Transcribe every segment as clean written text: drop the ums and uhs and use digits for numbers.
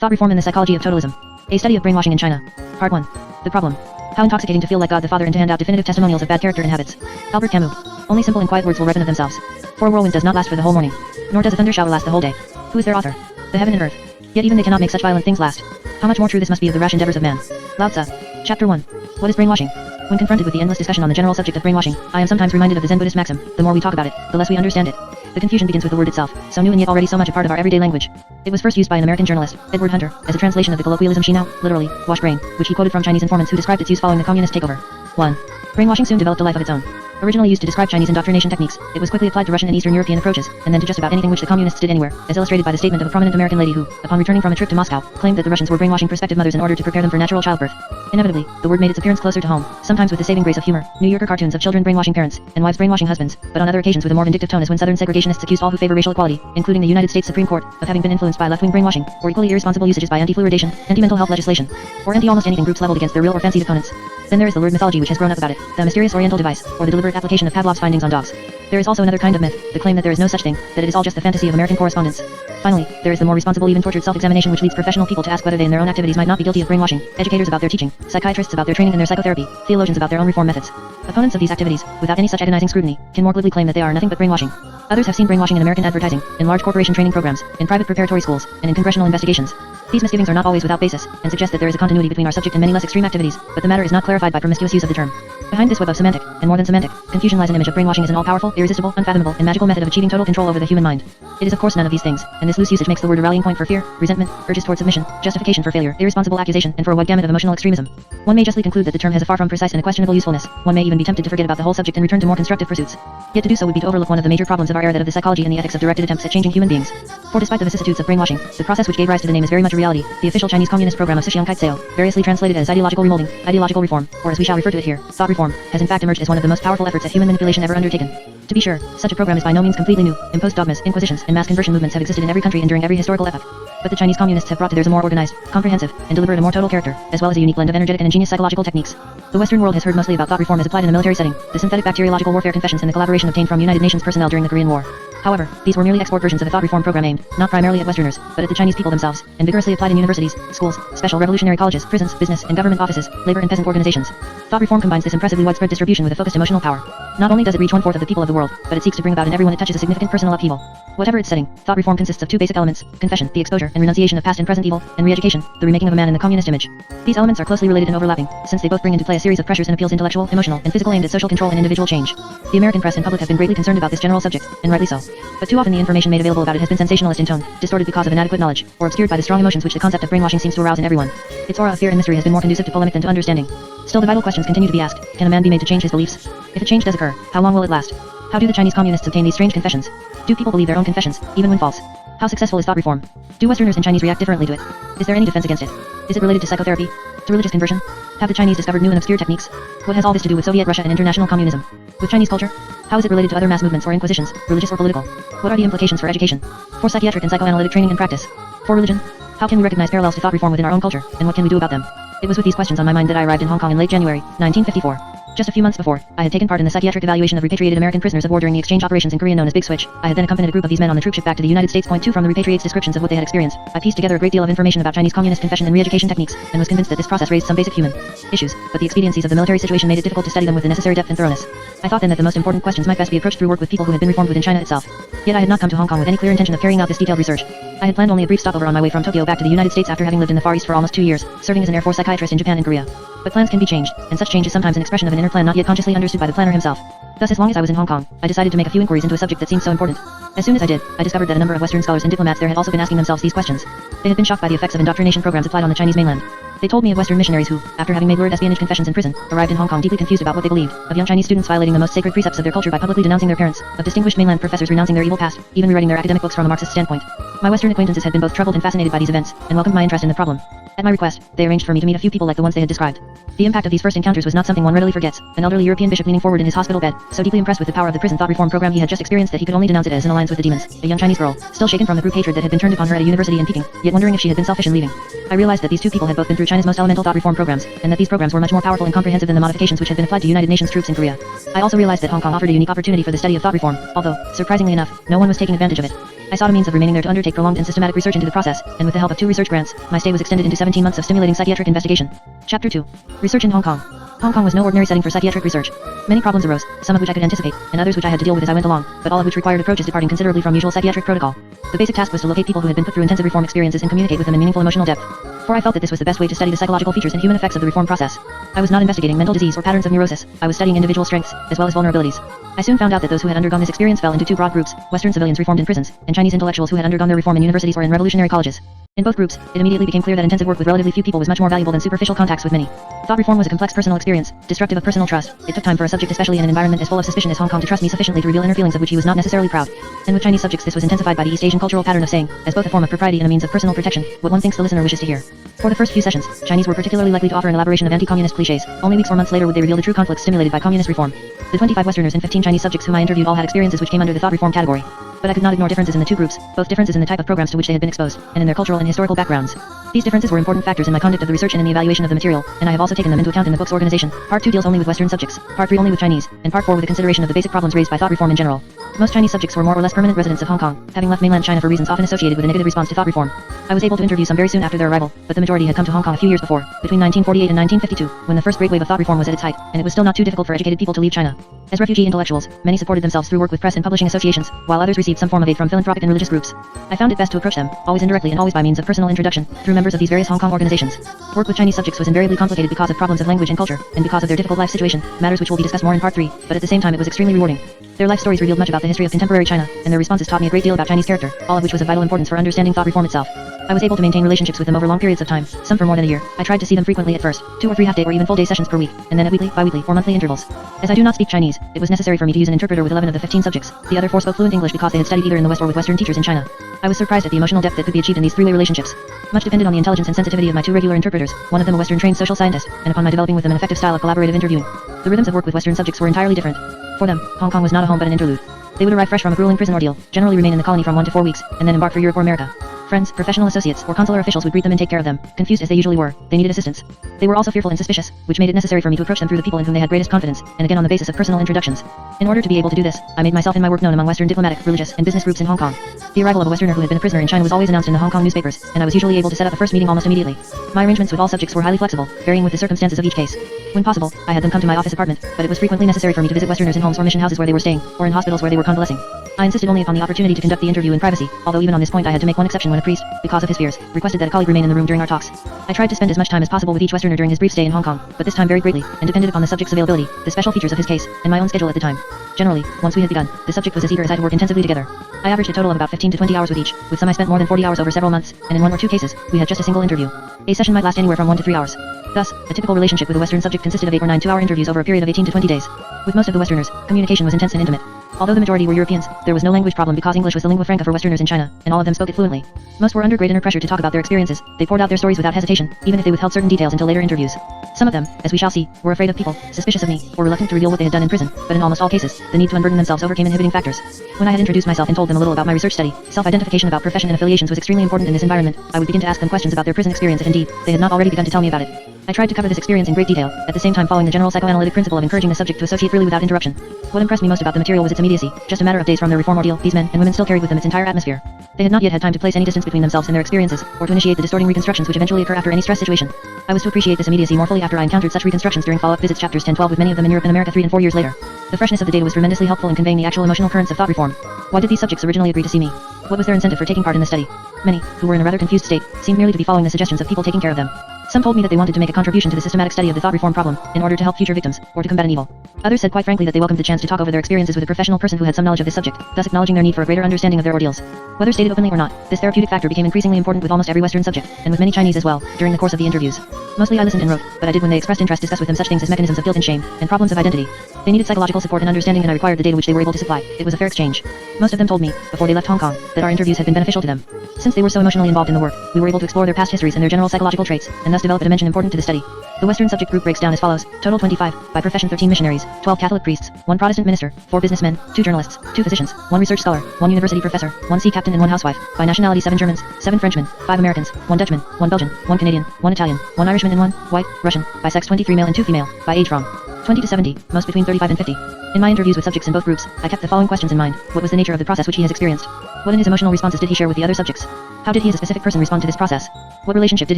Thought Reform and the Psychology of Totalism. A Study of Brainwashing in China. Part 1. The Problem. How intoxicating to feel like God the Father and to hand out definitive testimonials of bad character and habits. Albert Camus. Only simple and quiet words will ripen of themselves. For a whirlwind does not last for the whole morning. Nor does a thunder shower last the whole day. Who is their author? The heaven and earth. Yet even they cannot make such violent things last. How much more true this must be of the rash endeavors of man. Lao Tzu. Chapter 1. What is brainwashing? When confronted with the endless discussion on the general subject of brainwashing, I am sometimes reminded of the Zen Buddhist maxim, the more we talk about it, the less we understand it. The confusion begins with the word itself, so new and yet already so much a part of our everyday language. It was first used by an American journalist, Edward Hunter, as a translation of the colloquialism she now, literally, wash brain, which he quoted from Chinese informants who described its use following the communist takeover. 1. Brainwashing soon developed a life of its own. Originally used to describe Chinese indoctrination techniques, it was quickly applied to Russian and Eastern European approaches, and then to just about anything which the communists did anywhere, as illustrated by the statement of a prominent American lady who, upon returning from a trip to Moscow, claimed that the Russians were brainwashing prospective mothers in order to prepare them for natural childbirth. Inevitably, the word made its appearance closer to home, sometimes with the saving grace of humor, New Yorker cartoons of children brainwashing parents, and wives brainwashing husbands, but on other occasions with a more vindictive tone as when Southern segregationists accused all who favor racial equality, including the United States Supreme Court, of having been influenced by left-wing brainwashing, or equally irresponsible usages by anti-fluoridation, anti-mental health legislation, or anti-almost anything groups leveled against their real or fancied opponents. Then there is the lurid mythology which has grown up about it, the mysterious oriental device, or the deliberate application of Pavlov's findings on dogs. There is also another kind of myth, the claim that there is no such thing, that it is all just the fantasy of American correspondents. Finally, there is the more responsible, even tortured self-examination which leads professional people to ask whether they in their own activities might not be guilty of brainwashing, educators about their teaching, psychiatrists about their training and their psychotherapy, theologians about their own reform methods. Opponents of these activities, without any such agonizing scrutiny, can more glibly claim that they are nothing but brainwashing. Others have seen brainwashing in American advertising, in large corporation training programs, in private preparatory schools, and in congressional investigations. These misgivings are not always without basis, and suggest that there is a continuity between our subject and many less extreme activities, but the matter is not clarified by promiscuous use of the term. Behind this web of semantic, and more than semantic, confusion lies an image of brainwashing as an all-powerful, irresistible, unfathomable, and magical method of achieving total control over the human mind. It is of course none of these things, and this loose usage makes the word a rallying point for fear, resentment, urges toward submission, justification for failure, irresponsible accusation, and for a wide gamut of emotional extremism. One may justly conclude that the term has a far from precise and a questionable usefulness. One may even be tempted to forget about the whole subject and return to more constructive pursuits. Yet to do so would be to overlook one of the major problems of our era, that of the psychology and the ethics of directed attempts at changing human beings. For despite the vicissitudes of brainwashing, the process which gave rise to the name is very much a reality. The official Chinese Communist program of Seo, variously translated as ideological remolding, ideological reform, or as we shall refer to it here, thought reform, has in fact emerged as one of the most powerful efforts at human manipulation ever undertaken. To be sure, such a program is by no means completely new. Imposed dogmas, inquisitions, and mass conversion movements have existed in every country and during every historical epoch. But the Chinese Communists have brought to theirs a more organized, comprehensive, and deliberate a more total character, as well as a unique blend of energetic and ingenious psychological techniques. The Western world has heard mostly about thought reform as applied in a military setting, the synthetic bacteriological warfare confessions and the collaboration obtained from United Nations personnel during the Korean War. However, these were merely export versions of a thought reform program aimed, not primarily at Westerners, but at the Chinese people themselves, and vigorously applied in universities, schools, special revolutionary colleges, prisons, business and government offices, labor and peasant organizations. Thought reform combines this impressively widespread distribution with a focused emotional power. Not only does it reach 1/4 of the people of the world, but it seeks to bring about in everyone it touches a significant personal upheaval. Whatever its setting, thought reform consists of two basic elements: confession, the exposure and renunciation of past and present evil, and re-education, the remaking of a man in the communist image. These elements are closely related and overlapping, since they both bring into play a series of pressures and appeals, intellectual, emotional, and physical, aimed at social control and individual change. The American press and public have been greatly concerned about this general subject, and rightly so. But too often the information made available about it has been sensationalist in tone, distorted because of inadequate knowledge, or obscured by the strong emotions which the concept of brainwashing seems to arouse in everyone. Its aura of fear and mystery has been more conducive to polemic than to understanding. Still, the vital questions continue to be asked. Can a man be made to change his beliefs? If a change does occur, how long will it last? How do the Chinese Communists obtain these strange confessions? Do people believe their own confessions, even when false? How successful is thought reform? Do Westerners and Chinese react differently to it? Is there any defense against it? Is it related to psychotherapy? To religious conversion? Have the Chinese discovered new and obscure techniques? What has all this to do with Soviet Russia and international communism? With Chinese culture? How is it related to other mass movements or inquisitions, religious or political? What are the implications for education? For psychiatric and psychoanalytic training and practice? For religion? How can we recognize parallels to thought reform within our own culture, and what can we do about them? It was with these questions on my mind that I arrived in Hong Kong in late January, 1954. Just a few months before, I had taken part in the psychiatric evaluation of repatriated American prisoners of war during the exchange operations in Korea known as Big Switch. I had then accompanied a group of these men on the troop ship back to the United States. Point 2 from the repatriates' descriptions of what they had experienced, I pieced together a great deal of information about Chinese Communist confession and re-education techniques, and was convinced that this process raised some basic human issues, but the expediencies of the military situation made it difficult to study them with the necessary depth and thoroughness. I thought then that the most important questions might best be approached through work with people who had been reformed within China itself. Yet I had not come to Hong Kong with any clear intention of carrying out this detailed research. I had planned only a brief stopover on my way from Tokyo back to the United States after having lived in the Far East for almost 2 years, serving as an Air Force psychiatrist in Japan and Korea. But plans can be changed, and such change is sometimes an expression of an inner plan not yet consciously understood by the planner himself. Thus, as long as I was in Hong Kong, I decided to make a few inquiries into a subject that seemed so important. As soon as I did, I discovered that a number of Western scholars and diplomats there had also been asking themselves these questions. They had been shocked by the effects of indoctrination programs applied on the Chinese mainland. They told me of Western missionaries who, after having made lurid espionage confessions in prison, arrived in Hong Kong deeply confused about what they believed, of young Chinese students violating the most sacred precepts of their culture by publicly denouncing their parents, of distinguished mainland professors renouncing their evil past, even rewriting their academic books from a Marxist standpoint. My Western acquaintances had been both troubled and fascinated by these events, and welcomed my interest in the problem. At my request, they arranged for me to meet a few people like the ones they had described. The impact of these first encounters was not something one readily forgets. An elderly European bishop leaning forward in his hospital bed, so deeply impressed with the power of the prison thought reform program he had just experienced that he could only denounce it as an alliance with the demons. A young Chinese girl, still shaken from the group hatred that had been turned upon her at a university in Peking, yet wondering if she had been selfish in leaving. I realized that these two people had both been through China's most elemental thought reform programs, and that these programs were much more powerful and comprehensive than the modifications which had been applied to United Nations troops in Korea. I also realized that Hong Kong offered a unique opportunity for the study of thought reform, although, surprisingly enough, no one was taking advantage of it. I sought a means of remaining there to undertake prolonged and systematic research into the process, and with the help of 2 research grants, my stay was extended into 17 months of stimulating psychiatric investigation. Chapter 2. Research in Hong Kong. Hong Kong was no ordinary setting for psychiatric research. Many problems arose, some of which I could anticipate, and others which I had to deal with as I went along, but all of which required approaches departing considerably from usual psychiatric protocol. The basic task was to locate people who had been put through intensive reform experiences and communicate with them in meaningful emotional depth. For I felt that this was the best way to study the psychological features and human effects of the reform process. I was not investigating mental disease or patterns of neurosis, I was studying individual strengths, as well as vulnerabilities. I soon found out that those who had undergone this experience fell into 2 broad groups, Western civilians reformed in prisons, and Chinese intellectuals who had undergone their reform in universities or in revolutionary colleges. In both groups, it immediately became clear that intensive work with relatively few people was much more valuable than superficial contacts with many. Thought reform was a complex personal experience, destructive of personal trust. It took time for a subject, especially in an environment as full of suspicion as Hong Kong, to trust me sufficiently to reveal inner feelings of which he was not necessarily proud. And with Chinese subjects this was intensified by the East Asian cultural pattern of saying, as both a form of propriety and a means of personal protection, what one thinks the listener wishes to hear. For the first few sessions, Chinese were particularly likely to offer an elaboration of anti-communist clichés. Only weeks or months later would they reveal the true conflicts stimulated by communist reform. The 25 Westerners and 15 Chinese subjects whom I interviewed all had experiences which came under the thought reform category. But I could not ignore differences in the 2 groups, both differences in the type of programs to which they had been exposed, and in their cultural and historical backgrounds. These differences were important factors in my conduct of the research and in the evaluation of the material, and I have also taken them into account in the book's organization. Part 2 deals only with Western subjects, Part 3 only with Chinese, and Part 4 with a consideration of the basic problems raised by thought reform in general. Most Chinese subjects were more or less permanent residents of Hong Kong, having left mainland China for reasons often associated with a negative response to thought reform. I was able to interview some very soon after their arrival, but the majority had come to Hong Kong a few years before, between 1948 and 1952, when the first great wave of thought reform was at its height, and it was still not too difficult for educated people to leave China. As refugee intellectuals, many supported themselves through work with press and publishing associations, while others received some form of aid from philanthropic and religious groups. I found it best to approach them, always indirectly and always by means of personal introduction, through members of these various Hong Kong organizations. Work with Chinese subjects was invariably complicated because of problems of language and culture, and because of their difficult life situation, matters which will be discussed more in Part 3, but at the same time it was extremely rewarding. Their life stories revealed much about the history of contemporary China, and their responses taught me a great deal about Chinese character, all of which was of vital importance for understanding thought reform itself. I was able to maintain relationships with them over long periods of time, some for more than a year. I tried to see them frequently at first, 2 or 3 half-day or even full-day sessions per week, and then at weekly, bi-weekly, or monthly intervals. As I do not speak Chinese, it was necessary for me to use an interpreter with 11 of the 15 subjects. The other 4 spoke fluent English because they had studied either in the West or with Western teachers in China. I was surprised at the emotional depth that could be achieved in these 3-way relationships. Much depended on the intelligence and sensitivity of my 2 regular interpreters, one of them a Western-trained social scientist, and upon my developing with them an effective style of collaborative interviewing. The rhythms of work with Western subjects were entirely different. For them, Hong Kong was not a home but an interlude. They would arrive fresh from a grueling prison ordeal, generally remain in the colony from 1 to 4 weeks, and then embark for Europe or America. Friends, professional associates, or consular officials would greet them and take care of them. Confused as they usually were, they needed assistance. They were also fearful and suspicious, which made it necessary for me to approach them through the people in whom they had greatest confidence, and again on the basis of personal introductions. In order to be able to do this, I made myself and my work known among Western diplomatic, religious, and business groups in Hong Kong. The arrival of a Westerner who had been a prisoner in China was always announced in the Hong Kong newspapers, and I was usually able to set up a first meeting almost immediately. My arrangements with all subjects were highly flexible, varying with the circumstances of each case. When possible, I had them come to my office apartment, but it was frequently necessary for me to visit Westerners in homes or mission houses where they were staying, or in hospitals where they were convalescing. I insisted only upon the opportunity to conduct the interview in privacy, although even on this point I had to make one exception when a priest, because of his fears, requested that a colleague remain in the room during our talks. I tried to spend as much time as possible with each Westerner during his brief stay in Hong Kong, but this time varied greatly, and depended upon the subject's availability, the special features of his case, and my own schedule at the time. Generally, once we had begun, the subject was as eager as I to work intensively together. I averaged a total of about 15 to 20 hours with each, with some I spent more than 40 hours over several months, and in 1 or 2 cases, we had just a single interview. A session might last anywhere from 1 to 3 hours. Thus, a typical relationship with a Western subject consisted of 8 or 9 2-hour interviews over a period of 18 to 20 days. With most of the Westerners, communication was intense and intimate. Although the majority were Europeans, there was no language problem because English was the lingua franca for Westerners in China, and all of them spoke it fluently. Most were under great inner pressure to talk about their experiences. They poured out their stories without hesitation, even if they withheld certain details until later interviews. Some of them, as we shall see, were afraid of people, suspicious of me, or reluctant to reveal what they had done in prison, but in almost all cases, the need to unburden themselves overcame inhibiting factors. When I had introduced myself and told them a little about my research study, self-identification about profession and affiliations was extremely important in this environment. I would begin to ask them questions about their prison experience if indeed, they had not already begun to tell me about it. I tried to cover this experience in great detail, at the same time following the general psychoanalytic principle of encouraging the subject to associate freely without interruption. What impressed me most about the material was its immediacy. Just a matter of days from their reform ordeal, these men and women still carried with them its entire atmosphere. They had not yet had time to place any distance between themselves and their experiences, or to initiate the distorting reconstructions which eventually occur after any stress situation. I was to appreciate this immediacy more fully after I encountered such reconstructions during follow-up visits chapters 10-12 with many of them in Europe and America 3 and 4 years later. The freshness of the data was tremendously helpful in conveying the actual emotional currents of thought reform. Why did these subjects originally agree to see me? What was their incentive for taking part in the study? Many, who were in a rather confused state, seemed merely to be following the suggestions of people taking care of them. Some told me that they wanted to make a contribution to the systematic study of the thought reform problem, in order to help future victims, or to combat an evil. Others said quite frankly that they welcomed the chance to talk over their experiences with a professional person who had some knowledge of this subject, thus acknowledging their need for a greater understanding of their ordeals. Whether stated openly or not, this therapeutic factor became increasingly important with almost every Western subject, and with many Chinese as well, during the course of the interviews. Mostly I listened and wrote, but I did when they expressed interest discuss with them such things as mechanisms of guilt and shame, and problems of identity. They needed psychological support and understanding, and I required the data which they were able to supply. It was a fair exchange. Most of them told me, before they left Hong Kong, that our interviews had been beneficial to them. Since they were so emotionally involved in the work, we were able to explore their past histories and their general psychological traits, and thus develop a dimension important to the study. The Western subject group breaks down as follows: total 25, by profession 13 missionaries, 12 Catholic priests, 1 Protestant minister, 4 businessmen, 2 journalists, 2 physicians, 1 research scholar, 1 university professor, 1 sea captain and 1 housewife, by nationality 7 Germans, 7 Frenchmen, 5 Americans, 1 Dutchman, 1 Belgian, 1 Canadian, 1 Italian, 1 Irishman and 1 white, Russian, by sex 23 male and 2 female, by age from 20 to 70, most between 35 and 50. In my interviews with subjects in both groups, I kept the following questions in mind. What was the nature of the process which he has experienced? What in his emotional responses did he share with the other subjects? How did he as a specific person respond to this process? What relationship did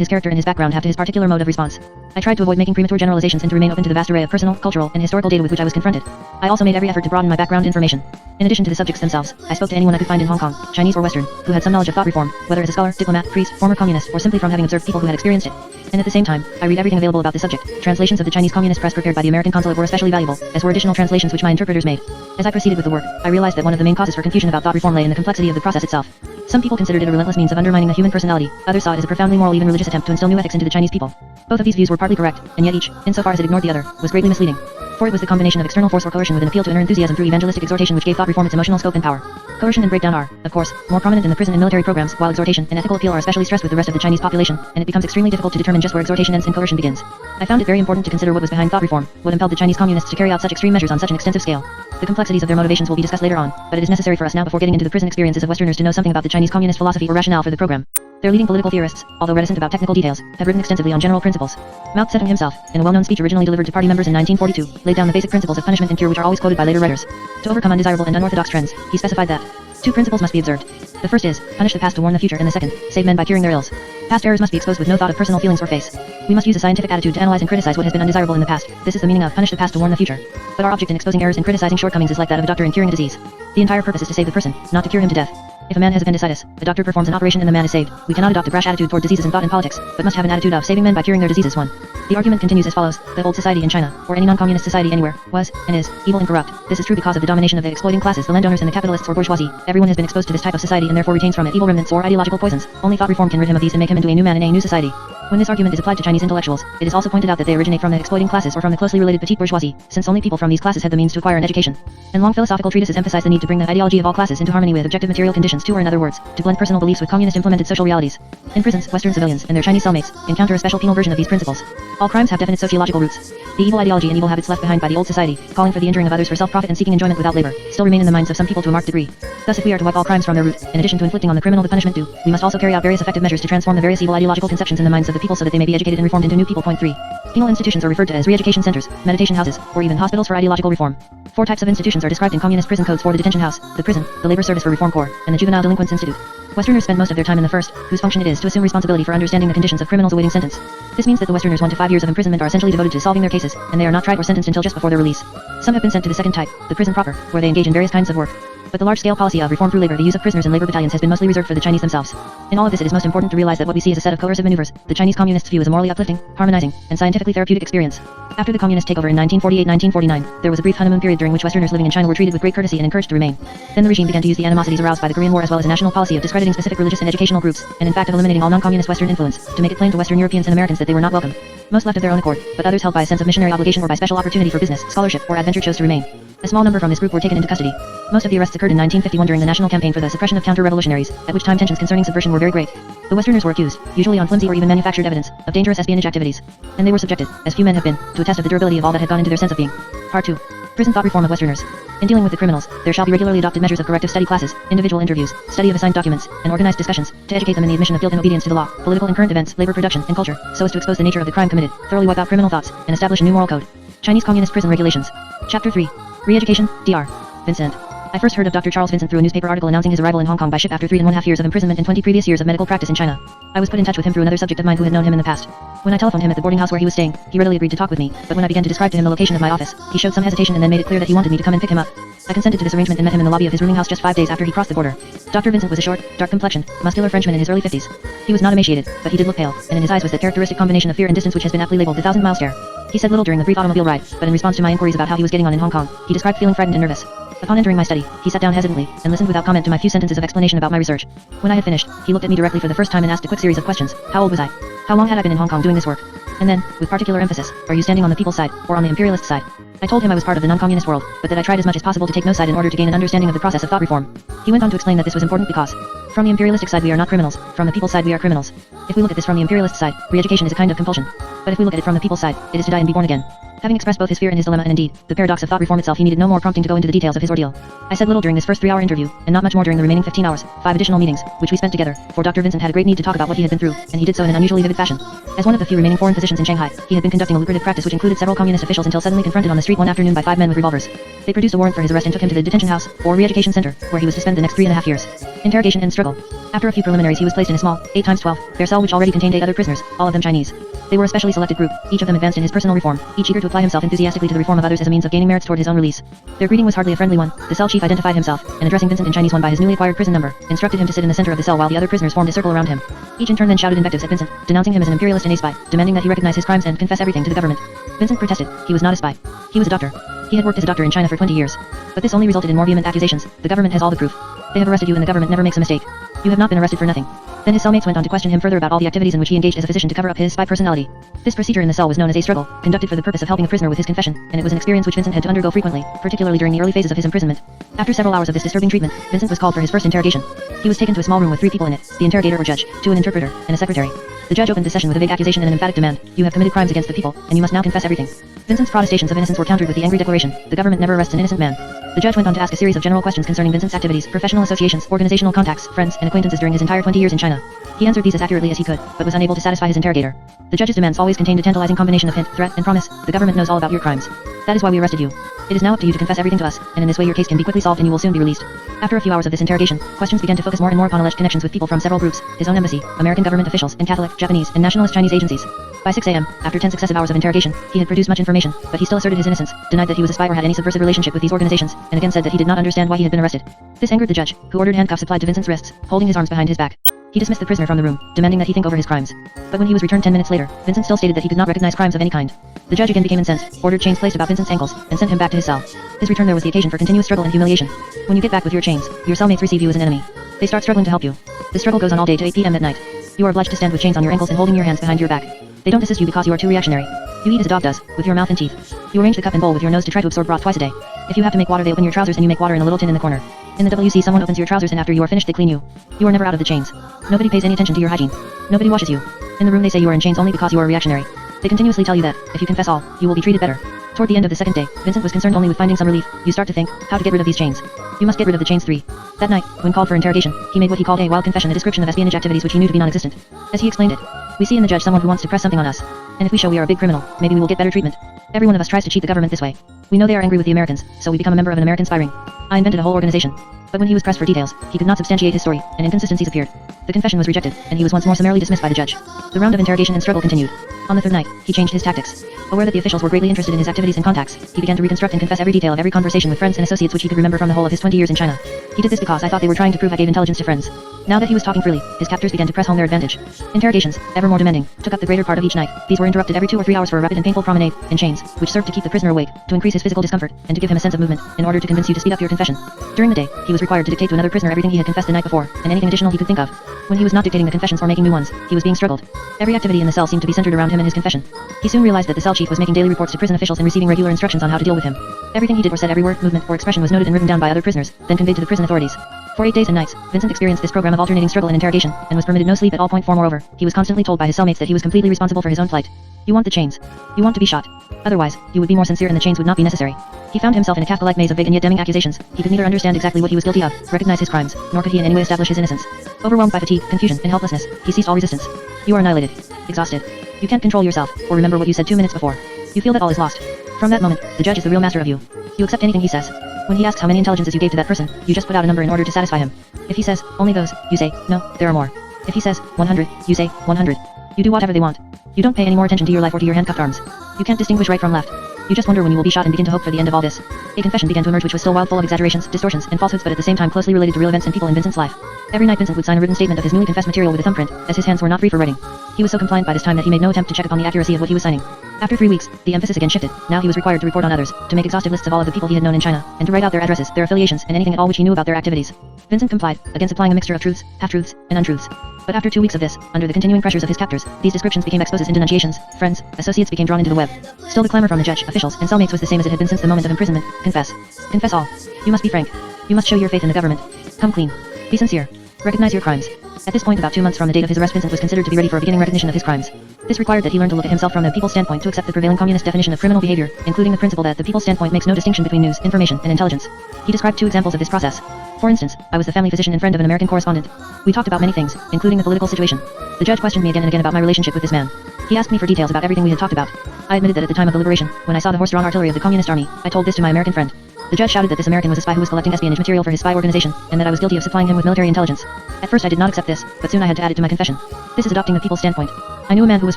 his character and his background have to his particular mode of response? I tried to avoid making premature generalizations and to remain open to the vast array of personal, cultural, and historical data with which I was confronted. I also made every effort to broaden my background information. In addition to the subjects themselves, I spoke to anyone I could find in Hong Kong, Chinese or Western, who had some knowledge of thought reform, whether as a scholar, diplomat, priest, former communist, or simply from having observed people who had experienced it. And at the same time, I read everything available about the subject. Translations of the Chinese Communist Press prepared by the American consulate were especially valuable, as were additional translations which my interpreters made. As I proceeded with the work, I realized that one of the main causes for confusion about thought reform lay in the complexity of the process itself. Some people considered it a relentless means of undermining the human personality, others saw it as a profoundly moral, even religious attempt to instill new ethics into the Chinese people. Both of these views were partly correct, and yet each, insofar as it ignored the other, was greatly misleading. For it was the combination of external force or coercion with an appeal to inner enthusiasm through evangelistic exhortation which gave thought reform its emotional scope and power. Coercion and breakdown are, of course, more prominent in the prison and military programs, while exhortation and ethical appeal are especially stressed with the rest of the Chinese population, and it becomes extremely difficult to determine just where exhortation ends and coercion begins. I found it very important to consider what was behind thought reform, what impelled the Chinese communists to carry out such extreme measures on such an extensive scale. The complexities of their motivations will be discussed later on, but it is necessary for us now before getting into the prison experiences of Westerners to know something about the Chinese communist philosophy or rationale for the program. Their leading political theorists, although reticent about technical details, have written extensively on general principles. Mao Zedong himself, in a well-known speech originally delivered to party members in 1942, laid down the basic principles of punishment and cure which are always quoted by later writers. To overcome undesirable and unorthodox trends, he specified that two principles must be observed. The first is, punish the past to warn the future, and the second, save men by curing their ills. Past errors must be exposed with no thought of personal feelings or face. We must use a scientific attitude to analyze and criticize what has been undesirable in the past. This is the meaning of punish the past to warn the future. But our object in exposing errors and criticizing shortcomings is like that of a doctor in curing a disease. The entire purpose is to save the person, not to cure him to death. If a man has appendicitis, a doctor performs an operation and the man is saved. We cannot adopt a brash attitude toward diseases in thought and politics, but must have an attitude of saving men by curing their diseases. 1. The argument continues as follows. The old society in China, or any non-communist society anywhere, was, and is, evil and corrupt. This is true because of the domination of the exploiting classes, the landowners and the capitalists or bourgeoisie. Everyone has been exposed to this type of society and therefore retains from it evil remnants or ideological poisons. Only thought reform can rid him of these and make him into a new man in a new society. When this argument is applied to Chinese intellectuals, it is also pointed out that they originate from the exploiting classes or from the closely related petite bourgeoisie, since only people from these classes had the means to acquire an education. And long philosophical treatises emphasize the need to bring the ideology of all classes into harmony with objective material conditions, or in other words, to blend personal beliefs with communist implemented social realities. In prisons, Western civilians and their Chinese cellmates encounter a special penal version of these principles. All crimes have definite sociological roots. The evil ideology and evil habits left behind by the old society, calling for the injuring of others for self-profit and seeking enjoyment without labor, still remain in the minds of some people to a marked degree. Thus, if we are to wipe all crimes from their root, in addition to inflicting on the criminal the punishment due, we must also carry out various effective measures to transform the various evil ideological conceptions in the minds of the people so that they may be educated and reformed into new people. 3. Penal institutions are referred to as re-education centers, meditation houses, or even hospitals for ideological reform. 4 types of institutions are described in communist prison codes for the detention house, the prison, the labor service for reform corps, and the juvenile delinquents institute. Westerners spend most of their time in the first, whose function it is to assume responsibility for understanding the conditions of criminals awaiting sentence. This means that the Westerners 1 to 5 years of imprisonment are essentially devoted to solving their cases, and they are not tried or sentenced until just before their release. Some have been sent to the second type, the prison proper, where they engage in various kinds of work. But the large-scale policy of reform through labor, the use of prisoners in labor battalions, has been mostly reserved for the Chinese themselves. In all of this, it is most important to realize that what we see is a set of coercive maneuvers. The Chinese communists view as a morally uplifting, harmonizing, and scientifically therapeutic experience. After the communist takeover in 1948-1949, there was a brief honeymoon period during which Westerners living in China were treated with great courtesy and encouraged to remain. Then the regime began to use the animosities aroused by the Korean War as well as a national policy of discrediting specific religious and educational groups, and in fact of eliminating all non-communist Western influence, to make it plain to Western Europeans and Americans that they were not welcome. Most left of their own accord, but others held by a sense of missionary obligation or by special opportunity for business, scholarship, or adventure chose to remain. A small number from this group were taken into custody. Most of the arrests occurred in 1951 during the national campaign for the suppression of counter-revolutionaries, at which time tensions concerning subversion were very great. The Westerners were accused, usually on flimsy or even manufactured evidence, of dangerous espionage activities. And they were subjected, as few men have been, to a test of the durability of all that had gone into their sense of being. Part 2. Prison thought reform of Westerners. In dealing with the criminals, there shall be regularly adopted measures of corrective study classes, individual interviews, study of assigned documents, and organized discussions, to educate them in the admission of guilt and obedience to the law, political and current events, labor production, and culture, so as to expose the nature of the crime committed, thoroughly wipe out criminal thoughts, and establish a new moral code. Chinese Communist Prison Regulations. Chapter 3. Re-education, Dr. Vincent. I first heard of Dr. Charles Vincent through a newspaper article announcing his arrival in Hong Kong by ship after 3½ years of imprisonment and 20 previous years of medical practice in China. I was put in touch with him through another subject of mine who had known him in the past. When I telephoned him at the boarding house where he was staying, he readily agreed to talk with me, but when I began to describe to him the location of my office, he showed some hesitation and then made it clear that he wanted me to come and pick him up. I consented to this arrangement and met him in the lobby of his rooming house just 5 days after he crossed the border. Dr. Vincent was a short, dark-complexioned, muscular Frenchman in his early 50s. He was not emaciated, but he did look pale, and in his eyes was that characteristic combination of fear and distance which has been aptly labeled the 1,000-mile stare. He said little during the brief automobile ride, but in response to my inquiries about how he was getting on in Hong Kong, he described feeling frightened and nervous. Upon entering my study, he sat down hesitantly, and listened without comment to my few sentences of explanation about my research. When I had finished, he looked at me directly for the first time and asked a quick series of questions. How old was I? How long had I been in Hong Kong doing this work? And then, with particular emphasis, are you standing on the people's side, or on the imperialist side? I told him I was part of the non-communist world, but that I tried as much as possible to take no side in order to gain an understanding of the process of thought reform. He went on to explain that this was important because, from the imperialistic side we are not criminals, from the people's side we are criminals. If we look at this from the imperialist side, re-education is a kind of compulsion. But if we look at it from the people's side, it is to die and be born again. Having expressed both his fear and his dilemma and indeed, the paradox of thought reform itself, he needed no more prompting to go into the details of his ordeal. I said little during this first 3-hour interview, and not much more during the remaining 15 hours, 5 additional meetings, which we spent together, for Dr. Vincent had a great need to talk about what he had been through, and he did so in an unusually vivid fashion. As one of the few remaining foreign physicians in Shanghai, he had been conducting a lucrative practice which included several communist officials until suddenly confronted on the street one afternoon by 5 men with revolvers. They produced a warrant for his arrest and took him to the detention house, or re-education center, where he was to spend the next 3.5 years. Interrogation and struggle. After a few preliminaries he was placed in a small, 8x12, bare cell which already contained 8 other prisoners, all of them Chinese. They were a specially selected group, each of them advanced in his personal reform, each eager to apply himself enthusiastically to the reform of others as a means of gaining merits toward his own release. Their greeting was hardly a friendly one. The cell chief identified himself, and addressing Vincent in Chinese one by his newly acquired prison number, instructed him to sit in the center of the cell while the other prisoners formed a circle around him. Each in turn then shouted invectives at Vincent, denouncing him as an imperialist and a spy, demanding that he recognize his crimes and confess everything to the government. Vincent protested. He was not a spy. He was a doctor. He had worked as a doctor in China for 20 years. But this only resulted in more vehement accusations. The government has all the proof. They have arrested you and the government never makes a mistake. You have not been arrested for nothing. Then his cellmates went on to question him further about all the activities in which he engaged as a physician to cover up his spy personality. This procedure in the cell was known as a struggle, conducted for the purpose of helping a prisoner with his confession, and it was an experience which Vincent had to undergo frequently, particularly during the early phases of his imprisonment. After several hours of this disturbing treatment, Vincent was called for his first interrogation. He was taken to a small room with 3 people in it, the interrogator or judge, 2 an interpreter, and a secretary. The judge opened the session with a vague accusation and an emphatic demand: you have committed crimes against the people, and you must now confess everything. Vincent's protestations of innocence were countered with the angry declaration: the government never arrests an innocent man. The judge went on to ask a series of general questions concerning Vincent's activities, professional associations, organizational contacts, friends, and acquaintances during his entire 20 years in China. He answered these as accurately as he could, but was unable to satisfy his interrogator. The judge's demands always contained a tantalizing combination of hint, threat, and promise: the government knows all about your crimes. That is why we arrested you. It is now up to you to confess everything to us, and in this way your case can be quickly solved and you will soon be released. After a few hours of this interrogation, questions began to focus more and more upon alleged connections with people from several groups, his own embassy, American government officials, and Catholic, Japanese, and nationalist Chinese agencies. By 6 a.m., after 10 successive hours of interrogation, he had produced much information, but he still asserted his innocence, denied that he was a spy or had any subversive relationship with these organizations, and again said that he did not understand why he had been arrested. This angered the judge, who ordered handcuffs applied to Vincent's wrists, holding his arms behind his back. He dismissed the prisoner from the room, demanding that he think over his crimes. But when he was returned 10 minutes later, Vincent still stated that he could not recognize crimes of any kind. The judge again became incensed, ordered chains placed about Vincent's ankles, and sent him back to his cell. His return there was the occasion for continuous struggle and humiliation. When you get back with your chains, your cellmates receive you as an enemy. They start struggling to help you. The struggle goes on all day to 8 p.m. at night. You are obliged to stand with chains on your ankles and holding your hands behind your back. They don't assist you because you are too reactionary. You eat as a dog does, with your mouth and teeth. You arrange the cup and bowl with your nose to try to absorb broth twice a day. If you have to make water, they open your trousers and you make water in a little tin in the corner. In the WC, someone opens your trousers and after you are finished they clean you. You are never out of the chains. Nobody pays any attention to your hygiene. Nobody washes you. In the room they say you are in chains only because you are reactionary. They continuously tell you that, if you confess all, you will be treated better. Toward the end of the second day, Vincent was concerned only with finding some relief. You start to think, how to get rid of these chains. You must get rid of the chains 3. That night, when called for interrogation, he made what he called a wild confession, a description of espionage activities which he knew to be non-existent. As he explained it, we see in the judge someone who wants to press something on us. And if we show we are a big criminal, maybe we will get better treatment. Every one of us tries to cheat the government this way. We know they are angry with the Americans, so we become a member of an American spy ring. I invented a whole organization. But when he was pressed for details, he could not substantiate his story, and inconsistencies appeared. The confession was rejected, and he was once more summarily dismissed by the judge. The round of interrogation and struggle continued. On the 3rd night, he changed his tactics. Aware that the officials were greatly interested in his activities and contacts, he began to reconstruct and confess every detail of every conversation with friends and associates which he could remember from the whole of his 20 years in China. He did this because I thought they were trying to prove I gave intelligence to friends. Now that he was talking freely, his captors began to press home their advantage. Interrogations, ever more demanding, took up the greater part of each night. These were interrupted every 2 or 3 hours for a rapid and painful promenade, in chains, which served to keep the prisoner awake, to increase his physical discomfort, and to give him a sense of movement, in order to convince you to speed up your confession. During the day, he was required to dictate to another prisoner everything he had confessed the night before, and anything additional he could think of. When he was not dictating the confessions or making new ones, he was being struggled. Every activity in the cell seemed to be centered around him and his confession. He soon realized that the cell chief was making daily reports to prison officials and receiving regular instructions on how to deal with him. Everything he did or said, every word, movement, or expression was noted and written down by other prisoners, then conveyed to the prison authorities. For 8 days and nights, Vincent experienced this program of alternating struggle and interrogation, and was permitted no sleep at all. Point 4. Moreover, he was constantly told by his cellmates that he was completely responsible for his own plight. You want the chains. You want to be shot. Otherwise, you would be more sincere and the chains would not be necessary. He found himself in a Kafka-like maze of vague and yet damning accusations. He could neither understand exactly what he was guilty of, recognize his crimes, nor could he in any way establish his innocence. Overwhelmed by fatigue, confusion, and helplessness, he ceased all resistance. You are annihilated. Exhausted. You can't control yourself, or remember what you said 2 minutes before. You feel that all is lost. From that moment, the judge is the real master of you. You accept anything he says. When he asks how many intelligences you gave to that person, you just put out a number in order to satisfy him. If he says, only those, you say, no, there are more. If he says, 100, you say, 100. You do whatever they want. You don't pay any more attention to your life or to your handcuffed arms. You can't distinguish right from left. You just wonder when you will be shot and begin to hope for the end of all this. A confession began to emerge which was still wild, full of exaggerations, distortions, and falsehoods, but at the same time closely related to real events and people in Vincent's life. Every night Vincent would sign a written statement of his newly confessed material with a thumbprint, as his hands were not free for writing. He was so compliant by this time that he made no attempt to check upon the accuracy of what he was signing. After 3 weeks, the emphasis again shifted. Now he was required to report on others, to make exhaustive lists of all of the people he had known in China, and to write out their addresses, their affiliations, and anything at all which he knew about their activities. Vincent complied, again supplying a mixture of truths, half-truths, and untruths. But after 2 weeks of this, under the continuing pressures of his captors, these descriptions became exposed and denunciations. Friends, associates became drawn into the web. Still the clamor from the judge, officials, and cellmates was the same as it had been since the moment of imprisonment. Confess. Confess all. You must be frank. You must show your faith in the government. Come clean. Be sincere. Recognize your crimes. At this point, about 2 months from the date of his arrest, Vincent was considered to be ready for a beginning recognition of his crimes. This required that he learn to look at himself from the people's standpoint to accept the prevailing communist definition of criminal behavior, including the principle that the people's standpoint makes no distinction between news, information, and intelligence. He described 2 examples of this process. For instance, I was the family physician and friend of an American correspondent. We talked about many things, including the political situation. The judge questioned me again and again about my relationship with this man. He asked me for details about everything we had talked about. I admitted that at the time of the liberation, when I saw the horse-drawn artillery of the communist army, I told this to my American friend. The judge shouted that this American was a spy who was collecting espionage material for his spy organization, and that I was guilty of supplying him with military intelligence. At first I did not accept this, but soon I had to add it to my confession. This is adopting the people's standpoint. I knew a man who was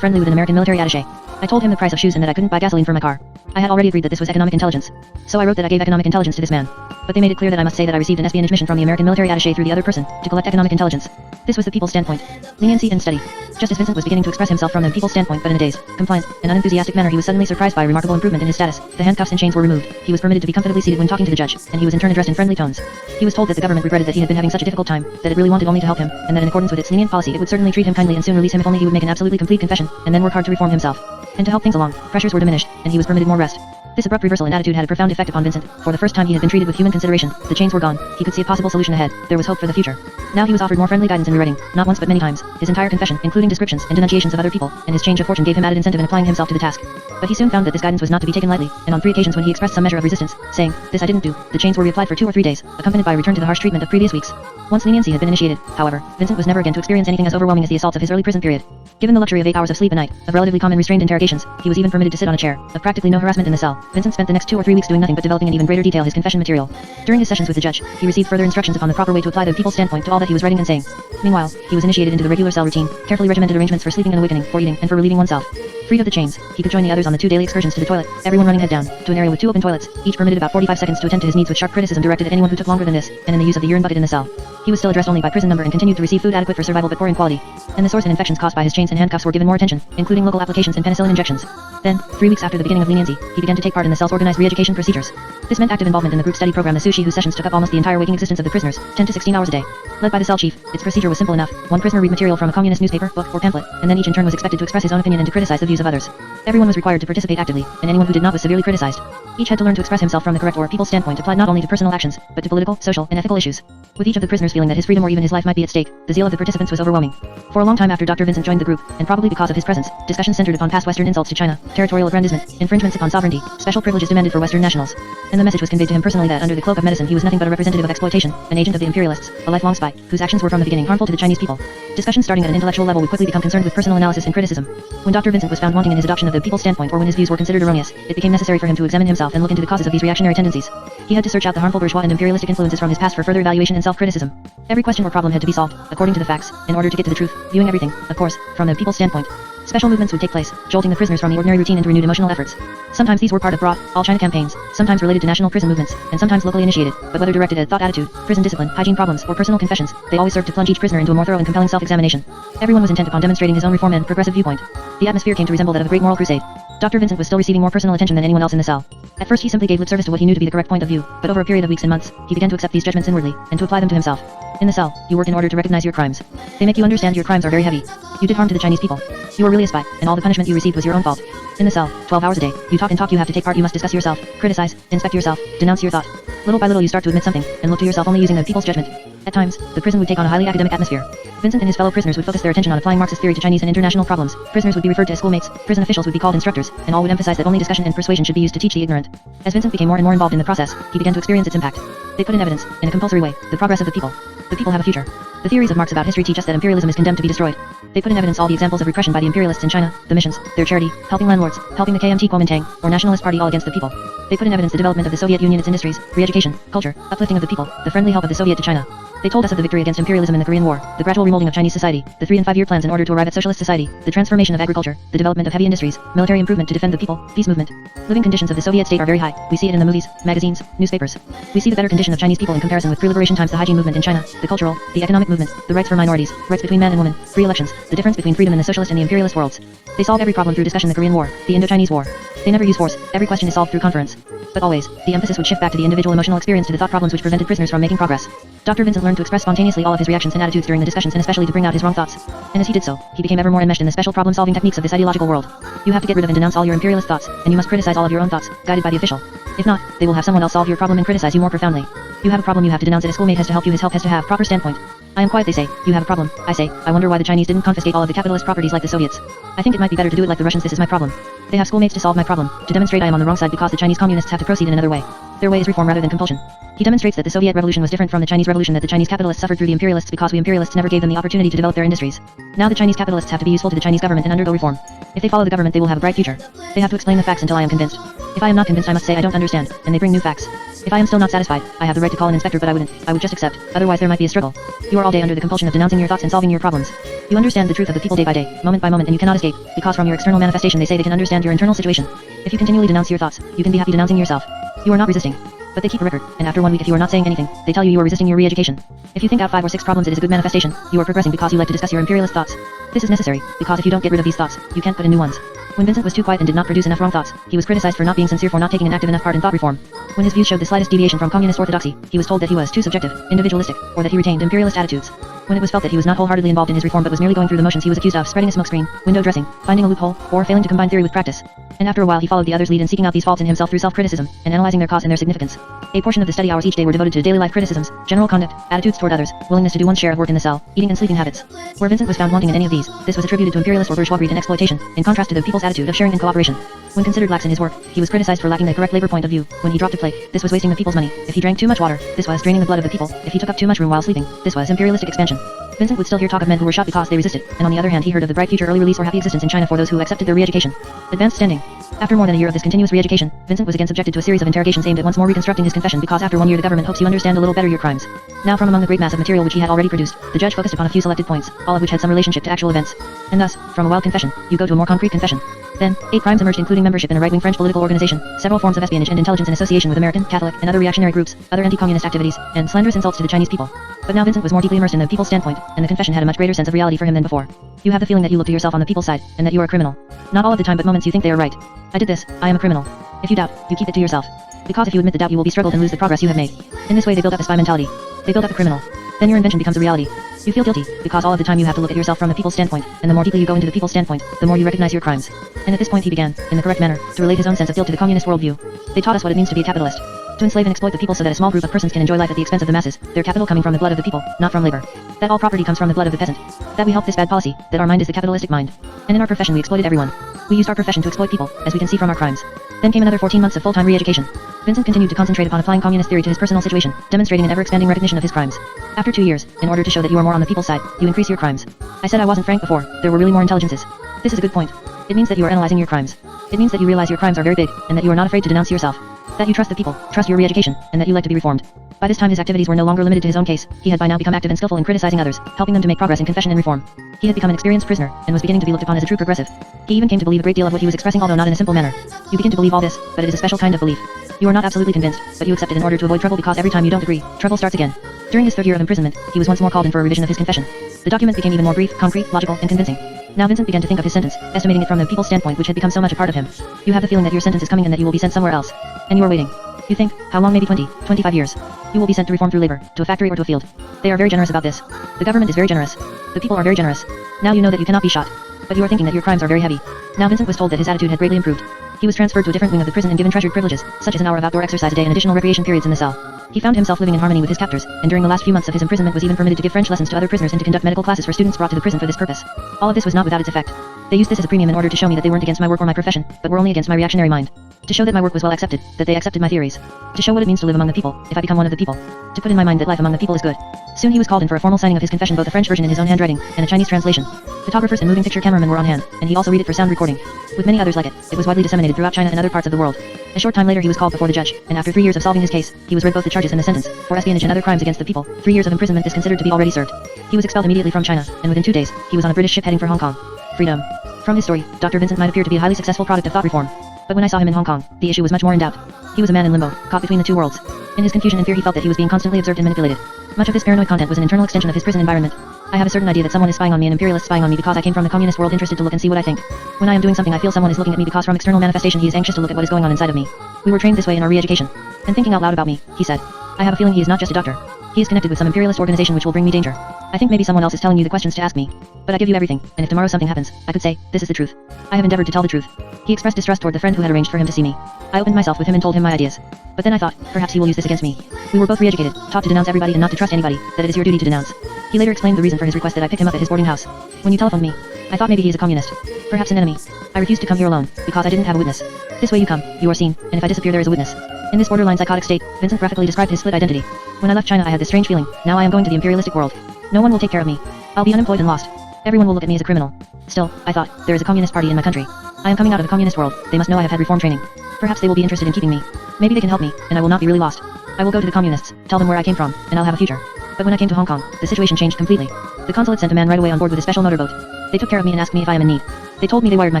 friendly with an American military attaché. I told him the price of shoes and that I couldn't buy gasoline for my car. I had already agreed that this was economic intelligence. So I wrote that I gave economic intelligence to this man. But they made it clear that I must say that I received an espionage mission from the American military attaché through the other person, to collect economic intelligence. This was the people's standpoint. Leniency and steady. Just as Vincent was beginning to express himself from the people's standpoint but in a dazed, compliant, and unenthusiastic manner, he was suddenly surprised by a remarkable improvement in his status. The handcuffs and chains were removed. He was permitted to be comfortably seated when talking to the judge, and he was in turn addressed in friendly tones. He was told that the government regretted that he had been having such a difficult time, that it really wanted only to help him, and that in accordance with its lenient policy it would certainly treat him kindly and soon release him if only he would make an absolutely complete confession, and then work hard to reform himself. And to help things along, pressures were diminished, and he was permitted more rest. This abrupt reversal in attitude had a profound effect upon Vincent. For the first time he had been treated with human consideration. The chains were gone. He could see a possible solution ahead. There was hope for the future. Now he was offered more friendly guidance in rewriting, not once but many times. His entire confession, including descriptions and denunciations of other people, and his change of fortune gave him added incentive in applying himself to the task. But he soon found that this guidance was not to be taken lightly, and on 3 occasions when he expressed some measure of resistance, saying, "This I didn't do," the chains were reapplied for 2 or 3 days, accompanied by a return to the harsh treatment of previous weeks. Once leniency had been initiated, however, Vincent was never again to experience anything as overwhelming as the assaults of his early prison period. Given the luxury of 8 hours of sleep a night, of relatively calm and restrained interrogations, he was even permitted to sit on a chair, of practically no harassment in the cell. Vincent spent the next 2 or 3 weeks doing nothing but developing in even greater detail his confession material. During his sessions with the judge, he received further instructions upon the proper way to apply the people's standpoint to all that he was writing and saying. Meanwhile, he was initiated into the regular cell routine, carefully regimented arrangements for sleeping and awakening, for eating, and for relieving oneself. Freed of the chains, he could join the others on the 2 daily excursions to the toilet, everyone running head down, to an area with 2 open toilets, each permitted about 45 seconds to attend to his needs with sharp criticism directed at anyone who took longer than this, and in the use of the urine bucket in the cell. He was still addressed only by prison number and continued to receive food adequate for survival but poor in quality. And the source and infections caused by his chains and handcuffs were given more attention, including local applications and penicillin injections. Then, 3 weeks after the beginning of leniency, he began to take part in the cell's organized re-education procedures. This meant active involvement in the group study program, the sushi, whose sessions took up almost the entire waking existence of the prisoners, 10 to 16 hours a day. Led by the cell chief, its procedure was simple enough. One prisoner read material from a communist newspaper, book, or pamphlet, and then each in turn was expected to express his own opinion and to criticize the views of others. Everyone was required to participate actively, and anyone who did not was severely criticized. Each had to learn to express himself from the correct or people's standpoint applied not only to personal actions, but to political, social, and ethical issues. With each of the prisoners feeling that his freedom or even his life might be at stake, the zeal of the participants was overwhelming. For a long time after Dr. Vincent joined the group, and probably because of his presence, discussions centered upon past Western insults to China, territorial aggrandizement, infringements upon sovereignty, special privileges demanded for Western nationals. And the message was conveyed to him personally that under the cloak of medicine he was nothing but a representative of exploitation, an agent of the imperialists, a lifelong spy, whose actions were from the beginning harmful to the Chinese people. Discussions starting at an intellectual level would quickly become concerned with personal analysis and criticism. When Dr. Vincent was found wanting in his adoption of the people's standpoint or when his views were considered erroneous, it became necessary for him to examine himself and look into the causes of these reactionary tendencies. He had to search out the harmful bourgeois and imperialistic influences from his past for further evaluation and self-criticism. Every question or problem had to be solved, according to the facts, in order to get to the truth, viewing everything, of course, from the people's standpoint. Special movements would take place, jolting the prisoners from the ordinary routine into renewed emotional efforts. Sometimes these were part of broad, all-China campaigns, sometimes related to national prison movements, and sometimes locally initiated, but whether directed at thought attitude, prison discipline, hygiene problems, or personal confessions, they always served to plunge each prisoner into a more thorough and compelling self-examination. Everyone was intent upon demonstrating his own reform and progressive viewpoint. The atmosphere came to resemble that of a great moral crusade. Dr. Vincent was still receiving more personal attention than anyone else in the cell. At first he simply gave lip service to what he knew to be the correct point of view, but over a period of weeks and months, he began to accept these judgments inwardly, and to apply them to himself. In the cell, you work in order to recognize your crimes. They make you understand your crimes are very heavy. You did harm to the Chinese people. You were really a spy, and all the punishment you received was your own fault. In the cell, 12 hours a day, you talk and talk, you have to take part, you must discuss yourself, criticize, inspect yourself, denounce your thought. Little by little you start to admit something, and look to yourself only using the people's judgment. At times, the prison would take on a highly academic atmosphere. Vincent and his fellow prisoners would focus their attention on applying Marxist theory to Chinese and international problems. Prisoners would be referred to as schoolmates, prison officials would be called instructors, and all would emphasize that only discussion and persuasion should be used to teach the ignorant. As Vincent became more and more involved in the process, he began to experience its impact. They put in evidence, in a compulsory way, the progress of the people. The people have a future. The theories of Marx about history teach us that imperialism is condemned to be destroyed. They put in evidence all the examples of repression by the imperialists in China, the missions, their charity, helping landlords, helping the KMT Kuomintang, or nationalist party all against the people. They put in evidence the development of the Soviet Union, its industries, re-education, culture, uplifting of the people, the friendly help of the Soviet to China. They told us of the victory against imperialism in the Korean War, the gradual remolding of Chinese society, the 3- and 5-year plans in order to arrive at socialist society, the transformation of agriculture, the development of heavy industries, military improvement to defend the people, peace movement. Living conditions of the Soviet state are very high. We see it in the movies, magazines, newspapers. We see the better condition of Chinese people in comparison with pre-liberation times, the hygiene movement in China, the cultural, the economic movement, the rights for minorities, rights between man and woman, free elections, the difference between freedom in the socialist and the imperialist worlds. They solve every problem through discussion, the Korean War, the Indo-Chinese War. They never use force, every question is solved through conference. But always, the emphasis would shift back to the individual emotional experience, to the thought problems which prevented prisoners from making progress. Dr. Vincent learned to express spontaneously all of his reactions and attitudes during the discussions, and especially to bring out his wrong thoughts. And as he did so, he became ever more enmeshed in the special problem-solving techniques of this ideological world. You have to get rid of and denounce all your imperialist thoughts, and you must criticize all of your own thoughts, guided by the official. If not, they will have someone else solve your problem and criticize you more profoundly. You have a problem, you have to denounce it. A schoolmate has to help you, his help has to have proper standpoint. I am quiet, they say. You have a problem, I say. I wonder why the Chinese didn't confiscate all of the capitalist properties like the Soviets. I think it might be better to do it like the Russians. This is my problem. They have schoolmates to solve my problem, to demonstrate I am on the wrong side because the Chinese communists have to proceed in another way. Their way is reform rather than compulsion. He demonstrates that the Soviet Revolution was different from the Chinese Revolution, that the Chinese capitalists suffered through the imperialists because we imperialists never gave them the opportunity to develop their industries. Now the Chinese capitalists have to be useful to the Chinese government and undergo reform. If they follow the government, they will have a bright future. They have to explain the facts until I am convinced. If I am not convinced, I must say I don't understand, and they bring new facts. If I am still not satisfied, I have the right to call an inspector, but I wouldn't. I would just accept. Otherwise there might be a struggle. You are all day under the compulsion of denouncing your thoughts and solving your problems. You understand the truth of the people day by day, moment by moment, and you cannot escape, because from your external manifestation they say they can understand your internal situation. If you continually denounce your thoughts, you can be happy denouncing yourself. You are not resisting. But they keep a record, and after 1 week if you are not saying anything, they tell you are resisting your re-education. If you think out 5 or 6 problems, it is a good manifestation. You are progressing because you like to discuss your imperialist thoughts. This is necessary, because if you don't get rid of these thoughts, you can't put in new ones. When Vincent was too quiet and did not produce enough wrong thoughts, he was criticized for not being sincere, for not taking an active enough part in thought reform. When his views showed the slightest deviation from communist orthodoxy, he was told that he was too subjective, individualistic, or that he retained imperialist attitudes. When it was felt that he was not wholeheartedly involved in his reform but was merely going through the motions, he was accused of spreading a smokescreen, window dressing, finding a loophole, or failing to combine theory with practice. And after a while he followed the others' lead in seeking out these faults in himself through self-criticism, and analyzing their cause and their significance. A portion of the study hours each day were devoted to daily life criticisms, general conduct, attitudes toward others, willingness to do one's share of work in the cell, eating and sleeping habits. Where Vincent was found wanting in any of these, this was attributed to imperialist or bourgeois greed and exploitation, in contrast to the people's attitude of sharing and cooperation. When considered lax in his work, he was criticized for lacking the correct labor point of view. When he dropped a plate, this was wasting the people's money. If he drank too much water, this was draining the blood of the people. If he took up too much room while sleeping, this was imperialistic expansion. Vincent would still hear talk of men who were shot because they resisted, and on the other hand he heard of the bright future, early release or happy existence in China for those who accepted their re-education. Advanced standing. After more than a year of this continuous re-education, Vincent was again subjected to a series of interrogations aimed at once more reconstructing his confession, because after 1 year the government hopes you understand a little better your crimes. Now from among the great mass of material which he had already produced, the judge focused upon a few selected points, all of which had some relationship to actual events. And thus, from a wild confession, you go to a more concrete confession. Then, 8 crimes emerged, including membership in a right-wing French political organization, several forms of espionage and intelligence in association with American, Catholic, and other reactionary groups, other anti-communist activities, and slanderous insults to the Chinese people. But now Vincent was more deeply immersed in the people's standpoint, and the confession had a much greater sense of reality for him than before. You have the feeling that you look to yourself on the people's side, and that you are a criminal. Not all of the time, but moments you think they are right. I did this, I am a criminal. If you doubt, you keep it to yourself. Because if you admit the doubt, you will be struggled and lose the progress you have made. In this way they build up a spy mentality. They build up a criminal. Then your invention becomes a reality. You feel guilty, because all of the time you have to look at yourself from the people's standpoint, and the more deeply you go into the people's standpoint, the more you recognize your crimes. And at this point he began, in the correct manner, to relate his own sense of guilt to the communist worldview. They taught us what it means to be a capitalist. To enslave and exploit the people so that a small group of persons can enjoy life at the expense of the masses, their capital coming from the blood of the people, not from labor. That all property comes from the blood of the peasant. That we help this bad policy, that our mind is the capitalistic mind. And in our profession we exploited everyone. We used our profession to exploit people, as we can see from our crimes. Then came another 14 months of full-time re-education. Vincent continued to concentrate upon applying communist theory to his personal situation, demonstrating an ever-expanding recognition of his crimes. After 2 years, in order to show that you are more on the people's side, you increase your crimes. I said I wasn't frank before, there were really more intelligences. This is a good point. It means that you are analyzing your crimes. It means that you realize your crimes are very big, and that you are not afraid to denounce yourself. That you trust the people, trust your re-education, and that you like to be reformed. By this time his activities were no longer limited to his own case, he had by now become active and skillful in criticizing others, helping them to make progress in confession and reform. He had become an experienced prisoner, and was beginning to be looked upon as a true progressive. He even came to believe a great deal of what he was expressing, although not in a simple manner. You begin to believe all this, but it is a special kind of belief. You are not absolutely convinced, but you accept it in order to avoid trouble, because every time you don't agree, trouble starts again. During his 3rd year of imprisonment, he was once more called in for a revision of his confession. The document became even more brief, concrete, logical, and convincing. Now Vincent began to think of his sentence, estimating it from the people's standpoint, which had become so much a part of him. You have the feeling that your sentence is coming and that you will be sent somewhere else. And you are waiting. You think, how long? Maybe 20, 25 years. You will be sent to reform through labor, to a factory or to a field. They are very generous about this. The government is very generous. The people are very generous. Now you know that you cannot be shot. But you are thinking that your crimes are very heavy. Now Vincent was told that his attitude had greatly improved. He was transferred to a different wing of the prison and given treasured privileges, such as an hour of outdoor exercise a day and additional recreation periods in the cell. He found himself living in harmony with his captors, and during the last few months of his imprisonment was even permitted to give French lessons to other prisoners and to conduct medical classes for students brought to the prison for this purpose. All of this was not without its effect. They used this as a premium in order to show me that they weren't against my work or my profession, but were only against my reactionary mind. To show that my work was well accepted, that they accepted my theories. To show what it means to live among the people, if I become one of the people. To put in my mind that life among the people is good. Soon he was called in for a formal signing of his confession, both a French version in his own handwriting, and a Chinese translation. Photographers and moving picture cameramen were on hand, and he also read it for sound recording. With many others like it, it was widely disseminated throughout China and other parts of the world. A short time later he was called before the judge, and after 3 years of solving his case, he was read both the charges and the sentence, for espionage and other crimes against the people. 3 years of imprisonment is considered to be already served. He was expelled immediately from China, and within 2 days, he was on a British ship heading for Hong Kong. Freedom. From his story, Dr. Vincent might appear to be a highly successful product of thought reform. But when I saw him in Hong Kong, the issue was much more in doubt. He was a man in limbo, caught between the two worlds. In his confusion and fear he felt that he was being constantly observed and manipulated. Much of this paranoid content was an internal extension of his prison environment. I have a certain idea that someone is spying on me, an imperialist spying on me, because I came from the communist world interested to look and see what I think. When I am doing something I feel someone is looking at me, because from external manifestation he is anxious to look at what is going on inside of me. We were trained this way in our re-education. And thinking out loud about me, he said, I have a feeling he is not just a doctor. He is connected with some imperialist organization which will bring me danger. I think maybe someone else is telling you the questions to ask me. But I give you everything, and if tomorrow something happens, I could say, this is the truth. I have endeavored to tell the truth. He expressed distrust toward the friend who had arranged for him to see me. I opened myself with him and told him my ideas. But then I thought, perhaps he will use this against me. We were both re-educated, taught to denounce everybody and not to trust anybody, that it is your duty to denounce. He later explained the reason for his request that I picked him up at his boarding house. When you telephoned me, I thought maybe he is a communist. Perhaps an enemy. I refused to come here alone, because I didn't have a witness. This way you come, you are seen, and if I disappear there is a witness. In this borderline psychotic state, Vincent graphically described his split identity. When I left China I had this strange feeling, now I am going to the imperialistic world. No one will take care of me. I'll be unemployed and lost. Everyone will look at me as a criminal. Still, I thought, there is a communist party in my country. I am coming out of the communist world, they must know I have had reform training. Perhaps they will be interested in keeping me. Maybe they can help me, and I will not be really lost. I will go to the communists, tell them where I came from, and I'll have a future. But when I came to Hong Kong, the situation changed completely. The consulate sent a man right away on board with a special motorboat. They took care of me and asked me if I am in need. They told me they wired my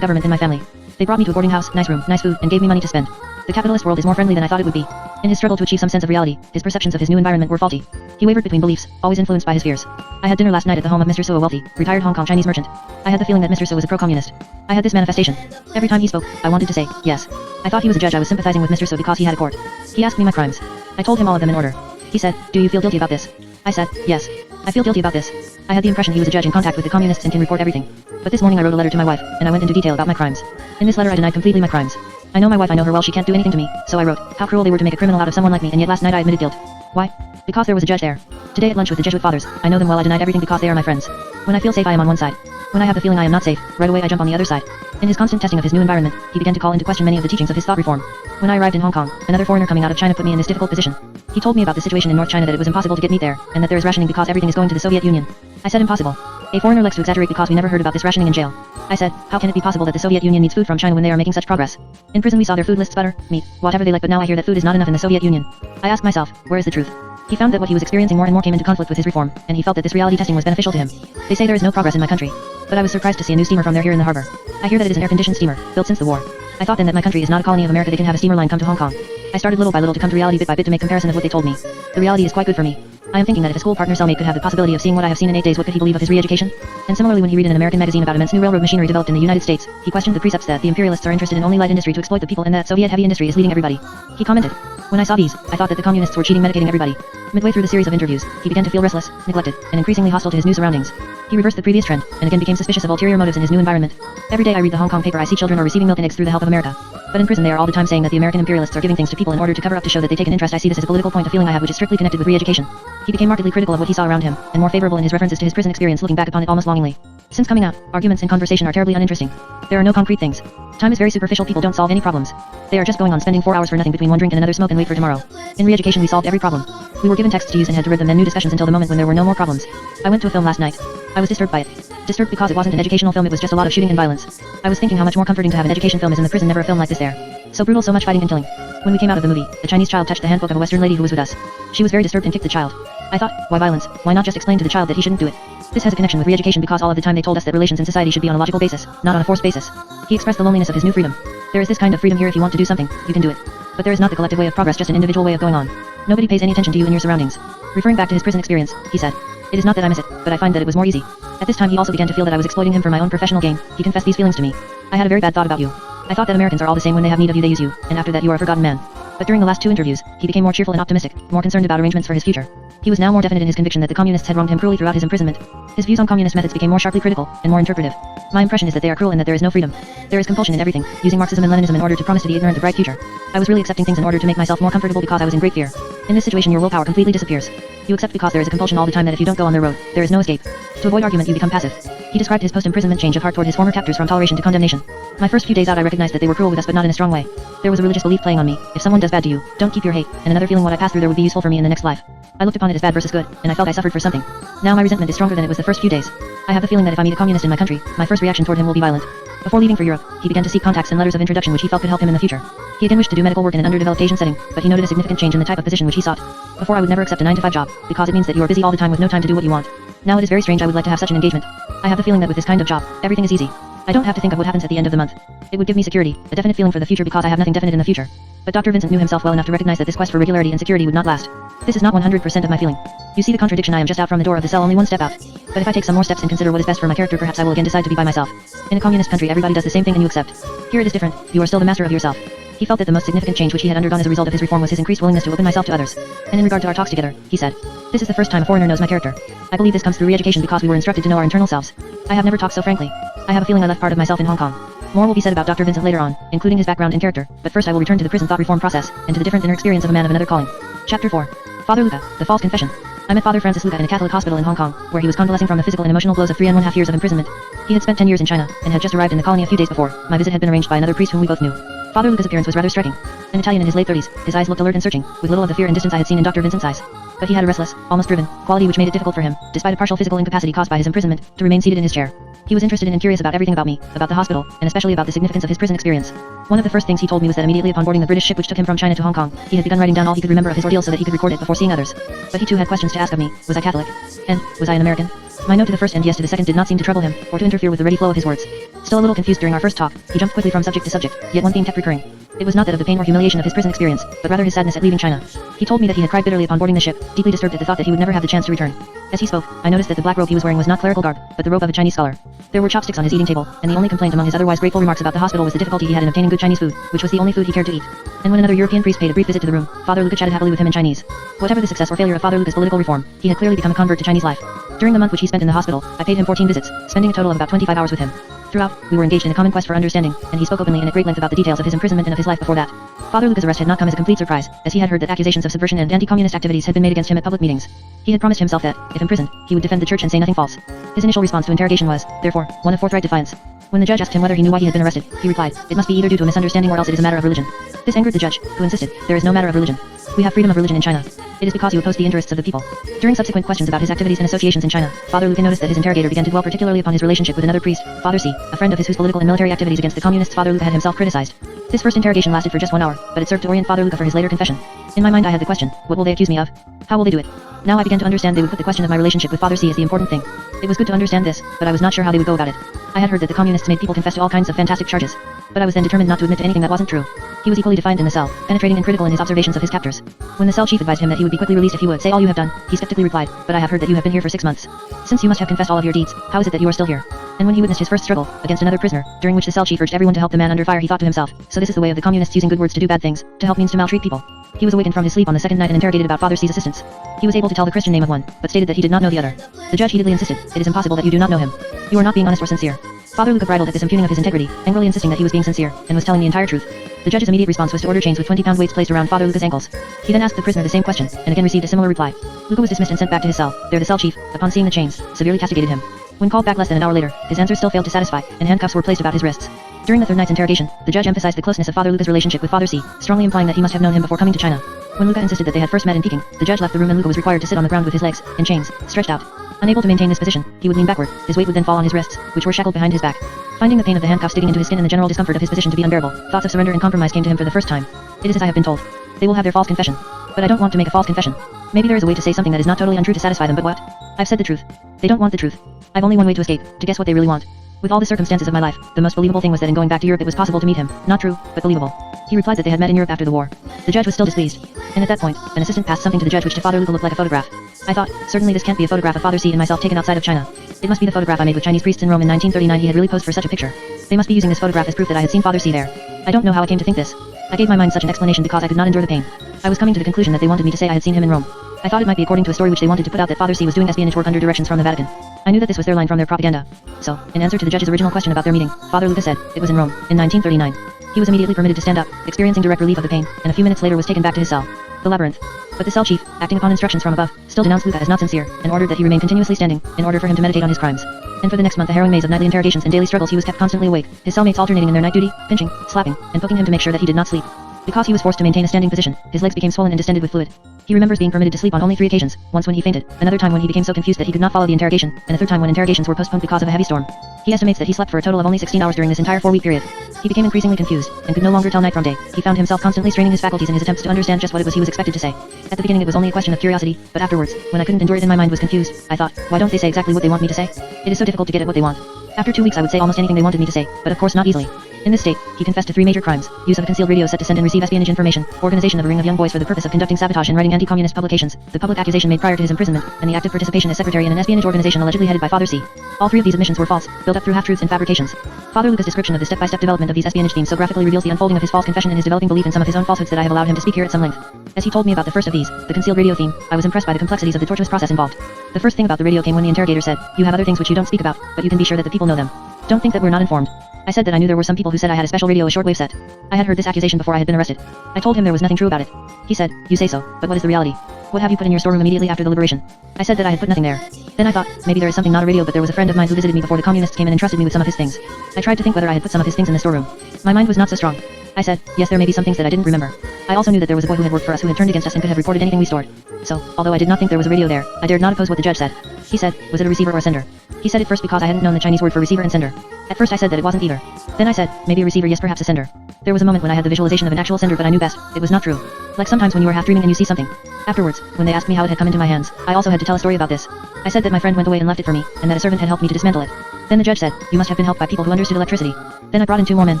government and my family. They brought me to a boarding house, nice room, nice food, and gave me money to spend. The capitalist world is more friendly than I thought it would be. In his struggle to achieve some sense of reality, his perceptions of his new environment were faulty. He wavered between beliefs, always influenced by his fears. I had dinner last night at the home of Mr. So, a wealthy, retired Hong Kong Chinese merchant. I had the feeling that Mr. So was a pro-communist. I had this manifestation. Every time he spoke, I wanted to say, yes. I thought he was a judge. I was sympathizing with Mr. So because he had a court. He asked me my crimes. I told him all of them in order. He said, do you feel guilty about this? I said, yes. I feel guilty about this. I had the impression he was a judge in contact with the communists and can report everything. But this morning I wrote a letter to my wife, and I went into detail about my crimes. In this letter I denied completely my crimes. I know my wife, I know her well, she can't do anything to me, so I wrote, how cruel they were to make a criminal out of someone like me, and yet last night I admitted guilt. Why? Because there was a judge there. Today at lunch with the Jesuit fathers, I know them well, I denied everything because they are my friends. When I feel safe I am on one side. When I have the feeling I am not safe, right away I jump on the other side. In his constant testing of his new environment, he began to call into question many of the teachings of his thought reform. When I arrived in Hong Kong, another foreigner coming out of China put me in this difficult position. He told me about the situation in North China, that it was impossible to get meat there, and that there is rationing because everything is going to the Soviet Union. I said impossible. A foreigner likes to exaggerate because we never heard about this rationing in jail. I said, how can it be possible that the Soviet Union needs food from China when they are making such progress? In prison we saw their food lists: butter, meat, whatever they like, but now I hear that food is not enough in the Soviet Union. I asked myself, where is the truth? He found that what he was experiencing more and more came into conflict with his reform, and he felt that this reality testing was beneficial to him. They say there is no progress in my country. But I was surprised to see a new steamer from there here in the harbor. I hear that it is an air-conditioned steamer, built since the war. I thought then that my country is not a colony of America, they can have a steamer line come to Hong Kong. I started little by little to come to reality, bit by bit, to make comparison of what they told me. The reality is quite good for me. I am thinking that if a school partner cellmate could have the possibility of seeing what I have seen in 8 days, what could he believe of his re-education? And similarly, when he read in an American magazine about immense new railroad machinery developed in the United States, he questioned the precepts that the imperialists are interested in only light industry to exploit the people, and that Soviet heavy industry is leading everybody. He commented, when I saw these, I thought that the communists were cheating, medicating everybody. Midway through the series of interviews, he began to feel restless, neglected, and increasingly hostile to his new surroundings. He reversed the previous trend, and again became suspicious of ulterior motives in his new environment. Every day I read the Hong Kong paper, I see children are receiving milk and eggs through the help of America. But in prison they are all the time saying that the American imperialists are giving things to people in order to cover up, to show that they take an interest. I see this as a political point of feeling I have, which is strictly connected with re-education. He became markedly critical of what he saw around him, and more favorable in his references to his prison experience, looking back upon it almost longingly. Since coming out, arguments and conversation are terribly uninteresting. There are no concrete things. Time is very superficial, people don't solve any problems. They are just going on spending 4 hours for nothing between one drink and another smoke and wait for tomorrow. In re-education we solved every problem. We were given texts to use and had to read them, then new discussions until the moment when there were no more problems. I went to a film last night. I was disturbed by it. Disturbed because it wasn't an educational film, it was just a lot of shooting and violence. I was thinking how much more comforting to have an education film is in the prison, never a film like this there. So brutal, so much fighting and killing. When we came out of the movie, the Chinese child touched the handbook of a Western lady who was with us. She was very disturbed and kicked the child. I thought, why violence? Why not just explain to the child that he shouldn't do it? This has a connection with re-education because all of the time they told us that relations in society should be on a logical basis, not on a forced basis. He expressed the loneliness of his new freedom. There is this kind of freedom here: if you want to do something, you can do it. But there is not the collective way of progress, just an individual way of going on. Nobody pays any attention to you and your surroundings. Referring back to his prison experience, he said, it is not that I miss it, but I find that it was more easy. At this time he also began to feel that I was exploiting him for my own professional gain. He confessed these feelings to me. I had a very bad thought about you. I thought that Americans are all the same: when they have need of you they use you, and after that you are a forgotten man. But during the last 2 interviews, he became more cheerful and optimistic, more concerned about arrangements for his future. He was now more definite in his conviction that the communists had wronged him cruelly throughout his imprisonment. His views on communist methods became more sharply critical, and more interpretive. My impression is that they are cruel and that there is no freedom. There is compulsion in everything, using Marxism and Leninism in order to promise to the ignorant a bright future. I was really accepting things in order to make myself more comfortable because I was in great fear. In this situation your willpower completely disappears. You accept because there is a compulsion all the time that if you don't go on their road, there is no escape. To avoid argument you become passive. He described his post-imprisonment change of heart toward his former captors from toleration to condemnation. My first few days out I recognized that they were cruel with us, but not in a strong way. There was a religious belief playing on me: if someone does bad to you, don't keep your hate, and another feeling what I passed through there would be useful for me in the next life. I looked upon it as bad versus good, and I felt I suffered for something. Now my resentment is stronger than it was the first few days. I have the feeling that if I meet a communist in my country, my first reaction toward him will be violent. Before leaving for Europe, he began to seek contacts and letters of introduction which he felt could help him in the future. He again wished to do medical work in an underdeveloped Asian setting, but he noted a significant change in the type of position which he sought. Before I would never accept a 9-to-5 job, because it means that you are busy all the time with no time to do what you want. Now it is very strange, I would like to have such an engagement. I have the feeling that with this kind of job, everything is easy. I don't have to think of what happens at the end of the month. It would give me security, a definite feeling for the future because I have nothing definite in the future. But Dr. Vincent knew himself well enough to recognize that this quest for regularity and security would not last. This is not 100% of my feeling. You see the contradiction: I am just out from the door of the cell, only 1 step out. But if I take some more steps and consider what is best for my character, perhaps I will again decide to be by myself. In a communist country everybody does the same thing and you accept. Here it is different, you are still the master of yourself. He felt that the most significant change which he had undergone as a result of his reform was his increased willingness to open myself to others. And in regard to our talks together, he said, this is the first time a foreigner knows my character. I believe this comes through re-education because we were instructed to know our internal selves. I have never talked so frankly. I have a feeling I left part of myself in Hong Kong. More will be said about Dr. Vincent later on, including his background and character, but first I will return to the prison thought reform process, and to the different inner experience of a man of another calling. Chapter 4. Father Luca, the false confession. I met Father Francis Luca in a Catholic hospital in Hong Kong, where he was convalescing from the physical and emotional blows of 3.5 years of imprisonment. He had spent 10 years in China, and had just arrived in the colony a few days before. My visit had been arranged by another priest whom we both knew. Father Luca's appearance was rather striking. An Italian in his late 30s, his eyes looked alert and searching, with little of the fear and distance I had seen in Dr. Vincent's eyes. But he had a restless, almost driven, quality which made it difficult for him, despite a partial physical incapacity caused by his imprisonment, to remain seated in his chair. He was interested in and curious about everything about me, about the hospital, and especially about the significance of his prison experience. One of the first things he told me was that immediately upon boarding the British ship which took him from China to Hong Kong, he had begun writing down all he could remember of his ordeal so that he could record it before seeing others. But he too had questions to ask of me. Was I Catholic? And, was I an American? My no to the first and yes to the second did not seem to trouble him, or to interfere with the ready flow of his words. Still a little confused during our first talk, he jumped quickly from subject to subject, yet one theme kept recurring. It was not that of the pain or humiliation of his prison experience, but rather his sadness at leaving China. He told me that he had cried bitterly upon boarding the ship, deeply disturbed at the thought that he would never have the chance to return. As he spoke, I noticed that the black robe he was wearing was not clerical garb, but the robe of a Chinese scholar. There were chopsticks on his eating table, and the only complaint among his otherwise grateful remarks about the hospital was the difficulty he had in obtaining good Chinese food, which was the only food he cared to eat. And when another European priest paid a brief visit to the room, Father Luca chatted happily with him in Chinese. Whatever the success or failure of Father Luca's political reform, he had clearly become a convert to Chinese life. During the month which he spent in the hospital, I paid him 14 visits, spending a total of about 25 hours with him. Throughout, we were engaged in a common quest for understanding, and he spoke openly and at great length about the details of his imprisonment and of his life before that. Father Luca's arrest had not come as a complete surprise, as he had heard that accusations of subversion and anti-communist activities had been made against him at public meetings. He had promised himself that, if imprisoned, he would defend the church and say nothing false. His initial response to interrogation was, therefore, one of forthright defiance. When the judge asked him whether he knew why he had been arrested, he replied, it must be either due to a misunderstanding or else it is a matter of religion. This angered the judge, who insisted, there is no matter of religion. We have freedom of religion in China. It is because you oppose the interests of the people. During subsequent questions about his activities and associations in China, Father Luca noticed that his interrogator began to dwell particularly upon his relationship with another priest, Father C, a friend of his whose political and military activities against the communists Father Luca had himself criticized. This first interrogation lasted for just 1 hour, but it served to orient Father Luca for his later confession. In my mind I had the question, what will they accuse me of? How will they do it? Now I began to understand they would put the question of my relationship with Father C as the important thing. It was good to understand this, but I was not sure how they would go about it. I had heard that the communists made people confess to all kinds of fantastic charges. But I was then determined not to admit to anything that wasn't true. He was equally defiant in the cell, penetrating and critical in his observations of his captors. When the cell chief advised him that he would be quickly released if he would say all you have done, he skeptically replied, but I have heard that you have been here for 6 months. Since you must have confessed all of your deeds, how is it that you are still here? And when he witnessed his first struggle, against another prisoner, during which the cell chief urged everyone to help the man under fire, he thought to himself, so this is the way of the communists using good words to do bad things, to help means to maltreat people. He was awakened from his sleep on the second night and interrogated about Father C's assistants. He was able to tell the Christian name of one, but stated that he did not know the other. The judge heatedly insisted, it is impossible that you do not know him. You are not being honest or sincere. Father Luca bridled at this impugning of his integrity, angrily insisting that he was being sincere, and was telling the entire truth. The judge's immediate response was to order chains with 20-pound weights placed around Father Luca's ankles. He then asked the prisoner the same question, and again received a similar reply. Luca was dismissed and sent back to his cell. There the cell chief, upon seeing the chains, severely castigated him. When called back less than an hour later, his answers still failed to satisfy, and handcuffs were placed about his wrists. During the third night's interrogation, the judge emphasized the closeness of Father Luca's relationship with Father C, strongly implying that he must have known him before coming to China. When Luca insisted that they had first met in Peking, the judge left the room and Luca was required to sit on the ground with his legs, in chains, stretched out. Unable to maintain this position, he would lean backward, his weight would then fall on his wrists, which were shackled behind his back. Finding the pain of the handcuffs digging into his skin and the general discomfort of his position to be unbearable, thoughts of surrender and compromise came to him for the first time. It is as I have been told. They will have their false confession. But I don't want to make a false confession. Maybe there is a way to say something that is not totally untrue to satisfy them, but what? I've said the truth. They don't want the truth. I've only one way to escape, to guess what they really want. With all the circumstances of my life, the most believable thing was that in going back to Europe it was possible to meet him. Not true, but believable. He replied that they had met in Europe after the war. The judge was still displeased. And at that point, an assistant passed something to the judge which to Father Luca looked like a photograph. I thought, certainly this can't be a photograph of Father C and myself taken outside of China. It must be the photograph I made with Chinese priests in Rome in 1939. He had really posed for such a picture. They must be using this photograph as proof that I had seen Father C there. I don't know how I came to think this. I gave my mind such an explanation because I could not endure the pain. I was coming to the conclusion that they wanted me to say I had seen him in Rome. I thought it might be according to a story which they wanted to put out that Father C was doing espionage work under directions from the Vatican. I knew that this was their line from their propaganda. So, in answer to the judge's original question about their meeting, Father Luca said, it was in Rome, in 1939. He was immediately permitted to stand up, experiencing direct relief of the pain, and a few minutes later was taken back to his cell. The labyrinth. But the cell chief, acting upon instructions from above, still denounced Luca as not sincere, and ordered that he remain continuously standing, in order for him to meditate on his crimes. And for the next month a harrowing maze of nightly interrogations and daily struggles he was kept constantly awake, his cellmates alternating in their night duty, pinching, slapping, and poking him to make sure that he did not sleep. Because he was forced to maintain a standing position, his legs became swollen and distended with fluid. He remembers being permitted to sleep on only 3 occasions, once when he fainted, another time when he became so confused that he could not follow the interrogation, and a third time when interrogations were postponed because of a heavy storm. He estimates that he slept for a total of only 16 hours during this entire 4-week period. He became increasingly confused, and could no longer tell night from day. He found himself constantly straining his faculties in his attempts to understand just what it was he was expected to say. At the beginning it was only a question of curiosity, but afterwards, when I couldn't endure it and my mind was confused, I thought, why don't they say exactly what they want me to say? It is so difficult to get at what they want. After 2 weeks I would say almost anything they wanted me to say, but of course not easily. In this state, he confessed to 3 major crimes: use of a concealed radio set to send and receive espionage information, organization of a ring of young boys for the purpose of conducting sabotage and writing anti-communist publications, the public accusation made prior to his imprisonment, and the active participation as secretary in an espionage organization allegedly headed by Father C. All 3 of these admissions were false, built up through half-truths and fabrications. Father Luca's description of the step-by-step development of these espionage themes so graphically reveals the unfolding of his false confession and his developing belief in some of his own falsehoods that I have allowed him to speak here at some length. As he told me about the first of these, the concealed radio theme, I was impressed by the complexities of the tortuous process involved. The first thing about the radio came when the interrogator said, you have other things which you don't speak about, but you can be sure that the people know them. Don't think that we're not informed. I said that I knew there were some people who said I had a special radio, a shortwave set. I had heard this accusation before I had been arrested. I told him there was nothing true about it. He said, you say so, but what is the reality? What have you put in your storeroom immediately after the liberation? I said that I had put nothing there. Then I thought, maybe there is something, not a radio, but there was a friend of mine who visited me before the communists came and entrusted me with some of his things. I tried to think whether I had put some of his things in the storeroom. My mind was not so strong. I said, yes, there may be some things that I didn't remember. I also knew that there was a boy who had worked for us who had turned against us and could have reported anything we stored. So, although I did not think there was a radio there, I dared not oppose what the judge said. He said, was it a receiver or a sender? He said it first because I hadn't known the Chinese word for receiver and sender. At first I said that it wasn't either. Then I said, maybe a receiver, yes, perhaps a sender. There was a moment when I had the visualization of an actual sender, but I knew best, it was not true. Like sometimes when you are half dreaming and you see something. Afterwards, when they asked me how it had come into my hands, I also had to tell a story about this. I said that my friend went away and left it for me, and that a servant had helped me to dismantle it. Then the judge said, you must have been helped by people who understood electricity. Then I brought in 2 more men,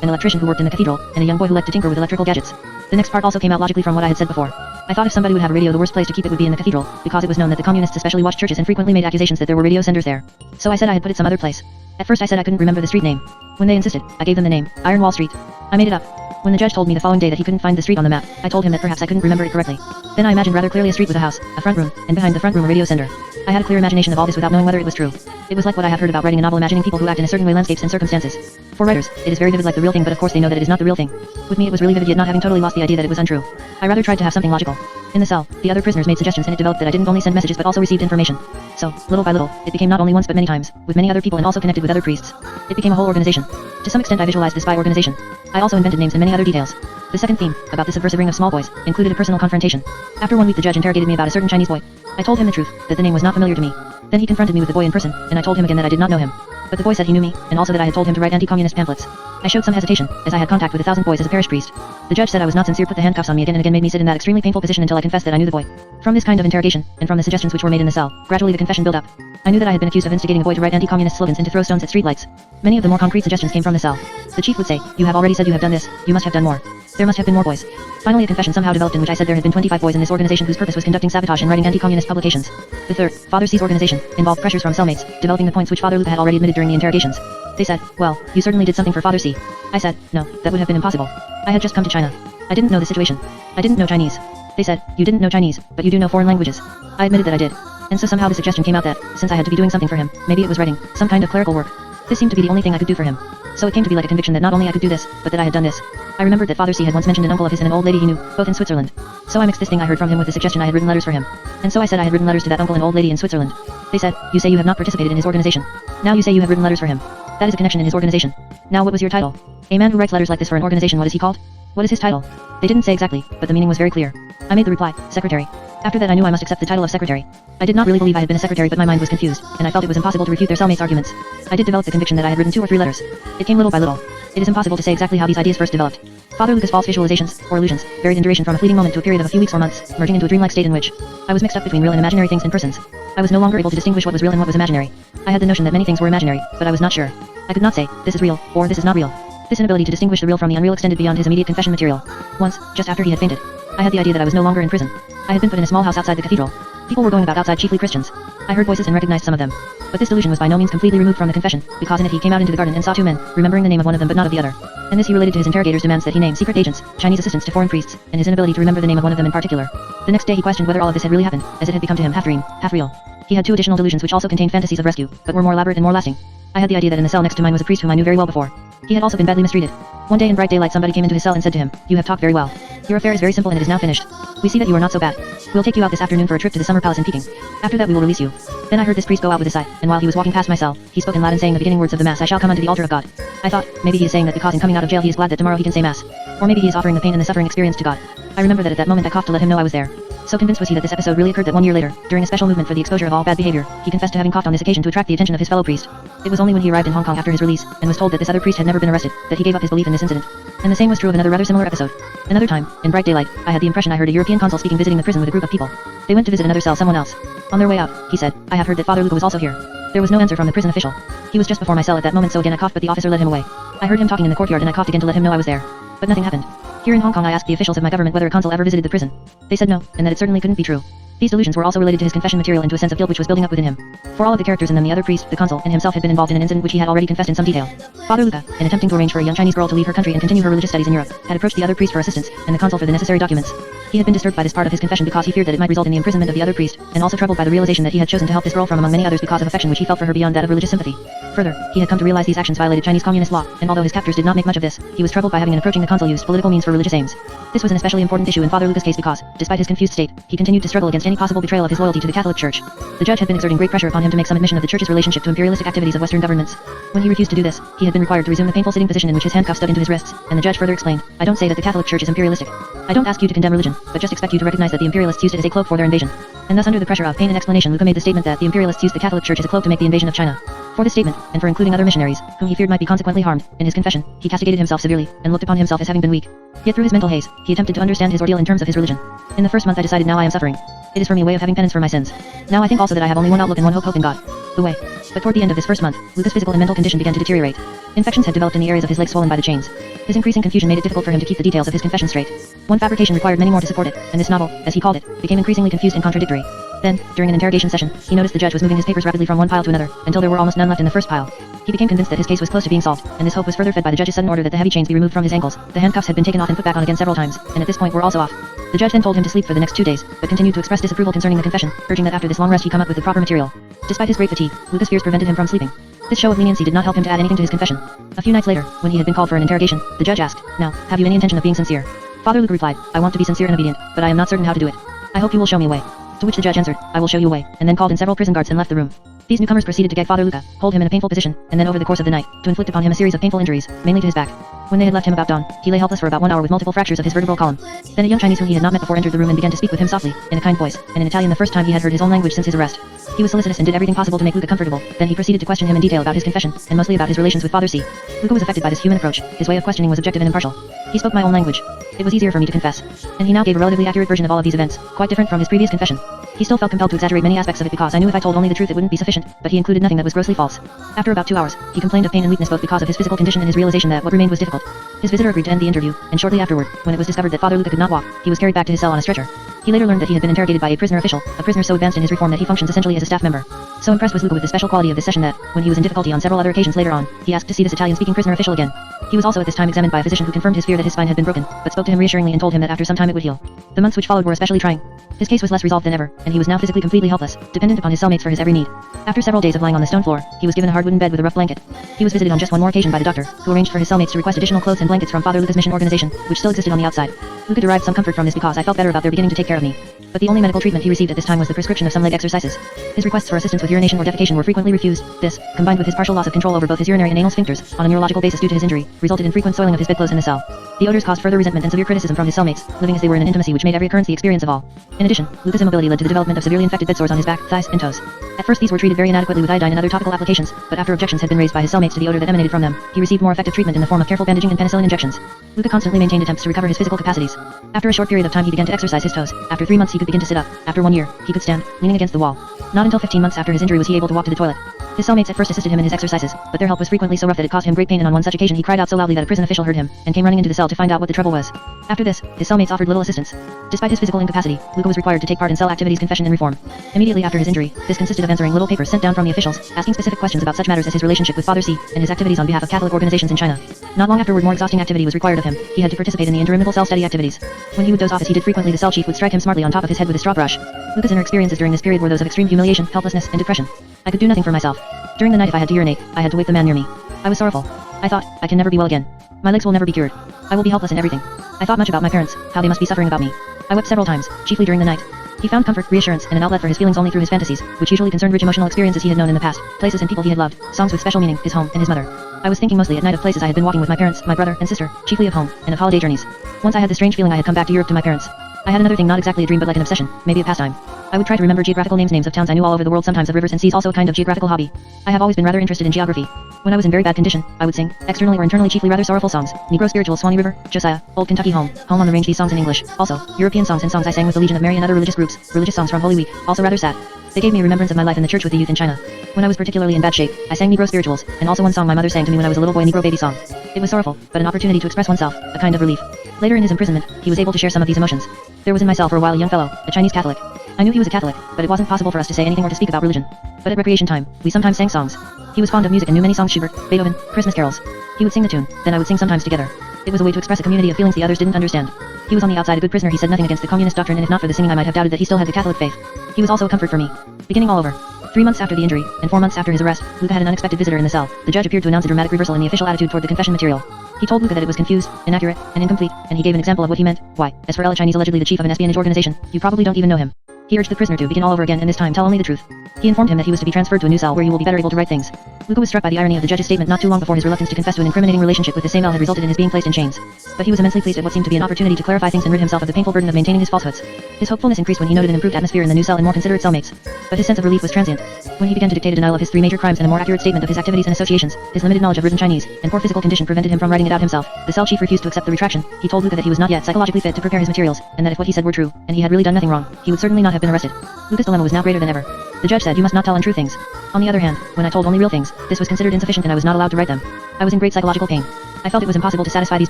an electrician who worked in the cathedral, and a young boy who liked to tinker with electrical gadgets. The next part also came out logically from what I had said before. I thought if somebody would have a radio, the worst place to keep it would be in the cathedral, because it was known that the communists especially watched churches and frequently made accusations that there were radio senders there. So I said I had put it some other place. At first I said I couldn't remember the street name. When they insisted, I gave them the name, Iron Wall Street. I made it up. When the judge told me the following day that he couldn't find the street on the map, I told him that perhaps I couldn't remember it correctly. Then I imagined rather clearly a street with a house, a front room, and behind the front room a radio sender. I had a clear imagination of all this without knowing whether it was true. It was like what I had heard about writing a novel, imagining people who act in a certain way, landscapes and circumstances. For writers, it is very vivid like the real thing, but of course they know that it is not the real thing. With me it was really vivid, yet not having totally lost the idea that it was untrue. I rather tried to have something logical. In the cell, the other prisoners made suggestions and it developed that I didn't only send messages but also received information. So, little by little, it became not only once but many times, with many other people and also connected with other priests. It became a whole organization. To some extent I visualized the spy organization. I also invented names and many other details. The second theme, about the subversive ring of small boys, included a personal confrontation. After 1 week the judge interrogated me about a certain Chinese boy. I told him the truth, that the name was not familiar to me. Then he confronted me with the boy in person, and I told him again that I did not know him. But the boy said he knew me, and also that I had told him to write anti-communist pamphlets. I showed some hesitation, as I had contact with 1,000 boys as a parish priest. The judge said I was not sincere, put the handcuffs on me again and again, made me sit in that extremely painful position until I confessed that I knew the boy. From this kind of interrogation, and from the suggestions which were made in the cell, gradually the confession built up. I knew that I had been accused of instigating a boy to write anti-communist slogans and to throw stones at streetlights. Many of the more concrete suggestions came from the cell. The chief would say, you have already said you have done this, you must have done more. There must have been more boys. Finally a confession somehow developed in which I said there had been 25 boys in this organization whose purpose was conducting sabotage and writing anti-communist publications. The third, Father C's organization, involved pressures from cellmates, developing the points which Father Luke had already admitted during the interrogations. They said, well, you certainly did something for Father C. I said, no, that would have been impossible. I had just come to China. I didn't know the situation. I didn't know Chinese. They said, you didn't know Chinese, but you do know foreign languages. I admitted that I did. And so somehow the suggestion came out that, since I had to be doing something for him, maybe it was writing, some kind of clerical work. This seemed to be the only thing I could do for him. So it came to be like a conviction that not only I could do this, but that I had done this. I remembered that Father C had once mentioned an uncle of his and an old lady he knew, both in Switzerland. So I mixed this thing I heard from him with the suggestion I had written letters for him. And so I said I had written letters to that uncle and old lady in Switzerland. They said, you say you have not participated in his organization. Now you say you have written letters for him. That is a connection in his organization. Now what was your title? A man who writes letters like this for an organization, what is he called? What is his title? They didn't say exactly, but the meaning was very clear. I made the reply, secretary. After that I knew I must accept the title of secretary. I did not really believe I had been a secretary, but my mind was confused, and I felt it was impossible to refute their cellmates' arguments. I did develop the conviction that I had written 2 or 3 letters. It came little by little. It is impossible to say exactly how these ideas first developed. Father Lucas' false visualizations, or illusions, varied in duration from a fleeting moment to a period of a few weeks or months, merging into a dreamlike state in which I was mixed up between real and imaginary things and persons. I was no longer able to distinguish what was real and what was imaginary. I had the notion that many things were imaginary, but I was not sure. I could not say, this is real, or this is not real. This inability to distinguish the real from the unreal extended beyond his immediate confession material. Once, just after he had fainted, I had the idea that I was no longer in prison. I had been put in a small house outside the cathedral. People were going about outside, chiefly Christians. I heard voices and recognized some of them. But this delusion was by no means completely removed from the confession, because in it he came out into the garden and saw 2 men, remembering the name of one of them but not of the other. And this he related to his interrogators' demands that he name secret agents, Chinese assistants to foreign priests, and his inability to remember the name of one of them in particular. The next day he questioned whether all of this had really happened, as it had become to him half dream, half real. He had 2 additional delusions which also contained fantasies of rescue, but were more elaborate and more lasting. I had the idea that in the cell next to mine was a priest whom I knew very well before. He had also been badly mistreated. One day in bright daylight somebody came into his cell and said to him, you have talked very well. Your affair is very simple and it is now finished. We see that you are not so bad. We'll take you out this afternoon for a trip to the summer palace in Peking. After that we will release you. Then I heard this priest go out with a sigh, and while he was walking past my cell, he spoke in Latin saying the beginning words of the Mass, I shall come unto the altar of God. I thought, maybe he is saying that because in coming out of jail he is glad that tomorrow he can say Mass. Or maybe he is offering the pain and the suffering experienced to God. I remember that at that moment I coughed to let him know I was there. So convinced was he that this episode really occurred that 1 year later, during a special movement for the exposure of all bad behavior, he confessed to having coughed on this occasion to attract the attention of his fellow priest. It was only when he arrived in Hong Kong after his release, and was told that this other priest had never been arrested, that he gave up his belief in this incident. And the same was true of another rather similar episode. Another time, in bright daylight, I had the impression I heard a European consul speaking visiting the prison with a group of people. They went to visit another cell, someone else. On their way out, he said, I have heard that Father Luca was also here. There was no answer from the prison official. He was just before my cell at that moment, so again I coughed, but the officer led him away. I heard him talking in the courtyard and I coughed again to let him know I was there. But nothing happened. Here in Hong Kong I asked the officials of my government whether a consul ever visited the prison. They said no, and that it certainly couldn't be true. These delusions were also related to his confession material and to a sense of guilt which was building up within him. For all of the characters in them, the other priest, the consul, and himself had been involved in an incident which he had already confessed in some detail. Father Luca, in attempting to arrange for a young Chinese girl to leave her country and continue her religious studies in Europe, had approached the other priest for assistance, and the consul for the necessary documents. He had been disturbed by this part of his confession because he feared that it might result in the imprisonment of the other priest, and also troubled by the realization that he had chosen to help this girl from among many others because of affection which he felt for her beyond that of religious sympathy. Further, he had come to realize these actions violated Chinese communist law, and although his captors did not make much of this, he was troubled by having an approaching the consul used political means for religious aims. This was an especially important issue in Father Luca's case because, despite his confused state, he continued to struggle against any possible betrayal of his loyalty to the Catholic Church. The judge had been exerting great pressure upon him to make some admission of the Church's relationship to imperialistic activities of Western governments. When he refused to do this, he had been required to resume the painful sitting position in which his handcuffs dug into his wrists, and the judge further explained, "I don't say that the Catholic Church is imperialistic. I don't ask you to condemn religion, but just expect you to recognize that the imperialists used it as a cloak for their invasion." And thus under the pressure of pain and explanation, Luca made the statement that the imperialists used the Catholic Church as a cloak to make the invasion of China. For this statement, and for including other missionaries, whom he feared might be consequently harmed, in his confession, he castigated himself severely, and looked upon himself as having been weak. Yet through his mental haze, he attempted to understand his ordeal in terms of his religion. In the first month I decided, now I am suffering. It is for me a way of having penance for my sins. Now I think also that I have only one outlook and one hope in God. The way. But toward the end of this first month, Luca's physical and mental condition began to deteriorate. Infections had developed in the areas of his legs swollen by the chains. His increasing confusion made it difficult for him to keep the details of his confession straight. One fabrication required many more to support it, and this novel, as he called it, became increasingly confused and contradictory. Then, during an interrogation session, he noticed the judge was moving his papers rapidly from one pile to another, until there were almost none left in the first pile. He became convinced that his case was close to being solved, and this hope was further fed by the judge's sudden order that the heavy chains be removed from his ankles. The handcuffs had been taken off and put back on again several times, and at this point were also off. The judge then told him to sleep for the next 2 days, but continued to express disapproval concerning the confession, urging that after this long rest he come up with the proper material. Despite his great fatigue, Luca's fears prevented him from sleeping. This show of leniency did not help him to add anything to his confession. A few nights later, when he had been called for an interrogation, the judge asked, "Now, have you any intention of being sincere?" Father Luca replied, "I want to be sincere and obedient, but I am not certain how to do it. I hope you will show me a way." To which the judge answered, "I will show you a way," and then called in several prison guards and left the room. These newcomers proceeded to gag Father Luca, hold him in a painful position, and then over the course of the night, to inflict upon him a series of painful injuries, mainly to his back. When they had left him about dawn, he lay helpless for about 1 hour with multiple fractures of his vertebral column. Then a young Chinese whom he had not met before entered the room and began to speak with him softly, in a kind voice, and in Italian the first time he had heard his own language since his arrest. He was solicitous and did everything possible to make Luca comfortable. Then he proceeded to question him in detail about his confession, and mostly about his relations with Father C. Luca was affected by this human approach. His way of questioning was objective and impartial. He spoke my own language. It was easier for me to confess. And he now gave a relatively accurate version of all of these events, quite different from his previous confession. He still felt compelled to exaggerate many aspects of it because I knew if I told only the truth it wouldn't be sufficient, but he included nothing that was grossly false. After about 2 hours, he complained of pain and weakness both because of his physical condition and his realization that what remained was difficult. His visitor agreed to end the interview, and shortly afterward, when it was discovered that Father Luca could not walk, he was carried back to his cell on a stretcher. He later learned that he had been interrogated by a prisoner official, a prisoner so advanced in his reform that he functions essentially as a staff member. So impressed was Luca with the special quality of this session that, when he was in difficulty on several other occasions later on, he asked to see this Italian-speaking prisoner official again. He was also at this time examined by a physician who confirmed his fear that his spine had been broken, but spoke to him reassuringly and told him that after some time it would heal. The months which followed were especially trying. His case was less resolved than ever, and he was now physically completely helpless, dependent upon his cellmates for his every need. After several days of lying on the stone floor, he was given a hard wooden bed with a rough blanket. He was visited on just one more occasion by the doctor, who arranged for his cellmates to request additional clothes and blankets from Father Luca's mission organization, which still existed on the outside. Luca derived some comfort from this because I felt better about their beginning to take care of me. But the only medical treatment he received at this time was the prescription of some leg exercises. His requests for assistance with urination or defecation were frequently refused. This, combined with his partial loss of control over both his urinary and anal sphincters, on a neurological basis due to his injury, resulted in frequent soiling of his bedclothes in the cell. The odors caused further resentment and severe criticism from his cellmates, living as they were in an intimacy which made every occurrence the experience of all. In addition, Luca's immobility led to the development of severely infected bed sores on his back, thighs, and toes. At first these were treated very inadequately with iodine and other topical applications, but after objections had been raised by his cellmates to the odor that emanated from them, he received more effective treatment in the form of careful bandaging and penicillin injections. Luca constantly maintained attempts to recover his physical capacities. After a short period of time he began to exercise his toes. After 3 months he could begin to sit up. After 1 year, he could stand, leaning against the wall. Not until 15 months after his injury was he able to walk to the toilet. His cellmates at first assisted him in his exercises, but their help was frequently so rough that it caused him great pain, and on one such occasion he cried out so loudly that a prison official heard him, and came running into the cell to find out what the trouble was. After this, his cellmates offered little assistance. Despite his physical incapacity, Luca was required to take part in cell activities, confession and reform. Immediately after his injury, this consisted of answering little papers sent down from the officials, asking specific questions about such matters as his relationship with Father C, and his activities on behalf of Catholic organizations in China. Not long afterward more exhausting activity was required of him. He had to participate in the intermittent cell study activities. When he would doze off as he did frequently, the cell chief would strike him smartly on top of his head with a straw brush. Luca's inner experiences during this period were those of extreme humiliation, helplessness, and depression. I could do nothing for myself. During the night if I had to urinate, I had to wake the man near me. I was sorrowful. I thought, I can never be well again. My legs will never be cured. I will be helpless in everything. I thought much about my parents, how they must be suffering about me. I wept several times, chiefly during the night. He found comfort, reassurance, and an outlet for his feelings only through his fantasies, which usually concerned rich emotional experiences he had known in the past, places and people he had loved, songs with special meaning, his home, and his mother. I was thinking mostly at night of places I had been walking with my parents, my brother, and sister, chiefly of home, and of holiday journeys. Once I had the strange feeling I had come back to Europe to my parents. I had another thing, not exactly a dream but like an obsession, maybe a pastime. I would try to remember geographical names of towns I knew all over the world, sometimes of rivers and seas, also a kind of geographical hobby. I have always been rather interested in geography. When I was in very bad condition, I would sing, externally or internally chiefly rather sorrowful songs, Negro spiritual, Swanee River, Josiah, Old Kentucky Home, Home on the Range, these songs in English, also, European songs and songs I sang with the Legion of Mary and other religious groups, religious songs from Holy Week, also rather sad. They gave me a remembrance of my life in the church with the youth in China. When I was particularly in bad shape, I sang Negro spirituals, and also one song my mother sang to me when I was a little boy, Negro baby song. It was sorrowful, but an opportunity to express oneself, a kind of relief. Later in his imprisonment, he was able to share some of these emotions. There was in my cell for a while a young fellow, a Chinese Catholic. I knew he was a Catholic, but it wasn't possible for us to say anything or to speak about religion. But at recreation time, we sometimes sang songs. He was fond of music and knew many songs: Schubert, Beethoven, Christmas carols. He would sing the tune, then I would sing sometimes together. It was a way to express a community of feelings the others didn't understand. He was on the outside a good prisoner. He said nothing against the communist doctrine, and if not for the singing I might have doubted that he still had the Catholic faith. He was also a comfort for me. Beginning all over. 3 months after the injury, and 4 months after his arrest, Luca had an unexpected visitor in the cell. The judge appeared to announce a dramatic reversal in the official attitude toward the confession material. He told Luca that it was confused, inaccurate, and incomplete, and he gave an example of what he meant. Why, as for Ella Chinese, allegedly the chief of an espionage organization, you probably don't even know him. He urged the prisoner to begin all over again, and this time tell only the truth. He informed him that he was to be transferred to a new cell where you will be better able to write things. Luca was struck by the irony of the judge's statement not too long before his reluctance to confess to an incriminating relationship with the same L had resulted in his being placed in chains. But he was immensely pleased at what seemed to be an opportunity to clarify things and rid himself of the painful burden of maintaining his falsehoods. His hopefulness increased when he noted an improved atmosphere in the new cell and more considerate cellmates. But his sense of relief was transient. When he began to dictate a denial of his 3 major crimes and a more accurate statement of his activities and associations, his limited knowledge of written Chinese and poor physical condition prevented him from writing it out himself. The cell chief refused to accept the retraction. He told Luca that he was not yet psychologically fit to prepare his materials, and that if what he said were true, and he had really done nothing wrong, he would certainly not have been arrested. Luca's dilemma was now greater than ever. The judge said, "You must not tell untrue things." On the other hand, when I told only real things, this was considered insufficient and I was not allowed to write them. I was in great psychological pain. I felt it was impossible to satisfy these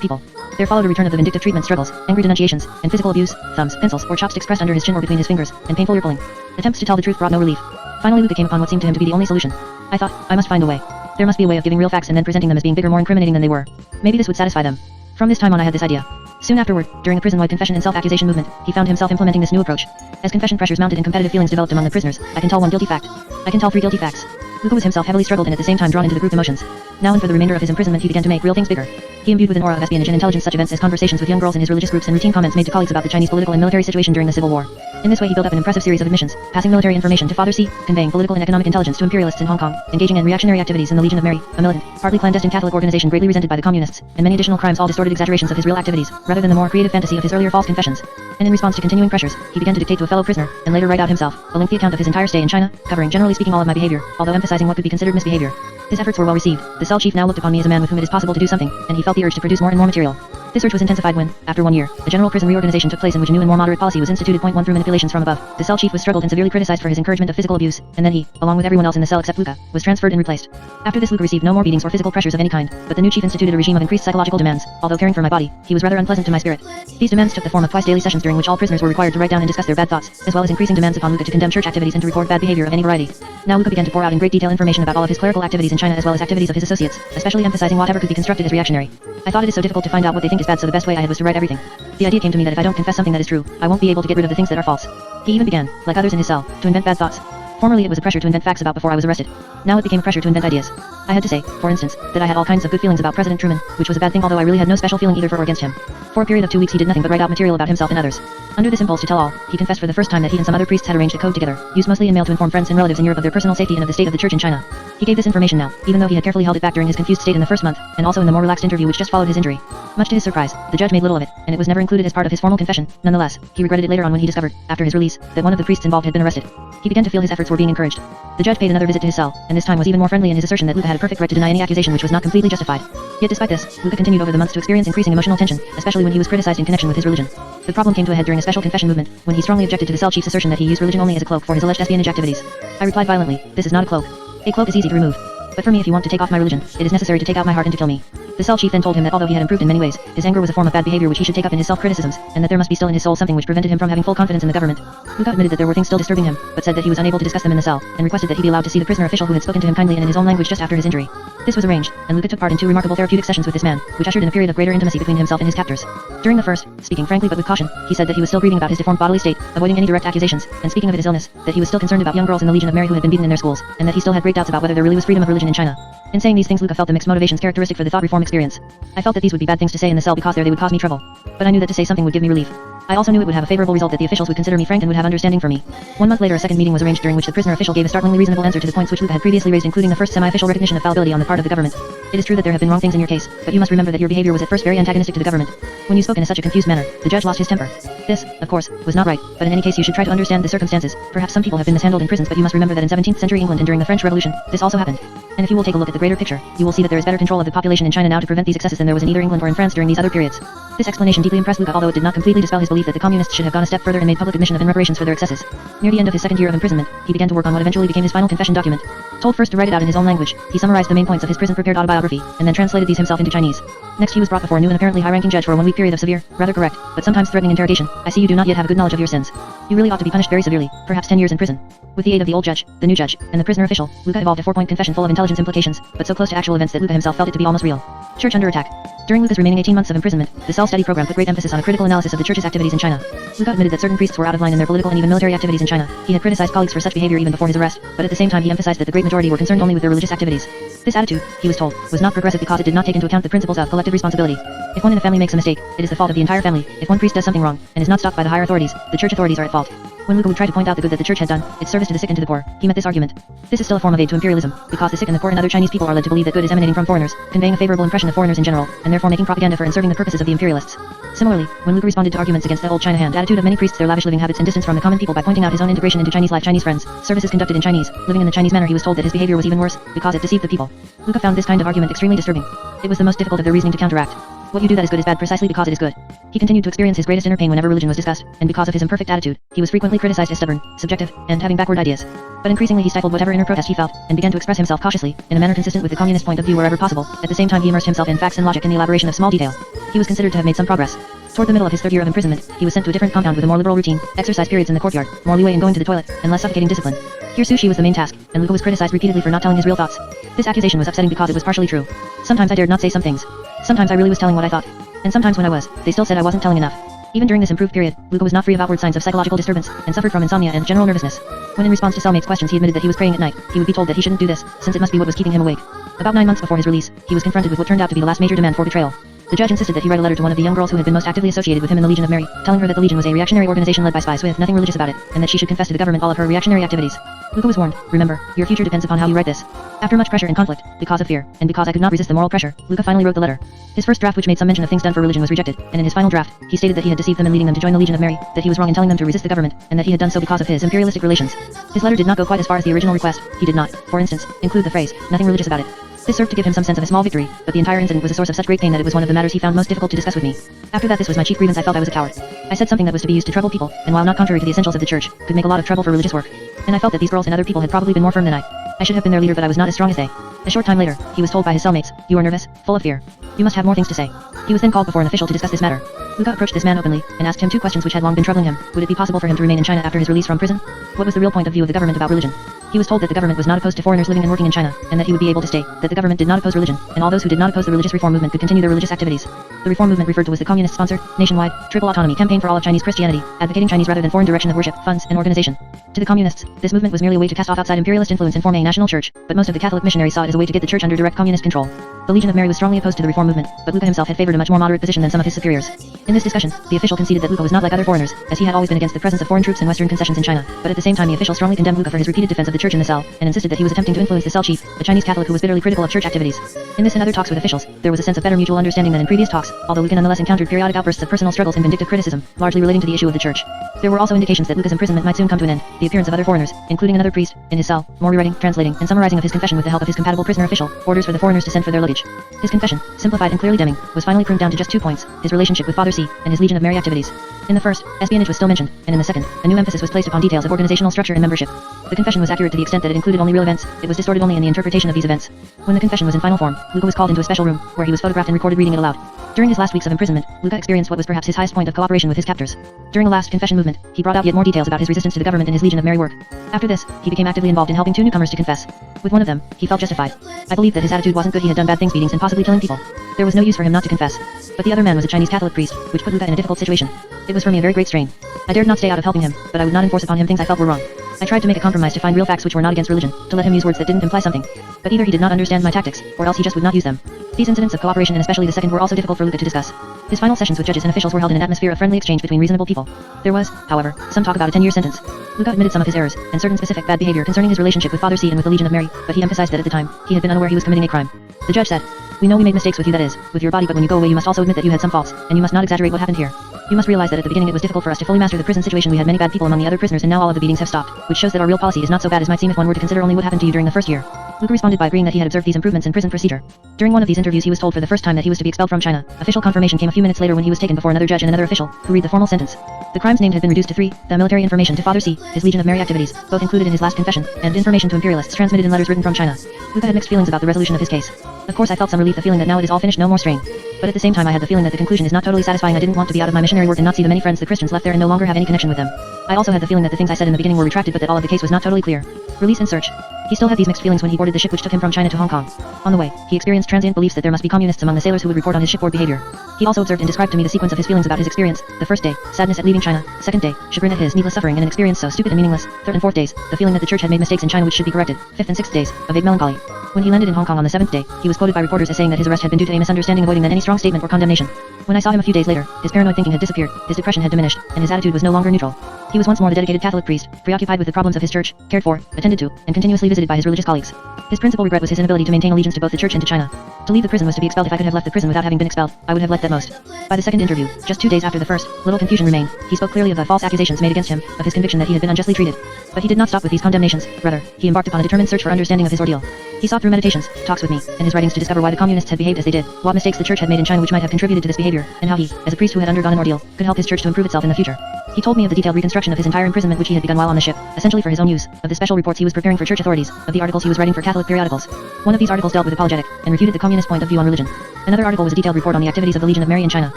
people. There followed a return of the vindictive treatment, struggles, angry denunciations, and physical abuse, thumbs, pencils, or chopsticks pressed under his chin or between his fingers, and painful ear pulling. Attempts to tell the truth brought no relief. Finally Luca came upon what seemed to him to be the only solution. I thought, I must find a way. There must be a way of giving real facts and then presenting them as being bigger, more incriminating than they were. Maybe this would satisfy them. From this time on I had this idea. Soon afterward, during the prison-wide confession and self-accusation movement, he found himself implementing this new approach. As confession pressures mounted and competitive feelings developed among the prisoners, I can tell one guilty fact. I can tell 3 guilty facts. Luca was himself heavily struggled and at the same time drawn into the group emotions. Now and for the remainder of his imprisonment he began to make real things bigger. He imbued with an aura of espionage and intelligence such events as conversations with young girls in his religious groups and routine comments made to colleagues about the Chinese political and military situation during the Civil War. In this way he built up an impressive series of admissions, passing military information to Father C, conveying political and economic intelligence to imperialists in Hong Kong, engaging in reactionary activities in the Legion of Mary, a militant, partly clandestine Catholic organization greatly resented by the communists, and many additional crimes, all distorted exaggerations of his real activities, rather than the more creative fantasy of his earlier false confessions. And in response to continuing pressures, he began to dictate to a fellow prisoner, and later write out himself, a lengthy account of his entire stay in China, covering generally speaking all of my behavior, although emphasizing what could be considered misbehavior. His efforts were well received. The cell chief now looked upon me as a man with whom it is possible to do something, and he felt the urge to produce more and more material. This urge was intensified when, after 1 year, a general prison reorganization took place in which a new and more moderate policy was instituted. Point 1 Through manipulations from above, the cell chief was struggled and severely criticized for his encouragement of physical abuse, and then he, along with everyone else in the cell except Luca, was transferred and replaced. After this Luca received no more beatings or physical pressures of any kind, but the new chief instituted a regime of increased psychological demands. Although caring for my body, he was rather unpleasant to my spirit. These demands took the form of twice daily sessions during which all prisoners were required to write down and discuss their bad thoughts, as well as increasing demands upon Luca to condemn church activities and to report bad behavior of any variety. Now Luca began to pour out in great detail information about all of his clerical activities in China as well as activities of his associates, especially emphasizing whatever could be constructed as reactionary. I thought it is so difficult to find out what they think is bad, so the best way I had was to write everything. The idea came to me that if I don't confess something that is true, I won't be able to get rid of the things that are false. He even began, like others in his cell, to invent bad thoughts. Formerly it was a pressure to invent facts about before I was arrested. Now it became a pressure to invent ideas. I had to say, for instance, that I had all kinds of good feelings about President Truman, which was a bad thing, although I really had no special feeling either for or against him. For a period of 2 weeks he did nothing but write out material about himself and others. Under this impulse to tell all, he confessed for the first time that he and some other priests had arranged a code together, used mostly in mail to inform friends and relatives in Europe of their personal safety and of the state of the church in China. He gave this information now, even though he had carefully held it back during his confused state in the first month, and also in the more relaxed interview which just followed his injury. Much to his surprise, the judge made little of it, and it was never included as part of his formal confession. Nonetheless, he regretted it later on when he discovered, after his release, that one of the priests involved had been arrested. He began to feel his efforts were being encouraged. The judge paid another visit to his cell, and this time was even more friendly in his assertion that Luca had a perfect right to deny any accusation which was not completely justified. Yet despite this, Luca continued over the months to experience increasing emotional tension, especially when he was criticized in connection with his religion. The problem came to a head during a special confession movement, when he strongly objected to the cell chief's assertion that he used religion only as a cloak for his alleged espionage activities. I replied violently, "This is not a cloak. A cloak is easy to remove. But for me, if you want to take off my religion, it is necessary to take out my heart and to kill me." The cell chief then told him that although he had improved in many ways, his anger was a form of bad behavior which he should take up in his self-criticisms, and that there must be still in his soul something which prevented him from having full confidence in the government. Luca admitted that there were things still disturbing him, but said that he was unable to discuss them in the cell, and requested that he be allowed to see the prisoner official who had spoken to him kindly and in his own language just after his injury. This was arranged, and Luca took part in 2 remarkable therapeutic sessions with this man, which ushered in a period of greater intimacy between himself and his captors. During the first, speaking frankly but with caution, he said that he was still grieving about his deformed bodily state, avoiding any direct accusations, and speaking of his illness, that he was still concerned about young girls in the Legion of Mary who had been beaten in their schools, and that he still had great doubts about whether there really was freedom of religion in China. In saying these things Luca felt the mixed motivations characteristic for the thought reform experience. I felt that these would be bad things to say in the cell because there they would cause me trouble. But I knew that to say something would give me relief. I also knew it would have a favorable result, that the officials would consider me frank and would have understanding for me. 1 month later a second meeting was arranged during which the prisoner official gave a startlingly reasonable answer to the points which Luca had previously raised, including the first semi-official recognition of fallibility on the part of the government. It is true that there have been wrong things in your case, but you must remember that your behavior was at first very antagonistic to the government. When you spoke in such a confused manner, the judge lost his temper. This, of course, was not right, but in any case you should try to understand the circumstances. Perhaps some people have been mishandled in prisons, but you must remember that in 17th century England and during the French Revolution, this also happened. And if you will take a look at the greater picture, you will see that there is better control of the population in China now to prevent these excesses than there was in either England or in France during these other periods. This explanation deeply impressed Luca, although it did not completely dispel his belief that the communists should have gone a step further and made public admission of reparations for their excesses. Near the end of his second year of imprisonment, he began to work on what eventually became his final confession document. Told first to write it out in his own language, he summarized the main points of his prison-prepared autobiography, and then translated these himself into Chinese. Next he was brought before a new and apparently high-ranking judge for a 1-week period of severe, rather correct, but sometimes threatening interrogation. I see you do not yet have a good knowledge of your sins. You really ought to be punished very severely, perhaps 10 years in prison. With the aid of the old judge, the new judge, and the prisoner official, Luca evolved a 4-point confession full of intelligence implications, but so close to actual events that Luca himself felt it to be almost real. Church under attack. During Luca's remaining 18 months of imprisonment, the Cell Study program put great emphasis on a critical analysis of the church's activities in China. Luca admitted that certain priests were out of line in their political and even military activities in China. He had criticized colleagues for such behavior even before his arrest, but at the same time he emphasized that the great majority were concerned only with their religious activities. This attitude, he was told, was not progressive because it did not take into account the principles of collective responsibility. If one in a family makes a mistake, it is the fault of the entire family. If one priest does something wrong, and is not stopped by the higher authorities, the church authorities are at fault. When Luca would try to point out the good that the church had done, its service to the sick and to the poor, he met this argument. This is still a form of aid to imperialism, because the sick and the poor and other Chinese people are led to believe that good is emanating from foreigners, conveying a favorable impression of foreigners in general, and therefore making propaganda for and serving the purposes of the imperialists. Similarly, when Luca responded to arguments against the old China hand attitude of many priests, their lavish living habits and distance from the common people by pointing out his own integration into Chinese life, Chinese friends, services conducted in Chinese, living in the Chinese manner, he was told that his behavior was even worse, because it deceived the people. Luca found this kind of argument extremely disturbing. It was the most difficult of their reasoning to counteract. What you do that is good is bad precisely because it is good. He continued to experience his greatest inner pain whenever religion was discussed, and because of his imperfect attitude, he was frequently criticized as stubborn, subjective, and having backward ideas. But increasingly he stifled whatever inner protest he felt, and began to express himself cautiously, in a manner consistent with the communist point of view wherever possible. At the same time he immersed himself in facts and logic and the elaboration of small detail. He was considered to have made some progress. Toward the middle of his 3rd year of imprisonment, he was sent to a different compound with a more liberal routine, exercise periods in the courtyard, more leeway in going to the toilet, and less suffocating discipline. Here sushi was the main task, and Luca was criticized repeatedly for not telling his real thoughts. This accusation was upsetting because it was partially true. Sometimes I dared not say some things. Sometimes I really was telling what I thought. And sometimes when I was, they still said I wasn't telling enough. Even during this improved period, Luca was not free of outward signs of psychological disturbance, and suffered from insomnia and general nervousness. When in response to cellmates' questions he admitted that he was praying at night, he would be told that he shouldn't do this, since it must be what was keeping him awake. About 9 months before his release, he was confronted with what turned out to be the last major demand for betrayal. The judge insisted that he write a letter to one of the young girls who had been most actively associated with him in the Legion of Mary, telling her that the Legion was a reactionary organization led by spies with nothing religious about it, and that she should confess to the government all of her reactionary activities. Luca was warned, remember, your future depends upon how you write this. After much pressure and conflict, because of fear, and because I could not resist the moral pressure, Luca finally wrote the letter. His first draft, which made some mention of things done for religion, was rejected, and in his final draft, he stated that he had deceived them in leading them to join the Legion of Mary, that he was wrong in telling them to resist the government, and that he had done so because of his imperialistic relations. His letter did not go quite as far as the original request. He did not, for instance, include the phrase, nothing religious about it. This served to give him some sense of a small victory, but the entire incident was a source of such great pain that it was one of the matters he found most difficult to discuss with me. After that, this was my chief grievance. I felt I was a coward. I said something that was to be used to trouble people, and while not contrary to the essentials of the church, could make a lot of trouble for religious work. And I felt that these girls and other people had probably been more firm than I. I should have been their leader, but I was not as strong as they. A short time later, he was told by his cellmates, you are nervous, full of fear. You must have more things to say. He was then called before an official to discuss this matter. Luca approached this man openly, and asked him 2 questions which had long been troubling him. Would it be possible for him to remain in China after his release from prison? What was the real point of view of the government about religion? He was told that the government was not opposed to foreigners living and working in China, and that he would be able to stay, that the government did not oppose religion, and all those who did not oppose the religious reform movement could continue their religious activities. The reform movement referred to was the communist-sponsored, nationwide, triple autonomy campaign for all of Chinese Christianity, advocating Chinese rather than foreign direction of worship, funds, and organization. To the communists, this movement was merely a way to cast off outside imperialist influence and form a national church, but most of the Catholic missionaries saw it as a way to get the church under direct communist control. The Legion of Mary was strongly opposed to the reform movement, but Luca himself had favored a much more moderate position than some of his superiors. In this discussion, the official conceded that Luca was not like other foreigners, as he had always been against the presence of foreign troops and Western concessions in China, but at the same time the official strongly condemned Luca for his repeated defense of the church in the cell, and insisted that he was attempting to influence the cell chief, a Chinese Catholic who was bitterly critical of church activities. In this and other talks with officials, there was a sense of better mutual understanding than in previous talks, although Luca nonetheless encountered periodic outbursts of personal struggles and vindictive criticism, largely relating to the issue of the church. There were also indications that Luca's imprisonment might soon come to an end. The appearance of other foreigners, including another priest, in his cell, more rewriting, translating, and summarizing of his confession with the help of his compatible prisoner official, orders for the foreigners to send for their luggage. His confession, simplified and clearly damning, was finally pruned down to just 2 points, his relationship with Father C, and his Legion of Mary activities. In the first, espionage was still mentioned, and in the second, a new emphasis was placed upon details of organizational structure and membership. The confession was accurate to the extent that it included only real events, it was distorted only in the interpretation of these events. When the confession was in final form, Luca was called into a special room, where he was photographed and recorded reading it aloud. During his last weeks of imprisonment, Luca experienced what was perhaps his highest point of cooperation with his captors. During the last confession movement, he brought out yet more details about his resistance to the government and his Legion of Mary work. After this, he became actively involved in helping 2 newcomers to confess. With one of them, he felt justified. I believed that his attitude wasn't good. He had done bad things, beatings and possibly killing people. There was no use for him not to confess. But the other man was a Chinese Catholic priest, which put Luca in a difficult situation. It was for me a very great strain. I dared not stay out of helping him, but I would not enforce upon him things I felt were wrong. I tried to make a compromise to find real facts which were not against religion, to let him use words that didn't imply something. But either he did not understand my tactics, or else he just would not use them. These incidents of cooperation, and especially the second, were also difficult for Luca to discuss. His final sessions with judges and officials were held in an atmosphere of friendly exchange between reasonable people. There was, however, some talk about a 10-year sentence. Luca admitted some of his errors, and certain specific bad behavior concerning his relationship with Father C and with the Legion of Mary, but he emphasized that at the time, he had been unaware he was committing a crime. The judge said, we know we made mistakes with you, that is, with your body, but when you go away you must also admit that you had some faults, and you must not exaggerate what happened here. You must realize that at the beginning it was difficult for us to fully master the prison situation. We had many bad people among the other prisoners, and now all of the beatings have stopped, which shows that our real policy is not so bad as might seem if one were to consider only what happened to you during the first year. Luca responded by agreeing that he had observed these improvements in prison procedure. During one of these interviews he was told for the first time that he was to be expelled from China. Official confirmation came a few minutes later when he was taken before another judge and another official, who read the formal sentence. The crimes named had been reduced to 3, the military information to Father C, his Legion of Mary activities, both included in his last confession, and information to imperialists transmitted in letters written from China. Luca had mixed feelings about the resolution of his case. Of course I felt some relief, the feeling that now it is all finished, no more strain. But at the same time I had the feeling that the conclusion is not totally satisfying. I didn't want to be out of my missionary work and not see the many friends the Christians left there and no longer have any connection with them. I also had the feeling that the things I said in the beginning were retracted but that all of the case was not totally clear. Release and search. He still had these mixed feelings when he boarded the ship which took him from China to Hong Kong. On the way, he experienced transient beliefs that there must be communists among the sailors who would report on his shipboard behavior. He also observed and described to me the sequence of his feelings about his experience. The first day, sadness at leaving China. Second day, chagrin at his needless suffering and an experience so stupid and meaningless. Third and fourth days, the feeling that the church had made mistakes in China which should be corrected. Fifth and sixth days, a vague melancholy. When he landed in Hong Kong on the seventh day, he was quoted by reporters as saying that his arrest had been due to a misunderstanding, avoiding that any strong statement or condemnation. When I saw him a few days later, his paranoid thinking had disappeared, his depression had diminished, and his attitude was no longer neutral. He was once more the dedicated Catholic priest, preoccupied with the problems of his church, cared for, attended to, and continuously visited by his religious colleagues. His principal regret was his inability to maintain allegiance to both the church and to China. To leave the prison was to be expelled. If I could have left the prison without having been expelled, I would have liked that most. By the second interview, just 2 days after the first, little confusion remained. He spoke clearly of the false accusations made against him, of his conviction that he had been unjustly treated. But he did not stop with these condemnations. Rather, he embarked upon a determined search for understanding of his ordeal. He sought through meditations, talks with me, and his writings to discover why the communists had behaved as they did, what mistakes the church had made in China which might have contributed to this behavior, and how he, as a priest who had undergone an ordeal, could help his church to improve itself in the future. He told me of the detailed reconstruction of his entire imprisonment which he had begun while on the ship, essentially for his own use, of the special reports he was preparing for church authorities, of the articles he was writing for Catholic periodicals. One of these articles dealt with apologetic, and refuted the communist point of view on religion. Another article was a detailed report on the activities of the Legion of Mary in China.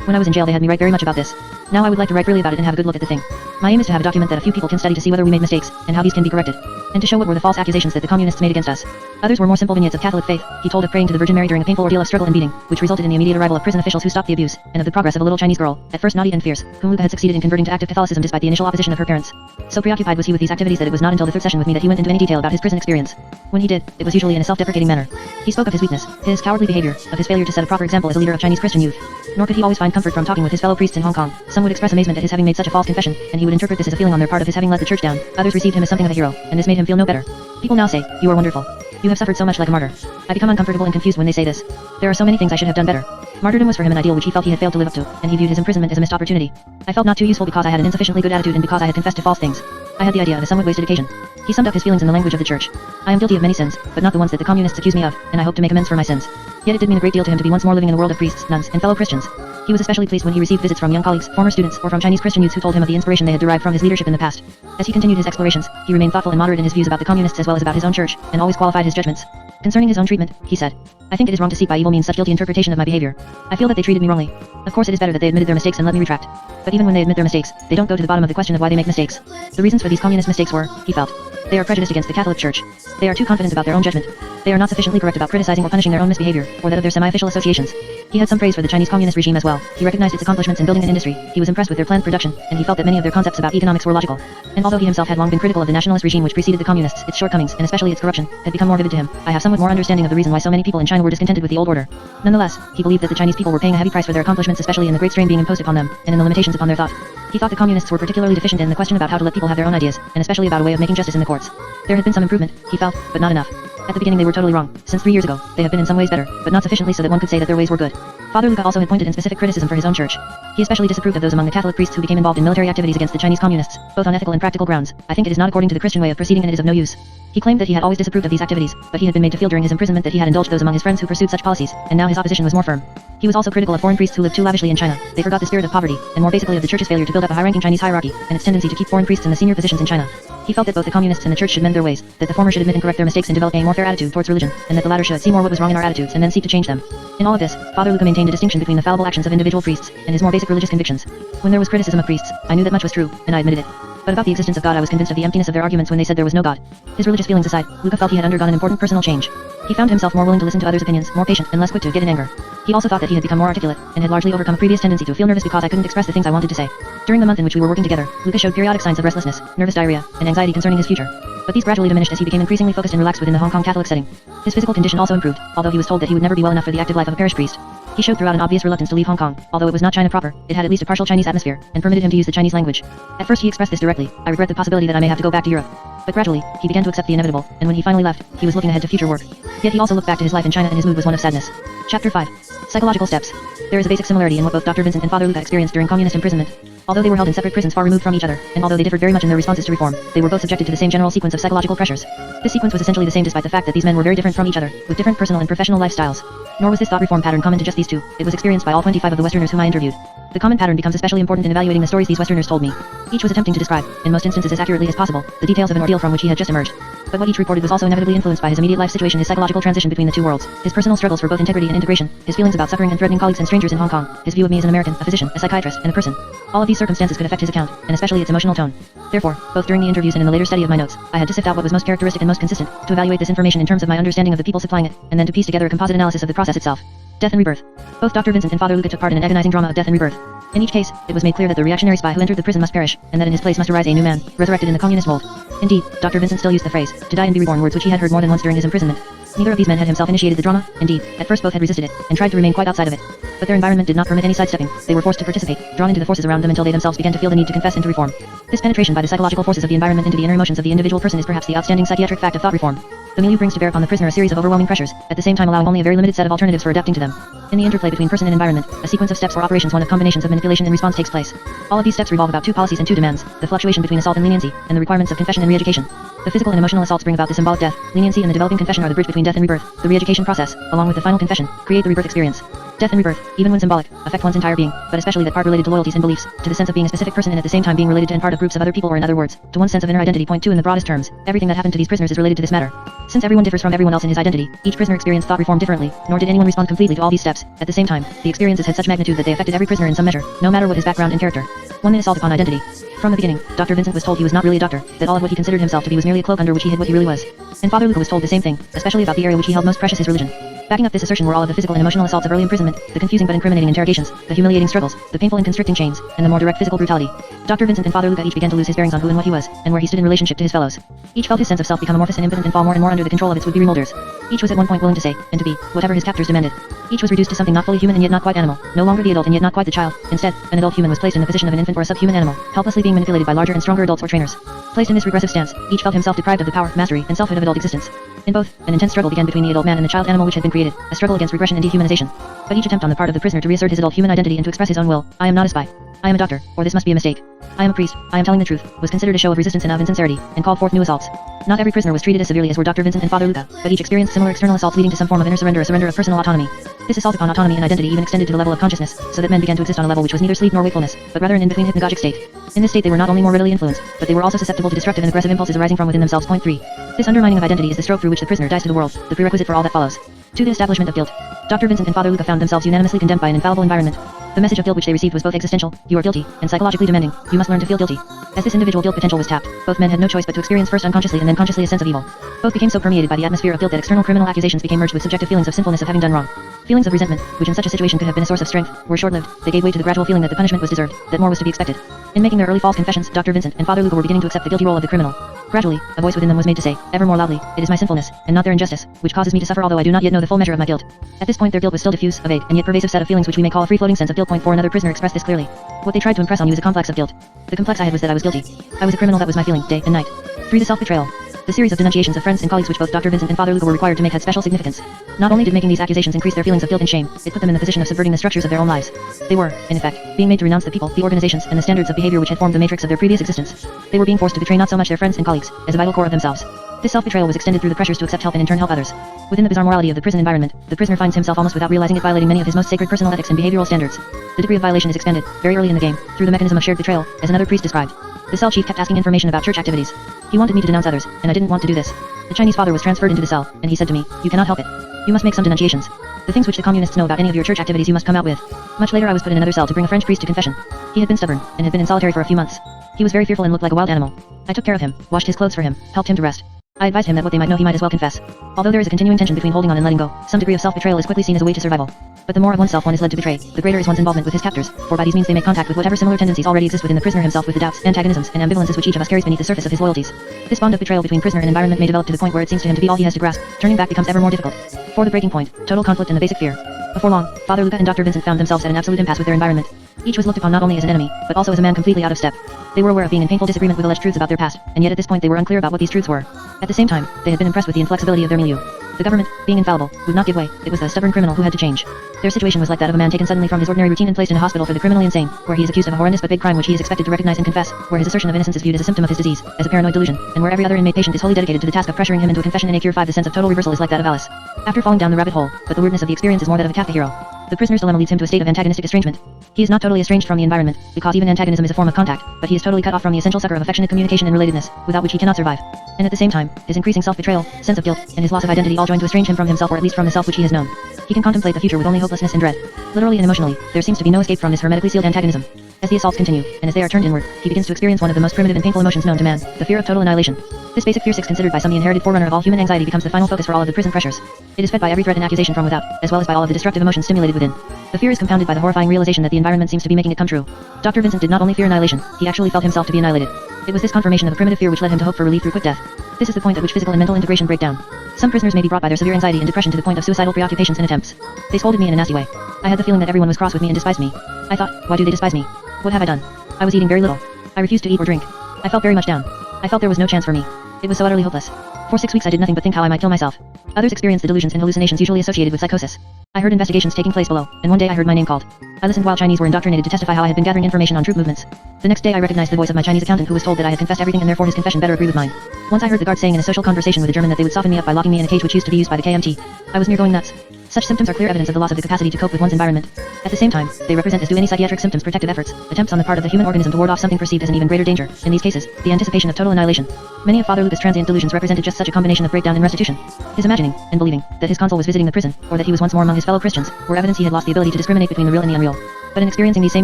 When I was in jail they had me write very much about this. Now I would like to write freely about it and have a good look at the thing. My aim is to have a document that a few people can study to see whether we made mistakes, and how these can be corrected. And to show what were the false accusations that the communists made against us. Others were more simple vignettes of Catholic faith. He told of praying to the Virgin Mary during a painful ordeal of struggle and beating, which resulted in the immediate arrival of prison officials who stopped the abuse, and of the progress of a little Chinese girl, at first naughty and fierce, whom Luca had succeeded in converting to active Catholicism despite the initial opposition of her parents. So preoccupied was he with these activities that it was not until the third session with me that he went into any detail about his prison experience. When he did, it was usually in a self-deprecating manner. He spoke of his weakness, his cowardly behavior, of his failure to set a proper example as a leader of Chinese Christian youth. Nor could he always find comfort from talking with his fellow priests in Hong Kong. Some would express amazement at his having made such a false confession, and he would interpret this as a feeling on their part of his having let the church down. Others received him as something of a hero, and this made him feel no better. People now say, "You are wonderful. You have suffered so much like a martyr." I become uncomfortable and confused when they say this. There are so many things I should have done better. Martyrdom was for him an ideal which he felt he had failed to live up to, and he viewed his imprisonment as a missed opportunity. I felt not too useful because I had an insufficiently good attitude and because I had confessed to false things. I had the idea of a somewhat wasted occasion. He summed up his feelings in the language of the church. I am guilty of many sins, but not the ones that the communists accuse me of, and I hope to make amends for my sins. Yet it did mean a great deal to him to be once more living in a world of priests, nuns, and fellow Christians. He was especially pleased when he received visits from young colleagues, former students, or from Chinese Christian youths who told him of the inspiration they had derived from his leadership in the past. As he continued his explorations, he remained thoughtful and moderate in his views about the communists as well as about his own church, and always qualified his judgments. Concerning his own treatment, he said, "I think it is wrong to seek by evil means such guilty interpretation of my behavior. I feel that they treated me wrongly. Of course it is better that they admitted their mistakes and let me retract. But even when they admit their mistakes, they don't go to the bottom of the question of why they make mistakes. The reasons for these communist mistakes were, he felt, they are prejudiced against the Catholic Church. They are too confident about their own judgment. They are not sufficiently correct about criticizing or punishing their own misbehavior, or that of their semi-official associations." He had some praise for the Chinese communist regime as well. He recognized its accomplishments in building an industry, he was impressed with their planned production, and he felt that many of their concepts about economics were logical. And although he himself had long been critical of the nationalist regime which preceded the communists, its shortcomings, and especially its corruption, had become more vivid to him. I have somewhat more understanding of the reason why so many people in China were discontented with the old order. Nonetheless, he believed that the Chinese people were paying a heavy price for their accomplishments, especially in the great strain being imposed upon them, and in the limitations upon their thought. He thought the communists were particularly deficient in the question about how to let people have their own ideas, and especially about a way of making justice in the courts. There had been some improvement, he felt, but not enough. At the beginning they were totally wrong. Since 3 years ago, they have been in some ways better, but not sufficiently so that one could say that their ways were good. Father Luca also had pointed in specific criticism for his own church. He especially disapproved of those among the Catholic priests who became involved in military activities against the Chinese communists, both on ethical and practical grounds. "I think it is not according to the Christian way of proceeding and it is of no use." He claimed that he had always disapproved of these activities, but he had been made to feel during his imprisonment that he had indulged those among his friends who pursued such policies, and now his opposition was more firm. He was also critical of foreign priests who lived too lavishly in China. They forgot the spirit of poverty, and more basically of the church's failure to build up a high-ranking Chinese hierarchy, and its tendency to keep foreign priests in the senior positions in China. He felt that both the communists and the church should mend their ways, that the former should admit and correct their mistakes and develop a more fair attitude towards religion, and that the latter should see more what was wrong in our attitudes and then seek to change them. In all of this, Father Luca maintained a distinction between the fallible actions of individual priests and his more basic religious convictions. When there was criticism of priests, I knew that much was true, and I admitted it. But about the existence of God I was convinced of the emptiness of their arguments when they said there was no God. His religious feelings aside, Luca felt he had undergone an important personal change. He found himself more willing to listen to others' opinions, more patient, and less quick to get in anger. He also thought that he had become more articulate, and had largely overcome a previous tendency to feel nervous because I couldn't express the things I wanted to say. During the month in which we were working together, Luca showed periodic signs of restlessness, nervous diarrhea, and anxiety concerning his future. But these gradually diminished as he became increasingly focused and relaxed within the Hong Kong Catholic setting. His physical condition also improved, although he was told that he would never be well enough for the active life of a parish priest. He showed throughout an obvious reluctance to leave Hong Kong, although it was not China proper, it had at least a partial Chinese atmosphere, and permitted him to use the Chinese language. At first he expressed this directly, "I regret the possibility that I may have to go back to Europe." But gradually, he began to accept the inevitable, and when he finally left, he was looking ahead to future work. Yet he also looked back to his life in China and his mood was one of sadness. Chapter 5. Psychological steps. There is a basic similarity in what both Dr. Vincent and Father Luca experienced during communist imprisonment. Although they were held in separate prisons far removed from each other, and although they differed very much in their responses to reform, they were both subjected to the same general sequence of psychological pressures. This sequence was essentially the same despite the fact that these men were very different from each other, with different personal and professional lifestyles. Nor was this thought reform pattern common to just these two, it was experienced by all 25 of the Westerners whom I interviewed. The common pattern becomes especially important in evaluating the stories these Westerners told me. Each was attempting to describe, in most instances as accurately as possible, the details of an ordeal from which he had just emerged. But what each reported was also inevitably influenced by his immediate life situation, his psychological transition between the two worlds, his personal struggles for both integrity and integration, his feelings about suffering and threatening colleagues and strangers in Hong Kong, his view of me as an American, a physician, a psychiatrist, and a person. All of these circumstances could affect his account, and especially its emotional tone. Therefore, both during the interviews and in the later study of my notes, I had to sift out what was most characteristic and most consistent, to evaluate this information in terms of my understanding of the people supplying it, and then to piece together a composite analysis of the process itself. Death and rebirth. Both Dr. Vincent and Father Luca took part in an agonizing drama of death and rebirth. In each case, it was made clear that the reactionary spy who entered the prison must perish, and that in his place must arise a new man, resurrected in the communist mold. Indeed, Dr. Vincent still used the phrase, to die and be reborn, words which he had heard more than once during his imprisonment. Neither of these men had himself initiated the drama. Indeed, at first both had resisted it, and tried to remain quite outside of it. But their environment did not permit any sidestepping. They were forced to participate, drawn into the forces around them until they themselves began to feel the need to confess and to reform. This penetration by the psychological forces of the environment into the inner emotions of the individual person is perhaps the outstanding psychiatric fact of thought reform. The milieu brings to bear upon the prisoner a series of overwhelming pressures, at the same time allowing only a very limited set of alternatives for adapting to them. In the interplay between person and environment, a sequence of steps or operations, one of combinations of manipulation and response takes place. All of these steps revolve about two policies and two demands, the fluctuation between assault and leniency, and the requirements of confession and re-education. The physical and emotional assaults bring about the symbolic death. Leniency and the developing confession are the bridge between death and rebirth. The re-education process, along with the final confession, create the rebirth experience. Death and rebirth, even when symbolic, affect one's entire being, but especially that part related to loyalties and beliefs, to the sense of being a specific person and at the same time being related to and part of groups of other people, or in other words, to one's sense of inner identity. Point 2 in the broadest terms, everything that happened to these prisoners is related to this matter. Since everyone differs from everyone else in his identity, each prisoner experienced thought reform differently, nor did anyone respond completely to all these steps. At the same time, the experiences had such magnitude that they affected every prisoner in some measure, no matter what his background and character. 1. Assault upon identity. From the beginning, Dr. Vincent was told he was not really a doctor, that all of what he considered himself to be was merely a cloak under which he hid what he really was. And Father Luca was told the same thing, especially about the area which he held most precious, his religion. Backing up this assertion were all of the physical and emotional assaults of early imprisonment, the confusing but incriminating interrogations, the humiliating struggles, the painful and constricting chains, and the more direct physical brutality. Dr. Vincent and Father Luca each began to lose his bearings on who and what he was, and where he stood in relationship to his fellows. Each felt his sense of self become amorphous and impotent and fall more and more under the control of its would-be remolders. Each was at one point willing to say, and to be, whatever his captors demanded. Each was reduced to something not fully human and yet not quite animal, no longer the adult and yet not quite the child. Instead, an adult human was placed in the position of an infant or a subhuman animal, helplessly being manipulated by larger and stronger adults or trainers. Placed in this regressive stance, each felt himself deprived of the power, mastery, and selfhood of adult existence. In both, an intense struggle began between the adult man and the child animal which had been created, a struggle against regression and dehumanization. But each attempt on the part of the prisoner to reassert his adult human identity and to express his own will, I am not a spy. I am a doctor, or this must be a mistake. I am a priest, I am telling the truth, was considered a show of resistance and of insincerity, and called forth new assaults. Not every prisoner was treated as severely as were Dr. Vincent and Father Luca, but each experienced similar external assaults leading to some form of inner surrender, a surrender of personal autonomy. This assault upon autonomy and identity even extended to the level of consciousness, so that men began to exist on a level which was neither sleep nor wakefulness, but rather an in-between hypnagogic state. In this state they were not only more readily influenced, but they were also susceptible to destructive and aggressive impulses arising from within themselves. Point 3. This undermining of identity is the stroke through which the prisoner dies to the world, the prerequisite for all that follows. 2. The establishment of guilt. Dr. Vincent and Father Luca found themselves unanimously condemned by an infallible environment. The message of guilt which they received was both existential, you are guilty, and psychologically demanding, you must learn to feel guilty. As this individual guilt potential was tapped, both men had no choice but to experience first unconsciously and then consciously a sense of evil. Both became so permeated by the atmosphere of guilt that external criminal accusations became merged with subjective feelings of sinfulness of having done wrong. Feelings of resentment, which in such a situation could have been a source of strength, were short-lived. They gave way to the gradual feeling that the punishment was deserved, that more was to be expected. In making their early false confessions, Dr. Vincent and Father Luca were beginning to accept the guilty role of the criminal. Gradually, a voice within them was made to say, ever more loudly, it is my sinfulness, and not their injustice, which causes me to suffer although I do not yet know the full measure of my guilt. At this point their guilt was still diffuse, a vague, and yet pervasive set of feelings which we may call a free-floating sense of guilt. Point 4. Another prisoner expressed this clearly. What they tried to impress on you is a complex of guilt. The complex I had was that I was guilty. I was a criminal, that was my feeling, day and night. 3. The self-betrayal. The series of denunciations of friends and colleagues which both Dr. Vincent and Father Luca were required to make had special significance. Not only did making these accusations increase their feelings of guilt and shame, it put them in the position of subverting the structures of their own lives. They were, in effect, being made to renounce the people, the organizations, and the standards of behavior which had formed the matrix of their previous existence. They were being forced to betray not so much their friends and colleagues, as a vital core of themselves. This self-betrayal was extended through the pressures to accept help and in turn help others. Within the bizarre morality of the prison environment, the prisoner finds himself almost without realizing it violating many of his most sacred personal ethics and behavioral standards. The degree of violation is expanded, very early in the game, through the mechanism of shared betrayal, as another priest described. The cell chief kept asking information about church activities. He wanted me to denounce others, and I didn't want to do this. The Chinese father was transferred into the cell, and he said to me, you cannot help it. You must make some denunciations. The things which the communists know about any of your church activities you must come out with. Much later I was put in another cell to bring a French priest to confession. He had been stubborn, and had been in solitary for a few months. He was very fearful and looked like a wild animal. I took care of him, washed his clothes for him, helped him to rest. I advised him that what they might know he might as well confess. Although there is a continuing tension between holding on and letting go, some degree of self-betrayal is quickly seen as a way to survival. But the more of oneself one is led to betray, the greater is one's involvement with his captors, for by these means they make contact with whatever similar tendencies already exist within the prisoner himself, with the doubts, antagonisms, and ambivalences which each of us carries beneath the surface of his loyalties. This bond of betrayal between prisoner and environment may develop to the point where it seems to him to be all he has to grasp. Turning back becomes ever more difficult. For the breaking point, total conflict and the basic fear. Before long, Father Luca and Dr. Vincent found themselves at an absolute impasse with their environment. Each was looked upon not only as an enemy, but also as a man completely out of step. They were aware of being in painful disagreement with alleged truths about their past, and yet at this point they were unclear about what these truths were. At the same time, they had been impressed with the inflexibility of their milieu. The government, being infallible, would not give way. It was the stubborn criminal who had to change. Their situation was like that of a man taken suddenly from his ordinary routine and placed in a hospital for the criminally insane, where he is accused of a horrendous but big crime which he is expected to recognize and confess, where his assertion of innocence is viewed as a symptom of his disease, as a paranoid delusion, and where every other inmate patient is wholly dedicated to the task of pressuring him into a confession in a cure 5. The sense of total reversal is like that of Alice after falling down the rabbit hole, but the weirdness of the experience is more that of a Kafka hero. The prisoner's dilemma leads him to a state of antagonistic estrangement. He is not totally estranged from the environment, because even antagonism is a form of contact, but he is totally cut off from the essential succor of affectionate communication and relatedness, without which he cannot survive. And at the same time, his increasing self-betrayal, sense of guilt, and his loss of identity all join to estrange him from himself, or at least from the self which he has known. He can contemplate the future with only hopelessness and dread. Literally and emotionally, there seems to be no escape from this hermetically sealed antagonism. As the assaults continue, and as they are turned inward, he begins to experience one of the most primitive and painful emotions known to man, the fear of total annihilation. This basic fear, considered by some the inherited forerunner of all human anxiety, becomes the final focus for all of the prison pressures. It is fed by every threat and accusation from without, as well as by all of the destructive emotions stimulated within. The fear is compounded by the horrifying realization that the environment seems to be making it come true. Dr. Vincent did not only fear annihilation, he actually felt himself to be annihilated. It was this confirmation of a primitive fear which led him to hope for relief through quick death. This is the point at which physical and mental integration break down. Some prisoners may be brought by their severe anxiety and depression to the point of suicidal preoccupations and attempts. They scolded me in a nasty way. I had the feeling that everyone was cross with me and despised me. I thought, why do they despise me? What have I done? I was eating very little. I refused to eat or drink. I felt very much down. I felt there was no chance for me. It was so utterly hopeless. For 6 weeks I did nothing but think how I might kill myself. Others experienced the delusions and hallucinations usually associated with psychosis. I heard investigations taking place below, and one day I heard my name called. I listened while Chinese were indoctrinated to testify how I had been gathering information on troop movements. The next day I recognized the voice of my Chinese accountant, who was told that I had confessed everything and therefore his confession better agreed with mine. Once I heard the guard saying in a social conversation with a German that they would soften me up by locking me in a cage which used to be used by the KMT. I was near going nuts. Such symptoms are clear evidence of the loss of the capacity to cope with one's environment. At the same time, they represent, as do any psychiatric symptoms, protective efforts, attempts on the part of the human organism to ward off something perceived as an even greater danger, in these cases, the anticipation of total annihilation. Many of Father Lucas' transient delusions represented just such a combination of breakdown and restitution. His imagining, and believing, that his consul was visiting the prison, or that he was once more among his fellow Christians, were evidence he had lost the ability to discriminate between the real and the unreal. But in experiencing these same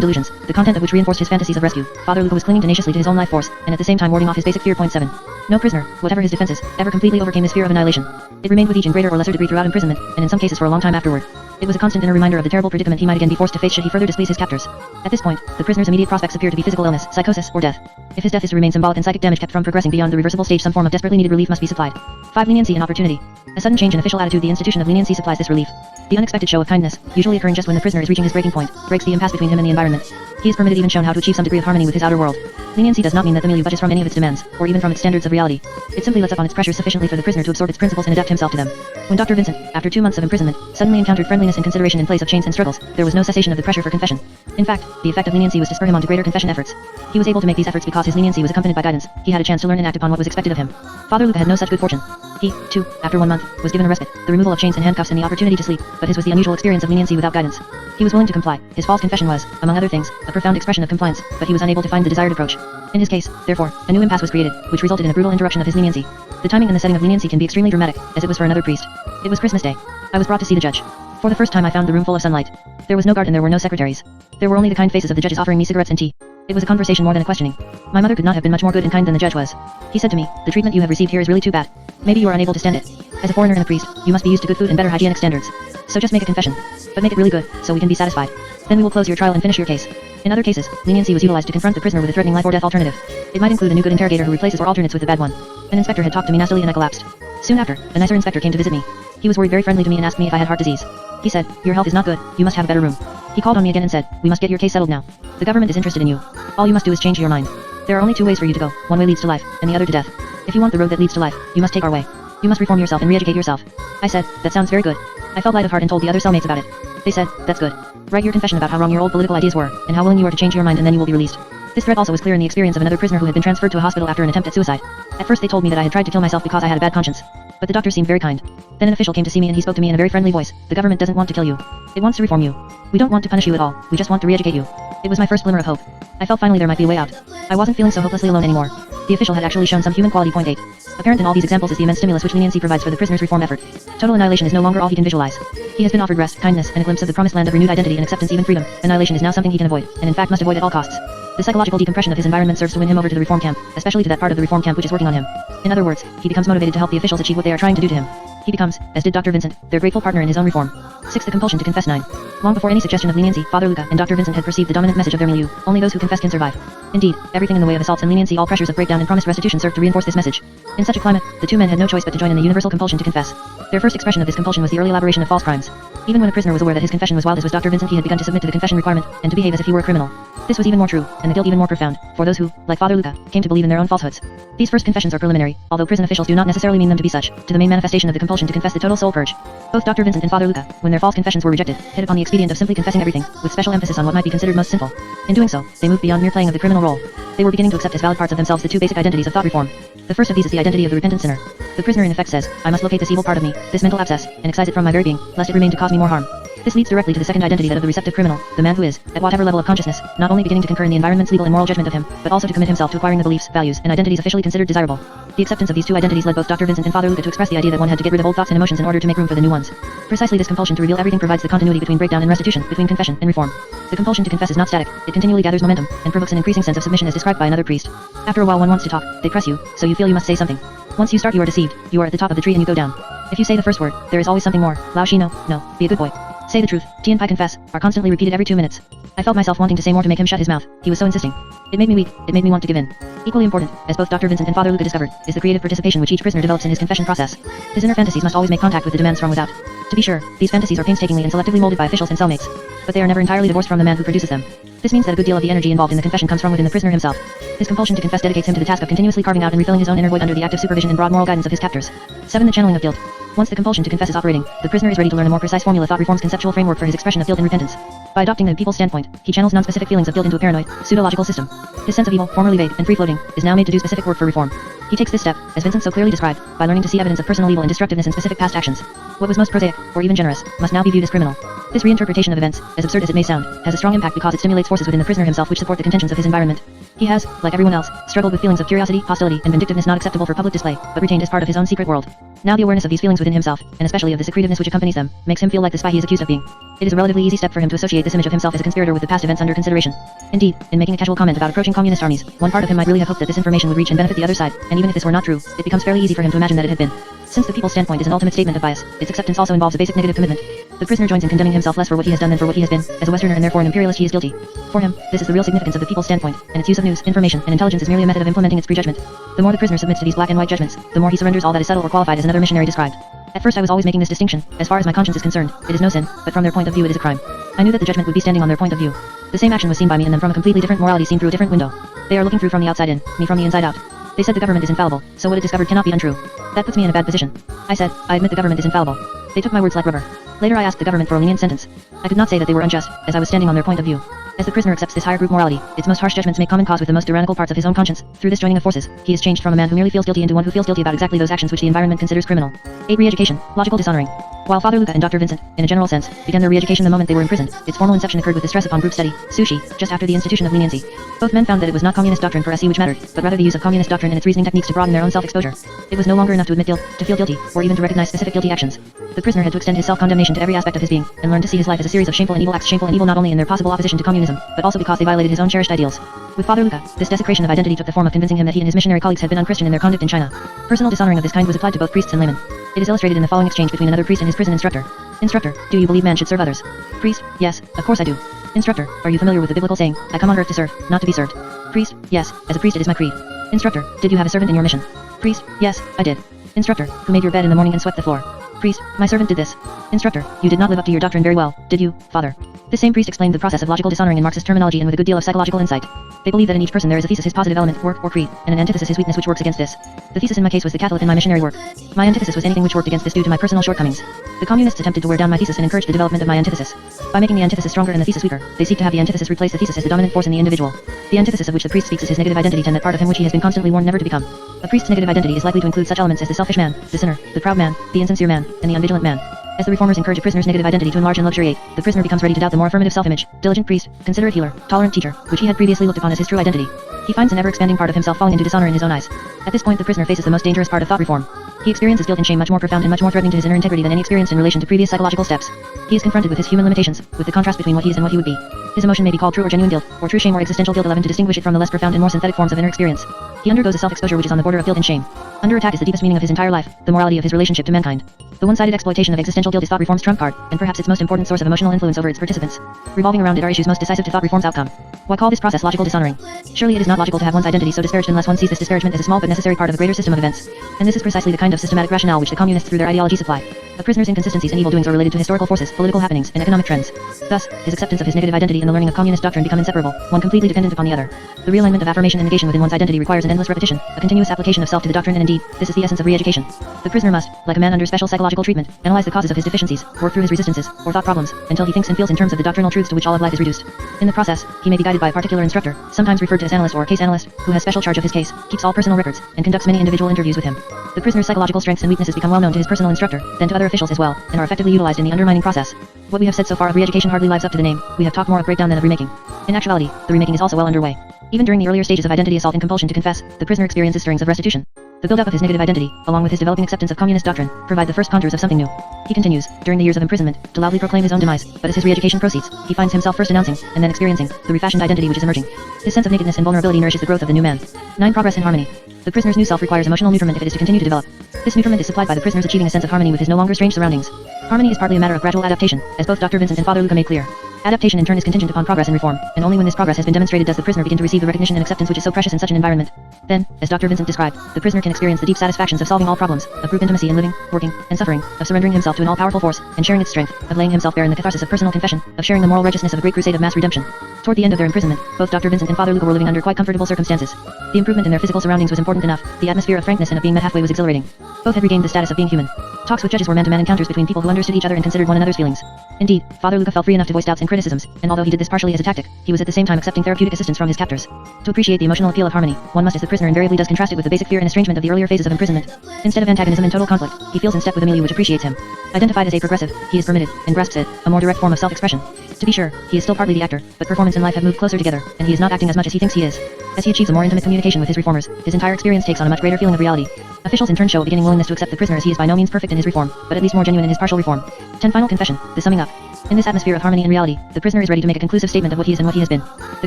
delusions, the content of which reinforced his fantasies of rescue, Father Luca was clinging tenaciously to his own life force, and at the same time warding off his basic fear. 7. No prisoner, whatever his defenses, ever completely overcame his fear of annihilation. It remained with each in greater or lesser degree throughout imprisonment, and in some cases for a long time afterward. It was a constant inner reminder of the terrible predicament he might again be forced to face should he further displease his captors. At this point, the prisoner's immediate prospects appear to be physical illness, psychosis, or death. If his death is to remain symbolic and psychic damage kept from progressing beyond the reversible stage, some form of desperately needed relief must be supplied. 5. Leniency and opportunity. A sudden change in official attitude. The institution of leniency supplies this relief. The unexpected show of kindness, usually occurring just when the prisoner is reaching his breaking point, breaks the impasse between him and the environment. He is permitted, even shown how to achieve some degree of harmony with his outer world. Leniency does not mean that the milieu budges from any of its demands, or even from its standards of reality. It simply lets up on its pressures sufficiently for the prisoner to absorb its principles and adapt himself to them. When Dr. Vincent, after 2 months of imprisonment, suddenly encountered friendliness and consideration in place of chains and struggles, there was no cessation of the pressure for confession. In fact, the effect of leniency was to spur him on to greater confession efforts. He was able to make these efforts because his leniency was accompanied by guidance. He had a chance to learn and act upon what was expected of him. Father Luca had no such good fortune. He, too, after 1 month, was given a respite, the removal of chains and handcuffs and the opportunity to sleep, but his was the unusual experience of leniency without guidance. He was willing to comply. His false confession was, among other things, a profound expression of compliance, but he was unable to find the desired approach. In his case, therefore, a new impasse was created, which resulted in a brutal interruption of his leniency. The timing and the setting of leniency can be extremely dramatic, as it was for another priest. It was Christmas Day. I was brought to see the judge. For the first time I found the room full of sunlight. There was no guard and there were no secretaries. There were only the kind faces of the judges offering me cigarettes and tea. It was a conversation more than a questioning. My mother could not have been much more good and kind than the judge was. He said to me, the treatment you have received here is really too bad. Maybe you are unable to stand it. As a foreigner and a priest, you must be used to good food and better hygienic standards. So just make a confession. But make it really good, so we can be satisfied. Then we will close your trial and finish your case. In other cases, leniency was utilized to confront the prisoner with a threatening life or death alternative. It might include a new good interrogator who replaces or alternates with the bad one. An inspector had talked to me nastily and I collapsed. Soon after, a nicer inspector came to visit me. He was worried very friendly to me and asked me if I had heart disease. He said, your health is not good, you must have a better room. He called on me again and said, we must get your case settled now. The government is interested in you. All you must do is change your mind. There are only 2 ways for you to go, one way leads to life, and the other to death. If you want the road that leads to life, you must take our way. You must reform yourself and re-educate yourself. I said, that sounds very good. I felt light of heart and told the other cellmates about it. They said, that's good. Write your confession about how wrong your old political ideas were, and how willing you are to change your mind, and then you will be released. This threat also was clear in the experience of another prisoner who had been transferred to a hospital after an attempt at suicide. At first they told me that I had tried to kill myself because I had a bad conscience. But the doctor seemed very kind. Then an official came to see me and he spoke to me in a very friendly voice. The government doesn't want to kill you. It wants to reform you. We don't want to punish you at all, we just want to re-educate you. It was my first glimmer of hope. I felt finally there might be a way out. I wasn't feeling so hopelessly alone anymore. The official had actually shown some human quality. 8. Apparent in all these examples is the immense stimulus which leniency provides for the prisoner's reform effort. Total annihilation is no longer all he can visualize. He has been offered rest, kindness, and a glimpse of the promised land of renewed identity and acceptance, even freedom. Annihilation is now something he can avoid, and in fact must avoid at all costs. The psychological decompression of his environment serves to win him over to the reform camp, especially to that part of the reform camp which is working on him. In other words, he becomes motivated to help the officials achieve what they are trying to do to him. He becomes, as did Dr. Vincent, their grateful partner in his own reform. 6. The compulsion to confess. 9. Long before any suggestion of leniency, Father Luca and Dr. Vincent had perceived the dominant message of their milieu. Only those who confess can survive. Indeed, everything in the way of assaults and leniency, all pressures of breakdown and promised restitution served to reinforce this message. In such a climate, the 2 men had no choice but to join in the universal compulsion to confess. Their first expression of this compulsion was the early elaboration of false crimes. Even when a prisoner was aware that his confession was wild as was Dr. Vincent, he had begun to submit to the confession requirement, and to behave as if he were a criminal. This was even more true, and the guilt even more profound, for those who, like Father Luca, came to believe in their own falsehoods. These first confessions are preliminary, although prison officials do not necessarily mean them to be such, to the main manifestation of the compulsion to confess the total soul purge. Both Dr. Vincent and Father Luca, when their false confessions were rejected, hit upon the expedient of simply confessing everything, with special emphasis on what might be considered most sinful. In doing so, they moved beyond mere playing of the criminal role. They were beginning to accept as valid parts of themselves the two basic identities of thought reform. The first of these is the identity of the repentant sinner. The prisoner in effect says, I must locate this evil part of me, this mental abscess, and excise it from my very being, lest it remain to cause me more harm. This leads directly to the second identity, that of the receptive criminal, the man who is, at whatever level of consciousness, not only beginning to concur in the environment's legal and moral judgment of him, but also to commit himself to acquiring the beliefs, values, and identities officially considered desirable. The acceptance of these two identities led both Dr. Vincent and Father Luca to express the idea that one had to get rid of old thoughts and emotions in order to make room for the new ones. Precisely this compulsion to reveal everything provides the continuity between breakdown and restitution, between confession and reform. The compulsion to confess is not static, it continually gathers momentum, and provokes an increasing sense of submission as described by another priest. After a while one wants to talk, they press you, so you feel you must say something. Once you start you are deceived, you are at the top of the tree and you go down. If you say the first word, there is always something more. Lao Shi no, be a good boy. Say the truth, Tea and Pai confess, are constantly repeated every 2 minutes. I felt myself wanting to say more to make him shut his mouth, he was so insisting. It made me weak, it made me want to give in. Equally important, as both Dr. Vincent and Father Luca discovered, is the creative participation which each prisoner develops in his confession process. His inner fantasies must always make contact with the demands from without. To be sure, these fantasies are painstakingly and selectively molded by officials and cellmates. But they are never entirely divorced from the man who produces them. This means that a good deal of the energy involved in the confession comes from within the prisoner himself. His compulsion to confess dedicates him to the task of continuously carving out and refilling his own inner void under the active supervision and broad moral guidance of his captors. 7. The channeling of guilt. Once the compulsion to confess is operating, the prisoner is ready to learn a more precise formula. Thought reform's conceptual framework for his expression of guilt and repentance. By adopting the people's standpoint, he channels non-specific feelings of guilt into a paranoid, pseudo-logical system. His sense of evil, formerly vague and free-floating, is now made to do specific work for reform. He takes this step, as Vincent so clearly described, by learning to see evidence of personal evil and destructiveness in specific past actions. What was most prosaic, or even generous, must now be viewed as criminal. This reinterpretation of events, as absurd as it may sound, has a strong impact because it stimulates forces within the prisoner himself which support the contentions of his environment. He has, like everyone else, struggled with feelings of curiosity, hostility, and vindictiveness not acceptable for public display, but retained as part of his own secret world. Now the awareness of these feelings within himself, and especially of the secretiveness which accompanies them, makes him feel like the spy he is accused of being. It is a relatively easy step for him to associate this image of himself as a conspirator with the past events under consideration. Indeed, in making a casual comment about approaching communist armies, one part of him might really have hoped that this information would reach and benefit the other side, and even if this were not true, it becomes fairly easy for him to imagine that it had been. Since the people's standpoint is an ultimate statement of bias, its acceptance also involves a basic negative commitment. The prisoner joins in condemning himself less for what he has done than for what he has been. As a Westerner and therefore an imperialist, he is guilty. For him, this is the real significance of the people's standpoint, and its use of news, information, and intelligence is merely a method of implementing its prejudgment. The more the prisoner submits to these black and white judgments, the more he surrenders all that is subtle or qualified, as another missionary described. At first I was always making this distinction. As far as my conscience is concerned, it is no sin, but from their point of view it is a crime. I knew that the judgment would be standing on their point of view. The same action was seen by me and them from a completely different morality seen through a different window. They are looking through from the outside in, me from the inside out. They said the government is infallible, so what it discovered cannot be untrue. That puts me in a bad position. I said, I admit the government is infallible. They took my words like rubber. Later I asked the government for a lenient sentence. I could not say that they were unjust, as I was standing on their point of view. As the prisoner accepts this higher group morality, its most harsh judgments make common cause with the most tyrannical parts of his own conscience. Through this joining of forces, he is changed from a man who merely feels guilty into one who feels guilty about exactly those actions which the environment considers criminal. 8. Re-education, logical dishonoring. While Father Luca and Dr. Vincent, in a general sense, began their re-education the moment they were imprisoned, its formal inception occurred with the stress upon group study, sushi, just after the institution of leniency. Both men found that it was not communist doctrine per se which mattered, but rather the use of communist doctrine and its reasoning techniques to broaden their own self-exposure. It was no longer enough to admit guilt, to feel guilty, or even to recognize specific guilty actions. The prisoner had to extend his self-condemnation to every aspect of his being, and learn to see his life as a series of shameful and evil acts, shameful and evil not only in their possible opposition to communism, but also because they violated his own cherished ideals. With Father Luca, this desecration of identity took the form of convincing him that he and his missionary colleagues had been unchristian in their conduct in China. Personal dishonoring of this kind was applied to both priests and laymen. It is illustrated in the following exchange between another priest and his prison instructor. Instructor, do you believe man should serve others? Priest, yes, of course I do. Instructor, are you familiar with the biblical saying, I come on earth to serve, not to be served? Priest, yes, as a priest it is my creed. Instructor, did you have a servant in your mission? Priest, yes, I did. Instructor, who made your bed in the morning and swept the floor? Priest, my servant did this. Instructor, you did not live up to your doctrine very well, did you, Father? This same priest explained the process of logical dishonoring in Marxist terminology and with a good deal of psychological insight. They believe that in each person there is a thesis, his positive element, work, or creed, and an antithesis, his weakness, which works against this. The thesis in my case was the Catholic in my missionary work. My antithesis was anything which worked against this due to my personal shortcomings. The communists attempted to wear down my thesis and encouraged the development of my antithesis. By making the antithesis stronger and the thesis weaker, they seek to have the antithesis replace the thesis as the dominant force in the individual. The antithesis of which the priest speaks is his negative identity, and that part of him which he has been constantly warned never to become. A priest's negative identity is likely to include such elements as the selfish man, the sinner, the proud man, the insincere man, and the unvigilant man. As the reformers encourage a prisoner's negative identity to enlarge and luxuriate, the prisoner becomes ready to doubt the more affirmative self-image, diligent priest, considerate healer, tolerant teacher, which he had previously looked upon as his true identity. He finds an ever-expanding part of himself falling into dishonor in his own eyes. At this point the prisoner faces the most dangerous part of thought reform. He experiences guilt and shame much more profound and much more threatening to his inner integrity than any experienced in relation to previous psychological steps. He is confronted with his human limitations, with the contrast between what he is and what he would be. His emotion may be called true or genuine guilt, or true shame or existential guilt 11 to distinguish it from the less profound and more synthetic forms of inner experience. He undergoes a self-exposure which is on the border of guilt and shame. Under attack is the deepest meaning of his entire life, the morality of his relationship to mankind. The one-sided exploitation of existential guilt is thought reform's trump card, and perhaps its most important source of emotional influence over its participants. Revolving around it are issues most decisive to thought reform's outcome. Why call this process logical dishonoring? Surely it is not logical to have one's identity so disparaged unless one sees this disparagement as a small but necessary part of a greater system of events. And this is precisely the kind of systematic rationale which the communists through their ideology supply. A prisoner's inconsistencies and evil doings are related to historical forces, political happenings, and economic trends. Thus, his acceptance of his negative identity and the learning of communist doctrine become inseparable, one completely dependent upon the other. The realignment of affirmation and negation within one's identity requires an endless repetition, a continuous application of self to the doctrine, and indeed, this is the essence of re-education. The prisoner must, like a man under special psychological treatment, analyze the causes of his deficiencies, work through his resistances, or thought problems, until he thinks and feels in terms of the doctrinal truths to which all of life is reduced. In the process, he may be guided by a particular instructor, sometimes referred to as analyst or case analyst, who has special charge of his case, keeps all personal records, and conducts many individual interviews with him. The prisoner's psychological strengths and weaknesses become well known to his personal instructor, then to other officials as well, and are effectively utilized in the undermining process. What we have said so far of re-education hardly lives up to the name. We have talked more of breakdown than of remaking. In actuality, the remaking is also well underway. Even during the earlier stages of identity assault and compulsion to confess, the prisoner experiences stirrings of restitution. The build-up of his negative identity, along with his developing acceptance of communist doctrine, provide the first contours of something new. He continues, during the years of imprisonment, to loudly proclaim his own demise, but as his re-education proceeds, he finds himself first announcing, and then experiencing, the refashioned identity which is emerging. His sense of nakedness and vulnerability nourishes the growth of the new man. 9. Progress in harmony. The prisoner's new self requires emotional nutriment if it is to continue to develop. This nutriment is supplied by the prisoner's achieving a sense of harmony with his no longer strange surroundings. Harmony is partly a matter of gradual adaptation, as both Dr. Vincent and Father Luca made clear. Adaptation in turn is contingent upon progress and reform, and only when this progress has been demonstrated does the prisoner begin to receive the recognition and acceptance which is so precious in such an environment. Then, as Dr. Vincent described, the prisoner can experience the deep satisfactions of solving all problems, of group intimacy in living, working, and suffering, of surrendering himself to an all-powerful force, and sharing its strength, of laying himself bare in the catharsis of personal confession, of sharing the moral righteousness of a great crusade of mass redemption. Toward the end of their imprisonment, both Dr. Vincent and Father Luca were living under quite comfortable circumstances. The improvement in their physical surroundings was important enough, the atmosphere of frankness and of being met halfway was exhilarating. Both had regained the status of being human. Talks with judges were man-to-man encounters between people who understood each other and considered one another's feelings. Indeed, Father Luca felt free enough to voice doubts and criticisms, and although he did this partially as a tactic, he was at the same time accepting therapeutic assistance from his captors. To appreciate the emotional appeal of harmony, one must, as the prisoner invariably does, contrast it with the basic fear and estrangement of the earlier phases of imprisonment. Instead of antagonism and total conflict, he feels in step with a milieu which appreciates him. Identified as a progressive, he is permitted, and grasps it, a more direct form of self-expression. To be sure, he is still partly the actor, but performance and life have moved closer together, and he is not acting as much as he thinks he is. As he achieves a more intimate communication with his reformers, his entire experience takes on a much greater feeling of reality. Officials in turn show a beginning willingness to accept the prisoner as he is by no means perfect in his reform, but at least more genuine in his partial reform. 10. Final confession, the summing up. In this atmosphere of harmony and reality, the prisoner is ready to make a conclusive statement of what he is and what he has been. The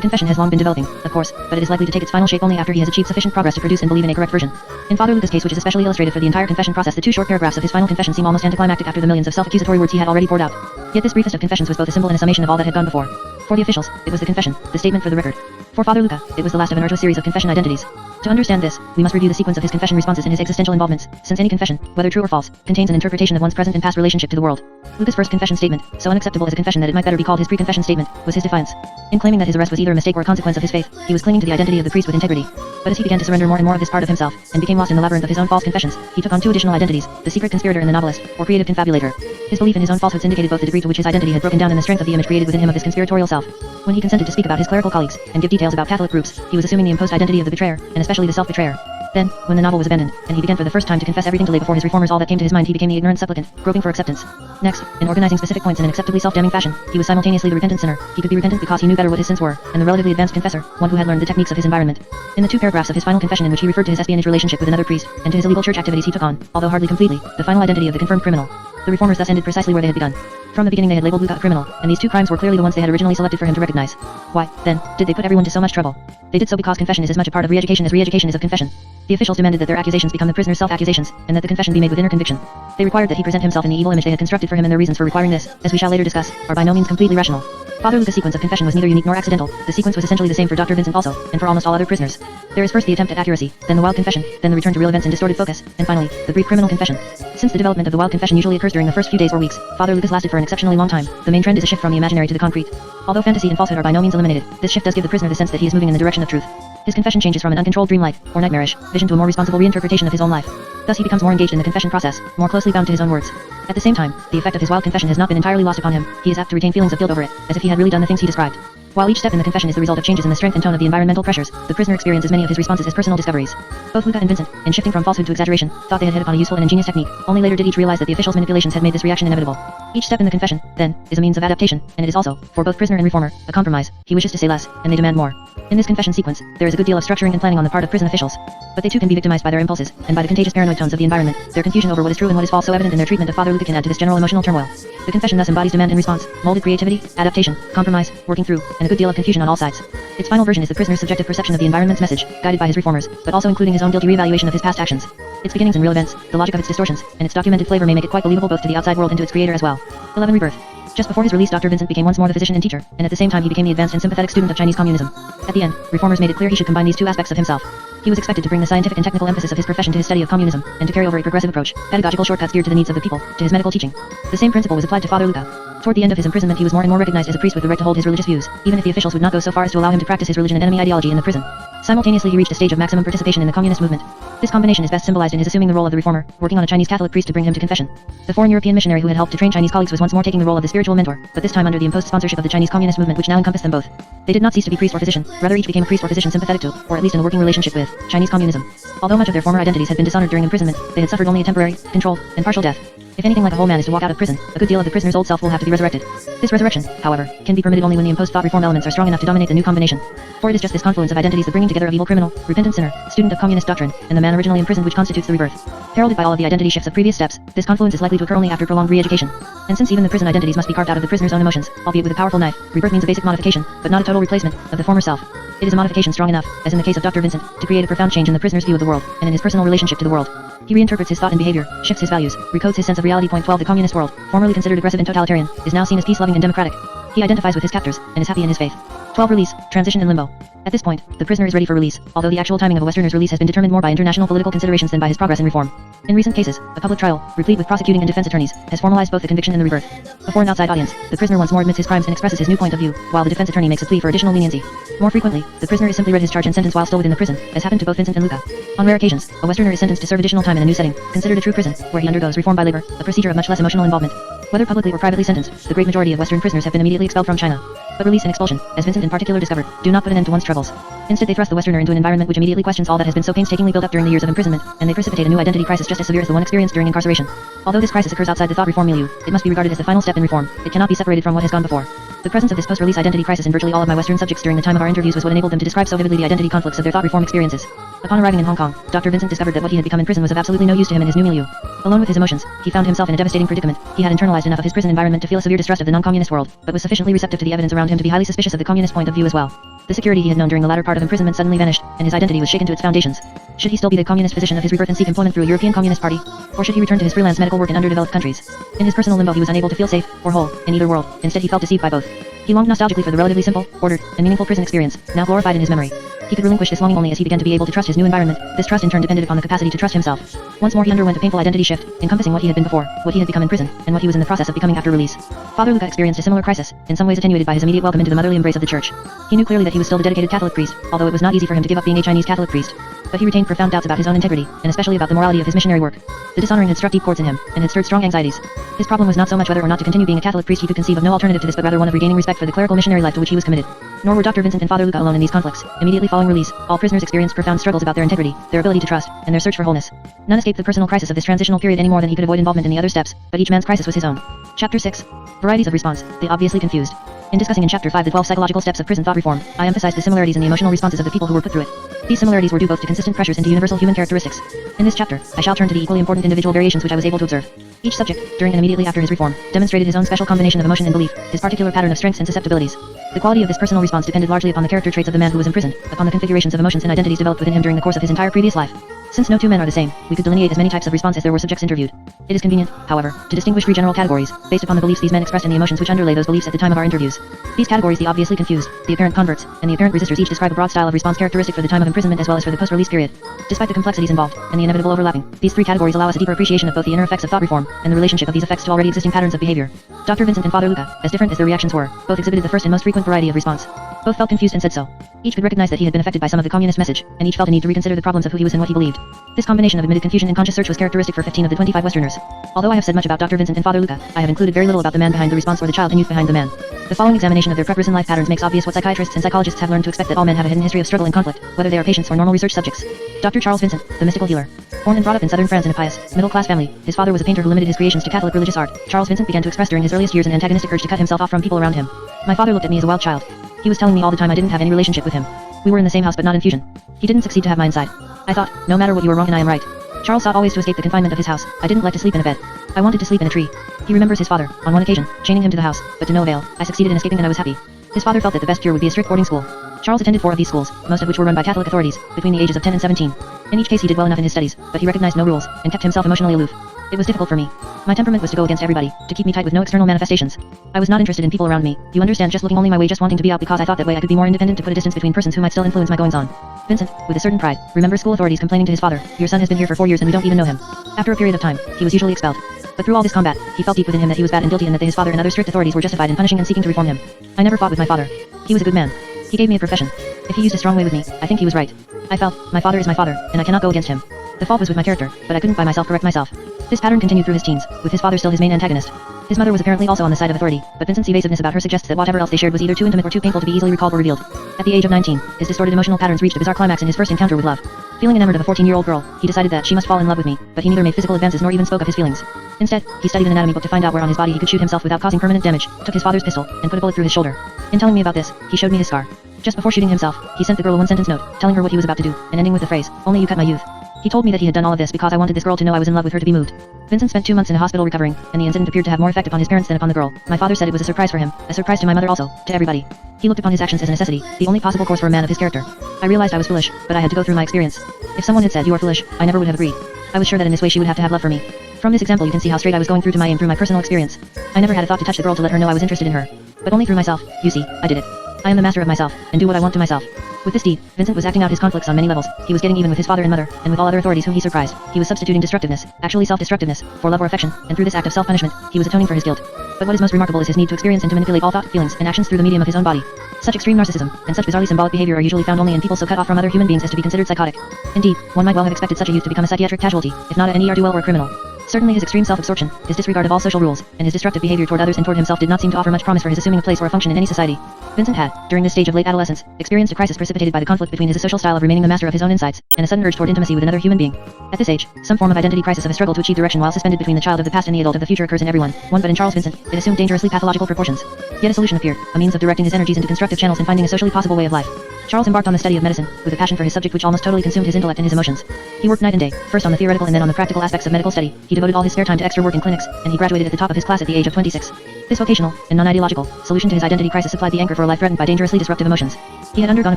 confession has long been developing, of course, but it is likely to take its final shape only after he has achieved sufficient progress to produce and believe in a correct version. In Father Luca's case, which is especially illustrative for the entire confession process, the 2 short paragraphs of his final confession seem almost anticlimactic after the millions of self-accusatory words he had already poured out. Yet this briefest of confessions was both a symbol and a summation of all that had gone before. For the officials, it was the confession, the statement for the record. For Father Luca, it was the last of an arduous series of confession identities. To understand this, we must review the sequence of his confession responses and his existential involvements, since any confession, whether true or false, contains an interpretation of one's present and past relationship to the world. Luca's first confession statement, so unacceptable as a confession that it might better be called his pre-confession statement, was his defiance. In claiming that his arrest was either a mistake or a consequence of his faith, he was clinging to the identity of the priest with integrity. But as he began to surrender more and more of this part of himself, and became lost in the labyrinth of his own false confessions, he took on 2 additional identities, the secret conspirator and the novelist, or creative confabulator. His belief in his own falsehoods indicated both the degree to which his identity had broken down and the strength of the image created within him of his conspiratorial self. When he consented to speak about his clerical colleagues, and give details about Catholic groups, he was assuming the imposed identity of the betrayer, and especially the self-betrayer. Then, when the novel was abandoned, and he began for the first time to confess everything to lay before his reformers all that came to his mind, he became the ignorant supplicant, groping for acceptance. Next, in organizing specific points in an acceptably self-damning fashion, he was simultaneously the repentant sinner. He could be repentant because he knew better what his sins were, and the relatively advanced confessor, one who had learned the techniques of his environment. In the 2 paragraphs of his final confession in which he referred to his espionage relationship with another priest, and to his illegal church activities he took on, although hardly completely, the final identity of the confirmed criminal. The reformers thus ended precisely where they had begun. From the beginning they had labeled Luca a criminal, and these 2 crimes were clearly the ones they had originally selected for him to recognize. Why, then, did they put everyone to so much trouble? They did so because confession is as much a part of re-education as re-education is of confession. The officials demanded that their accusations become the prisoner's self-accusations, and that the confession be made with inner conviction. They required that he present himself in the evil image they had constructed for him, and their reasons for requiring this, as we shall later discuss, are by no means completely rational. Father Luca's sequence of confession was neither unique nor accidental. The sequence was essentially the same for Dr. Vincent also, and for almost all other prisoners. There is first the attempt at accuracy, then the wild confession, then the return to real events and distorted focus, and finally, the brief criminal confession. Since the development of the wild confession usually occurs during the first few days or weeks, Father Luca's lasted for an exceptionally long time. The main trend is a shift from the imaginary to the concrete. Although fantasy and falsehood are by no means eliminated, this shift does give the prisoner the sense that he is moving in the direction of truth. His confession changes from an uncontrolled dreamlike, or nightmarish, vision to a more responsible reinterpretation of his own life. Thus he becomes more engaged in the confession process, more closely bound to his own words. At the same time, the effect of his wild confession has not been entirely lost upon him. He is apt to retain feelings of guilt over it, as if he had really done the things he described. While each step in the confession is the result of changes in the strength and tone of the environmental pressures, the prisoner experiences many of his responses as personal discoveries. Both Luca and Vincent, in shifting from falsehood to exaggeration, thought they had hit upon a useful and ingenious technique. Only later did each realize that the officials' manipulations had made this reaction inevitable. Each step in the confession, then, is a means of adaptation, and it is also, for both prisoner and reformer, a compromise. He wishes to say less, and they demand more. In this confession sequence, there is a good deal of structuring and planning on the part of prison officials. But they too can be victimized by their impulses, and by the contagious paranoid tones of the environment. Their confusion over what is true and what is false so evident in their treatment of Father Luca can add to this general emotional turmoil. The confession thus embodies demand and response, molded creativity, adaptation, compromise, working through, and a good deal of confusion on all sides. Its final version is the prisoner's subjective perception of the environment's message, guided by his reformers, but also including his own guilty reevaluation of his past actions. Its beginnings and real events, the logic of its distortions, and its documented flavor may make it quite believable both to the outside world and to its creator as well. 11. Rebirth. Just before his release, Dr. Vincent became once more the physician and teacher, and at the same time he became the advanced and sympathetic student of Chinese communism. At the end, reformers made it clear he should combine these two aspects of himself. He was expected to bring the scientific and technical emphasis of his profession to his study of communism, and to carry over a progressive approach, pedagogical shortcuts geared to the needs of the people, to his medical teaching. The same principle was applied to Father Luca. Toward the end of his imprisonment he was more and more recognized as a priest with the right to hold his religious views, even if the officials would not go so far as to allow him to practice his religion and enemy ideology in the prison. Simultaneously he reached a stage of maximum participation in the communist movement. This combination is best symbolized in his assuming the role of the reformer, working on a Chinese Catholic priest to bring him to confession. The foreign European missionary who had helped to train Chinese colleagues was once more taking the role of the spiritual mentor, but this time under the imposed sponsorship of the Chinese communist movement which now encompassed them both. They did not cease to be priest or physician, rather each became a priest or physician sympathetic to, or at least in a working relationship with, Chinese communism. Although much of their former identities had been dishonored during imprisonment, they had suffered only a temporary, controlled, and partial death. If anything like a whole man is to walk out of prison, a good deal of the prisoner's old self will have to be resurrected. This resurrection, however, can be permitted only when the imposed thought reform elements are strong enough to dominate the new combination. For it is just this confluence of identities, the bringing together of evil criminal, repentant sinner, student of communist doctrine, and the man originally imprisoned which constitutes the rebirth. Heralded by all of the identity shifts of previous steps, this confluence is likely to occur only after prolonged re-education. And since even the prison identities must be carved out of the prisoner's own emotions, albeit with a powerful knife, rebirth means a basic modification, but not a total replacement, of the former self. It is a modification strong enough, as in the case of Dr. Vincent, to create a profound change in the prisoner's view of the world, and in his personal relationship to the world. He reinterprets his thought and behavior, shifts his values, recodes his sense of reality. Point 12 The communist world, formerly considered aggressive and totalitarian, is now seen as peace-loving and democratic. He identifies with his captors, and is happy in his faith. 12 Release, transition and limbo. At this point, the prisoner is ready for release, although the actual timing of a Westerner's release has been determined more by international political considerations than by his progress in reform. In recent cases, a public trial, replete with prosecuting and defense attorneys, has formalized both the conviction and the rebirth. Before an outside audience, the prisoner once more admits his crimes and expresses his new point of view, while the defense attorney makes a plea for additional leniency. More frequently, the prisoner is simply read his charge and sentenced while still within the prison, as happened to both Vincent and Luca. On rare occasions, a Westerner is sentenced to serve additional time in a new setting, considered a true prison, where he undergoes reform by labor, a procedure of much less emotional involvement. Whether publicly or privately sentenced, the great majority of Western prisoners have been immediately expelled from China. But release and expulsion, as Vincent in particular discovered, do not put an end to one's troubles. Instead they thrust the Westerner into an environment which immediately questions all that has been so painstakingly built up during the years of imprisonment, and they precipitate a new identity crisis just as severe as the one experienced during incarceration. Although this crisis occurs outside the thought reform milieu, it must be regarded as the final step in reform. It cannot be separated from what has gone before. The presence of this post-release identity crisis in virtually all of my Western subjects during the time of our interviews was what enabled them to describe so vividly the identity conflicts of their thought reform experiences. Upon arriving in Hong Kong, Dr. Vincent discovered that what he had become in prison was of absolutely no use to him in his new milieu. Alone with his emotions, he found himself in a devastating predicament. He had internalized enough of his prison environment to feel a severe distrust of the non-communist world, but was sufficiently receptive to the evidence around him to be highly suspicious of the communist point of view as well. The security he had known during the latter part of imprisonment suddenly vanished, and his identity was shaken to its foundations. Should he still be the communist physician of his rebirth and seek employment through a European Communist Party? Or should he return to his freelance medical work in underdeveloped countries? In his personal limbo he was unable to feel safe, or whole, in either world. Instead he felt deceived by both. He longed nostalgically for the relatively simple, ordered, and meaningful prison experience, now glorified in his memory. He could relinquish this longing only as he began to be able to trust his new environment. This trust in turn depended upon the capacity to trust himself. Once more he underwent a painful identity shift, encompassing what he had been before, what he had become in prison, and what he was in the process of becoming after release. Father Luca experienced a similar crisis, in some ways attenuated by his immediate welcome into the motherly embrace of the church. He knew clearly that he was still the dedicated Catholic priest, although it was not easy for him to give up being a Chinese Catholic priest. But he retained profound doubts about his own integrity, and especially about the morality of his missionary work. The dishonoring had struck deep chords in him, and had stirred strong anxieties. His problem was not so much whether or not to continue being a Catholic priest. He could conceive of no alternative to this, but rather one of regaining respect for the clerical missionary life to which he was committed. Nor were Dr. Vincent and Father Luca alone in these conflicts. Immediately following release, all prisoners experienced profound struggles about their integrity, their ability to trust, and their search for wholeness. None escaped the personal crisis of this transitional period any more than he could avoid involvement in the other steps, but each man's crisis was his own. Chapter 6. Varieties of response, the obviously confused. In discussing in Chapter 5 the 12 psychological steps of prison thought reform, I emphasized the similarities in the emotional responses of the people who were put through it. These similarities were due both to consistent pressures and to universal human characteristics. In this chapter, I shall turn to the equally important individual variations which I was able to observe. Each subject, during and immediately after his reform, demonstrated his own special combination of emotion and belief, his particular pattern of strengths and susceptibilities. The quality of this personal response depended largely upon the character traits of the man who was imprisoned, upon the configurations of emotions and identities developed within him during the course of his entire previous life. Since no two men are the same, we could delineate as many types of response as there were subjects interviewed. It is convenient, however, to distinguish three general categories, based upon the beliefs these men expressed and the emotions which underlay those beliefs at the time of our interviews. These categories, the obviously confused, the apparent converts, and the apparent resistors, each describe a broad style of response characteristic for the time of imprisonment as well as for the post-release period. Despite the complexities involved, and the inevitable overlapping, these three categories allow us a deeper appreciation of both the inner effects of thought reform, and the relationship of these effects to already existing patterns of behavior. Dr. Vincent and Father Luca, as different as their reactions were, both exhibited the first and most frequent variety of response. Both felt confused and said so. Each could recognize that he had been affected by some of the communist message, and each felt a need to reconsider the problems of who he was and what he believed. This combination of admitted confusion and conscious search was characteristic for 15 of the 25 Westerners. Although I have said much about Dr. Vincent and Father Luca, I have included very little about the man behind the response or the child and youth behind the man. The following examination of their prep-prison life patterns makes obvious what psychiatrists and psychologists have learned to expect, that all men have a hidden history of struggle and conflict, whether they are patients or normal research subjects. Dr. Charles Vincent, the mystical healer. Born and brought up in southern France in a pious, middle-class family, his father was a painter who limited his creations to Catholic religious art. Charles Vincent began to express during his earliest years an antagonistic urge to cut himself off from people around him. My father looked at me as a wild child. He was telling me all the time I didn't have any relationship with him. We were in the same house but not in fusion. He didn't succeed to have my inside. I thought, no matter what, you are wrong and I am right. Charles sought always to escape the confinement of his house. I didn't like to sleep in a bed. I wanted to sleep in a tree. He remembers his father, on one occasion, chaining him to the house, but to no avail. I succeeded in escaping and I was happy. His father felt that the best cure would be a strict boarding school. Charles attended 4 of these schools, most of which were run by Catholic authorities, between the ages of 10 and 17. In each case he did well enough in his studies, but he recognized no rules, and kept himself emotionally aloof. It was difficult for me. My temperament was to go against everybody, to keep me tight with no external manifestations. I was not interested in people around me, you understand, just looking only my way, just wanting to be out because I thought that way I could be more independent, to put a distance between persons who might still influence my goings-on. Vincent, with a certain pride, remembers school authorities complaining to his father, your son has been here for 4 years and we don't even know him. After a period of time, he was usually expelled. But through all this combat, he felt deep within him that he was bad and guilty and that his father and other strict authorities were justified in punishing and seeking to reform him. I never fought with my father. He was a good man. He gave me a profession. If he used a strong way with me, I think he was right. I felt, my father is my father, and I cannot go against him. The fault was with my character, but I couldn't by myself correct myself. This pattern continued through his teens, with his father still his main antagonist. His mother was apparently also on the side of authority, but Vincent's evasiveness about her suggests that whatever else they shared was either too intimate or too painful to be easily recalled or revealed. At the age of 19, his distorted emotional patterns reached a bizarre climax in his first encounter with love. Feeling enamored of a 14-year-old girl, he decided that she must fall in love with me, but he neither made physical advances nor even spoke of his feelings. Instead, he studied an anatomy book to find out where on his body he could shoot himself without causing permanent damage, took his father's pistol, and put a bullet through his shoulder. In telling me about this, he showed me his scar. Just before shooting himself, he sent the girl a one-sentence note, telling her what he was about to do, and ending with the phrase, "Only you cut my youth." He told me that he had done all of this because I wanted this girl to know I was in love with her, to be moved. Vincent spent 2 months in a hospital recovering, and the incident appeared to have more effect upon his parents than upon the girl. My father said it was a surprise for him, a surprise to my mother also, to everybody. He looked upon his actions as a necessity, the only possible course for a man of his character. I realized I was foolish, but I had to go through my experience. If someone had said you are foolish, I never would have agreed. I was sure that in this way she would have to have love for me. From this example you can see how straight I was going through to my aim through my personal experience. I never had a thought to touch the girl to let her know I was interested in her. But only through myself, you see, I did it. I am the master of myself, and do what I want to myself. With this deed, Vincent was acting out his conflicts on many levels. He was getting even with his father and mother, and with all other authorities whom he surprised. He was substituting destructiveness, actually self-destructiveness, for love or affection, and through this act of self-punishment, he was atoning for his guilt. But what is most remarkable is his need to experience and to manipulate all thought, feelings, and actions through the medium of his own body. Such extreme narcissism, and such bizarrely symbolic behavior are usually found only in people so cut off from other human beings as to be considered psychotic. Indeed, one might well have expected such a youth to become a psychiatric casualty, if not an ne'er-do-well or a criminal. Certainly his extreme self-absorption, his disregard of all social rules, and his destructive behavior toward others and toward himself did not seem to offer much promise for his assuming a place or a function in any society. Vincent had, during this stage of late adolescence, experienced a crisis precipitated by the conflict between his social style of remaining the master of his own insides, and a sudden urge toward intimacy with another human being. At this age, some form of identity crisis of a struggle to achieve direction while suspended between the child of the past and the adult of the future occurs in everyone, one but in Charles Vincent, it assumed dangerously pathological proportions. Yet a solution appeared, a means of directing his energies into constructive channels and finding a socially possible way of life. Charles embarked on the study of medicine, with a passion for his subject which almost totally consumed his intellect and his emotions. He worked night and day, first on the theoretical and then on the practical aspects of medical study. He devoted all his spare time to extra work in clinics, and he graduated at the top of his class at the age of 26. This vocational, and non-ideological, solution to his identity crisis supplied the anchor for a life threatened by dangerously disruptive emotions. He had undergone a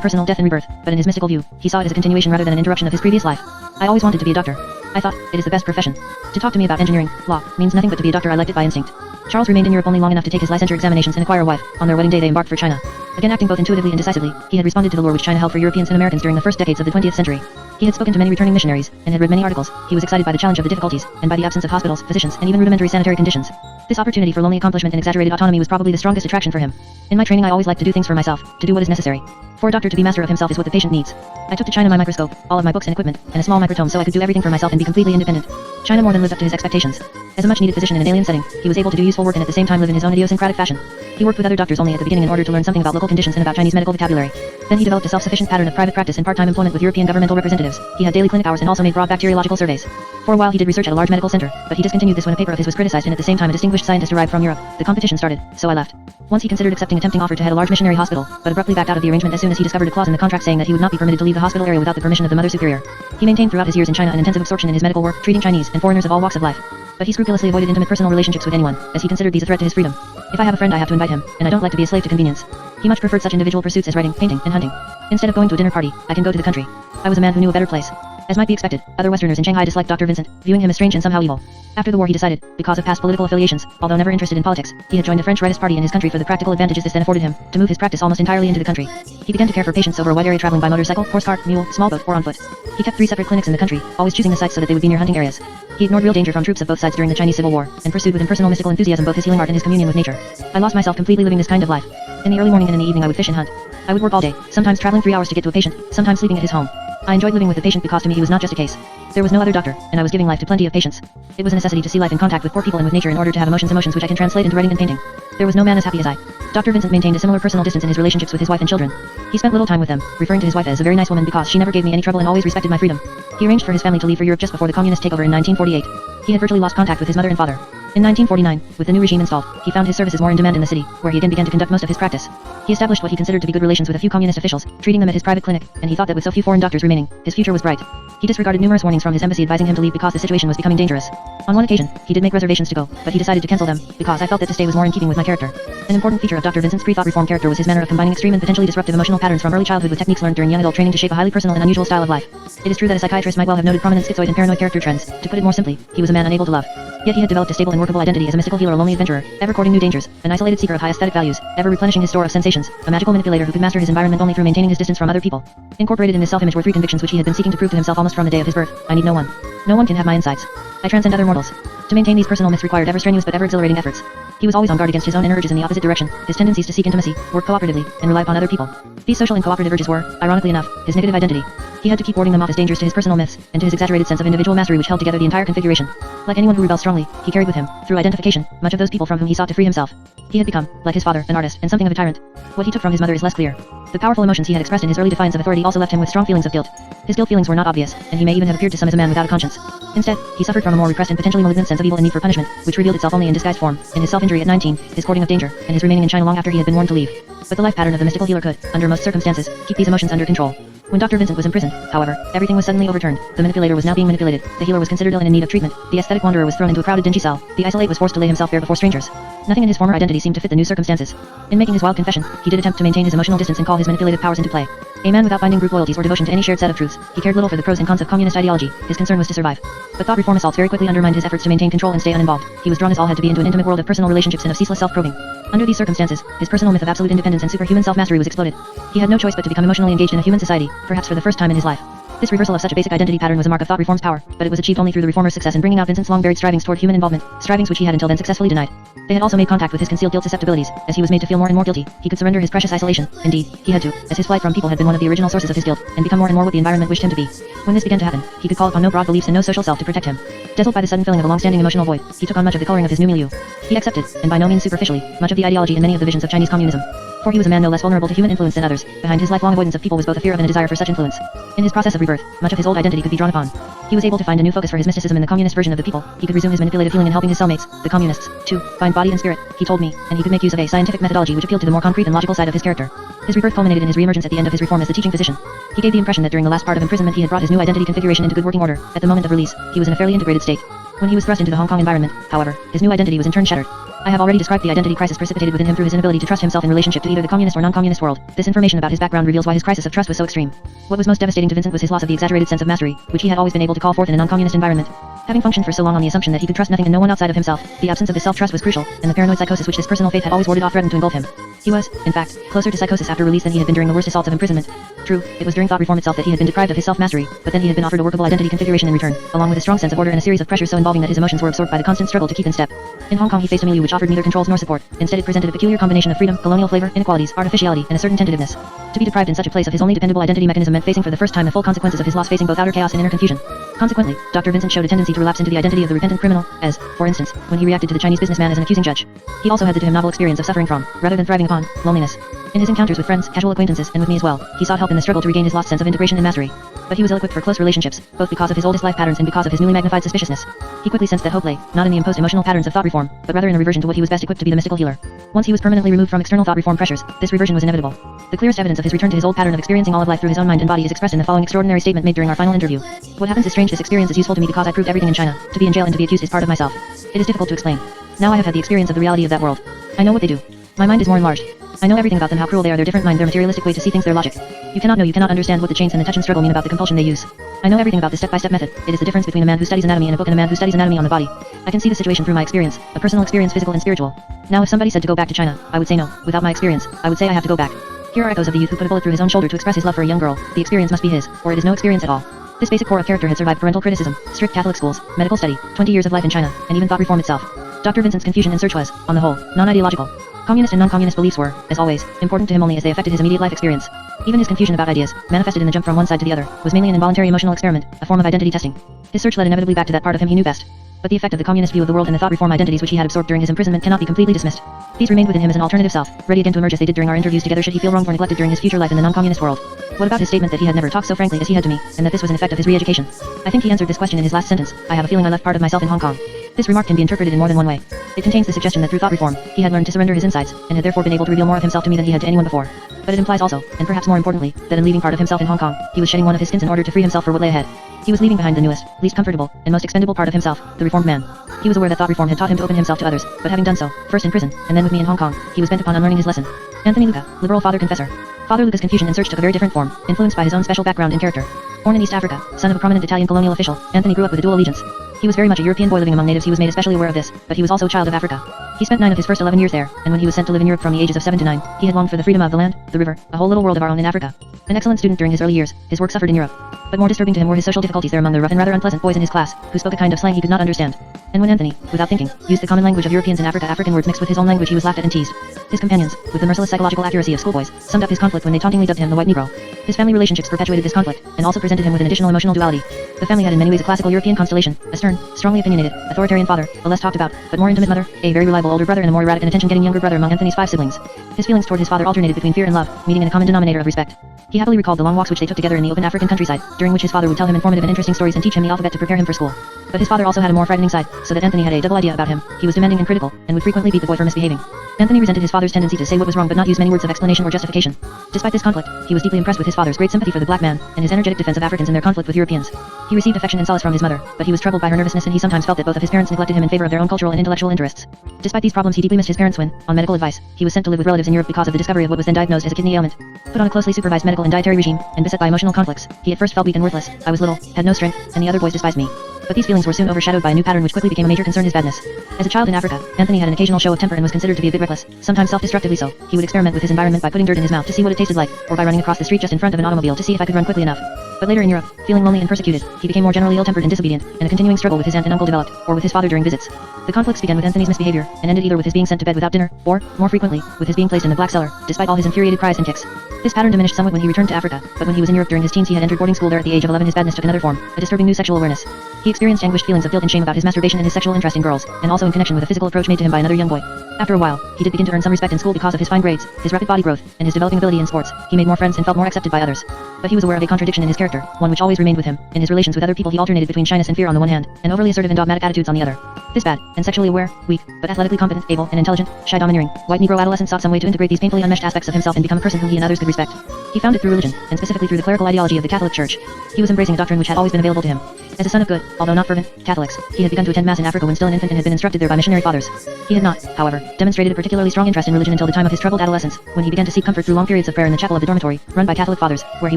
personal death and rebirth, but in his mystical view, he saw it as a continuation rather than an interruption of his previous life. I always wanted to be a doctor. I thought, it is the best profession. To talk to me about engineering, law, means nothing but to be a doctor. I liked it by instinct. Charles remained in Europe only long enough to take his licensure examinations and acquire a wife. On their wedding day they embarked for China. Again acting both intuitively and decisively, he had responded to the lure which China held for Europeans and Americans during the first decades of the 20th century. He had spoken to many returning missionaries, and had read many articles. He was excited by the challenge of the difficulties, and by the absence of hospitals, physicians, and even rudimentary sanitary conditions. This opportunity for lonely accomplishment and exaggerated autonomy was probably the strongest attraction for him. In my training I always liked to do things for myself, to do what is necessary. For a doctor to be master of himself is what the patient needs. I took to China my microscope, all of my books and equipment, and a small microtome so I could do everything for myself and be completely independent. China more than lived up to his expectations. As a much-needed physician in an alien setting, he was able to do useful work and at the same time live in his own idiosyncratic fashion. He worked with other doctors only at the beginning in order to learn something about local conditions and about Chinese medical vocabulary. Then he developed a self-sufficient pattern of private practice and part-time employment with European governmental representatives. He had daily clinic hours and also made broad bacteriological surveys. For a while he did research at a large medical center, but he discontinued this when a paper of his was criticized and at the same time a distinguished scientist arrived from Europe. The competition started, so I left. Once he considered accepting a tempting offer to head a large missionary hospital, but abruptly backed out of the arrangement as soon as he discovered a clause in the contract saying that he would not be permitted to leave the hospital area without the permission of the Mother Superior. He maintained throughout his years in China an intensive absorption in his medical work, treating Chinese and foreigners of all walks of life. But he scrupulously avoided intimate personal relationships with anyone, as he considered these a threat to his freedom. If I have a friend I have to invite him, and I don't like to be a slave to convenience. He much preferred such individual pursuits as writing, painting, and hunting. Instead of going to a dinner party, I can go to the country. I was a man who knew a better place. As might be expected, other Westerners in Shanghai disliked Dr. Vincent, viewing him as strange and somehow evil. After the war he decided, because of past political affiliations, although never interested in politics, he had joined the French Rightist Party in his country for the practical advantages this then afforded him, to move his practice almost entirely into the country. He began to care for patients over a wide area traveling by motorcycle, horse cart, mule, small boat, or on foot. He kept 3 separate clinics in the country, always choosing the sites so that they would be near hunting areas. He ignored real danger from troops of both sides during the Chinese Civil War, and pursued with impersonal mystical enthusiasm both his healing art and his communion with nature. I lost myself completely living this kind of life. In the early morning and in the evening I would fish and hunt. I would work all day, sometimes traveling 3 hours to get to a patient, sometimes sleeping at his home. I enjoyed living with the patient because to me he was not just a case. There was no other doctor, and I was giving life to plenty of patients. It was a necessity to see life in contact with poor people and with nature in order to have emotions which I can translate into writing and painting. There was no man as happy as I. Dr. Vincent maintained a similar personal distance in his relationships with his wife and children. He spent little time with them, referring to his wife as a very nice woman because she never gave me any trouble and always respected my freedom. He arranged for his family to leave for Europe just before the communist takeover in 1948. He had virtually lost contact with his mother and father. In 1949, with the new regime installed, he found his services more in demand in the city, where he again began to conduct most of his practice. He established what he considered to be good relations with a few communist officials, treating them at his private clinic, and he thought that with so few foreign doctors remaining, his future was bright. He disregarded numerous warnings from his embassy advising him to leave because the situation was becoming dangerous. On one occasion, he did make reservations to go, but he decided to cancel them, because I felt that to stay was more in keeping with my character. An important feature of Dr. Vincent's pre-thought reform character was his manner of combining extreme and potentially disruptive emotional patterns from early childhood with techniques learned during young adult training to shape a highly personal and unusual style of life. It is true that a psychiatrist might well have noted prominent schizoid and paranoid character trends. To put it more simply, he was a man unable to love. Yet he had developed a stable and workable identity as a mystical healer, a lonely adventurer, ever courting new dangers, an isolated seeker of high aesthetic values, ever replenishing his store of sensations, a magical manipulator who could master his environment only through maintaining his distance from other people. Incorporated in this self-image were three convictions which he had been seeking to prove to himself almost from the day of his birth. I need no one. No one can have my insights. I transcend other mortals. To maintain these personal myths required ever strenuous but ever exhilarating efforts. He was always on guard against his own inner urges in the opposite direction, his tendencies to seek intimacy, work cooperatively, and rely upon other people. These social and cooperative urges were, ironically enough, his negative identity. He had to keep warding them off as dangers to his personal myths, and to his exaggerated sense of individual mastery which held together the entire configuration. Like anyone who rebels strongly, he carried with him, through identification, much of those people from whom he sought to free himself. He had become, like his father, an artist, and something of a tyrant. What he took from his mother is less clear. The powerful emotions he had expressed in his early defiance of authority also left him with strong feelings of guilt. His guilt feelings were not obvious, and he may even have appeared to some as a man without a conscience. Instead, he suffered from a more repressed and potentially malignant sense of evil and need for punishment, which revealed itself only in disguised form, in his self-injury at 19, his courting of danger, and his remaining in China long after he had been warned to leave. But the life pattern of the mystical healer could, under most circumstances, keep these emotions under control. When Dr. Vincent was imprisoned, however, everything was suddenly overturned. The manipulator was now being manipulated, the healer was considered ill and in need of treatment, the aesthetic wanderer was thrown into a crowded dingy cell, the isolate was forced to lay himself bare before strangers. Nothing in his former identity seemed to fit the new circumstances. In making his wild confession, he did attempt to maintain his emotional distance and call his manipulative powers into play. A man without binding group loyalties or devotion to any shared set of truths, he cared little for the pros and cons of communist ideology, his concern was to survive. But thought reform assaults very quickly undermined his efforts to maintain control and stay uninvolved. He was drawn as all had to be into an intimate world of personal relationships and of ceaseless self-probing. Under these circumstances, his personal myth of absolute independence and superhuman self-mastery was exploded. He had no choice but to become emotionally engaged in a human society, perhaps for the first time in his life. This reversal of such a basic identity pattern was a mark of thought reform's power, but it was achieved only through the reformer's success in bringing out Vincent's long-buried strivings toward human involvement, strivings which he had until then successfully denied. They had also made contact with his concealed guilt susceptibilities, as he was made to feel more and more guilty. He could surrender his precious isolation. Indeed, he had to, as his flight from people had been one of the original sources of his guilt, and become more and more what the environment wished him to be. When this began to happen, he could call upon no broad beliefs and no social self to protect him. Dazzled by the sudden filling of a long-standing emotional void, he took on much of the coloring of his new milieu. He accepted, and by no means superficially, much of the ideology and many of the visions of Chinese communism. For he was a man no less vulnerable to human influence than others. Behind his lifelong avoidance of people was both a fear of and a desire for such influence. In his process of rebirth, much of his old identity could be drawn upon. He was able to find a new focus for his mysticism in the communist version of the people. He could resume his manipulative healing in helping his cellmates, the communists, to find body and spirit, he told me, and he could make use of a scientific methodology which appealed to the more concrete and logical side of his character. His rebirth culminated in his reemergence at the end of his reform as the teaching physician. He gave the impression that during the last part of imprisonment he had brought his new identity configuration into good working order. At the moment of release, he was in a fairly integrated state. When he was thrust into the Hong Kong environment, however, his new identity was in turn shattered. I have already described the identity crisis precipitated within him through his inability to trust himself in relationship to either the communist or non-communist world. This information about his background reveals why his crisis of trust was so extreme. What was most devastating to Vincent was his loss of the exaggerated sense of mastery, which he had always been able to call forth in a non-communist environment. Having functioned for so long on the assumption that he could trust nothing and no one outside of himself, the absence of this self-trust was crucial, and the paranoid psychosis which this personal faith had always warded off threatened to engulf him. He was, in fact, closer to psychosis after release than he had been during the worst assaults of imprisonment. True, it was during thought reform itself that he had been deprived of his self-mastery, but then he had been offered a workable identity configuration in return, along with a strong sense of order and a series of pressures so involving that his emotions were absorbed by the constant struggle to keep in step. In Hong Kong he faced a milieu which offered neither controls nor support. Instead it presented a peculiar combination of freedom, colonial flavor, inequalities, artificiality, and a certain tentativeness. To be deprived in such a place of his only dependable identity mechanism meant facing for the first time the full consequences of his loss, facing both outer chaos and inner confusion. Consequently, Dr. Vincent showed a tendency to relapse into the identity of the repentant criminal, as, for instance, when he reacted to the Chinese businessman as an accusing judge. He also had the to him novel experience of suffering from, rather than thriving upon, loneliness. In his encounters with friends, casual acquaintances, and with me as well, he sought help in the struggle to regain his lost sense of integration and mastery. But he was ill-equipped for close relationships, both because of his oldest life patterns and because of his newly magnified suspiciousness. He quickly sensed that hope lay, not in the imposed emotional patterns of thought reform, but rather in a reversion to what he was best equipped to be, the mystical healer. Once he was permanently removed from external thought reform pressures, this reversion was inevitable. The clearest evidence of his return to his old pattern of experiencing all of life through his own mind and body is expressed in the following extraordinary statement made during our final interview. What happens is strange. This experience is useful to me because I proved everything in China. To be in jail and to be accused is part of myself. It is difficult to explain. Now I have had the experience of the reality of that world. I know what they do. My mind is more enlarged. I know everything about them, how cruel they are, their different mind, their materialistic way to see things, their logic. You cannot understand what the chains and the touch and struggle mean about the compulsion they use. I know everything about the step-by-step method. It is the difference between a man who studies anatomy in a book and a man who studies anatomy on the body. I can see the situation through my experience, a personal experience, physical and spiritual. Now if somebody said to go back to China, I would say no. Without my experience, I would say I have to go back. Here are echoes of the youth who put a bullet through his own shoulder to express his love for a young girl. The experience must be his, or it is no experience at all. This basic core of character had survived parental criticism, strict Catholic schools, medical study, 20 years of life in China, and even thought reform itself. Dr. Vincent's confusion and search was, on the whole, non-ideological. Communist and non-communist beliefs were, as always, important to him only as they affected his immediate life experience. Even his confusion about ideas, manifested in the jump from one side to the other, was mainly an involuntary emotional experiment, a form of identity testing. His search led inevitably back to that part of him he knew best. But the effect of the communist view of the world and the thought reform identities which he had absorbed during his imprisonment cannot be completely dismissed. These remained within him as an alternative self, ready again to emerge as they did during our interviews together should he feel wronged or neglected during his future life in the non-communist world. What about his statement that he had never talked so frankly as he had to me, and that this was an effect of his re-education? I think he answered this question in his last sentence. I have a feeling I left part of myself in Hong Kong. This remark can be interpreted in more than one way. It contains the suggestion that through thought reform, he had learned to surrender his insights, and had therefore been able to reveal more of himself to me than he had to anyone before. But it implies also, and perhaps more importantly, that in leaving part of himself in Hong Kong, he was shedding one of his skins in order to free himself for what lay ahead. He was leaving behind the newest, least comfortable, and most expendable part of himself, the reformed man. He was aware that thought reform had taught him to open himself to others, but having done so, first in prison, and then with me in Hong Kong, he was bent upon unlearning his lesson. Anthony Luca, liberal father confessor. Father Luca's confusion and search took a very different form, influenced by his own special background and character. Born in East Africa, son of a prominent Italian colonial official, Anthony grew up with a dual allegiance. He was very much a European boy living among natives. He was made especially aware of this, but he was also a child of Africa. He spent 9 of his first 11 years there, and when he was sent to live in Europe from the ages of 7 to 9, he had longed for the freedom of the land, the river, a whole little world of our own in Africa. An excellent student during his early years, his work suffered in Europe. But more disturbing to him were his social difficulties there among the rough and rather unpleasant boys in his class, who spoke a kind of slang he could not understand. And when Anthony, without thinking, used the common language of Europeans in Africa, African words mixed with his own language, he was laughed at and teased. His companions, with the merciless psychological accuracy of schoolboys, summed up his conflict when they tauntingly dubbed him the white Negro. His family relationships perpetuated this conflict, and also presented him with an additional emotional duality. The family had in many ways a classical European constellation, a stern, strongly opinionated, authoritarian father, a less talked about, but more intimate mother, a very reliable older brother, and a more erratic and attention-getting younger brother among Anthony's 5 siblings. His feelings toward his father alternated between fear and love, meeting in a common denominator of respect. He happily recalled the long walks which they took together in the open African countryside, during which his father would tell him informative and interesting stories and teach him the alphabet to prepare him for school. But his father also had a more frightening side, so that Anthony had a double idea about him. He was demanding and critical, and would frequently beat the boy for misbehaving. Anthony resented his father's tendency to say what was wrong but not use many words of explanation or justification. Despite this conflict, he was deeply impressed with his father's great sympathy for the black man, and his energetic defense of Africans in their conflict with Europeans. He received affection and solace from his mother, but he was troubled by her nervousness, and he sometimes felt that both of his parents neglected him in favor of their own cultural and intellectual interests. Despite these problems, he deeply missed his parents when, on medical advice, he was sent to live with relatives in Europe because of the discovery of what was then diagnosed as a kidney ailment. Put on a closely supervised medical and dietary regime, and beset by emotional conflicts, he at first felt weak and worthless. I was little, had no strength, and the other boys despised me. But these feelings were soon overshadowed by a new pattern which quickly became a major concern: his badness. As a child in Africa, Anthony had an occasional show of temper and was considered to be a bit reckless, sometimes self-destructively so. He would experiment with his environment by putting dirt in his mouth to see what it tasted like, or by running across the street just in front of an automobile to see if I could run quickly enough. But later in Europe, feeling lonely and persecuted, he became more generally ill-tempered and disobedient, and a continuing struggle with his aunt and uncle developed, or with his father during visits. The conflicts began with Anthony's misbehavior, and ended either with his being sent to bed without dinner, or, more frequently, with his being placed in the black cellar, despite all his infuriated cries and kicks. This pattern diminished somewhat when he returned to Africa, but when he was in Europe during his teens he had entered boarding school there at the age of 11. His badness took another form, a disturbing new sexual awareness. He experienced anguished feelings of guilt and shame about his masturbation and his sexual interest in girls, and also in connection with a physical approach made to him by another young boy. After a while, he did begin to earn some respect in school because of his fine grades, his rapid body growth, and his developing ability in sports. He made more friends and felt more accepted by others. But he was aware of a contradiction in his character, one which always remained with him. In his relations with other people he alternated between shyness and fear on the one hand, and overly assertive and dogmatic attitudes on the other. This bad, and sexually aware, weak, but athletically competent, able, and intelligent, shy, domineering, white Negro adolescent sought some way to integrate these painfully unmeshed aspects of himself and become a person whom he and others could respect. He found it through religion, and specifically through the clerical ideology of the Catholic Church. He was embracing a doctrine which had always been available to him. As a son of good, although not fervent, Catholics, he had begun to attend Mass in Africa when still an infant and had been instructed there by missionary fathers. He had not, however, demonstrated a particularly strong interest in religion until the time of his troubled adolescence, when he began to seek comfort through long periods of prayer in the chapel of the dormitory, run by Catholic fathers, where he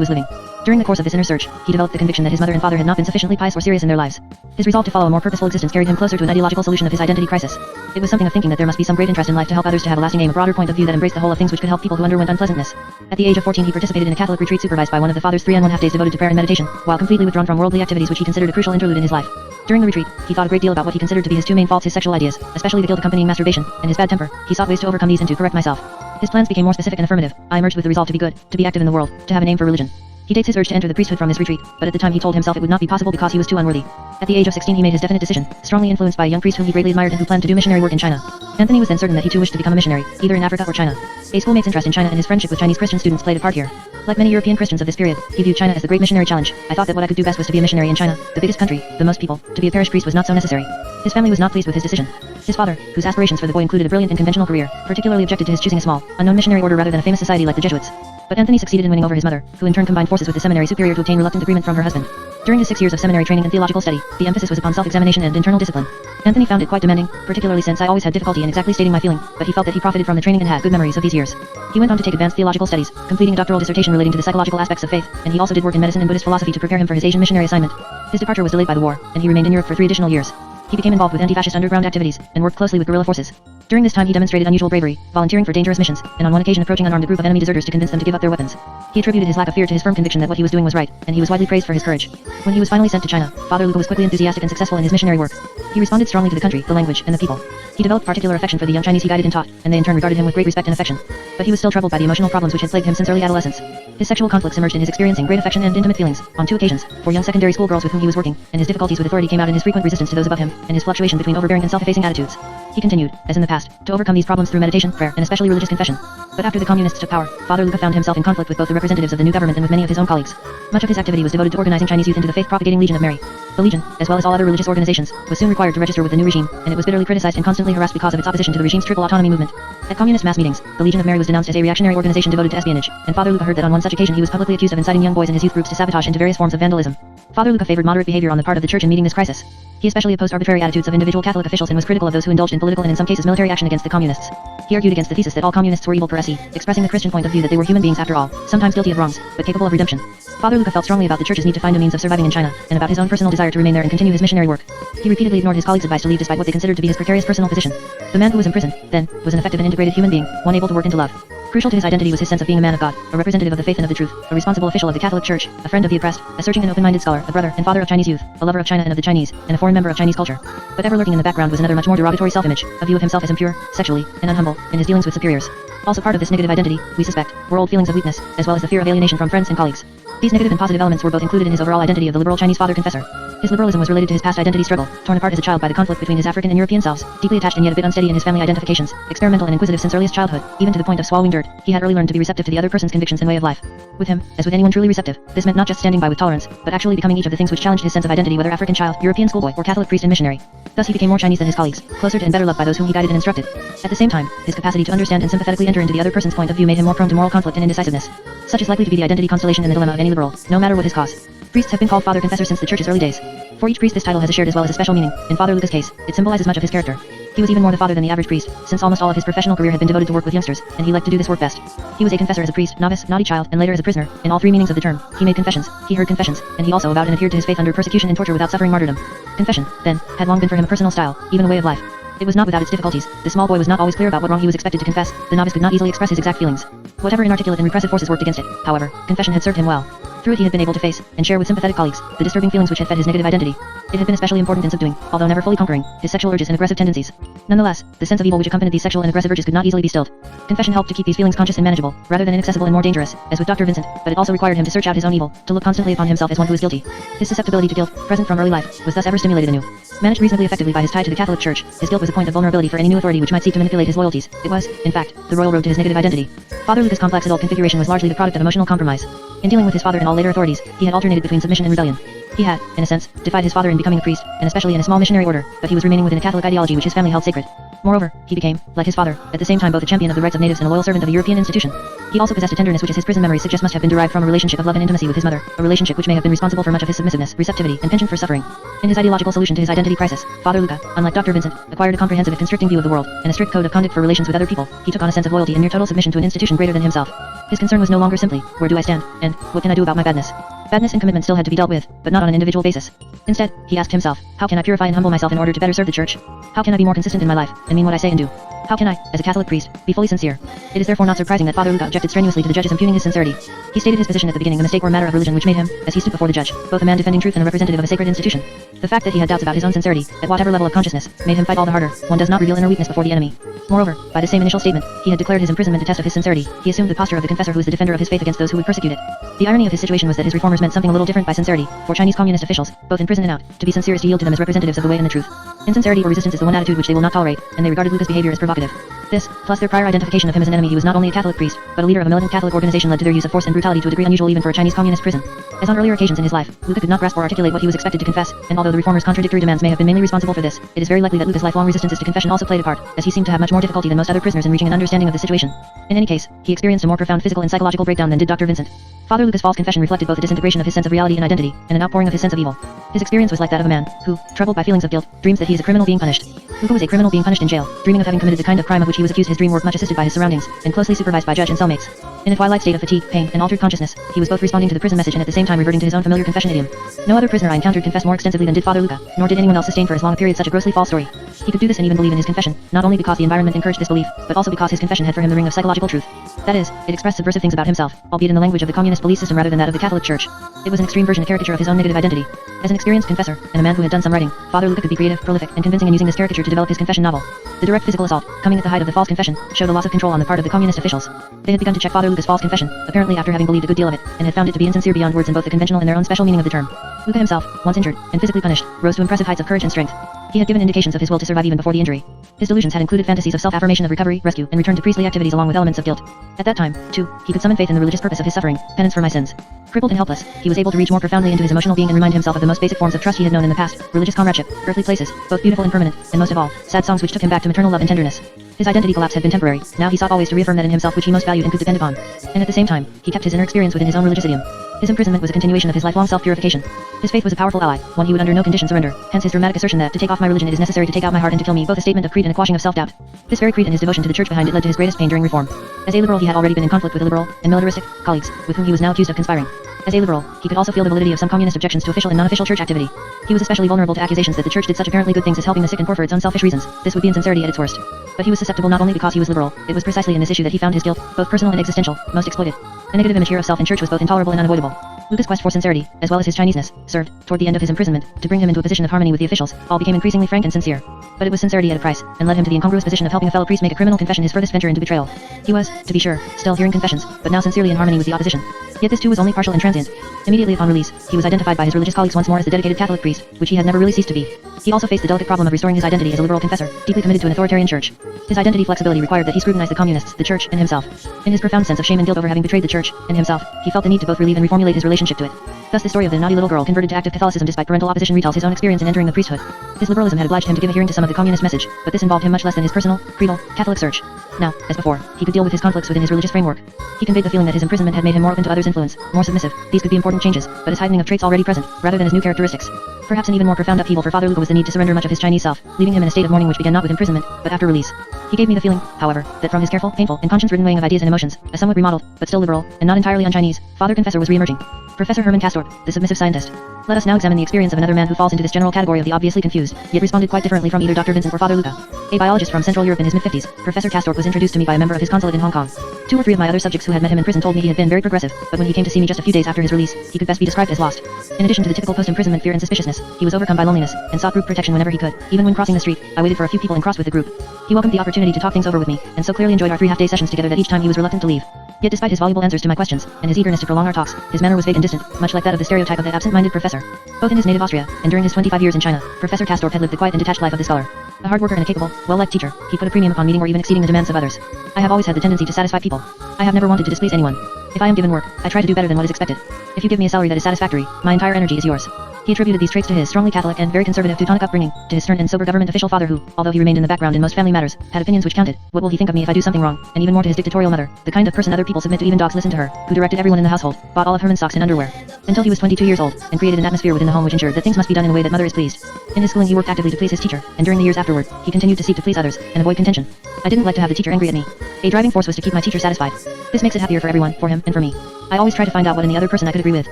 was living. During the course of this inner search, he developed the conviction that his mother and father had not been sufficiently pious or serious in their lives. His resolve to follow a more purposeful existence carried him closer to an ideological solution of his identity crisis. It was something of thinking that there must be some great interest in life to help others to have a lasting aim, a broader point of view that embraced the whole of things which could help people who underwent unpleasantness. At the age of 14 he participated in a Catholic retreat supervised by one of the fathers, 3 1/2 days devoted to prayer and meditation, while completely withdrawn from worldly activities which he considered a crucial interlude in his life. During the retreat, he thought a great deal about what he considered to be his 2 main faults: his sexual ideas, especially the guilt accompanying masturbation, and his bad temper. He sought ways to overcome these and to correct myself. His plans became more specific and affirmative. I emerged with the resolve to be good, to be active in the world, to have an aim for religion. He dates his urge to enter the priesthood from this retreat, but at the time he told himself it would not be possible because he was too unworthy. At the age of 16 he made his definite decision, strongly influenced by a young priest whom he greatly admired and who planned to do missionary work in China. Anthony was then certain that he too wished to become a missionary, either in Africa or China. A schoolmate's interest in China and his friendship with Chinese Christian students played a part here. Like many European Christians of this period, he viewed China as the great missionary challenge. I thought that what I could do best was to be a missionary in China, the biggest country, the most people. To be a parish priest was not so necessary. His family was not pleased with his decision. His father, whose aspirations for the boy included a brilliant and conventional career, particularly objected to his choosing a small, unknown missionary order rather than a famous society like the Jesuits. But Anthony succeeded in winning over his mother, who in turn combined forces with the seminary superior to obtain reluctant agreement from her husband. During his 6 years of seminary training and theological study, the emphasis was upon self-examination and internal discipline. Anthony found it quite demanding, particularly since I always had difficulty in exactly stating my feeling, but he felt that he profited from the training and had good memories of these years. He went on to take advanced theological studies, completing a doctoral dissertation relating to the psychological aspects of faith, and he also did work in medicine and Buddhist philosophy to prepare him for his Asian missionary assignment. His departure was delayed by the war, and he remained in Europe for 3 additional years. He became involved with anti-fascist underground activities, and worked closely with guerrilla forces. During this time he demonstrated unusual bravery, volunteering for dangerous missions, and on one occasion approaching an unarmed group of enemy deserters to convince them to give up their weapons. He attributed his lack of fear to his firm conviction that what he was doing was right, and he was widely praised for his courage. When he was finally sent to China, Father Luca was quickly enthusiastic and successful in his missionary work. He responded strongly to the country, the language, and the people. He developed particular affection for the young Chinese he guided and taught, and they in turn regarded him with great respect and affection. But he was still troubled by the emotional problems which had plagued him since early adolescence. His sexual conflicts emerged in his experiencing great affection and intimate feelings, on 2 occasions, for young secondary school girls with whom he was working, and his difficulties with authority came out in his frequent resistance to those above him, and his fluctuation between overbearing and self-effacing attitudes. He continued, as in the past, to overcome these problems through meditation, prayer, and especially religious confession. But after the communists took power, Father Luca found himself in conflict with both the representatives of the new government and with many of his own colleagues. Much of his activity was devoted to organizing Chinese youth into the faith-propagating Legion of Mary. The Legion, as well as all other religious organizations, was soon required to register with the new regime, and it was bitterly criticized and constantly harassed because of its opposition to the regime's triple autonomy movement. At communist mass meetings, the Legion of Mary was denounced as a reactionary organization devoted to espionage, and Father Luca heard that on one such occasion he was publicly accused of inciting young boys in his youth groups to sabotage into various forms of vandalism. Father Luca favored moderate behavior on the part of the church in meeting this crisis. He especially opposed arbitrary attitudes of individual Catholic officials and was critical of those who indulged in political and in some cases military action against the communists. He argued against the thesis that all communists were evil per se, expressing the Christian point of view that they were human beings after all, sometimes guilty of wrongs, but capable of redemption. Father Luca felt strongly about the church's need to find a means of surviving in China, and about his own personal desire to remain there and continue his missionary work. He repeatedly ignored his colleagues' advice to leave despite what they considered to be his precarious personal position. The man who was imprisoned, then, was an effective and integrated human being, one able to work into love. Crucial to his identity was his sense of being a man of God, a representative of the faith and of the truth, a responsible official of the Catholic Church, a friend of the oppressed, a searching and open-minded scholar, a brother and father of Chinese youth, a lover of China and of the Chinese, and a foreign member of Chinese culture. But ever lurking in the background was another much more derogatory self-image, a view of himself as impure, sexually, and unhumble, in his dealings with superiors. Also part of this negative identity, we suspect, were old feelings of weakness, as well as the fear of alienation from friends and colleagues. These negative and positive elements were both included in his overall identity of the liberal Chinese father confessor. His liberalism was related to his past identity struggle, torn apart as a child by the conflict between his African and European selves, deeply attached and yet a bit unsteady in his family identifications, experimental and inquisitive since earliest childhood, even to the point of swallowing dirt. He had early learned to be receptive to the other person's convictions and way of life. With him, as with anyone truly receptive, this meant not just standing by with tolerance, but actually becoming each of the things which challenged his sense of identity, whether African child, European schoolboy, or Catholic priest and missionary. Thus he became more Chinese than his colleagues, closer to and better loved by those whom he guided and instructed. At the same time, his capacity to understand and sympathetically enter into the other person's point of view made him more prone to moral conflict and indecisiveness. Such is likely to be the identity constellation and the dilemma of any liberal, no matter what his cause. Priests have been called Father Confessor since the Church's early days. For each priest this title has a shared as well as a special meaning. In Father Luca's case, it symbolizes much of his character. He was even more the father than the average priest, since almost all of his professional career had been devoted to work with youngsters, and he liked to do this work best. He was a confessor as a priest, novice, naughty child, and later as a prisoner. In all three meanings of the term, he made confessions, he heard confessions, and he also avowed and adhered to his faith under persecution and torture without suffering martyrdom. Confession, then, had long been for him a personal style, even a way of life. It was not without its difficulties. The small boy was not always clear about what wrong he was expected to confess. The novice could not easily express his exact feelings. Whatever inarticulate and repressive forces worked against it, however, confession had served him well. Through it he had been able to face, and share with sympathetic colleagues, the disturbing feelings which had fed his negative identity. It had been especially important in subduing, although never fully conquering, his sexual urges and aggressive tendencies. Nonetheless, the sense of evil which accompanied these sexual and aggressive urges could not easily be stilled. Confession helped to keep these feelings conscious and manageable, rather than inaccessible and more dangerous, as with Dr. Vincent, but it also required him to search out his own evil, to look constantly upon himself as one who is guilty. His susceptibility to guilt, present from early life, was thus ever stimulated anew. Managed reasonably effectively by his tie to the Catholic Church, his guilt was a point of vulnerability for any new authority which might seek to manipulate his loyalties. It was, in fact, the royal road to his negative identity. Father Luca's complex adult configuration was largely the product of emotional compromise. In dealing with his father and all later authorities, he had alternated between submission and rebellion. He had, in a sense, defied his father in becoming a priest, and especially in a small missionary order, but he was remaining within a Catholic ideology which his family held sacred. Moreover, he became, like his father, at the same time both a champion of the rights of natives and a loyal servant of a European institution. He also possessed a tenderness which as his prison memories suggest must have been derived from a relationship of love and intimacy with his mother, a relationship which may have been responsible for much of his submissiveness, receptivity, and penchant for suffering. In his ideological solution to his identity crisis, Father Luca, unlike Dr. Vincent, acquired a comprehensive and constricting view of the world, and a strict code of conduct for relations with other people. He took on a sense of loyalty and near total submission to an institution greater than himself. His concern was no longer simply, where do I stand, and what can I do about my badness? Badness and commitment still had to be dealt with, but not on an individual basis. Instead, he asked himself, how can I purify and humble myself in order to better serve the Church? How can I be more consistent in my life, and mean what I say and do? How can I, as a Catholic priest, be fully sincere? It is therefore not surprising that Father Luca objected strenuously to the judges impugning his sincerity. He stated his position at the beginning a mistake or a matter of religion which made him, as he stood before the judge, both a man defending truth and a representative of a sacred institution. The fact that he had doubts about his own sincerity, at whatever level of consciousness, made him fight all the harder. One does not reveal inner weakness before the enemy. Moreover, by the same initial statement, he had declared his imprisonment a test of his sincerity. He assumed the posture of the confessor who is the defender of his faith against those who would persecute it. The irony of his situation was that his reformers meant something a little different by sincerity. For Chinese communist officials, both in prison and out, to be sincere is to yield to them as representatives of the way and the truth. Insincerity or resistance is the one attitude which they will not tolerate, and they regarded Luca's behavior as provocative. This, plus their prior identification of him as an enemy who was not only a Catholic priest, but a leader of a militant Catholic organization led to their use of force and brutality to a degree unusual even for a Chinese communist prison. As on earlier occasions in his life, Luca could not grasp or articulate what he was expected to confess, and although the reformers' contradictory demands may have been mainly responsible for this, it is very likely that Luca's lifelong resistances to confession also played a part, as he seemed to have much more difficulty than most other prisoners in reaching an understanding of the situation. In any case, he experienced a more profound physical and psychological breakdown than did Dr. Vincent. Father Luca's false confession reflected both a disintegration of his sense of reality and identity, and an outpouring of his sense of evil. His experience was like that of a man, who, troubled by feelings of guilt, dreams that he is a criminal being punished. Luca was a criminal being punished in jail, dreaming of having committed the kind of crime of which he was accused. His dream work much assisted by his surroundings, and closely supervised by judge and cellmates. In a twilight state of fatigue, pain, and altered consciousness, he was both responding to the prison message and at the same time reverting to his own familiar confession idiom. No other prisoner I encountered confessed more extensively than did Father Luca, nor did anyone else sustain for as long a period such a grossly false story. He could do this and even believe in his confession, not only because the environment encouraged this belief, but also because his confession had for him the ring of psychological truth. That is, it expressed subversive things about himself, albeit in the language of the communist belief system rather than that of the Catholic Church. It was an extreme version, a caricature of his own negative identity. As an experienced confessor, and a man who had done some writing, Father Luca could be creative, prolific, and convincing in using this caricature to develop his confession novel. The direct physical assault, coming at the height of the false confession, showed a loss of control on the part of the communist officials. They had begun to check Father Luca's false confession, apparently after having believed a good deal of it, and had found it to be insincere beyond words in both the conventional and their own special meaning of the term. Luca himself, once injured, and physically punished, rose to impressive heights of courage and strength. He had given indications of his will to survive even before the injury. His delusions had included fantasies of self-affirmation, of recovery, rescue, and return to priestly activities along with elements of guilt. At that time, too, he could summon faith in the religious purpose of his suffering, penance for my sins. Crippled and helpless, he was able to reach more profoundly into his emotional being and remind himself of the most basic forms of trust he had known in the past, religious comradeship, earthly places, both beautiful and permanent, and most of all, sad songs which took him back to maternal love and tenderness. His identity collapse had been temporary, now he sought always to reaffirm that in himself which he most valued and could depend upon. And at the same time, he kept his inner experience within his own religious idiom. His imprisonment was a continuation of his lifelong self-purification. His faith was a powerful ally, one he would under no condition surrender, hence his dramatic assertion that to take off my religion it is necessary to take out my heart and to kill me, both a statement of creed and a quashing of self-doubt. This very creed and his devotion to the church behind it led to his greatest pain during reform. As a liberal he had already been in conflict with illiberal and militaristic colleagues, with whom he was now accused of conspiring. As a liberal, he could also feel the validity of some communist objections to official and non-official church activity. He was especially vulnerable to accusations that the church did such apparently good things as helping the sick and poor for its own selfish reasons. This would be insincerity at its worst. But he was susceptible not only because he was liberal, it was precisely in this issue that he found his guilt, both personal and existential, most exploited. A negative image here of self in church was both intolerable and unavoidable. Luca's quest for sincerity, as well as his Chineseness, served, toward the end of his imprisonment, to bring him into a position of harmony with the officials. All became increasingly frank and sincere. But it was sincerity at a price, and led him to the incongruous position of helping a fellow priest make a criminal confession, his furthest venture into betrayal. He was, to be sure, still hearing confessions, but now sincerely in harmony with the opposition. Yet this too was only partial and transient. Immediately upon release, he was identified by his religious colleagues once more as the dedicated Catholic priest, which he had never really ceased to be. He also faced the delicate problem of restoring his identity as a liberal confessor, deeply committed to an authoritarian church. His identity flexibility required that he scrutinize the communists, the church, and himself. In his profound sense of shame and guilt over having betrayed the church, and himself, he felt the need to both relieve and reformulate his relationship to it. Thus the story of the naughty little girl converted to active Catholicism despite parental opposition retells his own experience in entering the priesthood. His liberalism had obliged him to give a hearing to some of the communist message, but this involved him much less than his personal, creedal, Catholic search. Now, as before, he could deal with his conflicts within his religious framework. He conveyed the feeling that his imprisonment had made him more open to others' influence, more submissive. These could be important changes, but as heightening of traits already present, rather than as new characteristics. Perhaps an even more profound upheaval for Father Luca was the need to surrender much of his Chinese self, leaving him in a state of mourning which began not with imprisonment, but after release. He gave me the feeling, however, that from his careful, painful, and conscience-ridden weighing of ideas and emotions, a somewhat remodeled, but still liberal, and not entirely un-Chinese, Father Confessor was re-emerging. Professor Hermann Castorp, the submissive scientist. Let us now examine the experience of another man who falls into this general category of the obviously confused, yet responded quite differently from either Dr. Vincent or Father Luca. A biologist from Central Europe in his mid-50s, Professor Castorp was introduced to me by a member of his consulate in Hong Kong. 2 or 3 of my other subjects who had met him in prison told me he had been very progressive, but when he came to see me just a few days after his release, he could best be described as lost. In addition to the typical post-imprisonment fear and suspiciousness, he was overcome by loneliness, and sought group protection whenever he could. Even when crossing the street, I waited for a few people and crossed with the group. He welcomed the opportunity to talk things over with me, and so clearly enjoyed our 3 half-day sessions together that each time he was reluctant to leave. Yet despite his voluble answers to my questions, and his eagerness to prolong our talks, his manner was vague and distant, much like that of the stereotype of the absent-minded professor. Both in his native Austria, and during his 25 years in China, Professor Castorp had lived the quiet and detached life of the scholar. A hard worker and a capable, well-liked teacher, he put a premium upon meeting or even exceeding the demands of others. I have always had the tendency to satisfy people. I have never wanted to displease anyone. If I am given work, I try to do better than what is expected. If you give me a salary that is satisfactory, my entire energy is yours. He attributed these traits to his strongly Catholic and very conservative Teutonic upbringing, to his stern and sober government official father who, although he remained in the background in most family matters, had opinions which counted. What will he think of me if I do something wrong? And even more to his dictatorial mother, the kind of person other people submit to, even dogs listen to her, who directed everyone in the household, bought all of Herman's socks and underwear. Until he was 22 years old, and created an atmosphere within the home which ensured that things must be done in a way that mother is pleased. In his schooling he worked actively to please his teacher, and during the years afterward, he continued to seek to please others, and avoid contention. I didn't like to have the teacher angry at me. A driving force was to keep my teacher satisfied. This makes it happier for everyone, for him, and for me. I always try to find out what in the other person I could agree with.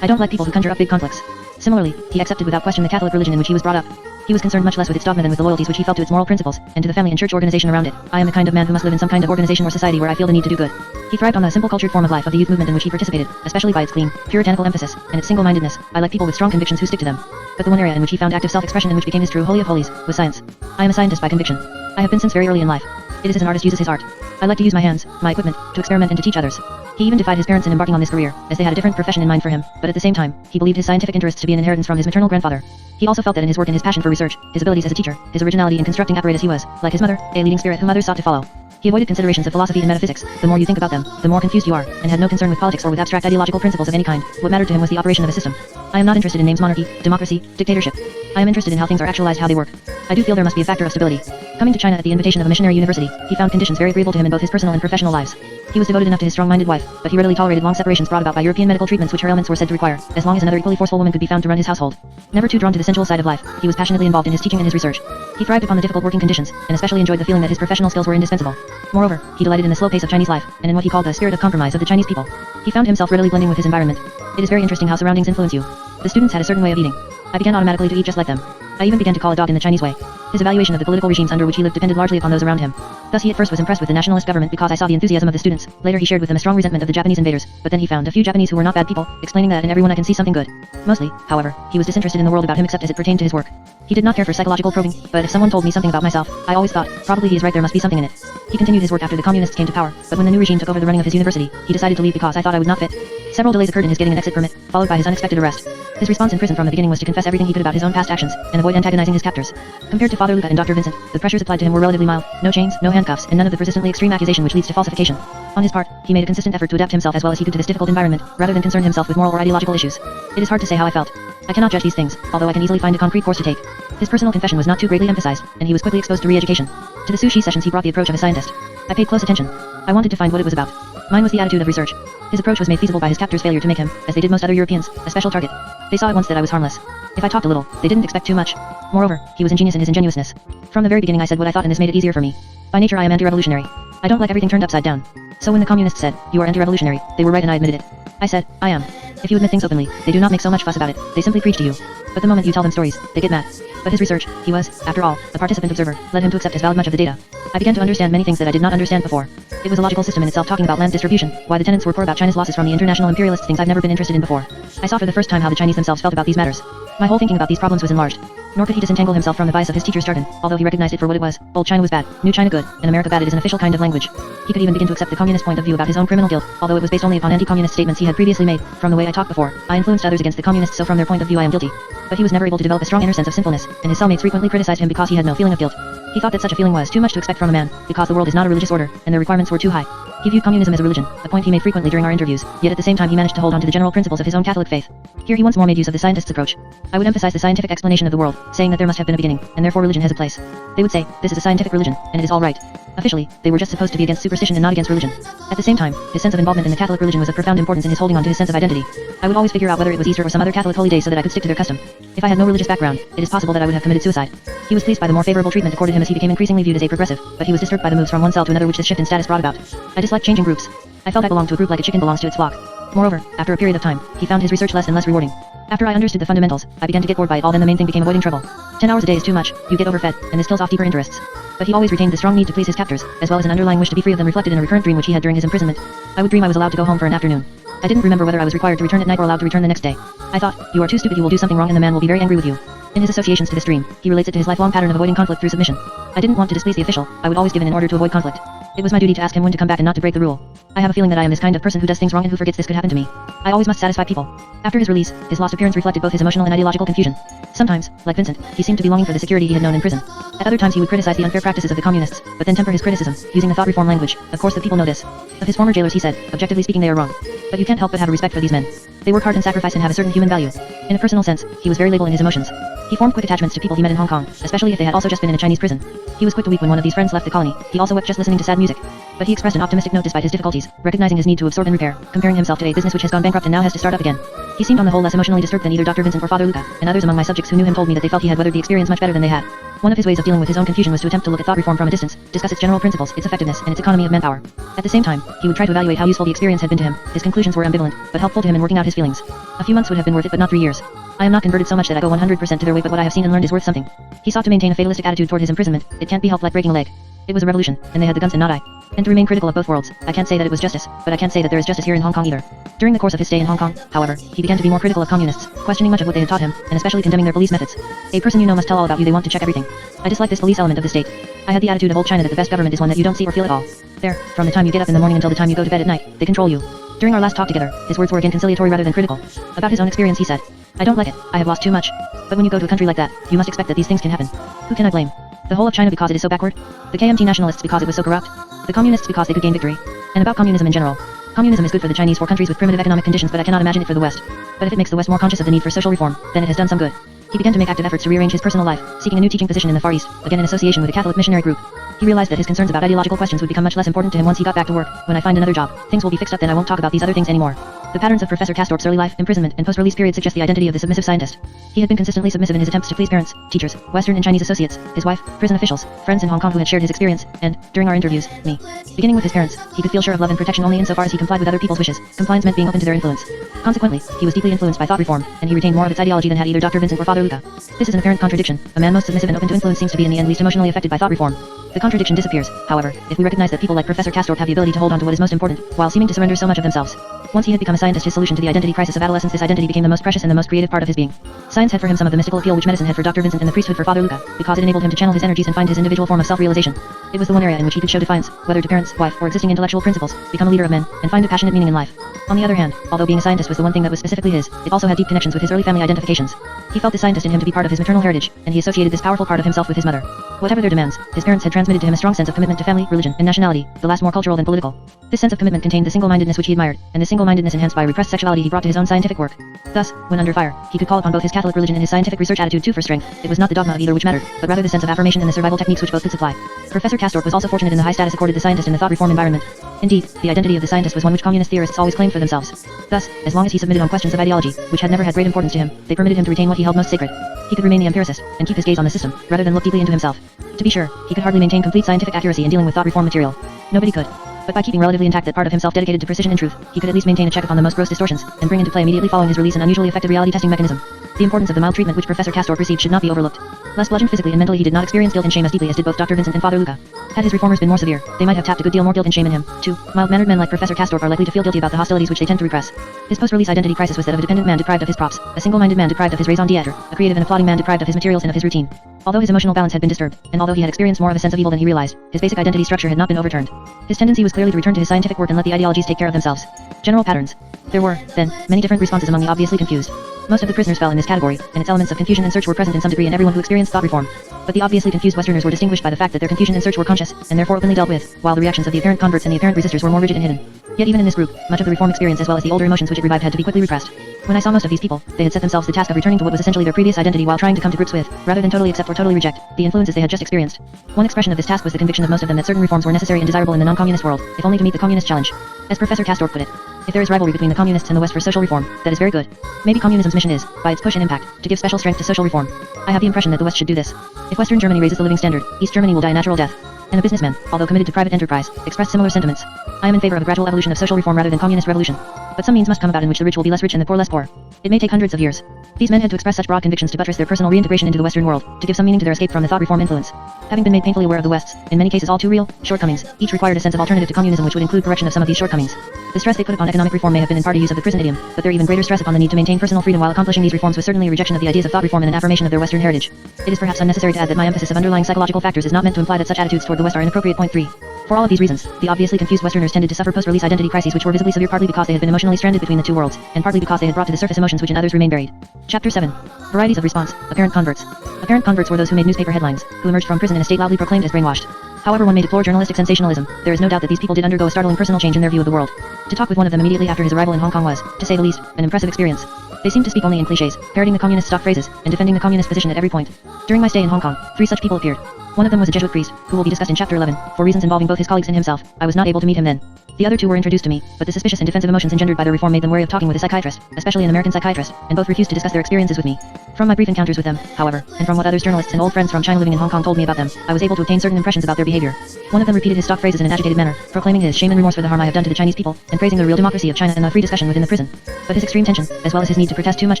I don't like people who conjure up big conflicts. Similarly, he accepted without question the Catholic religion in which he was brought up. He was concerned much less with its dogma than with the loyalties which he felt to its moral principles, and to the family and church organization around it. I am the kind of man who must live in some kind of organization or society where I feel the need to do good. He thrived on the simple cultured form of life of the youth movement in which he participated, especially by its clean, puritanical emphasis, and its single-mindedness. I like people with strong convictions who stick to them. But the one area in which he found active self-expression and which became his true holy of holies, was science. I am a scientist by conviction. I have been since very early in life. It is as an artist uses his art. I like to use my hands, my equipment, to experiment and to teach others. He even defied his parents in embarking on this career, as they had a different profession in mind for him, but at the same time, he believed his scientific interests to be an inheritance from his maternal grandfather. He also felt that in his work and his passion for research, his abilities as a teacher, his originality in constructing apparatus he was, like his mother, a leading spirit whom others sought to follow. He avoided considerations of philosophy and metaphysics. The more you think about them, the more confused you are, and had no concern with politics or with abstract ideological principles of any kind. What mattered to him was the operation of a system. I am not interested in names, monarchy, democracy, dictatorship. I am interested in how things are actualized, how they work. I do feel there must be a factor of stability. Coming to China at the invitation of a missionary university, he found conditions very agreeable to him in both his personal and professional lives. He was devoted enough to his strong-minded wife, but he readily tolerated long separations brought about by European medical treatments which her ailments were said to require, as long as another equally forceful woman could be found to run his household. Never too drawn to the sensual side of life, he was passionately involved in his teaching and his research. He thrived upon the difficult working conditions, and especially enjoyed the feeling that his professional skills were indispensable. Moreover, he delighted in the slow pace of Chinese life, and in what he called the spirit of compromise of the Chinese people. He found himself readily blending with his environment. It is very interesting how surroundings influence you. The students had a certain way of eating. I began automatically to eat just like them. I even began to call a dog in the Chinese way. His evaluation of the political regimes under which he lived depended largely upon those around him. Thus he at first was impressed with the nationalist government because I saw the enthusiasm of the students. Later he shared with them a strong resentment of the Japanese invaders, but then he found a few Japanese who were not bad people, explaining that in everyone I can see something good. Mostly, however, he was disinterested in the world about him except as it pertained to his work. He did not care for psychological probing, but if someone told me something about myself, I always thought, probably he is right, there must be something in it. He continued his work after the communists came to power, but when the new regime took over the running of his university, he decided to leave because I thought I would not fit. Several delays occurred in his getting an exit permit, followed by his unexpected arrest. His response in prison from the beginning was to confess everything he could about his own past actions, and avoid antagonizing his captors. Compared to Father Luca and Dr. Vincent, the pressures applied to him were relatively mild, no chains, no handcuffs, and none of the persistently extreme accusation which leads to falsification. On his part, he made a consistent effort to adapt himself as well as he could to this difficult environment, rather than concern himself with moral or ideological issues. It is hard to say how I felt. I cannot judge these things, although I can easily find a concrete course to take. His personal confession was not too greatly emphasized, and he was quickly exposed to re-education. To the sushi sessions he brought the approach of a scientist. I paid close attention. I wanted to find what it was about. Mine was the attitude of research. His approach was made feasible by his captors' failure to make him, as they did most other Europeans, a special target. They saw at once that I was harmless. If I talked a little, they didn't expect too much. Moreover, he was ingenious in his ingenuousness. From the very beginning I said what I thought, and this made it easier for me. By nature I am anti-revolutionary. I don't like everything turned upside down. So when the communists said, "You are anti-revolutionary," they were right and I admitted it. I said, I am. If you admit things openly, they do not make so much fuss about it, they simply preach to you. But the moment you tell them stories, they get mad. But his research, he was, after all, a participant observer, led him to accept as valid much of the data. I began to understand many things that I did not understand before. It was a logical system in itself talking about land distribution, why the tenants were poor about China's losses from the international imperialists, things I've never been interested in before. I saw for the first time how the Chinese themselves felt about these matters. My whole thinking about these problems was enlarged. Nor could he disentangle himself from the bias of his teacher's jargon, although he recognized it for what it was. Old China was bad, New China good, and America bad. It is an official kind of language. He could even begin to accept the communist point of view about his own criminal guilt, although it was based only upon anti-communist statements he had previously made. From the way I talked before, I influenced others against the communists, so from their point of view I am guilty. But he was never able to develop a strong inner sense of sinfulness, and his cellmates frequently criticized him because he had no feeling of guilt. He thought that such a feeling was too much to expect from a man, because the world is not a religious order, and their requirements were too high. He viewed communism as a religion, a point he made frequently during our interviews, yet at the same time he managed to hold on to the general principles of his own Catholic faith. Here he once more made use of the scientist's approach. I would emphasize the scientific explanation of the world, saying that there must have been a beginning, and therefore religion has a place. They would say, this is a scientific religion, and it is all right. Officially, they were just supposed to be against superstition and not against religion. At the same time, his sense of involvement in the Catholic religion was of profound importance in his holding on to his sense of identity. I would always figure out whether it was Easter or some other Catholic holy day so that I could stick to their custom. If I had no religious background, it is possible that I would have committed suicide. He was pleased by the more favorable treatment accorded him as he became increasingly viewed as a progressive, but he was disturbed by the moves from one cell to another which this shift in status brought about. I disliked changing groups. I felt I belonged to a group like a chicken belongs to its flock. Moreover, after a period of time, he found his research less and less rewarding. After I understood the fundamentals, I began to get bored by it all. Then the main thing became avoiding trouble. 10 hours a day is too much, you get overfed, and this kills off deeper interests. But he always retained the strong need to please his captors, as well as an underlying wish to be free of them reflected in a recurrent dream which he had during his imprisonment. I would dream I was allowed to go home for an afternoon. I didn't remember whether I was required to return at night or allowed to return the next day. I thought, you are too stupid, you will do something wrong and the man will be very angry with you. In his associations to this dream, he relates it to his lifelong pattern of avoiding conflict through submission. I didn't want to displease the official, I would always give in order to avoid conflict. It was my duty to ask him when to come back and not to break the rule. I have a feeling that I am this kind of person who does things wrong and who forgets this could happen to me. I always must satisfy people. After his release, his lost appearance reflected both his emotional and ideological confusion. Sometimes, like Vincent, he seemed to be longing for the security he had known in prison. At other times he would criticize the unfair practices of the communists, but then temper his criticism, using the thought reform language. Of course the people know this. Of his former jailers he said, objectively speaking they are wrong. But you can't help but have a respect for these men. They work hard and sacrifice and have a certain human value. In a personal sense, he was very labile in his emotions. He formed quick attachments to people he met in Hong Kong, especially if they had also just been in a Chinese prison. He was quick to weep when one of these friends left the colony. He also wept just listening to sad music. But he expressed an optimistic note despite his difficulties, recognizing his need to absorb and repair, comparing himself to a business which has gone bankrupt and now has to start up again. He seemed on the whole less emotionally disturbed than either Dr. Vincent or Father Luca, and others among my subjects who knew him told me that they felt he had weathered the experience much better than they had. One of his ways of dealing with his own confusion was to attempt to look at thought reform from a distance, discuss its general principles, its effectiveness, and its economy of manpower. At the same time, he would try to evaluate how useful the experience had been to him. His conclusions were ambivalent, but helpful to him in working out his feelings. A few months would have been worth it, but not 3 years. I am not converted so much that I go 100% to their way, but what I have seen and learned is worth something. He sought to maintain a fatalistic attitude toward his imprisonment. It can't be helped like breaking a leg. It was a revolution, and they had the guns and not I. And to remain critical of both worlds, I can't say that it was justice, but I can't say that there is justice here in Hong Kong either. During the course of his stay in Hong Kong, however, he began to be more critical of communists, questioning much of what they had taught him, and especially condemning their police methods. A person you know must tell all about you, they want to check everything. I dislike this police element of the state. I had the attitude of old China that the best government is one that you don't see or feel at all. There, from the time you get up in the morning until the time you go to bed at night, they control you. During our last talk together, his words were again conciliatory rather than critical. About his own experience he said, I don't like it, I have lost too much. But when you go to a country like that, you must expect that these things can happen. Who can I blame? The whole of China because it is so backward? The KMT nationalists because it was so corrupt? The communists because they could gain victory? And about communism in general. Communism is good for the Chinese, for countries with primitive economic conditions, but I cannot imagine it for the West. But if it makes the West more conscious of the need for social reform, then it has done some good. He began to make active efforts to rearrange his personal life, seeking a new teaching position in the Far East, again in association with a Catholic missionary group. He realized that his concerns about ideological questions would become much less important to him once he got back to work. When I find another job, things will be fixed up, then I won't talk about these other things anymore. The patterns of Professor Castorp's early life, imprisonment, and post-release period suggest the identity of the submissive scientist. He had been consistently submissive in his attempts to please parents, teachers, Western and Chinese associates, his wife, prison officials, friends in Hong Kong who had shared his experience, and, during our interviews, me. Beginning with his parents, he could feel sure of love and protection only insofar as he complied with other people's wishes. Compliance meant being open to their influence. Consequently, he was deeply influenced by thought reform, and he retained more of its ideology than had either Dr. Vincent or Father Luca. This is an apparent contradiction. A man most submissive and open to influence seems to be in the end least emotionally affected by thought reform. The contradiction disappears, however, if we recognize that people like Professor Castorp have the ability to hold on to what is most important, while seeming to surrender so much of themselves. Once he had become a scientist, his solution to the identity crisis of adolescence, this identity became the most precious and the most creative part of his being. Science had for him some of the mystical appeal which medicine had for Dr. Vincent and the priesthood for Father Luca, because it enabled him to channel his energies and find his individual form of self-realization. It was the one area in which he could show defiance, whether to parents, wife, or existing intellectual principles, become a leader of men, and find a passionate meaning in life. On the other hand, although being a scientist was the one thing that was specifically his, it also had deep connections with his early family identifications. He felt the scientist in him to be part of his maternal heritage, and he associated this powerful part of himself with his mother. Whatever their demands, his parents had transmitted to him a strong sense of commitment to family, religion, and nationality, the last more cultural than political. This sense of commitment contained the single-mindedness which he admired, and this single-mindedness enhanced by repressed sexuality he brought to his own scientific work. Thus, when under fire, he could call upon both his Catholic religion and his scientific research attitude too for strength. It was not the dogma of either which mattered, but rather the sense of affirmation and the survival techniques which both could supply. Professor Castorp was also fortunate in the high status accorded the scientist in the thought reform environment. Indeed, the identity of the scientist was one which communist theorists always claimed for themselves. Thus, as long as he submitted on questions of ideology, which had never had great importance to him, they permitted him to retain what he held most sacred. He could remain the empiricist, and keep his gaze on the system, rather than look deeply into himself. To be sure, he could hardly maintain complete scientific accuracy in dealing with thought reform material. Nobody could. But by keeping relatively intact that part of himself dedicated to precision and truth, he could at least maintain a check upon the most gross distortions, and bring into play immediately following his release an unusually effective reality testing mechanism. The importance of the mild treatment which Professor Castor received should not be overlooked. Less bludgeoned physically and mentally, he did not experience guilt and shame as deeply as did both Dr. Vincent and Father Luca. Had his reformers been more severe, they might have tapped a good deal more guilt and shame in him, too. Mild-mannered men like Professor Castor are likely to feel guilty about the hostilities which they tend to repress. His post-release identity crisis was that of a dependent man deprived of his props, a single-minded man deprived of his raison d'etre, a creative and applauding man deprived of his materials and of his routine. Although his emotional balance had been disturbed, and although he had experienced more of a sense of evil than he realized, his basic identity structure had not been overturned. His tendency was clearly to return to his scientific work and let the ideologies take care of themselves. General patterns. There were, then, many different responses among the obviously confused. Most of the prisoners fell in this category, and its elements of confusion and search were present in some degree in everyone who experienced thought reform. But the obviously confused Westerners were distinguished by the fact that their confusion and search were conscious, and therefore openly dealt with, while the reactions of the apparent converts and the apparent resistors were more rigid and hidden. Yet even in this group, much of the reform experience as well as the older emotions which it revived had to be quickly repressed. When I saw most of these people, they had set themselves the task of returning to what was essentially their previous identity while trying to come to grips with, rather than totally accept or totally reject, the influences they had just experienced. One expression of this task was the conviction of most of them that certain reforms were necessary and desirable in the non-communist world, if only to meet the communist challenge. As Professor Castor put it, if there is rivalry between the communists and the West for social reform, that is very good. Maybe communism's mission is, by its push and impact, to give special strength to social reform. I have the impression that the West should do this. If Western Germany raises the living standard, East Germany will die a natural death. And the businessmen, although committed to private enterprise, expressed similar sentiments. I am in favor of a gradual evolution of social reform rather than communist revolution. But some means must come about in which the rich will be less rich and the poor less poor. It may take hundreds of years. These men had to express such broad convictions to buttress their personal reintegration into the Western world, to give some meaning to their escape from the thought reform influence. Having been made painfully aware of the West's, in many cases all too real, shortcomings, each required a sense of alternative to communism which would include correction of some of these shortcomings. The stress they put upon economic reform may have been in part a use of the prison idiom, but their even greater stress upon the need to maintain personal freedom while accomplishing these reforms was certainly a rejection of the ideas of thought reform and an affirmation of their Western heritage. It is perhaps unnecessary to add that my emphasis of underlying psychological factors is not meant to imply that such attitudes toward the West are inappropriate. Point 3. For all of these reasons, the obviously confused Westerners tended to suffer post-release identity crises which were visibly severe partly because they had been emotionally stranded between the two worlds, and partly because they had brought to the surface emotions which in others remained buried. Chapter 7. Varieties of response. Apparent converts. Apparent converts were those who made newspaper headlines, who emerged from prison in a state loudly proclaimed as brainwashed. However one may deplore journalistic sensationalism, there is no doubt that these people did undergo a startling personal change in their view of the world. To talk with one of them immediately after his arrival in Hong Kong was, to say the least, an impressive experience. They seemed to speak only in clichés, parroting the communist stock phrases, and defending the communist position at every point. During my stay in Hong Kong, 3 such people appeared. One of them was a Jesuit priest, who will be discussed in Chapter 11, for reasons involving both his colleagues and himself. I was not able to meet him then. The other 2 were introduced to me, but the suspicious and defensive emotions engendered by their reform made them wary of talking with a psychiatrist, especially an American psychiatrist, and both refused to discuss their experiences with me. From my brief encounters with them, however, and from what others journalists and old friends from China living in Hong Kong told me about them, I was able to obtain certain impressions about their behavior. One of them repeated his stock phrases in an agitated manner, proclaiming his shame and remorse for the harm I have done to the Chinese people, and praising the real democracy of China and the free discussion within the prison. But his extreme tension, as well as his need to protest too much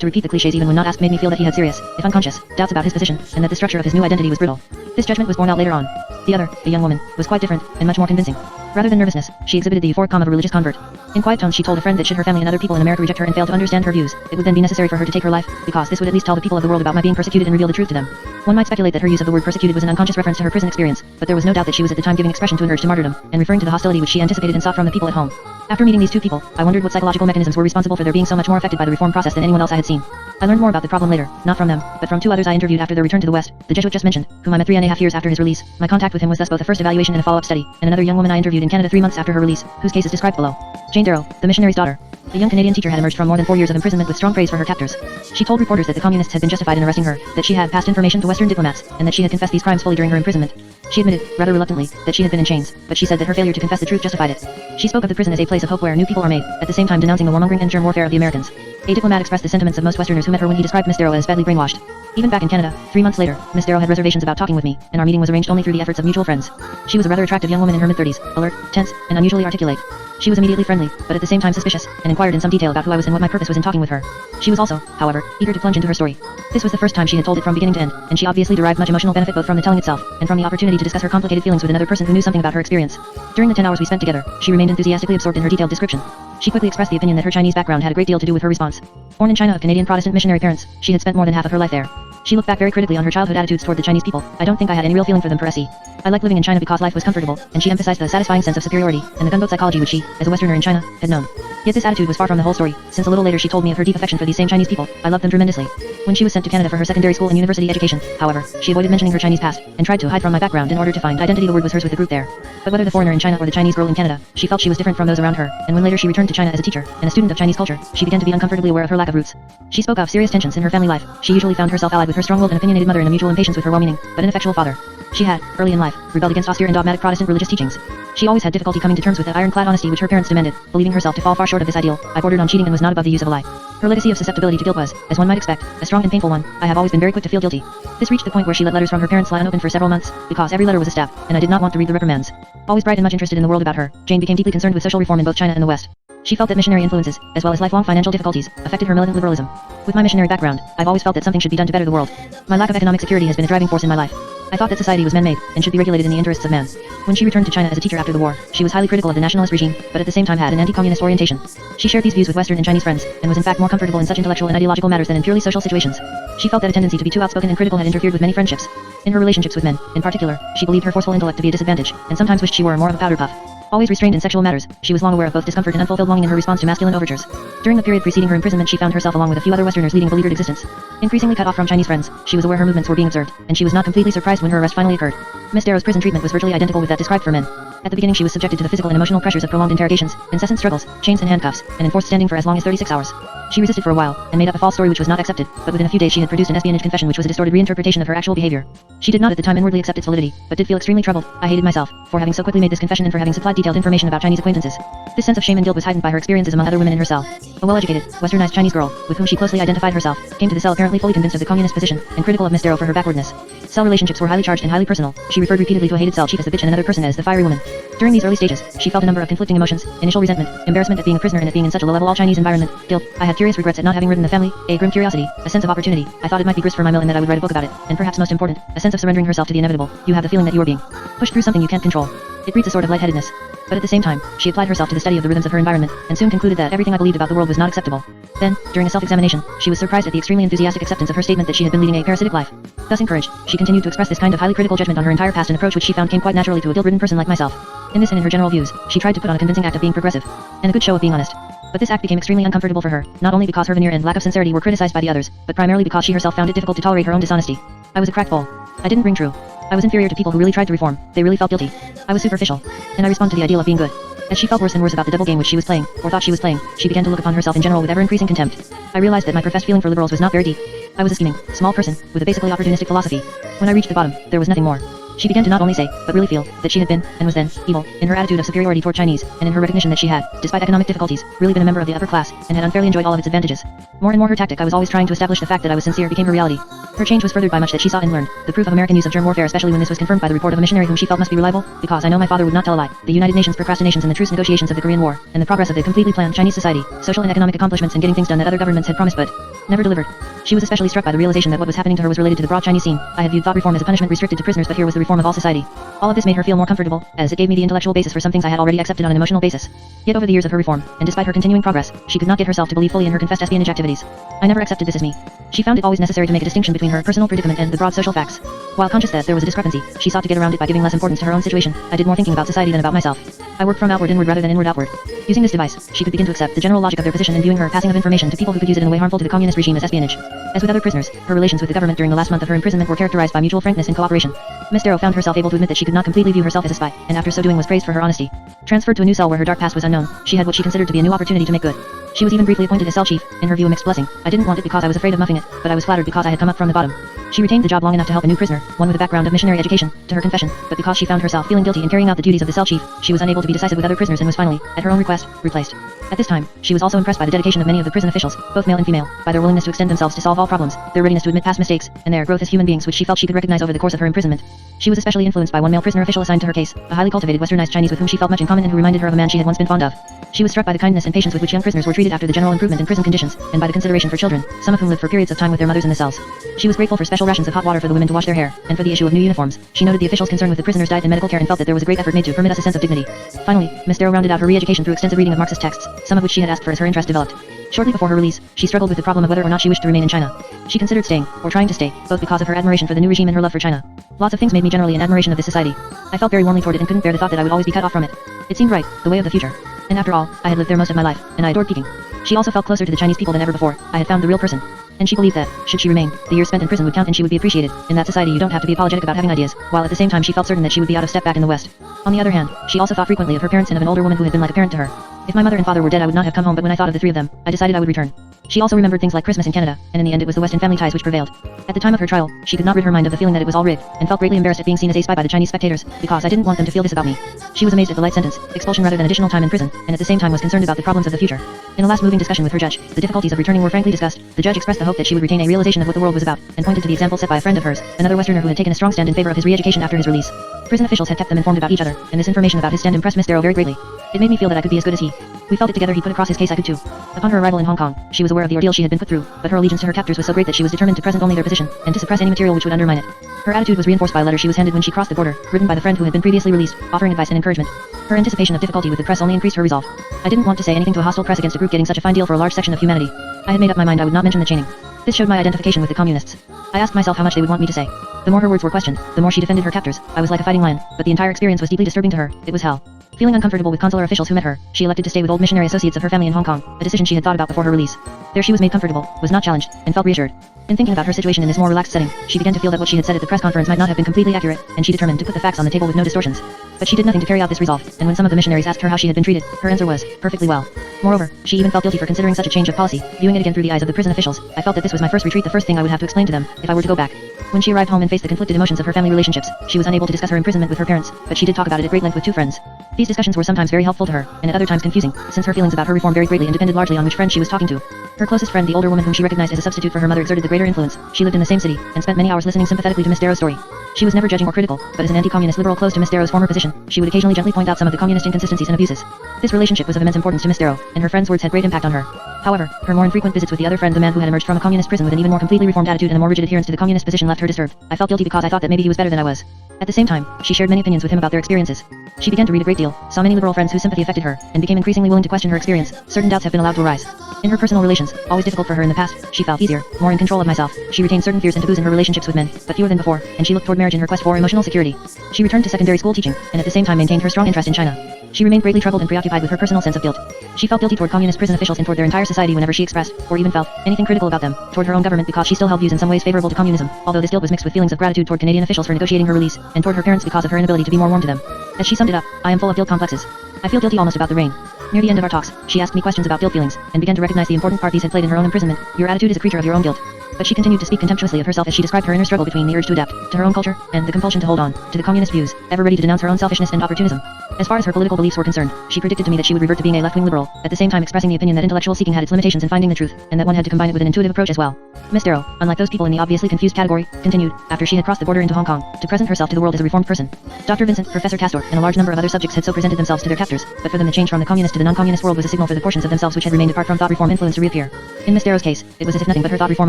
to repeat the clichés even when not asked, made me feel that he had serious, if unconscious, doubts about his position, and that the structure of his new identity was brittle. This judgment was borne out later on. The other, a young woman, was quite different, and much more convincing. Rather than nervousness, she exhibited the euphoric calm of a religious convert. In quiet tones she told a friend that should her family and other people in America reject her and fail to understand her views, it would then be necessary for her to take her life, because this would at least tell the people of the world about my being persecuted and reveal the truth to them. One might speculate that her use of the word persecuted was an unconscious reference to her prison experience, but there was no doubt that she was at the time giving expression to an urge to martyrdom, and referring to the hostility which she anticipated and sought from the people at home. After meeting these 2 people, I wondered what psychological mechanisms were responsible for their being so much more affected by the reform process than anyone else I had seen. I learned more about the problem later, not from them, but from 2 others I interviewed after their return to the West, the Jesuit just mentioned, whom I met 3.5 years after his release. My contact with him was thus both a first evaluation and a follow-up study, and another young woman I interviewed in Canada 3 months after her release, whose case is described below. Jane Darrow, the missionary's daughter. The young Canadian teacher had emerged from more than 4 years of imprisonment with strong praise for her captors. She told reporters that the communists had been justified in arresting her, that she had passed information to Western diplomats, and that she had confessed these crimes fully during her imprisonment. She admitted, rather reluctantly, that she had been in chains, but she said that her failure to confess the truth justified it. She spoke of the prison as a place of hope where new people are made, at the same time denouncing the warmongering and germ warfare of the Americans. A diplomat expressed the sentiments of most Westerners who met her when he described Miss Darrow as badly brainwashed. Even back in Canada, 3 months later, Miss Darrow had reservations about talking with me, and our meeting was arranged only through the efforts of mutual friends. She was a rather attractive young woman in her mid-30s, alert, tense, and unusually articulate. She was immediately friendly, but at the same time suspicious, and inquired in some detail about who I was and what my purpose was in talking with her. She was also, however, eager to plunge into her story. This was the first time she had told it from beginning to end, and she obviously derived much emotional benefit both from the telling itself, and from the opportunity to discuss her complicated feelings with another person who knew something about her experience. During the 10 hours we spent together, she remained enthusiastically absorbed in her detailed description. She quickly expressed the opinion that her Chinese background had a great deal to do with her response. Born in China of Canadian Protestant missionary parents, she had spent more than half of her life there. She looked back very critically on her childhood attitudes toward the Chinese people. I don't think I had any real feeling for them per se. I liked living in China because life was comfortable, and she emphasized the satisfying sense of superiority, and the gunboat psychology which she, as a Westerner in China, had known. Yet this attitude was far from the whole story, since a little later she told me of her deep affection for these same Chinese people. I loved them tremendously. When she was sent to Canada for her secondary school and university education, however, she avoided mentioning her Chinese past, and tried to hide from my background in order to find identity the word was hers with the group there. But whether the foreigner in China or the Chinese girl in Canada, she felt she was different from those around her, and when later she returned to China as a teacher, and a student of Chinese culture, she began to be uncomfortably aware of her lack of roots. She spoke of serious tensions in her family life. She usually found herself allied with her strong-willed and opinionated mother in a mutual impatience with her well-meaning, but ineffectual father. She had, early in life, rebelled against austere and dogmatic Protestant religious teachings. She always had difficulty coming to terms with that ironclad honesty which her parents demanded. Believing herself to fall far short of this ideal, I bordered on cheating and was not above the use of a lie. Her legacy of susceptibility to guilt was, as one might expect, a strong and painful one. I have always been very quick to feel guilty. This reached the point where she let letters from her parents lie unopened for several months, because every letter was a stab, and I did not want to read the reprimands. Always bright and much interested in the world about her, Jane became deeply concerned with social reform in both China and the West. She felt that missionary influences, as well as lifelong financial difficulties, affected her militant liberalism. With my missionary background, I've always felt that something should be done to better the world. My lack of economic security has been a driving force in my life. I thought that society was man-made, and should be regulated in the interests of man. When she returned to China as a teacher after the war, she was highly critical of the nationalist regime, but at the same time had an anti-communist orientation. She shared these views with Western and Chinese friends, and was in fact more comfortable in such intellectual and ideological matters than in purely social situations. She felt that a tendency to be too outspoken and critical had interfered with many friendships. In her relationships with men, in particular, she believed her forceful intellect to be a disadvantage, and sometimes wished she were more of a powder puff. Always restrained in sexual matters, she was long aware of both discomfort and unfulfilled longing in her response to masculine overtures. During the period preceding her imprisonment, she found herself along with a few other Westerners leading a beleaguered existence. Increasingly cut off from Chinese friends, she was aware her movements were being observed, and she was not completely surprised when her arrest finally occurred. Miss Darrow's prison treatment was virtually identical with that described for men. At the beginning she was subjected to the physical and emotional pressures of prolonged interrogations, incessant struggles, chains and handcuffs, and enforced standing for as long as 36 hours. She resisted for a while, and made up a false story which was not accepted, but within a few days she had produced an espionage confession which was a distorted reinterpretation of her actual behavior. She did not at the time inwardly accept its validity, but did feel extremely troubled. I hated myself, for having so quickly made this confession and for having supplied detailed information about Chinese acquaintances. This sense of shame and guilt was heightened by her experiences among other women in her cell. A well-educated, westernized Chinese girl, with whom she closely identified herself, came to the cell apparently fully convinced of the communist position, and critical of Miss Darrow for her backwardness. Cell relationships were highly charged and highly personal. She referred repeatedly to a hated cell chief as the bitch and another person as the fiery woman. During these early stages, she felt a number of conflicting emotions: initial resentment, embarrassment at being a prisoner and at being in such a low-level all-Chinese environment, guilt. I had curious regrets at not having ridden the family, a grim curiosity, a sense of opportunity. I thought it might be grist for my mill and that I would write a book about it, and perhaps most important, a sense of surrendering herself to the inevitable. You have the feeling that you are being pushed through something you can't control. It breeds a sort of lightheadedness. But at the same time, she applied herself to the study of the rhythms of her environment, and soon concluded that everything I believed about the world was not acceptable. Then, during a self-examination, she was surprised at the extremely enthusiastic acceptance of her statement that she had been leading a parasitic life. Thus encouraged, she continued to express this kind of highly critical judgment on her entire past, an approach which she found came quite naturally to a guilt-ridden person like myself. In this and in her general views, she tried to put on a convincing act of being progressive, and a good show of being honest. But this act became extremely uncomfortable for her, not only because her veneer and lack of sincerity were criticized by the others, but primarily because she herself found it difficult to tolerate her own dishonesty. I was a cracked bull. I didn't ring true. I was inferior to people who really tried to reform. They really felt guilty. I was superficial. And I responded to the ideal of being good. As she felt worse and worse about the double game which she was playing, or thought she was playing, she began to look upon herself in general with ever-increasing contempt. I realized that my professed feeling for liberals was not very deep. I was a scheming, small person, with a basically opportunistic philosophy. When I reached the bottom, there was nothing more. She began to not only say, but really feel, that she had been, and was then, evil, in her attitude of superiority toward Chinese, and in her recognition that she had, despite economic difficulties, really been a member of the upper class, and had unfairly enjoyed all of its advantages. More and more her tactic, I was always trying to establish the fact that I was sincere, became her reality. Her change was furthered by much that she saw and learned, the proof of American use of germ warfare, especially when this was confirmed by the report of a missionary whom she felt must be reliable, because I know my father would not tell a lie, the United Nations procrastinations and the truce negotiations of the Korean War, and the progress of the completely planned Chinese society, social and economic accomplishments and getting things done that other governments had promised but never delivered. She was especially struck by the realization that what was happening to her was related to the broad Chinese scene. I had viewed thought reform as a punishment restricted to prisoners, but here was the reform of all society. All of this made her feel more comfortable, as it gave me the intellectual basis for some things I had already accepted on an emotional basis. Yet over the years of her reform, and despite her continuing progress, she could not get herself to believe fully in her confessed espionage activities. I never accepted this as me. She found it always necessary to make a distinction between her personal predicament and the broad social facts. While conscious that there was a discrepancy, she sought to get around it by giving less importance to her own situation. I did more thinking about society than about myself. I worked from outward inward rather than inward outward. Using this device, she could begin to accept the general logic of their position and viewing her passing of information to people who could use it in a way harmful to the communist regime as espionage. As with other prisoners, her relations with the government during the last month of her imprisonment were characterized by mutual frankness and cooperation. Miss Darrow found herself able to admit that she could not completely view herself as a spy, and after so doing was praised for her honesty. Transferred to a new cell where her dark past was unknown, she had what she considered to be a new opportunity to make good. She was even briefly appointed as cell chief, in her view a mixed blessing. I didn't want it because I was afraid of muffing it, but I was flattered because I had come up from the bottom. She retained the job long enough to help a new prisoner, one with a background of missionary education, to her confession, but because she found herself feeling guilty in carrying out the duties of the cell chief, she was unable to be decisive with other prisoners and was finally, at her own request, replaced. At this time, she was also impressed by the dedication of many of the prison officials, both male and female, by their willingness to extend themselves to solve all problems, their readiness to admit past mistakes, and their growth as human beings which she felt she could recognize over the course of her imprisonment. She was especially influenced by one male prisoner official assigned to her case, a highly cultivated westernized Chinese with whom she felt much in common and who reminded her of a man she had once been fond of. She was struck by the kindness and patience with which young prisoners were treated after the general improvement in prison conditions, and by the consideration for children, some of whom lived for periods of time with their mothers in the cells. She was grateful for special rations of hot water for the women to wash their hair, and for the issue of new uniforms. She noted the officials' concern with the prisoners' diet and medical care and felt that there was a great effort made to permit us a sense of dignity. Finally, Miss Darrow rounded out her re-education through extensive reading of Marxist texts, some of which she had asked for as her interest developed. Shortly before her release, she struggled with the problem of whether or not she wished to remain in China. She considered staying, or trying to stay, both because of her admiration for the new regime and her love for China. Lots of things made me generally in admiration of this society. I felt very warmly toward it and couldn't bear the thought that I would always be cut off from it. It seemed right, the way of the future. And after all, I had lived there most of my life, and I adored Peking. She also felt closer to the Chinese people than ever before. I had found the real person. And she believed that, should she remain, the years spent in prison would count and she would be appreciated. In that society you don't have to be apologetic about having ideas, while at the same time she felt certain that she would be out of step back in the West. On the other hand, she also thought frequently of her parents and of an older woman who had been like a parent to her. If my mother and father were dead I would not have come home, but when I thought of the three of them, I decided I would return. She also remembered things like Christmas in Canada, and in the end it was the Western family ties which prevailed. At the time of her trial, she could not rid her mind of the feeling that it was all rigged, and felt greatly embarrassed at being seen as a spy by the Chinese spectators, because I didn't want them to feel this about me. She was amazed at the light sentence, expulsion rather than additional time in prison, and at the same time was concerned about the problems of the future. In a last moving discussion with her judge, the difficulties of returning were frankly discussed. The judge expressed the hope that she would retain a realization of what the world was about, and pointed to the example set by a friend of hers, another Westerner who had taken a strong stand in favor of his re-education after his release. Prison officials had kept them informed about each other, and this information about his stand impressed Miss Darrow very greatly. It made me feel that I could be as good as he. We felt it together. He put across his case, I could too. Upon her arrival in Hong Kong, she was aware of the ordeal she had been put through, but her allegiance to her captors was so great that she was determined to present only their position, and to suppress any material which would undermine it. Her attitude was reinforced by a letter she was handed when she crossed the border, written by the friend who had been previously released, offering advice and encouragement. Her anticipation of difficulty with the press only increased her resolve. I didn't want to say anything to a hostile press against a group getting such a fine deal for a large section of humanity. I had made up my mind I would not mention the chaining. This showed my identification with the communists. I asked myself how much they would want me to say. The more her words were questioned, the more she defended her captors. I was like a fighting lion, but the entire experience was deeply disturbing to her. It was hell. Feeling uncomfortable with consular officials who met her, she elected to stay with old missionary associates of her family in Hong Kong, a decision she had thought about before her release. There she was made comfortable, was not challenged, and felt reassured. In thinking about her situation in this more relaxed setting, she began to feel that what she had said at the press conference might not have been completely accurate, and she determined to put the facts on the table with no distortions. But she did nothing to carry out this resolve, and when some of the missionaries asked her how she had been treated, her answer was, perfectly well. Moreover, she even felt guilty for considering such a change of policy, viewing it again through the eyes of the prison officials. I felt that this was my first retreat, the first thing I would have to explain to them, if I were to go back. When she arrived home and faced the conflicted emotions of her family relationships, she was unable to discuss her imprisonment with her parents, but she did talk about it at great length with two friends. These discussions were sometimes very helpful to her, and at other times confusing, since her feelings about her reform varied greatly and depended largely on which friend she was talking to. Her closest friend, the older woman whom she recognized as a substitute for her mother, exerted the greater influence. She lived in the same city, and spent many hours listening sympathetically to Miss Darrow's story. She was never judging or critical, but as an anti-communist liberal close to Miss Darrow's former position, she would occasionally gently point out some of the communist inconsistencies and abuses. This relationship was of immense importance to Miss Darrow, and her friend's words had great impact on her. However, her more infrequent visits with the other friend, the man who had emerged from a communist prison with an even more completely reformed attitude and a more rigid adherence to the communist position, left her disturbed. I felt guilty because I thought that maybe he was better than I was. At the same time, she shared many opinions with him about their experiences. She began to read a great deal, saw many liberal friends whose sympathy affected her, and became increasingly willing to question her experience. Certain doubts have been allowed to arise. In her personal relations, always difficult for her in the past, she felt easier, more in control of myself. She retained certain fears and taboos in her relationships with men, but fewer than before, and she looked toward marriage in her quest for emotional security. She returned to secondary school teaching, and at the same time maintained her strong interest in China. She remained greatly troubled and preoccupied with her personal sense of guilt. She felt guilty toward communist prison officials and toward their entire society whenever she expressed, or even felt, anything critical about them, toward her own government because she still held views in some ways favorable to communism, although this guilt was mixed with feelings of gratitude toward Canadian officials for negotiating her release, and toward her parents because of her inability to be more warm to them. As she summed it up, I am full of guilt complexes. I feel guilty almost about the rain. Near the end of our talks, she asked me questions about guilt feelings, and began to recognize the important part these had played in her own imprisonment. Your attitude is a creature of your own guilt. But she continued to speak contemptuously of herself as she described her inner struggle between the urge to adapt to her own culture and the compulsion to hold on to the communist views, ever ready to denounce her own selfishness and opportunism. As far as her political beliefs were concerned, she predicted to me that she would revert to being a left-wing liberal, at the same time expressing the opinion that intellectual seeking had its limitations in finding the truth, and that one had to combine it with an intuitive approach as well. Miss Darrow, unlike those people in the obviously confused category, continued, after she had crossed the border into Hong Kong, to present herself to the world as a reformed person. Dr. Vincent, Professor Castor, and a large number of other subjects had so presented themselves to their captors, but for them the change from the communist to the non-communist world was a signal for the portions of themselves which had remained apart from thought reform influence to reappear. In Miss Darrow's case, it was as if nothing but her thought reform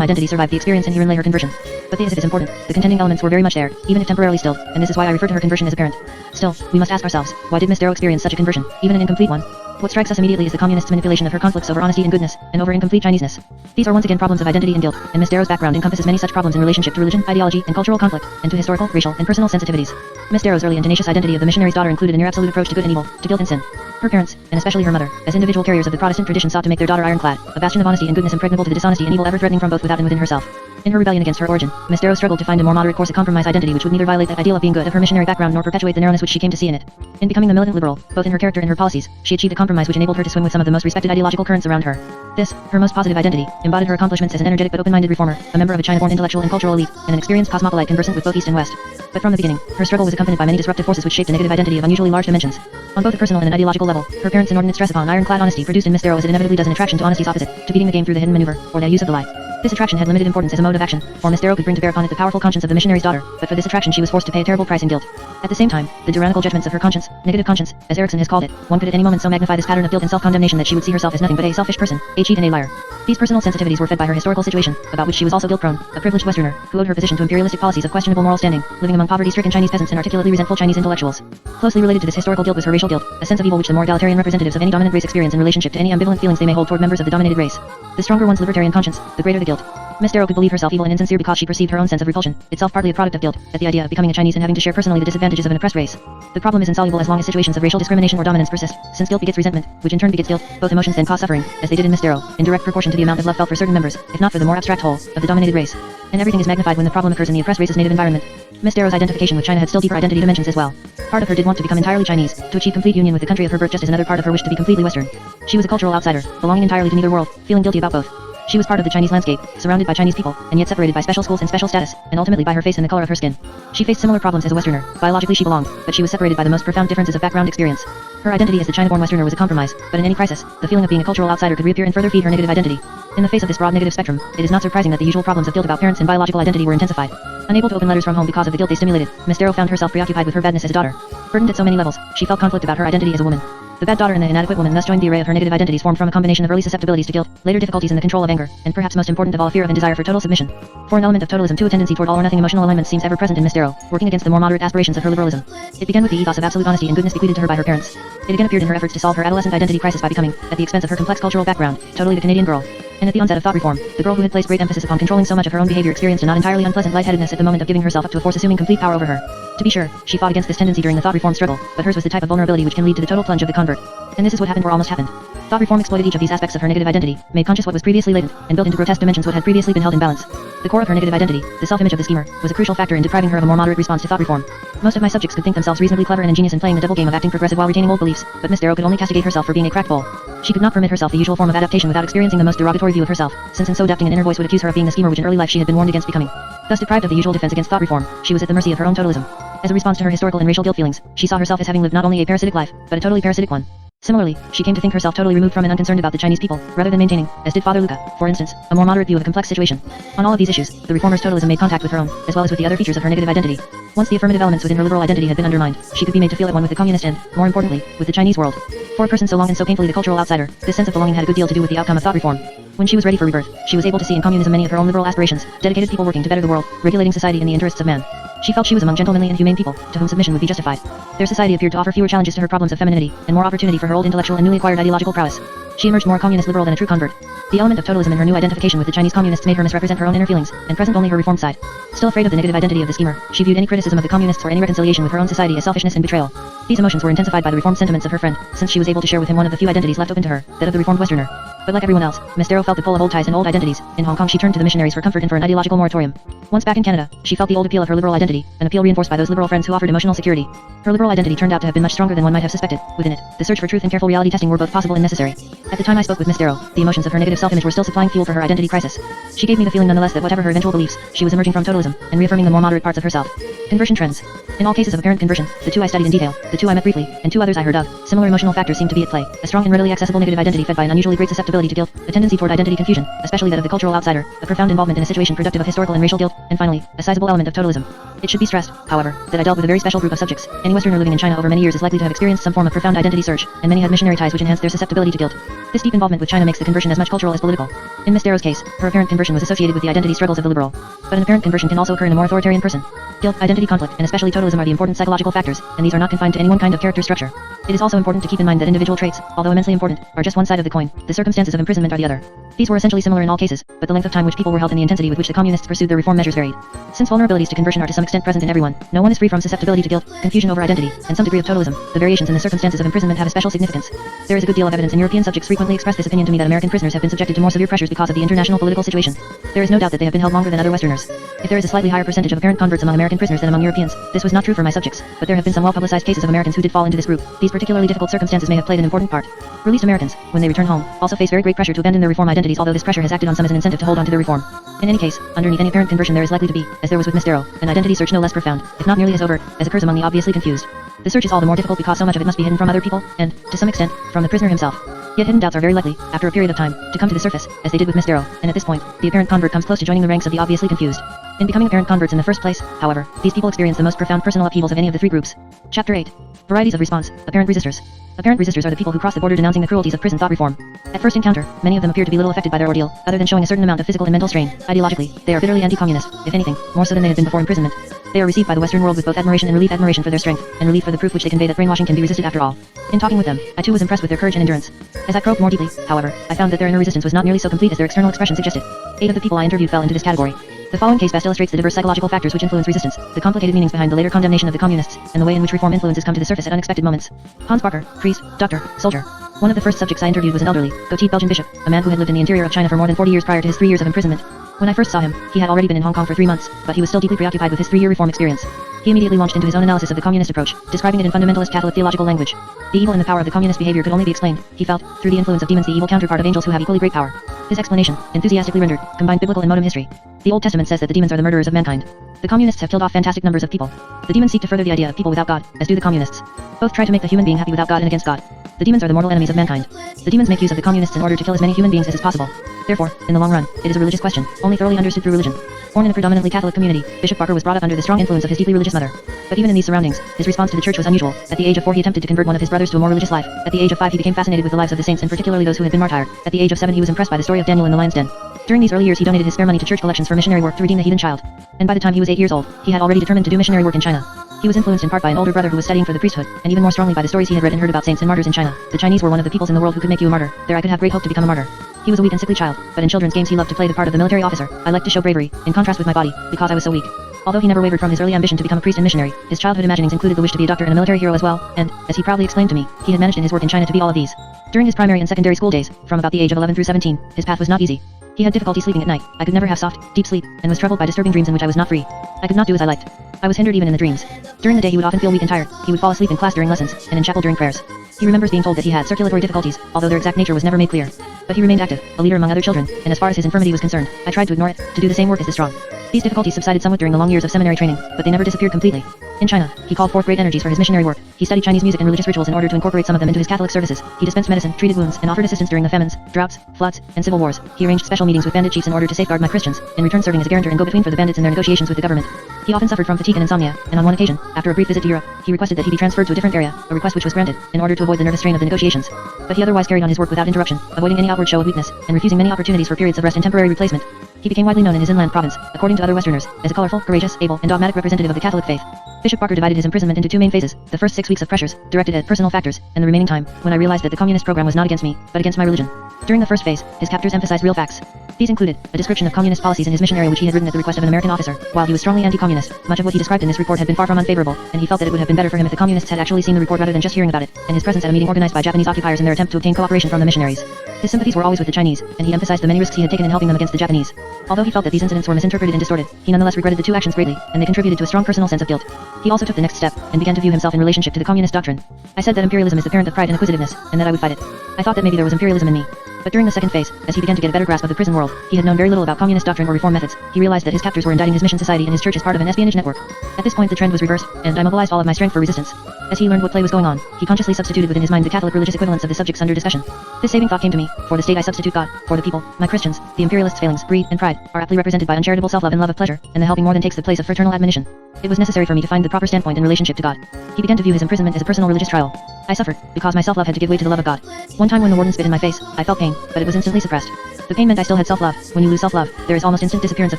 identity survived the experience and herein lay her conversion. But the as if is important, the contending elements were very much there, even if temporarily stilled, and this is why I refer to her conversion as apparent. Still, we must ask ourselves, why did Miss Darrow experience such a conversion, even an incomplete one? What strikes us immediately is the communists' manipulation of her conflicts over honesty and goodness, and over incomplete Chineseness. These are once again problems of identity and guilt, and Miss Darrow's background encompasses many such problems in relationship to religion, ideology, and cultural conflict, and to historical, racial, and personal sensitivities. Miss Darrow's early and tenacious identity of the missionary's daughter included a near absolute approach to good and evil, to guilt and sin. Her parents, and especially her mother, as individual carriers of the Protestant tradition, sought to make their daughter ironclad, a bastion of honesty and goodness impregnable to the dishonesty and evil ever threatening from both without and within herself. In her rebellion against her origin, Miss Darrow struggled to find a more moderate course of compromise identity which would neither violate the ideal of being good of her missionary background nor perpetuate the narrowness which she came to see in it. In becoming the militant liberal, both in her character and her policies, she achieved a compromise which enabled her to swim with some of the most respected ideological currents around her. This, her most positive identity, embodied her accomplishments as an energetic but open-minded reformer, a member of a China-born intellectual and cultural elite, and an experienced cosmopolite conversant with both East and West. But from the beginning, her struggle was accompanied by many disruptive forces which shaped a negative identity of unusually large dimensions. On both a personal and an ideological level, her parents' inordinate stress upon ironclad honesty produced in Miss Darrow as it inevitably does an attraction to honesty's opposite, to beating the game through the hidden maneuver, or the use of the lie. This attraction had limited importance as a mode of action, for Miss Darrow could bring to bear upon it the powerful conscience of the missionary's daughter, but for this attraction she was forced to pay a terrible price in guilt. At the same time, the tyrannical judgments of her conscience, negative conscience, as Erickson has called it, one could at any moment so magnify this pattern of guilt and self-condemnation that she would see herself as nothing but a selfish person, a cheat and a liar. These personal sensitivities were fed by her historical situation, about which she was also guilt-prone, a privileged Westerner, who owed her position to imperialistic policies of questionable moral standing, living among poverty-stricken Chinese peasants and articulately resentful Chinese intellectuals. Closely related to this historical guilt was her racial guilt, a sense of evil which the more egalitarian representatives of any dominant race experience in relationship to any ambivalent feelings they may hold toward members of the dominated race. The stronger one's libertarian conscience, the greater the guilt. Miss Darrow could believe herself evil and insincere because she perceived her own sense of repulsion, itself partly a product of guilt, at the idea of becoming a Chinese and having to share personally the disadvantages of an oppressed race. The problem is insoluble as long as situations of racial discrimination or dominance persist, since guilt begets resentment, which in turn begets guilt. Both emotions then cause suffering, as they did in Miss Darrow, in direct proportion to the amount of love felt for certain members, if not for the more abstract whole, of the dominated race. And everything is magnified when the problem occurs in the oppressed race's native environment. Miss Darrow's identification with China had still deeper identity dimensions as well. Part of her did want to become entirely Chinese, to achieve complete union with the country of her birth, just as another part of her wished to be completely Western. She was a cultural outsider, belonging entirely to neither world, feeling guilty about both. She was part of the Chinese landscape, surrounded by Chinese people, and yet separated by special schools and special status, and ultimately by her face and the color of her skin. She faced similar problems as a Westerner. Biologically she belonged, but she was separated by the most profound differences of background experience. Her identity as the China-born Westerner was a compromise, but in any crisis, the feeling of being a cultural outsider could reappear and further feed her negative identity. In the face of this broad negative spectrum, it is not surprising that the usual problems of guilt about parents and biological identity were intensified. Unable to open letters from home because of the guilt they stimulated, Miss Darrow found herself preoccupied with her badness as a daughter. Burdened at so many levels, she felt conflict about her identity as a woman. The bad daughter and the inadequate woman thus joined the array of her negative identities formed from a combination of early susceptibilities to guilt, later difficulties in the control of anger, and perhaps most important of all, a fear of and desire for total submission. For an element of totalism too, a tendency toward all or nothing emotional alignment seems ever present in Miss Darrow, working against the more moderate aspirations of her liberalism. It began with the ethos of absolute honesty and goodness bequeathed to her by her parents. It again appeared in her efforts to solve her adolescent identity crisis by becoming, at the expense of her complex cultural background, totally the Canadian girl. And at the onset of thought reform, the girl who had placed great emphasis upon controlling so much of her own behavior experienced a not entirely unpleasant lightheadedness at the moment of giving herself up to a force assuming complete power over her. To be sure, she fought against this tendency during the thought reform struggle, but hers was the type of vulnerability which can lead to the total plunge of the convert. And this is what happened or almost happened. Thought reform exploited each of these aspects of her negative identity, made conscious what was previously latent, and built into grotesque dimensions what had previously been held in balance. The core of her negative identity, the self-image of the schemer, was a crucial factor in depriving her of a more moderate response to thought reform. Most of my subjects could think themselves reasonably clever and ingenious in playing the double game of acting progressive while retaining old beliefs, but Miss Darrow could only castigate herself for being a cracked bull. She could not permit herself the usual form of adaptation without experiencing the most derogatory view of herself, since in so adapting an inner voice would accuse her of being the schemer which in early life she had been warned against becoming. Thus deprived of the usual defense against thought reform, she was at the mercy of her own totalism. As a response to her historical and racial guilt feelings, she saw herself as having lived not only a parasitic life, but a totally parasitic one. Similarly, she came to think herself totally removed from and unconcerned about the Chinese people, rather than maintaining, as did Father Luca, for instance, a more moderate view of a complex situation. On all of these issues, the reformer's totalism made contact with her own, as well as with the other features of her negative identity. Once the affirmative elements within her liberal identity had been undermined, she could be made to feel at one with the communist and, more importantly, with the Chinese world. For a person so long and so painfully the cultural outsider, this sense of belonging had a good deal to do with the outcome of thought reform. When she was ready for rebirth, she was able to see in communism many of her own liberal aspirations, dedicated people working to better the world, regulating society in the interests of man. She felt she was among gentlemanly and humane people, to whom submission would be justified. Their society appeared to offer fewer challenges to her problems of femininity, and more opportunity for her old intellectual and newly acquired ideological prowess. She emerged more a communist liberal than a true convert. The element of totalism in her new identification with the Chinese communists made her misrepresent her own inner feelings, and present only her reformed side. Still afraid of the negative identity of the schemer, she viewed any criticism of the communists or any reconciliation with her own society as selfishness and betrayal. These emotions were intensified by the reformed sentiments of her friend, since she was able to share with him one of the few identities left open to her, that of the reformed Westerner. But like everyone else, Miss Darrow felt the pull of old ties and old identities. In Hong Kong she turned to the missionaries for comfort and for an ideological moratorium. Once back in Canada, she felt the old appeal of her liberal identity, an appeal reinforced by those liberal friends who offered emotional security. Her liberal identity turned out to have been much stronger than one might have suspected. Within it, the search for truth and careful reality testing were both possible and necessary. At the time I spoke with Miss Darrow, the emotions of her negative self-image were still supplying fuel for her identity crisis. She gave me the feeling nonetheless that whatever her eventual beliefs, she was emerging from totalism, and reaffirming the more moderate parts of herself. Conversion trends. In all cases of apparent conversion, the two I studied in detail, the two I met briefly, and two others I heard of, similar emotional factors seemed to be at play. A strong and readily accessible negative identity fed by an unusually great susceptibility to guilt, a tendency toward identity confusion, especially that of the cultural outsider, a profound involvement in a situation productive of historical and racial guilt, and finally, a sizable element of totalism. It should be stressed, however, that I dealt with a very special group of subjects. Any Westerner living in China over many years is likely to have experienced some form of profound identity search, and many had missionary ties which enhanced their susceptibility to guilt. This deep involvement with China makes the conversion as much cultural as political. In Miss Darrow's case, her apparent conversion was associated with the identity struggles of the liberal. But an apparent conversion can also occur in a more authoritarian person. Guilt, identity conflict, and especially totalism are the important psychological factors, and these are not confined to any one kind of character structure. It is also important to keep in mind that individual traits, although immensely important, are just one side of the coin. The circumstances of imprisonment are the other. These were essentially similar in all cases, but the length of time which people were held and the intensity with which the communists pursued their reform measures varied. Since vulnerabilities to conversion are to some extent present in everyone, no one is free from susceptibility to guilt, confusion over identity, and some degree of totalism. The variations in the circumstances of imprisonment have a special significance. There is a good deal of evidence, and European subjects frequently express this opinion to me, that American prisoners have been subjected to more severe pressures because of the international political situation. There is no doubt that they have been held longer than other Westerners. If there is a slightly higher percentage of apparent converts among American prisoners than among Europeans, this was not true for my subjects, but there have been some well-publicized cases of Americans who did fall into this group. These particularly difficult circumstances may have played an important part. Released Americans, when they return home, also face very great pressure to abandon their reform identities, although this pressure has acted on some as an incentive to hold on to their reform. In any case, underneath any apparent conversion there is likely to be, as there was with Miss Darrow, an identity search no less profound, if not nearly as overt, as occurs among the obviously confused. The search is all the more difficult because so much of it must be hidden from other people, and, to some extent, from the prisoner himself. Yet hidden doubts are very likely, after a period of time, to come to the surface, as they did with Miss Darrow, and at this point, the apparent convert comes close to joining the ranks of the obviously confused. In becoming apparent converts in the first place, however, these people experience the most profound personal upheavals of any of the three groups. Chapter 8. Varieties of response. Apparent resistors. Apparent resistors are the people who cross the border denouncing the cruelties of prison thought reform. At first encounter, many of them appear to be little affected by their ordeal, other than showing a certain amount of physical and mental strain. Ideologically, they are bitterly anti-communist, if anything, more so than they had been before imprisonment. They are received by the Western world with both admiration and relief, admiration for their strength, and relief for the proof which they convey that brainwashing can be resisted after all. In talking with them, I too was impressed with their courage and endurance. As I probed more deeply, however, I found that their inner resistance was not nearly so complete as their external expression suggested. 8 of the people I interviewed fell into this category. The following case best illustrates the diverse psychological factors which influence resistance, the complicated meanings behind the later condemnation of the communists, and the way in which reform influences come to the surface at unexpected moments. Hans Barker, priest, doctor, soldier. One of the first subjects I interviewed was an elderly, goateed Belgian bishop, a man who had lived in the interior of China for more than 40 years prior to his 3 years of imprisonment. When I first saw him, he had already been in Hong Kong for 3 months, but he was still deeply preoccupied with his 3-year reform experience. He immediately launched into his own analysis of the communist approach, describing it in fundamentalist Catholic theological language. The evil and the power of the communist behavior could only be explained, he felt, through the influence of demons, the evil counterpart of angels who have equally great power. His explanation, enthusiastically rendered, combined biblical and modem history. The Old Testament says that the demons are the murderers of mankind. The communists have killed off fantastic numbers of people. The demons seek to further the idea of people without God, as do the communists. Both try to make the human being happy without God and against God. The demons are the mortal enemies of mankind. The demons make use of the communists in order to kill as many human beings as is possible. Therefore, in the long run, it is a religious question, only thoroughly understood through religion. Born in a predominantly Catholic community, Bishop Barker was brought up under the strong influence of his deeply religious mother. But even in these surroundings, his response to the church was unusual. At the age of 4 he attempted to convert one of his brothers to a more religious life. At the age of 5 he became fascinated with the lives of the saints and particularly those who had been martyred. At the age of 7 he was impressed by the story of Daniel in the lion's den. During these early years he donated his spare money to church collections for missionary work to redeem the heathen child. And by the time he was 8 years old, he had already determined to do missionary work in China. He was influenced in part by an older brother who was studying for the priesthood, and even more strongly by the stories he had read and heard about saints and martyrs in China. The Chinese were one of the peoples in the world who could make you a martyr. There I could have great hope to become a martyr. He was a weak and sickly child, but in children's games he loved to play the part of the military officer. I liked to show bravery, in contrast with my body, because I was so weak. Although he never wavered from his early ambition to become a priest and missionary, his childhood imaginings included the wish to be a doctor and a military hero as well, and, as he proudly explained to me, he had managed in his work in China to be all of these. During his primary and secondary school days, from about the age of 11 through 17, his path was not easy. He had difficulty sleeping at night. I could never have soft, deep sleep, and was troubled by disturbing dreams in which I was not free. I could not do as I liked. I was hindered even in the dreams. During the day he would often feel weak and tired. He would fall asleep in class during lessons, and in chapel during prayers. He remembers being told that he had circulatory difficulties, although their exact nature was never made clear. But he remained active, a leader among other children, and as far as his infirmity was concerned, I tried to ignore it, to do the same work as the strong. These difficulties subsided somewhat during the long years of seminary training, but they never disappeared completely. In China, he called forth great energies for his missionary work. He studied Chinese music and religious rituals in order to incorporate some of them into his Catholic services. He dispensed medicine, treated wounds, and offered assistance during the famines, droughts, floods, and civil wars. He arranged special meetings with bandit chiefs in order to safeguard my Christians, in return serving as a guarantor and go-between for the bandits in their negotiations with the government. He often suffered from fatigue and insomnia, and on one occasion, after a brief visit to Europe, he requested that he be transferred to a different area, a request which was granted, in order to avoid the nervous strain of the negotiations. But he otherwise carried on his work without interruption, avoiding any outward show of weakness, and refusing many opportunities for periods of rest and temporary replacement. He became widely known in his inland province, according to other Westerners, as a colorful, courageous, able, and dogmatic representative of the Catholic faith. Bishop Barker divided his imprisonment into two main phases, the first 6 weeks of pressures, directed at personal factors, and the remaining time, when I realized that the communist program was not against me, but against my religion. During the first phase, his captors emphasized real facts. These included a description of communist policies in his missionary which he had written at the request of an American officer. While he was strongly anti-communist, much of what he described in this report had been far from unfavorable, and he felt that it would have been better for him if the communists had actually seen the report rather than just hearing about it, and his presence at a meeting organized by Japanese occupiers in their attempt to obtain cooperation from the missionaries. His sympathies were always with the Chinese, and he emphasized the many risks he had taken in helping them against the Japanese. Although he felt that these incidents were misinterpreted and distorted, he nonetheless regretted the two actions greatly, and they contributed to a strong personal sense of guilt. He also took the next step, and began to view himself in relationship to the communist doctrine. I said that imperialism is the parent of pride and acquisitiveness, and that I would fight it. I thought that maybe there was imperialism in me. But during the second phase, as he began to get a better grasp of the prison world, he had known very little about communist doctrine or reform methods. He realized that his captors were indicting his mission society and his church as part of an espionage network. At this point the trend was reversed, and I mobilized all of my strength for resistance. As he learned what play was going on, he consciously substituted within his mind the Catholic religious equivalents of the subjects under discussion. This saving thought came to me: for the state I substitute God, for the people, my Christians. The imperialists' failings, greed, and pride, are aptly represented by uncharitable self-love and love of pleasure, and the helping more than takes the place of fraternal admonition. It was necessary for me to find the proper standpoint in relationship to God. He began to view his imprisonment as a personal religious trial. I suffered, because my self-love had to give way to the love of God. One time when the warden spit in my face, I felt pain, but it was instantly suppressed. The pain meant I still had self-love. When you lose self-love, there is almost instant disappearance of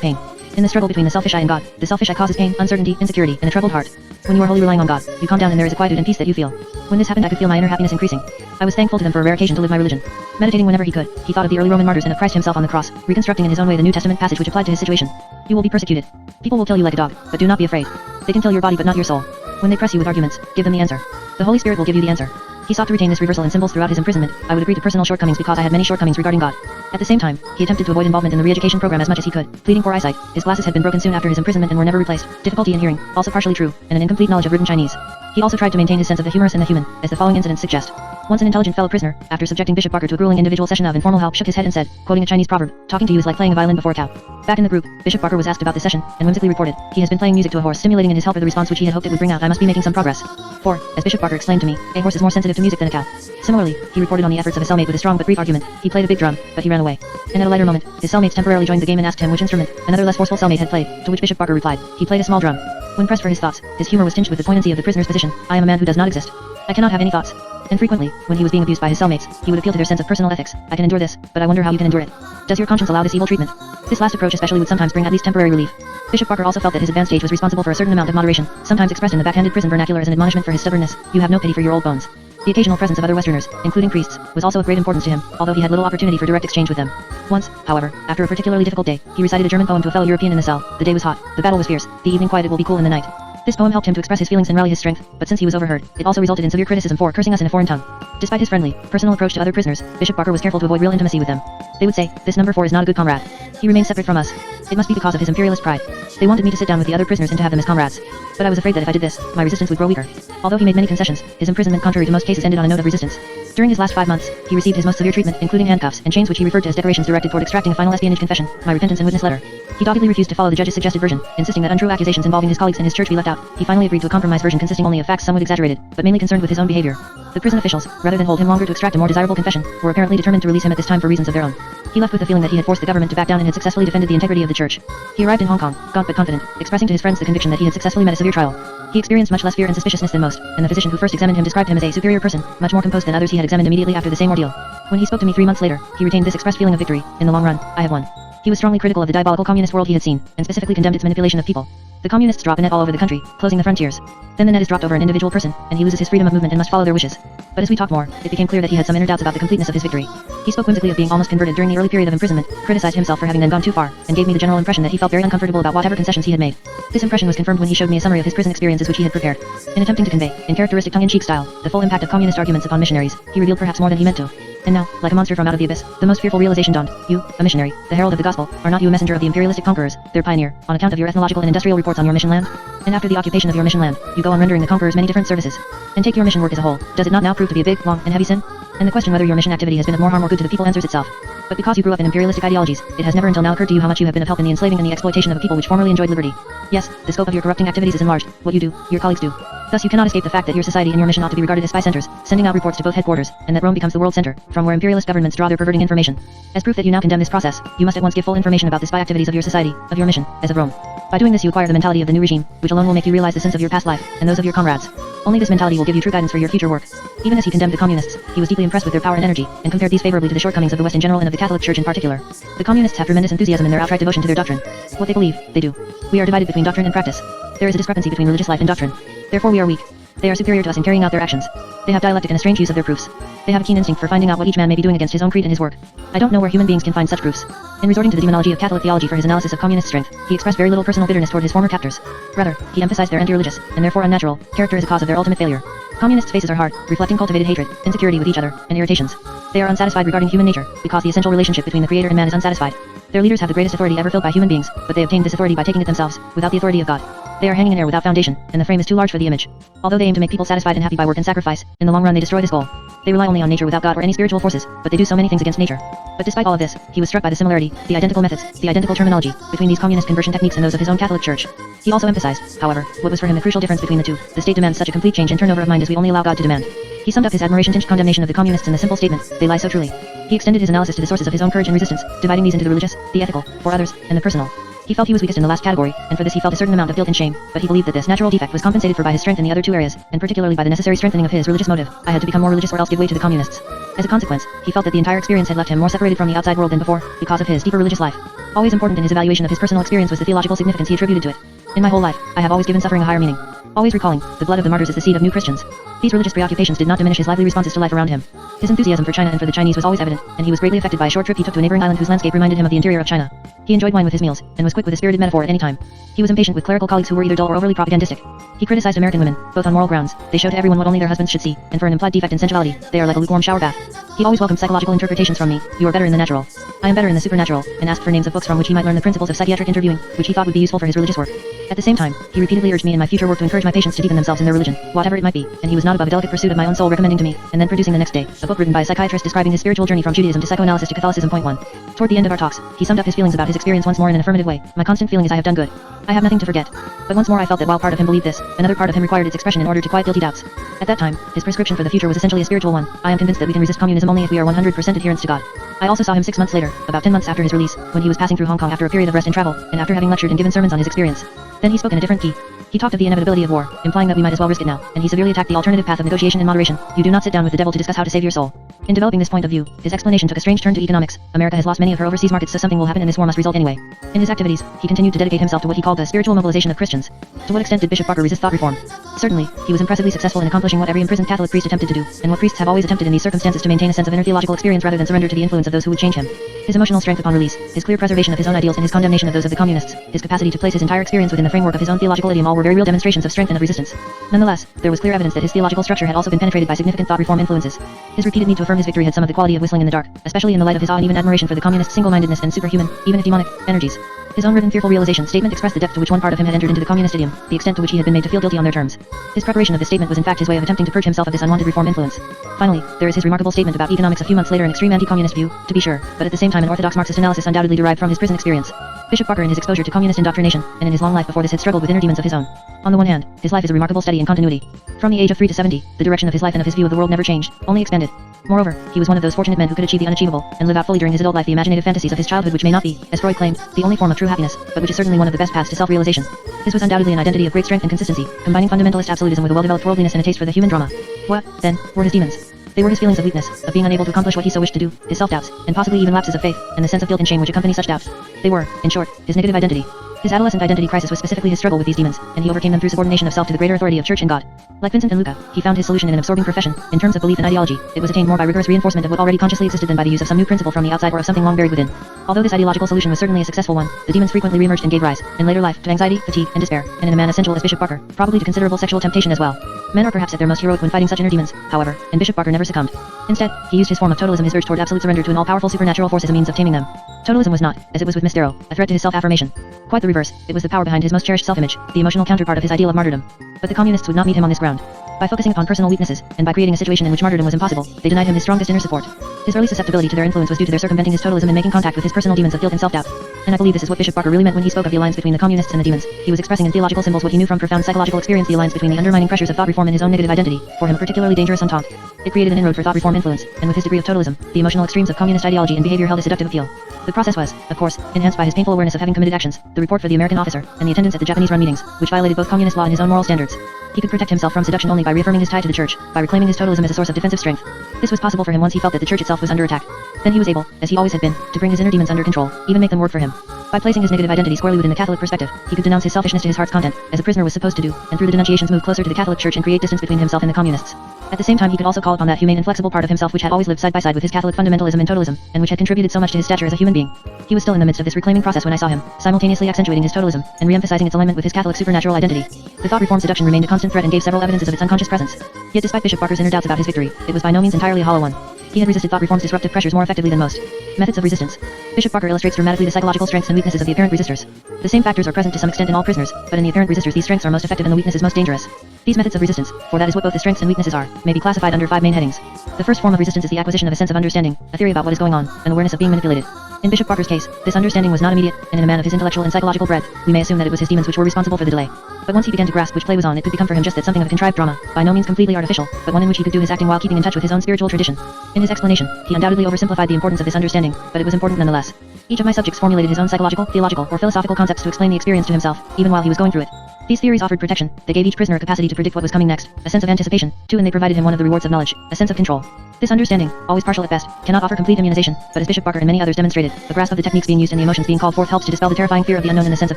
pain. In the struggle between the selfish I and God, the selfish I causes pain, uncertainty, insecurity, and a troubled heart. When you are wholly relying on God, you calm down and there is a quietude and peace that you feel. When this happened I could feel my inner happiness increasing. I was thankful to them for a rare occasion to live my religion. Meditating whenever he could, he thought of the early Roman martyrs and of Christ himself on the cross, reconstructing in his own way the New Testament passage which applied to his situation. You will be persecuted. People will kill you like a dog, but do not be afraid. They can kill your body but not your soul. When they press you with arguments, give them the answer. The Holy Spirit will give you the answer. He sought to retain this reversal in symbols throughout his imprisonment. I would agree to personal shortcomings because I had many shortcomings regarding God. At the same time, he attempted to avoid involvement in the re-education program as much as he could, pleading for eyesight. His glasses had been broken soon after his imprisonment and were never replaced. Difficulty in hearing, also partially true, and an incomplete knowledge of written Chinese. He also tried to maintain his sense of the humorous and the human, as the following incidents suggest. Once an intelligent fellow prisoner, after subjecting Bishop Barker to a grueling individual session of informal help, shook his head and said, quoting a Chinese proverb, "Talking to you is like playing a violin before a cow." Back in the group, Bishop Barker was asked about the session, and whimsically reported, "He has been playing music to a horse, stimulating in his helper the response which he had hoped it would bring out. I must be making some progress." For, as Bishop Barker explained to me, a horse is more sensitive to music than a cow. Similarly, he reported on the efforts of his cellmate with a strong but brief argument. He played a big drum, but he ran away. And at a lighter moment, his cellmates temporarily joined the game and asked him which instrument another less forceful cellmate had played, to which Bishop Barker replied, he played a small drum. When pressed for his thoughts, his humor was tinged with the poignancy of the prisoner's position. I am a man who does not exist. I cannot have any thoughts. And frequently, when he was being abused by his cellmates, he would appeal to their sense of personal ethics. I can endure this, but I wonder how you can endure it. Does your conscience allow this evil treatment? This last approach especially would sometimes bring at least temporary relief. Bishop Barker also felt that his advanced age was responsible for a certain amount of moderation, sometimes expressed in the backhanded prison vernacular as an admonishment for his stubbornness. You have no pity for your old bones. The occasional presence of other Westerners, including priests, was also of great importance to him, although he had little opportunity for direct exchange with them. Once, however, after a particularly difficult day, he recited a German poem to a fellow European in the cell. The day was hot, the battle was fierce, the evening quiet, it will be cool in the night. This poem helped him to express his feelings and rally his strength, but since he was overheard, it also resulted in severe criticism for cursing us in a foreign tongue. Despite his friendly, personal approach to other prisoners, Bishop Barker was careful to avoid real intimacy with them. They would say, "This number 4 is not a good comrade. He remains separate from us. It must be because of his imperialist pride." They wanted me to sit down with the other prisoners and to have them as comrades. But I was afraid that if I did this, my resistance would grow weaker. Although he made many concessions, his imprisonment, contrary to most cases, ended on a note of resistance. During his last 5 months, he received his most severe treatment, including handcuffs and chains, which he referred to as decorations directed toward extracting a final espionage confession, my repentance and witness letter. He doggedly refused to follow the judge's suggested version, insisting that untrue accusations involving his colleagues and his church be left out. He finally agreed to a compromise version consisting only of facts somewhat exaggerated, but mainly concerned with his own behavior. The prison officials, rather than hold him longer to extract a more desirable confession, were apparently determined to release him at this time for reasons of their own. He left with the feeling that he had forced the government to back down and had successfully defended the integrity of the church. He arrived in Hong Kong, gaunt but confident, expressing to his friends the conviction that he had successfully met a severe trial. He experienced much less fear and suspiciousness than most, and the physician who first examined him described him as a superior person, much more composed than others he had examined immediately after the same ordeal. When he spoke to me 3 months later, he retained this expressed feeling of victory. In the long run, I have won. He was strongly critical of the diabolical communist world he had seen, and specifically condemned its manipulation of people. The communists drop a net all over the country, closing the frontiers. Then the net is dropped over an individual person, and he loses his freedom of movement and must follow their wishes. But as we talked more, it became clear that he had some inner doubts about the completeness of his victory. He spoke whimsically of being almost converted during the early period of imprisonment, criticized himself for having then gone too far, and gave me the general impression that he felt very uncomfortable about whatever concessions he had made. This impression was confirmed when he showed me a summary of his prison experiences which he had prepared. In attempting to convey, in characteristic tongue-in-cheek style, the full impact of communist arguments upon missionaries, he revealed perhaps more than he meant to. And now, like a monster from out of the abyss, the most fearful realization dawned. You, a missionary, the herald of the gospel, are not you a messenger of the imperialistic conquerors, their pioneer, on account of your ethnological and industrial reports on your mission land? And after the occupation of your mission land, you go on rendering the conquerors many different services. And take your mission work as a whole, does it not now prove to be a big, long, and heavy sin? And the question whether your mission activity has been of more harm or good to the people answers itself. But because you grew up in imperialistic ideologies, it has never until now occurred to you how much you have been of help in the enslaving and the exploitation of a people which formerly enjoyed liberty. Yes, the scope of your corrupting activities is enlarged. What you do, your colleagues do. Thus you cannot escape the fact that your society and your mission ought to be regarded as spy centers, sending out reports to both headquarters, and that Rome becomes the world center, from where imperialist governments draw their perverting information. As proof that you now condemn this process, you must at once give full information about the spy activities of your society, of your mission, as of Rome. By doing this you acquire the mentality of the new regime, which alone will make you realize the sins of your past life, and those of your comrades. Only this mentality will give you true guidance for your future work. Even as he condemned the communists, he was deeply impressed with their power and energy, and compared these favorably to the shortcomings of the West in general and of the Catholic Church in particular. The communists have tremendous enthusiasm in their outright devotion to their doctrine. What they believe, they do. We are divided between doctrine and practice. There is a discrepancy between religious life and doctrine. Therefore we are weak. They are superior to us in carrying out their actions. They have dialectic and a strange use of their proofs. They have a keen instinct for finding out what each man may be doing against his own creed and his work. I don't know where human beings can find such proofs. In resorting to the demonology of Catholic theology for his analysis of communist strength, he expressed very little personal bitterness toward his former captors. Rather, he emphasized their anti-religious, and therefore unnatural, character as a cause of their ultimate failure. Communists' faces are hard, reflecting cultivated hatred, insecurity with each other, and irritations. They are unsatisfied regarding human nature, because the essential relationship between the Creator and man is unsatisfied. Their leaders have the greatest authority ever filled by human beings, but they obtained this authority by taking it themselves, without the authority of God. They are hanging in air without foundation, and the frame is too large for the image. Although they aim to make people satisfied and happy by work and sacrifice, in the long run they destroy this goal. They rely only on nature without God or any spiritual forces, but they do so many things against nature. But despite all of this, he was struck by the similarity, the identical methods, the identical terminology, between these communist conversion techniques and those of his own Catholic Church. He also emphasized, however, what was for him the crucial difference between the two. The state demands such a complete change and turnover of mind as we only allow God to demand. He summed up his admiration-tinged condemnation of the communists in the simple statement, they lie so truly. He extended his analysis to the sources of his own courage and resistance, dividing these into the religious, the ethical, for others, and the personal. He felt he was weakest in the last category, and for this he felt a certain amount of guilt and shame, but he believed that this natural defect was compensated for by his strength in the other two areas, and particularly by the necessary strengthening of his religious motive. I had to become more religious or else give way to the communists. As a consequence, he felt that the entire experience had left him more separated from the outside world than before, because of his deeper religious life. Always important in his evaluation of his personal experience was the theological significance he attributed to it. In my whole life, I have always given suffering a higher meaning. Always recalling, the blood of the martyrs is the seed of new Christians. These religious preoccupations did not diminish his lively responses to life around him. His enthusiasm for China and for the Chinese was always evident, and he was greatly affected by a short trip he took to a neighboring island whose landscape reminded him of the interior of China. He enjoyed wine with his meals, and was quick with a spirited metaphor at any time. He was impatient with clerical colleagues who were either dull or overly propagandistic. He criticized American women, both on moral grounds. They show to everyone what only their husbands should see, and for an implied defect in sensuality, they are like a lukewarm shower bath. He always welcomed psychological interpretations from me. You are better in the natural. I am better in the supernatural, and asked for names of books from which he might learn the principles of psychiatric interviewing, which he thought would be useful for his religious work. At the same time, he repeatedly urged me in my future work to encourage my patients to deepen themselves in their religion, whatever it might be, and he was not above a delicate pursuit of my own soul recommending to me, and then producing the next day, a book written by a psychiatrist describing his spiritual journey from Judaism to psychoanalysis to Catholicism. Point 1. Toward the end of our talks, he summed up his feelings about his experience once more in an affirmative way. My constant feeling is I have done good. I have nothing to forget. But once more I felt that while part of him believed this, another part of him required its expression in order to quiet guilty doubts. At that time, his prescription for the future was essentially a spiritual one. I am convinced that we can resist communism only if we are 100% adherents to God. I also saw him 6 months later, about 10 months after his release, when he was passing through Hong Kong after a period of rest and travel, and after having lectured and given sermons on his experience. Then he spoke in a different key. He talked of the inevitability of war, implying that we might as well risk it now, and he severely attacked the alternative path of negotiation and moderation. You do not sit down with the devil to discuss how to save your soul. In developing this point of view, his explanation took a strange turn to economics. America has lost many of her overseas markets, so something will happen and this war must result anyway. In his activities, he continued to dedicate himself to what he called the spiritual mobilization of Christians. To what extent did Bishop Barker resist thought reform? Certainly, he was impressively successful in accomplishing what every imprisoned Catholic priest attempted to do, and what priests have always attempted in these circumstances, to maintain a sense of inner theological experience rather than surrender to the influence of those who would change him. His emotional strength upon release, his clear preservation of his own ideals and his condemnation of those of the communists, his capacity to place his entire experience within the framework of his own theological idiom, all were very real demonstrations of strength and of resistance. Nonetheless, there was clear evidence that his theological structure had also been penetrated by significant thought reform influences. His repeated need to affirm his victory had some of the quality of whistling in the dark, especially in the light of his awe and even admiration for the communist single-mindedness and superhuman, even if demonic, energies. His own written fearful realization statement expressed the depth to which one part of him had entered into the communist idiom, the extent to which he had been made to feel guilty on their terms. His preparation of this statement was in fact his way of attempting to purge himself of this unwanted reform influence. Finally, there is his remarkable statement about economics a few months later, an extreme anti-communist view, to be sure, but at the same time an orthodox Marxist analysis undoubtedly derived from his prison experience. Bishop Barker, in his exposure to communist indoctrination, and in his long life before this, had struggled with inner demons of his own. On the one hand, his life is a remarkable study in continuity. From the age of 3 to 70, the direction of his life and of his view of the world never changed, only expanded. Moreover, he was one of those fortunate men who could achieve the unachievable, and live out fully during his adult life the imaginative fantasies of his childhood, which may not be, as Freud claimed, the only form of true happiness, but which is certainly one of the best paths to self-realization. His was undoubtedly an identity of great strength and consistency, combining fundamentalist absolutism with a well-developed worldliness and a taste for the human drama. What, then, were his demons? They were his feelings of weakness, of being unable to accomplish what he so wished to do, his self-doubts, and possibly even lapses of faith, and the sense of guilt and shame which accompany such doubts. They were, in short, his negative identity. His adolescent identity crisis was specifically his struggle with these demons, and he overcame them through subordination of self to the greater authority of Church and God. Like Vincent and Luca, he found his solution in an absorbing profession. In terms of belief and ideology, it was attained more by rigorous reinforcement of what already consciously existed than by the use of some new principle from the outside or of something long buried within. Although this ideological solution was certainly a successful one, the demons frequently reemerged and gave rise, in later life, to anxiety, fatigue, and despair, and in a man essential as Bishop Barker, probably to considerable sexual temptation as well. Men are perhaps at their most heroic when fighting such inner demons, however, and Bishop Barker never succumbed. Instead, he used his form of totalism, his urge toward absolute surrender to an all-powerful supernatural force, as a means of taming them. Totalism was not, as it was with Miss Darrow, a threat to his self-affirmation. Quite the reverse, it was the power behind his most cherished self-image, the emotional counterpart of his ideal of martyrdom. But the communists would not meet him on this ground. By focusing upon personal weaknesses, and by creating a situation in which martyrdom was impossible, they denied him his strongest inner support. His early susceptibility to their influence was due to their circumventing his totalism and making contact with his personal demons of guilt and self-doubt. And I believe this is what Bishop Barker really meant when he spoke of the alliance between the communists and the demons. He was expressing in theological symbols what he knew from profound psychological experience, the alliance between the undermining pressures of thought reform and his own negative identity, for him a particularly dangerous entente. It created an inroad for thought reform influence, and with his degree of totalism, the emotional extremes of communist ideology and behavior held a seductive appeal. The process was, of course, enhanced by his painful awareness of having committed actions, the report for the American officer, and the attendance at the Japanese-run meetings, which violated both communist law and his own moral standards. He could protect himself from seduction only by reaffirming his tie to the Church, by reclaiming his totalism as a source of defensive strength. This was possible for him once he felt that the Church itself was under attack. Then he was able, as he always had been, to bring his inner demons under control, even make them work for him. By placing his negative identity squarely within the Catholic perspective, he could denounce his selfishness to his heart's content, as a prisoner was supposed to do, and through the denunciations move closer to the Catholic Church and create distance between himself and the communists. At the same time, he could also call upon that humane and flexible part of himself which had always lived side by side with his Catholic fundamentalism and totalism, and which had contributed so much to his stature as a human being. He was still in the midst of this reclaiming process when I saw him, simultaneously accentuating his totalism, and re-emphasizing its alignment with his Catholic supernatural identity. The thought reform seduction remained a constant threat and gave several evidences of its unconscious presence. Yet despite Bishop Barker's inner doubts about his victory, it was by no means entirely a hollow one. He had resisted thought reform's disruptive pressures more effectively than most. Methods of resistance. Bishop Barker illustrates dramatically the psychological strengths and weaknesses of the apparent resistors. The same factors are present to some extent in all prisoners, but in the apparent resistors these strengths are most effective and the weaknesses most dangerous. These methods of resistance, for that is what both the strengths and weaknesses are, may be classified under 5 main headings. The first form of resistance is the acquisition of a sense of understanding, a theory about what is going on, an awareness of being manipulated. In Bishop Barker's case, this understanding was not immediate, and in a man of his intellectual and psychological breadth, we may assume that it was his demons which were responsible for the delay. But once he began to grasp which play was on, it could become for him just that something of a contrived drama, by no means completely artificial, but one in which he could do his acting while keeping in touch with his own spiritual tradition. In his explanation, he undoubtedly oversimplified the importance of this understanding, but it was important nonetheless. Each of my subjects formulated his own psychological, theological, or philosophical concepts to explain the experience to himself, even while he was going through it. These theories offered protection, they gave each prisoner a capacity to predict what was coming next, a sense of anticipation, too, and they provided him one of the rewards of knowledge, a sense of control. This understanding, always partial at best, cannot offer complete immunization, but as Bishop Barker and many others demonstrated, a grasp of the techniques being used and the emotions being called forth helps to dispel the terrifying fear of the unknown and the sense of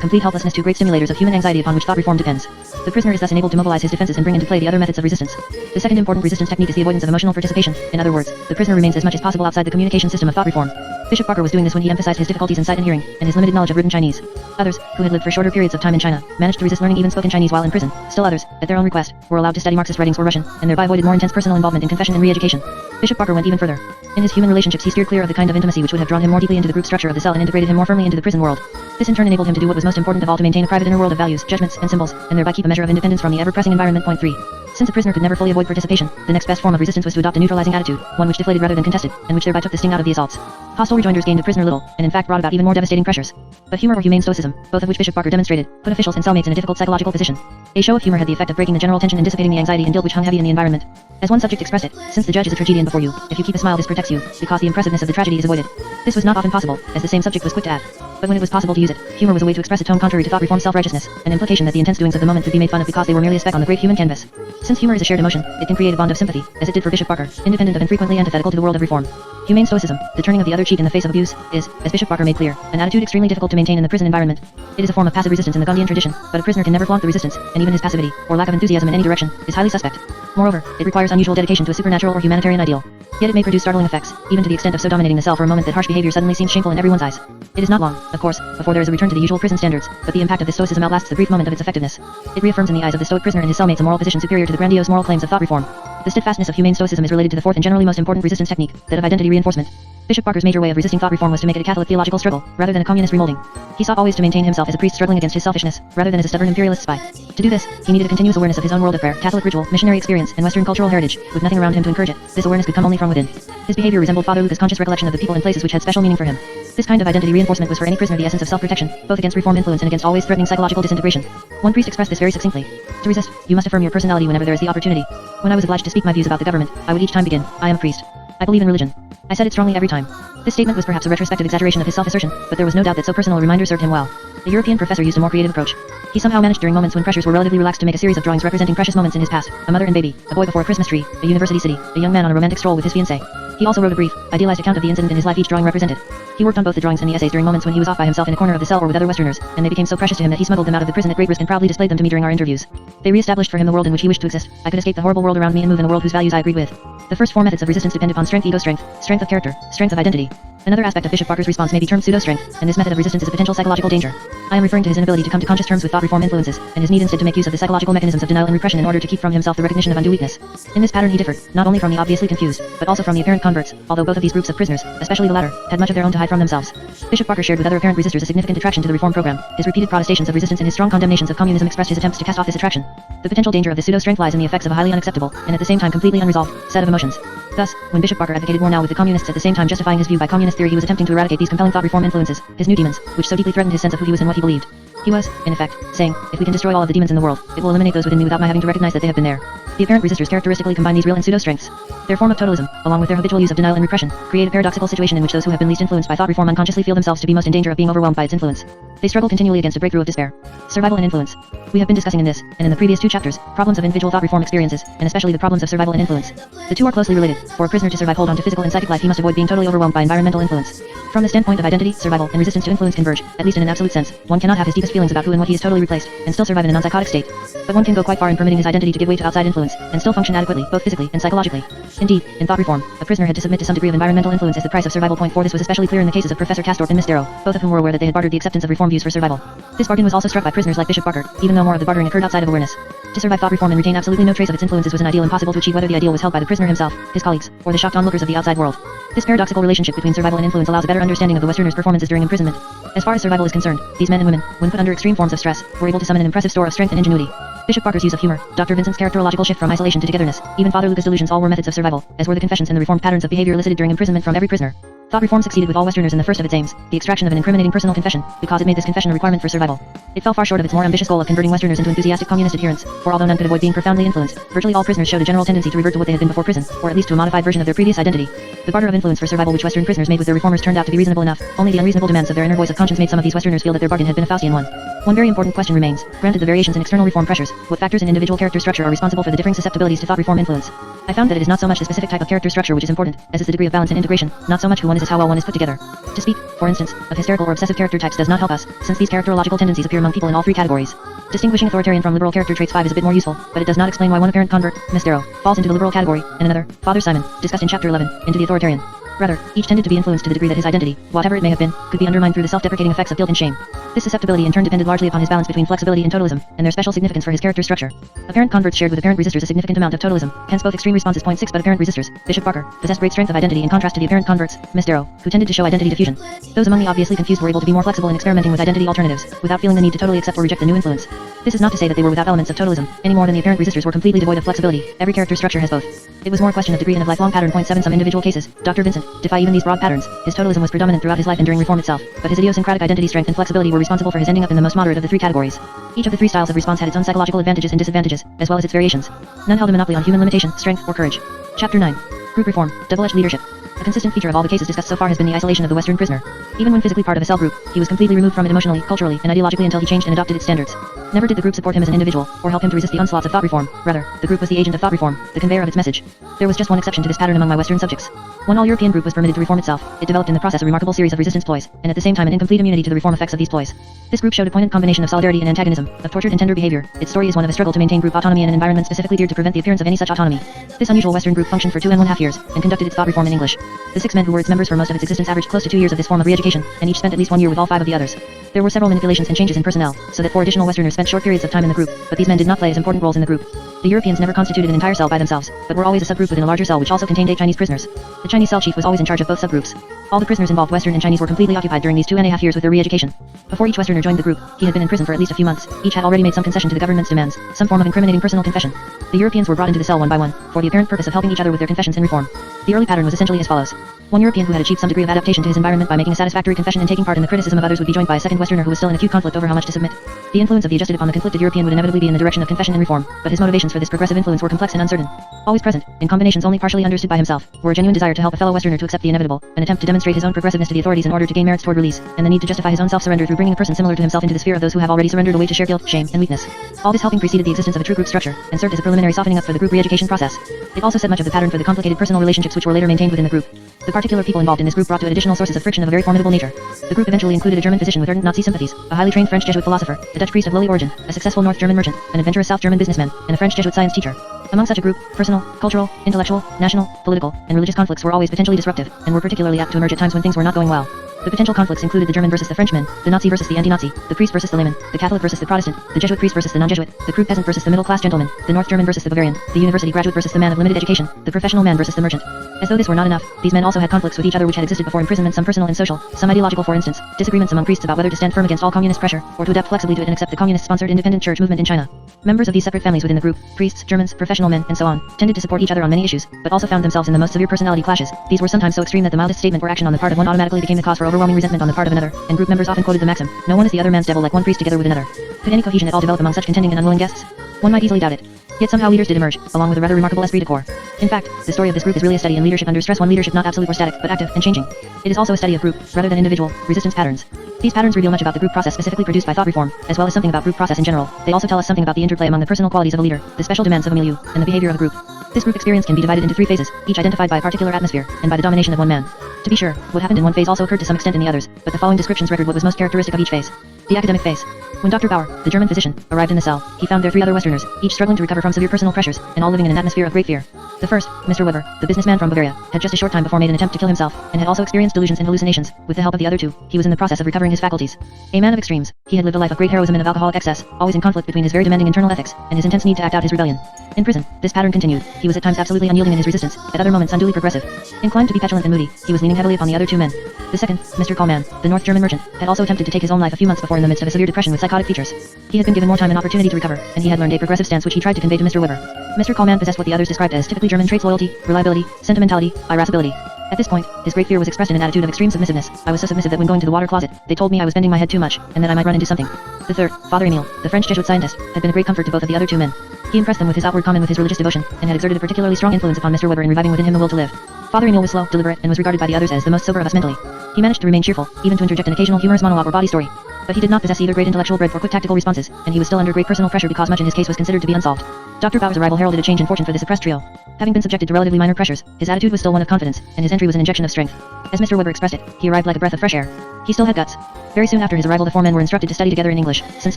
complete helplessness, two great simulators of human anxiety upon which thought reform depends. The prisoner is thus enabled to mobilize his defenses and bring into play the other methods of resistance. The second important resistance technique is the avoidance of emotional participation. In other words, the prisoner remains as much as possible outside the communication system of thought reform. Bishop Barker was doing this when he emphasized his difficulties in sight and hearing, and his limited knowledge of written Chinese. Others, who had lived for shorter periods of time in China, managed to resist learning even spoken Chinese while in prison. Still others, at their own request, were allowed to study Marxist writings or Russian, and thereby avoided more intense personal involvement in confession and re-education. Bishop Barker went even further. In his human relationships he steered clear of the kind of intimacy which would have drawn him more deeply into the group structure of the cell and integrated him more firmly into the prison world. This in turn enabled him to do what was most important of all, to maintain a private inner world of values, judgments, and symbols, and thereby keep a measure of independence from the ever-pressing environment. Point 3. Since a prisoner could never fully avoid participation, the next best form of resistance was to adopt a neutralizing attitude, one which deflated rather than contested, and which thereby took the sting out of the assaults. Hostile rejoinders gained the prisoner little, and in fact brought about even more devastating pressures. But humor or humane stoicism, both of which Bishop Barker demonstrated, put officials and cellmates in a difficult psychological position. A show of humor had the effect of breaking the general tension and dissipating the anxiety and guilt which hung heavy in the environment. As one subject expressed it, since the judge is a tragedian before you, if you keep a smile this protects you, because the impressiveness of the tragedy is avoided. This was not often possible, as the same subject was quick to add. But when it was possible to use it, humor was a way to express a tone contrary to thought reform self-righteousness, an implication that the intense doings of the moment could be made fun of because they were merely a speck on the great human canvas. Since humor is a shared emotion, it can create a bond of sympathy, as it did for Bishop Barker, independent of and frequently antithetical to the world of reform. Humane stoicism, the turning of the other cheek in the face of abuse, is, as Bishop Barker made clear, an attitude extremely difficult to maintain in the prison environment. It is a form of passive resistance in the Gandhian tradition, but a prisoner can never flaunt the resistance, and even his passivity, or lack of enthusiasm in any direction, is highly suspect. Moreover, it requires unusual dedication to a supernatural or humanitarian ideal. Yet it may produce startling effects, even to the extent of so dominating the cell for a moment that harsh behavior suddenly seems shameful in everyone's eyes. It is not long, of course, before there is a return to the usual prison standards, but the impact of this stoicism outlasts the brief moment of its effectiveness. It reaffirms in the eyes of the stoic prisoner and his cellmates a moral position superior to the grandiose moral claims of thought reform. The steadfastness of humane stoicism is related to the fourth and generally most important resistance technique, that of identity reinforcement. Bishop Barker's major way of resisting thought reform was to make it a Catholic theological struggle, rather than a communist remolding. He sought always to maintain himself as a priest struggling against his selfishness, rather than as a stubborn imperialist spy. To do this, he needed a continuous awareness of his own world of prayer, Catholic ritual, missionary experience, and Western cultural heritage, with nothing around him to encourage it. This awareness could come only from within. His behavior resembled Father Luca's conscious recollection of the people and places which had special meaning for him. This kind of identity reinforcement was for any prisoner the essence of self-protection, both against reform influence and against always threatening psychological disintegration. One priest expressed this very succinctly. To resist, you must affirm your personality whenever there is the opportunity. When I was obliged to speak my views about the government, I would each time begin, I am a priest. I believe in religion. I said it strongly every time. This statement was perhaps a retrospective exaggeration of his self-assertion, but there was no doubt that so personal a reminder served him well. The European professor used a more creative approach. He somehow managed during moments when pressures were relatively relaxed to make a series of drawings representing precious moments in his past, a mother and baby, a boy before a Christmas tree, a university city, a young man on a romantic stroll with his fiancée. He also wrote a brief, idealized account of the incident in his life each drawing represented. He worked on both the drawings and the essays during moments when he was off by himself in a corner of the cell or with other Westerners, and they became so precious to him that he smuggled them out of the prison at great risk and proudly displayed them to me during our interviews. They re-established for him the world in which he wished to exist. I could escape the horrible world around me and move in a world whose values I agreed with. The first four methods of resistance depend upon strength, ego strength, strength of character, strength of identity. Another aspect of Bishop Barker's response may be termed pseudo-strength, and this method of resistance is a potential psychological danger. I am referring to his inability to come to conscious terms with thought reform influences, and his need instead to make use of the psychological mechanisms of denial and repression in order to keep from himself the recognition of undue weakness. In this pattern he differed, not only from the obviously confused, but also from the apparent converts, although both of these groups of prisoners, especially the latter, had much of their own to hide from themselves. Bishop Barker shared with other apparent resistors a significant attraction to the reform program. His repeated protestations of resistance and his strong condemnations of communism expressed his attempts to cast off this attraction. The potential danger of this pseudo-strength lies in the effects of a highly unacceptable, and at the same time completely unresolved, set of emotions. Thus, when Bishop Barker advocated war now with the communists at the same time justifying his view by communist theory, he was attempting to eradicate these compelling thought reform influences, his new demons, which so deeply threatened his sense of who he was and what he believed. He was, in effect, saying, if we can destroy all of the demons in the world, it will eliminate those within me without my having to recognize that they have been there. The apparent resistors characteristically combine these real and pseudo-strengths. Their form of totalism, along with their habitual use of denial and repression, create a paradoxical situation in which those who have been least influenced by thought reform unconsciously feel themselves to be most in danger of being overwhelmed by its influence. They struggle continually against a breakthrough of despair. Survival and influence. We have been discussing in this, and in the previous two chapters, problems of individual thought reform experiences, and especially the problems of survival and influence. The two are closely related. For a prisoner to survive hold on to physical and psychic life, he must avoid being totally overwhelmed by environmental influence. From the standpoint of identity, survival, and resistance to influence converge, at least in an absolute sense. One cannot have his deepest feelings about who and what he is totally replaced, and still survive in a non-psychotic state. But one can go quite far in permitting his identity to give way to outside influence, and still function adequately, both physically and psychologically. Indeed, in thought reform, a prisoner had to submit to some degree of environmental influence as the price of survival. Point 4. This was especially clear in the cases of Professor Castorp and Miss Darrow, both of whom were aware that they had bartered the acceptance of reform views for survival. This bargain was also struck by prisoners like Bishop Barker, even though more of the bartering occurred outside of awareness. To survive thought reform and retain absolutely no trace of its influences was an ideal impossible to achieve, whether the ideal was held by the prisoner himself, his colleagues, or the shocked onlookers of the outside world. This paradoxical relationship between survival and influence allows a better understanding of the Westerner's performances during imprisonment. As far as survival is concerned, these men and women, when put under extreme forms of stress, were able to summon an impressive store of strength and ingenuity. Bishop Barker's use of humor, Dr. Vincent's characterological shift from isolation to togetherness, even Father Luca's delusions, all were methods of survival, as were the confessions and the reformed patterns of behavior elicited during imprisonment from every prisoner. Thought reform succeeded with all Westerners in the first of its aims, the extraction of an incriminating personal confession, because it made this confession a requirement for survival. It fell far short of its more ambitious goal of converting Westerners into enthusiastic communist adherents, for although none could avoid being profoundly influenced, virtually all prisoners showed a general tendency to revert to what they had been before prison, or at least to a modified version of their previous identity. The barter of influence for survival which Western prisoners made with their reformers turned out to be reasonable enough. Only the unreasonable demands of their inner voice of conscience made some of these Westerners feel that their bargain had been a Faustian one. One very important question remains: granted the variations in external reform pressures, what factors in individual character structure are responsible for the differing susceptibilities to thought reform influence? I found that it is not so much the specific type of character structure which is important, as is the degree of balance and integration, not so much who one is as how well one is put together. To speak, for instance, of hysterical or obsessive character types does not help us, since these characterological tendencies appear among people in all three categories. Distinguishing authoritarian from liberal character traits 5 is a bit more useful, but it does not explain why one apparent convert, Miss Darrow, falls into the liberal category, and another, Father Simon, discussed in chapter 11, into the authoritarian. Rather, each tended to be influenced to the degree that his identity, whatever it may have been, could be undermined through the self-deprecating effects of guilt and shame. This susceptibility in turn depended largely upon his balance between flexibility and totalism, and their special significance for his character structure. Apparent converts shared with apparent resistors a significant amount of totalism, hence both extreme responses. Point 6. But apparent resistors, Bishop Barker, possessed great strength of identity in contrast to the apparent converts, Miss Darrow, who tended to show identity diffusion. Those among the obviously confused were able to be more flexible in experimenting with identity alternatives, without feeling the need to totally accept or reject the new influence. This is not to say that they were without elements of totalism, any more than the apparent resistors were completely devoid of flexibility. Every character structure has both. It was more a question of degree and of lifelong pattern. Point 7. Some individual cases, Dr. Vincent, defy even these broad patterns. His totalism was predominant throughout his life and during reform itself, but his idiosyncratic identity, strength, and flexibility were responsible for his ending up in the most moderate of the three categories. Each of the three styles of response had its own psychological advantages and disadvantages, as well as its variations. None held a monopoly on human limitation, strength, or courage. Chapter 9. Group reform, double-edged leadership. A consistent feature of all the cases discussed so far has been the isolation of the Western prisoner. Even when physically part of a cell group, he was completely removed from it emotionally, culturally, and ideologically until he changed and adopted its standards. Never did the group support him as an individual, or help him to resist the onslaughts of thought reform. Rather, the group was the agent of thought reform, the conveyor of its message. There was just one exception to this pattern among my Western subjects. One all-European group was permitted to reform itself. It developed in the process a remarkable series of resistance ploys, and at the same time an incomplete immunity to the reform effects of these ploys. This group showed a poignant combination of solidarity and antagonism, of tortured and tender behavior. Its story is one of a struggle to maintain group autonomy in an environment specifically geared to prevent the appearance of any such autonomy. This unusual Western group functioned for 2.5 years, and conducted its thought reform in English. The 6 men who were its members for most of its existence averaged close to 2 years of this form of re-education, and each spent at least 1 year with all 5 of the others. There were several manipulations and changes in personnel, so that 4 additional Westerners spent short periods of time in the group, but these men did not play as important roles in the group. The Europeans never constituted an entire cell by themselves, but were always a subgroup within a larger cell which also contained 8 Chinese prisoners. The Chinese cell chief was always in charge of both subgroups. All the prisoners involved, Western and Chinese, were completely occupied during these 2.5 years with their re-education. Before each Westerner joined the group, he had been in prison for at least a few months. Each had already made some concession to the government's demands, some form of incriminating personal confession. The Europeans were brought into the cell one by one, for the apparent purpose of helping each other with their confessions and reform. The early pattern was essentially as follows. One European who had achieved some degree of adaptation to his environment by making a satisfactory confession and taking part in the criticism of others would be joined by a second Westerner who was still in acute conflict over how much to submit. The influence of the adjusted upon the conflicted European would inevitably be in the direction of confession and reform, but his motivations for this progressive influence were complex and uncertain. Always present, in combinations only partially understood by himself, were a genuine desire to help a fellow Westerner to accept the inevitable, an attempt to demonstrate his own progressiveness to the authorities in order to gain merits toward release, and the need to justify his own self-surrender through bringing a person similar to himself into the sphere of those who have already surrendered away to share guilt, shame, and weakness. All this helping preceded the existence of a true group structure, and served as a preliminary softening up for the group re-education process. It also set much of the pattern for the complicated personal relationships which were later maintained within the group. The particular people involved in this group brought to it additional sources of friction of a very formidable nature. The group eventually included a German physician with ardent Nazi sympathies, a highly trained French Jesuit philosopher, a Dutch priest of lowly origin, a successful North German merchant, an adventurous South German businessman, and a French Jesuit science teacher. Among such a group, personal, cultural, intellectual, national, political, and religious conflicts were always potentially disruptive, and were particularly apt to emerge at times when things were not going well. The potential conflicts included the German versus the Frenchman, the Nazi versus the anti-Nazi, the priest versus the layman, the Catholic versus the Protestant, the Jesuit priest versus the non-Jesuit, the crude peasant versus the middle-class gentleman, the North German versus the Bavarian, the university graduate versus the man of limited education, the professional man versus the merchant. As though this were not enough, these men also had conflicts with each other which had existed before imprisonment, some personal and social, some ideological, for instance, disagreements among priests about whether to stand firm against all communist pressure, or to adapt flexibly to it and accept the communist-sponsored independent church movement in China. Members of these separate families within the group, priests, Germans, professional men, and so on, tended to support each other on many issues, but also found themselves in the most severe personality clashes. These were sometimes so extreme that the mildest statement or action on the part of one automatically became the cause for overwhelming resentment on the part of another, and group members often quoted the maxim, "No one is the other man's devil," like one priest together with another. Could any cohesion at all develop among such contending and unwilling guests? One might easily doubt it. Yet somehow leaders did emerge, along with a rather remarkable esprit de corps. In fact, the story of this group is really a study in leadership under stress, one leadership not absolute or static, but active and changing. It is also a study of group, rather than individual, resistance patterns. These patterns reveal much about the group process specifically produced by thought reform, as well as something about group process in general. They also tell us something about the interplay among the personal qualities of a leader, the special demands of a milieu, and the behavior of a group. This group experience can be divided into 3 phases, each identified by a particular atmosphere, and by the domination of one man. To be sure, what happened in one phase also occurred to some extent in the others, but the following descriptions record what was most characteristic of each phase. The academic phase. When Dr. Bauer, the German physician, arrived in the cell, he found there 3 other Westerners, each struggling to recover from severe personal pressures, and all living in an atmosphere of great fear. The first, Mr. Weber, the businessman from Bavaria, had just a short time before made an attempt to kill himself, and had also experienced delusions and hallucinations. With the help of the other 2, he was in the process of recovering his faculties. A man of extremes, he had lived a life of great heroism and of alcoholic excess, always in conflict between his very demanding internal ethics, and his intense need to act out his rebellion. In prison, this pattern continued. He was at times absolutely unyielding in his resistance, at other moments unduly progressive. Inclined to be petulant and moody, he was leaning heavily upon the other 2 men. The second, Mr. Coleman, the North German merchant, had also attempted to take his own life a few months before in the midst of a severe depression with psychotic features. He had been given more time and opportunity to recover, and he had learned a progressive stance which he tried to convey to Mr. Weber. Mr. Coleman possessed what the others described as typically German traits: loyalty, reliability, sentimentality, irascibility. At this point, his great fear was expressed in an attitude of extreme submissiveness. I was so submissive that when going to the water closet, they told me I was bending my head too much, and that I might run into something. The third, Father Emile, the French Jesuit scientist, had been a great comfort to both of the other 2 men. He impressed them with his outward common with his religious devotion, and had exerted a particularly strong influence upon Mr. Weber in reviving within him the will to live. Father Emile was slow, deliberate, and was regarded by the others as the most sober of us mentally. He managed to remain cheerful, even to interject an occasional humorous monologue or body story. But he did not possess either great intellectual breadth or quick tactical responses, and he was still under great personal pressure because much in his case was considered to be unsolved. Dr. Bauer's arrival heralded a change in fortune for this oppressed trio. Having been subjected to relatively minor pressures, his attitude was still one of confidence, and his entry was an injection of strength. As Mr. Weber expressed it, he arrived like a breath of fresh air. He still had guts. Very soon after his arrival the 4 men were instructed to study together in English, since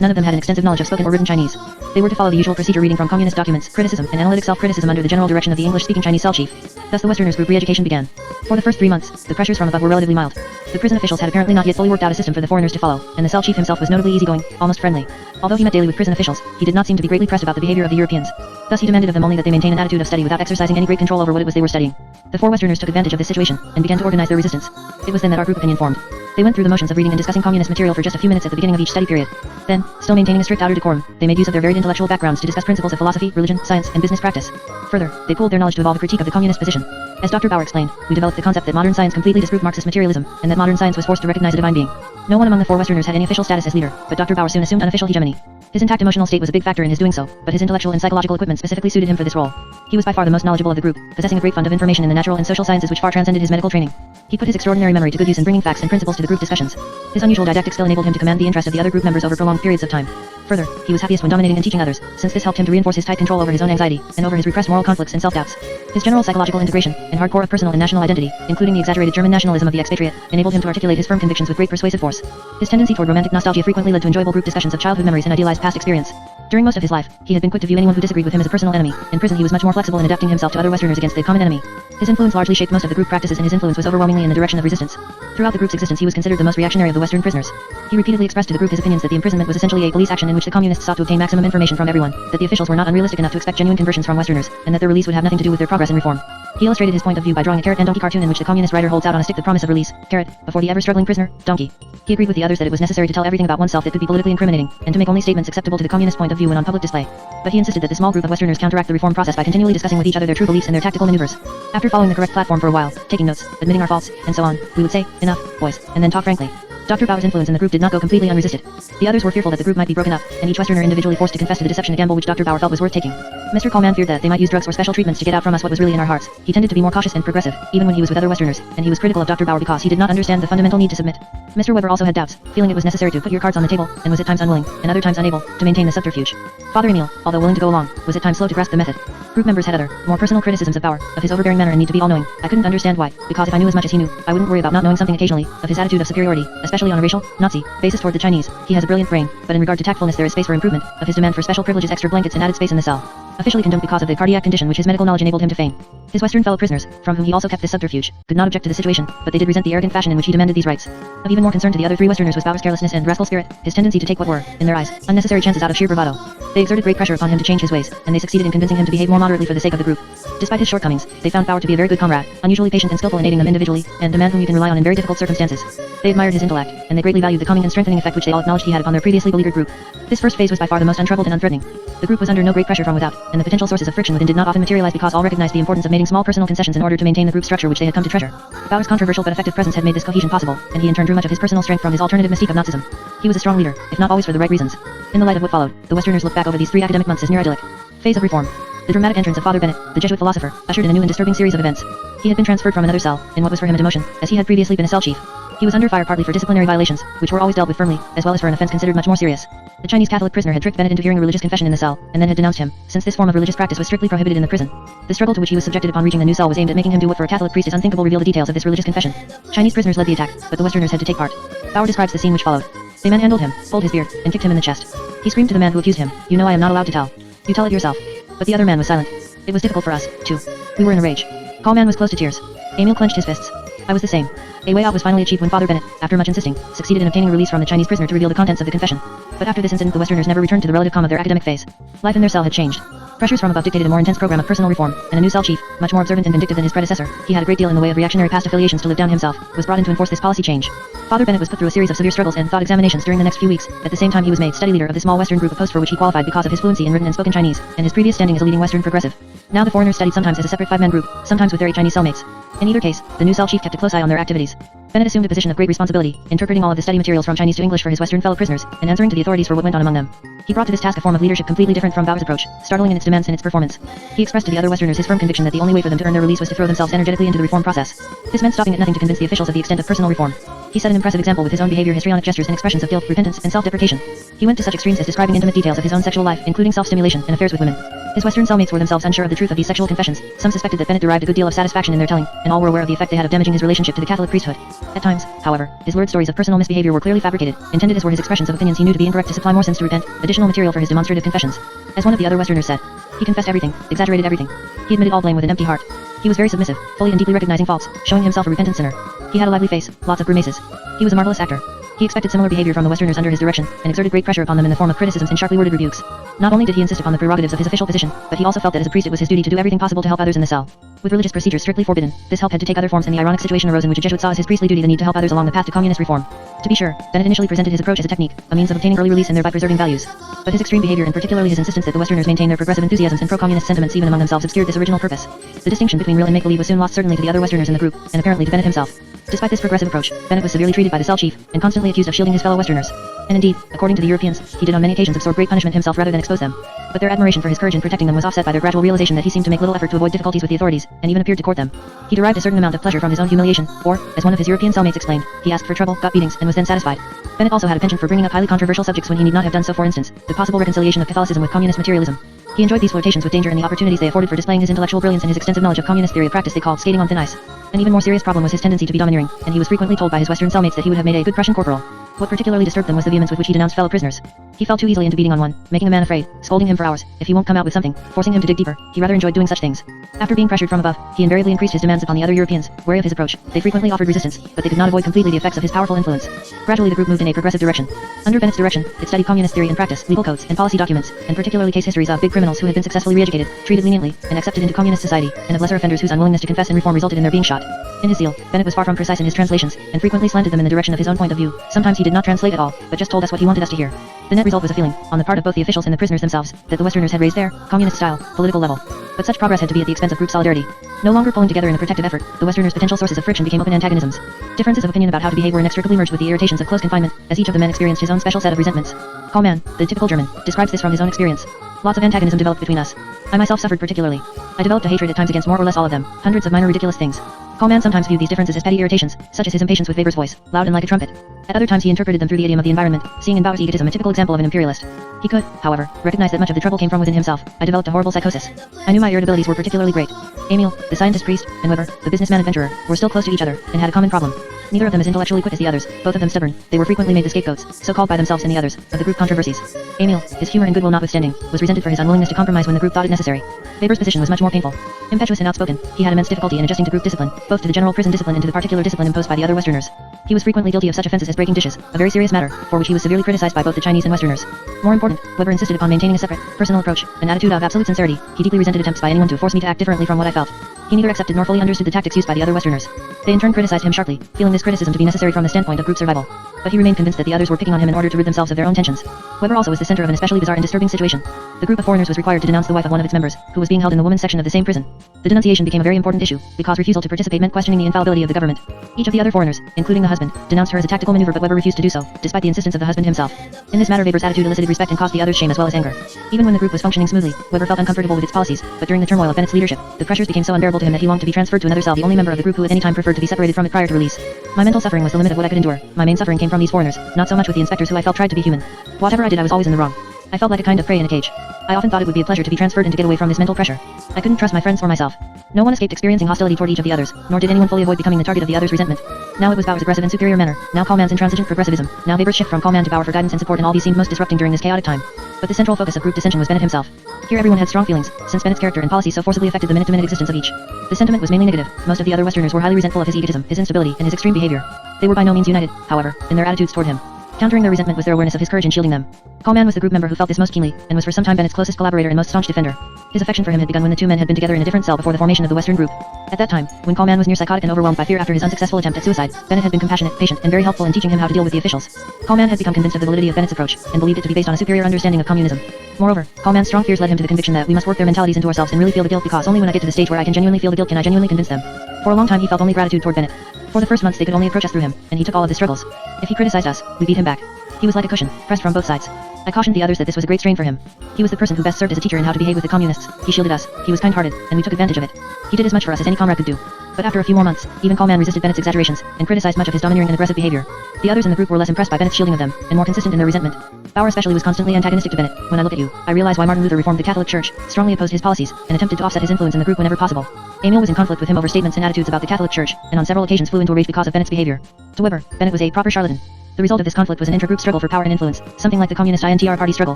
none of them had an extensive knowledge of spoken or written Chinese. They were to follow the usual procedure, reading from communist documents, criticism, and analytic self-criticism under the general direction of the English-speaking Chinese cell chief. Thus the Westerners' group re-education began. For the first 3 months, the pressures from above were relatively mild. The prison officials had apparently not yet fully worked out a system for the foreigners to follow, and the cell chief himself was notably easygoing, almost friendly. Although he met daily with prison officials, he did not seem to be greatly pressed about the behavior of the Europeans. Thus he demanded of them only that they maintain an attitude of study without exercising any great control over what it was they were studying. The 4 Westerners took advantage of this situation, and began to organize their resistance. It was then that our group opinion formed. They went through the motions of reading and discussing communist material for just a few minutes at the beginning of each study period. Then, still maintaining a strict outer decorum, they made use of their varied intellectual backgrounds to discuss principles of philosophy, religion, science, and business practice. Further, they pooled their knowledge to evolve a critique of the communist position. As Dr. Bauer explained, we developed the concept that modern science completely disproved Marxist materialism, and that modern science was forced to recognize a divine being. No one among the 4 Westerners had any official status as leader, but Dr. Bauer soon assumed unofficial hegemony. His intact emotional state was a big factor in his doing so, but his intellectual and psychological equipment specifically suited him for this role. He was by far the most knowledgeable of the group, possessing a great fund of information in the natural and social sciences which far transcended his medical training. He put his extraordinary memory to good use in bringing facts and principles to the group discussions. His unusual didactic skill enabled him to command the interest of the other group members over prolonged periods of time. Further, he was happiest when dominating and teaching others, since this helped him to reinforce his tight control over his own anxiety, and over his repressed moral conflicts and self-doubts. His general psychological integration, and hardcore of personal and national identity, including the exaggerated German nationalism of the expatriate, enabled him to articulate his firm convictions with great persuasive force. His tendency toward romantic nostalgia frequently led to enjoyable group discussions of childhood memories and idealized past experience. During most of his life, he had been quick to view anyone who disagreed with him as a personal enemy. In prison he was much more flexible in adapting himself to other Westerners against the common enemy. His influence largely shaped most of the group practices, and his influence was overwhelmingly in the direction of resistance. Throughout the group's existence he was considered the most reactionary of the Western prisoners. He repeatedly expressed to the group his opinions that the imprisonment was essentially a police action in which the communists sought to obtain maximum information from everyone, that the officials were not unrealistic enough to expect genuine conversions from Westerners, and that their release would have nothing to do with their progress and reform. He illustrated his point of view by drawing a carrot and donkey cartoon in which the communist writer holds out on a stick the promise of release, carrot, before the ever-struggling prisoner, donkey. He agreed with the others that it was necessary to tell everything about oneself that could be politically incriminating, and to make only statements acceptable to the communist point of view when on public display. But he insisted that the small group of Westerners counteract the reform process by continually discussing with each other their true beliefs and their tactical maneuvers. After following the correct platform for a while, taking notes, admitting our faults, and so on, we would say, enough, boys, and then talk frankly. Dr. Bauer's influence in the group did not go completely unresisted. The others were fearful that the group might be broken up, and each Westerner individually forced to confess to the deception, a gamble which Dr. Bauer felt was worth taking. Mr. Coleman feared that they might use drugs or special treatments to get out from us what was really in our hearts. He tended to be more cautious and progressive, even when he was with other Westerners, and he was critical of Dr. Bauer because he did not understand the fundamental need to submit. Mr. Weber also had doubts, feeling it was necessary to put your cards on the table, and was at times unwilling, and other times unable, to maintain the subterfuge. Father Emile, although willing to go along, was at times slow to grasp the method. Group members had other, more personal criticisms of Bauer, of his overbearing manner and need to be all-knowing. I couldn't understand why, because if I knew as much as he knew, I wouldn't worry about not knowing something occasionally, of his attitude of superiority, especially on a racial, Nazi, basis toward the Chinese. He has a brilliant brain, but in regard to tactfulness there is space for improvement, of his demand for special privileges, extra blankets and added space in the cell. Officially condemned because of the cardiac condition which his medical knowledge enabled him to feign. His Western fellow prisoners, from whom he also kept this subterfuge, could not object to the situation, but they did resent the arrogant fashion in which he demanded these rights. Of even more concern to the other three Westerners was Bauer's carelessness and rascal spirit, his tendency to take what were, in their eyes, unnecessary chances out of sheer bravado. They exerted great pressure upon him to change his ways, and they succeeded in convincing him to behave more moderately for the sake of the group. Despite his shortcomings, they found Bauer to be a very good comrade, unusually patient and skillful in aiding them individually, and a man whom you can rely on in very difficult circumstances. They admired his intellect, and they greatly valued the calming and strengthening effect which they all acknowledged he had upon their previously beleaguered group. This first phase was by far the most untroubled and unthreatening. The group was under no great pressure from without, and the potential sources of friction within did not often materialize because all recognized the importance of making small personal concessions in order to maintain the group structure which they had come to treasure. Bauer's controversial but effective presence had made this cohesion possible, and he in turn drew much of his personal strength from his alternative mystique of Nazism. He was a strong leader, if not always for the right reasons. In the light of what followed, the Westerners looked back over these 3 academic months as near idyllic. Phase of reform. The dramatic entrance of Father Bennett, the Jesuit philosopher, ushered in a new and disturbing series of events. He had been transferred from another cell, in what was for him a demotion, as he had previously been a cell chief. He was under fire partly for disciplinary violations, which were always dealt with firmly, as well as for an offense considered much more serious. The Chinese Catholic prisoner had tricked Bennett into hearing a religious confession in the cell, and then had denounced him, since this form of religious practice was strictly prohibited in the prison. The struggle to which he was subjected upon reaching the new cell was aimed at making him do what for a Catholic priest is unthinkable. Reveal the details of this religious confession. Chinese prisoners led the attack, but the Westerners had to take part. Bauer describes the scene which followed. They manhandled him, pulled his beard, and kicked him in the chest. He screamed to the man who accused him, "You know I am not allowed to tell. You tell it yourself." But the other man was silent. It was difficult for us, too. We were in a rage. Coleman was close to tears. Emile clenched his fists. I was the same. A way out was finally achieved when Father Bennett, after much insisting, succeeded in obtaining release from the Chinese prisoner to reveal the contents of the confession. But after this incident the Westerners never returned to the relative calm of their academic phase. Life in their cell had changed. Pressures from above dictated a more intense program of personal reform, and a new cell chief, much more observant and vindictive than his predecessor, he had a great deal in the way of reactionary past affiliations to live down himself, was brought in to enforce this policy change. Father Bennett was put through a series of severe struggles and thought examinations during the next few weeks. At the same time he was made steady leader of the small Western group, a post for which he qualified because of his fluency in written and spoken Chinese, and his previous standing as a leading Western progressive. Now the foreigners studied sometimes as a separate 5-man group, sometimes with their 8 Chinese cellmates. In either case, the new cell chief kept a close eye on their activities. Bennett assumed a position of great responsibility, interpreting all of the study materials from Chinese to English for his Western fellow prisoners, and answering to the authorities for what went on among them. He brought to this task a form of leadership completely different from Bauer's approach, startling in its demands and its performance. He expressed to the other Westerners his firm conviction that the only way for them to earn their release was to throw themselves energetically into the reform process. This meant stopping at nothing to convince the officials of the extent of personal reform. He set an impressive example with his own behavior, histrionic gestures and expressions of guilt, repentance, and self-deprecation. He went to such extremes as describing intimate details of his own sexual life, including self-stimulation and affairs with women. His Western cellmates were themselves unsure of the truth of these sexual confessions. Some suspected that Bennett derived a good deal of satisfaction in their telling, and all were aware of the effect they had of damaging his relationship to the Catholic priesthood. At times, however, his lurid stories of personal misbehavior were clearly fabricated, intended as were his expressions of opinions he knew to be incorrect to supply more sense to repent, additional material for his demonstrative confessions. As one of the other Westerners said, he confessed everything, exaggerated everything. He admitted all blame with an empty heart. He was very submissive, fully and deeply recognizing faults, showing himself a repentant sinner. He had a lively face, lots of grimaces. He was a marvelous actor. He expected similar behavior from the Westerners under his direction, and exerted great pressure upon them in the form of criticisms and sharply worded rebukes. Not only did he insist upon the prerogatives of his official position, but he also felt that as a priest it was his duty to do everything possible to help others in the cell. With religious procedures strictly forbidden, this help had to take other forms, and the ironic situation arose in which a Jesuit saw as his priestly duty the need to help others along the path to communist reform. To be sure, Bennett initially presented his approach as a technique, a means of obtaining early release and thereby preserving values. But his extreme behavior and particularly his insistence that the Westerners maintain their progressive enthusiasms and pro-communist sentiments even among themselves obscured this original purpose. The distinction between real and make-believe was soon lost, certainly to the other Westerners in the group, and apparently to Bennett himself. Despite this progressive approach, Bennett was severely treated by the cell chief, and constantly accused of shielding his fellow Westerners. And indeed, according to the Europeans, he did on many occasions absorb great punishment himself rather than expose them. But their admiration for his courage in protecting them was offset by their gradual realization that he seemed to make little effort to avoid difficulties with the authorities, and even appeared to court them. He derived a certain amount of pleasure from his own humiliation, or, as one of his European cellmates explained, he asked for trouble, got beatings, and was then satisfied. Bennett also had a penchant for bringing up highly controversial subjects when he need not have done so, for instance, the possible reconciliation of Catholicism with communist materialism. He enjoyed these flirtations with danger and the opportunities they afforded for displaying his intellectual brilliance and his extensive knowledge of communist theory, a practice they called skating on thin ice. An even more serious problem was his tendency to be domineering, and he was frequently told by his Western cellmates that he would have made a good Prussian corporal. What particularly disturbed them was the vehemence with which he denounced fellow prisoners. He fell too easily into beating on one, making a man afraid, scolding him for hours, if he won't come out with something, forcing him to dig deeper. He rather enjoyed doing such things. After being pressured from above, he invariably increased his demands upon the other Europeans, wary of his approach. They frequently offered resistance, but they could not avoid completely the effects of his powerful influence. Gradually the group moved in a progressive direction. Under Bennett's direction, it studied communist theory and practice, legal codes, and policy documents, and particularly case histories of big criminals who had been successfully re-educated, treated leniently, and accepted into communist society, and of lesser offenders whose unwillingness to confess and reform resulted in their being shot. In his zeal, Bennett was far from precise in his translations, and frequently slanted them in the direction of his own point of view. Sometimes he did not translate at all, but just told us what he wanted us to hear. The net result was a feeling, on the part of both the officials and the prisoners themselves, that the Westerners had raised their communist-style political level. But such progress had to be at the expense of group solidarity. No longer pulling together in a protective effort, the Westerners' potential sources of friction became open antagonisms. Differences of opinion about how to behave were inextricably merged with the irritations of close confinement, as each of the men experienced his own special set of resentments. Kallman, the typical German, describes this from his own experience. Lots of antagonism developed between us. I myself suffered particularly. I developed a hatred at times against more or less all of them, hundreds of minor ridiculous things. Kallman sometimes viewed these differences as petty irritations, such as his impatience with Weber's voice, loud and like a trumpet. At other times he interpreted them through the idiom of the environment, seeing in Bauer's egotism a typical example of an imperialist. He could, however, recognize that much of the trouble came from within himself. I developed a horrible psychosis. I knew my irritabilities were particularly great. Emil, the scientist priest, and Weber, the businessman adventurer, were still close to each other, and had a common problem. Neither of them as intellectually quick as the others, both of them stubborn. They were frequently made the scapegoats, so called by themselves and the others, of the group controversies. Emil, his humor and goodwill notwithstanding, was resented for his unwillingness to compromise when the group thought it necessary. Weber's position was much more painful. Impetuous and outspoken, he had immense difficulty in adjusting to group discipline, both to the general prison discipline and to the particular discipline imposed by the other Westerners. He was frequently guilty of such offenses as breaking dishes, a very serious matter, for which he was severely criticized by both the Chinese and Westerners. More important, Weber insisted upon maintaining a separate, personal approach, an attitude of absolute sincerity. He deeply resented attempts by anyone to force me to act differently from what I felt. He neither accepted nor fully understood the tactics used by the other Westerners. They in turn criticized him sharply, feeling this criticism to be necessary from the standpoint of group survival. But he remained convinced that the others were picking on him in order to rid themselves of their own tensions. Weber also was the center of an especially bizarre and disturbing situation. The group of foreigners was required to denounce the wife of one of its members, who was being held in the women's section of the same prison. The denunciation became a very important issue, because refusal to participate meant questioning the infallibility of the government. Each of the other foreigners, including the husband, denounced her as a tactical maneuver, but Weber refused to do so, despite the insistence of the husband himself. In this matter Weber's attitude elicited respect and caused the others shame as well as anger. Even when the group was functioning smoothly, Weber felt uncomfortable with its policies, but during the turmoil of Bennett's leadership, the pressures became so unbearable to him that he longed to be transferred to another cell, the only member of the group who at any time preferred to be separated from it prior to release. My mental suffering was the limit of what I could endure. My main suffering came from these foreigners, not so much with the inspectors who I felt tried to be human. Whatever I did I was always in the wrong. I felt like a kind of prey in a cage. I often thought it would be a pleasure to be transferred and to get away from this mental pressure. I couldn't trust my friends or myself. No one escaped experiencing hostility toward each of the others, nor did anyone fully avoid becoming the target of the other's resentment. Now it was Bauer's aggressive and superior manner, now Kallman's intransigent progressivism, now Weber's shift from Kallman to Bauer for guidance and support, and all these seemed most disrupting during this chaotic time. But the central focus of group dissension was Bennett himself. Here everyone had strong feelings, since Bennett's character and policy so forcibly affected the minute-to-minute existence of each. The sentiment was mainly negative. Most of the other Westerners were highly resentful of his egotism, his instability, and his extreme behavior. They were by no means united, however, in their attitudes toward him. Countering their resentment was their awareness of his courage in shielding them. Kallman was the group member who felt this most keenly, and was for some time Bennett's closest collaborator and most staunch defender. His affection for him had begun when the two men had been together in a different cell before the formation of the Western group. At that time, when Kallman was near psychotic and overwhelmed by fear after his unsuccessful attempt at suicide, Bennett had been compassionate, patient, and very helpful in teaching him how to deal with the officials. Kallman had become convinced of the validity of Bennett's approach, and believed it to be based on a superior understanding of communism. Moreover, Kallman's strong fears led him to the conviction that we must work their mentalities into ourselves and really feel the guilt, because only when I get to the stage where I can genuinely feel the guilt can I genuinely convince them. For a long time he felt only gratitude toward Bennett. For the first months they could only approach us through him, and he took all of the struggles. If he criticized us, we beat him back. He was like a cushion, pressed from both sides. I cautioned the others that this was a great strain for him. He was the person who best served as a teacher in how to behave with the communists. He shielded us, he was kind-hearted, and we took advantage of it. He did as much for us as any comrade could do. But after a few more months, even Kallman resisted Bennett's exaggerations, and criticized much of his domineering and aggressive behavior. The others in the group were less impressed by Bennett's shielding of them, and more consistent in their resentment. Bauer especially was constantly antagonistic to Bennett. When I look at you, I realize why Martin Luther reformed the Catholic Church, strongly opposed his policies, and attempted to offset his influence in the group whenever possible. Emil was in conflict with him over statements and attitudes about the Catholic Church, and on several occasions flew into a rage because of Bennett's behavior. To Weber, Bennett was a proper charlatan. The result of this conflict was an intra-group struggle for power and influence, something like the Communist INTR party struggle,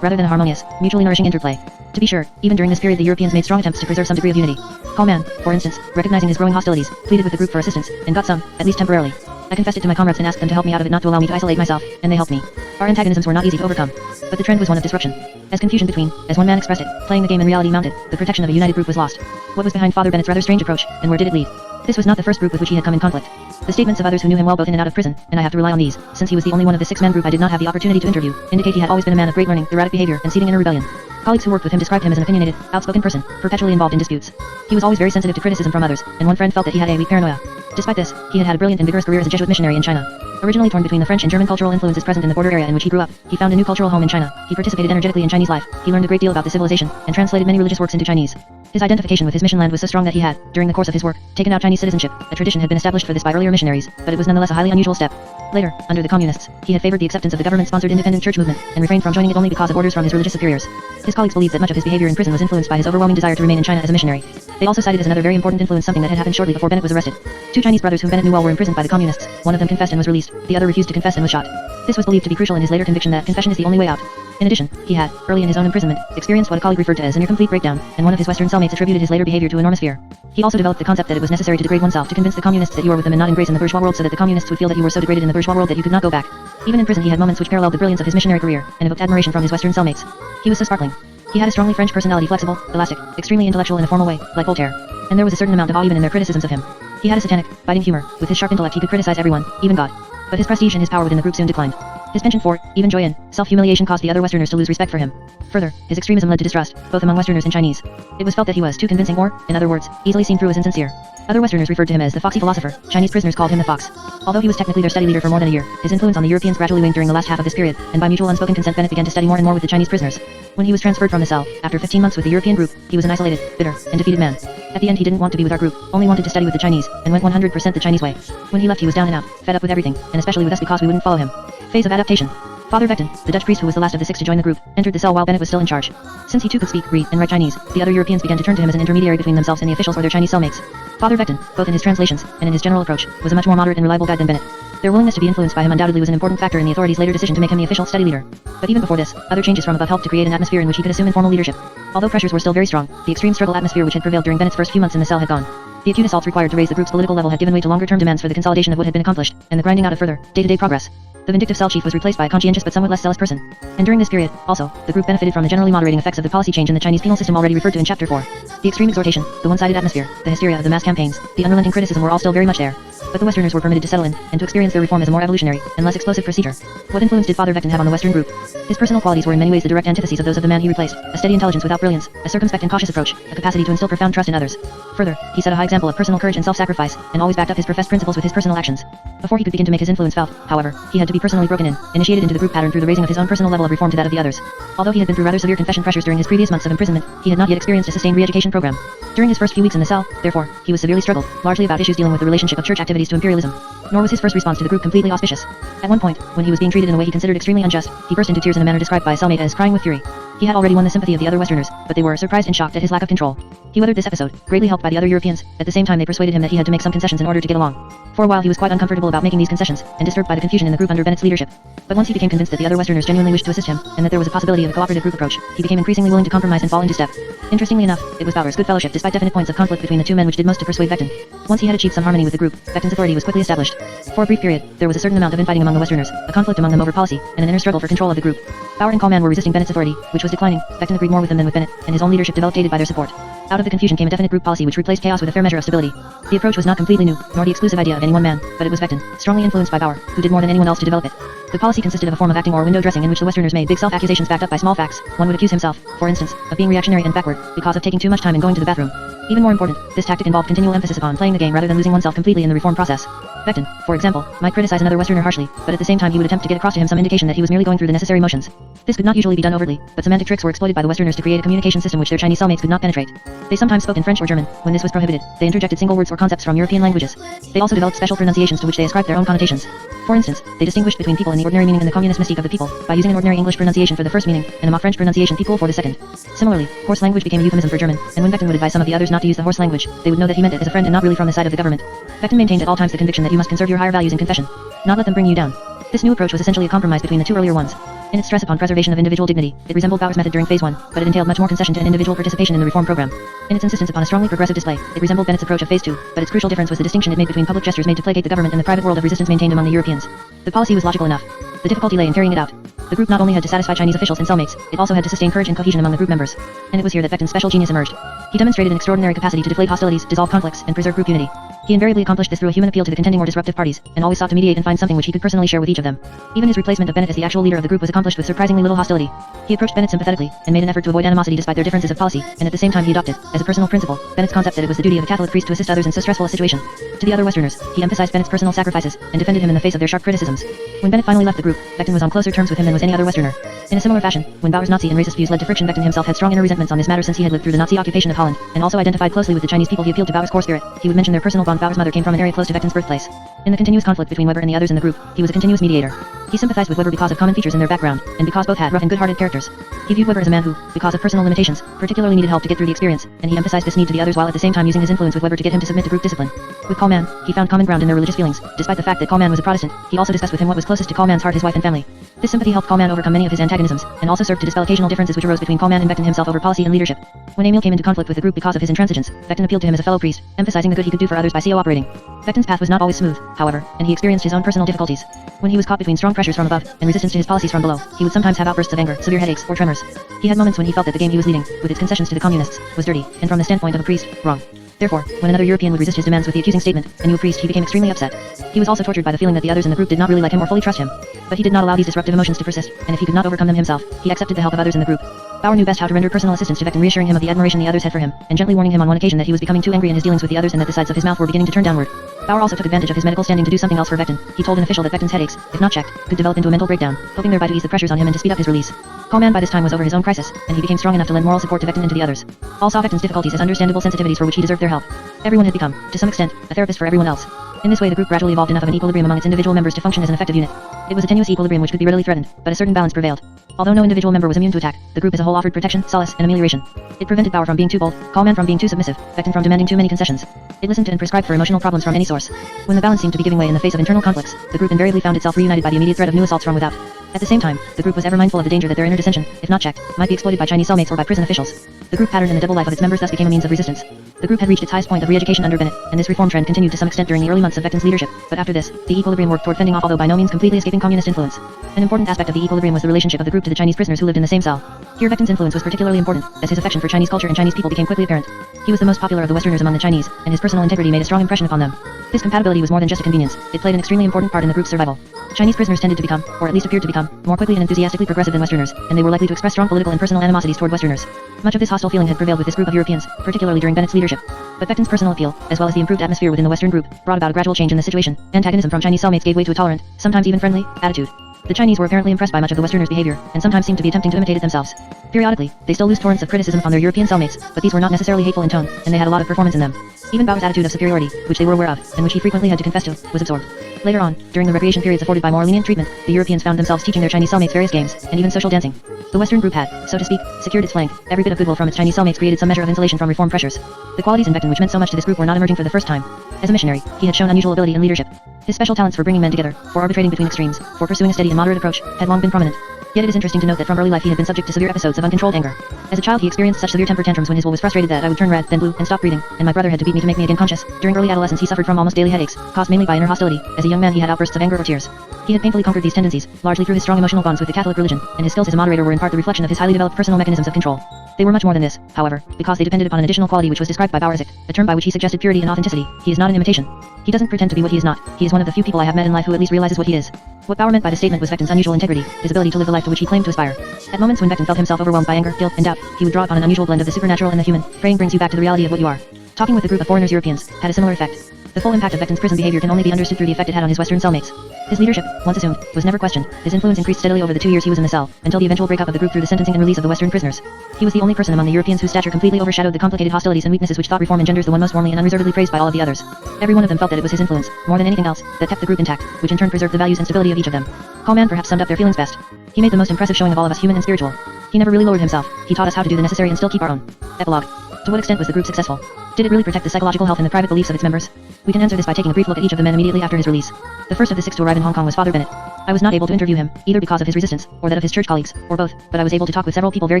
rather than a harmonious, mutually nourishing interplay. To be sure, even during this period the Europeans made strong attempts to preserve some degree of unity. Kallman, for instance, recognizing his growing hostilities, pleaded with the group for assistance, and got some, at least temporarily. I confessed it to my comrades and asked them to help me out of it, not to allow me to isolate myself, and they helped me. Our antagonisms were not easy to overcome, but the trend was one of disruption. As confusion between, as one man expressed it, playing the game in reality mounted, the protection of a united group was lost. What was behind Father Bennett's rather strange approach, and where did it lead? This was not the first group with which he had come in conflict. The statements of others who knew him well both in and out of prison, and I have to rely on these, since he was the only one of the six-man group I did not have the opportunity to interview, indicate he had always been a man of great learning, erratic behavior, and seething inner rebellion. Colleagues who worked with him described him as an opinionated, outspoken person, perpetually involved in disputes. He was always very sensitive to criticism from others, and one friend felt that he had a weak paranoia. Despite this, he had had a brilliant and vigorous career as a Jesuit missionary in China. Originally torn between the French and German cultural influences present in the border area in which he grew up, he found a new cultural home in China. He participated energetically in Chinese life, he learned a great deal about the civilization, and translated many religious works into Chinese. His identification with his mission land was so strong that he had, during the course of his work, taken out Chinese citizenship. A tradition had been established for this by earlier missionaries, but it was nonetheless a highly unusual step. Later, under the communists, he had favored the acceptance of the government-sponsored independent church movement, and refrained from joining it only because of orders from his religious superiors. His colleagues believed that much of his behavior in prison was influenced by his overwhelming desire to remain in China as a missionary. They also cited as another very important influence something that had happened shortly before Bennett was arrested. Two Chinese brothers whom Bennett knew well were imprisoned by the communists. One of them confessed and was released, the other refused to confess and was shot. This was believed to be crucial in his later conviction that confession is the only way out. In addition, he had, early in his own imprisonment, experienced what a colleague referred to as a near-complete breakdown, and one of his Western cellmates attributed his later behavior to enormous fear. He also developed the concept that it was necessary to degrade oneself to convince the communists that you are with them and not embrace in the bourgeois world, so that the communists would feel that you were so degraded in the bourgeois world that you could not go back. Even in prison he had moments which paralleled the brilliance of his missionary career, and evoked admiration from his Western cellmates. He was so sparkling. He had a strongly French personality, flexible, elastic, extremely intellectual in a formal way, like Voltaire. And there was a certain amount of awe even in their criticisms of him. He had a satanic, biting humor. With his sharp intellect he could criticize everyone, even God. But his prestige and his power within the group soon declined. His penchant for, even joy in, self-humiliation caused the other Westerners to lose respect for him. Further, his extremism led to distrust, both among Westerners and Chinese. It was felt that he was too convincing or, in other words, easily seen through as insincere. Other Westerners referred to him as the foxy philosopher, Chinese prisoners called him the fox. Although he was technically their study leader for more than a year, his influence on the Europeans gradually waned during the last half of this period, and by mutual unspoken consent Bennett began to study more and more with the Chinese prisoners. When he was transferred from the cell, after 15 months with the European group, he was an isolated, bitter, and defeated man. At the end he didn't want to be with our group, only wanted to study with the Chinese, and went 100% the Chinese way. When he left he was down and out, fed up with everything, and especially with us because we wouldn't follow him. Phase of adaptation. Father Vectin, the Dutch priest who was the last of the 6 to join the group, entered the cell while Bennett was still in charge. Since he too could speak, read, and write Chinese, the other Europeans began to turn to him as an intermediary between themselves and the officials or their Chinese cellmates. Father Vectin, both in his translations and in his general approach, was a much more moderate and reliable guide than Bennett. Their willingness to be influenced by him undoubtedly was an important factor in the authorities' later decision to make him the official study leader. But even before this, other changes from above helped to create an atmosphere in which he could assume informal leadership. Although pressures were still very strong, the extreme struggle atmosphere which had prevailed during Bennett's first few months in the cell had gone. The acute assaults required to raise the group's political level had given way to longer-term demands for the consolidation of what had been accomplished, and the grinding out of further, day-to-day progress. The vindictive cell chief was replaced by a conscientious but somewhat less zealous person. And during this period, also, the group benefited from the generally moderating effects of the policy change in the Chinese penal system already referred to in Chapter 4. The extreme exhortation, the one-sided atmosphere, the hysteria of the mass campaigns, the unrelenting criticism were all still very much there. But the Westerners were permitted to settle in, and to experience their reform as a more evolutionary, and less explosive procedure. What influence did Father Vectin have on the Western group? His personal qualities were in many ways the direct antitheses of those of the man he replaced, a steady intelligence without brilliance, a circumspect and cautious approach, a capacity to instill profound trust in others. Further, he set a high example of personal courage and self-sacrifice, and always backed up his professed principles with his personal actions. Before he could begin to make his influence felt, however, he had to be personally broken in, initiated into the group pattern through the raising of his own personal level of reform to that of the others. Although he had been through rather severe confession pressures during his previous months of imprisonment, he had not yet experienced a sustained re-education program. During his first few weeks in the cell, therefore, he was severely struggled, largely about issues dealing with the relationship of church activities to imperialism. Nor was his first response to the group completely auspicious. At one point, when he was being treated in a way he considered extremely unjust, he burst into tears in a manner described by a cellmate as crying with fury. He had already won the sympathy of the other Westerners, but they were surprised and shocked at his lack of control. He weathered this episode, greatly helped by the other Europeans. At the same time they persuaded him that he had to make some concessions in order to get along. For a while he was quite uncomfortable about making these concessions, and disturbed by the confusion in the group under Bennett's leadership. But once he became convinced that the other Westerners genuinely wished to assist him, and that there was a possibility of a cooperative group approach, he became increasingly willing to compromise and fall into step. Interestingly enough, it was Bauer's good fellowship despite definite points of conflict between the two men which did most to persuade Vectin. Once he had achieved some harmony with the group, Vectin's authority was quickly established. For a brief period, there was a certain amount of infighting among the Westerners, a conflict among them over policy, and an inner struggle for control of the group. Bauer and Kallman were resisting Bennett's authority, which was declining. Vectin agreed more with them than with Bennett, and his own leadership developed aided by their support. Out of the confusion came a definite group policy which replaced chaos with a fair measure of stability. The approach was not completely new, nor the exclusive idea of any one man, but it was Vectin, strongly influenced by Bauer, who did more than anyone else to develop it. The policy consisted of a form of acting or window dressing in which the Westerners made big self-accusations backed up by small facts. One would accuse himself, for instance, of being reactionary and backward, because of taking too much time in going to the bathroom. Even more important, this tactic involved continual emphasis upon playing the game rather than losing oneself completely in the reform process. Vectin, for example, might criticize another Westerner harshly, but at the same time he would attempt to get across to him some indication that he was merely going through the necessary motions. This could not usually be done overtly, but semantic tricks were exploited by the Westerners to create a communication system which their Chinese cellmates could not penetrate. They sometimes spoke in French or German. When this was prohibited, they interjected single words or concepts from European languages. They also developed special pronunciations to which they ascribed their own connotations. For instance, they distinguished between people in the ordinary meaning and the communist mystique of the people, by using an ordinary English pronunciation for the first meaning, and a mock French pronunciation people for the second. Similarly, horse language became a euphemism for German, and when Vectin would advise some of the others not to use the horse language, they would know that he meant it as a friend and not really from the side of the government. Vectin maintained at all times the conviction that you must conserve your higher values in confession, not let them bring you down. This new approach was essentially a compromise between the two earlier ones. In its stress upon preservation of individual dignity, it resembled Bauer's method during Phase 1, but it entailed much more concession to an individual participation in the reform program. In its insistence upon a strongly progressive display, it resembled Bennett's approach of Phase 2, but its crucial difference was the distinction it made between public gestures made to placate the government and the private world of resistance maintained among the Europeans. The policy was logical enough. The difficulty lay in carrying it out. The group not only had to satisfy Chinese officials and cellmates, it also had to sustain courage and cohesion among the group members. And it was here that Vectin's special genius emerged. He demonstrated an extraordinary capacity to deflate hostilities, dissolve conflicts, and preserve group unity. He invariably accomplished this through a human appeal to the contending or disruptive parties, and always sought to mediate and find something which he could personally share with each of them. Even his replacement of Bennett as the actual leader of the group was accomplished with surprisingly little hostility. He approached Bennett sympathetically, and made an effort to avoid animosity despite their differences of policy, and at the same time he adopted, as a personal principle, Bennett's concept that it was the duty of a Catholic priest to assist others in so stressful a situation. To the other Westerners, he emphasized Bennett's personal sacrifices, and defended him in the face of their sharp criticisms. When Bennett finally left the group, Beckton was on closer terms with him than was any other Westerner. In a similar fashion, when Bauer's Nazi and racist views led to friction, Beckton himself had strong inner resentments on this matter since he had lived through the Nazi occupation of Holland, and also identified closely with the Chinese people. He appealed to Bauer's core spirit. He would mention their personal bond. Bauer's mother came from an area close to Beckton's birthplace. In the continuous conflict between Weber and the others in the group, he was a continuous mediator. He sympathized with Weber because of common features in their background, and because both had rough and good-hearted characters. He viewed Weber as a man who, because of personal limitations, particularly needed help to get through the experience, and he emphasized this need to the others while at the same time using his influence with Weber to get him to submit to group discipline. With Kallman, he found common ground in their religious feelings. Despite the fact that Kallman was a Protestant, he also discussed with him what was closest to Kallman's heart, his wife and family. This sympathy helped Kallman overcome many of his antagonisms, and also served to dispel occasional differences which arose between Kallman and Beckton himself over policy and leadership. When Emil came into conflict with the group because of his intransigence, Beckton appealed to him as a fellow priest, emphasizing the good he could do for others by cooperating. Beckton's path was not always smooth, however, and he experienced his own personal difficulties. When he was caught between strong pressures from above, and resistance to his policies from below, he would sometimes have outbursts of anger, severe headaches, or tremors. He had moments when he felt that the game he was leading, with its concessions to the communists, was dirty, and from the standpoint of a priest, wrong. Therefore, when another European would resist his demands with the accusing statement, "A new priest," he became extremely upset. He was also tortured by the feeling that the others in the group did not really like him or fully trust him. But he did not allow these disruptive emotions to persist, and if he could not overcome them himself, he accepted the help of others in the group. Bauer knew best how to render personal assistance to Beckton, reassuring him of the admiration the others had for him, and gently warning him on one occasion that he was becoming too angry in his dealings with the others and that the sides of his mouth were beginning to turn downward. Bauer also took advantage of his medical standing to do something else for Beckton. He told an official that Beckton's headaches, if not checked, could develop into a mental breakdown, hoping thereby to ease the pressures on him and to speed up his release. Kallman by this time was over his own crisis, and he became strong enough to lend moral support to Beckton and to the others. All saw Beckton's difficulties as understandable sensitivities for which he deserved their help. Everyone had become, to some extent, a therapist for everyone else. In this way the group gradually evolved enough of an equilibrium among its individual members to function as an effective unit. It was a tenuous equilibrium which could be readily threatened, but a certain balance prevailed. Although no individual member was immune to attack, the group as a whole offered protection, solace, and amelioration. It prevented Bauer from being too bold, Kallman from being too submissive, Beckton from demanding too many concessions. It listened to and prescribed for emotional problems from any source. When the balance seemed to be giving way in the face of internal conflicts, the group invariably found itself reunited by the immediate threat of new assaults from without. At the same time, the group was ever mindful of the danger that their inner dissension, if not checked, might be exploited by Chinese cellmates or by prison officials. The group pattern and the double life of its members thus became a means of resistance. The group had reached its highest point of re-education under Bennett, and this reform trend continued to some extent during the early months of Beckton's leadership, but after this, the equilibrium worked toward fending off although by no means completely escaping communist influence. An important aspect of the equilibrium was the relationship of the group to the Chinese prisoners who lived in the same cell. Here Beckton's influence was particularly important, as his affection for Chinese culture and Chinese people became quickly apparent. He was the most popular of the Westerners among the Chinese, and his personal integrity made a strong impression upon them. This compatibility was more than just a convenience, it played an extremely important part in the group's survival. Chinese prisoners tended to become, or at least appeared to become, more quickly and enthusiastically progressive than Westerners, and they were likely to express strong political and personal animosities toward Westerners. Much of this hostile feeling had prevailed with this group of Europeans, particularly during Bennett's leadership. But Beckton's personal appeal, as well as the improved atmosphere within the Western group, brought about a gradual change in the situation. Antagonism from Chinese cellmates gave way to a tolerant, sometimes even friendly, attitude. The Chinese were apparently impressed by much of the Westerners' behavior, and sometimes seemed to be attempting to imitate it themselves. Periodically, they still loosed torrents of criticism from their European cellmates, but these were not necessarily hateful in tone, and they had a lot of performance in them. Even Bauer's attitude of superiority, which they were aware of, and which he frequently had to confess to, was absorbed. Later on, during the recreation periods afforded by more lenient treatment, the Europeans found themselves teaching their Chinese cellmates various games, and even social dancing. The Western group had, so to speak, secured its flank. Every bit of goodwill from its Chinese cellmates created some measure of insulation from reform pressures. The qualities in Beckton which meant so much to this group were not emerging for the first time. As a missionary, he had shown unusual ability and leadership. His special talents for bringing men together, for arbitrating between extremes, for pursuing a steady and moderate approach, had long been prominent. Yet it is interesting to note that from early life he had been subject to severe episodes of uncontrolled anger. As a child he experienced such severe temper tantrums when his will was frustrated that I would turn red, then blue, and stop breathing, and my brother had to beat me to make me again conscious. During early adolescence he suffered from almost daily headaches, caused mainly by inner hostility. As a young man he had outbursts of anger or tears. He had painfully conquered these tendencies, largely through his strong emotional bonds with the Catholic religion, and his skills as a moderator were in part the reflection of his highly developed personal mechanisms of control. They were much more than this, however, because they depended upon an additional quality which was described by Bauer as a term by which he suggested purity and authenticity. He is not an imitation. He doesn't pretend to be what he is not. He is one of the few people I have met in life who at least realizes what he is. What Bauer meant by this statement was Beckton's unusual integrity, his ability to live the life to which he claimed to aspire. At moments when Beckton felt himself overwhelmed by anger, guilt, and doubt, he would draw upon an unusual blend of the supernatural and the human. Praying brings you back to the reality of what you are. Talking with a group of foreigners Europeans had a similar effect. The full impact of Beckton's prison behavior can only be understood through the effect it had on his Western cellmates. His leadership, once assumed, was never questioned. His influence increased steadily over the 2 years he was in the cell, until the eventual breakup of the group through the sentencing and release of the Western prisoners. He was the only person among the Europeans whose stature completely overshadowed the complicated hostilities and weaknesses which thought reform engenders, the one most warmly and unreservedly praised by all of the others. Every one of them felt that it was his influence, more than anything else, that kept the group intact, which in turn preserved the values and stability of each of them. Kallman perhaps summed up their feelings best. He made the most impressive showing of all of us, human and spiritual. He never really lowered himself. He taught us how to do the necessary and still keep our own. Epilogue. To what extent was the group successful? Did it really protect the psychological health and the private beliefs of its members? We can answer this by taking a brief look at each of the men immediately after his release. The first of the 6 to arrive in Hong Kong was Father Bennett. I was not able to interview him, either because of his resistance, or that of his church colleagues, or both, but I was able to talk with several people very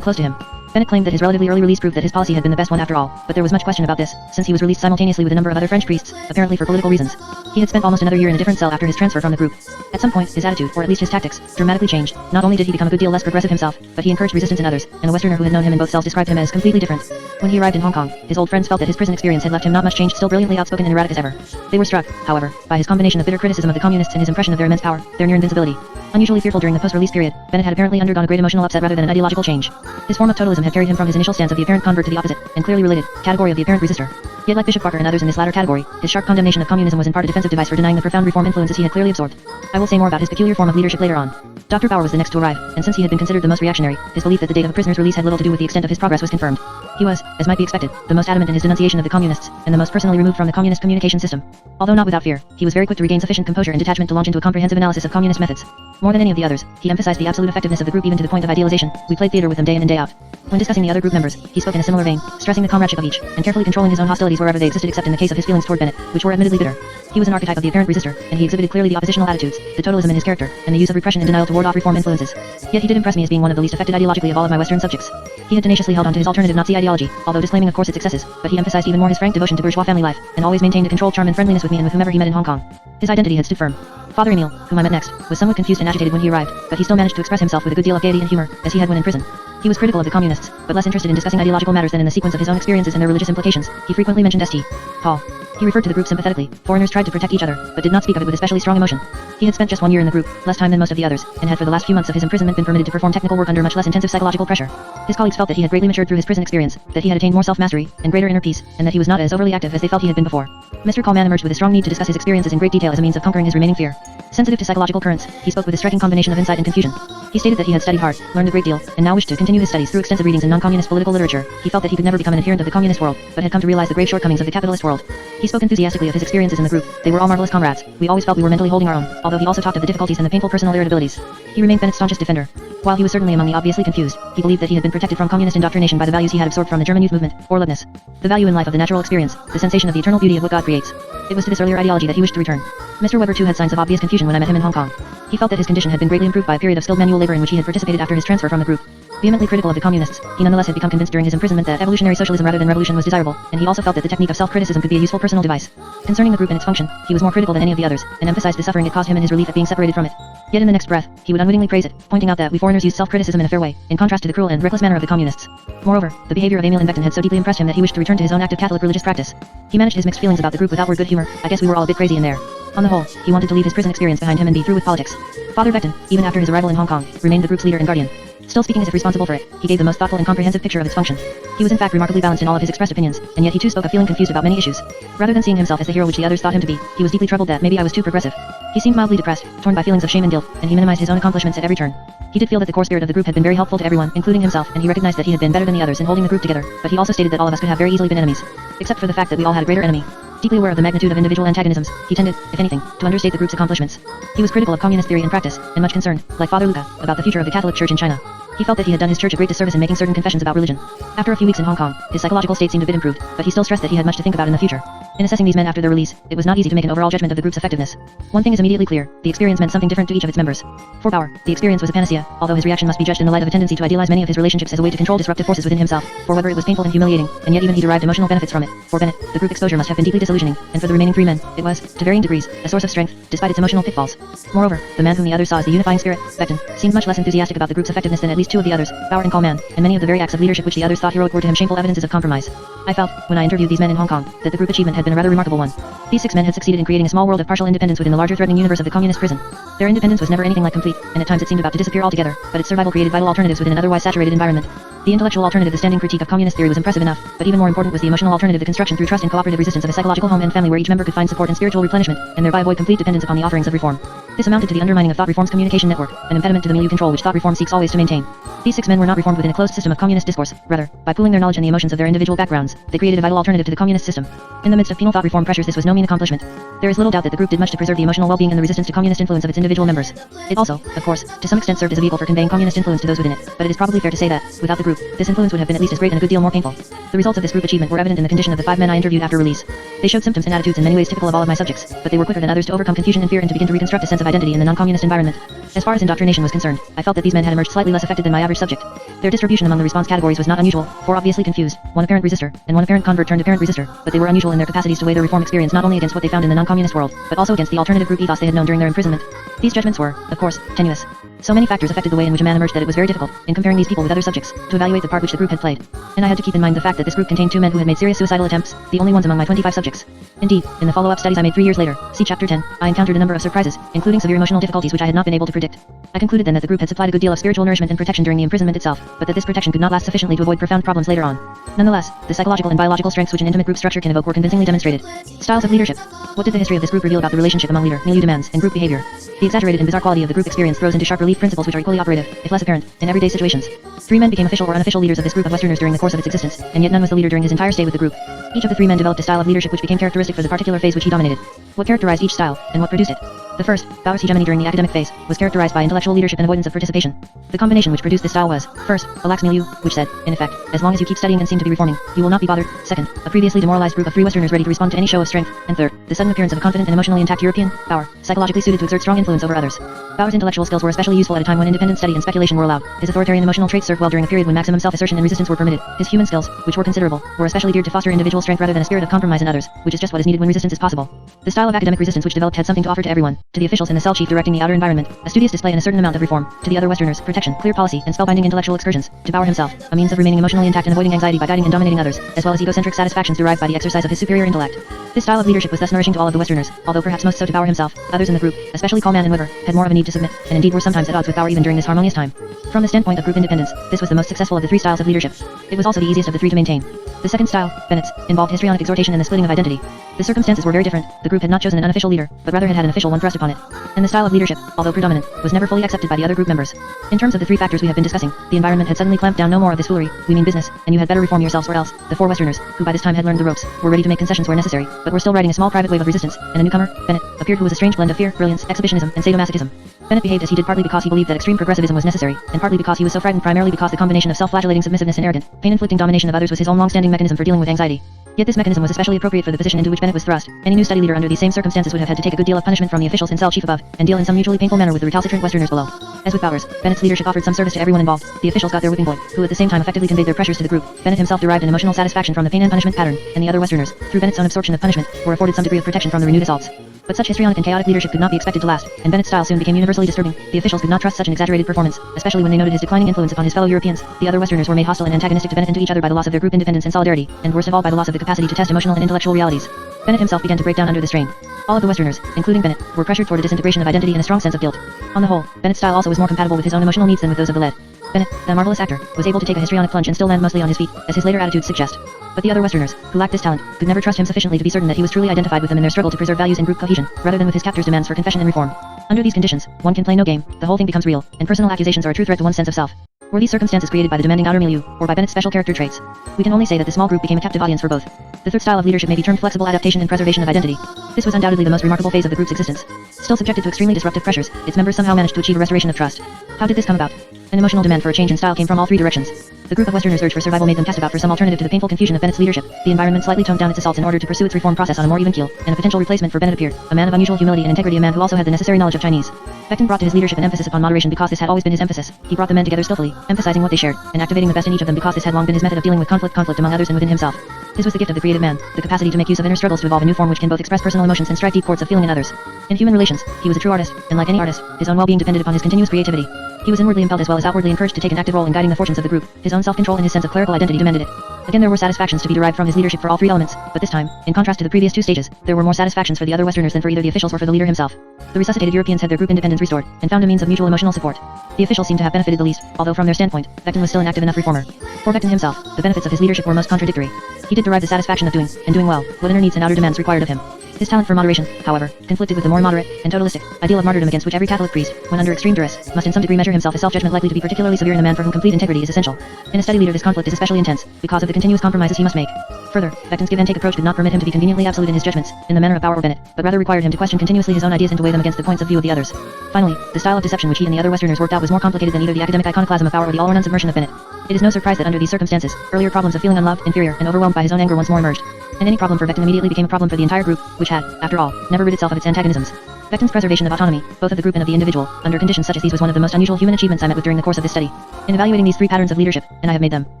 close to him. Bennett claimed that his relatively early release proved that his policy had been the best one after all, but there was much question about this, since he was released simultaneously with a number of other French priests, apparently for political reasons. He had spent almost another year in a different cell after his transfer from the group. At some point, his attitude, or at least his tactics, dramatically changed. Not only did he become a good deal less progressive himself, but he encouraged resistance in others, and a Westerner who had known him in both cells described him as completely different. When he arrived in Hong Kong, his old friends felt that his prison experience had left him not much changed, still brilliantly outspoken and erratic as ever. They were struck, however, by his combination of bitter criticism of the communists and his impression of their immense power, their near invincibility. Unusually fearful during the post-release period, Bennett had apparently undergone a great emotional upset rather than an ideological change. His form of totalism had carried him from his initial stance of the apparent convert to the opposite, and clearly related, category of the apparent resistor. Yet like Bishop Barker and others in this latter category, his sharp condemnation of communism was in part a defensive device for denying the profound reform influences he had clearly absorbed. I will say more about his peculiar form of leadership later on. Dr. Bauer was the next to arrive, and since he had been considered the most reactionary, his belief that the date of the prisoner's release had little to do with the extent of his progress was confirmed. He was, as might be expected, the most adamant in his denunciation of the communists, and the most personally removed from the communist communication system. Although not without fear, he was very quick to regain sufficient composure and detachment to launch into a comprehensive analysis of communist methods. More than any of the others, he emphasized the absolute effectiveness of the group even to the point of idealization. We played theater with them day in and day out. When discussing the other group members, he spoke in a similar vein, stressing the comradeship of each, and carefully controlling his own hostilities wherever they existed except in the case of his feelings toward Bennett, which were admittedly bitter. He was an archetype of the apparent resistor, and he exhibited clearly the oppositional attitudes, the totalism in his character, and the use of repression and denial to ward off reform influences. Yet he did impress me as being one of the least affected ideologically of all of my Western subjects. He had tenaciously held on to his alternative Nazi ideology, although disclaiming of course its excesses, but he emphasized even more his frank devotion to bourgeois family life, and always maintained a controlled charm and friendliness with me and with whomever he met in Hong Kong. His identity had stood firm. Father Emile, whom I met next, was somewhat confused and agitated when he arrived, but he still managed to express himself with a good deal of gaiety and humor, as he had when in prison. He was critical of the communists, but less interested in discussing ideological matters than in the sequence of his own experiences and their religious implications. He frequently mentioned St. Paul. He referred to the group sympathetically. Foreigners tried to protect each other, but did not speak of it with especially strong emotion. He had spent just 1 year in the group, less time than most of the others, and had for the last few months of his imprisonment been permitted to perform technical work under much less intensive psychological pressure. His colleagues felt that he had greatly matured through his prison experience, that he had attained more self-mastery, and greater inner peace, and that he was not as overly active as they felt he had been before. Mr. Coleman emerged with a strong need to discuss his experiences in great detail as a means of conquering his remaining fear. Sensitive to psychological currents, he spoke with a striking combination of insight and confusion. He stated that he had studied hard, learned a great deal, and now wished to continue his studies through extensive readings in non-communist political literature. He felt that he could never become an adherent of the communist world, but had come to realize the grave shortcomings of the capitalist world. He spoke enthusiastically of his experiences in the group. They were all marvelous comrades. We always felt we were mentally holding our own, although he also talked of the difficulties and the painful personal irritabilities. He remained Bennett's staunchest defender. While he was certainly among the obviously confused, he believed that he had been protected from communist indoctrination by the values he had absorbed from the German youth movement, or Leibniz. The value in life of the natural experience, the sensation of the eternal beauty of what God creates. It was to this earlier ideology that he wished to return. Mr. Weber too had signs of obvious confusion when I met him in Hong Kong. He felt that his condition had been greatly improved by a period of skilled manual labor in which he had participated after his transfer from the group. Vehemently critical of the communists, he nonetheless had become convinced during his imprisonment that evolutionary socialism rather than revolution was desirable, and he also felt that the technique of self-criticism could be a useful personal device. Concerning the group and its function, he was more critical than any of the others, and emphasized the suffering it caused him and his relief at being separated from it. Yet in the next breath, he would unwittingly praise it, pointing out that we foreigners used self-criticism in a fair way, in contrast to the cruel and reckless manner of the communists. Moreover, the behavior of Emile and Beckton had so deeply impressed him that he wished to return to his own active Catholic religious practice. He managed his mixed feelings about the group with outward good humor. I guess we were all a bit crazy in there. On the whole, he wanted to leave his prison experience behind him and be through with politics. Father Beckton, even after his arrival in Hong Kong, remained the group's leader and guardian. Still speaking as if responsible for it, he gave the most thoughtful and comprehensive picture of its function. He was in fact remarkably balanced in all of his expressed opinions, and yet he too spoke of feeling confused about many issues. Rather than seeing himself as the hero which the others thought him to be, he was deeply troubled that maybe I was too progressive. He seemed mildly depressed, torn by feelings of shame and guilt, and he minimized his own accomplishments at every turn. He did feel that the core spirit of the group had been very helpful to everyone, including himself, and he recognized that he had been better than the others in holding the group together, but he also stated that all of us could have very easily been enemies. Except for the fact that we all had a greater enemy. Deeply aware of the magnitude of individual antagonisms, he tended, if anything, to understate the group's accomplishments. He was critical of communist theory and practice, and much concerned, like Father Luca, about the future of the Catholic Church in China. He felt that he had done his church a great disservice in making certain confessions about religion. After a few weeks in Hong Kong, his psychological state seemed a bit improved, but he still stressed that he had much to think about in the future. In assessing these men after their release, it was not easy to make an overall judgment of the group's effectiveness. One thing is immediately clear, the experience meant something different to each of its members. For Bauer, the experience was a panacea, although his reaction must be judged in the light of a tendency to idealize many of his relationships as a way to control disruptive forces within himself. For Weber it was painful and humiliating, and yet even he derived emotional benefits from it. For Bennett, the group exposure must have been deeply disillusioning, and for the remaining 3 men, it was, to varying degrees, a source of strength, despite its emotional pitfalls. Moreover, the man whom the others saw as the unifying spirit, Beckton, seemed much less enthusiastic about the group's effectiveness than at least 2 of the others, Bauer and Coleman, and many of the very acts of leadership which the others thought heroic were to him shameful evidences of compromise. I felt, when I interviewed these men in Hong Kong, that the group achievement had been a rather remarkable one. These 6 men had succeeded in creating a small world of partial independence within the larger threatening universe of the communist prison. Their independence was never anything like complete, and at times it seemed about to disappear altogether, but its survival created vital alternatives within an otherwise saturated environment. The intellectual alternative, the standing critique of communist theory, was impressive enough, but even more important was the emotional alternative, the construction through trust and cooperative resistance of a psychological home and family where each member could find support and spiritual replenishment, and thereby avoid complete dependence upon the offerings of reform. This amounted to the undermining of thought reform's communication network, an impediment to the milieu control which thought reform seeks always to maintain. These 6 men were not reformed within a closed system of communist discourse, rather, by pooling their knowledge and the emotions of their individual backgrounds, they created a vital alternative to the communist system. In the midst of penal thought reform pressures, this was no mean accomplishment. There is little doubt that the group did much to preserve the emotional well-being and the resistance to communist influence of its individual members. It also, of course, to some extent served as a vehicle for conveying communist influence to those within it, but it is probably fair to say that, without the group, this influence would have been at least as great and a good deal more painful. The results of this group achievement were evident in the condition of the 5 men I interviewed after release. They showed symptoms and attitudes in many ways typical of all of my subjects, but they were quicker than others to overcome confusion and fear and to begin to reconstruct a sense of identity in the non-communist environment. As far as indoctrination was concerned, I felt that these men had emerged slightly less affected than my average subject. Their distribution among the response categories was not unusual, 4 obviously confused, 1 apparent resistor, and 1 apparent convert turned apparent resistor, but they were unusual in their capacities to weigh their reform experience not only against what they found in the non-communist world, but also against the alternative group ethos they had known during their imprisonment. These judgments were, of course, tenuous. So many factors affected the way in which a man emerged that it was very difficult, in comparing these people with other subjects, to evaluate the part which the group had played. And I had to keep in mind the fact that this group contained 2 men who had made serious suicidal attempts, the only ones among my 25 subjects. Indeed, in the follow-up studies I made 3 years later, see Chapter 10, I encountered a number of surprises, including severe emotional difficulties which I had not been able to predict. I concluded then that the group had supplied a good deal of spiritual nourishment and protection during the imprisonment itself, but that this protection could not last sufficiently to avoid profound problems later on. Nonetheless, the psychological and biological strengths which an intimate group structure can evoke were convincingly demonstrated. Styles of leadership. What did the history of this group reveal about the relationship among leader, milieu demands, and group behavior? The exaggerated and bizarre quality of the group experience throws into sharp relief principles which are equally operative, if less apparent, in everyday situations. 3 men became official or unofficial leaders of this group of Westerners during the course of its existence, and yet none was the leader during his entire stay with the group. Each of the 3 men developed a style of leadership which became characteristic for the particular phase which he dominated. What characterized each style, and what produced it? The first, Bauer's hegemony during the academic phase, was characterized by intellectual leadership and avoidance of participation. The combination which produced this style was, first, a lax milieu, which said, in effect, as long as you keep studying and seem to be reforming, you will not be bothered. Second, a previously demoralized group of 3 Westerners ready to respond to any show of strength. And third, the sudden appearance of a confident and emotionally intact European, Bauer, psychologically suited to exert strong influence over others. Bauer's intellectual skills were especially useful at a time when independent study and speculation were allowed. His authoritarian emotional traits served well during a period when maximum self-assertion and resistance were permitted. His human skills, which were considerable, were especially geared to foster individual strength rather than a spirit of compromise in others, which is just what is needed when resistance is possible. The style of academic resistance which developed had something to offer to everyone, to the officials and the cell chief directing the outer environment, a studious display and a certain amount of reform, to the other Westerners, protection, clear policy, and spellbinding intellectual excursions, to Bauer himself, a means of remaining emotionally intact and avoiding anxiety by guiding and dominating others, as well as egocentric satisfactions derived by the exercise of his superior intellect. This style of leadership was thus nourishing to all of the Westerners, although perhaps most so to Bauer himself. Others in the group, especially Coleman and Weber, had more of a need to submit, and indeed were sometimes at odds with Bauer even during this harmonious time. From the standpoint of group independence, this was the most successful of the 3 styles of leadership. It was also the easiest of the 3 to maintain. The second style, Bennett's, involved histrionic exhortation and the splitting of identity. The circumstances were very different. The group had not chosen an unofficial leader, but rather had an official one thrust upon it. And the style of leadership, although predominant, was never fully accepted by the other group members. In terms of the 3 factors we have been discussing, the environment had suddenly clamped down no more of this foolery. We mean business, and you had better reform yourselves or else. The 4 Westerners, who by this time had learned the ropes, were ready to make concessions where necessary, but were still riding a small private wave of resistance, and a newcomer, Bennett, appeared who was a strange blend of fear, brilliance, exhibitionism, and sadomasochism. Bennett behaved as he did partly because he believed that extreme progressivism was necessary, and partly because he was so frightened primarily because the combination of self-flagellating submissiveness and arrogant, pain-inflicting domination of others was his own long-standing mechanism for dealing with anxiety. Yet this mechanism was especially appropriate for the position into which Bennett was thrust. Any new study leader under these same circumstances would have had to take a good deal of punishment from the officials and cell chief above, and deal in some mutually painful manner with the recalcitrant Westerners below. As with Bowers, Bennett's leadership offered some service to everyone involved. The officials got their whipping boy, who at the same time effectively conveyed their pressures to the group. Bennett himself derived an emotional satisfaction from the pain and punishment pattern, and the other Westerners, through Bennett's own absorption of punishment, were afforded some degree of protection from the renewed assaults. But such histrionic and chaotic leadership could not be expected to last, and Bennett's style soon became universally disturbing. The officials could not trust such an exaggerated performance, especially when they noted his declining influence upon his fellow Europeans. The other Westerners were made hostile and antagonistic to Bennett and to each other by the loss of their group independence and solidarity, and worst of all by the loss of the capacity to test emotional and intellectual realities. Bennett himself began to break down under the strain. All of the Westerners, including Bennett, were pressured toward a disintegration of identity and a strong sense of guilt. On the whole, Bennett's style also was more compatible with his own emotional needs than with those of the lead. Bennett, the marvelous actor, was able to take a histrionic plunge and still land mostly on his feet, as his later attitudes suggest. But the other Westerners, who lacked this talent, could never trust him sufficiently to be certain that he was truly identified with them in their struggle to preserve values and group cohesion, rather than with his captors' demands for confession and reform. Under these conditions, one can play no game, the whole thing becomes real, and personal accusations are a true threat to one's sense of self. Were these circumstances created by the demanding outer milieu, or by Bennett's special character traits? We can only say that the small group became a captive audience for both. The third style of leadership may be termed flexible adaptation and preservation of identity. This was undoubtedly the most remarkable phase of the group's existence. Still subjected to extremely disruptive pressures, its members somehow managed to achieve a restoration of trust. How did this come about? An emotional demand for a change in style came from all 3 directions. The group of Westerners' urge for survival made them cast about for some alternative to the painful confusion of Bennett's leadership. The environment slightly toned down its assaults in order to pursue its reform process on a more even keel, and a potential replacement for Bennett appeared, a man of unusual humility and integrity, a man who also had the necessary knowledge of Chinese. Beckton brought to his leadership an emphasis upon moderation because this had always been his emphasis. He brought the men together skillfully, emphasizing what they shared, and activating the best in each of them because this had long been his method of dealing with conflict among others and within himself. His was the gift of the creative man, the capacity to make use of inner struggles to evolve a new form which can both express personal emotions and strike deep chords of feeling in others. In human relations, he was a true artist, and like any artist, his own well-being depended upon his continuous creativity. He was inwardly impelled as well as outwardly encouraged to take an active role in guiding the fortunes of the group. His own self-control and his sense of clerical identity demanded it. Again, there were satisfactions to be derived from his leadership for all 3 elements, but this time, in contrast to the previous 2 stages, there were more satisfactions for the other Westerners than for either the officials or for the leader himself. The resuscitated Europeans had their group independence restored, and found a means of mutual emotional support. The officials seemed to have benefited the least, although from their standpoint, Beckton was still an active enough reformer. For Beckton himself, the benefits of his leadership were most contradictory. He did derive the satisfaction of doing, and doing well, what inner needs and outer demands required of him. His talent for moderation, however, conflicted with the more moderate and totalistic ideal of martyrdom against which every Catholic priest, when under extreme duress, must in some degree measure himself, a self-judgment likely to be particularly severe in a man for whom complete integrity is essential. In a study leader, this conflict is especially intense, because of the continuous compromises he must make. Further, Beckton's give-and-take approach did not permit him to be conveniently absolute in his judgments, in the manner of Bauer or Bennett, but rather required him to question continuously his own ideas and to weigh them against the points of view of the others. Finally, the style of deception which he and the other Westerners worked out was more complicated than either the academic iconoclasm of Bauer or the all-or-none submersion of Bennett. It is no surprise that under these circumstances, earlier problems of feeling unloved, inferior, and overwhelmed by his own anger once more emerged. And any problem for Vectin immediately became a problem for the entire group, which had, after all, never rid itself of its antagonisms. Vectin's preservation of autonomy, both of the group and of the individual, under conditions such as these was one of the most unusual human achievements I met with during the course of this study. In evaluating these three patterns of leadership, and I have made them,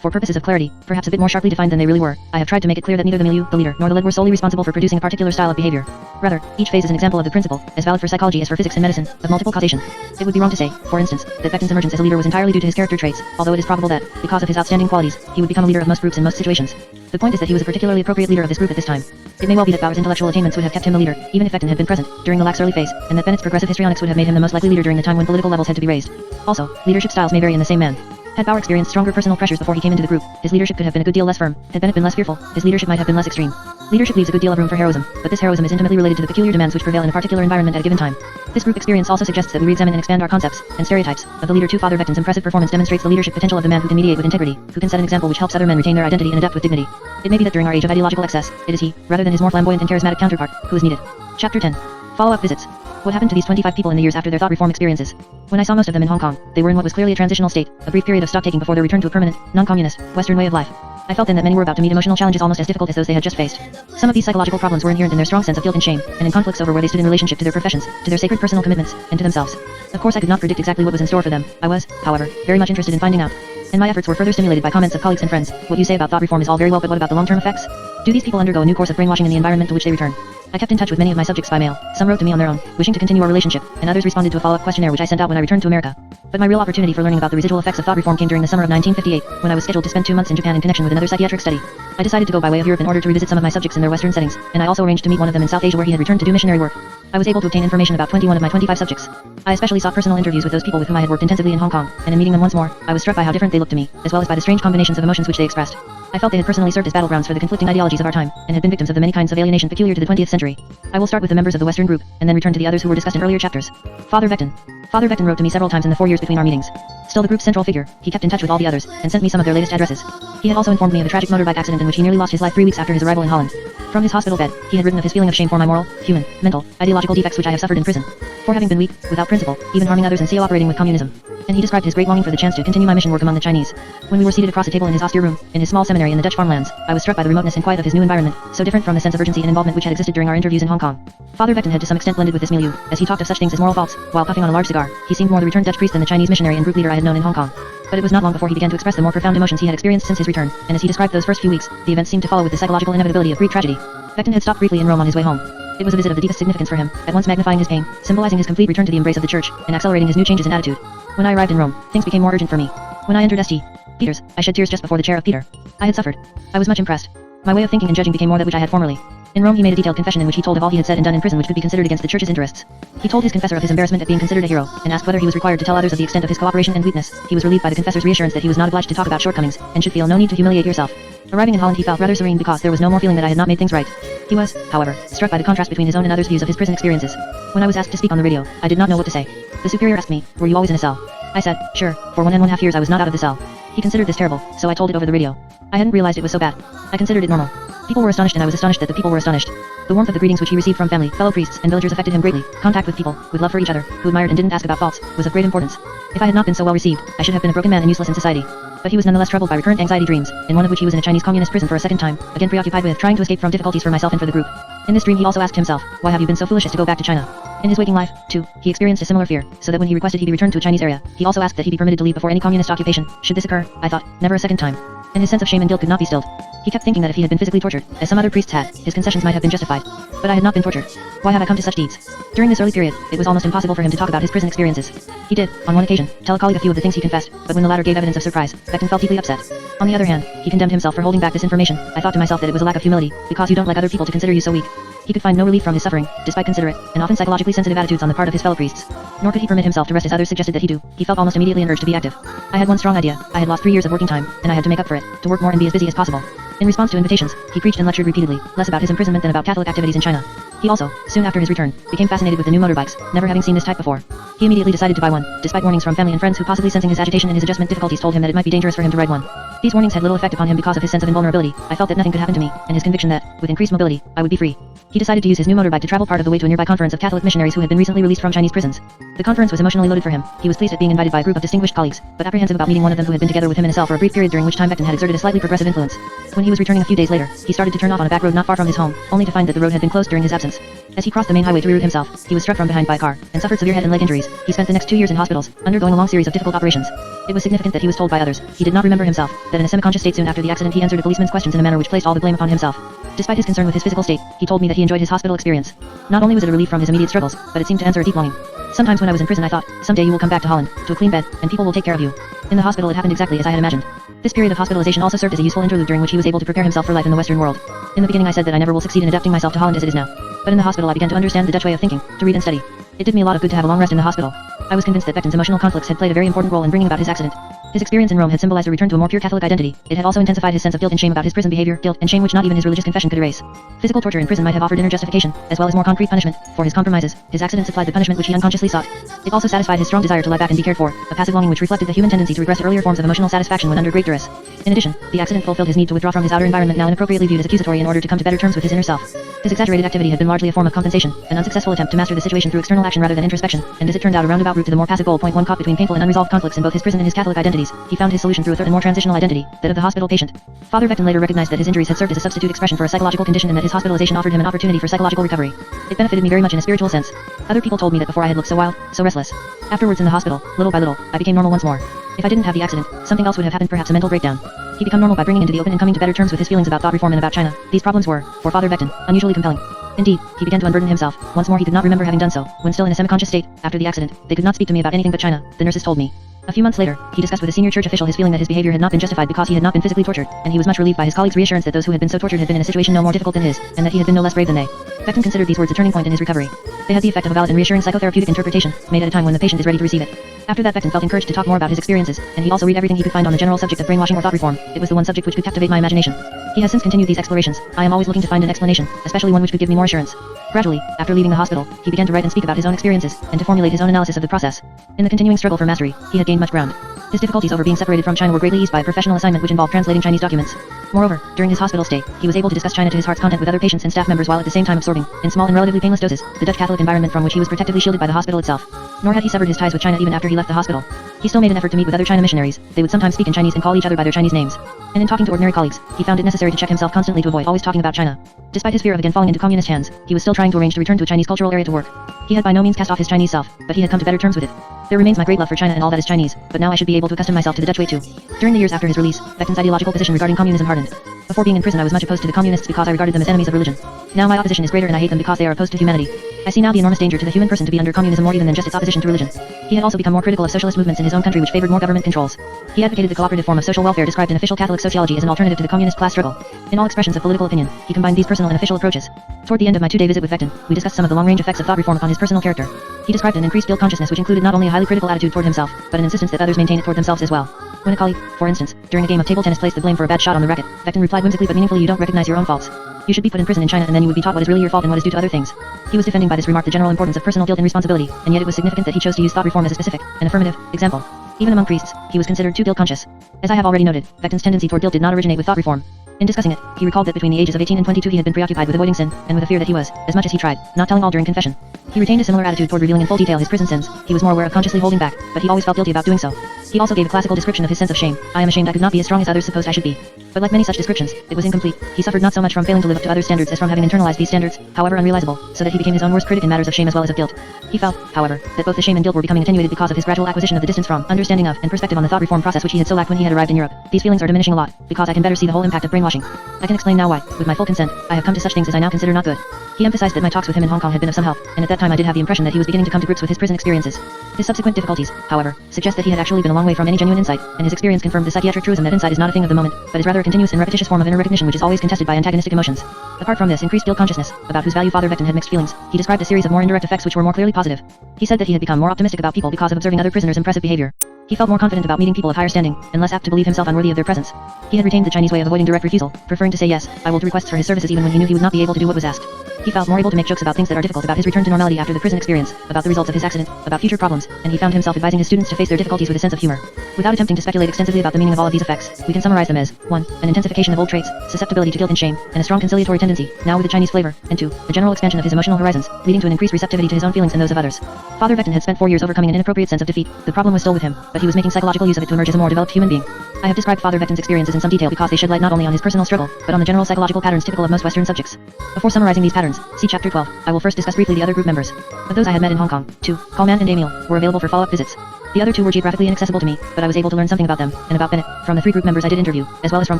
for purposes of clarity, perhaps a bit more sharply defined than they really were, I have tried to make it clear that neither the milieu, the leader, nor the led were solely responsible for producing a particular style of behavior. Rather, each phase is an example of the principle, as valid for psychology as for physics and medicine, of multiple causation. It would be wrong to say, for instance, that Vectin's emergence as a leader was entirely due to his character traits, although it is probable that, because of his outstanding qualities, he would become a leader of most groups in most situations. The point is that he was a particularly appropriate leader of this group at this time. It may well be that Bauer's intellectual attainments would have kept him the leader, even if Vectin had been present, during the lax early phase, and that Bennett's progressive histrionics would have made him the most likely leader during the time when political levels had to be raised. Also, leadership styles may vary in the same man. Had Bauer experienced stronger personal pressures before he came into the group, his leadership could have been a good deal less firm. Had Bennett been less fearful, his leadership might have been less extreme. Leadership leaves a good deal of room for heroism, but this heroism is intimately related to the peculiar demands which prevail in a particular environment at a given time. This group experience also suggests that we re-examine and expand our concepts and stereotypes of the leader too. Father Vectin's impressive performance demonstrates the leadership potential of the man who can mediate with integrity, who can set an example which helps other men retain their identity and adapt with dignity. It may be that during our age of ideological excess, it is he, rather than his more flamboyant and charismatic counterpart, who is needed. Chapter 10. Follow-up visits. What happened to these 25 people in the years after their thought reform experiences? When I saw most of them in Hong Kong, they were in what was clearly a transitional state, a brief period of stock-taking before their return to a permanent, non-communist, Western way of life. I felt then that many were about to meet emotional challenges almost as difficult as those they had just faced. Some of these psychological problems were inherent in their strong sense of guilt and shame, and in conflicts over where they stood in relationship to their professions, to their sacred personal commitments, and to themselves. Of course I could not predict exactly what was in store for them. I was, however, very much interested in finding out. And my efforts were further stimulated by comments of colleagues and friends. What you say about thought reform is all very well, but what about the long-term effects? Do these people undergo a new course of brainwashing in the environment to which they return? I kept in touch with many of my subjects by mail. Some wrote to me on their own, wishing to continue our relationship, and others responded to a follow-up questionnaire which I sent out when I returned to America. But my real opportunity for learning about the residual effects of thought reform came during the summer of 1958, when I was scheduled to spend 2 months in Japan in connection with another psychiatric study. I decided to go by way of Europe in order to revisit some of my subjects in their Western settings, and I also arranged to meet one of them in South Asia where he had returned to do missionary work. I was able to obtain information about 21 of my 25 subjects. I especially sought personal interviews with those people with whom I had worked intensively in Hong Kong, and in meeting them once more, I was struck by how different they looked to me, as well as by the strange combinations of emotions which they expressed. I felt they had personally served as battlegrounds for the conflicting ideologies of our time, and had been victims of the many kinds of alienation peculiar to the 20th century. I will start with the members of the Western group, and then return to the others who were discussed in earlier chapters. Father Vectin. Father Vectin wrote to me several times in the 4 years between our meetings. Still the group's central figure, he kept in touch with all the others, and sent me some of their latest addresses. He had also informed me of a tragic motorbike accident in which he nearly lost his life 3 weeks after his arrival in Holland. From his hospital bed, he had written of his feeling of shame for my moral, human, mental, ideological defects which I have suffered in prison. For having been weak, without principle, even harming others and cooperating with communism. And he described his great longing for the chance to continue my mission work among the Chinese. When we were seated across a table in his austere room, in his small seminary in the Dutch farmlands, I was struck by the remoteness and quiet of his new environment, so different from the sense of urgency and involvement which had existed during our interviews in Hong Kong. Father Vectin had to some extent blended with this milieu, as he talked of such things as moral faults, while puffing on a large cigar. He seemed more the returned Dutch priest than the Chinese missionary and group leader I had known in Hong Kong. But it was not long before he began to express the more profound emotions he had experienced since his return, and as he described those first few weeks, the events seemed to follow with the psychological inevitability of Greek tragedy. Vectin had stopped briefly in Rome on his way home. It was a visit of the deepest significance for him, at once magnifying his pain, symbolizing his complete return to the embrace of the church, and accelerating his new changes in attitude. When I arrived in Rome, things became more urgent for me. When I entered St. Peter's, I shed tears just before the chair of Peter. I had suffered. I was much impressed. My way of thinking and judging became more that which I had formerly. In Rome he made a detailed confession in which he told of all he had said and done in prison which could be considered against the church's interests. He told his confessor of his embarrassment at being considered a hero, and asked whether he was required to tell others of the extent of his cooperation and weakness. He was relieved by the confessor's reassurance that he was not obliged to talk about shortcomings, and should feel no need to humiliate yourself. Arriving in Holland he felt rather serene because there was no more feeling that I had not made things right. He was, however, struck by the contrast between his own and others' views of his prison experiences. When I was asked to speak on the radio, I did not know what to say. The superior asked me, "Were you always in a cell?" I said, "Sure, for 1.5 years I was not out of the cell." He considered this terrible, so I told it over the radio. I hadn't realized it was so bad. I considered it normal. People were astonished and I was astonished that the people were astonished. The warmth of the greetings which he received from family, fellow priests, and villagers affected him greatly. Contact with people, with love for each other, who admired and didn't ask about faults, was of great importance. If I had not been so well received, I should have been a broken man and useless in society. But he was nonetheless troubled by recurrent anxiety dreams, in one of which he was in a Chinese communist prison for a second time, again preoccupied with trying to escape from difficulties for myself and for the group. In this dream he also asked himself, "Why have you been so foolish as to go back to China?" In his waking life, too, he experienced a similar fear, so that when he requested he be returned to a Chinese area, he also asked that he be permitted to leave before any communist occupation. Should this occur, I thought, never a second time. And his sense of shame and guilt could not be stilled. He kept thinking that if he had been physically tortured, as some other priests had, his concessions might have been justified. But I had not been tortured. Why had I come to such deeds? During this early period, it was almost impossible for him to talk about his prison experiences. He did, on one occasion, tell a colleague a few of the things he confessed, but when the latter gave evidence of surprise, Vectin felt deeply upset. On the other hand, he condemned himself for holding back this information. I thought to myself that it was a lack of humility, because you don't like other people to consider you so weak. He could find no relief from his suffering, despite considerate, and often psychologically sensitive attitudes on the part of his fellow priests. Nor could he permit himself to rest as others suggested that he do. He felt almost immediately an urge to be active. I had one strong idea. I had lost 3 years of working time, and I had to make up for it, to work more and be as busy as possible. In response to invitations, he preached and lectured repeatedly, less about his imprisonment than about Catholic activities in China. He also, soon after his return, became fascinated with the new motorbikes, never having seen this type before. He immediately decided to buy one, despite warnings from family and friends who, possibly sensing his agitation and his adjustment difficulties, told him that it might be dangerous for him to ride one. These warnings had little effect upon him because of his sense of invulnerability. I felt that nothing could happen to me, and his conviction that, with increased mobility, I would be free. He decided to use his new motorbike to travel part of the way to a nearby conference of Catholic missionaries who had been recently released from Chinese prisons. The conference was emotionally loaded for him. He was pleased at being invited by a group of distinguished colleagues, but apprehensive about meeting one of them who had been together with him in a cell for a brief period during which time Vectin had exerted a slightly progressive influence. When he was returning a few days later, he started to turn off on a back road not far from his home, only to find that the road had been closed during his absence. As he crossed the main highway to reroute himself, he was struck from behind by a car, and suffered severe head and leg injuries. He spent the next 2 years in hospitals, undergoing a long series of difficult operations. It was significant that he was told by others, he did not remember himself, that in a semi-conscious state soon after the accident he answered a policeman's questions in a manner which placed all the blame upon himself. Despite his concern with his physical state, he told me that he enjoyed his hospital experience. Not only was it a relief from his immediate struggles, but it seemed to answer a deep longing. Sometimes when I was in prison I thought, someday you will come back to Holland, to a clean bed, and people will take care of you. In the hospital it happened exactly as I had imagined. This period of hospitalization also served as a useful interlude during which he was able to prepare himself for life in the Western world. In the beginning I said that I never will succeed in adapting myself to Holland as it is now. But in the hospital I began to understand the Dutch way of thinking, to read and study. It did me a lot of good to have a long rest in the hospital. I was convinced that Vectin's emotional conflicts had played a very important role in bringing about his accident. His experience in Rome had symbolized a return to a more pure Catholic identity. It had also intensified his sense of guilt and shame about his prison behavior, guilt and shame which not even his religious confession could erase. Physical torture in prison might have offered inner justification, as well as more concrete punishment. For his compromises, his accident supplied the punishment which he unconsciously sought. It also satisfied his strong desire to lie back and be cared for, a passive longing which reflected the human tendency to regress to earlier forms of emotional satisfaction when under great duress. In addition, the accident fulfilled his need to withdraw from his outer environment now inappropriately viewed as accusatory in order to come to better terms with his inner self. His exaggerated activity had been largely a form of compensation, an unsuccessful attempt to master the situation through external action rather than introspection, and as it turned out a roundabout route to the more passive goal. Point 1 caught between painful and unresolved conflicts in both his prison and his Catholic identities, he found his solution through a third and more transitional identity, that of the hospital patient. Father Vectin later recognized that his injuries had served as a substitute expression for a psychological condition and that his hospitalization offered him an opportunity for psychological recovery. It benefited me very much in a spiritual sense. Other people told me that before I had looked so wild, so restless. Afterwards in the hospital, little by little, I became normal once more. If I didn't have the accident, something else would have happened, perhaps a mental breakdown. He became normal by bringing into the open and coming to better terms with his feelings about thought reform and about China. These problems were, for Father Vectin, unusually compelling. Indeed, he began to unburden himself. Once more he could not remember having done so. When still in a semi-conscious state, after the accident, they could not speak to me about anything but China, the nurses told me. A few months later, he discussed with a senior church official his feeling that his behavior had not been justified because he had not been physically tortured, and he was much relieved by his colleagues' reassurance that those who had been so tortured had been in a situation no more difficult than his, and that he had been no less brave than they. Vectin considered these words a turning point in his recovery. They had the effect of a valid and reassuring psychotherapeutic interpretation, made at a time when the patient is ready to receive it. After that, Vectin felt encouraged to talk more about his experiences, and he also read everything he could find on the general subject of brainwashing or thought reform. It was the one subject which could captivate my imagination. He has since continued these explorations. I am always looking to find an explanation, especially one which could give me more assurance. Gradually, after leaving the hospital, he began to write and speak about his own experiences, and to formulate his own analysis of the process. In the continuing struggle for mastery, he had gained much ground. His difficulties over being separated from China were greatly eased by a professional assignment which involved translating Chinese documents. Moreover, during his hospital stay, he was able to discuss China to his heart's content with other patients and staff members while at the same time absorbing, in small and relatively painless doses, the Dutch Catholic environment from which he was protectively shielded by the hospital itself. Nor had he severed his ties with China even after he left the hospital. He still made an effort to meet with other China missionaries. They would sometimes speak in Chinese and call each other by their Chinese names. And in talking to ordinary colleagues, he found it necessary to check himself constantly to avoid always talking about China. Despite his fear of again falling into communist hands, he was still trying to arrange to return to a Chinese cultural area to work. He had by no means cast off his Chinese self, but he had come to better terms with it. There remains my great love for China and all that is Chinese, but now I should be able to accustom myself to the Dutch way too. During the years after his release, Vectin's ideological position regarding communism hardened. Before being in prison I was much opposed to the communists because I regarded them as enemies of religion. Now my opposition is greater and I hate them because they are opposed to humanity. I see now the enormous danger to the human person to be under communism more even than just its opposition to religion. He had also become more critical of socialist movements in his own country which favored more government controls. He advocated the cooperative form of social welfare described in official Catholic sociology as an alternative to the communist class struggle. In all expressions of political opinion, he combined these personal and official approaches. Toward the end of my 2-day visit with Vectin, we discussed some of the long-range effects of thought reform upon his personal character. He described an increased guilt consciousness which included not only a highly critical attitude toward himself, but an insistence that others maintain it toward themselves as well. When a colleague, for instance, during a game of table tennis placed the blame for a bad shot on the racket, Vectin replied whimsically but meaningfully, "You don't recognize your own faults. You should be put in prison in China and then you would be taught what is really your fault and what is due to other things." He was defending by this remark the general importance of personal guilt and responsibility, and yet it was significant that he chose to use thought reform as a specific, and affirmative, example. Even among priests, he was considered too guilt conscious. As I have already noted, Vectin's tendency toward guilt did not originate with thought reform. In discussing it, he recalled that between the ages of 18 and 22 he had been preoccupied with avoiding sin, and with a fear that he was, as much as he tried, not telling all during confession. He retained a similar attitude toward revealing in full detail his prison sins. He was more aware of consciously holding back, but he always felt guilty about doing so. He also gave a classical description of his sense of shame. "I am ashamed I could not be as strong as others supposed I should be." But like many such descriptions, it was incomplete. He suffered not so much from failing to live up to others' standards as from having internalized these standards, however unrealizable, so that he became his own worst critic in matters of shame as well as of guilt. He felt, however, that both the shame and guilt were becoming attenuated because of his gradual acquisition of the distance from, understanding of, and perspective on the thought reform process which he had so lacked when he had arrived in Europe. These feelings are diminishing a lot, because I can better see the whole impact of brainwashing. I can explain now why, with my full consent, I have come to such things as I now consider not good. He emphasized that my talks with him in Hong Kong had been of some help, and at that time I did have the impression that he was beginning to come to grips with his prison experiences. His subsequent difficulties, however, suggest that he had actually been a long way from any genuine insight, and his experience confirmed the psychiatric truism that insight is not a thing of the moment, but is rather a continuous and repetitious form of inner recognition which is always contested by antagonistic emotions. Apart from this increased guilt consciousness, about whose value Father Vectin had mixed feelings, he described a series of more indirect effects which were more clearly positive. He said that he had become more optimistic about people because of observing other prisoners' impressive behavior. He felt more confident about meeting people of higher standing, and less apt to believe himself unworthy of their presence. He had retained the Chinese way of avoiding direct refusal, preferring to say yes, I will to requests for his services even when he knew he would not be able to do what was asked. He felt more able to make jokes about things that are difficult, about his return to normality after the prison experience, about the results of his accident, about future problems, and he found himself advising his students to face their difficulties with a sense of humor. Without attempting to speculate extensively about the meaning of all of these effects, we can summarize them as 1. An intensification of old traits, susceptibility to guilt and shame, and a strong conciliatory tendency, now with a Chinese flavor, and 2. A general expansion of his emotional horizons, leading to an increased receptivity to his own feelings and those of others. Father Vectin had spent 4 years overcoming an inappropriate sense of defeat. The problem was still with him, but he was making psychological use of it to emerge as a more developed human being. I have described Father Vectin's experiences in some detail because they shed light not only on his personal struggle, but on the general psychological patterns typical of most Western subjects. Before summarizing these patterns, see Chapter 12. I will first discuss briefly the other group members. Of those I had met in Hong Kong, 2, Coleman and Emil, were available for follow-up visits. The other 2 were geographically inaccessible to me, but I was able to learn something about them, and about Bennett, from the 3 group members I did interview, as well as from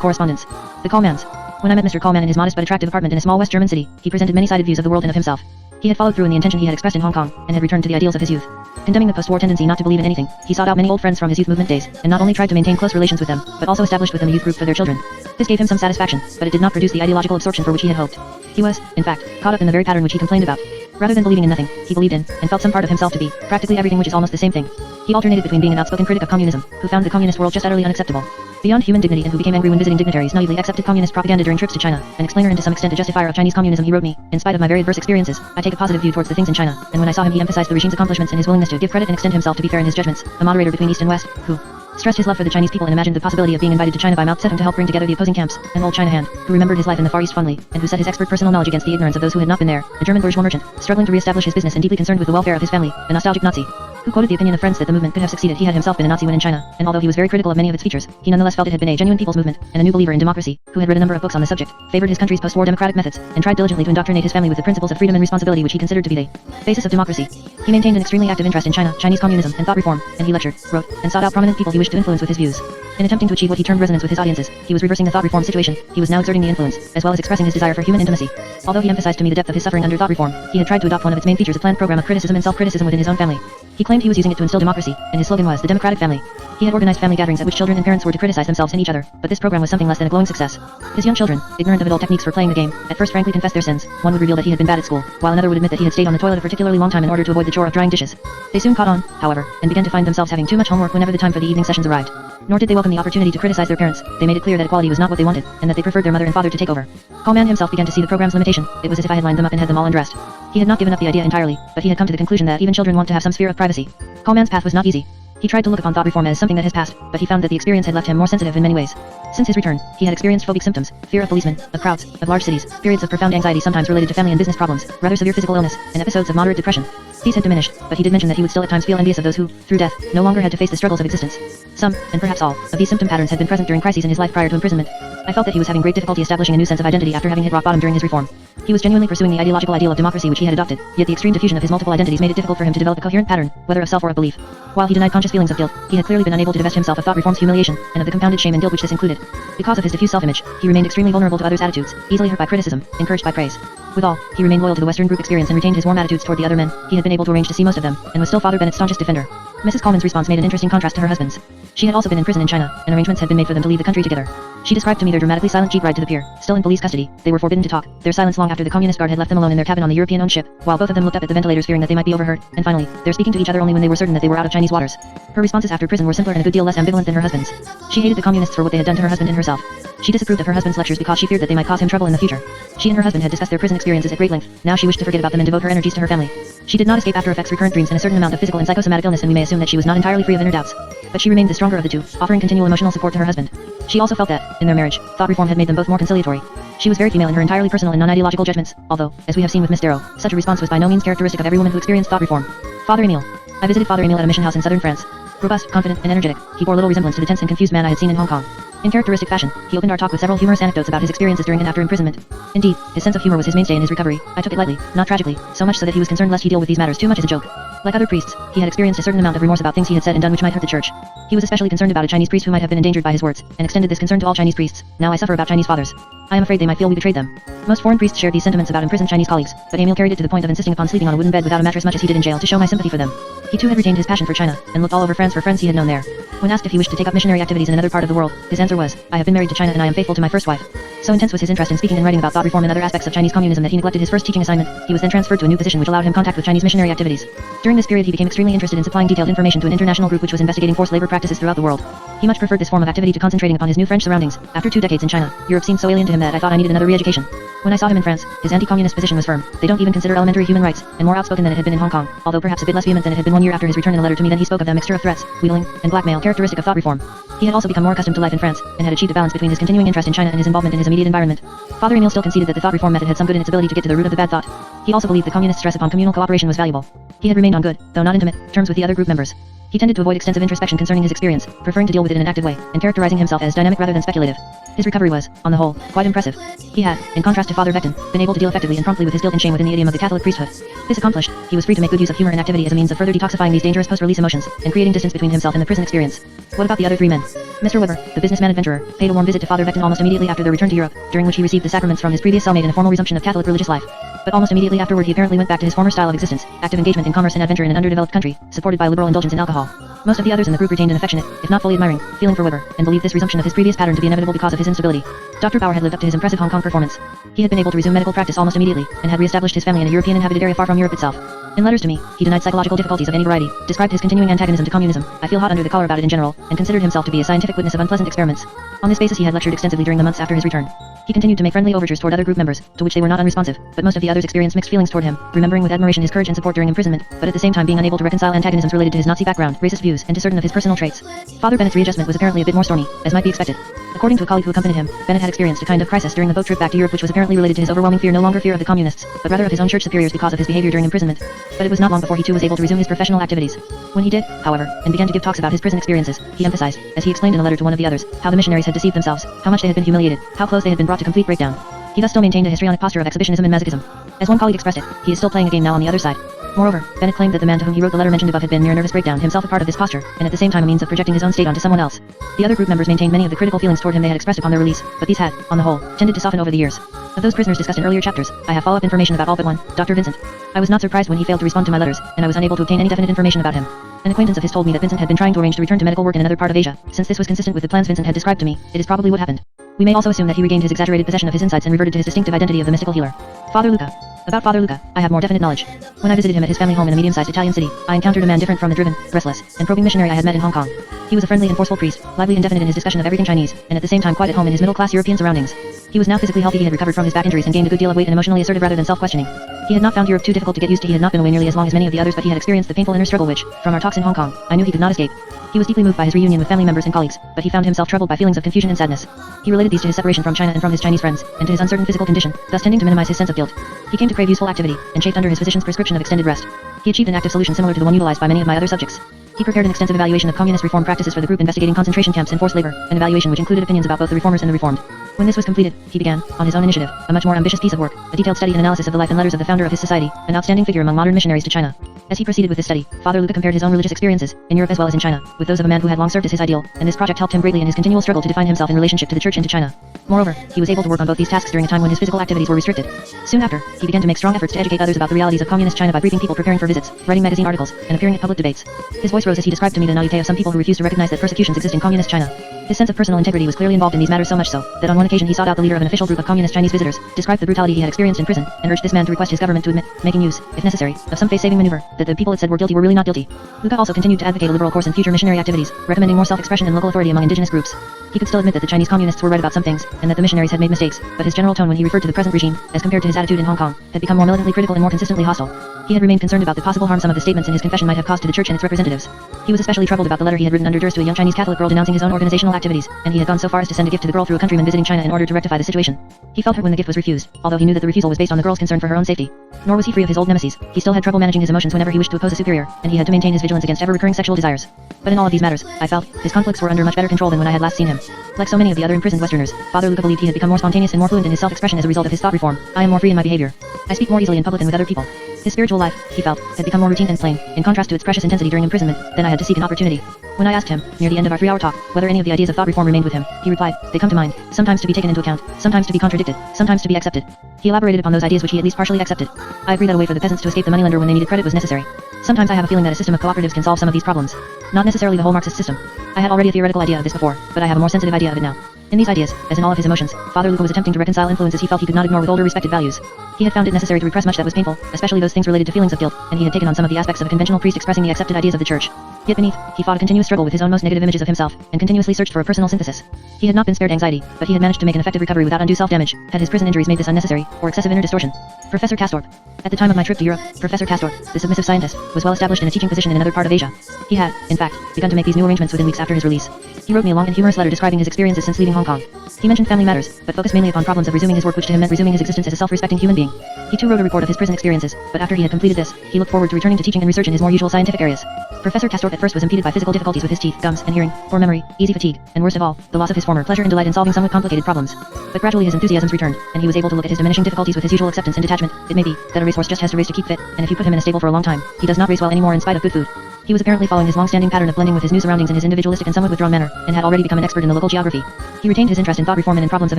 correspondence. The Colemans. When I met Mr. Coleman in his modest but attractive apartment in a small West German city, he presented many-sided views of the world and of himself. He had followed through in the intention he had expressed in Hong Kong, and had returned to the ideals of his youth. Condemning the post-war tendency not to believe in anything, he sought out many old friends from his youth movement days, and not only tried to maintain close relations with them, but also established with them a youth group for their children. This gave him some satisfaction, but it did not produce the ideological absorption for which he had hoped. He was, in fact, caught up in the very pattern which he complained about. Rather than believing in nothing, he believed in, and felt some part of himself to be, practically everything, which is almost the same thing. He alternated between being an outspoken critic of communism, who found the communist world just utterly unacceptable, beyond human dignity, and who became angry when visiting dignitaries naively accepted communist propaganda during trips to China, an explainer and to some extent a justifier of Chinese communism. He wrote me, in spite of my very adverse experiences, I take a positive view towards the things in China, and when I saw him he emphasized the regime's accomplishments and his willingness to give credit and extend himself to be fair in his judgments, a moderator between East and West, who stressed his love for the Chinese people and imagined the possibility of being invited to China by Mao Zedong to help bring together the opposing camps, an old China hand, who remembered his life in the Far East fondly, and who set his expert personal knowledge against the ignorance of those who had not been there, a German bourgeois merchant, struggling to re-establish his business and deeply concerned with the welfare of his family, a nostalgic Nazi, who quoted the opinion of friends that the movement could have succeeded. He had himself been a Nazi when in China, and although he was very critical of many of its features, he nonetheless felt it had been a genuine people's movement, and a new believer in democracy, who had read a number of books on the subject, favored his country's post-war democratic methods, and tried diligently to indoctrinate his family with the principles of freedom and responsibility which he considered to be the basis of democracy. He maintained an extremely active interest in China, Chinese communism, and thought reform, and he lectured, wrote, and sought out prominent people he wished to influence with his views. In attempting to achieve what he termed resonance with his audiences, he was reversing the thought reform situation. He was now exerting the influence, as well as expressing his desire for human intimacy. Although he emphasized to me the depth of his suffering under thought reform, he had tried to adopt one of its main features, a planned program of criticism and self-criticism within his own family. He claimed he was using it to instill democracy, and his slogan was the democratic family. He had organized family gatherings at which children and parents were to criticize themselves and each other, but this program was something less than a glowing success. His young children, ignorant of adult techniques for playing the game, at first frankly confessed their sins. One would reveal that he had been bad at school, while another would admit that he had stayed on the toilet a particularly long time in order to avoid the chore of drying dishes. They soon caught on, however, and began to find themselves having too much homework whenever the time for the evening sessions arrived. Nor did they welcome the opportunity to criticize their parents. They made it clear that equality was not what they wanted, and that they preferred their mother and father to take over. Coleman himself began to see the program's limitation. It was as if I had lined them up and had them all undressed. He had not given up the idea entirely, but he had come to the conclusion that even children want to have some sphere of privacy. Coleman's path was not easy. He tried to look upon thought reform as something that has passed, but he found that the experience had left him more sensitive in many ways. Since his return, he had experienced phobic symptoms, fear of policemen, of crowds, of large cities, periods of profound anxiety sometimes related to family and business problems, rather severe physical illness, and episodes of moderate depression. These had diminished, but he did mention that he would still at times feel envious of those who, through death, no longer had to face the struggles of existence. Some, and perhaps all, of these symptom patterns had been present during crises in his life prior to imprisonment. I felt that he was having great difficulty establishing a new sense of identity after having hit rock bottom during his reform. He was genuinely pursuing the ideological ideal of democracy which he had adopted, yet the extreme diffusion of his multiple identities made it difficult for him to develop a coherent pattern, whether of self or of belief. While he denied conscious feelings of guilt, he had clearly been unable to divest himself of thought reform's humiliation, and of the compounded shame and guilt which this included. Because of his diffuse self-image, he remained extremely vulnerable to others' attitudes, easily hurt by criticism, encouraged by praise. Withal, he remained loyal to the Western group experience and retained his warm attitudes toward the other men. He had been able to arrange to see most of them, and was still Father Bennett's staunchest defender. Mrs. Coleman's response made an interesting contrast to her husband's. She had also been in prison in China, and arrangements had been made for them to leave the country together. She described to me their dramatically silent jeep ride to the pier. Still in police custody, they were forbidden to talk, their silence long after the communist guard had left them alone in their cabin on the European-owned ship, while both of them looked up at the ventilators fearing that they might be overheard, and finally, their speaking to each other only when they were certain that they were out of Chinese waters. Her responses after prison were simpler and a good deal less ambivalent than her husband's. She hated the communists for what they had done to her husband and herself. She disapproved of her husband's lectures because she feared that they might cause him trouble in the future. She and her husband had discussed their prison experiences at great length. Now she wished to forget about them and devote her energies to her family. She did not escape after effects, recurrent dreams, and a certain amount of physical and psychosomatic illness, and we may assume that she was not entirely free of inner doubts. But she remained the stronger of the two, offering continual emotional support to her husband. She also felt that, in their marriage, thought reform had made them both more conciliatory. She was very female in her entirely personal and non-ideological judgments, although, as we have seen with Miss Darrow, such a response was by no means characteristic of every woman who experienced thought reform. Father Emile. I visited Father Emile at a mission house in southern France. Robust, confident, and energetic, he bore little resemblance to the tense and confused man I had seen in Hong Kong. In characteristic fashion, he opened our talk with several humorous anecdotes about his experiences during and after imprisonment. Indeed, his sense of humor was his mainstay in his recovery. I took it lightly, not tragically, so much so that he was concerned lest he deal with these matters too much as a joke. Like other priests, he had experienced a certain amount of remorse about things he had said and done which might hurt the church. He was especially concerned about a Chinese priest who might have been endangered by his words, and extended this concern to all Chinese priests. Now I suffer about Chinese fathers. I am afraid they might feel we betrayed them. Most foreign priests shared these sentiments about imprisoned Chinese colleagues, but Emile carried it to the point of insisting upon sleeping on a wooden bed without a mattress much as he did in jail to show my sympathy for them. He too had retained his passion for China, and looked all over France for friends he had known there. When asked if he wished to take up missionary activities in another part of the world, his answer was, I have been married to China and I am faithful to my first wife. So intense was his interest in speaking and writing about thought reform and other aspects of Chinese communism that he neglected his first teaching assignment. He was then transferred to a new position which allowed him contact with Chinese missionary activities. During this period he became extremely interested in supplying detailed information to an international group which was investigating forced labor practices throughout the world. He much preferred this form of activity to concentrating upon his new French surroundings. After 2 decades in China, Europe seemed so alien to him that I thought I needed another re-education. When I saw him in France, his anti-communist position was firm. They don't even consider elementary human rights, and more outspoken than it had been in Hong Kong, although perhaps a bit less vehement than it had been 1 year after his return. In a letter to me then he spoke of that mixture of threats, wheedling, and blackmail characteristic of thought reform. He had also become more accustomed to life in France, and had achieved a balance between his continuing interest in China and his involvement in his immediate environment. Father Emile still conceded that the thought reform method had some good in its ability to get to the root of the bad thought. He also believed the communist stress upon communal cooperation was valuable. He had remained on good, though not intimate, terms with the other group members. He tended to avoid extensive introspection concerning his experience, preferring to deal with it in an active way, and characterizing himself as dynamic rather than speculative. His recovery was, on the whole, quite impressive. He had, in contrast to Father Vectin, been able to deal effectively and promptly with his guilt and shame within the idiom of the Catholic priesthood. This accomplished, he was free to make good use of humor and activity as a means of further detoxifying these dangerous post-release emotions, and creating distance between himself and the prison experience. What about the other 3 men? Mr. Weber, the businessman adventurer, paid a warm visit to Father Vectin almost immediately after their return to Europe, during which he received the sacraments from his previous cellmate and a formal resumption of Catholic religious life. But almost immediately afterward he apparently went back to his former style of existence, active engagement in commerce and adventure in an underdeveloped country, supported by liberal indulgence in alcohol. Most of the others in the group retained an affectionate, if not fully admiring, feeling for Weber, and believed this resumption of his previous pattern to be inevitable because of his instability. Dr. Bauer had lived up to his impressive Hong Kong performance. He had been able to resume medical practice almost immediately, and had re-established his family in a European inhabited area far from Europe itself. In letters to me, he denied psychological difficulties of any variety, described his continuing antagonism to communism, I feel hot under the collar about it in general, and considered himself to be a scientific witness of unpleasant experiments. On this basis he had lectured extensively during the months after his return. He continued to make friendly overtures toward other group members, to which they were not unresponsive, but most of the others experienced mixed feelings toward him, remembering with admiration his courage and support during imprisonment, but at the same time being unable to reconcile antagonisms related to his Nazi background, racist views, and to certain of his personal traits. Father Bennett's readjustment was apparently a bit more stormy, as might be expected. According to a colleague who accompanied him, Bennett had experienced a kind of crisis during the boat trip back to Europe which was apparently related to his overwhelming fear, no longer fear of the communists, but rather of his own church superiors because of his behavior during imprisonment. But it was not long before he too was able to resume his professional activities. When he did, however, and began to give talks about his prison experiences, he emphasized, as he explained in a letter to one of the others, how the missionaries had deceived themselves, how much they had been humiliated, how close they had been brought to complete breakdown. He thus still maintained a histrionic posture of exhibitionism and masochism. As one colleague expressed it, he is still playing a game now on the other side. Moreover, Bennett claimed that the man to whom he wrote the letter mentioned above had been near nervous breakdown, himself a part of this posture, and at the same time a means of projecting his own state onto someone else. The other group members maintained many of the critical feelings toward him they had expressed upon their release, but these had, on the whole, tended to soften over the years. Of those prisoners discussed in earlier chapters, I have follow-up information about all but one, Dr. Vincent. I was not surprised when he failed to respond to my letters, and I was unable to obtain any definite information about him. An acquaintance of his told me that Vincent had been trying to arrange to return to medical work in another part of Asia. Since this was consistent with the plans Vincent had described to me, it is probably what happened. We may also assume that he regained his exaggerated possession of his insights and reverted to his distinctive identity of the mystical healer. Father Luca. About Father Luca, I have more definite knowledge. When I visited him at his family home in a medium-sized Italian city, I encountered a man different from the driven, restless, and probing missionary I had met in Hong Kong. He was a friendly and forceful priest, lively and definite in his discussion of everything Chinese, and at the same time quite at home in his middle-class European surroundings. He was now physically healthy, he had recovered from his back injuries and gained a good deal of weight and emotionally assertive rather than self-questioning. He had not found Europe too difficult to get used to, he had not been away nearly as long as many of the others, but he had experienced the painful inner struggle which, from our talks in Hong Kong, I knew he could not escape. He was deeply moved by his reunion with family members and colleagues, but he found himself troubled by feelings of confusion and sadness. He related these to his separation from China and from his Chinese friends, and to his uncertain physical condition, thus tending to minimize his sense of guilt. He came to crave useful activity, and chafed under his physician's prescription of extended rest. He achieved an active solution similar to the one utilized by many of my other subjects. He prepared an extensive evaluation of communist reform practices for the group investigating concentration camps and forced labor, an evaluation which included opinions about both the reformers and the reformed. When this was completed, he began, on his own initiative, a much more ambitious piece of work, a detailed study and analysis of the life and letters of the founder of his society, an outstanding figure among modern missionaries to China. As he proceeded with this study, Father Luca compared his own religious experiences, in Europe as well as in China, with those of a man who had long served as his ideal, and this project helped him greatly in his continual struggle to define himself in relationship to the church and to China. Moreover, he was able to work on both these tasks during a time when his physical activities were restricted. Soon after, he began to make strong efforts to educate others about the realities of communist China by briefing people preparing for visits, writing magazine articles, and appearing at public debates. His voice rose as he described to me the naivete of some people who refuse to recognize that persecutions exist in communist China. His sense of personal integrity was clearly involved in these matters, so much so, that on one occasion he sought out the leader of an official group of communist Chinese visitors, described the brutality he had experienced in prison, and urged this man to request his government to admit, making use, if necessary, of some face-saving maneuver, that the people it said were guilty were really not guilty. Luca also continued to advocate a liberal course in future missionary activities, recommending more self-expression and local authority among indigenous groups. He could still admit that the Chinese communists were right about some things, and that the missionaries had made mistakes, but his general tone when he referred to the present regime, as compared to his attitude in Hong Kong, had become more militantly critical and more consistently hostile. He had remained concerned about the possible harm some of the statements in his confession might have caused to the church and its representatives. He was especially troubled about the letter he had written under duress to a young Chinese Catholic girl denouncing his own organizational activities, and he had gone so far as to send a gift to the girl through a countryman visiting China in order to rectify the situation. He felt hurt when the gift was refused, although he knew that the refusal was based on the girl's concern for her own safety. Nor was he free of his old nemesis. He still had trouble managing his emotions whenever he wished to oppose a superior, and he had to maintain his vigilance against ever-recurring sexual desires. But in all of these matters, I felt, his conflicts were under much better control than when I had last seen him. Like so many of the other imprisoned Westerners, Father Luca believed he had become more spontaneous and more fluent in his self-expression as a result of his thought reform. I am more free in my behavior. I speak more easily in public and with other people. His spiritual life, he felt, had become more routine and plain, in contrast to its precious intensity during imprisonment, then I had to seek an opportunity. When I asked him, near the end of our 3-hour talk, whether any of the ideas of thought reform remained with him, he replied, they come to mind, sometimes to be taken into account, sometimes to be contradicted, sometimes to be accepted. He elaborated upon those ideas which he at least partially accepted. I agree that a way for the peasants to escape the moneylender when they needed credit was necessary. Sometimes I have a feeling that a system of cooperatives can solve some of these problems. Not necessarily the whole Marxist system. I had already a theoretical idea of this before, but I have a more sensitive idea of it now. In these ideas, as in all of his emotions, Father Luca was attempting to reconcile influences he felt he could not ignore with older respected values. He had found it necessary to repress much that was painful, especially those things related to feelings of guilt, and he had taken on some of the aspects of a conventional priest expressing the accepted ideas of the church. Yet beneath, he fought a continuous struggle with his own most negative images of himself, and continuously searched for a personal synthesis. He had not been spared anxiety, but he had managed to make an effective recovery without undue self-damage, had his prison injuries made this unnecessary, or excessive inner distortion. Professor Castorp. At the time of my trip to Europe, Professor Castorp, the submissive scientist, was well established in a teaching position in another part of Asia. He had, in fact, begun to make these new arrangements within weeks after his release. He wrote me a long and humorous letter describing his experiences since leaving Hong Kong. He mentioned family matters, but focused mainly upon problems of resuming his work, which to him meant resuming his existence as a self-respecting human being. He too wrote a report of his prison experiences, but after he had completed this, he looked forward to returning to teaching and research in his more usual scientific areas. Professor Castorp at first was impeded by physical difficulties with his teeth, gums, and hearing, poor memory, easy fatigue, and worst of all, the loss of his former pleasure and delight in solving somewhat complicated problems. But gradually his enthusiasms returned, and he was able to look at his diminishing difficulties with his usual acceptance and detachment. It may be that a racehorse just has to race to keep fit, and if you put him in a stable for a long time, he does not race well anymore in spite of good food. He was apparently following his long-standing pattern of blending with his new surroundings in his individualistic and somewhat withdrawn manner, and had already become an expert in the local geography. He retained his interest in thought reform and in problems of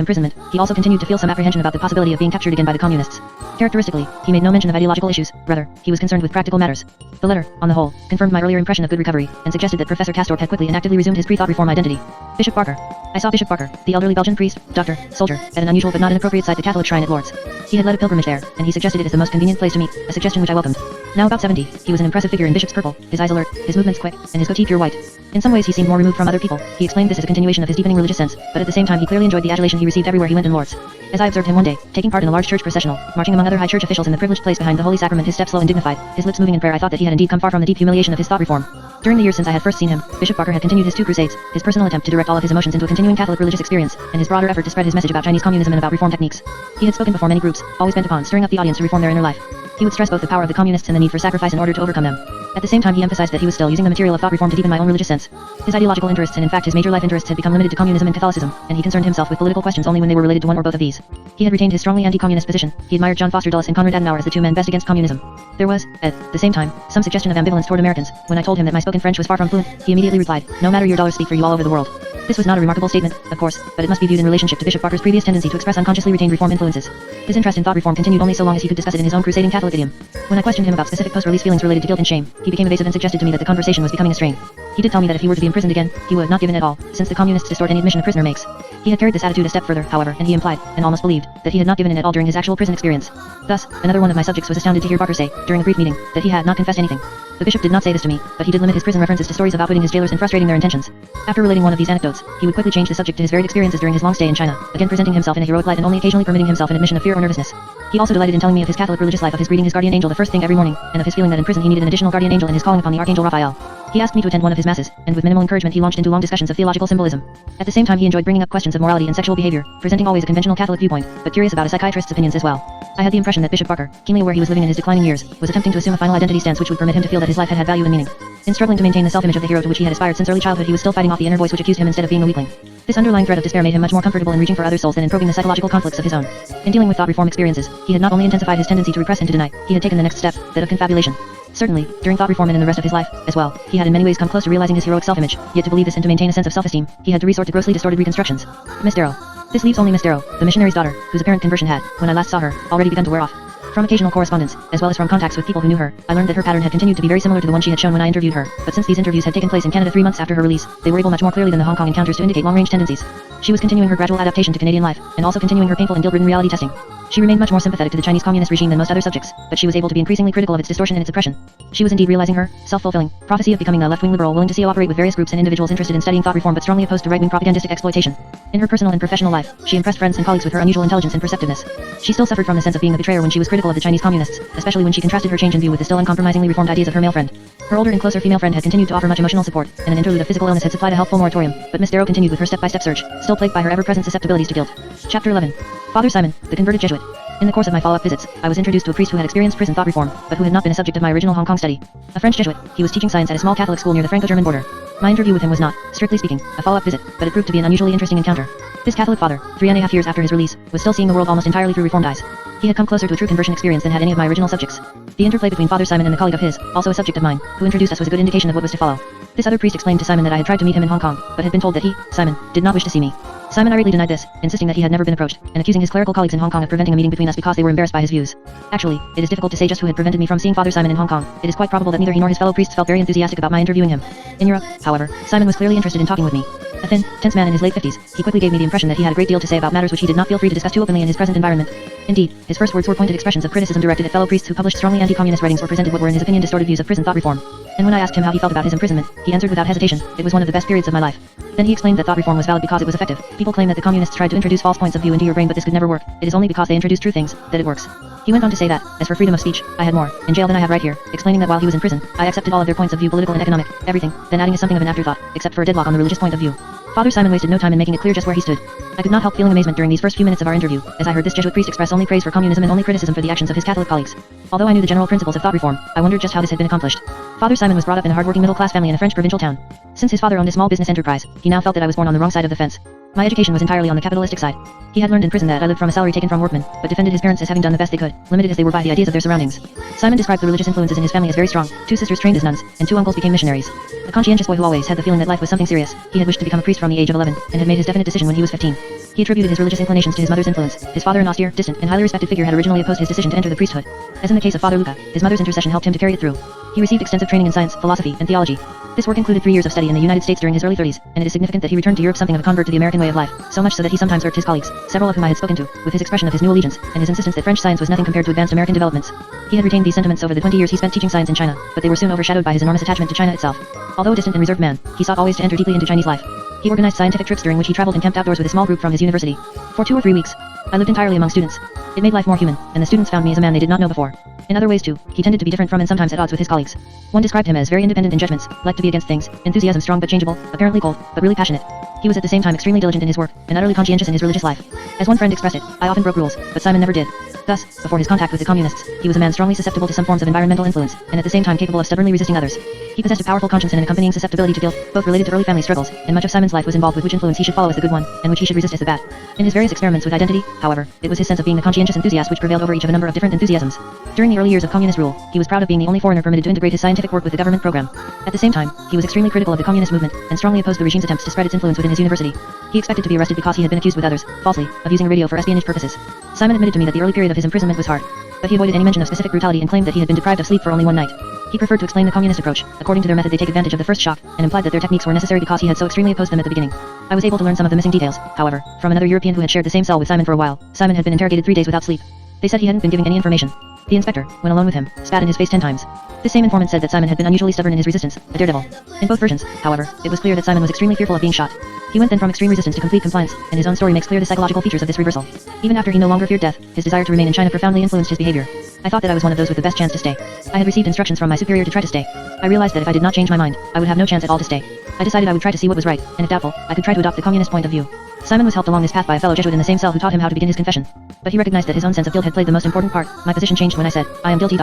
imprisonment. He also continued to feel some apprehension about the possibility of being captured again by the communists. Characteristically, he made no mention of ideological issues, rather, he was concerned with practical matters. The letter, on the whole, confirmed my earlier impression of good recovery, and suggested that Professor Castorp had quickly and actively resumed his pre-thought reform identity. Bishop Barker. I saw Bishop Barker, the elderly Belgian priest, doctor, soldier, at an unusual but not inappropriate site, the Catholic shrine at Lourdes. He had led a pilgrimage there, and he suggested it as the most convenient place to meet, a suggestion which I welcomed. Now about 70, he was an impressive figure in bishop's purple, his eyes alert, his movements quick, and his goatee pure white. In some ways he seemed more removed from other people. He explained this as a continuation of his deepening religious sense, but at the same time he clearly enjoyed the adulation he received everywhere he went in Lourdes. As I observed him one day, taking part in a large church processional, marching among other high church officials in the privileged place behind the Holy Sacrament, his step slow and dignified, his lips moving in prayer, I thought that he had indeed come far from the deep humiliation of his thought reform. During the years since I had first seen him, Bishop Barker had continued his two crusades, his personal attempt to direct all of his emotions into a continuing Catholic religious experience, and his broader effort to spread his message about Chinese communism and about reform techniques. He had spoken before many groups, always bent upon stirring up the audience to reform their inner life. He would stress both the power of the communists and the need for sacrifice in order to overcome them. At the same time he emphasized that he was still using the material of thought reform to deepen my own religious sense. His ideological interests and in fact his major life interests had become limited to communism and Catholicism, and he concerned himself with political questions only when they were related to one or both of these. He had retained his strongly anti-communist position. He admired John Foster Dulles and Konrad Adenauer as the two men best against communism. There was, at the same time, some suggestion of ambivalence toward Americans. When I told him that my spoken French was far from fluent, he immediately replied, "No matter, your dollars speak for you all over the world." This was not a remarkable statement, of course, but it must be viewed in relationship to Bishop Barker's previous tendency to express unconsciously retained reform influences. His interest in thought reform continued only so long as he could discuss it in his own crusading Catholic idiom. When I questioned him about specific post-release feelings related to guilt and shame, he became evasive and suggested to me that the conversation was becoming a strain. He did tell me that if he were to be imprisoned again, he would not give in at all, since the communists distort any admission a prisoner makes. He had carried this attitude a step further, however, and he implied, and almost believed, that he had not given in at all during his actual prison experience. Thus, another one of my subjects was astounded to hear Barker say, during a brief meeting, that he had not confessed anything. The bishop did not say this to me, but he did limit his prison references to stories of outwitting his jailers and frustrating their intentions. After relating one of these anecdotes, he would quickly change the subject to his varied experiences during his long stay in China, again presenting himself in a heroic light and only occasionally permitting himself an admission of fear or nervousness. He also delighted in telling me of his Catholic religious life, of his greeting his guardian angel the first thing every morning, and of his feeling that in prison he needed an additional guardian angel in his calling upon the Archangel Raphael. He asked me to attend one of his masses, and with minimal encouragement he launched into long discussions of theological symbolism. At the same time he enjoyed bringing up questions of morality and sexual behavior, presenting always a conventional Catholic viewpoint, but curious about a psychiatrist's opinions as well. I had the impression that Bishop Barker, keenly aware he was living in his declining years, was attempting to assume a final identity stance which would permit him to feel that his life had had value and meaning. In struggling to maintain the self-image of the hero to which he had aspired since early childhood, he was still fighting off the inner voice which accused him instead of being a weakling. This underlying thread of despair made him much more comfortable in reaching for other souls than in probing the psychological conflicts of his own. In dealing with thought reform experiences, he had not only intensified his tendency to repress and to deny, he had taken the next step, that of confabulation. Certainly, during thought reform and in the rest of his life, as well, he had in many ways come close to realizing his heroic self-image, yet to believe this and to maintain a sense of self-esteem, he had to resort to grossly distorted reconstructions. Miss Darrow. This leaves only Miss Darrow, the missionary's daughter, whose apparent conversion had, when I last saw her, already begun to wear off. From occasional correspondence, as well as from contacts with people who knew her, I learned that her pattern had continued to be very similar to the one she had shown when I interviewed her, but since these interviews had taken place in Canada 3 months after her release, they were able much more clearly than the Hong Kong encounters to indicate long-range tendencies. She was continuing her gradual adaptation to Canadian life, and also continuing her painful and guilt-ridden reality testing. She remained much more sympathetic to the Chinese communist regime than most other subjects, but she was able to be increasingly critical of its distortion and its oppression. She was indeed realizing her self-fulfilling prophecy of becoming a left-wing liberal willing to see operate with various groups and individuals interested in studying thought reform but strongly opposed to right-wing propagandistic exploitation. In her personal and professional life, she impressed friends and colleagues with her unusual intelligence and perceptiveness. She still suffered from the sense of being a betrayer when she was critical of the Chinese communists, especially when she contrasted her change in view with the still uncompromisingly reformed ideas of her male friend. Her older and closer female friend had continued to offer much emotional support, and an interlude of physical illness had supplied a helpful moratorium, but Miss Darrow continued with her step-by-step search, still plagued by her ever-present susceptibilities to guilt. Chapter 11. Father Simon, the converted Jesuit. In the course of my follow-up visits, I was introduced to a priest who had experienced prison thought reform, but who had not been a subject of my original Hong Kong study. A French Jesuit, he was teaching science at a small Catholic school near the Franco-German border. My interview with him was not, strictly speaking, a follow-up visit, but it proved to be an unusually interesting encounter. This Catholic father, 3.5 years after his release, was still seeing the world almost entirely through reformed eyes. He had come closer to a true conversion experience than had any of my original subjects. The interplay between Father Simon and a colleague of his, also a subject of mine, who introduced us was a good indication of what was to follow. This other priest explained to Simon that I had tried to meet him in Hong Kong, but had been told that he, Simon, did not wish to see me. Simon irately denied this, insisting that he had never been approached, and accusing his clerical colleagues in Hong Kong of preventing a meeting between us because they were embarrassed by his views. Actually, it is difficult to say just who had prevented me from seeing Father Simon in Hong Kong. It is quite probable that neither he nor his fellow priests felt very enthusiastic about my interviewing him. In Europe, however, Simon was clearly interested in talking with me. A thin, tense man in his late 50s, he quickly gave me the impression that he had a great deal to say about matters which he did not feel free to discuss too openly in his present environment. Indeed, his first words were pointed expressions of criticism directed at fellow priests who published strongly anti-communist writings or presented what were in his opinion distorted views of prison thought reform. And when I asked him how he felt about his imprisonment, he answered without hesitation, "It was one of the best periods of my life." Then he explained that thought reform was valid because it was effective. People claim that the communists tried to introduce false points of view into your brain, but this could never work. It is only because they introduce true things that it works. He went on to say that, as for freedom of speech, I had more in jail than I have right here, explaining that while he was in prison, I accepted all of their points of view, political and economic, everything, then adding is something of an afterthought, except for a deadlock on the religious point of view. Father Simon wasted no time in making it clear just where he stood. I could not help feeling amazement during these first few minutes of our interview, as I heard this Jesuit priest express only praise for communism and only criticism for the actions of his Catholic colleagues. Although I knew the general principles of thought reform, I wondered just how this had been accomplished. Father Simon was brought up in a hardworking middle-class family in a French provincial town. Since his father owned a small business enterprise, he now felt that I was born on the wrong side of the fence. My education was entirely on the capitalistic side. He had learned in prison that I lived from a salary taken from workmen, but defended his parents as having done the best they could, limited as they were by the ideas of their surroundings. Simon described the religious influences in his family as very strong. 2 sisters trained as nuns, and 2 uncles became missionaries. A conscientious boy who always had the feeling that life was something serious, he had wished to become a priest from the age of 11, and had made his definite decision when he was 15. He attributed his religious inclinations to his mother's influence. His father, an austere, distant, and highly respected figure, had originally opposed his decision to enter the priesthood. As in the case of Father Luca, his mother's intercession helped him to carry it through. He received extensive training in science, philosophy, and theology. This work included 3 years of study in the United States during his early 30s, and it is significant that he returned to Europe something of a convert to the American way of life, so much so that he sometimes irked his colleagues, several of whom I had spoken to, with his expression of his new allegiance, and his insistence that French science was nothing compared to advanced American developments. He had retained these sentiments over the 20 years he spent teaching science in China, but they were soon overshadowed by his enormous attachment to China itself. Although a distant and reserved man, he sought always to enter deeply into Chinese life. He organized scientific trips during which he traveled and camped outdoors with a small group from his university. For 2 or 3 weeks, I lived entirely among students. It made life more human, and the students found me as a man they did not know before. In other ways too, he tended to be different from and sometimes at odds with his colleagues. One described him as very independent in judgments, liked to be against things, enthusiasm strong but changeable, apparently cold, but really passionate. He was at the same time extremely diligent in his work, and utterly conscientious in his religious life. As one friend expressed it, I often broke rules, but Simon never did. Thus, before his contact with the communists, he was a man strongly susceptible to some forms of environmental influence, and at the same time capable of stubbornly resisting others. He possessed a powerful conscience and an accompanying susceptibility to guilt, both related to early family struggles, and much of Simon's life was involved with which influence he should follow as the good one, and which he should resist as the bad. In his various experiments with identity, however, it was his sense of being the conscientious enthusiast which prevailed over each of a number of different enthusiasms. During the early years of communist rule, he was proud of being the only foreigner permitted to integrate his scientific work with the government program. At the same time, he was extremely critical of the communist movement, and strongly opposed the regime's attempts to spread its influence within his university. He expected to be arrested because he had been accused with others, falsely, of using radio for espionage purposes. Simon admitted to me that the early period of his imprisonment was hard, but he avoided any mention of specific brutality and claimed that he had been deprived of sleep for only one night. He preferred to explain the communist approach. According to their method, they take advantage of the first shock, and implied that their techniques were necessary because he had so extremely opposed them at the beginning. I was able to learn some of the missing details, however, from another European who had shared the same cell with Simon for a while. Simon had been interrogated 3 days without sleep. They said he hadn't been giving any information. The inspector, when alone with him, spat in his face 10 times. This same informant said that Simon had been unusually stubborn in his resistance, a daredevil. In both versions, however, it was clear that Simon was extremely fearful of being shot. He went then from extreme resistance to complete compliance, and his own story makes clear the psychological features of this reversal. Even after he no longer feared death, his desire to remain in China profoundly influenced his behavior. I thought that I was one of those with the best chance to stay. I had received instructions from my superior to try to stay. I realized that if I did not change my mind, I would have no chance at all to stay. I decided I would try to see what was right, and if doubtful, I could try to adopt the communist point of view. Simon was helped along this path by a fellow Jesuit in the same cell who taught him how to begin his confession. But he recognized that his own sense of guilt had played the most important part. My position changed when I said, "I am guilty."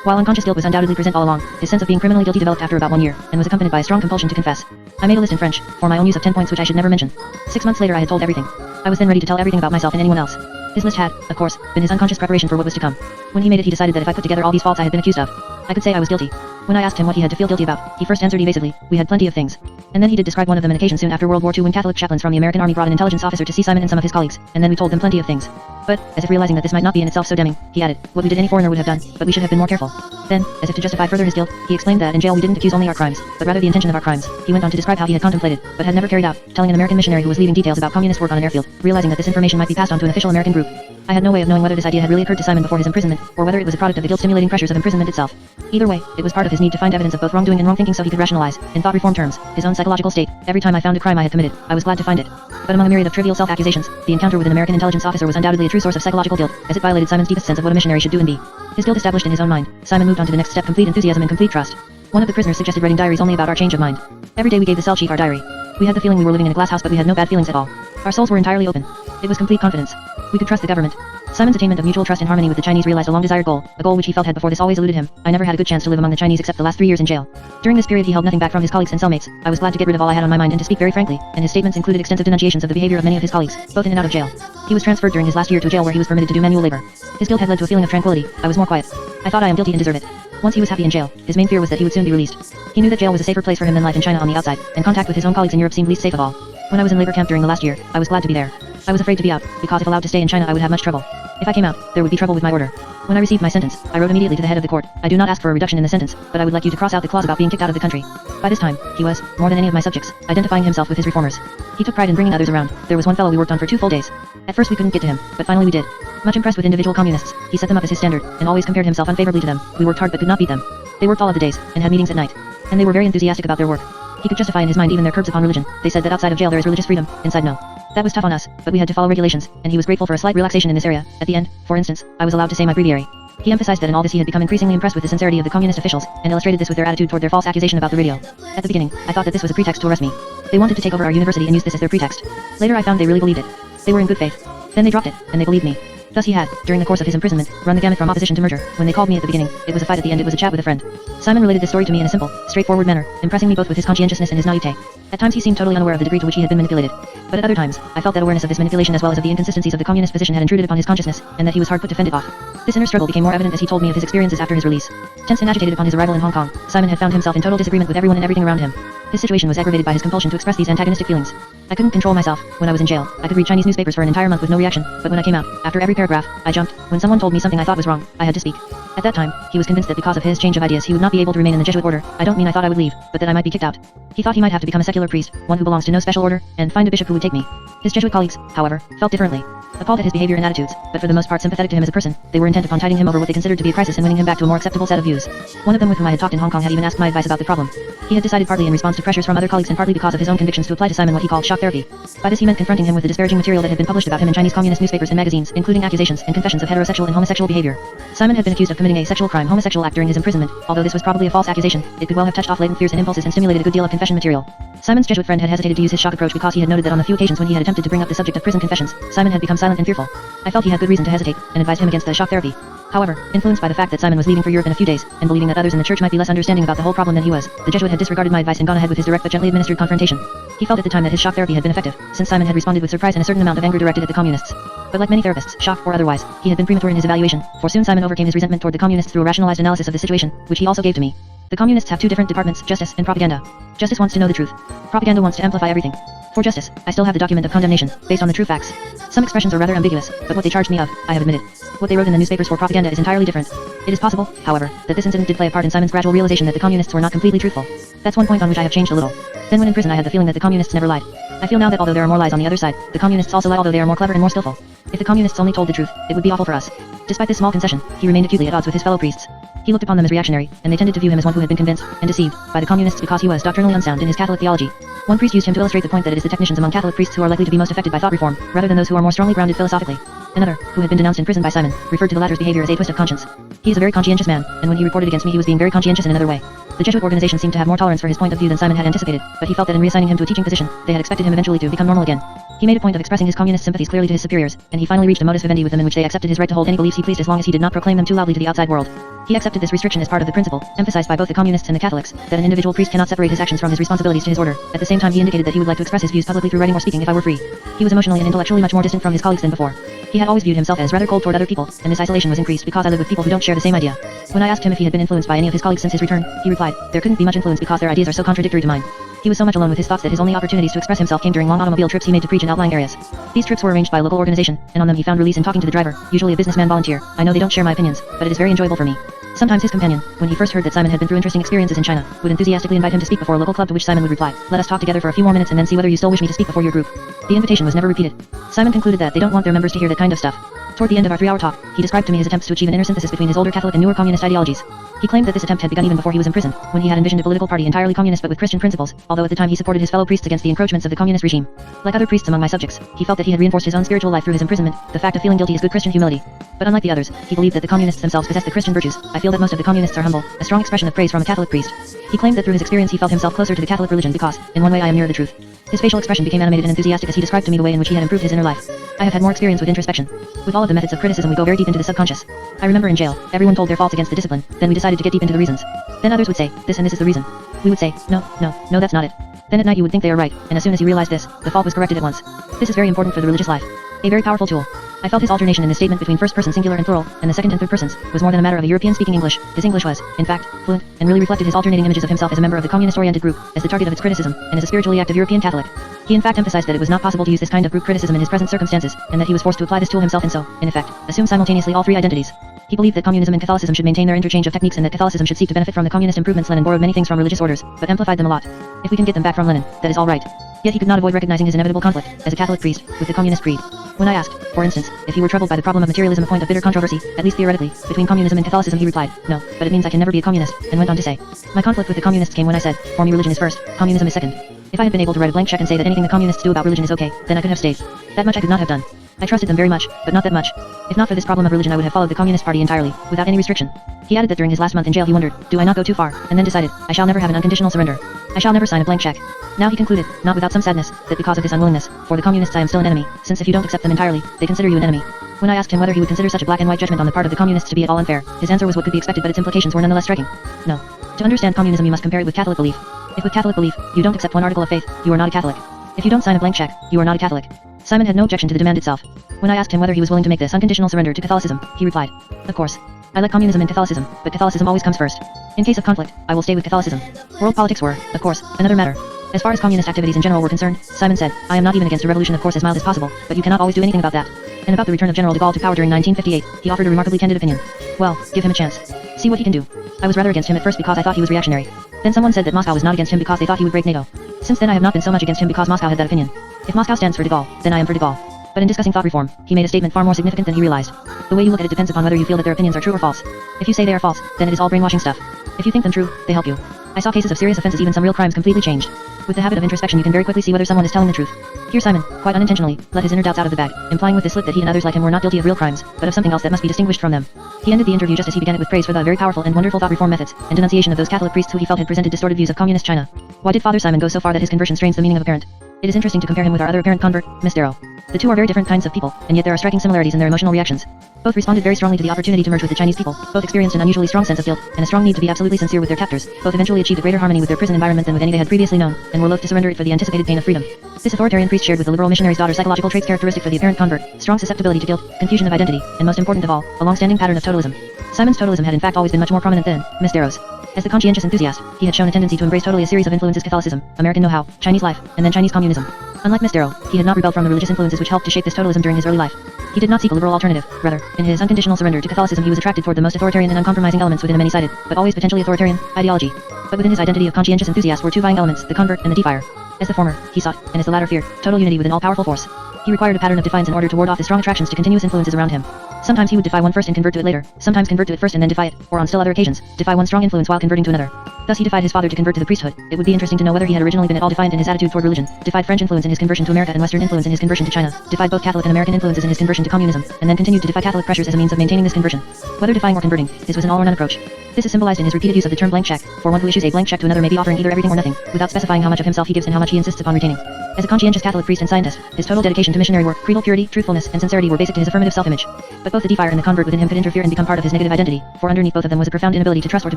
While unconscious guilt was undoubtedly present all along, his sense of being criminally guilty developed after about 1 year, and was accompanied by a strong compulsion to confess. I made a list in French, for my own use of 10 points which I should never mention. 6 months later I had told everything. I was then ready to tell everything about myself and anyone else. His list had, of course, been his unconscious preparation for what was to come. When he made it, he decided that if I put together all these faults I had been accused of, I could say I was guilty. When I asked him what he had to feel guilty about, he first answered evasively, "We had plenty of things." And then he did describe one of them, an occasion soon after World War II when Catholic chaplains from the American Army brought an intelligence officer to see Simon and some of his colleagues, and then we told them plenty of things. But, as if realizing that this might not be in itself so damning, he added, "What we did any foreigner would have done, but we should have been more careful." Then, as if to justify further his guilt, he explained that in jail we didn't accuse only our crimes, but rather the intention of our crimes. He went on to describe how he had contemplated, but had never carried out, telling an American missionary who was leaving details about communist work on an airfield, realizing that this information might be passed on to an official American group. I had no way of knowing whether this idea had really occurred to Simon before his imprisonment, or whether it was a product of the guilt-stimulating pressures of imprisonment itself. Either way, it was part of his need to find evidence of both wrongdoing and wrong thinking so he could rationalize, in thought reform terms, his own psychological state. Every time I found a crime I had committed, I was glad to find it. But among a myriad of trivial self-accusations, the encounter with an American intelligence officer was undoubtedly a true source of psychological guilt, as it violated Simon's deepest sense of what a missionary should do and be. His guilt established in his own mind, Simon moved on to the next step: complete enthusiasm and complete trust. One of the prisoners suggested writing diaries only about our change of mind. Every day we gave the cell chief our diary. We had the feeling we were living in a glass house, but we had no bad feelings at all. Our souls were entirely open. It was complete confidence. We could trust the government. Simon's attainment of mutual trust and harmony with the Chinese realized a long-desired goal, a goal which he felt had before this always eluded him. I never had a good chance to live among the Chinese except the last 3 years in jail. During this period he held nothing back from his colleagues and cellmates. I was glad to get rid of all I had on my mind and to speak very frankly, and his statements included extensive denunciations of the behavior of many of his colleagues, both in and out of jail. He was transferred during his last year to a jail where he was permitted to do manual labor. His guilt had led to a feeling of tranquility. I was more quiet. I thought I am guilty and deserve it. Once he was happy in jail, his main fear was that he would soon be released. He knew that jail was a safer place for him than life in China on the outside, and contact with his own colleagues in Europe seemed least safe of all. When I was in labor camp during the last year, I was glad to be there. I was afraid to be out, because if allowed to stay in China I would have much trouble. If I came out, there would be trouble with my order. When I received my sentence, I wrote immediately to the head of the court. I do not ask for a reduction in the sentence, but I would like you to cross out the clause about being kicked out of the country. By this time, he was, more than any of my subjects, identifying himself with his reformers. He took pride in bringing others around. There was one fellow we worked on for 2 full days. At first we couldn't get to him, but finally we did. Much impressed with individual communists, he set them up as his standard, and always compared himself unfavorably to them. We worked hard but could not beat them. They worked all of the days, and had meetings at night. And they were very enthusiastic about their work. He could justify in his mind even their curbs upon religion. They said that outside of jail there is religious freedom, inside no. That was tough on us, but we had to follow regulations, and he was grateful for a slight relaxation in this area. At the end, for instance, I was allowed to say my breviary. He emphasized that in all this he had become increasingly impressed with the sincerity of the communist officials, and illustrated this with their attitude toward their false accusation about the radio. At the beginning, I thought that this was a pretext to arrest me. They wanted to take over our university and use this as their pretext. Later I found they really believed it. They were in good faith. Then they dropped it, and they believed me. Thus he had, during the course of his imprisonment, run the gamut from opposition to merger. When they called me at the beginning, it was a fight. At the end it was a chat with a friend. Simon related this story to me in a simple, straightforward manner, impressing me both with his conscientiousness and his naivete. At times he seemed totally unaware of the degree to which he had been manipulated. But at other times, I felt that awareness of this manipulation as well as of the inconsistencies of the communist position had intruded upon his consciousness, and that he was hard put to fend it off. This inner struggle became more evident as he told me of his experiences after his release. Tense and agitated upon his arrival in Hong Kong, Simon had found himself in total disagreement with everyone and everything around him. His situation was aggravated by his compulsion to express these antagonistic feelings. I couldn't control myself. When I was in jail, I could read Chinese newspapers for an entire month with no reaction, but when I came out, after every paragraph, I jumped. When someone told me something I thought was wrong, I had to speak. At that time, he was convinced that because of his change of ideas he would not be able to remain in the Jesuit order. I don't mean I thought I would leave, but that I might be kicked out. He thought he might have to become a secular priest, one who belongs to no special order, and find a bishop who would take me. His Jesuit colleagues, however, felt differently. Appalled at his behavior and attitudes, but for the most part sympathetic to him as a person, they were intent upon tiding him over what they considered to be a crisis and winning him back to a more acceptable set of views. One of them with whom I had talked in Hong Kong had even asked my advice about the problem. He had decided partly in response to pressures from other colleagues and partly because of his own convictions to apply to Simon what he called shock therapy. By this he meant confronting him with the disparaging material that had been published about him in Chinese communist newspapers and magazines, including accusations and confessions of heterosexual and homosexual behavior. Simon had been accused of committing a sexual crime, homosexual act, during his imprisonment. Although this was probably a false accusation, it could well have touched off latent fears and impulses and stimulated a good deal of confession material. Simon's Jesuit friend had hesitated to use his shock approach because he had noted that on the few occasions when he had attempted to bring up the subject of prison confessions, Simon had become silent and fearful. I felt he had good reason to hesitate, and advised him against the shock therapy. However, influenced by the fact that Simon was leaving for Europe in a few days, and believing that others in the church might be less understanding about the whole problem than he was, the Jesuit had disregarded my advice and gone ahead with his direct but gently administered confrontation. He felt at the time that his shock therapy had been effective, since Simon had responded with surprise and a certain amount of anger directed at the communists. But like many therapists, shock or otherwise, he had been premature in his evaluation, for soon Simon overcame his resentment toward the communists through a rationalized analysis of the situation, which he also gave to me. The communists have two different departments, justice and propaganda. Justice wants to know the truth. Propaganda wants to amplify everything. For justice, I still have the document of condemnation, based on the true facts. Some expressions are rather ambiguous, but what they charged me of, I have admitted. What they wrote in the newspapers for propaganda is entirely different. It is possible, however, that this incident did play a part in Simon's gradual realization that the communists were not completely truthful. That's one point on which I have changed a little. Then when in prison I had the feeling that the communists never lied. I feel now that although there are more lies on the other side, the communists also lie, although they are more clever and more skillful. If the communists only told the truth, it would be awful for us. Despite this small concession, he remained acutely at odds with his fellow priests. He looked upon them as reactionary, and they tended to view him as one who had been convinced, and deceived, by the communists because he was doctrinally unsound in his Catholic theology. One priest used him to illustrate the point that it is the technicians among Catholic priests who are likely to be most affected by thought reform, rather than those who are more strongly grounded philosophically. Another, who had been denounced in prison by Simon, referred to the latter's behavior as a twist of conscience. He is a very conscientious man, and when he reported against me he was being very conscientious in another way. The Jesuit organization seemed to have more tolerance for his point of view than Simon had anticipated, but he felt that in reassigning him to a teaching position, they had expected him eventually to become normal again. He made a point of expressing his communist sympathies clearly to his superiors, and he finally reached a modus vivendi with them in which they accepted his right to hold any beliefs he pleased as long as he did not proclaim them too loudly to the outside world. He accepted this restriction as part of the principle, emphasized by both the communists and the Catholics, that an individual priest cannot separate his actions from his responsibilities to his order. At the same time he indicated that he would like to express his views publicly through writing or speaking if I were free. He was emotionally and intellectually much more distant from his colleagues than before. He had always viewed himself as rather cold toward other people, and this isolation was increased because I live with people who don't share the same idea. When I asked him if he had been influenced by any of his colleagues since his return, he replied, there couldn't be much influence because their ideas are so contradictory to mine. He was so much alone with his thoughts that his only opportunities to express himself came during long automobile trips he made to preach in outlying areas. These trips were arranged by a local organization, and on them he found release in talking to the driver, usually a businessman volunteer. I know they don't share my opinions, but it is very enjoyable for me. Sometimes his companion, when he first heard that Simon had been through interesting experiences in China, would enthusiastically invite him to speak before a local club, to which Simon would reply, let us talk together for a few more minutes and then see whether you still wish me to speak before your group. The invitation was never repeated. Simon concluded that they don't want their members to hear that kind of stuff. Toward the end of our 3-hour talk, he described to me his attempts to achieve an inner synthesis between his older Catholic and newer communist ideologies. He claimed that this attempt had begun even before he was imprisoned, when he had envisioned a political party entirely communist but with Christian principles, although at the time he supported his fellow priests against the encroachments of the communist regime. Like other priests among my subjects, he felt that he had reinforced his own spiritual life through his imprisonment. The fact of feeling guilty is good Christian humility. But unlike the others, he believed that the communists themselves possessed the Christian virtues. I feel that most of the communists are humble, a strong expression of praise from a Catholic priest. He claimed that through his experience he felt himself closer to the Catholic religion because, in one way I am nearer the truth. His facial expression became animated and enthusiastic as he described to me the way in which he had improved his inner life. I have had more experience with introspection. With all of the methods of criticism we go very deep into the subconscious. I remember in jail, everyone told their faults against the discipline, then we decided to get deep into the reasons. Then others would say, this and this is the reason. We would say, no, that's not it. Then at night you would think they are right, and as soon as you realize this, the fault was corrected at once. This is very important for the religious life. A very powerful tool. I felt his alternation in the statement between first person singular and plural, and the second and third persons, was more than a matter of a European speaking English. His English was, in fact, fluent, and really reflected his alternating images of himself as a member of the communist-oriented group, as the target of its criticism, and as a spiritually active European Catholic. He in fact emphasized that it was not possible to use this kind of group criticism in his present circumstances, and that he was forced to apply this tool himself and so, in effect, assume simultaneously all three identities. He believed that communism and Catholicism should maintain their interchange of techniques and that Catholicism should seek to benefit from the communist improvements. Lenin borrowed many things from religious orders, but amplified them a lot. If we can get them back from Lenin, that is all right. Yet he could not avoid recognizing his inevitable conflict, as a Catholic priest, with the communist creed. When I asked, for instance, if he were troubled by the problem of materialism, a point of bitter controversy, at least theoretically, between communism and Catholicism, he replied, no, but it means I can never be a communist, and went on to say, my conflict with the communists came when I said, for me religion is first, communism is second. If I had been able to write a blank check and say that anything the communists do about religion is okay, then I could have stayed. That much I could not have done. I trusted them very much, but not that much. If not for this problem of religion, I would have followed the Communist Party entirely, without any restriction. He added that during his last month in jail he wondered, do I not go too far, and then decided, I shall never have an unconditional surrender. I shall never sign a blank check. Now he concluded, not without some sadness, that because of this unwillingness, for the communists I am still an enemy, since if you don't accept them entirely, they consider you an enemy. When I asked him whether he would consider such a black and white judgment on the part of the communists to be at all unfair, his answer was what could be expected, but its implications were nonetheless striking. No. To understand communism you must compare it with Catholic belief. If with Catholic belief, you don't accept one article of faith, you are not a Catholic. If you don't sign a blank check, you are not a Catholic. Simon had no objection to the demand itself. When I asked him whether he was willing to make this unconditional surrender to Catholicism, he replied, of course. I like communism and Catholicism, but Catholicism always comes first. In case of conflict, I will stay with Catholicism. World politics were, of course, another matter. As far as communist activities in general were concerned, Simon said, I am not even against a revolution, of course, as mild as possible, but you cannot always do anything about that. And about the return of General de Gaulle to power during 1958, he offered a remarkably candid opinion. Well, give him a chance. See what he can do. I was rather against him at first because I thought he was reactionary. Then someone said that Moscow was not against him because they thought he would break NATO. Since then I have not been so much against him because Moscow had that opinion. If Moscow stands for de Gaulle, then I am for de Gaulle. But in discussing thought reform, he made a statement far more significant than he realized. The way you look at it depends upon whether you feel that their opinions are true or false. If you say they are false, then it is all brainwashing stuff. If you think them true, they help you. I saw cases of serious offenses, even some real crimes, completely changed. With the habit of introspection you can very quickly see whether someone is telling the truth. Here Simon, quite unintentionally, let his inner doubts out of the bag, implying with this slip that he and others like him were not guilty of real crimes, but of something else that must be distinguished from them. He ended the interview just as he began it with praise for the very powerful and wonderful thought reform methods, and denunciation of those Catholic priests who he felt had presented distorted views of communist China. Why did Father Simon go so far that his conversion strains the meaning of apparent? It is interesting to compare him with our other apparent convert, Miss Darrow. The two are very different kinds of people, and yet there are striking similarities in their emotional reactions. Both responded very strongly to the opportunity to merge with the Chinese people, both experienced an unusually strong sense of guilt, and a strong need to be absolutely sincere with their captors, both eventually achieved a greater harmony with their prison environment than with any they had previously known, and were loath to surrender it for the anticipated pain of freedom. This authoritarian priest shared with the liberal missionary's daughter psychological traits characteristic for the apparent convert, strong susceptibility to guilt, confusion of identity, and most important of all, a long-standing pattern of totalism. Simon's totalism had in fact always been much more prominent than Miss Darrow's. As the conscientious enthusiast, he had shown a tendency to embrace totally a series of influences: Catholicism, American know-how, Chinese life, and then Chinese communism. Unlike Miss Darrow, he had not rebelled from the religious influences which helped to shape this totalism during his early life. He did not seek a liberal alternative, rather, in his unconditional surrender to Catholicism he was attracted toward the most authoritarian and uncompromising elements within a many-sided, but always potentially authoritarian, ideology. But within his identity of conscientious enthusiast were two vying elements, the convert and the defier. As the former, he sought, and as the latter feared, total unity with an all-powerful force. He required a pattern of defiance in order to ward off the strong attractions to continuous influences around him. Sometimes he would defy one first and convert to it later, sometimes convert to it first and then defy it, or on still other occasions, defy one strong influence while converting to another. Thus he defied his father to convert to the priesthood. It would be interesting to know whether he had originally been at all defiant in his attitude toward religion, defied French influence in his conversion to America and Western influence in his conversion to China, defied both Catholic and American influences in his conversion to communism, and then continued to defy Catholic pressures as a means of maintaining this conversion. Whether defying or converting, his was an all or none approach. This is symbolized in his repeated use of the term blank check, for one who issues a blank check to another may be offering either everything or nothing, without specifying how much of himself he gives and how much he insists upon retaining. As a conscientious Catholic priest and scientist, his total dedication to missionary work, creedal purity, truthfulness, and sincerity were basic to his affirmative self-image. But both the defier and the convert within him could interfere and become part of his negative identity, for underneath both of them was a profound inability to trust or to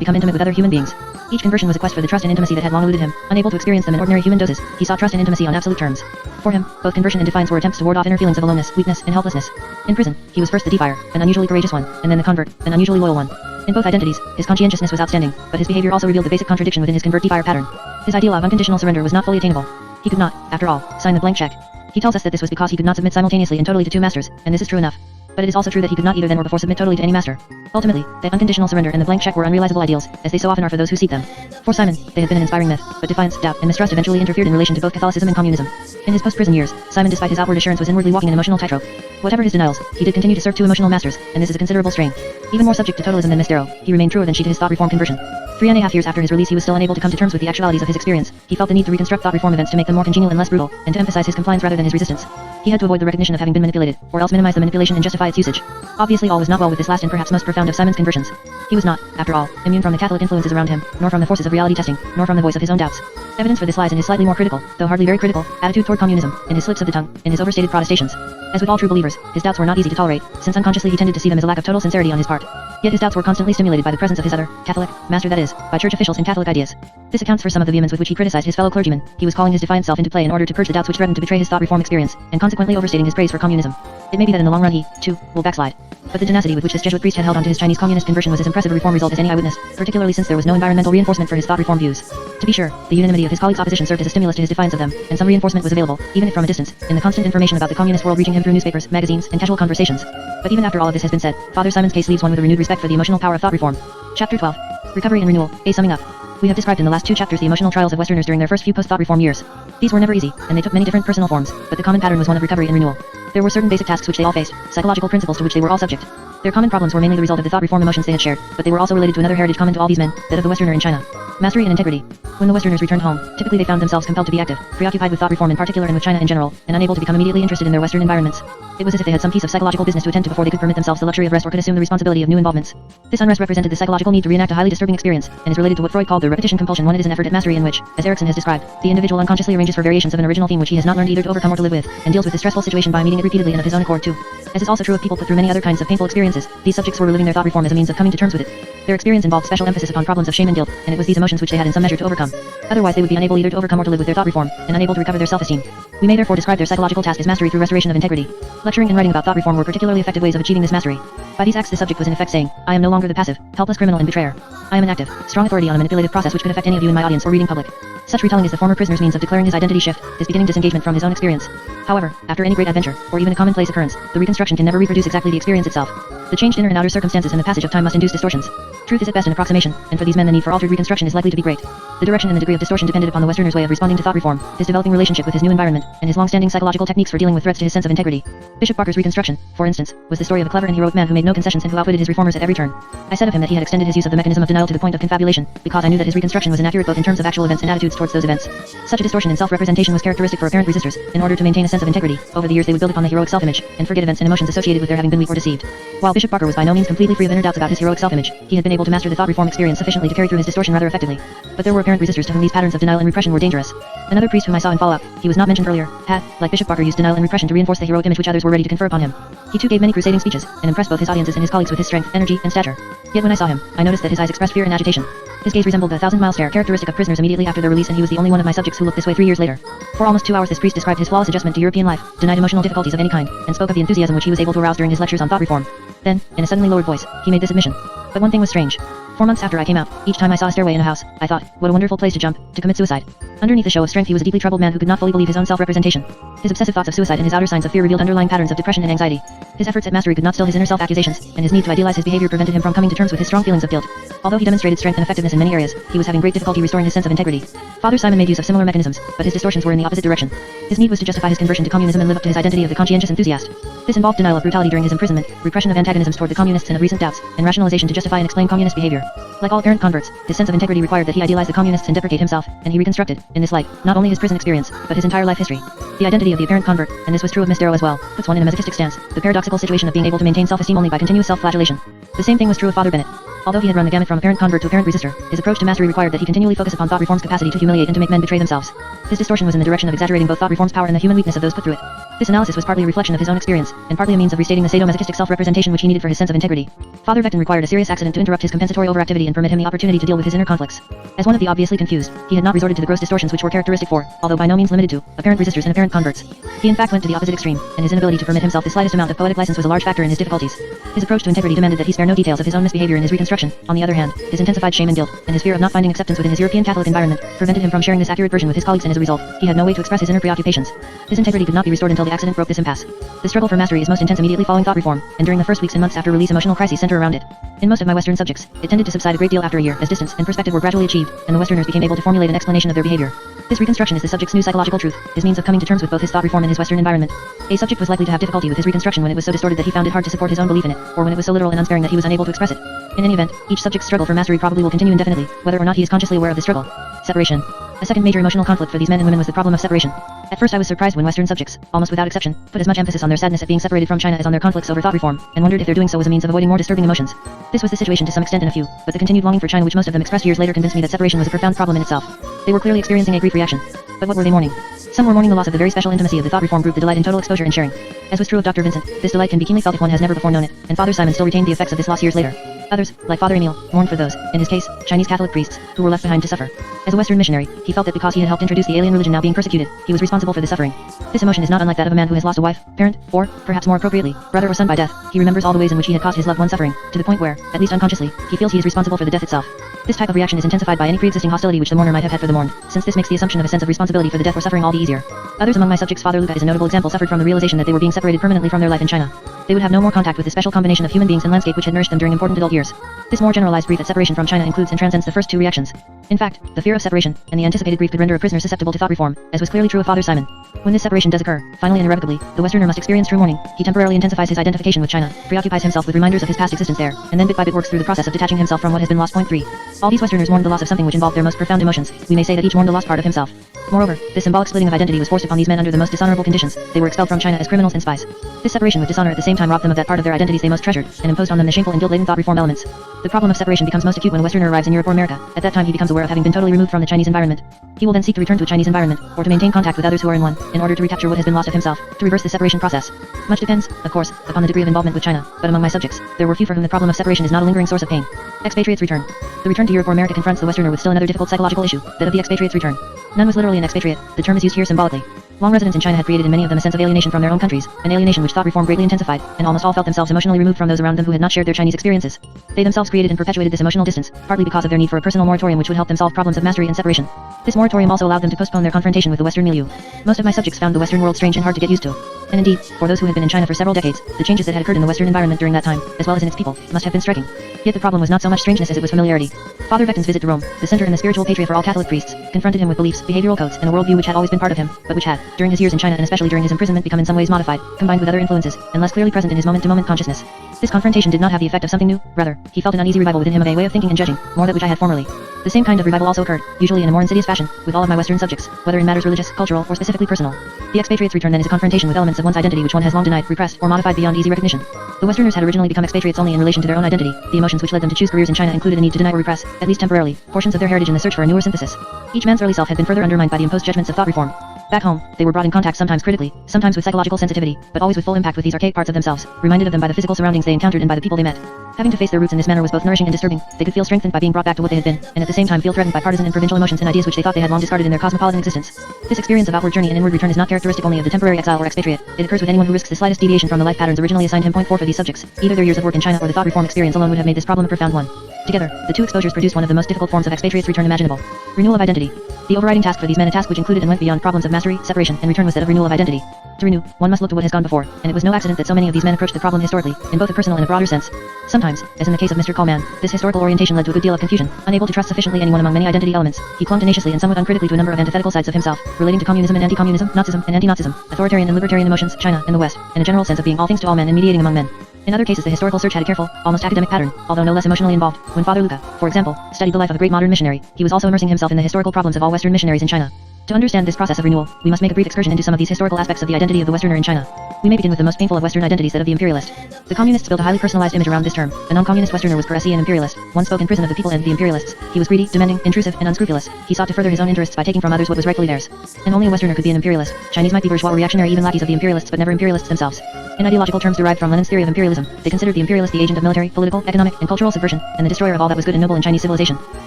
become intimate with other human beings. Each conversion was a quest for the trust and intimacy that had long eluded him. Unable to experience them in ordinary human doses, he sought trust and intimacy on absolute terms. For him, both conversion and defiance were attempts to ward off inner feelings of aloneness, weakness, and helplessness. In prison, he was first the defier, an unusually courageous one, and then the convert, an unusually loyal one. In both identities, his conscientiousness was outstanding, but his behavior also revealed the basic contradiction within his convert-defier pattern. His ideal of unconditional surrender was not fully attainable. He could not, after all, sign the blank check. He tells us that this was because he could not submit simultaneously and totally to two masters, and this is true enough. But it is also true that he could not either then or before submit totally to any master. Ultimately, that unconditional surrender and the blank check were unrealizable ideals, as they so often are for those who seek them. For Simon, they had been an inspiring myth, but defiance, doubt, and mistrust eventually interfered in relation to both Catholicism and communism. In his post-prison years, Simon, despite his outward assurance, was inwardly walking an emotional tightrope. Whatever his denials, he did continue to serve two emotional masters, and this is a considerable strain. Even more subject to totalism than Miss Darrow, he remained truer than she to his thought reform conversion. 3.5 years after his release he was still unable to come to terms with the actualities of his experience. He felt the need to reconstruct thought reform events to make them more congenial and less brutal, and to emphasize his compliance rather than his resistance. He had to avoid the recognition of having been manipulated, or else minimize the manipulation and justify its usage. Obviously all was not well with this last and perhaps most profound of Simon's conversions. He was not, after all, immune from the Catholic influences around him, nor from the forces of reality testing, nor from the voice of his own doubts. Evidence for this lies in his slightly more critical, though hardly very critical, attitude toward communism, in his slips of the tongue, in his overstated protestations. As with all true believers, his doubts were not easy to tolerate, since unconsciously he tended to see them as a lack of total sincerity on his part. Yet his doubts were constantly stimulated by the presence of his other, Catholic, master, that is, views, by church officials and Catholic ideas. This accounts for some of the vehemence with which he criticized his fellow clergymen. He was calling his defiant self into play in order to purge the doubts which threatened to betray his thought reform experience, and consequently overstating his praise for communism. It may be that in the long run he, too, will backslide. But the tenacity with which this Jesuit priest had held on to his Chinese communist conversion was as impressive a reform result as any I witnessed, particularly since there was no environmental reinforcement for his thought reform views. To be sure, the unanimity of his colleagues' opposition served as a stimulus to his defiance of them, and some reinforcement was available, even if from a distance, in the constant information about the communist world reaching him through newspapers, magazines, and casual conversations. But even after all of this has been said, Father Simon's case leaves one with a renewed respect for the emotional power of thought reform. Chapter 12. Recovery and Renewal. A summing up. We have described in the last two chapters the emotional trials of Westerners during their first few post-thought reform years. These were never easy, and they took many different personal forms, but the common pattern was one of recovery and renewal. There were certain basic tasks which they all faced, psychological principles to which they were all subject. Their common problems were mainly the result of the thought reform emotions they had shared, but they were also related to another heritage common to all these men, that of the Westerner in China. Mastery and integrity. When the Westerners returned home, typically they found themselves compelled to be active, preoccupied with thought reform in particular and with China in general, and unable to become immediately interested in their Western environments. It was as if they had some piece of psychological business to attend to before they could permit themselves the luxury of rest or could assume the responsibility of new involvements. This unrest represented the psychological need to reenact a highly disturbing experience, and is related to what Freud called the repetition compulsion. One, it is an effort at mastery in which, as Erikson has described, the individual unconsciously arranges for variations of an original theme which he has not learned either to overcome or to live with, and deals with the stressful situation by meeting it repeatedly and of his own accord too. As is also true of people put through many other kinds of painful experiences, these subjects were reliving their thought reform as a means of coming to terms with it. Their experience involved special emphasis upon problems of shame and guilt, and it was these emotions which they had in some measure to overcome. Otherwise they would be unable either to overcome or to live with their thought reform, and unable to recover their self-esteem. We may therefore describe their psychological task as mastery through restoration of integrity. Lecturing and writing about thought reform were particularly effective ways of achieving this mastery. By these acts the subject was in effect saying, I am no longer the passive, helpless criminal and betrayer. I am an active, strong authority on a manipulative process which could affect any of you in my audience or reading public. Such retelling is the former prisoner's means of declaring his identity shift, his beginning disengagement from his own experience. However, after any great adventure, or even a commonplace occurrence, the reconstruction can never reproduce exactly the experience itself. The changed inner and outer circumstances and the passage of time must induce distortions. Truth is at best an approximation, and for these men the need for altered reconstruction is likely to be great. The direction and the degree of distortion depended upon the Westerner's way of responding to thought reform, his developing relationship with his new environment, and his long-standing psychological techniques for dealing with threats to his sense of integrity. Bishop Barker's reconstruction, for instance, was the story of a clever and heroic man who made no concessions and who outwitted his reformers at every turn. I said of him that he had extended his use of the mechanism of denial to the point of confabulation, because I knew that his reconstruction was inaccurate both in terms of actual events and attitudes towards those events. Such a distortion in self-representation was characteristic for apparent resistors. In order to maintain a sense of integrity, over the years they would build upon the heroic self-image, and forget events and emotions associated with their having been weak or deceived. While Bishop Barker was by no means completely free of inner doubts about his heroic self-image, he had been able to master the thought reform experience sufficiently to carry through his distortion rather effectively. But there were apparent resistors to whom these patterns of denial and repression were dangerous. Another priest whom I saw in follow-up, he was not mentioned earlier, had, like Bishop Barker, used denial and repression to reinforce the heroic image which others were ready to confer upon him. He too gave many crusading speeches, and impressed both his audiences and his colleagues with his strength, energy, and stature. Yet when I saw him, I noticed that his eyes expressed fear and agitation. His gaze resembled the thousand-mile stare characteristic of prisoners immediately after their release, and he was the only one of my subjects who looked this way 3 years later. For almost 2 hours this priest described his flawless adjustment to European life, denied emotional difficulties of any kind, and spoke of the enthusiasm which he was able to arouse during his lectures on thought reform. Then, in a suddenly lowered voice, he made this admission. But one thing was strange. 4 months after I came out, each time I saw a stairway in a house, I thought, what a wonderful place to jump, to commit suicide. Underneath the show of strength he was a deeply troubled man who could not fully believe his own self-representation. His obsessive thoughts of suicide and his outer signs of fear revealed underlying patterns of depression and anxiety. His efforts at mastery could not still his inner self-accusations, and his need to idealize his behavior prevented him from coming to terms with his strong feelings of guilt. Although he demonstrated strength and effectiveness in many areas, he was having great difficulty restoring his sense of integrity. Father Simon made use of similar mechanisms, but his distortions were in the opposite direction. His need was to justify his conversion to communism and live up to his identity of the conscientious enthusiast. This involved denial of brutality during his imprisonment, repression of antagonisms toward the communists and of recent doubts, and rationalization to justify and explain communist behavior. Like all apparent converts, his sense of integrity required that he idealize the communists and deprecate himself, and he reconstructed, in this light, not only his prison experience, but his entire life history. The identity of the apparent convert, and this was true of Miss Darrow as well, puts one in a masochistic stance, the paradoxical situation of being able to maintain self-esteem only by continuous self-flagellation. The same thing was true of Father Bennett. Although he had run the gamut from apparent convert to apparent resistor, his approach to mastery required that he continually focus upon thought reform's capacity to humiliate and to make men betray themselves. His distortion was in the direction of exaggerating both thought reform's power and the human weakness of those put through it. This analysis was partly a reflection of his own experience, and partly a means of restating the sadomasochistic self-representation which he needed for his sense of integrity. Father Vecton required a serious accident to interrupt his compensatory overactivity and permit him the opportunity to deal with his inner conflicts. As one of the obviously confused, he had not resorted to the gross distortions which were characteristic for, although by no means limited to, apparent resistors and apparent converts. He in fact went to the opposite extreme, and his inability to permit himself the slightest amount of poetic license was a large factor in his difficulties. His approach to integrity demanded that he spare no details of his own misbehavior in his reconstruction. On the other hand, his intensified shame and guilt, and his fear of not finding acceptance within his European Catholic environment, prevented him from sharing this accurate version with his colleagues, and as a result, he had no way to express his inner preoccupations. His integrity could not be restored until the accident broke this impasse. The struggle for mastery is most intense immediately following thought reform, and during the first weeks and months after release emotional crises center around it. In most of my Western subjects, it tended to subside a great deal after a year, as distance and perspective were gradually achieved, and the Westerners became able to formulate an explanation of their behavior. This reconstruction is the subject's new psychological truth, his means of coming to terms with both his thought reform and his Western environment. A subject was likely to have difficulty with his reconstruction when it was so distorted that he found it hard to support his own belief in it, or when it was so literal and unsparing that he was unable to express it. In any event, each subject's struggle for mastery probably will continue indefinitely, whether or not he is consciously aware of the struggle. Separation. A second major emotional conflict for these men and women was the problem of separation. At first I was surprised when Western subjects, almost without exception, put as much emphasis on their sadness at being separated from China as on their conflicts over thought reform, and wondered if their doing so was a means of avoiding more disturbing emotions. This was the situation to some extent in a few, but the continued longing for China which most of them expressed years later convinced me that separation was a profound problem in itself. They were clearly experiencing a grief reaction. But what were they mourning? Some were mourning the loss of the very special intimacy of the thought reform group, the delight in total exposure and sharing. As was true of Dr. Vincent, this delight can be keenly felt if one has never before known it, and Father Simon still retained the effects of this loss years later. Others, like Father Emile, mourned for those, in his case, Chinese Catholic priests, who were left behind to suffer. As a Western missionary, he felt that because he had helped introduce the alien religion now being persecuted, he was responsible for the suffering. This emotion is not unlike that of a man who has lost a wife, parent, or, perhaps more appropriately, brother or son by death. He remembers all the ways in which he had caused his loved one suffering, to the point where, at least unconsciously, he feels he is responsible for the death itself. This type of reaction is intensified by any pre-existing hostility which the mourner might have had for the mourned, since this makes the assumption of a sense of responsibility for the death or suffering all the easier. Others among my subjects, Father Luca is a notable example, suffered from the realization that they were being separated permanently from their life in China. They would have no more contact with the special combination of human beings and landscape which had nourished them during important adult years. This more generalized grief at separation from China includes and transcends the first two reactions. In fact, the fear of separation and the anticipated grief could render a prisoner susceptible to thought reform, as was clearly true of Father Simon. When this separation does occur, finally and irrevocably, the Westerner must experience true mourning. He temporarily intensifies his identification with China, preoccupies himself with reminders of his past existence there, and then bit by bit works through the process of detaching himself from what has been lost. Point 3. All these Westerners mourned the loss of something which involved their most profound emotions. We may say that each mourned a lost part of himself. Moreover, this symbolic splitting of identity was forced upon these men under the most dishonorable conditions. They were expelled from China as criminals and spies. This separation with dishonor at the same time robbed them of that part of their identities they most treasured, and imposed on them the shameful and guilt-laden thought reform elements. The problem of separation becomes most acute when a Westerner arrives in Europe or America. At that time he becomes aware of having been totally removed from the Chinese environment. He will then seek to return to a Chinese environment, or to maintain contact with others who are in one, in order to recapture what has been lost of himself, to reverse the separation process. Much depends, of course, upon the degree of involvement with China, but among my subjects, there were few for whom the problem of separation is not a lingering source of pain. Expatriates return. The return to Europe or America confronts the Westerner with still another difficult psychological issue, that of the expatriate's return. None was literally an expatriate, the term is used here symbolically. Long residence in China had created in many of them a sense of alienation from their own countries, an alienation which thought reform greatly intensified, and almost all felt themselves emotionally removed from those around them who had not shared their Chinese experiences. They themselves created and perpetuated this emotional distance, partly because of their need for a personal moratorium which would help them solve problems of mastery and separation. This moratorium also allowed them to postpone their confrontation with the Western milieu. Most of my subjects found the Western world strange and hard to get used to. And indeed, for those who had been in China for several decades, the changes that had occurred in the Western environment during that time, as well as in its people, must have been striking. Yet the problem was not so much strangeness as it was familiarity. Father Vectin's visit to Rome, the center and the spiritual patria for all Catholic priests, confronted him with beliefs, behavioral codes, and a worldview which had always been part of him, but which had, during his years in China and especially during his imprisonment, become in some ways modified, combined with other influences, and less clearly present in his moment-to-moment consciousness. This confrontation did not have the effect of something new, rather, he felt an uneasy revival within him of a way of thinking and judging, more that which I had formerly. The same kind of revival also occurred, usually in a more insidious fashion, with all of my Western subjects, whether in matters religious, cultural, or specifically personal. The expatriate's return then is a confrontation with elements of one's identity which one has long denied, repressed, or modified beyond easy recognition. The Westerners had originally become expatriates only in relation to their own identity. The emotions which led them to choose careers in China included a need to deny or repress, at least temporarily, portions of their heritage in the search for a newer synthesis. Each man's early self had been further undermined by the imposed judgments of thought reform. Back home, they were brought in contact sometimes critically, sometimes with psychological sensitivity, but always with full impact with these archaic parts of themselves, reminded of them by the physical surroundings they encountered and by the people they met. Having to face their roots in this manner was both nourishing and disturbing. They could feel strengthened by being brought back to what they had been, and at the same time feel threatened by partisan and provincial emotions and ideas which they thought they had long discarded in their cosmopolitan existence. This experience of outward journey and inward return is not characteristic only of the temporary exile or expatriate. It occurs with anyone who risks the slightest deviation from the life patterns originally assigned him. Point 4 for these subjects. Either their years of work in China or the thought reform experience alone would have made this problem a profound one. Together, the two exposures produced one of the most difficult forms of expatriate's return imaginable. Renewal of identity. The overriding task for these men, a task which included and went beyond problems of mastery, separation, and return, was that of renewal of identity. To renew, one must look to what has gone before, and it was no accident that so many of these men approached the problem historically, in both a personal and a broader sense. Sometimes, as in the case of Mr. Coleman, this historical orientation led to a good deal of confusion. Unable to trust sufficiently anyone among many identity elements, he clung tenaciously and somewhat uncritically to a number of antithetical sides of himself, relating to communism and anti-communism, Nazism and anti-Nazism, authoritarian and libertarian emotions, China and the West, and a general sense of being all things to all men and mediating among men. In other cases the historical search had a careful, almost academic pattern, although no less emotionally involved. When Father Luca, for example, studied the life of a great modern missionary, he was also immersing himself in the historical problems of all Western missionaries in China. To understand this process of renewal, we must make a brief excursion into some of these historical aspects of the identity of the Westerner in China. We may begin with the most painful of Western identities, that of the imperialist. The communists built a highly personalized image around this term. A non-communist Westerner was Parisi, an imperialist. One spoke in prison of the people and the imperialists. He was greedy, demanding, intrusive, and unscrupulous. He sought to further his own interests by taking from others what was rightfully theirs. And only a Westerner could be an imperialist. Chinese might be bourgeois or reactionary, even lackeys of the imperialists, but never imperialists themselves. In ideological terms derived from Lenin's theory of imperialism, they considered the imperialist the agent of military, political, economic, and cultural subversion, and the destroyer of all that was good and noble in Chinese civilization.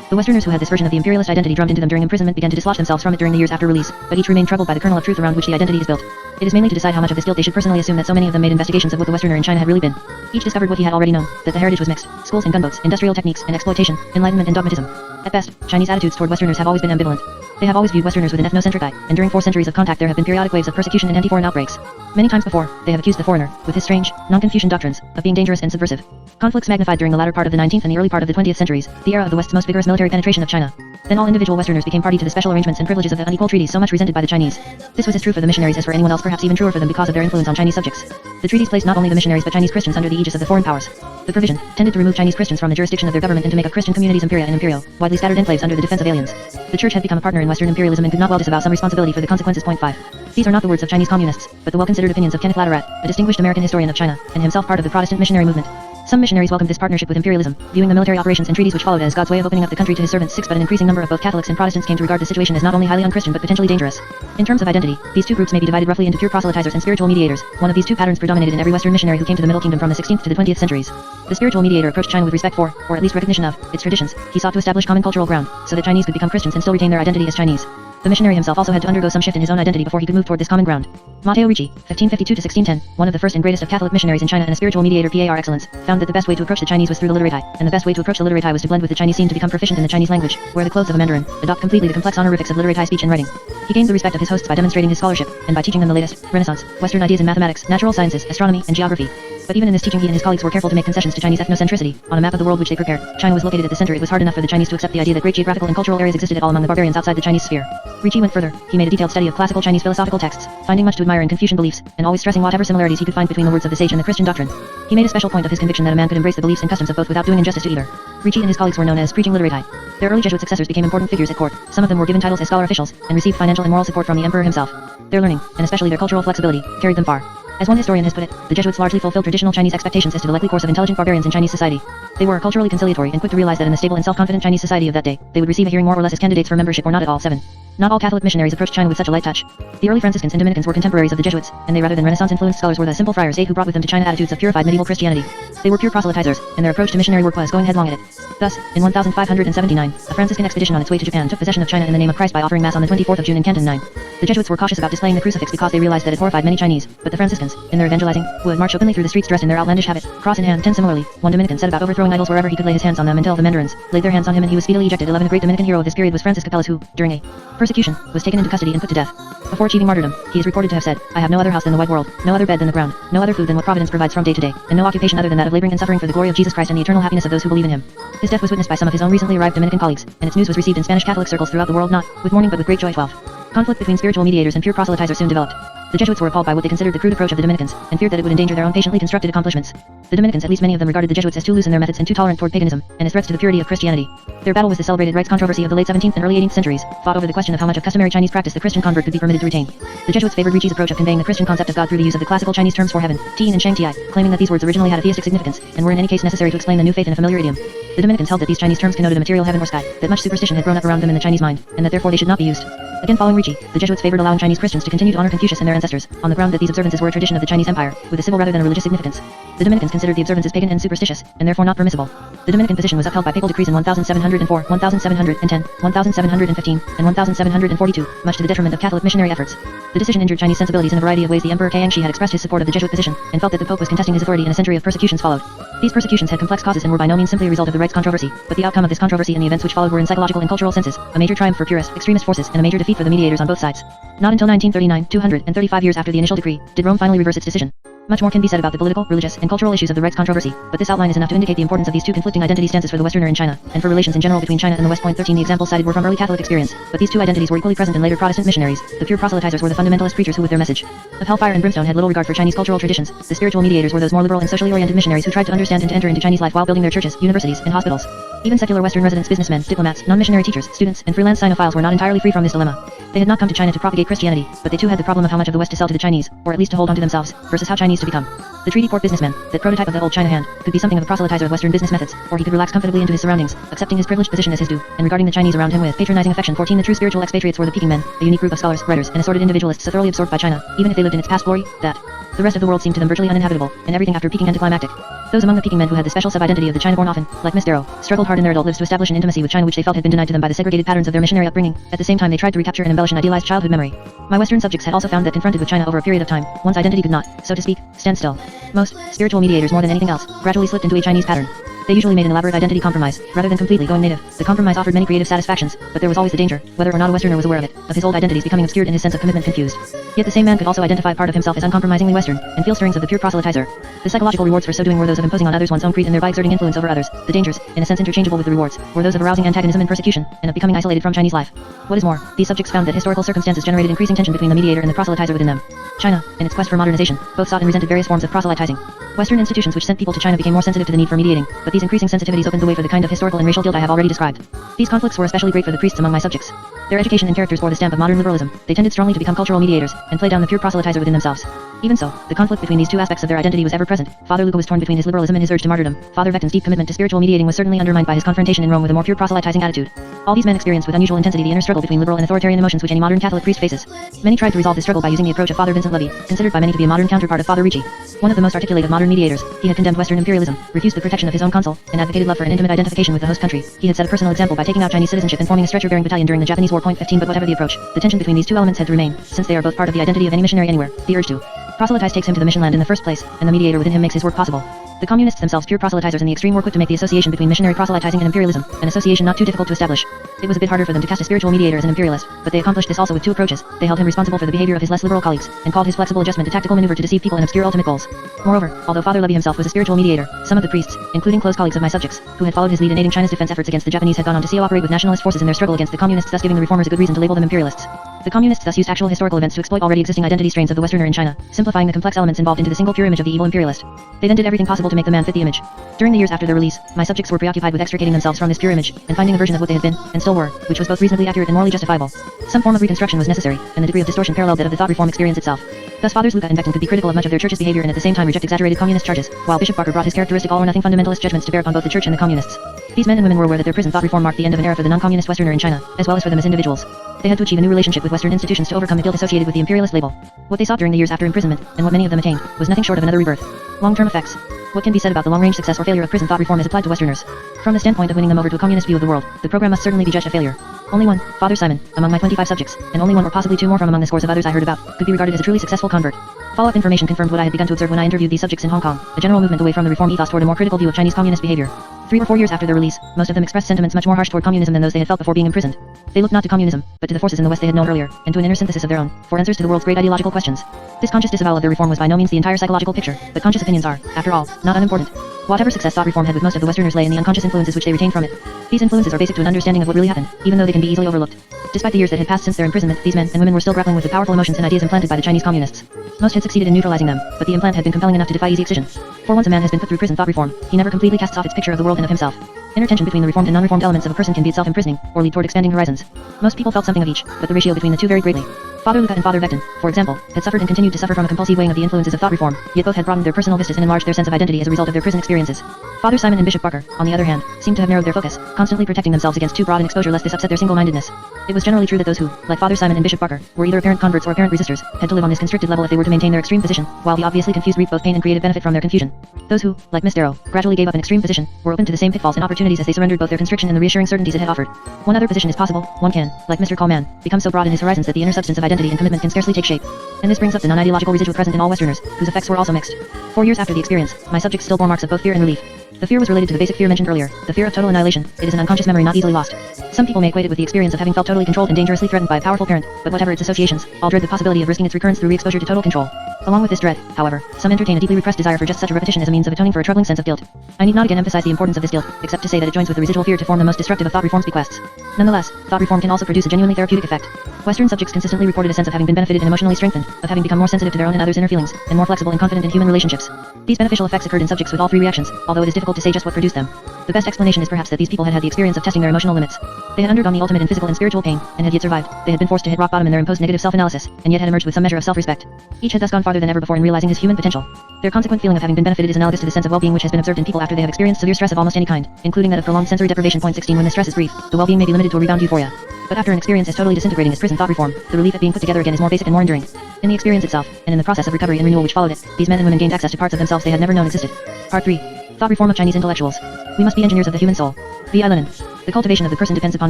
The Westerners who had this version of the imperialist identity drummed into them during imprisonment began to dislodge themselves from it during the years after release, but each remained troubled by the kernel of truth around which the identity is built. It is mainly to decide how much of this guilt they should personally assume that so many of them made investigations of what the Westerner in China had really been. Each discovered what he had already known, that the heritage was mixed: schools and gunboats, industrial techniques and exploitation, enlightenment and dogmatism. At best, Chinese attitudes toward Westerners have always been ambivalent. They have always viewed Westerners with an ethnocentric eye, and during 4 centuries of contact there have been periodic waves of persecution and anti-foreign outbreaks. Many times before, they have accused the foreigner, with his strange, non-Confucian doctrines, of being dangerous and subversive. Conflicts magnified during the latter part of the 19th and the early part of the 20th centuries, the era of the West's most vigorous military penetration of China. Then all individual Westerners became party to the special arrangements and privileges of the unequal treaties so much resented by the Chinese. This was as true for the missionaries as for anyone else, perhaps even truer for them because of their influence on Chinese subjects. The treaties placed not only the missionaries but Chinese Christians under the aegis of the foreign powers. The provision tended to remove Chinese Christians from the jurisdiction of their government and to make of Christian communities imperia and imperio, widely scattered enclaves under the defense of aliens. The Church had become a partner in Western imperialism and could not well disavow some responsibility for the consequences. Point 5. These are not the words of Chinese communists, but the well-considered opinions of Kenneth Latterat, a distinguished American historian of China, and himself part of the Protestant missionary movement. Some missionaries welcomed this partnership with imperialism, viewing the military operations and treaties which followed as God's way of opening up the country to his servants. 6 But an increasing number of both Catholics and Protestants came to regard the situation as not only highly unchristian but potentially dangerous. In terms of identity, these two groups may be divided roughly into pure proselytizers and spiritual mediators. One of these two patterns predominated in every Western missionary who came to the Middle Kingdom from the 16th to the 20th centuries. The spiritual mediator approached China with respect for, or at least recognition of, its traditions. He sought to establish common cultural ground, so that Chinese could become Christians and still retain their identity as Chinese. The missionary himself also had to undergo some shift in his own identity before he could move toward this common ground. Matteo Ricci, 1552-1610, one of the first and greatest of Catholic missionaries in China and a spiritual mediator par excellence, found that the best way to approach the Chinese was through the literati, and the best way to approach the literati was to blend with the Chinese scene to become proficient in the Chinese language, wear the clothes of a Mandarin, adopt completely the complex honorifics of literati speech and writing. He gained the respect of his hosts by demonstrating his scholarship, and by teaching them the latest, Renaissance, Western ideas in mathematics, natural sciences, astronomy, and geography. But even in this teaching he and his colleagues were careful to make concessions to Chinese ethnocentricity. On a map of the world which they prepared, China was located at the center. It was hard enough for the Chinese to accept the idea that great geographical and cultural areas existed at all among the barbarians outside the Chinese sphere. Ricci went further. He made a detailed study of classical Chinese philosophical texts, finding much to admire in Confucian beliefs, and always stressing whatever similarities he could find between the words of the sage and the Christian doctrine. He made a special point of his conviction that a man could embrace the beliefs and customs of both without doing injustice to either. Ricci and his colleagues were known as preaching literati. Their early Jesuit successors became important figures at court. Some of them were given titles as scholar officials, and received financial and moral support from the emperor himself. Their learning, and especially their cultural flexibility, carried them far. As one historian has put it, the Jesuits largely fulfilled traditional Chinese expectations as to the likely course of intelligent barbarians in Chinese society. They were culturally conciliatory and quick to realize that in the stable and self-confident Chinese society of that day, they would receive a hearing more or less as candidates for membership or not at all. 7. Not all Catholic missionaries approached China with such a light touch. The early Franciscans and Dominicans were contemporaries of the Jesuits, and they rather than Renaissance-influenced scholars were the simple friars who brought with them to China attitudes of purified medieval Christianity. They were pure proselytizers, and their approach to missionary work was going headlong at it. Thus, in 1579, a Franciscan expedition on its way to Japan took possession of China in the name of Christ by offering Mass on the 24th of June in Canton 9. The Jesuits were cautious about displaying the crucifix because they realized that it horrified many Chinese, but the Franciscans, in their evangelizing, would march openly through the streets dressed in their outlandish habit, cross in hand. 10 Similarly, one Dominican set about overthrowing idols wherever he could lay his hands on them until the mandarins laid their hands on him and he was speedily ejected. 11 A great Dominican hero of this period was Francis Capellas who, during a persecution, was taken into custody and put to death. Before achieving martyrdom, he is reported to have said, I have no other house than the wide world, no other bed than the ground, no other food than what Providence provides from day to day, and no occupation other than that of laboring and suffering for the glory of Jesus Christ and the eternal happiness of those who believe in him. His death was witnessed by some of his own recently arrived Dominican colleagues, and its news was received in Spanish Catholic circles throughout the world not with mourning but with great joy. 12. Conflict between spiritual mediators and pure proselytizers soon developed. The Jesuits were appalled by what they considered the crude approach of the Dominicans, and feared that it would endanger their own patiently constructed accomplishments. The Dominicans, at least many of them, regarded the Jesuits as too loose in their methods and too tolerant toward paganism, and as threats to the purity of Christianity. Their battle was the celebrated rites controversy of the late 17th and early 18th centuries, fought over the question of how much of customary Chinese practice the Christian convert could be permitted to retain. The Jesuits favored Ricci's approach of conveying the Christian concept of God through the use of the classical Chinese terms for heaven, Tien and Shang Ti, claiming that these words originally had a theistic significance, and were in any case necessary to explain the new faith in a familiar idiom. The Dominicans held that these Chinese terms connoted a material heaven or sky, that much superstition had grown up around them in the Chinese mind, and that therefore they should not be used. Again following Ricci, the Jesuits favored allowing Chinese Christians to continue to honor Confucius and their ancestors, on the ground that these observances were a tradition of the Chinese Empire, with a civil rather than a religious significance. The Dominicans considered the observances pagan and superstitious, and therefore not permissible. The Dominican position was upheld by papal decrees in 1704, 1710, 1715, and 1742, much to the detriment of Catholic missionary efforts. The decision injured Chinese sensibilities in a variety of ways. The Emperor Kangxi had expressed his support of the Jesuit position, and felt that the Pope was contesting his authority, and a century of persecutions followed. These persecutions had complex causes and were by no means simply a result of the rites controversy, but the outcome of this controversy and the events which followed were in psychological and cultural senses, a major triumph for purist, extremist forces, and a major defeat for the mediators on both sides. Not until 1939, 235 years after the initial decree, did Rome finally reverse its decision. Much more can be said about the political, religious, and cultural issues of the rites controversy, but this outline is enough to indicate the importance of these two conflicting identity stances for the Westerner in China, and for relations in general between China and the West. 13 The examples cited were from early Catholic experience, but these two identities were equally present in later Protestant missionaries. The pure proselytizers were the fundamentalist preachers who with their message of hellfire and brimstone had little regard for Chinese cultural traditions. The spiritual mediators were those more liberal and socially oriented missionaries who tried to understand and to enter into Chinese life while building their churches, universities, and hospitals. Even secular Western residents, businessmen, diplomats, non-missionary teachers, students, and freelance sinophiles were not entirely free from this dilemma. They had not come to China to propagate Christianity, but they too had the problem of how much of the West to sell to the Chinese, or at least to hold on to themselves, versus how Chinese to become. The treaty port businessman, that prototype of the old China hand, could be something of a proselytizer of Western business methods, or he could relax comfortably into his surroundings, accepting his privileged position as his due, and regarding the Chinese around him with patronizing affection. 14 The true spiritual expatriates were the Peking men, a unique group of scholars, writers, and assorted individualists so thoroughly absorbed by China, even if they lived in its past glory, that the rest of the world seemed to them virtually uninhabitable, and everything after Peking anticlimactic. Those among the Peking men who had the special sub-identity of the China-born often, like Miss Darrow, struggled hard in their adult lives to establish an intimacy with China which they felt had been denied to them by the segregated patterns of their missionary upbringing. At the same time they tried to recapture and embellish an idealized childhood memory. My Western subjects had also found that confronted with China over a period of time, one's identity could not, so to speak, stand still. Most spiritual mediators more than anything else gradually slipped into a Chinese pattern. They usually made an elaborate identity compromise, rather than completely going native. The compromise offered many creative satisfactions, but there was always the danger, whether or not a Westerner was aware of it, of his old identities becoming obscured and his sense of commitment confused. Yet the same man could also identify part of himself as uncompromisingly Western, and feel stirrings of the pure proselytizer. The psychological rewards for so doing were those of imposing on others one's own creed and thereby exerting influence over others. The dangers, in a sense interchangeable with the rewards, were those of arousing antagonism and persecution, and of becoming isolated from Chinese life. What is more, these subjects found that historical circumstances generated increasing tension between the mediator and the proselytizer within them. China, in its quest for modernization, both sought and resented various forms of proselytizing. Western institutions which sent people to China became more sensitive to the need for mediating, but these increasing sensitivities opened the way for the kind of historical and racial guilt I have already described. These conflicts were especially great for the priests among my subjects. Their education and characters bore the stamp of modern liberalism. They tended strongly to become cultural mediators, and play down the pure proselytizer within themselves. Even so, the conflict between these two aspects of their identity was ever present. Father Luca was torn between his liberalism and his urge to martyrdom. Father Vectin's deep commitment to spiritual mediating was certainly undermined by his confrontation in Rome with a more pure proselytizing attitude. All these men experienced with unusual intensity the inner struggle between liberal and authoritarian emotions which any modern Catholic priest faces. Many tried to resolve this struggle by using the approach of Father Vincent Levy, considered by many to be a modern counterpart of Father Ricci. One of the most articulate of modern mediators, he had condemned Western imperialism, refused the protection of his own consul, and advocated love for an intimate identification with the host country. He had set a personal example by taking out Chinese citizenship and forming a stretcher-bearing battalion during the Japanese War. 15 But whatever the approach, the tension between these two elements had to remain, since they are both part of the identity of any missionary anywhere. The urge to proselytize takes him to the mission land in the first place, and the mediator within him makes his work possible. The communists themselves, pure proselytizers in the extreme, were quick to make the association between missionary proselytizing and imperialism, an association not too difficult to establish. It was a bit harder for them to cast a spiritual mediator as an imperialist, but they accomplished this also with two approaches. They held him responsible for the behavior of his less liberal colleagues, and called his flexible adjustment a tactical maneuver to deceive people and obscure ultimate goals. Moreover, although Father Levy himself was a spiritual mediator, some of the priests, including close colleagues of my subjects, who had followed his lead in aiding China's defense efforts against the Japanese, had gone on to cooperate with nationalist forces in their struggle against the communists, thus giving the reformers a good reason to label them imperialists. The communists thus used actual historical events to exploit already existing identity strains of the Westerner in China, simplifying the complex elements involved into the single pure image of the evil imperialist. They then did everything possible to make the man fit the image. During the years after their release, my subjects were preoccupied with extricating themselves from this pure image, and finding a version of what they had been, and still were, which was both reasonably accurate and morally justifiable. Some form of reconstruction was necessary, and the degree of distortion paralleled that of the thought reform experience itself. Thus Fathers Luca and Vectin could be critical of much of their church's behavior and at the same time reject exaggerated communist charges, while Bishop Barker brought his characteristic all-or-nothing fundamentalist judgments to bear upon both the church and the communists. These men and women were aware that their prison thought reform marked the end of an era for the non-communist Westerner in China, as well as for them as individuals. They had to achieve a new relationship with Western institutions to overcome the guilt associated with the imperialist label. What they sought during the years after imprisonment, and what many of them attained, was nothing short of another rebirth. Long-term effects. What can be said about the long-range success or failure of prison thought reform as applied to Westerners? From the standpoint of winning them over to a communist view of the world, the program must certainly be judged a failure. Only one, Father Simon, among my 25 subjects, and only one or possibly two more from among the scores of others I heard about, could be regarded as a truly successful convert. Follow-up information confirmed what I had begun to observe when I interviewed these subjects in Hong Kong, a general movement away from the reform ethos toward a more critical view of Chinese communist behavior. 3 or 4 years after their release, most of them expressed sentiments much more harsh toward communism than those they had felt before being imprisoned. They looked not to communism, but to the forces in the West they had known earlier, and to an inner synthesis of their own, for answers to the world's great ideological questions. This conscious disavowal of their reform was by no means the entire psychological picture, but conscious opinions are, after all, not unimportant. Whatever success thought reform had with most of the Westerners lay in the unconscious influences which they retained from it. These influences are basic to an understanding of what really happened, even though they can be easily overlooked. Despite the years that had passed since their imprisonment, these men and women were still grappling with the powerful emotions and ideas implanted by the Chinese communists. Most had succeeded in neutralizing them, but the implant had been compelling enough to defy easy excision. For once a man has been put through prison thought reform, he never completely casts off its picture of the world and of himself. Inner tension between the reformed and non-reformed elements of a person can be itself imprisoning, or lead toward expanding horizons. Most people felt something of each, but the ratio between the two varied greatly. Father Luca and Father Vectin, for example, had suffered and continued to suffer from a compulsive weighing of the influences of thought reform, yet both had broadened their personal vistas and enlarged their sense of identity as a result of their prison experiences. Father Simon and Bishop Barker, on the other hand, seemed to have narrowed their focus, constantly protecting themselves against too broad an exposure lest this upset their single-mindedness. It was generally true that those who, like Father Simon and Bishop Barker, were either apparent converts or apparent resistors, had to live on this constricted level if they were to maintain their extreme position, while the obviously confused reaped both pain and created benefit from their confusion. Those who, like Miss Darrow, gradually gave up an extreme position, were open to the same pitfalls and opportunities as they surrendered both their constriction and the reassuring certainties it had offered. One other position is possible. One can, like Mr. Coleman, become so broad in his horizons that the inner substance of identity and commitment can scarcely take shape. And this brings up the non-ideological residual present in all Westerners, whose effects were also mixed. 4 years after the experience, my subjects still bore marks of both fear and relief. The fear was related to the basic fear mentioned earlier, the fear of total annihilation. It is an unconscious memory not easily lost. Some people may equate it with the experience of having felt totally controlled and dangerously threatened by a powerful parent, but whatever its associations, all dread the possibility of risking its recurrence through re-exposure to total control. Along with this dread, however, some entertain a deeply repressed desire for just such a repetition as a means of atoning for a troubling sense of guilt. I need not again emphasize the importance of this guilt, except to say that it joins with the residual fear to form the most destructive of thought reform's bequests. Nonetheless, thought reform can also produce a genuinely therapeutic effect. Western subjects consistently reported a sense of having been benefited and emotionally strengthened, of having become more sensitive to their own and others' inner feelings, and more flexible and confident in human relationships. These beneficial effects occurred in subjects with all 3 reactions, although it is difficult to say just what produced them. The best explanation is perhaps that these people had had the experience of testing their emotional limits. They had undergone the ultimate in physical and spiritual pain, and had yet survived. They had been forced to hit rock bottom in their imposed negative self-analysis, and yet had emerged with some measure of self-respect. Each had thus gone farther than ever before in realizing his human potential. Their consequent feeling of having been benefited is analogous to the sense of well-being which has been observed in people after they have experienced severe stress of almost any kind, including that of prolonged sensory deprivation. 16 When the stress is brief, the well-being may be limited to a rebound euphoria. But after an experience as totally disintegrating as prison thought reform, the relief at being put together again is more basic and more enduring. In the experience itself, and in the process of recovery and renewal which followed it, these men and women gained access to parts of themselves they had never known existed. Part 3. Thought reform of Chinese intellectuals. We must be engineers of the human soul. V.I. Lenin. The cultivation of the person depends upon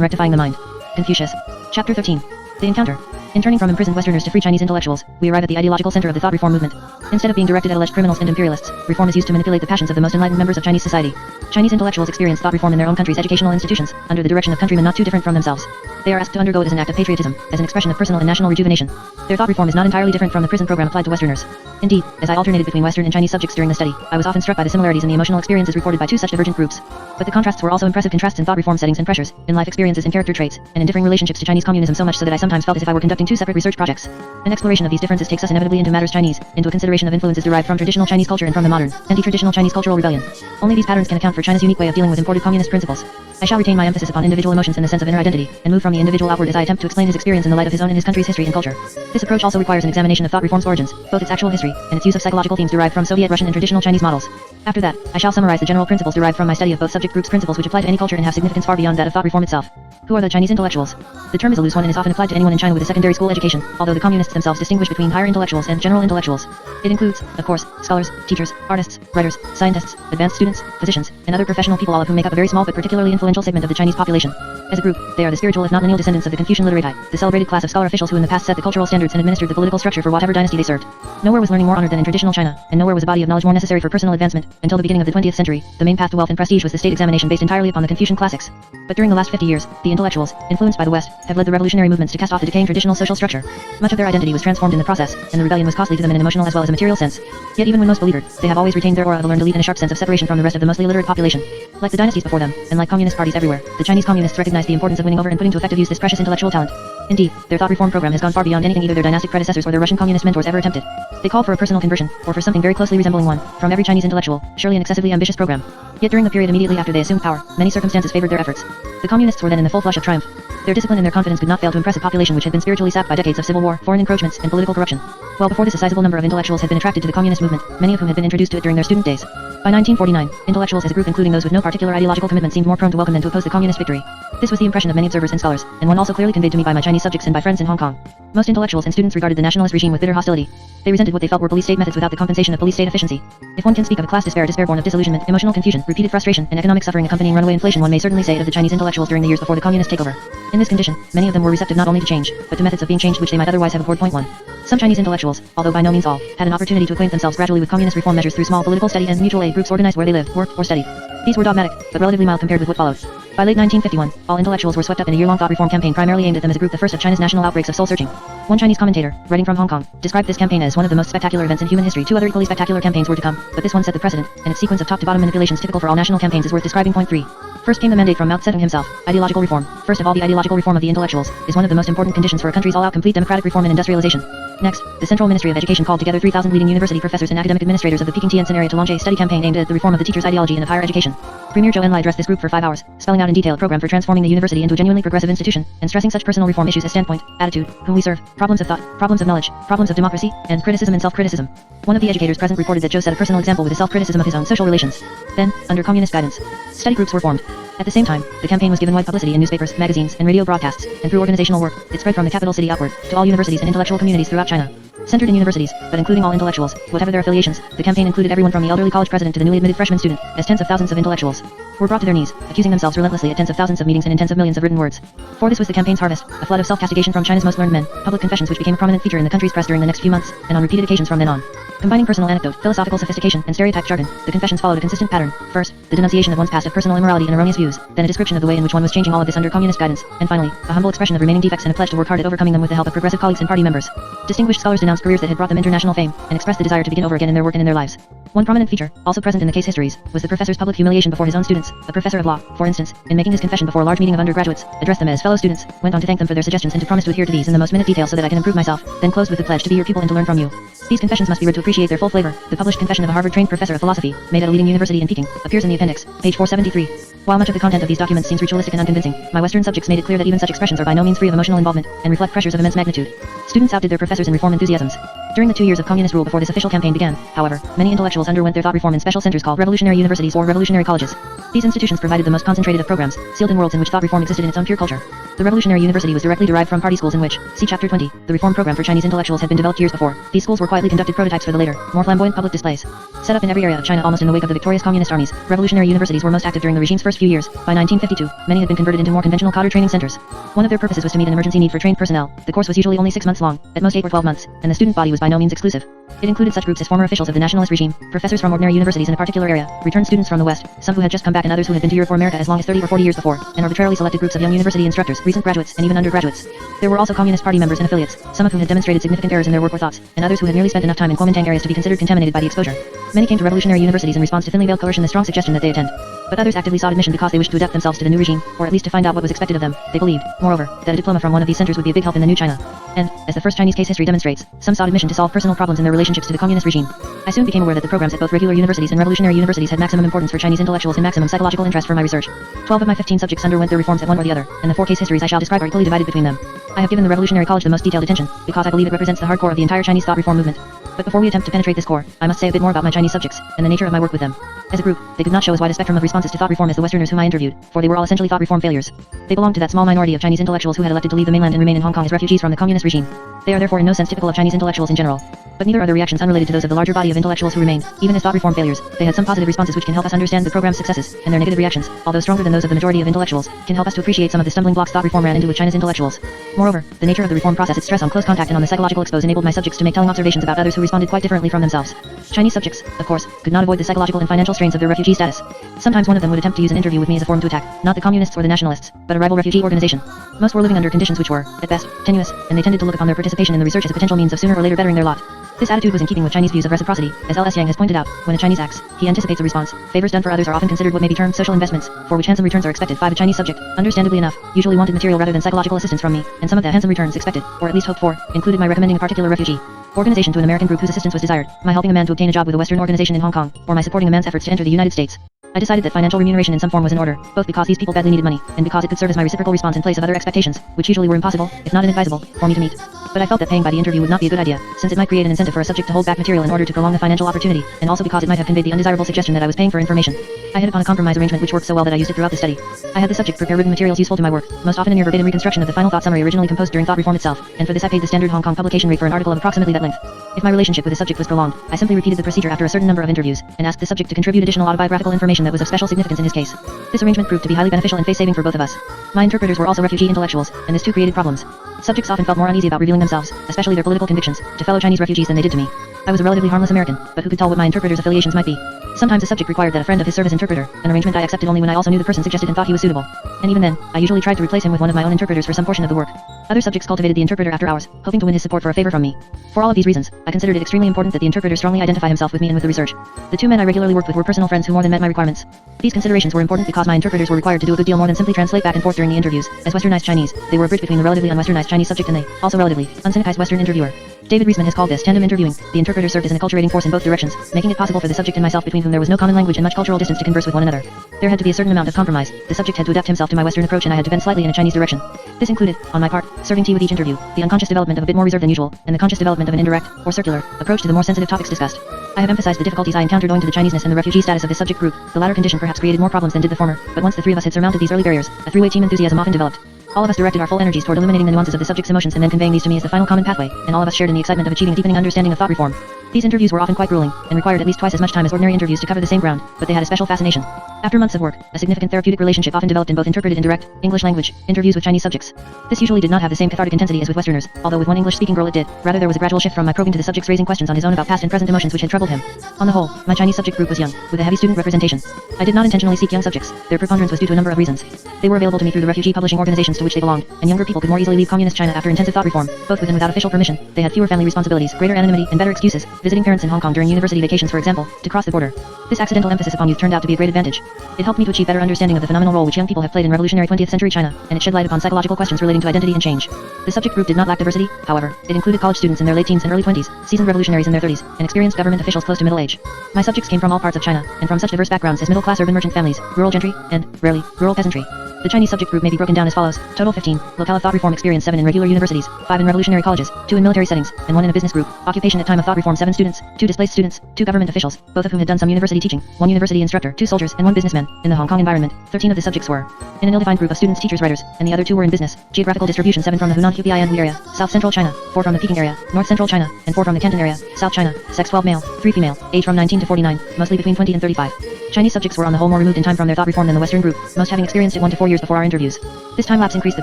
rectifying the mind. Confucius. Chapter 13. The encounter. In turning from imprisoned Westerners to free Chinese intellectuals, we arrive at the ideological center of the thought reform movement. Instead of being directed at alleged criminals and imperialists, reform is used to manipulate the passions of the most enlightened members of Chinese society. Chinese intellectuals experience thought reform in their own country's educational institutions, under the direction of countrymen not too different from themselves. They are asked to undergo it as an act of patriotism, as an expression of personal and national rejuvenation. Their thought reform is not entirely different from the prison program applied to Westerners. Indeed, as I alternated between Western and Chinese subjects during the study, I was often struck by the similarities in the emotional experiences reported by two such divergent groups. But the contrasts were also impressive contrasts in thought reform settings and pressures, in life experiences and character traits, and in differing relationships to Chinese communism, so much so that I sometimes felt as if I were conducting two separate research projects. An exploration of these differences takes us inevitably into matters Chinese, into a consideration of influences derived from traditional Chinese culture and from the modern, anti-traditional Chinese cultural rebellion. Only these patterns can account for China's unique way of dealing with imported communist principles. I shall retain my emphasis upon individual emotions and the sense of inner identity, and move from the individual outward as I attempt to explain his experience in the light of his own and his country's history and culture. This approach also requires an examination of thought reform's origins, both its actual history, and its use of psychological themes derived from Soviet Russian and traditional Chinese models. After that, I shall summarize the general principles derived from my study of both subject groups' principles which apply to any culture and have significance far beyond that of thought reform itself. Who are the Chinese intellectuals? The term is a loose one and is often applied to anyone in China with a secondary school education, although the communists themselves distinguish between higher intellectuals and general intellectuals. It includes, of course, scholars, teachers, artists, writers, scientists, advanced students, physicians, and other professional people, all of whom make up a very small but particularly influential segment of the Chinese population. As a group, they are the spiritual if not lineal descendants of the Confucian literati, the celebrated class of scholar officials who in the past set the cultural standards and administered the political structure for whatever dynasty they served. Nowhere was learning more honored than in traditional China, and nowhere was a body of knowledge more necessary for personal advancement. Until the beginning of the 20th century, the main path to wealth and prestige was the state examination based entirely upon the Confucian classics. But during the last 50 years, the intellectuals, influenced by the West, have led the revolutionary movements to cast off the decaying traditional social structure. Much of their identity was transformed in the process, and the rebellion was costly to them in an emotional as well as a material sense. Yet even when most beleaguered, they have always retained their aura of a learned elite and a sharp sense of separation from the rest of the mostly illiterate population. Like the dynasties before them, and like communist parties everywhere, the Chinese communists recognize the importance of winning over and putting to effective use this precious intellectual talent. Indeed, their thought reform program has gone far beyond anything either their dynastic predecessors or their Russian communist mentors ever attempted. They call for a personal conversion, or for something very closely resembling one, from every Chinese intellectual, surely an excessively ambitious program. Yet during the period immediately after they assumed power, many circumstances favored their efforts. The communists were then in the full flush of triumph. Their discipline and their confidence could not fail to impress a population which had been spiritually sapped by decades of civil war, foreign encroachments, and political corruption. While before this a sizable number of intellectuals had been attracted to the communist movement, many of whom had been introduced to it during their student days. By 1949, intellectuals as a group including those with no particular ideological commitment seemed more prone to welcome than to oppose the communist victory. This was the impression of many observers and scholars, and one also clearly conveyed to me by my Chinese subjects and by friends in Hong Kong. Most intellectuals and students regarded the nationalist regime with bitter hostility. They resented what they felt were police state methods without the compensation of police state efficiency. If one can speak of a class despair born of disillusionment, emotional confusion, repeated frustration, and economic suffering accompanying runaway inflation, one may certainly say it of the Chinese intellectuals during the years before the communist takeover. In this condition, many of them were receptive not only to change, but to methods of being changed which they might otherwise have abhorred. Point 1. Some Chinese intellectuals, although by no means all, had an opportunity to acquaint themselves gradually with communist reform measures through small political study and mutual aid groups organized where they lived, worked, or studied. These were dogmatic, but relatively mild compared with what followed. By late 1951, all intellectuals were swept up in a year-long thought reform campaign primarily aimed at them as a group, the first of China's national outbreaks of soul-searching. One Chinese commentator, writing from Hong Kong, described this campaign as one of the most spectacular events in human history. Two other equally spectacular campaigns were to come, but this one set the precedent, and its sequence of top-to-bottom manipulations typical for all national campaigns is worth describing. Point 3. First came the mandate from Mao Zedong himself, ideological reform. First of all, the ideological reform of the intellectuals is one of the most important conditions for a country's all-out complete democratic reform and industrialization. Next, the Central Ministry of Education called together 3,000 leading university professors and academic administrators of the Peking-Tientsin area to launch a study campaign aimed at the reform of the teacher's ideology and of higher education. Premier Zhou Enlai addressed this group for 5 hours, spelling out in detail a program for transforming the university into a genuinely progressive institution, and stressing such personal reform issues as standpoint, attitude, whom we serve, problems of thought, problems of knowledge, problems of democracy, and criticism and self-criticism. One of the educators present reported that Zhou set a personal example with his self-criticism of his own social relations. Then, under communist guidance, study groups were formed. At the same time, the campaign was given wide publicity in newspapers, magazines, and radio broadcasts, and through organizational work, it spread from the capital city upward, to all universities and intellectual communities throughout China. Centered in universities, but including all intellectuals, whatever their affiliations, the campaign included everyone from the elderly college president to the newly admitted freshman student, as tens of thousands of intellectuals were brought to their knees, accusing themselves relentlessly at tens of thousands of meetings and in tens of millions of written words. For this was the campaign's harvest, a flood of self-castigation from China's most learned men, public confessions which became a prominent feature in the country's press during the next few months, and on repeated occasions from then on. Combining personal anecdote, philosophical sophistication, and stereotyped jargon, the confessions followed a consistent pattern. First, the denunciation of one's past of personal immorality and erroneous views, then a description of the way in which one was changing all of this under communist guidance, and finally, a humble expression of remaining defects and a pledge to work hard at overcoming them with the help of progressive colleagues and party members. Distinguished scholars denounced careers that had brought them international fame, and expressed the desire to begin over again in their work and in their lives. One prominent feature, also present in the case histories, was the professor's public humiliation before his own students. A professor of law, for instance, in making his confession before a large meeting of undergraduates, addressed them as fellow students, went on to thank them for their suggestions and to promise to adhere to these in the most minute detail so that I can improve myself, then closed with the pledge to be your pupil and to learn from you. These confessions must be read to appreciate their full flavor. The published confession of a Harvard-trained professor of philosophy, made at a leading university in Peking, appears in the appendix, page 473. While much of the content of these documents seems ritualistic and unconvincing, my Western subjects made it clear that even such expressions are by no means free of emotional involvement, and reflect pressures of immense magnitude. Students outdid their professors in reform enthusiasms. During the 2 years of communist rule before this official campaign began, however, many intellectuals underwent their thought reform in special centers called revolutionary universities or revolutionary colleges. These institutions provided the most concentrated of programs, sealed in worlds in which thought reform existed in its own pure culture. The revolutionary university was directly derived from party schools in which, see Chapter 20, the reform program for Chinese intellectuals had been developed years before. These schools were quietly conducted prototypes for the later, more flamboyant public displays. Set up in every area of China almost in the wake of the victorious communist armies, revolutionary universities were most active during the regime's first few years. By 1952, many had been converted into more conventional cadre training centers. One of their purposes was to meet an emergency need for trained personnel. The course was usually only 6 months long, at most 8 or 12 months, and the student body was by no means exclusive. It included such groups as former officials of the nationalist regime, professors from ordinary universities in a particular area, returned students from the West, some who had just come back and others who had been to Europe or America as long as 30 or 40 years before, and arbitrarily selected groups of young university instructors, recent graduates, and even undergraduates. There were also Communist Party members and affiliates, some of whom had demonstrated significant errors in their work or thoughts, and others who had merely spent enough time in Kuomintang areas to be considered contaminated by the exposure. Many came to revolutionary universities in response to thinly veiled coercion, the strong suggestion that they attend. But others actively sought admission because they wished to adapt themselves to the new regime, or at least to find out what was expected of them. They believed, moreover, that a diploma from one of these centers would be a big help in the new China. And, as the first Chinese case history demonstrates, some sought admission to solve personal problems in their relationships to the communist regime. I soon became aware that the programs at both regular universities and revolutionary universities had maximum importance for Chinese intellectuals and maximum psychological interest for my research. 12 of my 15 subjects underwent their reforms at one or the other, and the 4 case histories I shall describe are equally divided between them. I have given the Revolutionary College the most detailed attention, because I believe it represents the hardcore of the entire Chinese thought reform movement. But before we attempt to penetrate this core, I must say a bit more about my Chinese subjects, and the nature of my work with them. As a group, they could not show as wide a spectrum of responses to thought reform as the Westerners whom I interviewed, for they were all essentially thought reform failures. They belonged to that small minority of Chinese intellectuals who had elected to leave the mainland and remain in Hong Kong as refugees from the communist regime. They are therefore in no sense typical of Chinese intellectuals in general. But neither are the reactions unrelated to those of the larger body of intellectuals who remained, even as thought reform failures. They had some positive responses which can help us understand the program's successes, and their negative reactions, although stronger than those of the majority of intellectuals, can help us to appreciate some of the stumbling blocks thought reform ran into with China's intellectuals. Moreover, the nature of the reform process, its stress on close contact and on the psychological expose enabled my subjects to make telling observations about others who responded quite differently from themselves. Chinese subjects, of course, could not avoid the psychological and financial strains of their refugee status. Sometimes one of them would attempt to use an interview with me as a forum to attack, not the communists or the nationalists, but a rival refugee organization. Most were living under conditions which were, at best, tenuous, and they tended to look upon their participation in the research as a potential means of sooner or later bettering their lot. This attitude was in keeping with Chinese views of reciprocity, as L.S. Yang has pointed out. When a Chinese acts, he anticipates a response. Favors done for others are often considered what may be termed social investments, for which handsome returns are expected. 5. A Chinese subject, understandably enough, usually wanted material rather than psychological assistance from me, and some of the handsome returns expected, or at least hoped for, included my recommending a particular refugee organization to an American group whose assistance was desired, my helping a man to obtain a job with a Western organization in Hong Kong, or my supporting a man's efforts to enter the United States. I decided that financial remuneration in some form was in order, both because these people badly needed money, and because it could serve as my reciprocal response in place of other expectations, which usually were impossible, if not inadvisable, for me to meet. But I felt that paying by the interview would not be a good idea, since it might create an incentive for a subject to hold back material in order to prolong the financial opportunity, and also because it might have conveyed the undesirable suggestion that I was paying for information. I hit upon a compromise arrangement which worked so well that I used it throughout the study. I had the subject prepare written materials useful to my work, most often a near verbatim reconstruction of the final thought summary originally composed during thought reform itself, and for this I paid the standard Hong Kong publication rate for an article of approximately that length. If my relationship with the subject was prolonged, I simply repeated the procedure after a certain number of interviews, and asked the subject to contribute additional autobiographical information that was of special significance in his case. This arrangement proved to be highly beneficial and face-saving for both of us. My interpreters were also refugee intellectuals, and this too created problems. Subjects often felt more uneasy about revealing themselves, especially their political convictions, to fellow Chinese refugees than they did to me. I was a relatively harmless American, but who could tell what my interpreter's affiliations might be? Sometimes a subject required that a friend of his serve as interpreter, an arrangement I accepted only when I also knew the person suggested and thought he was suitable. And even then, I usually tried to replace him with one of my own interpreters for some portion of the work. Other subjects cultivated the interpreter after hours, hoping to win his support for a favor from me. For all of these reasons, I considered it extremely important that the interpreter strongly identify himself with me and with the research. The 2 men I regularly worked with were personal friends who more than met my requirements. These considerations were important because my interpreters were required to do a good deal more than simply translate back and forth during the interviews. As Westernized Chinese, they were a bridge between the relatively unwesternized Chinese subject and the, also relatively, unsyncretized Western interviewer. David Reisman has called this tandem interviewing. The interpreter served as an acculturating force in both directions, making it possible for the subject and myself between whom there was no common language and much cultural distance to converse with one another. There had to be a certain amount of compromise. The subject had to adapt himself to my Western approach and I had to bend slightly in a Chinese direction. This included, on my part, serving tea with each interview, the unconscious development of a bit more reserved than usual, and the conscious development of an indirect, or circular, approach to the more sensitive topics discussed. I have emphasized the difficulties I encountered owing to the Chineseness and the refugee status of this subject group. The latter condition perhaps created more problems than did the former, but once the 3 of us had surmounted these early barriers, a 3-way team enthusiasm often developed. All of us directed our full energies toward illuminating the nuances of the subject's emotions and then conveying these to me as the final common pathway, and all of us shared in the excitement of achieving a deepening understanding of thought reform. These interviews were often quite grueling, and required at least twice as much time as ordinary interviews to cover the same ground, but they had a special fascination. After months of work, a significant therapeutic relationship often developed in both interpreted and direct, English language, interviews with Chinese subjects. This usually did not have the same cathartic intensity as with Westerners, although with one English-speaking girl it did. Rather there was a gradual shift from my probing to the subject's raising questions on his own about past and present emotions which had troubled him. On the whole, my Chinese subject group was young, with a heavy student representation. I did not intentionally seek young subjects. Their preponderance was due to a number of reasons. They were available to me through the refugee publishing organizations to which they belonged, and younger people could more easily leave communist China after intensive thought reform, both with and without official permission. They had fewer family responsibilities, greater anonymity, and better excuses, visiting parents in Hong Kong during university vacations for example, to cross the border. This accidental emphasis upon youth turned out to be a great advantage. It helped me to achieve better understanding of the phenomenal role which young people have played in revolutionary 20th century China, and it shed light upon psychological questions relating to identity and change. The subject group did not lack diversity, however. It included college students in their late teens and early 20s, seasoned revolutionaries in their 30s, and experienced government officials close to middle age. My subjects came from all parts of China, and from such diverse backgrounds as middle-class urban merchant families, rural gentry, and, rarely, rural peasantry. The Chinese subject group may be broken down as follows: total 15, locale of thought reform experience 7 in regular universities, 5 in revolutionary colleges, 2 in military settings, and 1 in a business group. Occupation at time of thought reform 7 students, 2 displaced students, 2 government officials, both of whom had done some university teaching, 1 university instructor, 2 soldiers, and 1 businessman. In the Hong Kong environment, 13 of the subjects were in an ill-defined group of students, teachers, writers, and the other 2 were in business. Geographical distribution 7 from the Hunan Hubei and Hui area, South Central China, 4 from the Peking area, North Central China, and 4 from the Canton area, South China. Sex 12 male, 3 female, age from 19 to 49, mostly between 20 and 35. Chinese subjects were on the whole more removed in time from their thought reform than the Western group, most having experienced it 1 to 4 years years before our interviews. This time lapse increased the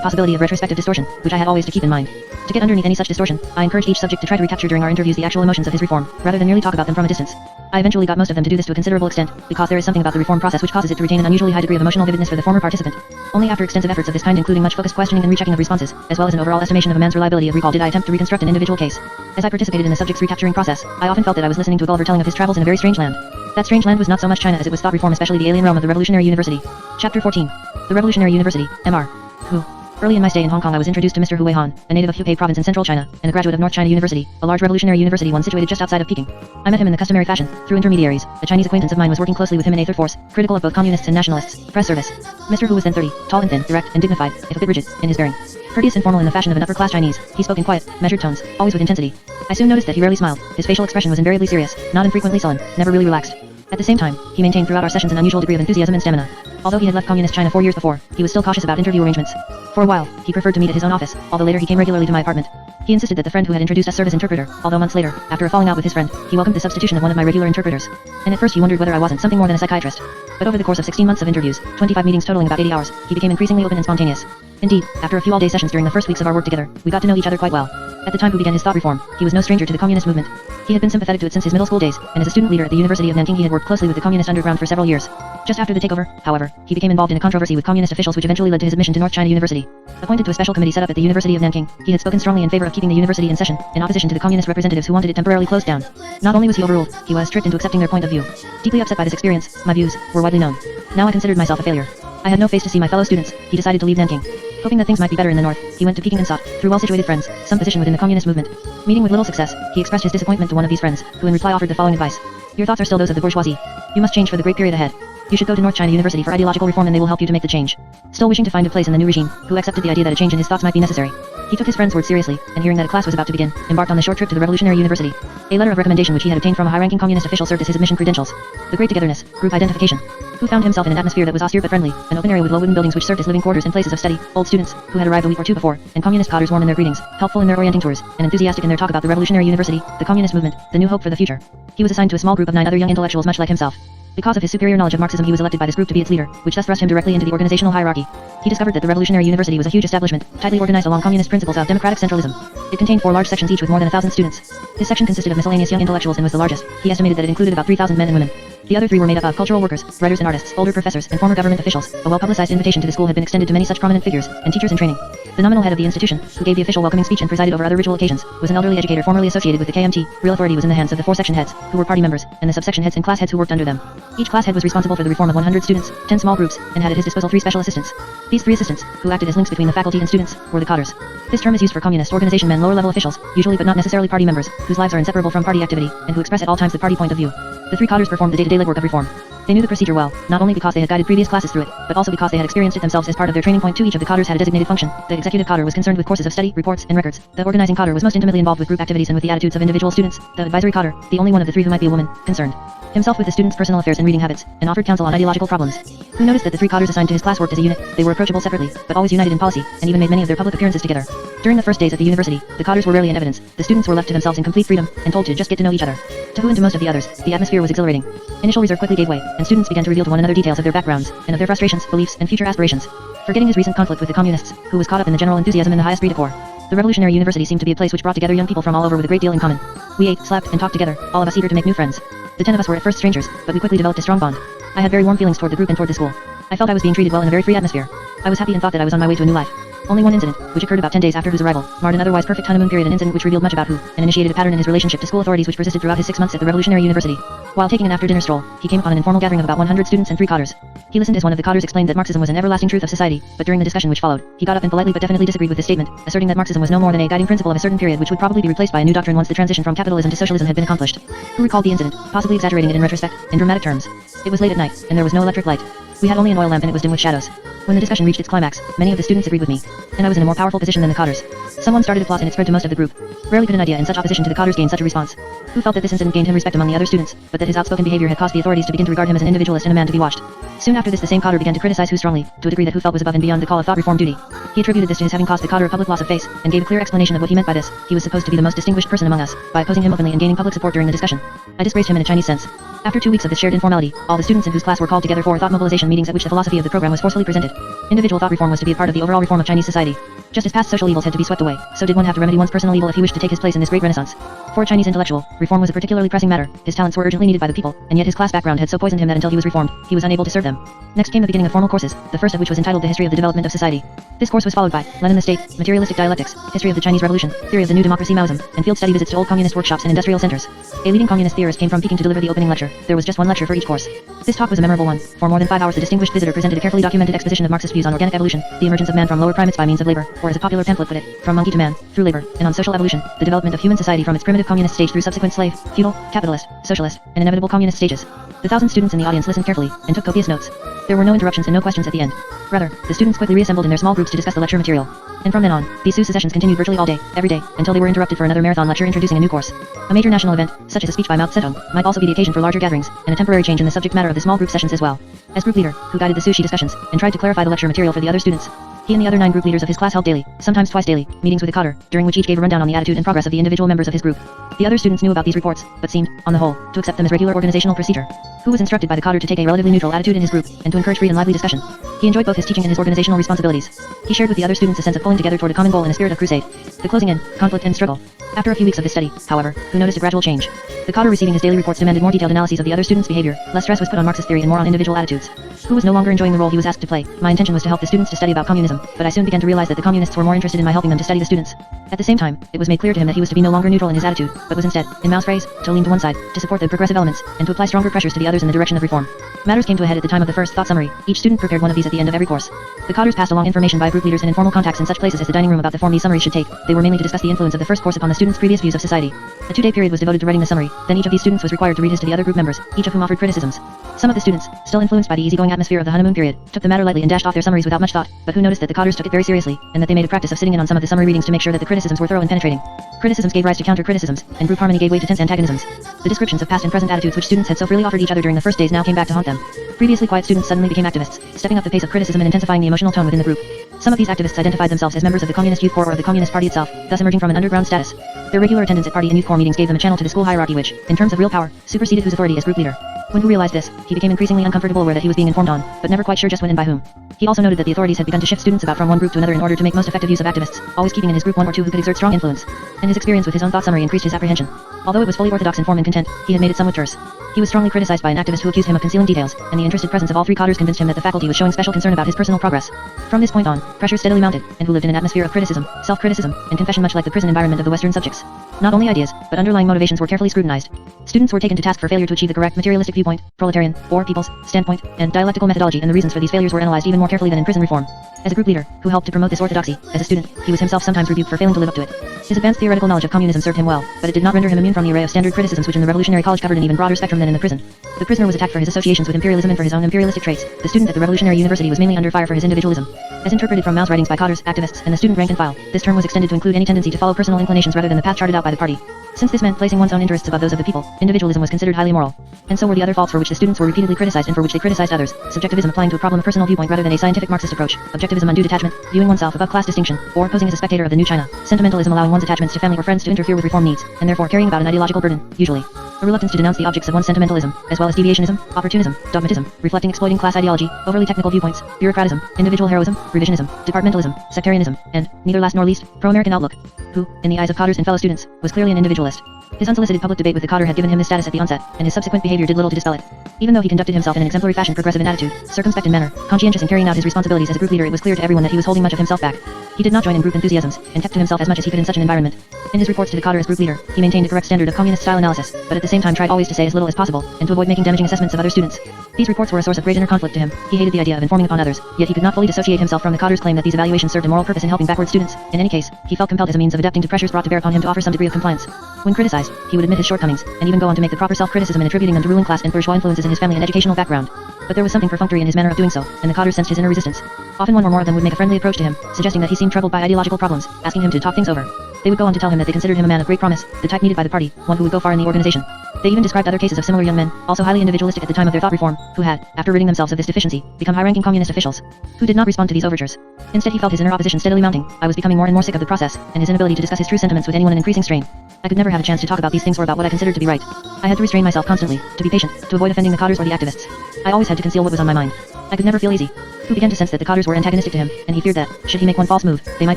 possibility of retrospective distortion, which I had always to keep in mind. To get underneath any such distortion, I encouraged each subject to try to recapture during our interviews the actual emotions of his reform, rather than merely talk about them from a distance. I eventually got most of them to do this to a considerable extent, because there is something about the reform process which causes it to retain an unusually high degree of emotional vividness for the former participant. Only after extensive efforts of this kind, including much focused questioning and rechecking of responses, as well as an overall estimation of a man's reliability of recall, did I attempt to reconstruct an individual case. As I participated in the subject's recapturing process, I often felt that I was listening to a Gulliver telling of his travels in a very strange land. That strange land was not so much China as it was thought reform, especially the alien realm of the Revolutionary University. Chapter 14. The Revolutionary University, Mr. Hu. Early in my stay in Hong Kong, I was introduced to Mr. Hu Weihan, a native of Hubei province in central China, and a graduate of North China University, a large revolutionary university one situated just outside of Peking. I met him in the customary fashion, through intermediaries. A Chinese acquaintance of mine was working closely with him in a third force, critical of both communists and nationalists, press service. Mr. Hu was then 30, tall and thin, erect and dignified, if a bit rigid, in his bearing. Courteous and formal in the fashion of an upper-class Chinese, he spoke in quiet, measured tones, always with intensity. I soon noticed that he rarely smiled. His facial expression was invariably serious, not infrequently sullen, never really relaxed. At the same time, he maintained throughout our sessions an unusual degree of enthusiasm and stamina. Although he had left communist China 4 years before, he was still cautious about interview arrangements. For a while, he preferred to meet at his own office, although later he came regularly to my apartment. He insisted that the friend who had introduced us serve as interpreter, although months later, after a falling out with his friend, he welcomed the substitution of one of my regular interpreters. And at first he wondered whether I wasn't something more than a psychiatrist. But over the course of 16 months of interviews, 25 meetings totaling about 80 hours, he became increasingly open and spontaneous. Indeed, after a few all-day sessions during the first weeks of our work together, we got to know each other quite well. At the time Hu began his thought reform, he was no stranger to the communist movement. He had been sympathetic to it since his middle school days, and as a student leader at the University of Nanking he had worked closely with the communist underground for several years. Just after the takeover, however, he became involved in a controversy with communist officials which eventually led to his admission to North China University. Appointed to a special committee set up at the University of Nanking, he had spoken strongly in favor of keeping the university in session, in opposition to the communist representatives who wanted it temporarily closed down. Not only was he overruled, he was tricked into accepting their point of view. Deeply upset by this experience, my views were widely known. Now I considered myself a failure. I had no face to see my fellow students. He decided to leave Nanking. Hoping that things might be better in the north, he went to Peking and sought, through well-situated friends, some position within the communist movement. Meeting with little success, he expressed his disappointment to one of these friends, who in reply offered the following advice. Your thoughts are still those of the bourgeoisie. You must change for the great period ahead. You should go to North China University for ideological reform and they will help you to make the change. Still wishing to find a place in the new regime, Hu accepted the idea that a change in his thoughts might be necessary. He took his friend's word seriously, and hearing that a class was about to begin, embarked on the short trip to the Revolutionary University. A letter of recommendation which he had obtained from a high-ranking communist official served as his admission credentials. The great togetherness, group identification. Hu found himself in an atmosphere that was austere but friendly, an open area with low wooden buildings which served as living quarters and places of study, old students, who had arrived a week or two before, and communist cadres warm in their greetings, helpful in their orienting tours, and enthusiastic in their talk about the Revolutionary University, the communist movement, the new hope for the future. He was assigned to a small group of 9 other young intellectuals much like himself. Because of his superior knowledge of Marxism he was elected by this group to be its leader, which thus thrust him directly into the organizational hierarchy. He discovered that the Revolutionary University was a huge establishment, tightly organized along communist principles of democratic centralism. It contained 4 large sections each with more than 1,000 students. His section consisted of miscellaneous young intellectuals and was the largest. He estimated that it included about 3,000 men and women. The other 3 were made up of cultural workers, writers and artists, older professors, and former government officials. A well-publicized invitation to the school had been extended to many such prominent figures, and teachers in training. The nominal head of the institution, who gave the official welcoming speech and presided over other ritual occasions, was an elderly educator formerly associated with the KMT. Real authority was in the hands of the 4 section heads, who were party members, and the subsection heads and class heads who worked under them. Each class head was responsible for the reform of 100 students, 10 small groups, and had at his disposal 3 special assistants. These 3 assistants, who acted as links between the faculty and students, were the cadres. This term is used for communist organization men, lower-level officials, usually but not necessarily party members, whose lives are inseparable from party activity, and who express at all times the party point of view. The 3 cadres performed the day-to-day legwork of reform. They knew the procedure well, not only because they had guided previous classes through it, but also because they had experienced it themselves as part of their training point. Each of the cadres had a designated function. The executive cadre was concerned with courses of study, reports, and records. The organizing cadre was most intimately involved with group activities and with the attitudes of individual students. The advisory cadre, the only one of the 3 who might be a woman, concerned himself with the students' personal affairs and reading habits, and offered counsel on ideological problems. Hu noticed that the 3 cadres assigned to his class worked as a unit. They were approachable separately, but always united in policy, and even made many of their public appearances together. During the first days at the university, the cadres were rarely in evidence. The students were left to themselves in complete freedom, and told to just get to know each other. To Hu and to most of the others, the atmosphere was exhilarating. Initial reserve quickly gave way, and students began to reveal to one another details of their backgrounds, and of their frustrations, beliefs, and future aspirations. Forgetting his recent conflict with the communists, Hu was caught up in the general enthusiasm and the high esprit de corps. The Revolutionary University seemed to be a place which brought together young people from all over with a great deal in common. We ate, slept, and talked together, all of us eager to make new friends. The 10 of us were at first strangers, but we quickly developed a strong bond. I had very warm feelings toward the group and toward the school. I felt I was being treated well in a very free atmosphere. I was happy and thought that I was on my way to a new life. Only one incident, which occurred about 10 days after Hu's arrival, marred an otherwise perfect honeymoon period, an incident which revealed much about Hu, and initiated a pattern in his relationship to school authorities which persisted throughout his 6 months at the Revolutionary University. While taking an after-dinner stroll, he came upon an informal gathering of about 100 students and 3 cadres. He listened as one of the cadres explained that Marxism was an everlasting truth of society, but during the discussion which followed, he got up and politely but definitely disagreed with this statement, asserting that Marxism was no more than a guiding principle of a certain period which would probably be replaced by a new doctrine once the transition from capitalism to socialism had been accomplished. Hu recalled the incident, possibly exaggerating it in retrospect, in dramatic terms. It was late at night, and there was no electric light. We had only an oil lamp and it was dim with shadows. When the discussion reached its climax, many of the students agreed with me, and I was in a more powerful position than the cadres. Someone started applause and it spread to most of the group. Rarely could an idea in such opposition to the cadres gain such a response. Hu felt that this incident gained him respect among the other students, but that his outspoken behavior had caused the authorities to begin to regard him as an individualist and a man to be watched. Soon after this the same cadre began to criticize Hu strongly, to a degree that Hu felt was above and beyond the call of thought reform duty. He attributed this to his having caused the cadre a public loss of face, and gave a clear explanation of what he meant by this. He was supposed to be the most distinguished person among us, by opposing him openly and gaining public support during the discussion. I dispraised him in a Chinese sense. After 2 weeks of this shared informality, all the students in whose class were called together for thought mobilization meetings at which the philosophy of the program was forcefully presented. Individual thought reform was to be a part of the overall reform of Chinese society. Just as past social evils had to be swept away, so did one have to remedy one's personal evil if he wished to take his place in this great renaissance. For a Chinese intellectual, reform was a particularly pressing matter. His talents were urgently needed by the people, and yet his class background had so poisoned him that until he was reformed, he was unable to serve them. Next came the beginning of formal courses, the first of which was entitled The History of the Development of Society. This course was followed by Lenin the State, Materialistic Dialectics, History of the Chinese Revolution, Theory of the New Democracy Maoism, and field study visits to old communist workshops and industrial centers. A leading communist theorist came from Peking to deliver the opening lecture. There was just one lecture for each course. This talk was a memorable one. For more than 5 hours the distinguished visitor presented a carefully documented exposition of Marxist views on organic evolution, the emergence of man from lower primates by means of labor, or as a popular pamphlet put it, from monkey to man, through labor, and on social evolution, the development of human society from its primitive communist stage through subsequent slave, feudal, capitalist, socialist, and inevitable communist stages. The 1,000 students in the audience listened carefully, and took copious notes. There were no interruptions and no questions at the end. Rather, the students quickly reassembled in their small groups to discuss the lecture material. And from then on, these sessions continued virtually all day, every day, until they were interrupted for another marathon lecture introducing a new course. A major national event, such as a speech by Mao Zedong, might also be the occasion for larger gatherings, and a temporary change in the subject matter of the small group sessions as well. As group leader, who guided the sushi discussions, and tried to clarify the lecture material for the other students, he and the other 9 group leaders of his class held daily, sometimes twice daily, meetings with the cadre, during which each gave a rundown on the attitude and progress of the individual members of his group. The other students knew about these reports, but seemed, on the whole, to accept them as regular organizational procedure. Who was instructed by the cadre to take a relatively neutral attitude in his group, and to encourage free and lively discussion. He enjoyed both his teaching and his organizational responsibilities. He shared with the other students a sense of pulling together toward a common goal in a spirit of crusade. The closing in, conflict and struggle. After a few weeks of this study, however, who noticed a gradual change. The cadre receiving his daily reports demanded more detailed analyses of the other students' behavior, less stress was put on Marxist theory and more on individual attitudes. Who was no longer enjoying the role he was asked to play. My intention was to help the students to study about communism, but I soon began to realize that the communists were more interested in my helping them to study the students. At the same time, it was made clear to him that he was to be no longer neutral in his attitude, but was instead, in Mao's phrase, to lean to one side, to support the progressive elements, and to apply stronger pressures to the others in the direction of reform. Matters came to a head at the time of the first thought summary. Each student prepared one of these at the end of every course. The cadres passed along information by group leaders and informal contacts in such places as the dining room about the form these summaries should take. They were mainly to discuss the influence of the first course upon the students' previous views of society. A 2-day period was devoted to writing the summary. Then each of these students was required to read his to the other group members, each of whom offered criticisms. Some of the students, still influenced by the easygoing atmosphere of the honeymoon period, took the matter lightly and dashed off their summaries without much thought, but who noticed that the cadres took it very seriously, and that they made a practice of sitting in on some of the summary readings to make sure that the criticisms were thorough and penetrating. Criticisms gave rise to counter-criticisms, and group harmony gave way to tense antagonisms. The descriptions of past and present attitudes which students had so freely offered each other during the first days now came back to haunt them. Previously quiet students suddenly became activists, stepping up the pace of criticism and intensifying the emotional tone within the group. Some of these activists identified themselves as members of the Communist Youth Corps or of the Communist Party itself, thus emerging from an underground status. Their regular attendance at party and youth corps meetings gave them a channel to the school hierarchy which, in terms of real power, superseded whose authority as group leader. When Hu realized this, he became increasingly uncomfortable aware that he was being informed on, but never quite sure just when and by whom. He also noted that the authorities had begun to shift students about from one group to another in order to make most effective use of activists, always keeping in his group 1 or 2 who could exert strong influence. And his experience with his own thought summary increased his apprehension. Although it was fully orthodox in form and content, he had made it somewhat terse. He was strongly criticized by an activist who accused him of concealing details, and the interested presence of all 3 cadres convinced him that the faculty was showing special concern about his personal progress. From this point on, pressure steadily mounted, and Hu lived in an atmosphere of criticism, self-criticism, and confession much like the prison environment of the Western subjects. Not only ideas, but underlying motivations were carefully scrutinized. Students were taken to task for failure to achieve the correct materialistic viewpoint, proletarian, or people's, standpoint, and dialectical methodology, and the reasons for these failures were analyzed even more carefully than in prison reform. As a group leader, who helped to promote this orthodoxy, as a student, he was himself sometimes rebuked for failing to live up to it. His advanced theoretical knowledge of communism served him well, but it did not render him immune from the array of standard criticisms which in the Revolutionary College covered an even broader spectrum than in the prison. The prisoner was attacked for his associations with imperialism and for his own imperialistic traits. The student at the Revolutionary University was mainly under fire for his individualism. As interpreted from Mao's writings by cadres, activists, and the student rank and file, this term was extended to include any tendency to follow personal inclinations rather than the path charted out by the party. Since this meant placing one's own interests above those of the people, individualism was considered highly immoral. And so were the other faults for which the students were repeatedly criticized and for which they criticized others. Subjectivism applying to a problem of personal viewpoint rather than a scientific Marxist approach. Objectivism undue detachment, viewing oneself above class distinction, or posing as a spectator of the new China. Sentimentalism allowing one's attachments to family or friends to interfere with reform needs, and therefore carrying about an ideological burden, usually. A reluctance to denounce the objects of one's sentimentalism, as well as deviationism, opportunism, dogmatism, reflecting exploiting class ideology, overly technical viewpoints, bureaucratism, individual heroism, revisionism, departmentalism, sectarianism, and, neither last nor least, pro-American outlook. Who, in the eyes of cadres and fellow students, was clearly an individualist. His unsolicited public debate with the cadre had given him this status at the onset, and his subsequent behavior did little to dispel it. Even though he conducted himself in an exemplary fashion, progressive in attitude, circumspect in manner, conscientious in carrying out his responsibilities as a group leader, it was clear to everyone that he was holding much of himself back. He did not join in group enthusiasms, and kept to himself as much as he could in such an environment. In his reports to the cadre as group leader, he maintained a correct standard of communist-style analysis, but at the same time tried always to say as little as possible, and to avoid making damaging assessments of other students. These reports were a source of great inner conflict to him. He hated the idea of informing upon others, yet he could not fully dissociate himself from the cadre's claim that these evaluations served a moral purpose in helping backward students. In any case, he felt compelled as a means of adapting to pressures brought to bear upon him to offer some degree of compliance. When criticized, he would admit his shortcomings, and even go on to make the proper self-criticism in attributing them to ruling class and bourgeois influences in his family and educational background. But there was something perfunctory in his manner of doing so, and the cadres sensed his inner resistance. Often one or more of them would make a friendly approach to him, suggesting that he seemed troubled by ideological problems, asking him to talk things over. They would go on to tell him that they considered him a man of great promise, the type needed by the party, one who would go far in the organization. They even described other cases of similar young men, also highly individualistic at the time of their thought reform, who had, after ridding themselves of this deficiency, become high-ranking communist officials. Who did not respond to these overtures. Instead he felt his inner opposition steadily mounting. I was becoming more and more sick of the process, and his inability to discuss his true sentiments with anyone an increasing strain. I could never have a chance to talk about these things or about what I considered to be right. I had to restrain myself constantly, to be patient, to avoid offending the cadres or the activists. I always had to conceal what was on my mind. I could never feel easy. who began to sense that the Cotters were antagonistic to him, and he feared that, should he make one false move, they might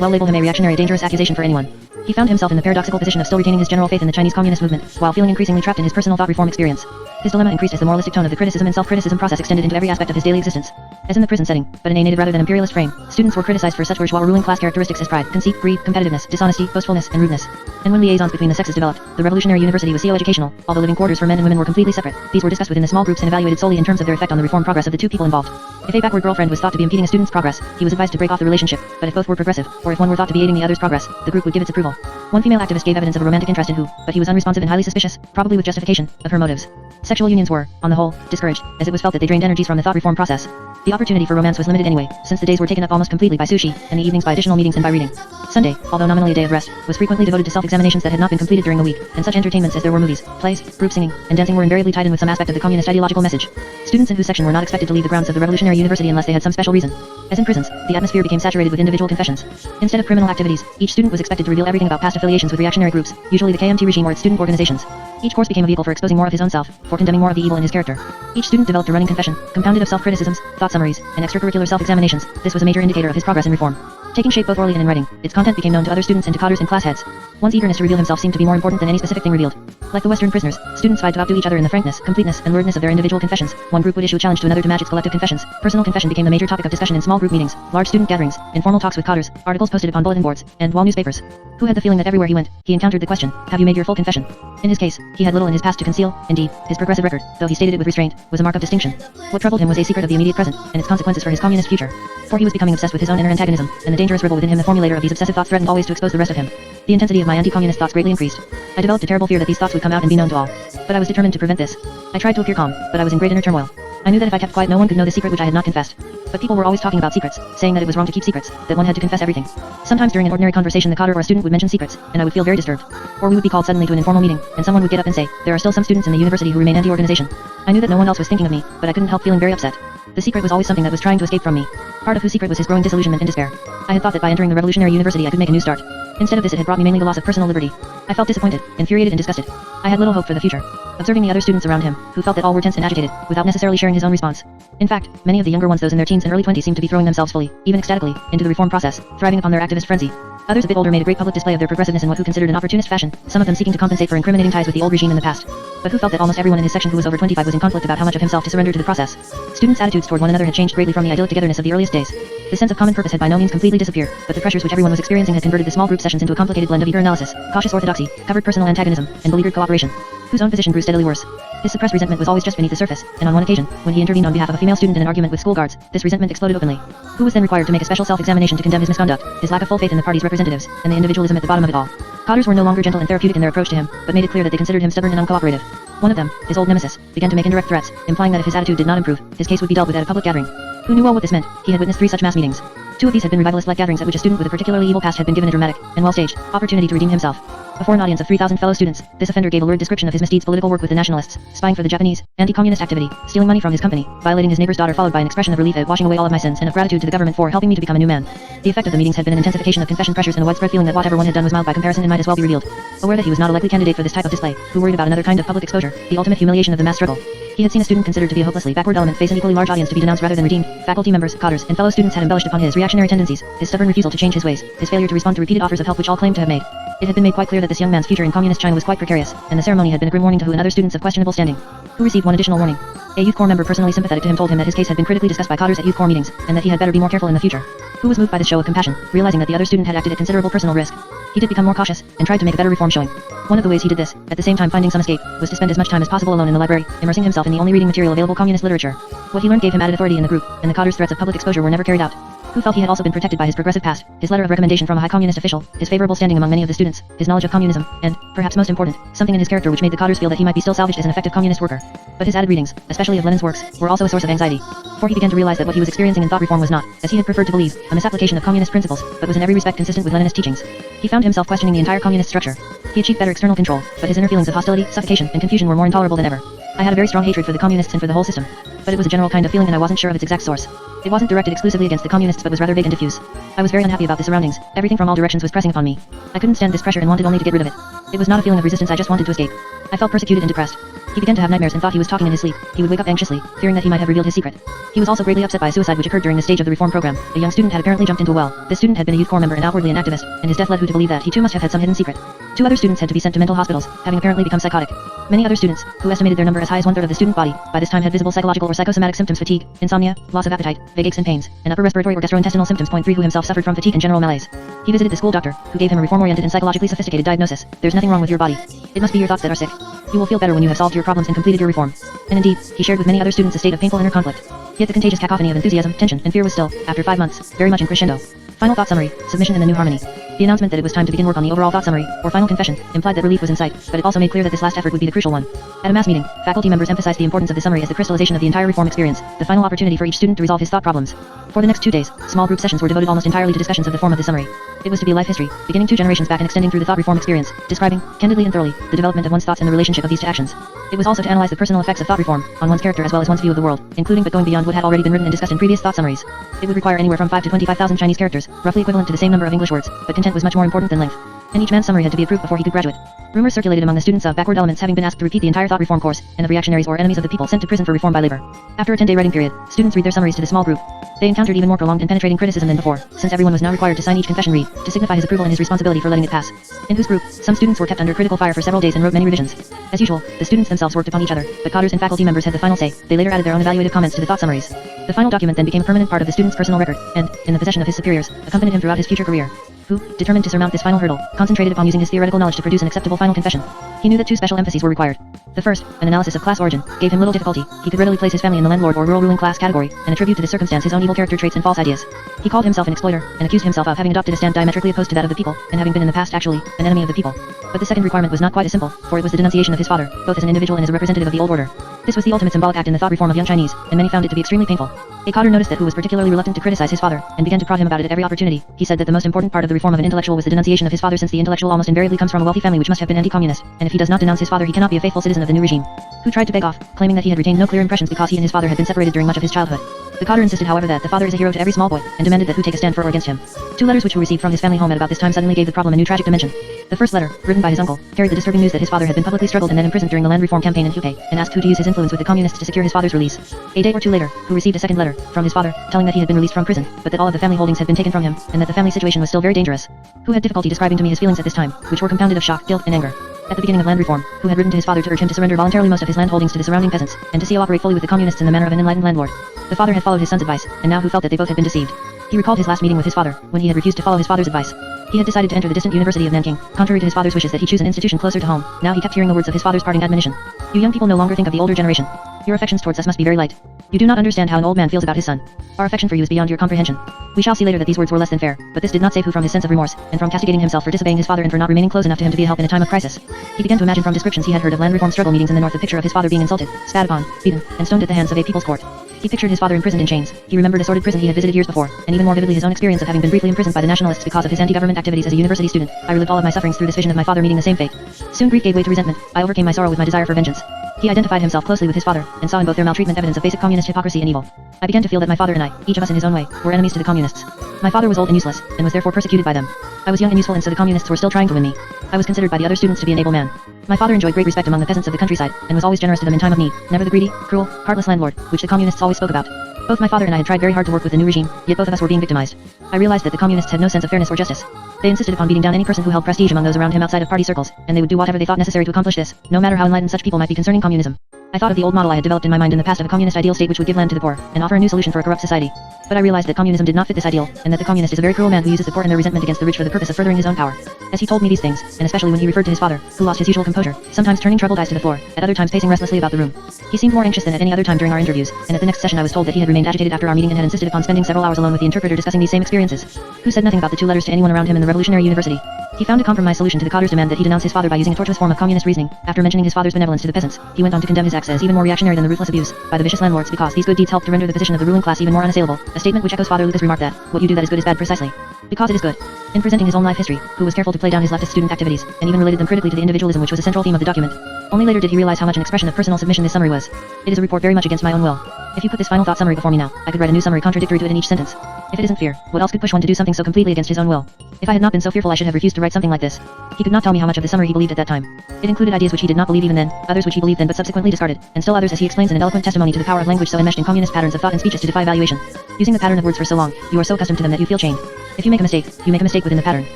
well label him a reactionary, a dangerous accusation for anyone. He found himself in the paradoxical position of still retaining his general faith in the Chinese Communist movement, while feeling increasingly trapped in his personal thought reform experience. His dilemma increased as the moralistic tone of the criticism and self-criticism process extended into every aspect of his daily existence. As in the prison setting, but in a native rather than imperialist frame, students were criticized for such bourgeois ruling class characteristics as pride, conceit, greed, competitiveness, dishonesty, boastfulness, and rudeness. And when liaisons between the sexes developed, the revolutionary university was socio-educational, although living quarters for men and women were completely separate. These were discussed within the small groups and evaluated solely in terms of their effect on the reform progress of the two people involved. If a backward girlfriend was thought to be impeding a student's progress, he was advised to break off the relationship, but if both were progressive, or if one were thought to be aiding the other's progress, the group would give its approval. One female activist gave evidence of a romantic interest in Hu, but he was unresponsive and highly suspicious, probably with justification, of her motives. Sexual unions were, on the whole, discouraged, as it was felt that they drained energies from the thought reform process. The opportunity for romance was limited anyway, since the days were taken up almost completely by sushi, and the evenings by additional meetings and by reading. Sunday, although nominally a day of rest, was frequently devoted to self-examinations that had not been completed during the week, and such entertainments as there were movies, plays, group singing, and dancing were invariably tied in with some aspect of the communist ideological message. Students in whose section were not expected to leave the grounds of the revolutionary university unless they had some special reason. As in prisons, the atmosphere became saturated with individual confessions. Instead of criminal activities, each student was expected to reveal everything about past affiliations with reactionary groups, usually the KMT regime or its student organizations. Each course became a vehicle for exposing more of his own self, for condemning more of the evil in his character. Each student developed a running confession, compounded of self-criticisms, thought summaries, and extracurricular self-examinations. This was a major indicator of his progress in reform. Taking shape both orally and in writing, its content became known to other students and to Cotters and class heads. One's eagerness to reveal himself seemed to be more important than any specific thing revealed. Like the Western prisoners, students vied to outdo each other in the frankness, completeness, and luridness of their individual confessions. One group would issue a challenge to another to match its collective confessions. Personal confession became the major topic of discussion in small group meetings, large student gatherings, informal talks with Cotters, articles posted upon bulletin boards, and wall newspapers. Who had the feeling that everywhere he went, he encountered the question, have you made your full confession? In his case, he had little in his past to conceal. Indeed, his progressive record, though he stated it with restraint, was a mark of distinction. What troubled him was a secret of the immediate present, and its consequences for his communist future. For he was becoming obsessed with his own inner antagonism, and the dangerous rebel within him, the formulator of these obsessive thoughts, threatened always to expose the rest of him. The intensity of my anti-communist thoughts greatly increased. I developed a terrible fear that these thoughts would come out and be known to all. But I was determined to prevent this. I tried to appear calm, but I was in great inner turmoil. I knew that if I kept quiet no one could know the secret which I had not confessed. But people were always talking about secrets, saying that it was wrong to keep secrets, that one had to confess everything. Sometimes during an ordinary conversation the Cotter or a student would mention secrets, and I would feel very disturbed. Or we would be called suddenly to an informal meeting, and someone would get up and say, there are still some students in the university who remain anti-organization. I knew that no one else was thinking of me, but I couldn't help feeling very upset. The secret was always something that was trying to escape from me. Part of whose secret was his growing disillusionment and despair. I had thought that by entering the revolutionary university I could make a new start. Instead of this it had brought me mainly the loss of personal liberty. I felt disappointed, infuriated and disgusted. I had little hope for the future. Observing the other students around him, who felt that all were tense and agitated, without necessarily sharing his own response. In fact, many of the younger ones, those in their teens and early 20s, seemed to be throwing themselves fully, even ecstatically, into the reform process, thriving upon their activist frenzy. Others a bit older made a great public display of their progressiveness in what Hu considered an opportunist fashion, some of them seeking to compensate for incriminating ties with the old regime in the past. But Hu felt that almost everyone in his section who was over 25 was in conflict about how much of himself to surrender to the process. Students' attitudes toward one another had changed greatly from the idyllic togetherness of the earliest days. The sense of common purpose had by no means completely disappeared, but the pressures which everyone was experiencing had converted the small group sessions into a complicated blend of eager analysis, cautious orthodoxy, covered personal antagonism, and beleaguered cooperation. Hu's own position grew steadily worse. His suppressed resentment was always just beneath the surface, and on one occasion, when he intervened on behalf of a female student in an argument with school guards, this resentment exploded openly. Hu was then required to make a special self-examination to condemn his misconduct, his lack of full faith in the party's representatives, and the individualism at the bottom of it all. Cotters were no longer gentle and therapeutic in their approach to him, but made it clear that they considered him stubborn and uncooperative. One of them, his old nemesis, began to make indirect threats, implying that if his attitude did not improve, his case would be dealt with at a public gathering. Hu knew well what this meant. He had witnessed 3 such mass meetings. 2 of these had been revivalist-like gatherings at which a student with a particularly evil past had been given a dramatic, and well-staged, opportunity to redeem himself. Before an audience of 3,000 fellow students, this offender gave a lurid description of his misdeeds: political work with the nationalists, spying for the Japanese, anti-communist activity, stealing money from his company, violating his neighbor's daughter, followed by an expression of relief at washing away all of my sins and of gratitude to the government for helping me to become a new man. The effect of the meetings had been an intensification of confession pressures and a widespread feeling that whatever one had done was mild by comparison and might as well be revealed. Aware that he was not a likely candidate for this type of display, Hu worried about another kind of public exposure, the ultimate humiliation of the mass struggle. He had seen a student considered to be a hopelessly backward element face an equally large audience to be denounced rather than redeemed. Faculty members, Cotters, and fellow students had embellished upon his reactionary tendencies, his stubborn refusal to change his ways, his failure to respond to repeated offers of help which all claimed to have made. It had been made quite clear that this young man's future in communist China was quite precarious, and the ceremony had been a grim warning to Hu and other students of questionable standing. Hu received one additional warning. A youth corps member personally sympathetic to him told him that his case had been critically discussed by Cotters at youth corps meetings, and that he had better be more careful in the future. Hu was moved by this show of compassion, realizing that the other student had acted at considerable personal risk. He did become more cautious, and tried to make a better reform showing. One of the ways he did this, at the same time finding some escape, was to spend as much time as possible alone in the library, immersing himself in the only reading material available, communist literature. What he learned gave him added authority in the group, and the Cotters' threats of public exposure were never carried out. Hu felt he had also been protected by his progressive past, his letter of recommendation from a high communist official, his favorable standing among many of the students, his knowledge of communism, and, perhaps most important, something in his character which made the Cotters feel that he might be still salvaged as an effective communist worker. But his added readings, especially of Lenin's works, were also a source of anxiety. For he began to realize that what he was experiencing in thought reform was not, as he had preferred to believe, a misapplication of communist principles, but was in every respect consistent with Leninist teachings. He found himself questioning the entire communist structure. He achieved better external control, but his inner feelings of hostility, suffocation, and confusion were more intolerable than ever. I had a very strong hatred for the communists and for the whole system. But it was a general kind of feeling and I wasn't sure of its exact source. It wasn't directed exclusively against the communists but was rather vague and diffuse. I was very unhappy about the surroundings. Everything from all directions was pressing upon me. I couldn't stand this pressure and wanted only to get rid of it. It was not a feeling of resistance, I just wanted to escape. I felt persecuted and depressed. He began to have nightmares and thought he was talking in his sleep. He would wake up anxiously, fearing that he might have revealed his secret. He was also greatly upset by a suicide which occurred during the stage of the reform program. A young student had apparently jumped into a well. This student had been a youth corps member and outwardly an activist, and his death led Hu to believe that he too must have had some hidden secret. 2 other students had to be sent to mental hospitals, having apparently become psychotic. Many other students, who estimated their number as high as 1/3 of the student body, by this time had visible psychological or psychosomatic symptoms: fatigue, insomnia, loss of appetite, vague aches and pains, and upper respiratory or gastrointestinal symptoms. 3 Hu himself suffered from fatigue and general malaise. He visited the school doctor, who gave him a reform-oriented and psychologically sophisticated diagnosis. There's nothing wrong with your body. It must be your thoughts that are sick. You will feel better when you have solved your problems and completed your reform. And indeed, he shared with many other students a state of painful inner conflict. Yet the contagious cacophony of enthusiasm, tension, and fear was still, after 5 months, very much in crescendo. Final thought summary, submission and the new harmony. The announcement that it was time to begin work on the overall thought summary, or final confession, implied that relief was in sight, but it also made clear that this last effort would be the crucial one. At a mass meeting, faculty members emphasized the importance of the summary as the crystallization of the entire reform experience, the final opportunity for each student to resolve his thought problems. For the next 2 days, small group sessions were devoted almost entirely to discussions of the form of the summary. It was to be a life history, beginning 2 generations back and extending through the thought reform experience, describing, candidly and thoroughly, the development of one's thoughts and the relationship of these to actions. It was also to analyze the personal effects of thought reform, on one's character as well as one's view of the world, including but going beyond what had already been written and discussed in previous thought summaries. It would require anywhere from 5 to 25,000 Chinese characters, roughly equivalent to the same number of English words, but content was much more important than length. And each man's summary had to be approved before he could graduate. Rumors circulated among the students of backward elements having been asked to repeat the entire thought reform course, and of reactionaries or enemies of the people sent to prison for reform by labor. After a 10-day writing period, students read their summaries to the small group. They encountered even more prolonged and penetrating criticism than before, since everyone was now required to sign each confession read, to signify his approval and his responsibility for letting it pass. In whose group, some students were kept under critical fire for several days and wrote many revisions. As usual, the students themselves worked upon each other, but cadres and faculty members had the final say. They later added their own evaluative comments to the thought summaries. The final document then became a permanent part of the student's personal record, and, in the possession of his superiors, accompanied him throughout his future career. Who, determined to surmount this final hurdle, concentrated upon using his theoretical knowledge to produce an acceptable final confession. He knew that 2 special emphases were required. The first, an analysis of class origin, gave him little difficulty. He could readily place his family in the landlord or rural ruling class category, and attribute to this circumstance his own evil character traits and false ideas. He called himself an exploiter, and accused himself of having adopted a stand diametrically opposed to that of the people, and having been in the past actually, an enemy of the people. But the second requirement was not quite as simple, for it was the denunciation of his father, both as an individual and as a representative of the old order. This was the ultimate symbolic act in the thought reform of young Chinese, and many found it to be extremely painful. A cadre noticed that Hu was particularly reluctant to criticize his father, and began to prod him about it at every opportunity. He said that the most important part of the reform of an intellectual was the denunciation of his father, since the intellectual almost invariably comes from a wealthy family which must have been anti-communist, and if he does not denounce his father he cannot be a faithful citizen of the new regime. Hu tried to beg off, claiming that he had retained no clear impressions because he and his father had been separated during much of his childhood. The cadre insisted however that the father is a hero to every small boy, and demanded that Hu take a stand for or against him. 2 letters which Hu received from his family home at about this time suddenly gave the problem a new tragic dimension. The first letter, written by his uncle, carried the disturbing news that his father had been publicly struggled and then imprisoned during the land reform campaign in Hubei, and asked Hu to use his influence with the communists to secure his father's release. A day or 2 later, Hu received a second letter, from his father, telling that he had been released from prison, but that all of the family holdings had been taken from him, and that the family situation was still very dangerous. Hu had difficulty describing to me his feelings at this time, which were compounded of shock, guilt, and anger. At the beginning of land reform, Hu had written to his father to urge him to surrender voluntarily most of his land holdings to the surrounding peasants, and to cooperate fully with the communists in the manner of an enlightened landlord. The father had followed his son's advice, and now Hu felt that they both had been deceived. He recalled his last meeting with his father, when he had refused to follow his father's advice. He had decided to enter the distant University of Nanking, contrary to his father's wishes that he choose an institution closer to home. Now he kept hearing the words of his father's parting admonition. You young people no longer think of the older generation. Your affections towards us must be very light. You do not understand how an old man feels about his son. Our affection for you is beyond your comprehension. We shall see later that these words were less than fair, but this did not save Hu from his sense of remorse, and from castigating himself for disobeying his father and for not remaining close enough to him to be a help in a time of crisis. He began to imagine from descriptions he had heard of land reform struggle meetings in the north the picture of his father being insulted, spat upon, beaten, and stoned at the hands of a people's court. He pictured his father imprisoned in chains. He remembered a sordid prison he had visited years before, and even more vividly his own experience of having been briefly imprisoned by the nationalists because of his anti-government activities as a university student. I relived all of my sufferings through this vision of my father meeting the same fate. Soon grief gave way to resentment. I overcame my sorrow with my desire for vengeance. He identified himself closely with his father, and saw in both their maltreatment evidence of basic communist hypocrisy and evil. I began to feel that my father and I, each of us in his own way, were enemies to the communists. My father was old and useless, and was therefore persecuted by them. I was young and useful, and so the communists were still trying to win me. I was considered by the other students to be an able man. My father enjoyed great respect among the peasants of the countryside, and was always generous to them in time of need, never the greedy, cruel, heartless landlord, which the communists always spoke about. Both my father and I had tried very hard to work with the new regime, yet both of us were being victimized. I realized that the communists had no sense of fairness or justice. They insisted upon beating down any person who held prestige among those around him outside of party circles, and they would do whatever they thought necessary to accomplish this, no matter how enlightened such people might be concerning communism. I thought of the old model I had developed in my mind in the past of a communist ideal state which would give land to the poor, and offer a new solution for a corrupt society. But I realized that communism did not fit this ideal, and that the communist is a very cruel man who uses the poor and their resentment against the rich for the purpose of furthering his own power. As he told me these things, and especially when he referred to his father, who lost his usual composure, sometimes turning troubled eyes to the floor, at other times pacing restlessly about the room. He seemed more anxious than at any other time during our interviews, and at the next session I was told that he had remained agitated after our meeting and had insisted upon spending several hours alone with the interpreter discussing these same experiences. Who said nothing about the 2 letters to anyone around him in the revolutionary university. He found a compromise solution to the cadre's demand that he denounce his father by using a tortuous form of communist reasoning. After mentioning his father's benevolence to the peasants, he went on to condemn his acts as even more reactionary than the ruthless abuse by the vicious landlords because these good deeds helped to render the position of the ruling class even more unassailable, a statement which echoes Father Lucas' remark that, what you do that is good is bad precisely because it is good. In presenting his own life history, Hu was careful to play down his leftist student activities, and even related them critically to the individualism which was a central theme of the document. Only later did he realize how much an expression of personal submission this summary was. It is a report very much against my own will. If you put this final thought summary before me now, I could write a new summary contradictory to it in each sentence. If it isn't fear, what else could push one to do something so completely against his own will? If I had not been so fearful, I should have refused to write something like this. He could not tell me how much of the summary he believed at that time. It included ideas which he did not believe even then, others which he believed then but subsequently discarded, and still others as he explains in an eloquent testimony to the power of language so enmeshed in communist patterns of thought and speech as to defy evaluation. Using the pattern of words for so long, you are so accustomed to them that you feel chained. If you make a mistake, you make a mistake within the pattern.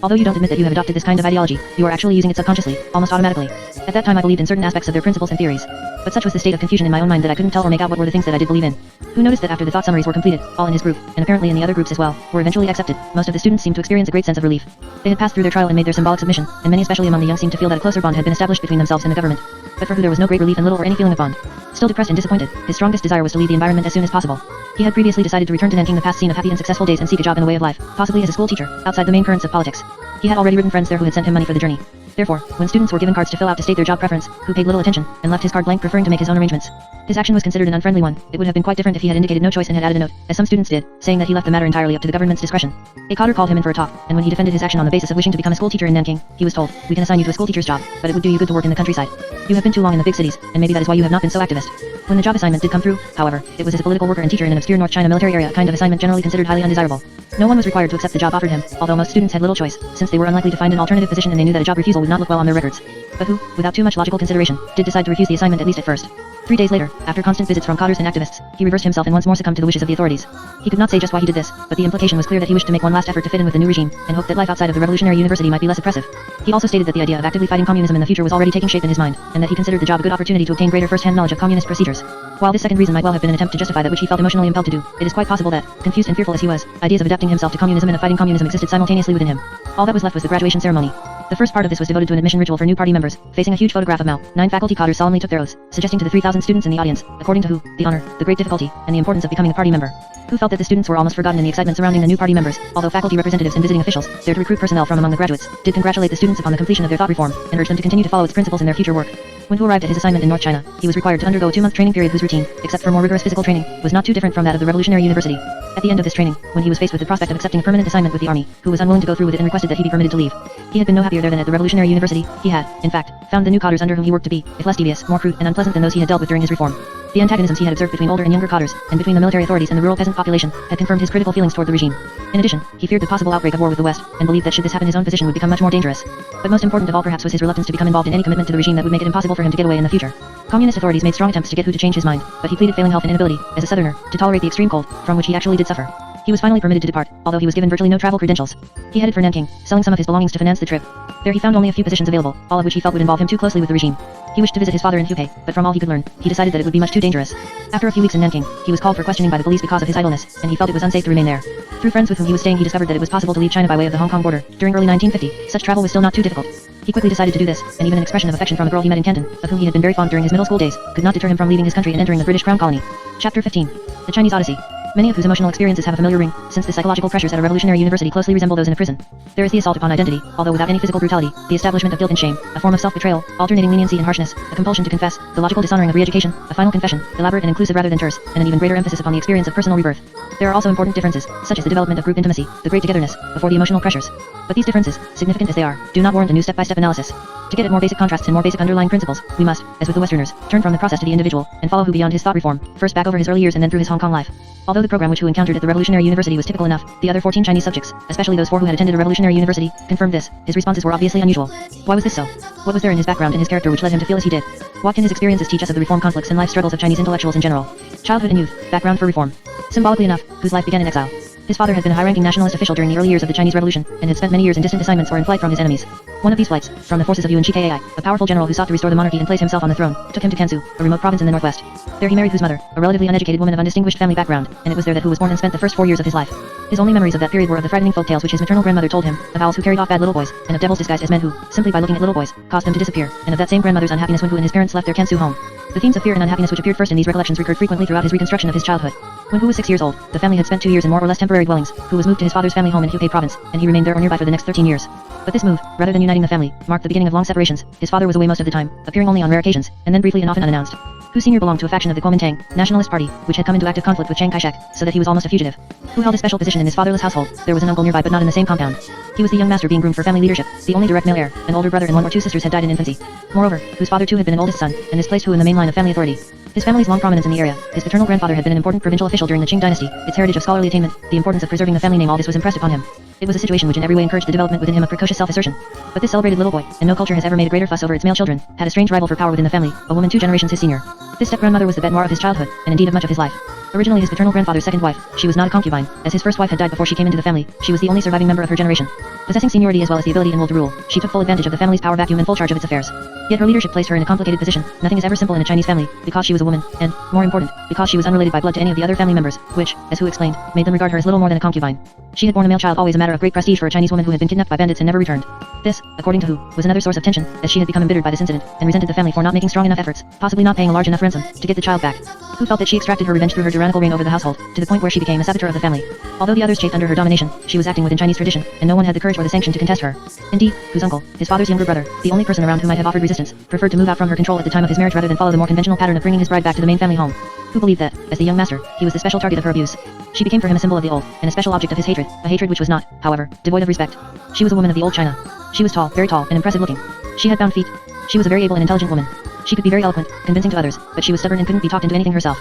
Although you don't admit that you have adopted this kind of ideology, you are actually using it subconsciously, almost automatically. At that time I believed in certain aspects of their principles and theories. But such was the state of confusion in my own mind that I couldn't tell or make out what were the things that I did believe in. Who noticed that after the thought summaries were completed, all in his group, and apparently in the other groups as well, were eventually accepted. Most of the students seemed to experience a great sense of relief. They had passed through their trial and made their symbolic submission, and many especially among the young seemed to feel that a closer bond had been established between themselves and the government. But for Hu there was no great relief and little or any feeling of bond. Still depressed and disappointed, his strongest desire was to leave the environment as soon as possible. He had previously decided to return to Nanking, the past scene of happy and successful days, and seek a job in the way of life, possibly as a school teacher, outside the main currents of politics. He had already written friends there who had sent him money for the journey. Therefore, when students were given cards to fill out to state their job preference, Hu paid little attention, and left his card blank, preferring to make his own arrangements. His action was considered an unfriendly one. It would have been quite different if he had indicated no choice and had added a note, as some students did, saying that he left the matter entirely up to the government's discretion. A cadre called him in for a talk, and when he defended his action on the basis of wishing to become a school teacher in Nanking, he was told, "We can assign you to a school teacher's job, but it would do you good to work in the countryside. You have been too long in the big cities, and maybe that is why you have not been so activist." When the job assignment did come through, however, it was as a political worker and teacher in an obscure North China military area, a kind of assignment generally considered highly undesirable. No one was required to accept the job offered him, although most students had little choice, since they were unlikely to find an alternative position and they knew that a job refusal would not look well on their records. But Hu, without too much logical consideration, did decide to refuse the assignment at least at first. 3 days later, after constant visits from cadres and activists, he reversed himself and once more succumbed to the wishes of the authorities. He could not say just why he did this, but the implication was clear that he wished to make one last effort to fit in with the new regime, and hoped that life outside of the revolutionary university might be less oppressive. He also stated that the idea of actively fighting communism in the future was already taking shape in his mind, and that he considered the job a good opportunity to obtain greater first-hand knowledge of communist procedures. While this second reason might well have been an attempt to justify that which he felt emotionally impelled to do, it is quite possible that, confused and fearful as he was, ideas of adapting himself to communism and of fighting communism existed simultaneously within him. All that was left was the graduation ceremony. The first part of this was devoted to an admission ritual for new party members. Facing a huge photograph of Mao, 9 faculty cadres solemnly took their oaths, suggesting to the 3,000 students in the audience, according to Hu, the honor, the great difficulty, and the importance of becoming a party member. Hu felt that the students were almost forgotten in the excitement surrounding the new party members, although faculty representatives and visiting officials, there to recruit personnel from among the graduates, did congratulate the students upon the completion of their thought reform, and urged them to continue to follow its principles in their future work. When Hu arrived at his assignment in North China, he was required to undergo a 2-month training period whose routine, except for more rigorous physical training, was not too different from that of the revolutionary university. At the end of this training, when he was faced with the prospect of accepting a permanent assignment with the army, Hu was unwilling to go through with it and requested that he be permitted to leave. He had been no happier there than at the revolutionary university. He had, in fact, found the new cadres under whom he worked to be, if less devious, more crude and unpleasant than those he had dealt with during his reform. The antagonisms he had observed between older and younger cadres, and between the military authorities and the rural peasant population, had confirmed his critical feelings toward the regime. In addition, he feared the possible outbreak of war with the West, and believed that should this happen his own position would become much more dangerous. But most important of all perhaps was his reluctance to become involved in any commitment to the regime that would make it impossible for him to get away in the future. Communist authorities made strong attempts to get Hu to change his mind, but he pleaded failing health and inability, as a southerner, to tolerate the extreme cold, from which he actually did suffer. He was finally permitted to depart, although he was given virtually no travel credentials. He headed for Nanking, selling some of his belongings to finance the trip. There he found only a few positions available, all of which he felt would involve him too closely with the regime. He wished to visit his father in Hubei, but from all he could learn, he decided that it would be much too dangerous. After a few weeks in Nanking, he was called for questioning by the police because of his idleness, and he felt it was unsafe to remain there. Through friends with whom he was staying, he discovered that it was possible to leave China by way of the Hong Kong border. During early 1950, such travel was still not too difficult. He quickly decided to do this, and even an expression of affection from a girl he met in Canton, of whom he had been very fond during his middle school days, could not deter him from leaving his country and entering the British Crown colony. Chapter 15. The Chinese Odyssey. Many of whose emotional experiences have a familiar ring, since the psychological pressures at a revolutionary university closely resemble those in a prison. There is the assault upon identity, although without any physical brutality, the establishment of guilt and shame, a form of self-betrayal, alternating leniency and harshness, a compulsion to confess, the logical dishonoring of re-education, a final confession, elaborate and inclusive rather than terse, and an even greater emphasis upon the experience of personal rebirth. There are also important differences, such as the development of group intimacy, the great togetherness, before the emotional pressures. But these differences, significant as they are, do not warrant a new step-by-step analysis. To get at more basic contrasts and more basic underlying principles, we must, as with the Westerners, turn from the process to the individual, and follow Hu beyond his thought reform, first back over his early years and then through his Hong Kong life. Although the program which Hu encountered at the Revolutionary University was typical enough, the other 14 Chinese subjects, especially those 4 who had attended a Revolutionary University, confirmed this. His responses were obviously unusual. Why was this so? What was there in his background and his character which led him to feel as he did? What can his experiences teach us of the reform conflicts and life struggles of Chinese intellectuals in general? Childhood and youth, background for reform. Symbolically enough, Hu's life began in exile. His father had been a high-ranking nationalist official during the early years of the Chinese Revolution, and had spent many years in distant assignments or in flight from his enemies. One of these flights, from the forces of Yuan Shikai, a powerful general who sought to restore the monarchy and place himself on the throne, took him to Kansu, a remote province in the northwest. There he married Hu's mother, a relatively uneducated woman of undistinguished family background, and it was there that Hu was born and spent the first 4 years of his life. His only memories of that period were of the frightening folk tales which his maternal grandmother told him, of owls who carried off bad little boys, and of devils disguised as men who, simply by looking at little boys, caused them to disappear, and of that same grandmother's unhappiness when Hu and his parents left their Kansu home. The themes of fear and unhappiness which appeared first in these recollections recurred frequently throughout his reconstruction of his childhood. When Hu was 6 years old, the family had spent 2 years in more or less temporary dwellings. Hu was moved to his father's family home in Hubei province, and he remained there or nearby for the next 13 years. But this move, rather than uniting the family, marked the beginning of long separations. His father was away most of the time, appearing only on rare occasions, and then briefly and often unannounced. Hu Sr. belonged to a faction of the Kuomintang Nationalist Party, which had come into active conflict with Chiang Kai-shek, so that he was almost a fugitive. Hu held a special position in his fatherless household. There was an uncle nearby but not in the same compound. He was the young master being groomed for family leadership, the only direct male heir. An older brother and one or two sisters had died in infancy. Moreover, Hu's father too had been an oldest son, and this placed Hu in the main line of family authority. His family's long prominence in the area, his paternal grandfather had been an important provincial official during the Qing dynasty, its heritage of scholarly attainment, the importance of preserving the family name, all this was impressed upon him. It was a situation which in every way encouraged the development within him of precocious self-assertion. But this celebrated little boy, and no culture has ever made a greater fuss over its male children, had a strange rival for power within the family, a woman 2 generations his senior. This step-grandmother was the bête noire of his childhood, and indeed of much of his life. Originally his paternal grandfather's second wife, she was not a concubine, as his first wife had died before she came into the family, she was the only surviving member of her generation. Possessing seniority as well as the ability and will to rule, she took full advantage of the family's power vacuum and full charge of its affairs. Yet her leadership placed her in a complicated position. Nothing is ever simple in a Chinese family, because she was a woman, and, more important, because she was unrelated by blood to any of the other family members, which, as Hu explained, made them regard her as little more than a concubine. She had borne a male child, always a matter of great prestige for a Chinese woman who had been kidnapped by bandits and never returned. This, according to Hu, was another source of tension, as she had become embittered by this incident, and resented the family for not making strong enough efforts, possibly not paying a large enough ransom, to get the child back. Hu felt that she extracted her revenge through her tyrannical reign over the household, to the point where she became a saboteur of the family. Although the others chafed under her domination, she was acting within Chinese tradition, and no one had the courage or the sanction to contest her. Indeed, Hu's uncle, his father's younger brother, the only person around who might have offered resistance, preferred to move out from her control at the time of his marriage rather than follow the more conventional pattern of bringing his bride back to the main family home. Hu believed that, as the young master, he was the special target of her abuse. She became for him a symbol of the old, and a special object of his hatred, a hatred which was not, however, devoid of respect. She was a woman of the old China. She was tall, very tall, and impressive looking. She had bound feet. She was a very able and intelligent woman. She could be very eloquent, convincing to others, but she was stubborn and couldn't be talked into anything herself.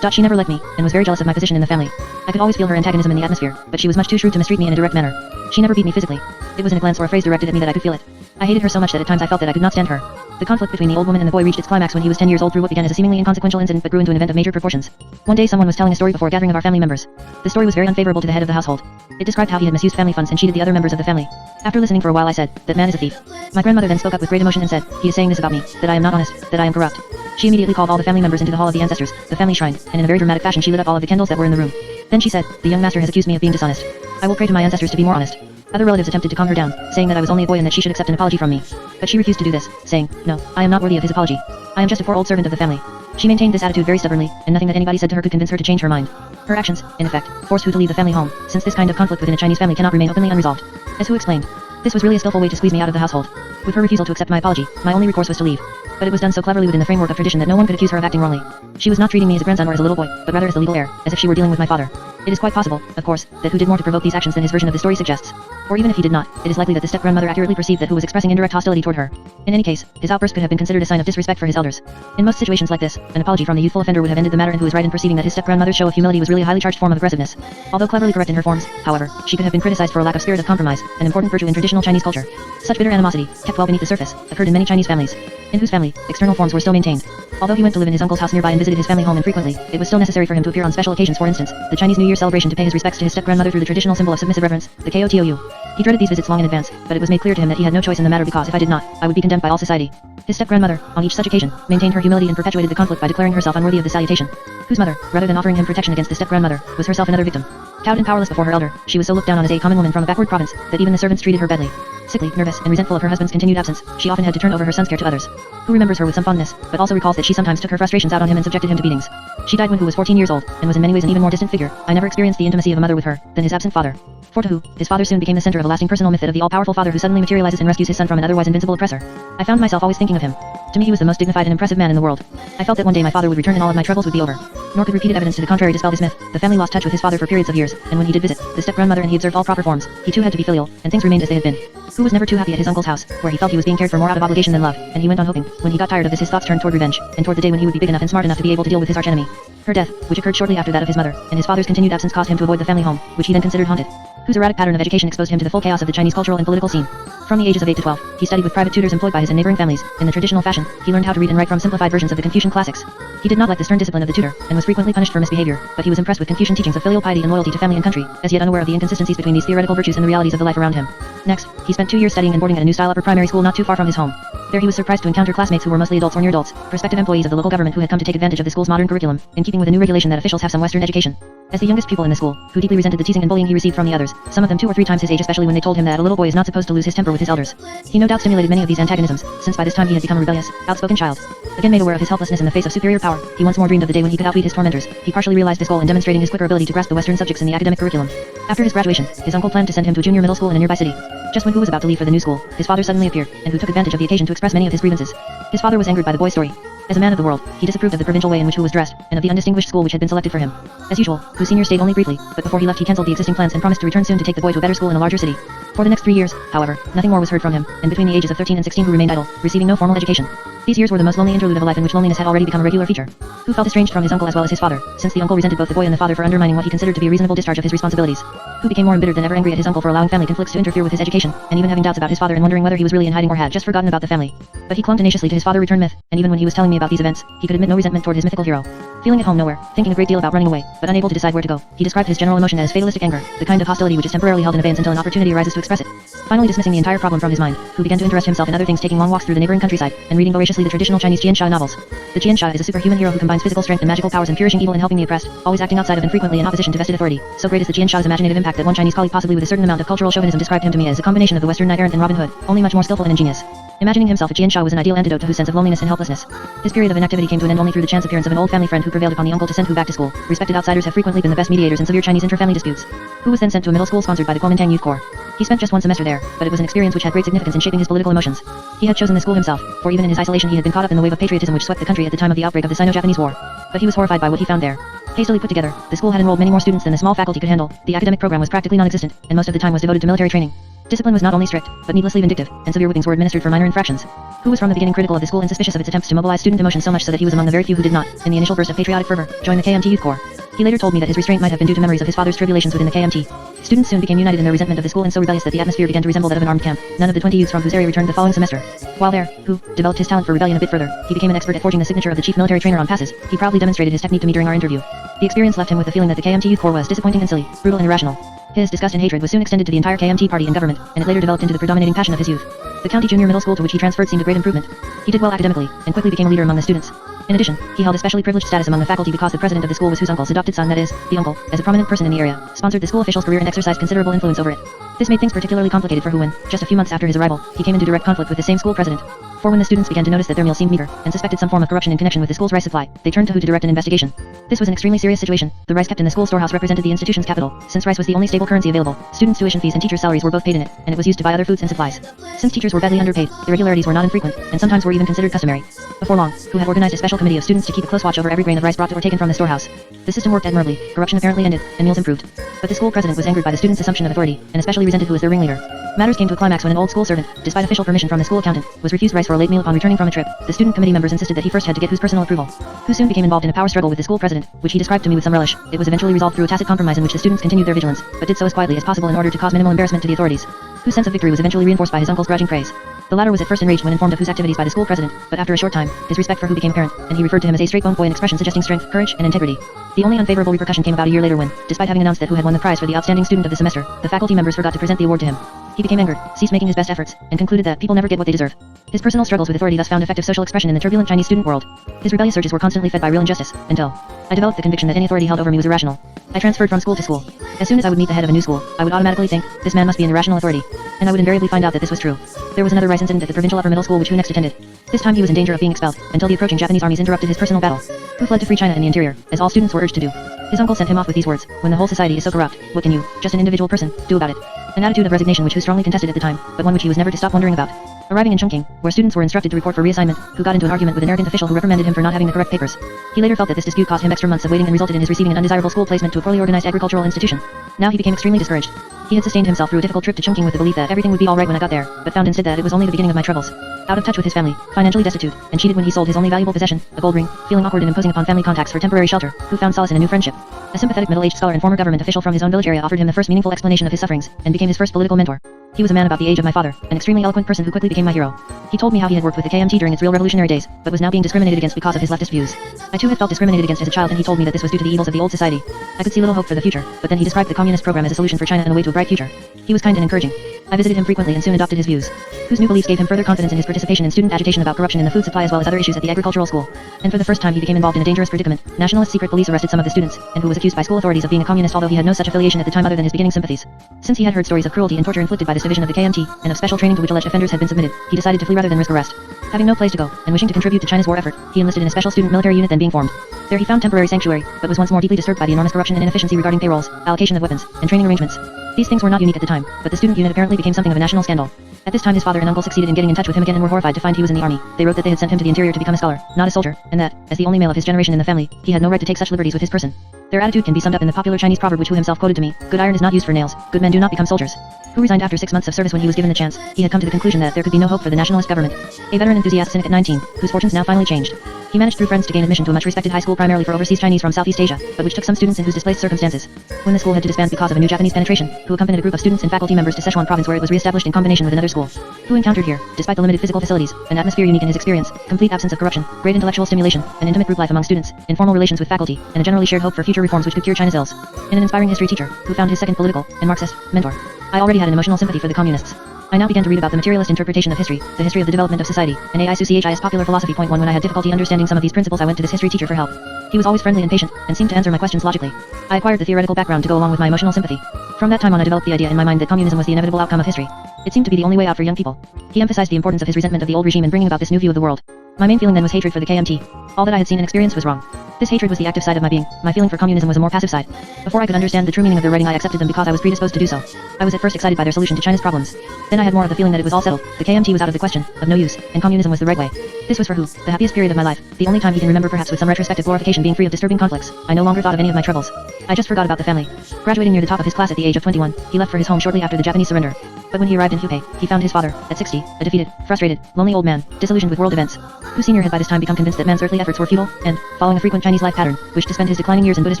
She never liked me, and was very jealous of my position in the family. I could always feel her antagonism in the atmosphere, but she was much too shrewd to mistreat me in a direct manner. She never beat me physically. It was in a glance or a phrase directed at me that I could feel it. I hated her so much that at times I felt that I could not stand her. The conflict between the old woman and the boy reached its climax when he was 10 years old through what began as a seemingly inconsequential incident but grew into an event of major proportions. One day someone was telling a story before a gathering of our family members. The story was very unfavorable to the head of the household. It described how he had misused family funds and cheated the other members of the family. After listening for a while I said, "That man is a thief." My grandmother then spoke up with great emotion and said, "He is saying this about me, that I am not honest, that I am corrupt." She immediately called all the family members into the hall of the ancestors, the family shrine, and in a very dramatic fashion she lit up all of the candles that were in the room. Then she said, "The young master has accused me of being dishonest. I will pray to my ancestors to be more honest." Other relatives attempted to calm her down, saying that I was only a boy and that she should accept an apology from me. But she refused to do this, saying, "No, I am not worthy of his apology. I am just a poor old servant of the family." She maintained this attitude very stubbornly, and nothing that anybody said to her could convince her to change her mind. Her actions, in effect, forced Hu to leave the family home, since this kind of conflict within a Chinese family cannot remain openly unresolved. As Hu explained, this was really a skillful way to squeeze me out of the household. With her refusal to accept my apology, my only recourse was to leave. But it was done so cleverly within the framework of tradition that no one could accuse her of acting wrongly. She was not treating me as a grandson or as a little boy, but rather as the legal heir, as if she were dealing with my father. It is quite possible, of course, that Hu did more to provoke these actions than his version of the story suggests. Or even if he did not, it is likely that the step-grandmother accurately perceived that Hu was expressing indirect hostility toward her. In any case, his outburst could have been considered a sign of disrespect for his elders. In most situations like this, an apology from the youthful offender would have ended the matter, and Hu is right in perceiving that his step-grandmother's show of humility was really a highly charged form of aggressiveness. Although cleverly correct in her forms, however, she could have been criticized for a lack of spirit of compromise, an important virtue in traditional Chinese culture. Such bitter animosity, kept well beneath the surface, occurred in many Chinese families. In Hu's family, external forms were still maintained. Although he went to live in his uncle's house nearby and visited his family home infrequently, it was still necessary for him to appear on special occasions, for instance, the Chinese New Year celebration, to pay his respects to his step-grandmother through the traditional symbol of submissive reverence, the Kotou. He dreaded these visits long in advance, but it was made clear to him that he had no choice in the matter, because if I did not, I would be condemned by all society. His step-grandmother, on each such occasion, maintained her humility and perpetuated the conflict by declaring herself unworthy of the salutation. Hu's mother, rather than offering him protection against the step-grandmother, was herself another victim. Cowed and powerless before her elder, she was so looked down on as a common woman from a backward province, that even the servants treated her badly. Sickly, nervous, and resentful of her husband's continued absence, she often had to turn over her son's care to others. Hu remembers her with some fondness, but also recalls that she sometimes took her frustrations out on him and subjected him to beatings. She died when Hu was 14 years old, and was in many ways an even more distant figure. I never experienced the intimacy of a mother with her, than his absent father. For to Hu, his father soon became the center of a lasting personal myth, that of the all-powerful father who suddenly materializes and rescues his son from an otherwise invincible oppressor. I found myself always thinking of him. To me he was the most dignified and impressive man in the world. I felt that one day my father would return and all of my troubles would be over. Nor could repeated evidence to the contrary dispel this myth. The family lost touch with his father for periods of years, and when he did visit the step-grandmother and he observed all proper forms, he too had to be filial, and things remained as they had been. Hu was never too happy at his uncle's house, where he felt he was being cared for more out of obligation than love, and he went on hoping, when he got tired of this, his thoughts turned toward revenge, and toward the day when he would be big enough and smart enough to be able to deal with his archenemy. Her death, which occurred shortly after that of his mother, and his father's continued absence, caused him to avoid the family home, which he then considered haunted. Hu's erratic pattern of education exposed him to the full chaos of the Chinese cultural and political scene. From the ages of 8 to 12, he studied with private tutors employed by his and neighboring families. In the traditional fashion, he learned how to read and write from simplified versions of the Confucian classics. He did not like the stern discipline of the tutor, and was frequently punished for misbehavior, but he was impressed with Confucian teachings of filial piety and loyalty to family and country, as yet unaware of the inconsistencies between these theoretical virtues and the realities of the life around him. Next, he spent 2 years studying and boarding at a new style upper primary school not too far from his home. There he was surprised to encounter classmates who were mostly adults or near adults, prospective employees of the local government who had come to take advantage of the school's modern curriculum, in keeping with a new regulation that officials have some Western education. As the youngest pupil in the school, Hu deeply resented the teasing and bullying he received from the others, some of them 2 or 3 times his age, especially when they told him that a little boy is not supposed to lose his temper with his elders. He no doubt stimulated many of these antagonisms, since by this time he had become a rebellious, outspoken child. Again made aware of his helplessness in the face of superior power, he once more dreamed of the day when he could outwit his tormentors. He partially realized this goal in demonstrating his quicker ability to grasp the Western subjects in the academic curriculum. After his graduation, his uncle planned to send him to a junior middle school in a nearby city. Just when Hu was about to leave for the new school, his father suddenly appeared, and Hu took advantage of the occasion to express many of his grievances. His father was angered by the boy's story. As a man of the world, he disapproved of the provincial way in which Hu was dressed, and of the undistinguished school which had been selected for him. As usual, Hu Sr. stayed only briefly, but before he left he cancelled the existing plans and promised to return soon to take the boy to a better school in a larger city. For the next 3 years, however, nothing more was heard from him, and between the ages of 13 and 16 Hu remained idle, receiving no formal education. These years were the most lonely interlude of a life in which loneliness had already become a regular feature. Hu felt estranged from his uncle as well as his father, since the uncle resented both the boy and the father for undermining what he considered to be a reasonable discharge of his responsibilities. Hu became more embittered than ever angry at his uncle for allowing family conflicts to interfere with his education, and even having doubts about his father and wondering whether he was really in hiding or had just forgotten about the family. But he clung tenaciously to his father return myth, and even when he was telling me about these events, he could admit no resentment toward his mythical hero. Feeling at home nowhere, thinking a great deal about running away, but unable to decide where to go, he described his general emotion as fatalistic anger, the kind of hostility which is temporarily held in abeyance until an opportunity arises to express it. Finally dismissing the entire problem from his mind, Hu began to interest himself in other things, taking long walks through the neighboring countryside, and reading voraciously the traditional Chinese Jianxia novels. The Jianxia is a superhuman hero who combines physical strength and magical powers in purging evil and helping the oppressed, always acting outside of and frequently in opposition to vested authority. So great is the Jianxia's imaginative impact that one Chinese colleague, possibly with a certain amount of cultural chauvinism, described him to me as a combination of the Western knight-errant and Robin Hood, only much more skillful and ingenious. Imagining himself a Jianxia was an ideal antidote to Hu's sense of loneliness and helplessness. His period of inactivity came to an end only through the chance appearance of an old family friend who prevailed upon the uncle to send Hu back to school. Respected outsiders have frequently been the best mediators in severe Chinese inter-family disputes. Hu was then sent to a middle school sponsored by the Kuomintang Youth Corps. He spent just 1 semester there, but it was an experience which had great significance in shaping his political emotions. He had chosen the school himself, for even in his isolation he had been caught up in the wave of patriotism which swept the country at the time of the outbreak of the Sino-Japanese War. But he was horrified by what he found there. Hastily put together, the school had enrolled many more students than the small faculty could handle, the academic program was practically non-existent, and most of the time was devoted to military training. Discipline was not only strict, but needlessly vindictive, and severe whippings were administered for minor infractions. Hu was from the beginning critical of the school and suspicious of its attempts to mobilize student emotion so much so that he was among the very few who did not, in the initial burst of patriotic fervor, join the KMT Youth Corps. He later told me that his restraint might have been due to memories of his father's tribulations within the KMT. Students soon became united in their resentment of the school and so rebellious that the atmosphere began to resemble that of an armed camp. None of the 20 youths from whose area returned the following semester. While there, Hu developed his talent for rebellion a bit further. He became an expert at forging the signature of the chief military trainer on passes. He proudly demonstrated his technique to me during our interview. The experience left him with the feeling that the KMT Youth Corps was disappointing and silly, brutal and irrational. His disgust and hatred was soon extended to the entire KMT party and government, and it later developed into the predominating passion of his youth. The county junior middle school to which he transferred seemed a great improvement. He did well academically, and quickly became a leader among the students. In addition, he held especially privileged status among the faculty because the president of the school was Hu's uncle's adopted son, that is, the uncle, as a prominent person in the area, sponsored the school official's career and exercised considerable influence over it. This made things particularly complicated for Hu when, just a few months after his arrival, he came into direct conflict with the same school president. For when the students began to notice that their meal seemed meager, and suspected some form of corruption in connection with the school's rice supply, they turned to Hu to direct an investigation. This was an extremely serious situation. The rice kept in the school storehouse represented the institution's capital. Since rice was the only stable currency available, students' tuition fees and teachers' salaries were both paid in it, and it was used to buy other foods and supplies. Since teachers were badly underpaid, irregularities were not infrequent, and sometimes were even considered customary. Before long, Hu had organized a special committee of students to keep a close watch over every grain of rice brought to or taken from the storehouse. The system worked admirably, corruption apparently ended, and meals improved. But the school president was angered by the students' assumption of authority, and especially resented Hu as their ringleader. Matters came to a climax when an old school servant, despite official permission from the school accountant, was refused rice for a late meal upon returning from a trip. The student committee members insisted that he first had to get Hu's personal approval. Hu soon became involved in a power struggle with the school president, which he described to me with some relish. It was eventually resolved through a tacit compromise in which the students continued their vigilance, but did so as quietly as possible in order to cause minimal embarrassment to the authorities. Hu's sense of victory was eventually reinforced by his uncle's grudging praise. The latter was at first enraged when informed of Hu's activities by the school president, but after a short time, his respect for Hu became apparent, and he referred to him as a straight-boned boy, an expression suggesting strength, courage, and integrity. The only unfavorable repercussion came about a year later when, despite having announced that Hu had won the prize for the outstanding student of the semester, the faculty members forgot to present the award to him. He became angered, ceased making his best efforts, and concluded that people never get what they deserve. His personal struggles with authority thus found effective social expression in the turbulent Chinese student world. His rebellious urges were constantly fed by real injustice, until I developed the conviction that any authority held over me was irrational. I transferred from school to school. As soon as I would meet the head of a new school, I would automatically think, this man must be an irrational authority. And I would invariably find out that this was true. There was another rice incident at the provincial upper middle school which Hu next attended. This time he was in danger of being expelled, until the approaching Japanese armies interrupted his personal battle. Hu fled to free China in the interior, as all students were urged to do. His uncle sent him off with these words, when the whole society is so corrupt, what can you, just an individual person, do about it? An attitude of resignation which Hu strongly contested at the time, but one which he was never to stop wondering about. Arriving in Chongqing, where students were instructed to report for reassignment, Hu got into an argument with an arrogant official who reprimanded him for not having the correct papers. He later felt that this dispute cost him extra months of waiting and resulted in his receiving an undesirable school placement to a poorly organized agricultural institution. Now he became extremely discouraged. He had sustained himself through a difficult trip to Chongqing with the belief that everything would be alright when I got there, but found instead that it was only the beginning of my troubles. Out of touch with his family, financially destitute, and cheated when he sold his only valuable possession, a gold ring, feeling awkward and imposing upon family contacts for temporary shelter, Hu found solace in a new friendship. A sympathetic middle-aged scholar and former government official from his own village area offered him the first meaningful explanation of his sufferings, and became his first political mentor. He was a man about the age of my father, an extremely eloquent person who quickly became my hero. He told me how he had worked with the KMT during its real revolutionary days, but was now being discriminated against because of his leftist views. I too had felt discriminated against as a child, and he told me that this was due to the evils of the old society. I could see little hope for the future, but then he described the communist program as a solution for China and a way to a bright future. He was kind and encouraging. I visited him frequently and soon adopted his views. Hu's new beliefs gave him further confidence in his participation in student agitation about corruption in the food supply as well as other issues at the agricultural school. And for the first time he became involved in a dangerous predicament. Nationalist secret police arrested some of the students, and Hu was accused by school authorities of being a communist although he had no such affiliation at the time other than his beginning sympathies. Since he had heard stories of cruelty and torture inflicted by this division of the KMT, and of special training to which alleged offenders had been submitted, he decided to flee rather than risk arrest. Having no place to go, and wishing to contribute to China's war effort, he enlisted in a special student military unit then being formed. There he found temporary sanctuary, but was once more deeply disturbed by the enormous corruption and inefficiency regarding payrolls, allocation of weapons, and training arrangements. These things were not unique at the time, but the student unit apparently became something of a national scandal. At this time his father and uncle succeeded in getting in touch with him again and were horrified to find he was in the army. They wrote that they had sent him to the interior to become a scholar, not a soldier, and that, as the only male of his generation in the family, he had no right to take such liberties with his person. Their attitude can be summed up in the popular Chinese proverb which Hu himself quoted to me, "Good iron is not used for nails, good men do not become soldiers." Hu resigned after 6 months of service when he was given the chance. He had come to the conclusion that there could be no hope for the nationalist government. A veteran enthusiast cynic at 19, whose fortunes now finally changed. He managed through friends to gain admission to a much-respected high school primarily for overseas Chinese from Southeast Asia, but which took some students in whose displaced circumstances. When the school had to disband because of a new Japanese penetration, Hu accompanied a group of students and faculty members to Sichuan province where it was re-established in combination with another school. Hu encountered here, despite the limited physical facilities, an atmosphere unique in his experience, complete absence of corruption, great intellectual stimulation, an intimate group life among students, informal relations with faculty, and a generally shared hope for future reforms which could cure China's ills. In an inspiring history teacher, Hu found his second political and Marxist mentor. I already had an emotional sympathy for the communists. I now began to read about the materialist interpretation of history, the history of the development of society, and AICUCHIS popular philosophy. Point 1 When I had difficulty understanding some of these principles I went to this history teacher for help. He was always friendly and patient, and seemed to answer my questions logically. I acquired the theoretical background to go along with my emotional sympathy. From that time on I developed the idea in my mind that communism was the inevitable outcome of history. It seemed to be the only way out for young people. He emphasized the importance of his resentment of the old regime in bringing about this new view of the world. My main feeling then was hatred for the KMT. All that I had seen and experienced was wrong. This hatred was the active side of my being. My feeling for communism was a more passive side. Before I could understand the true meaning of their writing I accepted them because I was predisposed to do so. I was at first excited by their solution to China's problems. Then I had more of the feeling that it was all settled, the KMT was out of the question, of no use, and communism was the right way. This was for Hu, the happiest period of my life, the only time he can remember perhaps with some retrospective glorification being free of disturbing conflicts. I no longer thought of any of my troubles. I just forgot about the family. Graduating near the top of his class at the age of 21, he left for his home shortly after the Japanese surrender. But when he arrived in Hubei, he found his father, at 60, a defeated, frustrated, lonely old man, disillusioned with world events. Hu Sr. had by this time become convinced that man's earthly efforts were futile, and, following a frequent Chinese life pattern, wished to spend his declining years in Buddhist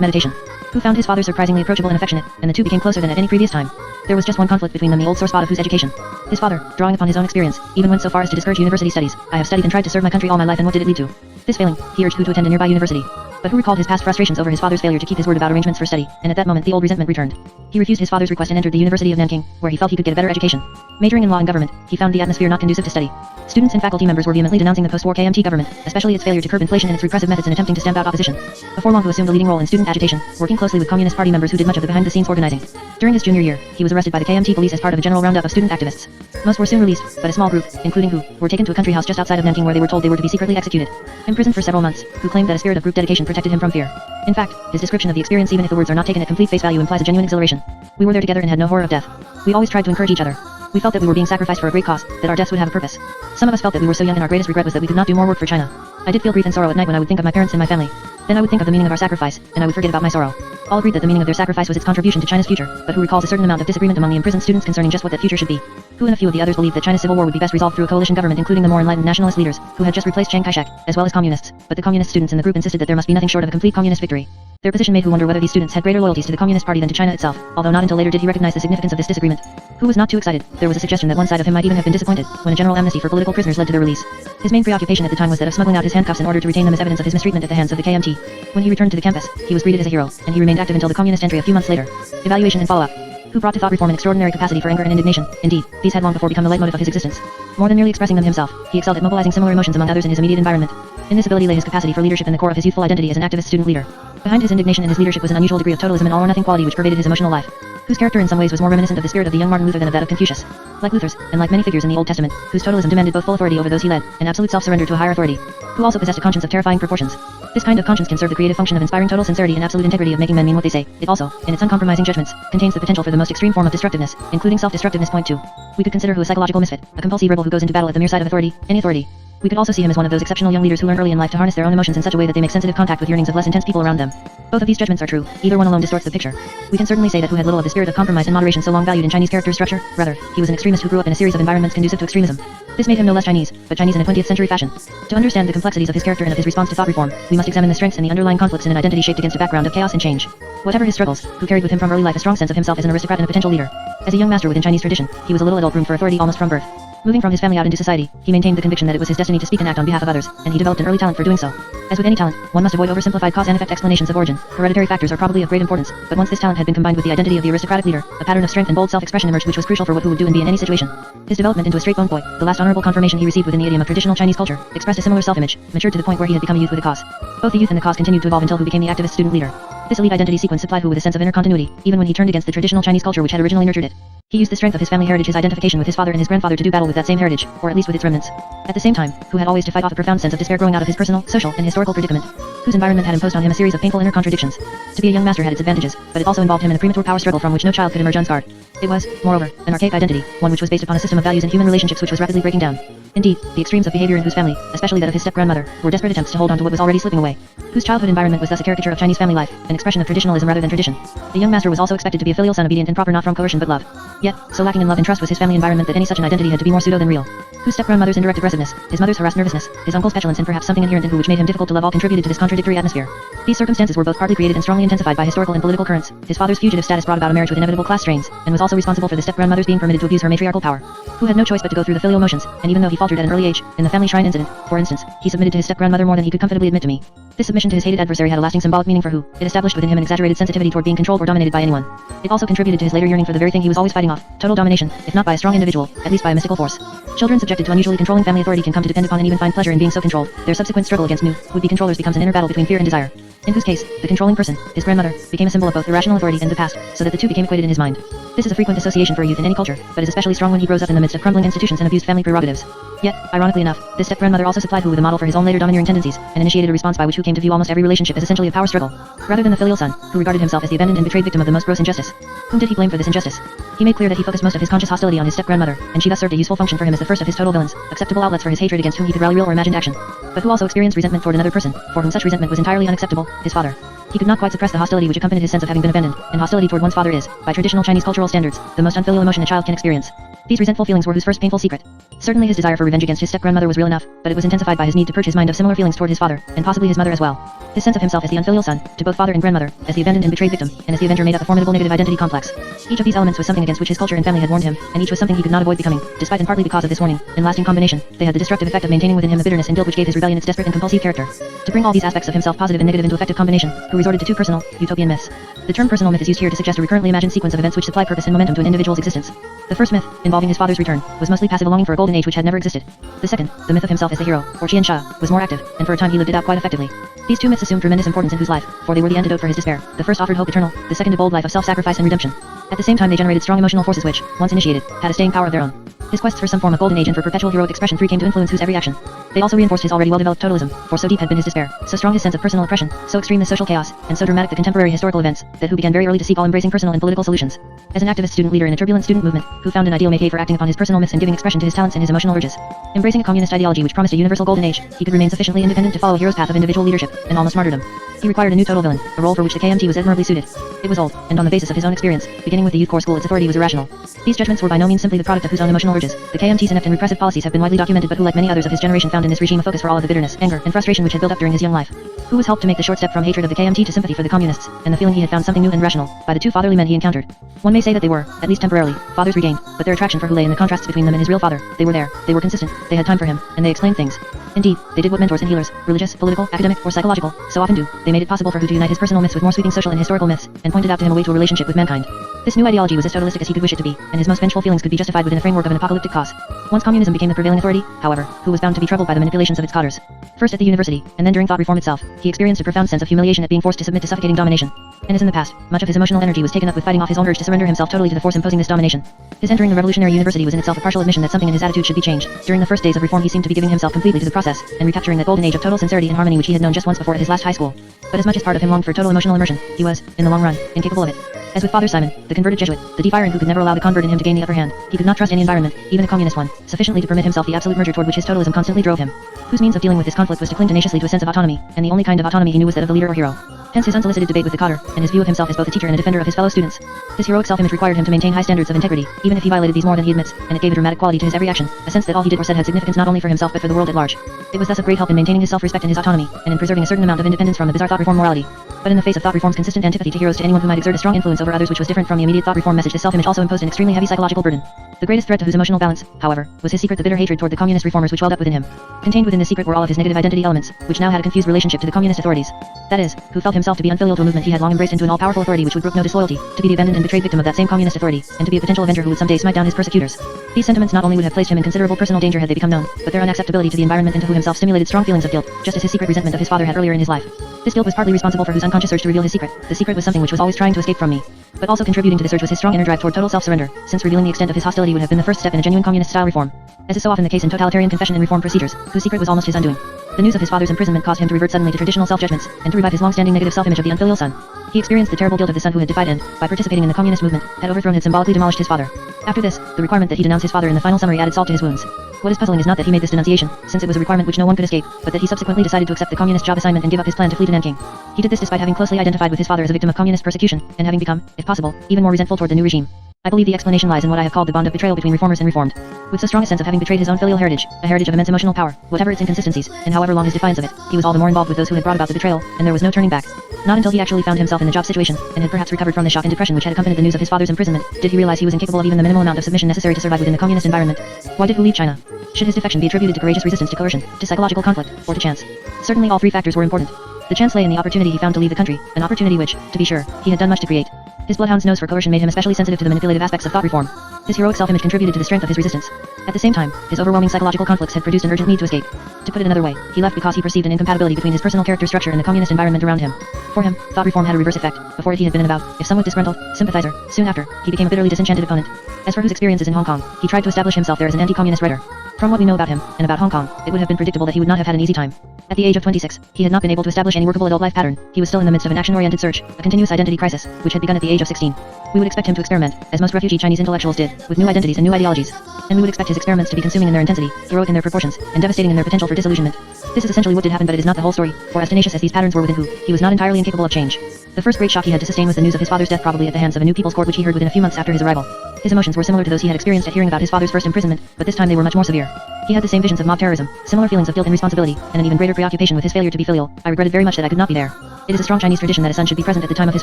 meditation. Hu found his father surprisingly approachable and affectionate, and the two became closer than at any previous time. There was just one conflict between them, the old sore spot of Hu's education. His father, drawing upon his own experience, even went so far as to discourage university studies. I have studied and tried to serve my country all my life, and what did it lead to? This failing, he urged Hu to attend a nearby university. But Hu recalled his past frustrations over his father's failure to keep his word about arrangements for study, and at that moment the old resentment returned. He refused his father's request and entered the University of Nanking, where he felt he could get a better education. Majoring in law and government, he found the atmosphere not conducive to study. Students and faculty members were vehemently denouncing the post-war KMT government, especially its failure to curb inflation and its repressive methods in attempting to stamp out opposition. Before long Hu assumed a leading role in student agitation, working closely with Communist Party members who did much of the behind-the-scenes organizing. During his junior year, he was arrested by the KMT police as part of a general roundup of student activists. Most were soon released, but a small group, including Hu, were taken to a country house just outside of Nanking where they were told they were to be secretly executed. Imprisoned for several months, Hu claimed that a spirit of group dedication protected him from fear. In fact, his description of the experience, even if the words are not taken at complete face value, implies a genuine exhilaration. We were there together and had no horror of death. We always tried to encourage each other. We felt that we were being sacrificed for a great cause, that our deaths would have a purpose. Some of us felt that we were so young and our greatest regret was that we could not do more work for China. I did feel grief and sorrow at night when I would think of my parents and my family. Then I would think of the meaning of our sacrifice, and I would forget about my sorrow. All agreed that the meaning of their sacrifice was its contribution to China's future, but Hu recalls a certain amount of disagreement among the imprisoned students concerning just what that future should be. Hu and a few of the others believed that China's civil war would be best resolved through a coalition government including the more enlightened nationalist leaders, who had just replaced Chiang Kai-shek, as well as communists, but the communist students in the group insisted that there must be nothing short of a complete communist victory. Their position made Hu wonder whether these students had greater loyalties to the Communist Party than to China itself, although not until later did he recognize the significance of this disagreement. Hu was not too excited. There was a suggestion that one side of him might even have been disappointed when a general amnesty for political prisoners led to their release. His main preoccupation at the time was that of smuggling out his handcuffs in order to retain them as evidence of his mistreatment at the hands of the KMT. When he returned to the campus, he was greeted as a hero, and he remained active until the communist entry a few months later. Evaluation and follow-up. Hu brought to thought reform an extraordinary capacity for anger and indignation. Indeed, these had long before become the leitmotif of his existence. More than merely expressing them himself, he excelled at mobilizing similar emotions among others in his immediate environment. In this ability lay his capacity for leadership in the core of his youthful identity as an activist student leader. Behind his indignation and his leadership was an unusual degree of totalism and all-or-nothing quality which pervaded his emotional life. Whose character in some ways was more reminiscent of the spirit of the young Martin Luther than of that of Confucius. Like Luther's, and like many figures in the Old Testament, whose totalism demanded both full authority over those he led, and absolute self-surrender to a higher authority. Who also possessed a conscience of terrifying proportions. This kind of conscience can serve the creative function of inspiring total sincerity and absolute integrity of making men mean what they say. It also, in its uncompromising judgments, contains the potential for the most extreme form of destructiveness, including self-destructiveness. Point 2. We could consider Hu a psychological misfit, a compulsive rebel who goes into battle at the mere sight of authority, any authority. We could also see him as one of those exceptional young leaders who learn early in life to harness their own emotions in such a way that they make sensitive contact with yearnings of less intense people around them. Both of these judgments are true, either one alone distorts the picture. We can certainly say that Hu had little of the spirit of compromise and moderation so long valued in Chinese character structure, rather, he was an extremist who grew up in a series of environments conducive to extremism. This made him no less Chinese, but Chinese in a 20th century fashion. To understand the complexities of his character and of his response to thought reform, we must examine the strengths and the underlying conflicts in an identity shaped against a background of chaos and change. Whatever his struggles, Hu carried with him from early life a strong sense of himself as an aristocrat and a potential leader. As a young master within Chinese tradition, he was a little adult groomed for authority almost from birth. Moving from his family out into society, he maintained the conviction that it was his destiny to speak and act on behalf of others, and he developed an early talent for doing so. As with any talent, one must avoid oversimplified cause and effect explanations of origin. Hereditary factors are probably of great importance, but once this talent had been combined with the identity of the aristocratic leader, a pattern of strength and bold self-expression emerged which was crucial for what Hu would do and be in any situation. His development into a straight-boned boy, the last honorable confirmation he received within the idiom of traditional Chinese culture, expressed a similar self-image, matured to the point where he had become a youth with a cause. Both the youth and the cause continued to evolve until Hu became the activist student leader. This elite identity sequence supplied Hu with a sense of inner continuity, even when he turned against the traditional Chinese culture which had originally nurtured it. He used the strength of his family heritage, his identification with his father and his grandfather, to do battle with that same heritage, or at least with its remnants. At the same time, who had always to fight off a profound sense of despair growing out of his personal, social, and historical predicament, whose environment had imposed on him a series of painful inner contradictions. To be a young master had its advantages, but it also involved him in a premature power struggle from which no child could emerge unscarred. It was, moreover, an archaic identity, one which was based upon a system of values and human relationships which was rapidly breaking down. Indeed, the extremes of behavior in whose family, especially that of his step-grandmother, were desperate attempts to hold on to what was already slipping away. Whose childhood environment was thus a caricature of Chinese family life, an expression of traditionalism rather than tradition. The young master was also expected to be a filial son, obedient and proper not from coercion but love. Yet, so lacking in love and trust was his family environment that any such an identity had to be more pseudo than real. Whose step-grandmother's indirect aggressiveness, his mother's harassed nervousness, his uncle's petulance and perhaps something inherent in who which made him difficult to love all contributed to this contradictory atmosphere. These circumstances were both partly created and strongly intensified by historical and political currents. His father's fugitive status brought about a marriage with inevitable class strains, and was also responsible for the step-grandmother's being permitted to abuse her matriarchal power. Who had no choice but to go through the filial motions, and even though he faltered at an early age, in the family shrine incident, for instance, he submitted to his step-grandmother more than he could comfortably admit to me. This submission to his hated adversary had a lasting symbolic meaning for who. It established within him an exaggerated sensitivity toward being controlled or dominated by anyone. It also contributed to his later yearning for the very thing he was always fighting off, total domination, if not by a strong individual, at least by a mystical force. Children subjected to unusually controlling family authority can come to depend upon and even find pleasure in being so controlled. Their subsequent struggle against new, would-be controllers becomes an inner battle between fear and desire. In whose case, the controlling person, his grandmother, became a symbol of both irrational authority and the past, so that the two became equated in his mind. This is a frequent association for a youth in any culture, but is especially strong when he grows up in the midst of crumbling institutions and abused family prerogatives. Yet, ironically enough, this step-grandmother also supplied who with a model for his own later domineering tendencies, and initiated a response by which who came to view almost every relationship as essentially a power struggle, rather than the filial son, who regarded himself as the abandoned and betrayed victim of the most gross injustice. Whom did he blame for this injustice? He made clear that he focused most of his conscious hostility on his step-grandmother, and she thus served a useful function for him as the first of his total villains, acceptable outlets for his hatred against whom he could rally real or imagined action. But who also experienced resentment toward another person, for whom such resentment was entirely unacceptable, his father. He could not quite suppress the hostility which accompanied his sense of having been abandoned, and hostility toward one's father is, by traditional Chinese cultural standards, the most unfilial emotion a child can experience. These resentful feelings were whose first painful secret. Certainly his desire for revenge against his step-grandmother was real enough, but it was intensified by his need to purge his mind of similar feelings toward his father, and possibly his mother as well. His sense of himself as the unfilial son, to both father and grandmother, as the abandoned and betrayed victim, and as the avenger made up a formidable negative identity complex. Each of these elements was something against which his culture and family had warned him, and each was something he could not avoid becoming, despite and partly because of this warning. In lasting combination, they had the destructive effect of maintaining within him the bitterness and guilt which gave his rebellion its desperate and compulsive character. To bring all these aspects of himself positive and negative into effective combination, who resorted to two personal, utopian myths. The term personal myth is used here to suggest a recurrently imagined sequence of events which supply purpose and momentum to an individual's existence. The first myth, involving his father's return, was mostly passive, a longing for a golden age which had never existed. The second, the myth of himself as the hero, or Qian Sha, was more active, and for a time he lived it out quite effectively. These two myths assumed tremendous importance in whose life, for they were the antidote for his despair. The first offered hope eternal, the second a bold life of self-sacrifice and redemption. At the same time they generated strong emotional forces which, once initiated, had a staying power of their own. His quests for some form of golden age and for perpetual heroic expression came to influence whose every action. They also reinforced his already well-developed totalism, for so deep had been his despair, so strong his sense of personal oppression, so extreme the social chaos, and so dramatic the contemporary historical events, that who began very early to seek all-embracing personal and political solutions. As an activist student leader in a turbulent student movement, who found an ideal make hay for acting upon his personal myths and giving expression to his talents and his emotional urges. Embracing a communist ideology which promised a universal golden age, he could remain sufficiently independent to follow a hero's path of individual leadership, and almost martyrdom. He required a new total villain, a role for which the KMT was admirably suited. It was old, and on the basis of his own experience, beginning with the youth corps school its authority was irrational. These judgments were by no means simply the product of whose own emotional urges. The KMT's inept and repressive policies have been widely documented, but who like many others of his generation found in this regime a focus for all of the bitterness, anger, and frustration which had built up during his young life. Who was helped to make the short step from hatred of the KMT to sympathy for the communists, and the feeling he had found something new and rational, by the two fatherly men he encountered. One may say that they were, at least temporarily, fathers regained, but their attraction for who lay in the contrasts between them and his real father. They were there, they were consistent, they had time for him, and they explained things. Indeed, they did what mentors and healers, religious, political, academic, or psychological, so often do. They made it possible for who to unite his personal myths with more sweeping social and historical myths, and pointed out to him a way to a relationship with mankind. This new ideology was as totalistic as he could wish it to be, and his most vengeful feelings could be justified within the framework of an apocalyptic cause. Once communism became the prevailing authority, however, who was bound to be troubled by the manipulations of its cadres. First at the university, and then during thought reform itself, he experienced a profound sense of humiliation at being forced to submit to suffocating domination. And as in the past, much of his emotional energy was taken up with fighting off his own urge to surrender himself totally to the force imposing this domination. His entering the revolutionary university was in itself a partial admission that something in his attitude should be changed. During the first days of reform he seemed to be giving himself completely to the process, and recapturing that golden age of total sincerity and harmony which he had known just once before at his last high school. But as much as part of him longed for total emotional immersion, he was, in the long run, incapable of it. As with Father Simon, the converted Jesuit, the defiering who could never allow the convert in him to gain the upper hand, he could not trust any environment, even a communist one, sufficiently to permit himself the absolute merger toward which his totalism constantly drove him. Whose means of dealing with this conflict was to cling tenaciously to a sense of autonomy, and the only kind of autonomy he knew was that of the leader or hero. Hence his unsolicited debate with the cadre, and his view of himself as both a teacher and a defender of his fellow students. His heroic self-image required him to maintain high standards of integrity, even if he violated these more than he admits, and it gave a dramatic quality to his every action, a sense that all he did or said had significance not only for himself but for the world at large. It was thus of great help in maintaining his self-respect and his autonomy, and in preserving a certain amount of independence from the bizarre thought reform morality. But in the face of thought reform's consistent antipathy to heroes, to anyone who might exert a strong influence over others which was different from the immediate thought reform message, this self-image also imposed an extremely heavy psychological burden. The greatest threat to whose emotional balance, however, was his secret, the bitter hatred toward the communist reformers which welled up within him. Contained within this secret were all of his negative identity elements, which now had a confused relationship to the communist authorities. That is, who felt himself to be unfilial to a movement he had long embraced, into an all-powerful authority which would brook no disloyalty, to be the abandoned and betrayed victim of that same communist authority, and to be a potential avenger who would someday smite down his persecutors. These sentiments not only would have placed him in considerable personal danger had they become known, but their unacceptability to the environment and to who himself stimulated strong feelings of guilt, just as his secret resentment of his father had earlier in his life. This guilt was partly responsible for whose unconscious urge to reveal his secret. The secret was something which was always trying to escape from me. But also contributing to this urge was his strong inner drive toward total self-surrender, since revealing the extent of his hostility would have been the first step in a genuine communist-style reform. As is so often the case in totalitarian confession and reform procedures, whose secret was almost his undoing. The news of his father's imprisonment caused him to revert suddenly to traditional self-judgments, and to revive his long-standing negative self-image of the unfilial son. He experienced the terrible guilt of the son who had defied and, by participating in the communist movement, had overthrown and symbolically demolished his father. After this, the requirement that he denounce his father in the final summary added salt to his wounds. What is puzzling is not that he made this denunciation, since it was a requirement which no one could escape, but that he subsequently decided to accept the communist job assignment and give up his plan to flee to Nanking. He did this despite having closely identified with his father as a victim of communist persecution, and having become, if possible, even more resentful toward the new regime. I believe the explanation lies in what I have called the bond of betrayal between reformers and reformed. With so strong a sense of having betrayed his own filial heritage, a heritage of immense emotional power, whatever its inconsistencies, and however long his defiance of it, he was all the more involved with those who had brought about the betrayal, and there was no turning back. Not until he actually found himself in the job situation, and had perhaps recovered from the shock and depression which had accompanied the news of his father's imprisonment, did he realize he was incapable of even the minimal amount of submission necessary to survive within the communist environment. Why did he leave China? Should his defection be attributed to courageous resistance to coercion, to psychological conflict, or to chance? Certainly all three factors were important. The chance lay in the opportunity he found to leave the country, an opportunity which, to be sure, he had done much to create. His bloodhound's nose for coercion made him especially sensitive to the manipulative aspects of thought reform. His heroic self-image contributed to the strength of his resistance. At the same time, his overwhelming psychological conflicts had produced an urgent need to escape. To put it another way, he left because he perceived an incompatibility between his personal character structure and the communist environment around him. For him, thought reform had a reverse effect. Before it he had been an avowed, if somewhat disgruntled, sympathizer. Soon after, he became a bitterly disenchanted opponent. As for whose experiences in Hong Kong, he tried to establish himself there as an anti-communist writer. From what we know about him, and about Hong Kong, it would have been predictable that he would not have had an easy time. At the age of 26, he had not been able to establish any workable adult life pattern. He was still in the midst of an action-oriented search, a continuous identity crisis, which had begun at the age of 16. We would expect him to experiment, as most refugee Chinese intellectuals did, with new identities and new ideologies. And we would expect his experiments to be consuming in their intensity, heroic in their proportions, and devastating in their potential for disillusionment. This is essentially what did happen, but it is not the whole story, for as tenacious as these patterns were within Hu, he was not entirely incapable of change. The first great shock he had to sustain was the news of his father's death, probably at the hands of a new people's court which he heard within a few months after his arrival. His emotions were similar to those he had experienced at hearing about his father's first imprisonment, but this time they were much more severe. He had the same visions of mob terrorism, similar feelings of guilt and responsibility, and an even greater preoccupation with his failure to be filial. I regretted very much that I could not be there. It is a strong Chinese tradition that a son should be present at the time of his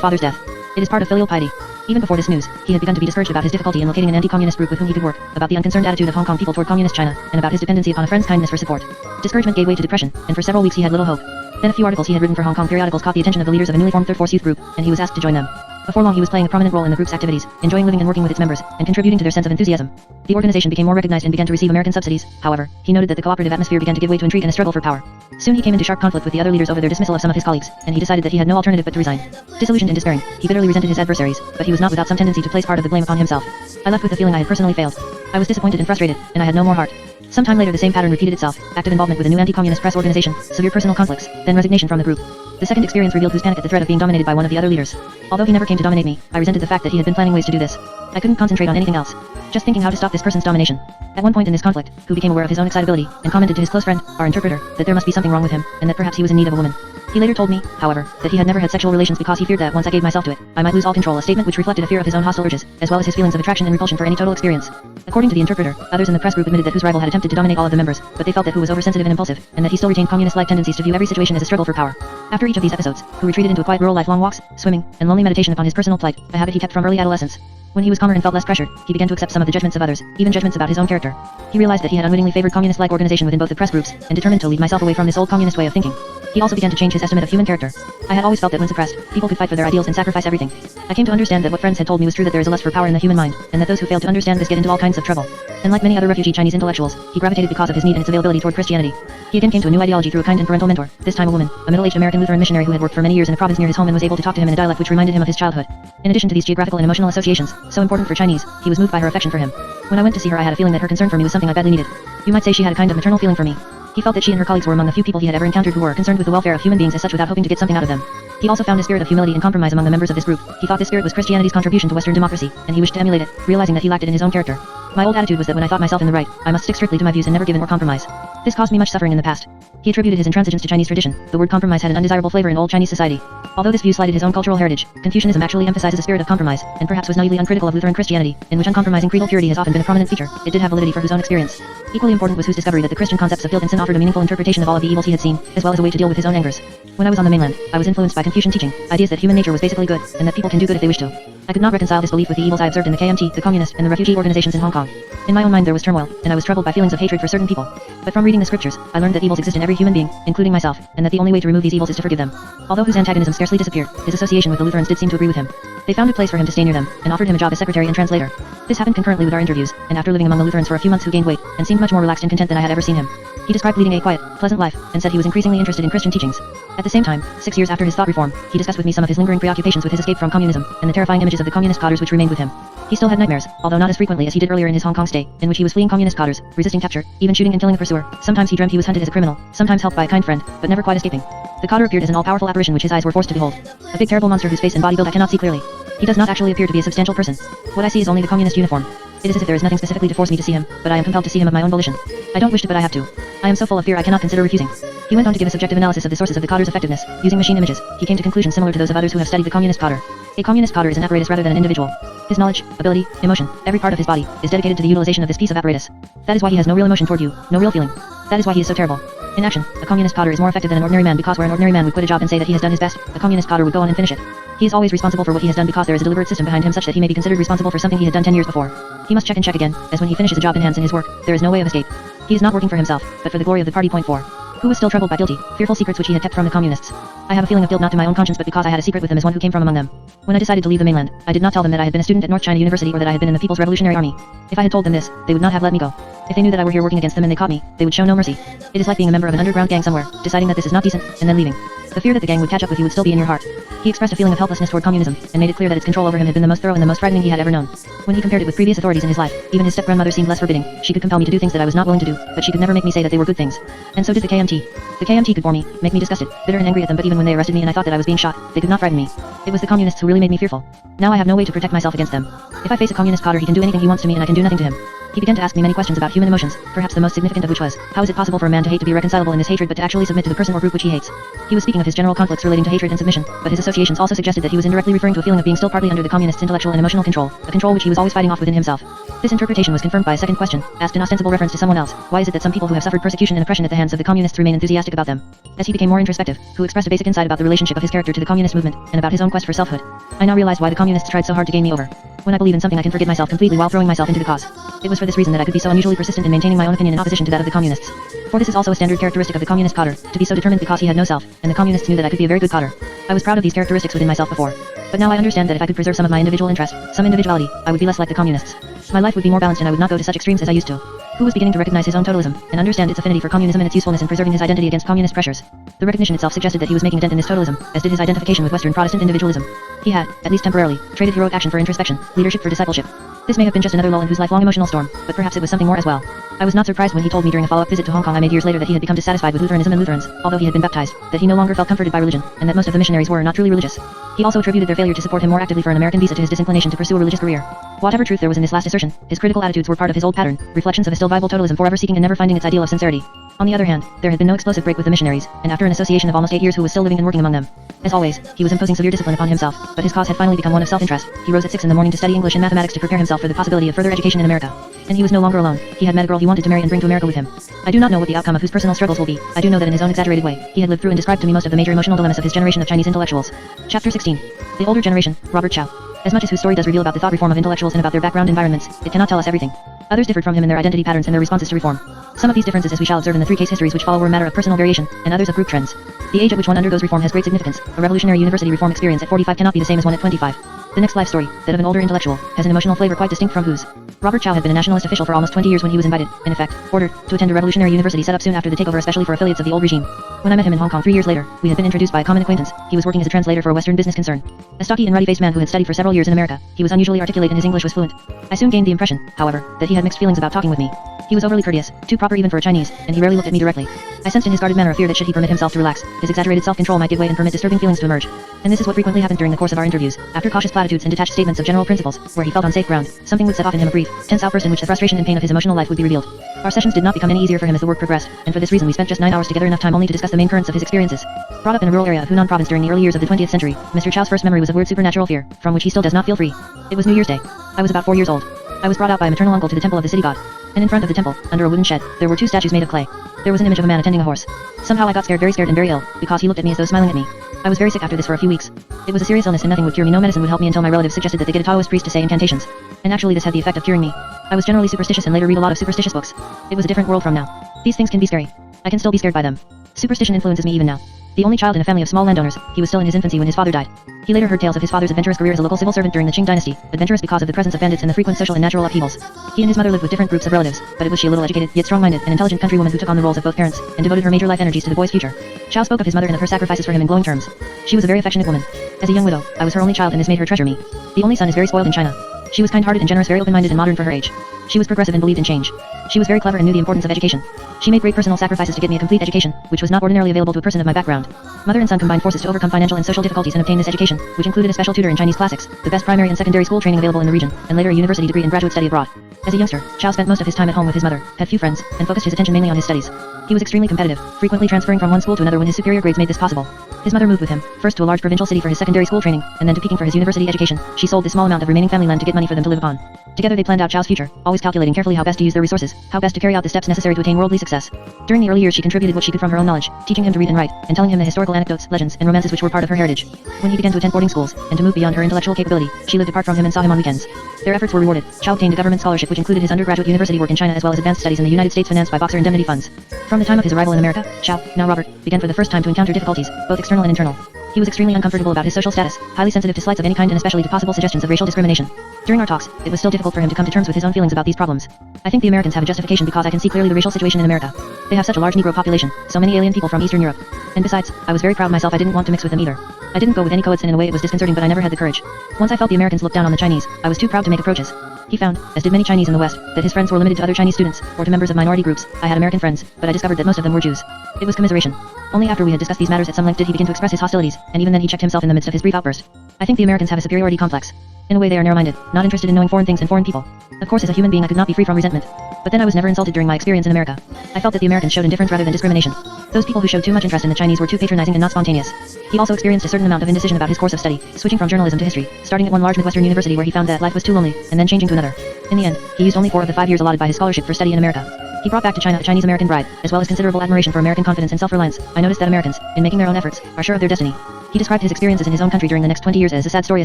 father's death. It is part of filial piety. Even before this news, he had begun to be discouraged about his difficulty in locating an anti-communist group with whom he could work, about the unconcerned attitude of Hong Kong people toward communist China, and about his dependency upon a friend's kindness for support. Discouragement gave way to depression, and for several weeks he had little hope. Then a few articles he had written for Hong Kong periodicals caught the attention of the leaders of a newly formed Third Force youth group, and he was asked to join them. Before long he was playing a prominent role in the group's activities, enjoying living and working with its members, and contributing to their sense of enthusiasm. The organization became more recognized and began to receive American subsidies. However, he noted that the cooperative atmosphere began to give way to intrigue and a struggle for power. Soon he came into sharp conflict with the other leaders over their dismissal of some of his colleagues, and he decided that he had no alternative but to resign. Disillusioned and despairing, he bitterly resented his adversaries, but he was not without some tendency to place part of the blame upon himself. I left with the feeling I had personally failed. I was disappointed and frustrated, and I had no more heart. Some time later the same pattern repeated itself, active involvement with a new anti-communist press organization, severe personal conflicts, then resignation from the group. The second experience revealed Hu's panic at the threat of being dominated by one of the other leaders. Although he never came to dominate me, I resented the fact that he had been planning ways to do this. I couldn't concentrate on anything else, just thinking how to stop this person's domination. At one point in this conflict, Hu became aware of his own excitability, and commented to his close friend, our interpreter, that there must be something wrong with him, and that perhaps he was in need of a woman. He later told me, however, that he had never had sexual relations because he feared that once I gave myself to it, I might lose all control, a statement which reflected a fear of his own hostile urges, as well as his feelings of attraction and repulsion for any total experience. According to the interpreter, others in the press group admitted that Hu's rival had attempted to dominate all of the members, but they felt that Hu was oversensitive and impulsive, and that he still retained communist-like tendencies to view every situation as a struggle for power. After each of these episodes, Hu retreated into a quiet rural life, long walks, swimming, and lonely meditation upon his personal plight, a habit he kept from early adolescence. When he was calmer and felt less pressured, he began to accept some of the judgments of others, even judgments about his own character. He realized that he had unwittingly favored communist-like organization within both the press groups, and determined to lead myself away from this old communist way of thinking. He also began to change his estimate of human character. I had always felt that when suppressed, people could fight for their ideals and sacrifice everything. I came to understand that what friends had told me was true, that there is a lust for power in the human mind, and that those who fail to understand this get into all kinds of trouble. And like many other refugee Chinese intellectuals, he gravitated because of his need and its availability toward Christianity. He again came to a new ideology through a kind and parental mentor, this time a woman, a middle-aged American Lutheran missionary who had worked for many years in a province near his home and was able to talk to him in a dialect which reminded him of his childhood. In addition to these geographical and emotional associations, so important for Chinese, he was moved by her affection for him. When I went to see her, I had a feeling that her concern for me was something I badly needed. You might say she had a kind of maternal feeling for me. He felt that she and her colleagues were among the few people he had ever encountered who were concerned with the welfare of human beings as such without hoping to get something out of them. He also found a spirit of humility and compromise among the members of this group. He thought this spirit was Christianity's contribution to Western democracy, and he wished to emulate it, realizing that he lacked it in his own character. My old attitude was that when I thought myself in the right, I must stick strictly to my views and never give in or compromise. This caused me much suffering in the past. He attributed his intransigence to Chinese tradition. The word compromise had an undesirable flavor in old Chinese society. Although this view slighted his own cultural heritage, Confucianism actually emphasizes a spirit of compromise, and perhaps was naively uncritical of Lutheran Christianity, in which uncompromising creedal purity has often been a prominent feature. It did have validity for Hu's own experience. Equally important was Hu's discovery that the Christian concepts of guilt and sin offered a meaningful interpretation of all of the evils he had seen, as well as a way to deal with his own angers. When I was on the mainland, I was influenced by Confucian teaching, ideas that human nature was basically good, and that people can do good if they wish to. I could not reconcile this belief with the evils I observed in the KMT, the communist, and the refugee organizations in Hong Kong. In my own mind there was turmoil, and I was troubled by feelings of hatred for certain people. But from reading the scriptures, I learned that evils exist in every human being, including myself, and that the only way to remove these evils is to forgive them. Although his antagonism scarcely disappeared, his association with the Lutherans did seem to agree with him. They found a place for him to stay near them, and offered him a job as secretary and translator. This happened concurrently with our interviews, and after living among the Lutherans for a few months he gained weight, and seemed much more relaxed and content than I had ever seen him. He described leading a quiet, pleasant life, and said he was increasingly interested in Christian teachings. At the same time, 6 years after his thought reform, he discussed with me some of his lingering preoccupations with his escape from communism, and the terrifying images of the communist codders which remained with him. He still had nightmares, although not as frequently as he did earlier in his Hong Kong stay, in which he was fleeing communist codders, resisting capture, even shooting and killing a pursuer. Sometimes he dreamt he was hunted as a criminal, sometimes helped by a kind friend, but never quite escaping. The codder appeared as an all-powerful apparition which his eyes were forced to behold. A big terrible monster whose face and body build I cannot see clearly. He does not actually appear to be a substantial person. What I see is only the communist uniform. It is as if there is nothing specifically to force me to see him, but I am compelled to see him of my own volition. I don't wish to, but I have to. I am so full of fear I cannot consider refusing. He went on to give a subjective analysis of the sources of the codder's effectiveness. Using machine images, he came to conclusions similar to those of others who have studied the communist codder. A communist codder is an apparatus rather than an individual. His knowledge, ability, emotion, every part of his body, is dedicated to the utilization of this piece of apparatus. That is why he has no real emotion toward you, no real feeling. That is why he is so terrible. In action, a communist codder is more effective than an ordinary man because where an ordinary man would quit a job and say that he has done his best, a communist codder would go on and finish it. He is always responsible for what he has done because there is a deliberate system behind him such that he may be considered responsible for something he had done 10 years before. He must check and check again, as when he finishes a job enhancing his work, there is no way of escape. He is not working for himself, but for the glory of the party. Point 4. Who was still troubled by guilty, fearful secrets which he had kept from the communists. I have a feeling of guilt not to my own conscience but because I had a secret with them as one who came from among them. When I decided to leave the mainland, I did not tell them that I had been a student at North China University or that I had been in the People's Revolutionary Army. If I had told them this, they would not have let me go. If they knew that I were here working against them and they caught me, they would show no mercy. It is like being a member of an underground gang somewhere, deciding that this is not decent, and then leaving. The fear that the gang would catch up with you would still be in your heart. He expressed a feeling of helplessness toward communism, and made it clear that its control over him had been the most thorough and the most frightening he had ever known. When he compared it with previous authorities in his life, even his step-grandmother seemed less forbidding. She could compel me to do things that I was not willing to do, but she could never make me say that they were good things. And so did the KMT. The KMT could bore me, make me disgusted, bitter and angry at them, but even when they arrested me and I thought that I was being shot, they could not frighten me. It was the communists who really made me fearful. Now I have no way to protect myself against them. If I face a communist codder he can do anything he wants to me and I can do nothing to him. He began to ask me many questions about human emotions, perhaps the most significant of which was, how is it possible for a man to hate to be reconcilable in this hatred but to actually submit to the person or group which he hates? He was speaking of his general conflicts relating to hatred and submission, but his associations also suggested that he was indirectly referring to a feeling of being still partly under the communists' intellectual and emotional control, a control which he was always fighting off within himself. This interpretation was confirmed by a second question, asked in ostensible reference to someone else. Why is it that some people who have suffered persecution and oppression at the hands of the communists remain enthusiastic about them? As he became more introspective, who expressed a basic insight about the relationship of his character to the communist movement, and about his own quest for selfhood. I now realized why the communists tried so hard to gain me over. When I believe in something I can forget myself completely while throwing myself into the cause. It was for this reason that I could be so unusually persistent in maintaining my own opinion in opposition to that of the communists. For this is also a standard characteristic of the communist codder, to be so determined because he had no self, and the communists knew that I could be a very good codder. I was proud of these characteristics within myself before. But now I understand that if I could preserve some of my individual interest, some individuality, I would be less like the communists. My life would be more balanced and I would not go to such extremes as I used to. Who was beginning to recognize his own totalism, and understand its affinity for communism and its usefulness in preserving his identity against communist pressures. The recognition itself suggested that he was making a dent in this totalism, as did his identification with Western Protestant individualism. He had, at least temporarily, traded heroic action for introspection, leadership for discipleship. This may have been just another lull in whose lifelong emotional storm, but perhaps it was something more as well. I was not surprised when he told me during a follow-up visit to Hong Kong I made years later that he had become dissatisfied with Lutheranism and Lutherans, although he had been baptized, that he no longer felt comforted by religion, and that most of the missionaries were not truly religious. He also attributed their failure to support him more actively for an American visa to his disinclination to pursue a religious career. Whatever truth there was in this last assertion, his critical attitudes were part of his old pattern, reflections of a still viable totalism forever seeking and never finding its ideal of sincerity. On the other hand, there had been no explosive break with the missionaries, and after an association of almost 8 years who was still living and working among them. As always, he was imposing severe discipline upon himself, but his cause had finally become one of self-interest. He rose at 6 in the morning to study English and mathematics to prepare himself for the possibility of further education in America. And he was no longer alone. He had met a girl he wanted to marry and bring to America with him. I do not know what the outcome of whose personal struggles will be. I do know that in his own exaggerated way, he had lived through and described to me most of the major emotional dilemmas of his generation of Chinese intellectuals. Chapter 16. The older generation, Robert Chow. As much as whose story does reveal about the thought reform of intellectuals and about their background environments, it cannot tell us everything. Others differed from him in their identity patterns and their responses to reform. Some of these differences, as we shall observe in the 3 case histories which follow, were a matter of personal variation, and others of group trends. The age at which one undergoes reform has great significance. A revolutionary university reform experience at 45 cannot be the same as one at 25. The next life story, that of an older intellectual, has an emotional flavor quite distinct from whose. Robert Chow had been a nationalist official for almost 20 years when he was invited, in effect, ordered, to attend a revolutionary university set up soon after the takeover especially for affiliates of the old regime. When I met him in Hong Kong 3 years later, we had been introduced by a common acquaintance. He was working as a translator for a Western business concern. A stocky and ruddy-faced man who had studied for several years in America, he was unusually articulate and his English was fluent. I soon gained the impression, however, that he had mixed feelings about talking with me. He was overly courteous, too proper even for a Chinese, and he rarely looked at me directly. I sensed in his guarded manner a fear that should he permit himself to relax, his exaggerated self-control might give way and permit disturbing feelings to emerge. And this is what frequently happened during the course of our interviews. After cautious platitudes and detached statements of general principles, where he felt on safe ground, something would set off in him a brief, tense outburst in which the frustration and pain of his emotional life would be revealed. Our sessions did not become any easier for him as the work progressed, and for this reason we spent just 9 hours together, enough time only to discuss the main currents of his experiences. Brought up in a rural area of Hunan province during the early years of the 20th century, Mr. Chow's first memory was of weird supernatural fear, from which he still does not feel free. It was New Year's Day. I was about 4 years old. I was brought out by a maternal uncle to the temple of the city god. And in front of the temple, under a wooden shed, there were 2 statues made of clay. There was an image of a man attending a horse. Somehow I got scared, very scared and very ill, because he looked at me as though smiling at me. I was very sick after this for a few weeks. It was a serious illness and nothing would cure me. No medicine would help me until my relatives suggested that they get a Taoist priest to say incantations. And actually this had the effect of curing me. I was generally superstitious and later read a lot of superstitious books. It was a different world from now. These things can be scary. I can still be scared by them. Superstition influences me even now. The only child in a family of small landowners, he was still in his infancy when his father died. He later heard tales of his father's adventurous career as a local civil servant during the Qing dynasty, adventurous because of the presence of bandits and the frequent social and natural upheavals. He and his mother lived with different groups of relatives, but it was she, a little educated, yet strong-minded, and intelligent countrywoman who took on the roles of both parents, and devoted her major life energies to the boy's future. Chao spoke of his mother and of her sacrifices for him in glowing terms. She was a very affectionate woman. As a young widow, I was her only child and this made her treasure me. The only son is very spoiled in China. She was kind-hearted and generous, very open-minded and modern for her age. She was progressive and believed in change. She was very clever and knew the importance of education. She made great personal sacrifices to get me a complete education, which was not ordinarily available to a person of my background. Mother and son combined forces to overcome financial and social difficulties and obtain this education, which included a special tutor in Chinese classics, the best primary and secondary school training available in the region, and later a university degree in graduate study abroad. As a youngster, Chao spent most of his time at home with his mother, had few friends, and focused his attention mainly on his studies. He was extremely competitive, frequently transferring from one school to another when his superior grades made this possible. His mother moved with him, first to a large provincial city for his secondary school training, and then to Peking for his university education. She sold the small amount of remaining family land to get money for them to live upon. Together they planned out Chao's future, always calculating carefully how best to use their resources, how best to carry out the steps necessary to attain worldly success. During the early years she contributed what she could from her own knowledge, teaching him to read and write, and telling him the historical anecdotes, legends, and romances which were part of her heritage. When he began to attend boarding schools, and to move beyond her intellectual capability, she lived apart from him and saw him on weekends. Their efforts were rewarded. Chao obtained a government scholarship which included his undergraduate university work in China as well as advanced studies in the United States financed by Boxer indemnity funds. From the time of his arrival in America, Chao, now Robert, began for the first time to encounter difficulties, both external and internal. He was extremely uncomfortable about his social status, highly sensitive to slights of any kind and especially to possible suggestions of racial discrimination. During our talks, it was still difficult for him to come to terms with his own feelings about these problems. I think the Americans have a justification because I can see clearly the racial situation in America. They have such a large Negro population, so many alien people from Eastern Europe. And besides, I was very proud myself. I didn't want to mix with them either. I didn't go with any coeds and in a way it was disconcerting, but I never had the courage. Once I felt the Americans looked down on the Chinese, I was too proud to make approaches. He found, as did many Chinese in the West, that his friends were limited to other Chinese students, or to members of minority groups. I had American friends, but I discovered that most of them were Jews. It was commiseration. Only after we had discussed these matters at some length did he begin to express his hostilities, and even then he checked himself in the midst of his brief outburst. I think the Americans have a superiority complex. In a way they are narrow-minded, not interested in knowing foreign things and foreign people. Of course as a human being I could not be free from resentment. But then I was never insulted during my experience in America. I felt that the Americans showed indifference rather than discrimination. Those people who showed too much interest in the Chinese were too patronizing and not spontaneous. He also experienced a certain amount of indecision about his course of study, switching from journalism to history, starting at one large Midwestern university where he found that life was too lonely, and then changing to another. In the end, he used only 4 of the 5 years allotted by his scholarship for study in America. He brought back to China a Chinese-American bride, as well as considerable admiration for American confidence and self-reliance. I noticed that Americans, in making their own efforts, are sure of their destiny. He described his experiences in his own country during the next 20 years as a sad story, a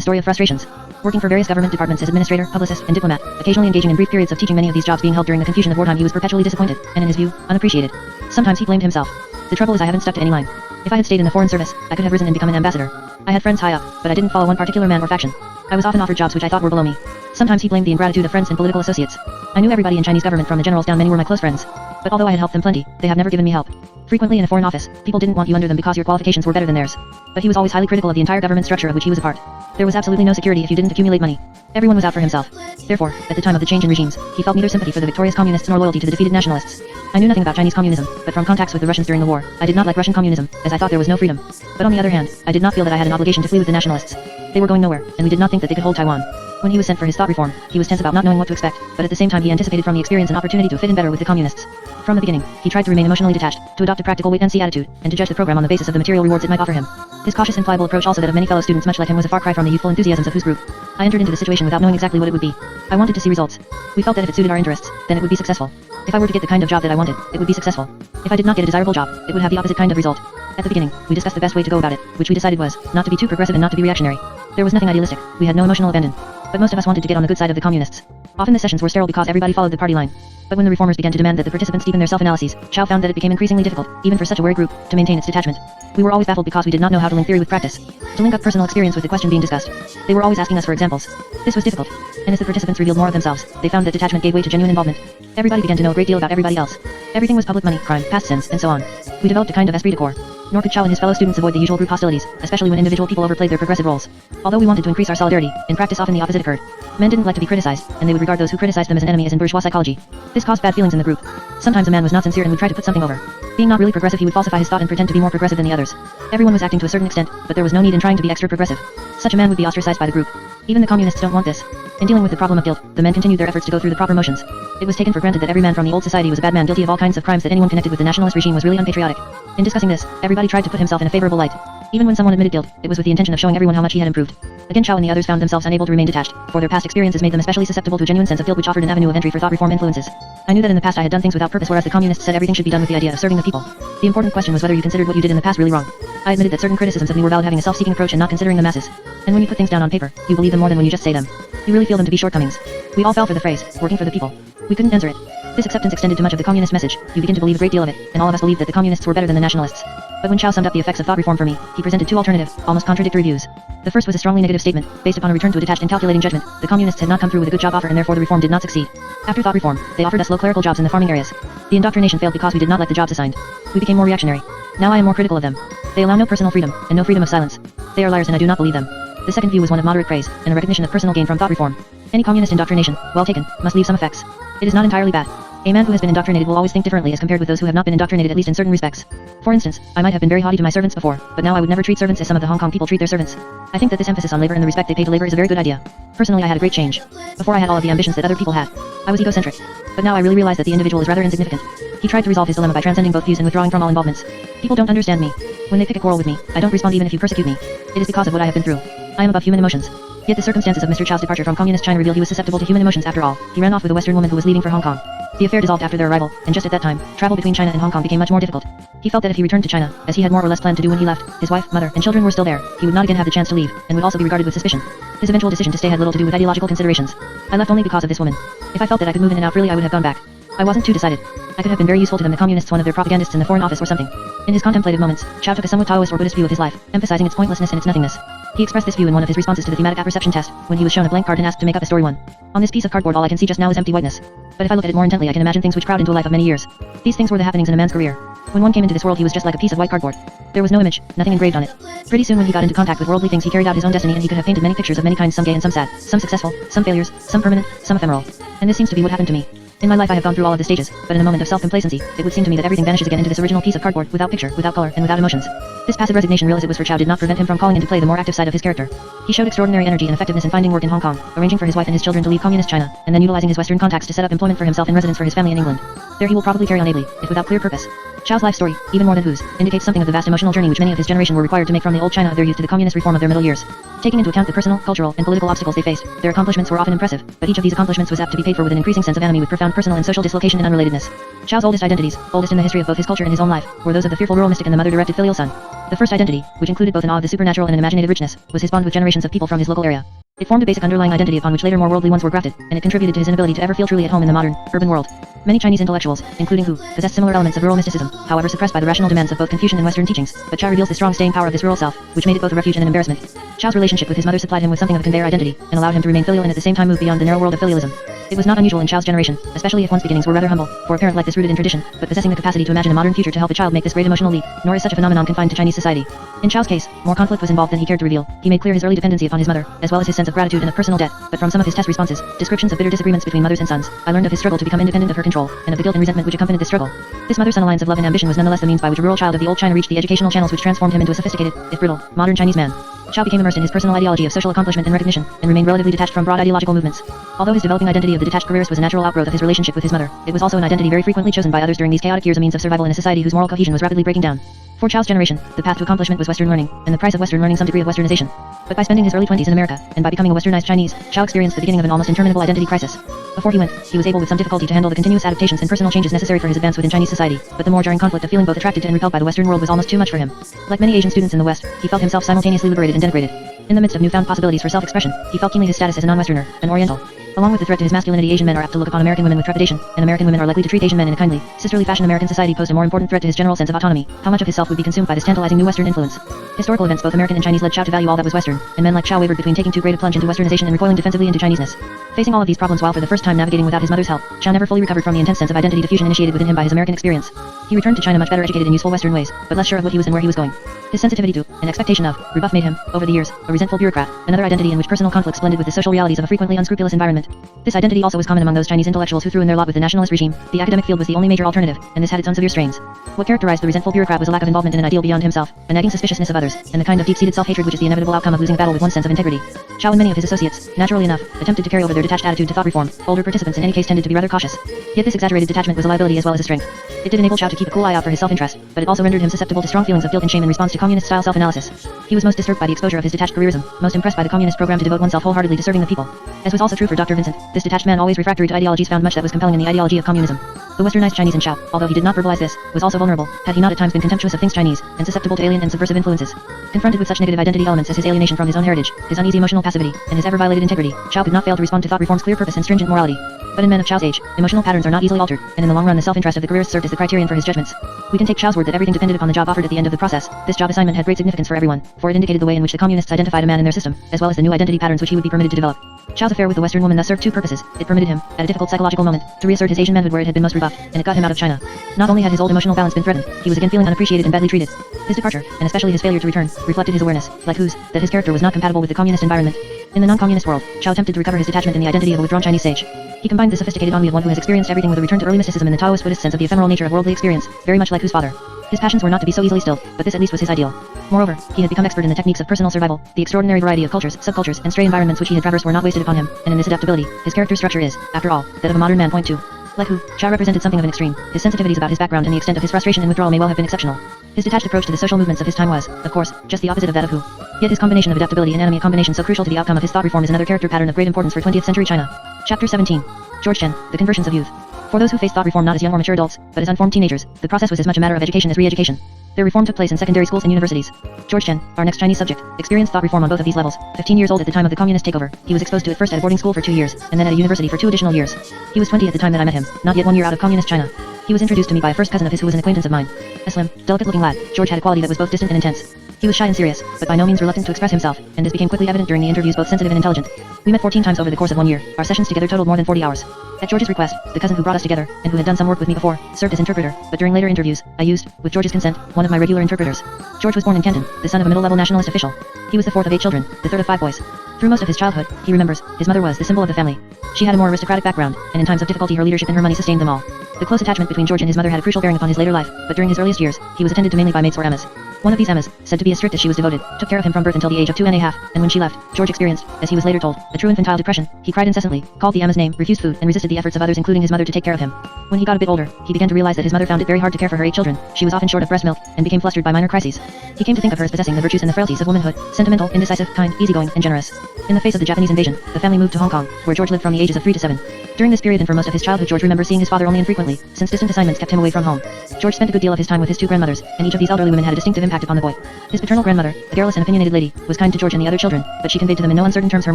story of frustrations. Working for various government departments as administrator, publicist, and diplomat, occasionally engaging in brief periods of teaching, many of these jobs being held during the confusion of wartime, he was perpetually disappointed, and in his view, unappreciated. Sometimes he blamed himself. The trouble is I haven't stuck to any line. If I had stayed in the foreign service, I could have risen and become an ambassador. I had friends high up, but I didn't follow one particular man or faction. I was often offered jobs which I thought were below me. Sometimes he blamed the ingratitude of friends and political associates. I knew everybody in Chinese government from the generals down, many were my close friends. But although I had helped them plenty, they have never given me help. Frequently in a foreign office, people didn't want you under them because your qualifications were better than theirs. But he was always highly critical of the entire government structure of which he was a part. There was absolutely no security if you didn't accumulate money. Everyone was out for himself. Therefore, at the time of the change in regimes, he felt neither sympathy for the victorious communists nor loyalty to the defeated nationalists. I knew nothing about Chinese communism, but from contacts with the Russians during the war, I did not like Russian communism, as I thought there was no freedom. But on the other hand, I did not feel that I had an obligation to flee with the nationalists. They were going nowhere, and we did not think that they could hold Taiwan. When he was sent for his thought reform, he was tense about not knowing what to expect, but at the same time he anticipated from the experience an opportunity to fit in better with the communists. From the beginning, he tried to remain emotionally detached, to adopt a practical wait-and-see attitude, and to judge the program on the basis of the material rewards it might offer him. His cautious and pliable approach, also that of many fellow students much like him, was a far cry from the youthful enthusiasms of whose group. I entered into the situation without knowing exactly what it would be. I wanted to see results. We felt that if it suited our interests, then it would be successful. If I were to get the kind of job that I wanted, it would be successful. If I did not get a desirable job, it would have the opposite kind of result. At the beginning, we discussed the best way to go about it, which we decided was, not to be too progressive and not to be reactionary. There was nothing idealistic, we had no emotional abandon. But most of us wanted to get on the good side of the communists. Often the sessions were sterile because everybody followed the party line. But when the reformers began to demand that the participants deepen their self-analyses, Chao found that it became increasingly difficult, even for such a wary group, to maintain its detachment. We were always baffled because we did not know how to link theory with practice. To link up personal experience with the question being discussed. They were always asking us for examples. This was difficult. And as the participants revealed more of themselves, they found that detachment gave way to genuine involvement. Everybody began to know a great deal about everybody else. Everything was public money, crime, past sins, and so on. We developed a kind of esprit de corps. Nor could Chao and his fellow students avoid the usual group hostilities, especially when individual people overplayed their progressive roles. Although we wanted to increase our solidarity, in practice often the opposite occurred. Men didn't like to be criticized, and they would regard those who criticized them as an enemy, as in bourgeois psychology. This caused bad feelings in the group. Sometimes a man was not sincere and would try to put something over. Being not really progressive, he would falsify his thought and pretend to be more progressive than the others. Everyone was acting to a certain extent, but there was no need in trying to be extra progressive. Such a man would be ostracized by the group. Even the communists don't want this. In dealing with the problem of guilt, the men continued their efforts to go through the proper motions. It was taken for granted that every man from the old society was a bad man guilty of all kinds of crimes, that anyone connected with the nationalist regime was really unpatriotic. In discussing this, everybody tried to put himself in a favorable light. Even when someone admitted guilt, it was with the intention of showing everyone how much he had improved. Again, Chao and the others found themselves unable to remain detached, for their past experiences made them especially susceptible to a genuine sense of guilt, which offered an avenue of entry for thought reform influences. I knew that in the past I had done things without purpose, whereas the communists said everything should be done with the idea of serving the people. The important question was whether you considered what you did in the past really wrong. I admitted that certain criticisms of me were valid, having a self-seeking approach and not considering the masses. And when you put things down on paper, you believe them more than when you just say them. You really feel them to be shortcomings. We all fell for the phrase, working for the people. We couldn't answer it. This acceptance extended to much of the communist message. You begin to believe a great deal of it, and all of us believed that the communists were better than the nationalists. But when Chow summed up the effects of thought reform for me, he presented two alternative, almost contradictory views. The first was a strongly negative statement, based upon a return to a detached and calculating judgment. The communists had not come through with a good job offer and therefore the reform did not succeed. After thought reform, they offered us low clerical jobs in the farming areas. The indoctrination failed because we did not like the jobs assigned. We became more reactionary. Now I am more critical of them. They allow no personal freedom, and no freedom of silence. They are liars and I do not believe them. The second view was one of moderate praise, and a recognition of personal gain from thought reform. Any communist indoctrination, well taken, must leave some effects. It is not entirely bad. A man who has been indoctrinated will always think differently as compared with those who have not been indoctrinated, at least in certain respects. For instance, I might have been very haughty to my servants before, but now I would never treat servants as some of the Hong Kong people treat their servants. I think that this emphasis on labor and the respect they pay to labor is a very good idea. Personally, I had a great change. Before I had all of the ambitions that other people had. I was egocentric. But now I really realize that the individual is rather insignificant. He tried to resolve his dilemma by transcending both views and withdrawing from all involvements. People don't understand me. When they pick a quarrel with me, I don't respond even if you persecute me. It is because of what I have been through. I am above human emotions. Yet the circumstances of Mr. Chow's departure from Communist China revealed he was susceptible to human emotions after all. He ran off with a Western woman who was leaving for Hong Kong. The affair dissolved after their arrival, and just at that time, travel between China and Hong Kong became much more difficult. He felt that if he returned to China, as he had more or less planned to do when he left, his wife, mother, and children were still there, he would not again have the chance to leave, and would also be regarded with suspicion. His eventual decision to stay had little to do with ideological considerations. I left only because of this woman. If I felt that I could move in and out freely, I would have gone back. I wasn't too decided. I could have been very useful to them, the communists, one of their propagandists in the Foreign Office or something. In his contemplative moments, Chow took a somewhat Taoist or Buddhist view of his life, emphasizing its pointlessness and its nothingness. He expressed this view in one of his responses to the thematic apperception test, when he was shown a blank card and asked to make up a story one. On this piece of cardboard all I can see just now is empty whiteness. But if I look at it more intently I can imagine things which crowd into a life of many years. These things were the happenings in a man's career. When one came into this world he was just like a piece of white cardboard. There was no image, nothing engraved on it. Pretty soon when he got into contact with worldly things he carried out his own destiny, and he could have painted many pictures of many kinds, some gay and some sad, some successful, some failures, some permanent, some ephemeral. And this seems to be what happened to me. In my life I have gone through all of the stages, but in a moment of self-complacency, it would seem to me that everything vanishes again into this original piece of cardboard, without picture, without color, and without emotions. This passive resignation, real as it was for Chow, did not prevent him from calling into play the more active side of his character. He showed extraordinary energy and effectiveness in finding work in Hong Kong, arranging for his wife and his children to leave Communist China, and then utilizing his Western contacts to set up employment for himself and residence for his family in England. There he will probably carry on ably, if without clear purpose. Chow's life story, even more than whose, indicates something of the vast emotional journey which many of his generation were required to make from the old China of their youth to the communist reform of their middle years. Taking into account the personal, cultural, and political obstacles they faced, their accomplishments were often impressive, but each of these accomplishments was apt to be paid for with an increasing sense of enemy, with profound personal and social dislocation and unrelatedness. Chow's oldest identities, oldest in the history of both his culture and his own life, were those of the fearful rural mystic and the mother-directed filial son. The first identity, which included both an awe of the supernatural and an imaginative richness, was his bond with generations of people from his local area. It formed a basic underlying identity upon which later more worldly ones were grafted, and it contributed to his inability to ever feel truly at home in the modern, urban world. Many Chinese intellectuals, including Hu, possessed similar elements of rural mysticism, however suppressed by the rational demands of both Confucian and Western teachings, but Chow reveals the strong staying power of this rural self, which made it both a refuge and an embarrassment. Chow's relationship with his mother supplied him with something of a conveyor identity, and allowed him to remain filial and at the same time move beyond the narrow world of filialism. It was not unusual in Chow's generation, especially if one's beginnings were rather humble, for a parent like this rooted in tradition, but possessing the capacity to imagine a modern future to help a child make this great emotional leap, nor is such a phenomenon confined to Chinese society. In Chow's case, more conflict was involved than he cared to reveal. He made clear his early dependency upon his mother, as well as his sense of gratitude and of personal debt, but from some of his test responses, descriptions of bitter disagreements between mothers and sons, I learned of his struggle to become independent of her control, and of the guilt and resentment which accompanied this struggle. This mother-son alliance of love and ambition was nonetheless the means by which a rural child of the old China reached the educational channels which transformed him into a sophisticated, if brittle, modern Chinese man. Chow became immersed in his personal ideology of social accomplishment and recognition, and remained relatively detached from broad ideological movements. Although his developing identity of the detached careerist was a natural outgrowth of his relationship with his mother, it was also an identity very frequently chosen by others during these chaotic years, a means of survival in a society whose moral cohesion was rapidly breaking down. For Chow's generation, the path to accomplishment was Western learning, and the price of Western learning some degree of Westernization. But by spending his early 20s in America, and by becoming a Westernized Chinese, Chow experienced the beginning of an almost interminable identity crisis. Before he went, he was able with some difficulty to handle the continuous adaptations and personal changes necessary for his advance within Chinese society, but the more jarring conflict of feeling both attracted to and repelled by the Western world was almost too much for him. Like many Asian students in the West, he felt himself simultaneously liberated and denigrated. In the midst of newfound possibilities for self-expression, he felt keenly his status as a non-Westerner, an Oriental. Along with the threat to his masculinity, Asian men are apt to look upon American women with trepidation, and American women are likely to treat Asian men in a kindly, sisterly fashion. American society posed a more important threat to his general sense of autonomy. How much of his self would be consumed by this tantalizing new Western influence? Historical events, both American and Chinese, led Chow to value all that was Western, and men like Chow wavered between taking too great a plunge into Westernization and recoiling defensively into Chineseness. Facing all of these problems while for the first time navigating without his mother's help, Chow never fully recovered from the intense sense of identity diffusion initiated within him by his American experience. He returned to China much better educated in useful Western ways, but less sure of what he was and where he was going. His sensitivity to, and expectation of, rebuff made him, over the years, a resentful bureaucrat, another identity in which personal conflicts blended with the social realities of a frequently unscrupulous environment. This identity also was common among those Chinese intellectuals who threw in their lot with the nationalist regime. The academic field was the only major alternative, and this had its own severe strains. What characterized the resentful bureaucrat was a lack of involvement in an ideal beyond himself, a nagging suspiciousness of others, and the kind of deep-seated self-hatred which is the inevitable outcome of losing a battle with one's sense of integrity. Chow and many of his associates, naturally enough, attempted to carry over their detached attitude to thought reform. Older participants in any case tended to be rather cautious. Yet this exaggerated detachment was a liability as well as a strength. It did enable Chow to keep keep a cool eye out for his self-interest, but it also rendered him susceptible to strong feelings of guilt and shame in response to communist-style self-analysis. He was most disturbed by the exposure of his detached careerism, most impressed by the communist program to devote oneself wholeheartedly to serving the people. As was also true for Dr. Vincent, this detached man always refractory to ideologies found much that was compelling in the ideology of communism. The westernized Chinese in Chao, although he did not verbalize this, was also vulnerable, had he not at times been contemptuous of things Chinese, and susceptible to alien and subversive influences. Confronted with such negative identity elements as his alienation from his own heritage, his uneasy emotional passivity, and his ever-violated integrity, Chao could not fail to respond to thought reform's clear purpose and stringent morality. But in men of Chao's age, emotional patterns are not easily altered, and in the long run the self-interest of the careerist served as the criterion for his judgments. We can take Chao's word that everything depended upon the job offered at the end of the process. This job assignment had great significance for everyone, for it indicated the way in which the communists identified a man in their system, as well as the new identity patterns which he would be permitted to develop. Chao's affair with the Western woman thus served two purposes. It permitted him, at a difficult psychological moment, to reassert his Asian manhood where it had been most rebuffed, and it got him out of China. Not only had his old emotional balance been threatened, he was again feeling unappreciated and badly treated. His departure, and especially his failure to return, reflected his awareness, like whose, that his character was not compatible with the communist environment. In the non-communist world, Chao attempted to recover his detachment in the identity of a withdrawn Chinese sage. He combined the sophisticated ennui of one who has experienced everything with a return to early mysticism and the Taoist Buddhist sense of the ephemeral nature of worldly experience, very much like whose father. His passions were not to be so easily stilled, but this at least was his ideal. Moreover, he had become expert in the techniques of personal survival. The extraordinary variety of cultures, subcultures, and stray environments which he had traversed were not wasted upon him, and in this adaptability, his character structure is, after all, that of a modern man. Point 2. Like who, Chao represented something of an extreme. His sensitivities about his background and the extent of his frustration and withdrawal may well have been exceptional. His detached approach to the social movements of his time was, of course, just the opposite of that of who. Yet his combination of adaptability and enemy, a combination so crucial to the outcome of his thought reform, is another character pattern of great importance for 20th century China. Chapter 17. George Chen, The Conversions of Youth. For those who faced thought reform not as young or mature adults, but as unformed teenagers, the process was as much a matter of education as re-education. Their reform took place in secondary schools and universities. George Chen, our next Chinese subject, experienced thought reform on both of these levels. 15 years old at the time of the communist takeover, he was exposed to it first at a boarding school for 2 years, and then at a university for 2 additional years. He was 20 at the time that I met him, not yet 1 year out of communist China. He was introduced to me by a first cousin of his who was an acquaintance of mine. A slim, delicate-looking lad, George had a quality that was both distant and intense. He was shy and serious, but by no means reluctant to express himself, and this became quickly evident during the interviews, both sensitive and intelligent. We met 14 times over the course of 1 year. Our sessions together totaled more than 40 hours. At George's request, the cousin who brought us together, and who had done some work with me before, served as interpreter, but during later interviews, I used, with George's consent, one of my regular interpreters. George was born in Canton, the son of a middle-level nationalist official. He was the fourth of 8 children, the third of 5 boys. Through most of his childhood, he remembers, his mother was the symbol of the family. She had a more aristocratic background, and in times of difficulty her leadership and her money sustained them all. The close attachment between George and his mother had a crucial bearing upon his later life, but during his earliest years, he was attended to mainly by maids or Emmas. One of these Emmas, said to be as strict as she was devoted, took care of him from birth until the age of 2½ and when she left, George experienced, as he was later told, a true infantile depression. He cried incessantly, called the Emma's name, refused food, and resisted the efforts of others including his mother to take care of him. When he got a bit older, he began to realize that his mother found it very hard to care for her 8 children. She was often short of breast milk, and became flustered by minor crises. He came to think of her as possessing the virtues and the frailties of womanhood, sentimental, indecisive, kind, easygoing, and generous. In the face of the Japanese invasion, the family moved to Hong Kong, where George lived from the ages of 3 to 7. During this period and for most of his childhood, George remembers seeing his father only infrequently, since distant assignments kept him away from home. George spent a good deal of his time with his 2 grandmothers, and each of these elderly women had a distinctive impact upon the boy. His paternal grandmother, a garrulous and opinionated lady, was kind to George and the other children, but she conveyed to them in no uncertain terms her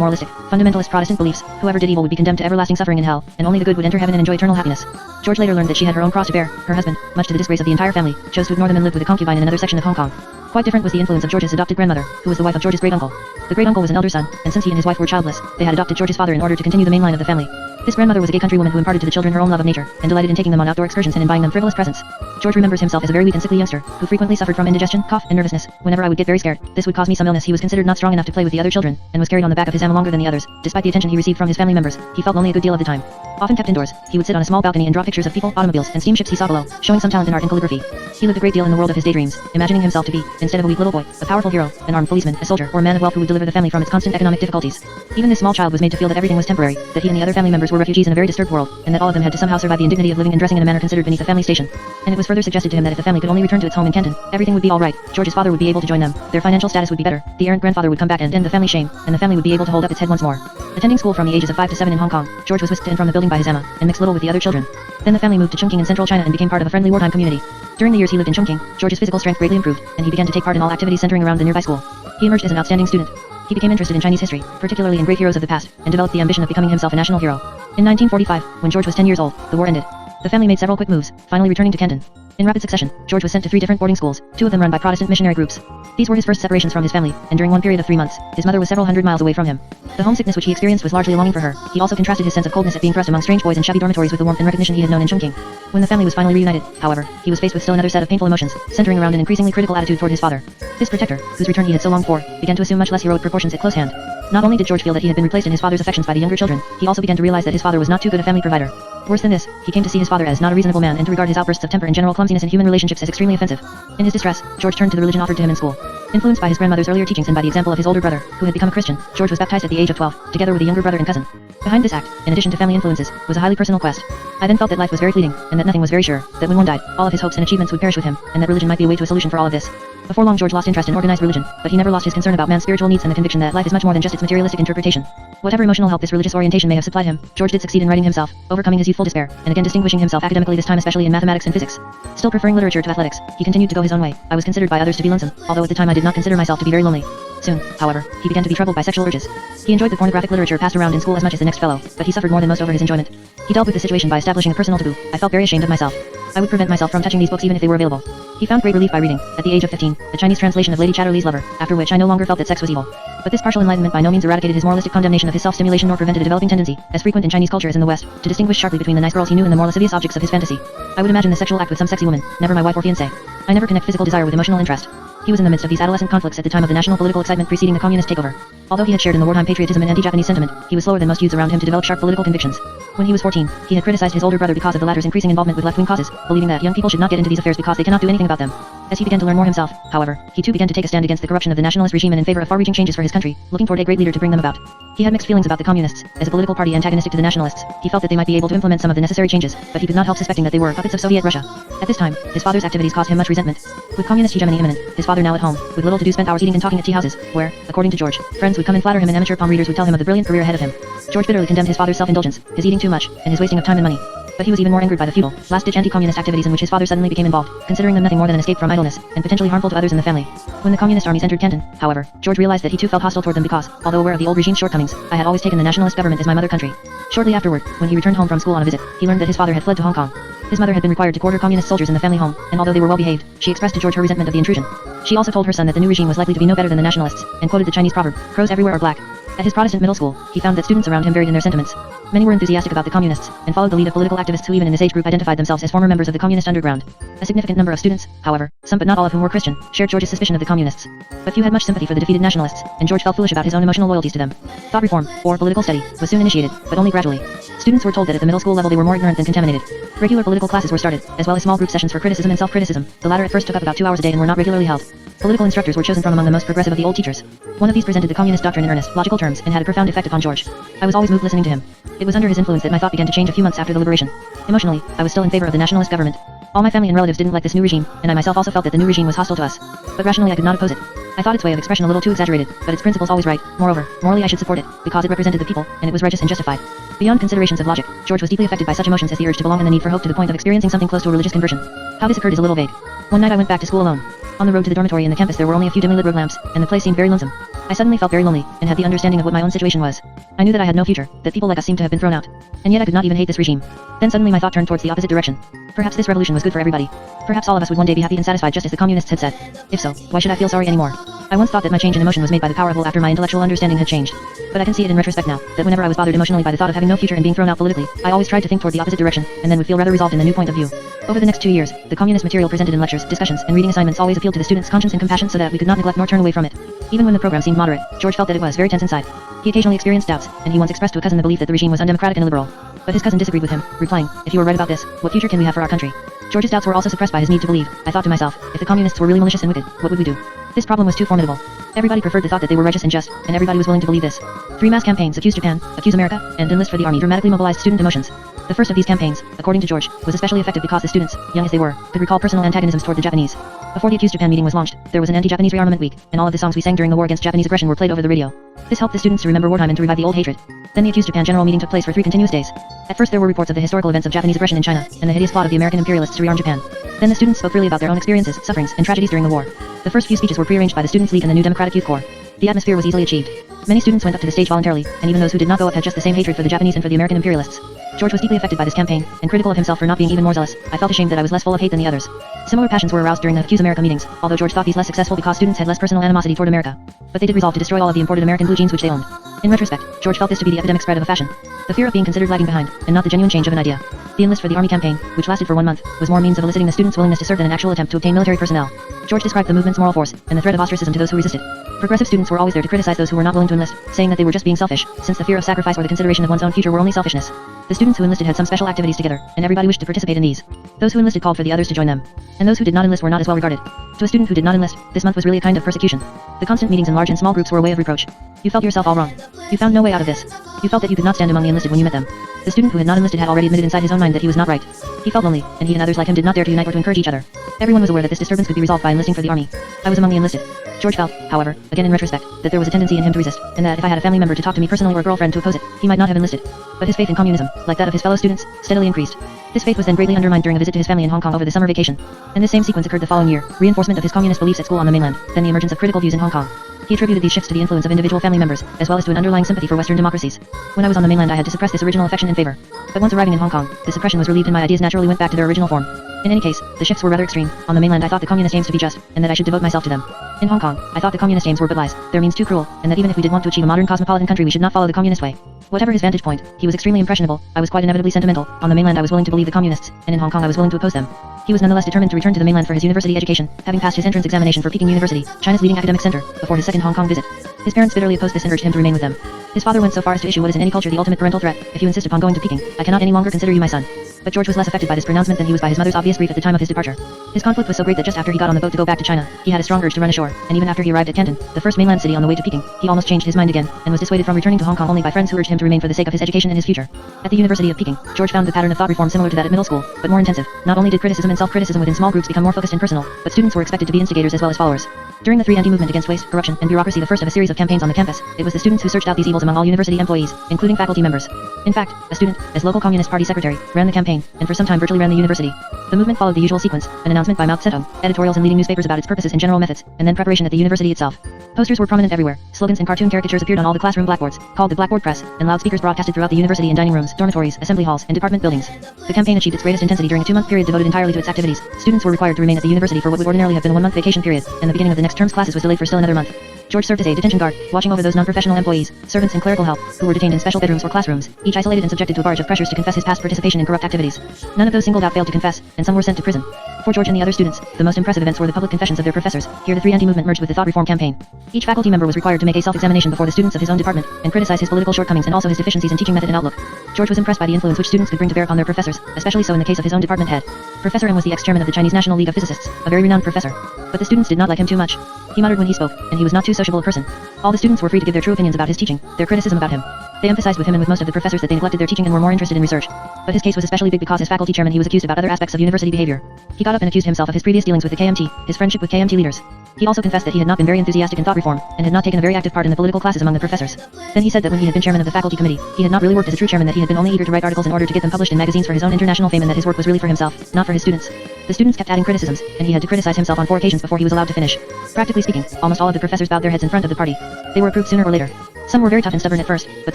moralistic, fundamentalist Protestant beliefs. Whoever did evil would be condemned to everlasting suffering in hell, and only the good would enter heaven and enjoy eternal happiness. George later learned that she had her own cross to bear. Her husband, much to the disgrace of the entire family, chose to ignore them and lived with a concubine in another section of Hong Kong. Quite different was the influence of George's adopted grandmother, who was the wife of George's great-uncle. The great-uncle was an elder son, and since he and his wife were childless, they had adopted George's father in order to continue the main line of the family. This grandmother was a gay country woman who imparted to the children her own love of nature, and delighted in taking them on outdoor excursions and in buying them frivolous presents. George remembers himself as a very weak and sickly youngster, who frequently suffered from indigestion, cough, and nervousness. Whenever I would get very scared, this would cause me some illness. He was considered not strong enough to play with the other children, and was carried on the back of his Emma longer than the others. Despite the attention he received from his family members, he felt lonely a good deal of the time. Often kept indoors, he would sit on a small balcony and draw pictures of people, automobiles, and steamships he saw below, showing some talent in art and calligraphy. He lived a great deal in the world of his daydreams, imagining himself to be, instead of a weak little boy, a powerful hero, an armed policeman, a soldier, or a man of wealth who would deliver the family from its constant economic difficulties. Even this small child was made to feel that everything was temporary, that he and the other family members were refugees in a very disturbed world, and that all of them had to somehow survive the indignity of living and dressing in a manner considered beneath the family station. And it was further suggested to him that if the family could only return to its home in Canton, everything would be all right. George's father would be able to join them, their financial status would be better, the errant grandfather would come back and end the family shame, and the family would be able to hold up its head once more. Attending school from the ages of 5 to 7 in Hong Kong, George was whisked to and from the building by his Emma, and mixed little with the other children. Then the family moved to Chongqing in central China and became part of a friendly wartime community. During the years he lived in Chongqing, George's physical strength greatly improved, and he began to take part in all activities centering around the nearby school. He emerged as an outstanding student. He became interested in Chinese history, particularly in great heroes of the past, and developed the ambition of becoming himself a national hero. In 1945, when George was 10 years old, the war ended. The family made several quick moves, finally returning to Canton. In rapid succession, George was sent to 3 different boarding schools, 2 of them run by Protestant missionary groups. These were his first separations from his family, and during one period of 3 months, his mother was several hundred miles away from him. The homesickness which he experienced was largely a longing for her. He also contrasted his sense of coldness at being thrust among strange boys in shabby dormitories with the warmth and recognition he had known in Chongqing. When the family was finally reunited, however, he was faced with still another set of painful emotions, centering around an increasingly critical attitude toward his father. This protector, whose return he had so longed for, began to assume much less heroic proportions at close hand. Not only did George feel that he had been replaced in his father's affections by the younger children, he also began to realize that his father was not too good a family provider. Worse than this, he came to see his father as not a reasonable man and to regard his outbursts of temper and general clumsiness in human relationships as extremely offensive. In his distress, George turned to the religion offered to him in school. Influenced by his grandmother's earlier teachings and by the example of his older brother, who had become a Christian, George was baptized at the age of 12, together with a younger brother and cousin. Behind this act, in addition to family influences, was a highly personal quest. I then felt that life was very fleeting, and that nothing was very sure, that when one died, all of his hopes and achievements would perish with him, and that religion might be a way to a solution for all of this. Before long George lost interest in organized religion, but he never lost his concern about man's spiritual needs and the conviction that life is much more than just its materialistic interpretation. Whatever emotional help this religious orientation may have supplied him, George did succeed in righting himself, overcoming his youthful despair, and again distinguishing himself academically, this time especially in mathematics and physics. Still preferring literature to athletics, he continued to go his own way. I was considered by others to be lonesome, although at the time I did not consider myself to be very lonely. Soon, however, he began to be troubled by sexual urges. He enjoyed the pornographic literature passed around in school as much as the next fellow, but he suffered more than most over his enjoyment. He dealt with the situation by establishing a personal taboo. I felt very ashamed of myself. I would prevent myself from touching these books even if they were available. He found great relief by reading, at the age of 15, the Chinese translation of Lady Chatterley's Lover, after which I no longer felt that sex was evil. But this partial enlightenment by no means eradicated his moralistic condemnation of his self-stimulation nor prevented a developing tendency, as frequent in Chinese culture as in the West, to distinguish sharply between the nice girls he knew and the more lascivious objects of his fantasy. I would imagine the sexual act with some sexy woman, never my wife or fiancée. I never connect physical desire with emotional interest. He was in the midst of these adolescent conflicts at the time of the national political excitement preceding the communist takeover. Although he had shared in the wartime patriotism and anti-Japanese sentiment, he was slower than most youths around him to develop sharp political convictions. When he was 14, he had criticized his older brother because of the latter's increasing involvement with left-wing causes, believing that young people should not get into these affairs because they cannot do anything about them. As he began to learn more himself, however, he too began to take a stand against the corruption of the nationalist regime and in favor of far-reaching changes for his country, looking toward a great leader to bring them about. He had mixed feelings about the communists. As a political party antagonistic to the nationalists, he felt that they might be able to implement some of the necessary changes, but he could not help suspecting that they were puppets of Soviet Russia. At this time, his father's activities caused him much resentment. With communist hegemony imminent, his father now at home, with little to do spent hours eating and talking at tea houses, where, according to George, friends would come and flatter him and amateur palm readers would tell him of the brilliant career ahead of him. George bitterly condemned his father's self-indulgence, his eating too much, and his wasting of time and money. But he was even more angered by the futile, last-ditch anti-communist activities in which his father suddenly became involved, considering them nothing more than an escape from idleness, and potentially harmful to others in the family. When the communist armies entered Canton, however, George realized that he too felt hostile toward them because, although aware of the old regime's shortcomings, I had always taken the nationalist government as my mother country. Shortly afterward, when he returned home from school on a visit, he learned that his father had fled to Hong Kong. His mother had been required to quarter communist soldiers in the family home, and although they were well behaved, she expressed to George her resentment of the intrusion. She also told her son that the new regime was likely to be no better than the nationalists, and quoted the Chinese proverb, "Crows everywhere are black." At his Protestant middle school, he found that students around him varied in their sentiments. Many were enthusiastic about the communists, and followed the lead of political activists who even in this age group identified themselves as former members of the communist underground. A significant number of students, however, some but not all of whom were Christian, shared George's suspicion of the communists. But few had much sympathy for the defeated nationalists, and George felt foolish about his own emotional loyalties to them. Thought reform, or political study, was soon initiated, but only gradually. Students were told that at the middle school level they were more ignorant than contaminated. Regular political classes were started, as well as small group sessions for criticism and self-criticism. The latter at first took up about 2 hours a day and were not regularly held. Political instructors were chosen from among the most progressive of the old teachers. One of these presented the communist doctrine in earnest, logical terms, and had a profound effect upon George. I was always moved listening to him. It was under his influence that my thought began to change a few months after the liberation. Emotionally, I was still in favor of the nationalist government. All my family and relatives didn't like this new regime, and I myself also felt that the new regime was hostile to us. But rationally I could not oppose it. I thought its way of expression a little too exaggerated, but its principles always right. Moreover, morally I should support it, because it represented the people, and it was righteous and justified. Beyond considerations of logic, George was deeply affected by such emotions as the urge to belong and the need for hope to the point of experiencing something close to a religious conversion. How this occurred is a little vague. One night I went back to school alone. On the road to the dormitory in the campus there were only a few dimly lit road lamps, and the place seemed very lonesome. I suddenly felt very lonely, and had the understanding of what my own situation was. I knew that I had no future, that people like us seemed to have been thrown out. And yet I could not even hate this regime. Then suddenly my thought turned towards the opposite direction. Perhaps this revolution was good for everybody. Perhaps all of us would one day be happy and satisfied just as the communists had said. If so, why should I feel sorry anymore? I once thought that my change in emotion was made by the power of will after my intellectual understanding had changed. But I can see it in retrospect now, that whenever I was bothered emotionally by the thought of having no future and being thrown out politically, I always tried to think toward the opposite direction, and then would feel rather resolved in the new point of view. Over the next 2 years, the communist material presented in lectures, discussions, and reading assignments always appealed to the students' conscience and compassion so that we could not neglect nor turn away from it. Even when the program seemed moderate, George felt that it was very tense inside. He occasionally experienced doubts, and he once expressed to a cousin the belief that the regime was undemocratic and illiberal. But his cousin disagreed with him, replying, "If you are right about this, what future can we have for our country?" George's doubts were also suppressed by his need to believe. I thought to myself, if the communists were really malicious and wicked, what would we do? This problem was too formidable. Everybody preferred the thought that they were righteous and just, and everybody was willing to believe this. 3 mass campaigns, Accuse Japan, Accuse America, and Enlist for the Army, dramatically mobilized student emotions. The first of these campaigns, according to George, was especially effective because the students, young as they were, could recall personal antagonisms toward the Japanese. Before the Accuse Japan meeting was launched, there was an anti-Japanese rearmament week, and all of the songs we sang during the war against Japanese aggression were played over the radio. This helped the students to remember wartime and to revive the old hatred. Then the Accuse Japan general meeting took place for 3 continuous days. At first there were reports of the historical events of Japanese aggression in China, and the hideous plot of the American imperialists to rearm Japan. Then the students spoke freely about their own experiences, sufferings, and tragedies during the war. The first few speeches were prearranged by the Students' League and the New Democratic Youth Corps. The atmosphere was easily achieved. Many students went up to the stage voluntarily, and even those who did not go up had just the same hatred for the Japanese and for the American imperialists. George was deeply affected by this campaign, and critical of himself for not being even more zealous. I felt ashamed that I was less full of hate than the others. Similar passions were aroused during the Accuse America meetings, although George thought these less successful because students had less personal animosity toward America. But they did resolve to destroy all of the imported American blue jeans which they owned. In retrospect, George felt this to be the epidemic spread of a fashion. The fear of being considered lagging behind, and not the genuine change of an idea. The Enlist for the Army campaign, which lasted for 1 month, was more means of eliciting the students' willingness to serve than an actual attempt to obtain military personnel. George described the movement's moral force, and the threat of ostracism to those who resisted. Progressive students were always there to criticize those who were not willing to enlist, saying that they were just being selfish, since the fear of sacrifice or the consideration of one's own future were only selfishness. The students who enlisted had some special activities together, and everybody wished to participate in these. Those who enlisted called for the others to join them. And those who did not enlist were not as well regarded. To a student who did not enlist, this month was really a kind of persecution. The constant meetings in large and small groups were a way of reproach. You felt yourself all wrong. You found no way out of this. You felt that you could not stand among the enlisted when you met them. The student who had not enlisted had already admitted inside his own mind that he was not right. He felt lonely, and he and others like him did not dare to unite or to encourage each other. Everyone was aware that this disturbance could be resolved by enlisting for the army. I was among the enlisted. George felt, however, again in retrospect, that there was a tendency in him to resist, and that if I had a family member to talk to me personally or a girlfriend to oppose it, he might not have enlisted. But his faith in communism, like that of his fellow students, steadily increased. This faith was then greatly undermined during a visit to his family in Hong Kong over the summer vacation. And this same sequence occurred the following year, reinforcement of his communist beliefs at school on the mainland, then the emergence of critical views in Hong Kong. He attributed these shifts to the influence of individual family members, as well as to an underlying sympathy for Western democracies. When I was on the mainland I had to suppress this original affection and favor. But once arriving in Hong Kong, the suppression was relieved and my ideas naturally went back to their original form. In any case, the shifts were rather extreme. On the mainland I thought the communist aims to be just, and that I should devote myself to them. In Hong Kong, I thought the communist aims were but lies, their means too cruel, and that even if we did want to achieve a modern cosmopolitan country we should not follow the communist way. Whatever his vantage point, he was extremely impressionable. I was quite inevitably sentimental. On the mainland I was willing to believe the communists, and in Hong Kong I was willing to oppose them. He was nonetheless determined to return to the mainland for his university education, having passed his entrance examination for Peking University, China's leading academic center, before his second Hong Kong visit. His parents bitterly opposed this and urged him to remain with them. His father went so far as to issue what is in any culture the ultimate parental threat: if you insist upon going to Peking, I cannot any longer consider you my son. But George was less affected by this pronouncement than he was by his mother's obvious grief at the time of his departure. His conflict was so great that just after he got on the boat to go back to China, he had a strong urge to run ashore, and even after he arrived at Canton, the first mainland city on the way to Peking, he almost changed his mind again, and was dissuaded from returning to Hong Kong only by friends who urged him to remain for the sake of his education and his future. At the University of Peking, George found the pattern of thought reform similar to that at middle school, but more intensive. Not only did criticism and self-criticism within small groups become more focused and personal, but students were expected to be instigators as well as followers. During the 3ND movement against waste, corruption, and bureaucracy, the first of a series of campaigns on the campus, it was the students who searched out these evils among all university employees, including faculty members. In fact, a student, as local Communist Party secretary, ran the campaign, and for some time virtually ran the university. The movement followed the usual sequence: an announcement by Mao Zedong, editorials in leading newspapers about its purposes and general methods, and then preparation at the university itself. Posters were prominent everywhere, slogans and cartoon caricatures appeared on all the classroom blackboards, called the Blackboard Press, and loudspeakers broadcasted throughout the university in dining rooms, dormitories, assembly halls, and department buildings. The campaign achieved its greatest intensity during a 2-month period devoted entirely to its activities. Students were required to remain at the university for what would ordinarily have been a 1-month vacation period, and the beginning of the next term's classes was delayed for still another month. George served as a detention guard, watching over those non-professional employees, servants and clerical help, who were detained in special bedrooms or classrooms, each isolated and subjected to a barrage of pressures to confess his past participation in corrupt activities. None of those singled out failed to confess, and some were sent to prison. For George and the other students, the most impressive events were the public confessions of their professors. Here the 3ND movement merged with the thought reform campaign. Each faculty member was required to make a self-examination before the students of his own department, and criticize his political shortcomings and also his deficiencies in teaching method and outlook. George was impressed by the influence which students could bring to bear upon their professors, especially so in the case of his own department head. Professor M was the ex-chairman of the Chinese National League of Physicists, a very renowned professor. But the students did not like him too much. He muttered when he spoke, and he was not too sociable a person. All the students were free to give their true opinions about his teaching, their criticism about him. They emphasized with him and with most of the professors that they neglected their teaching and were more interested in research. But his case was especially big because as faculty chairman he was accused about other aspects of university behavior. He got up and accused himself of his previous dealings with the KMT, his friendship with KMT leaders. He also confessed that he had not been very enthusiastic in thought reform, and had not taken a very active part in the political classes among the professors. Then he said that when he had been chairman of the faculty committee, he had not really worked as a true chairman, that he had been only eager to write articles in order to get them published in magazines for his own international fame, and that his work was really for himself, not for his students. The students kept adding criticisms, and he had to criticize himself on 4 occasions before he was allowed to finish. Practically speaking, almost all of the professors bowed their heads in front of the party. They were approved sooner or later. Some were very tough and stubborn at first, but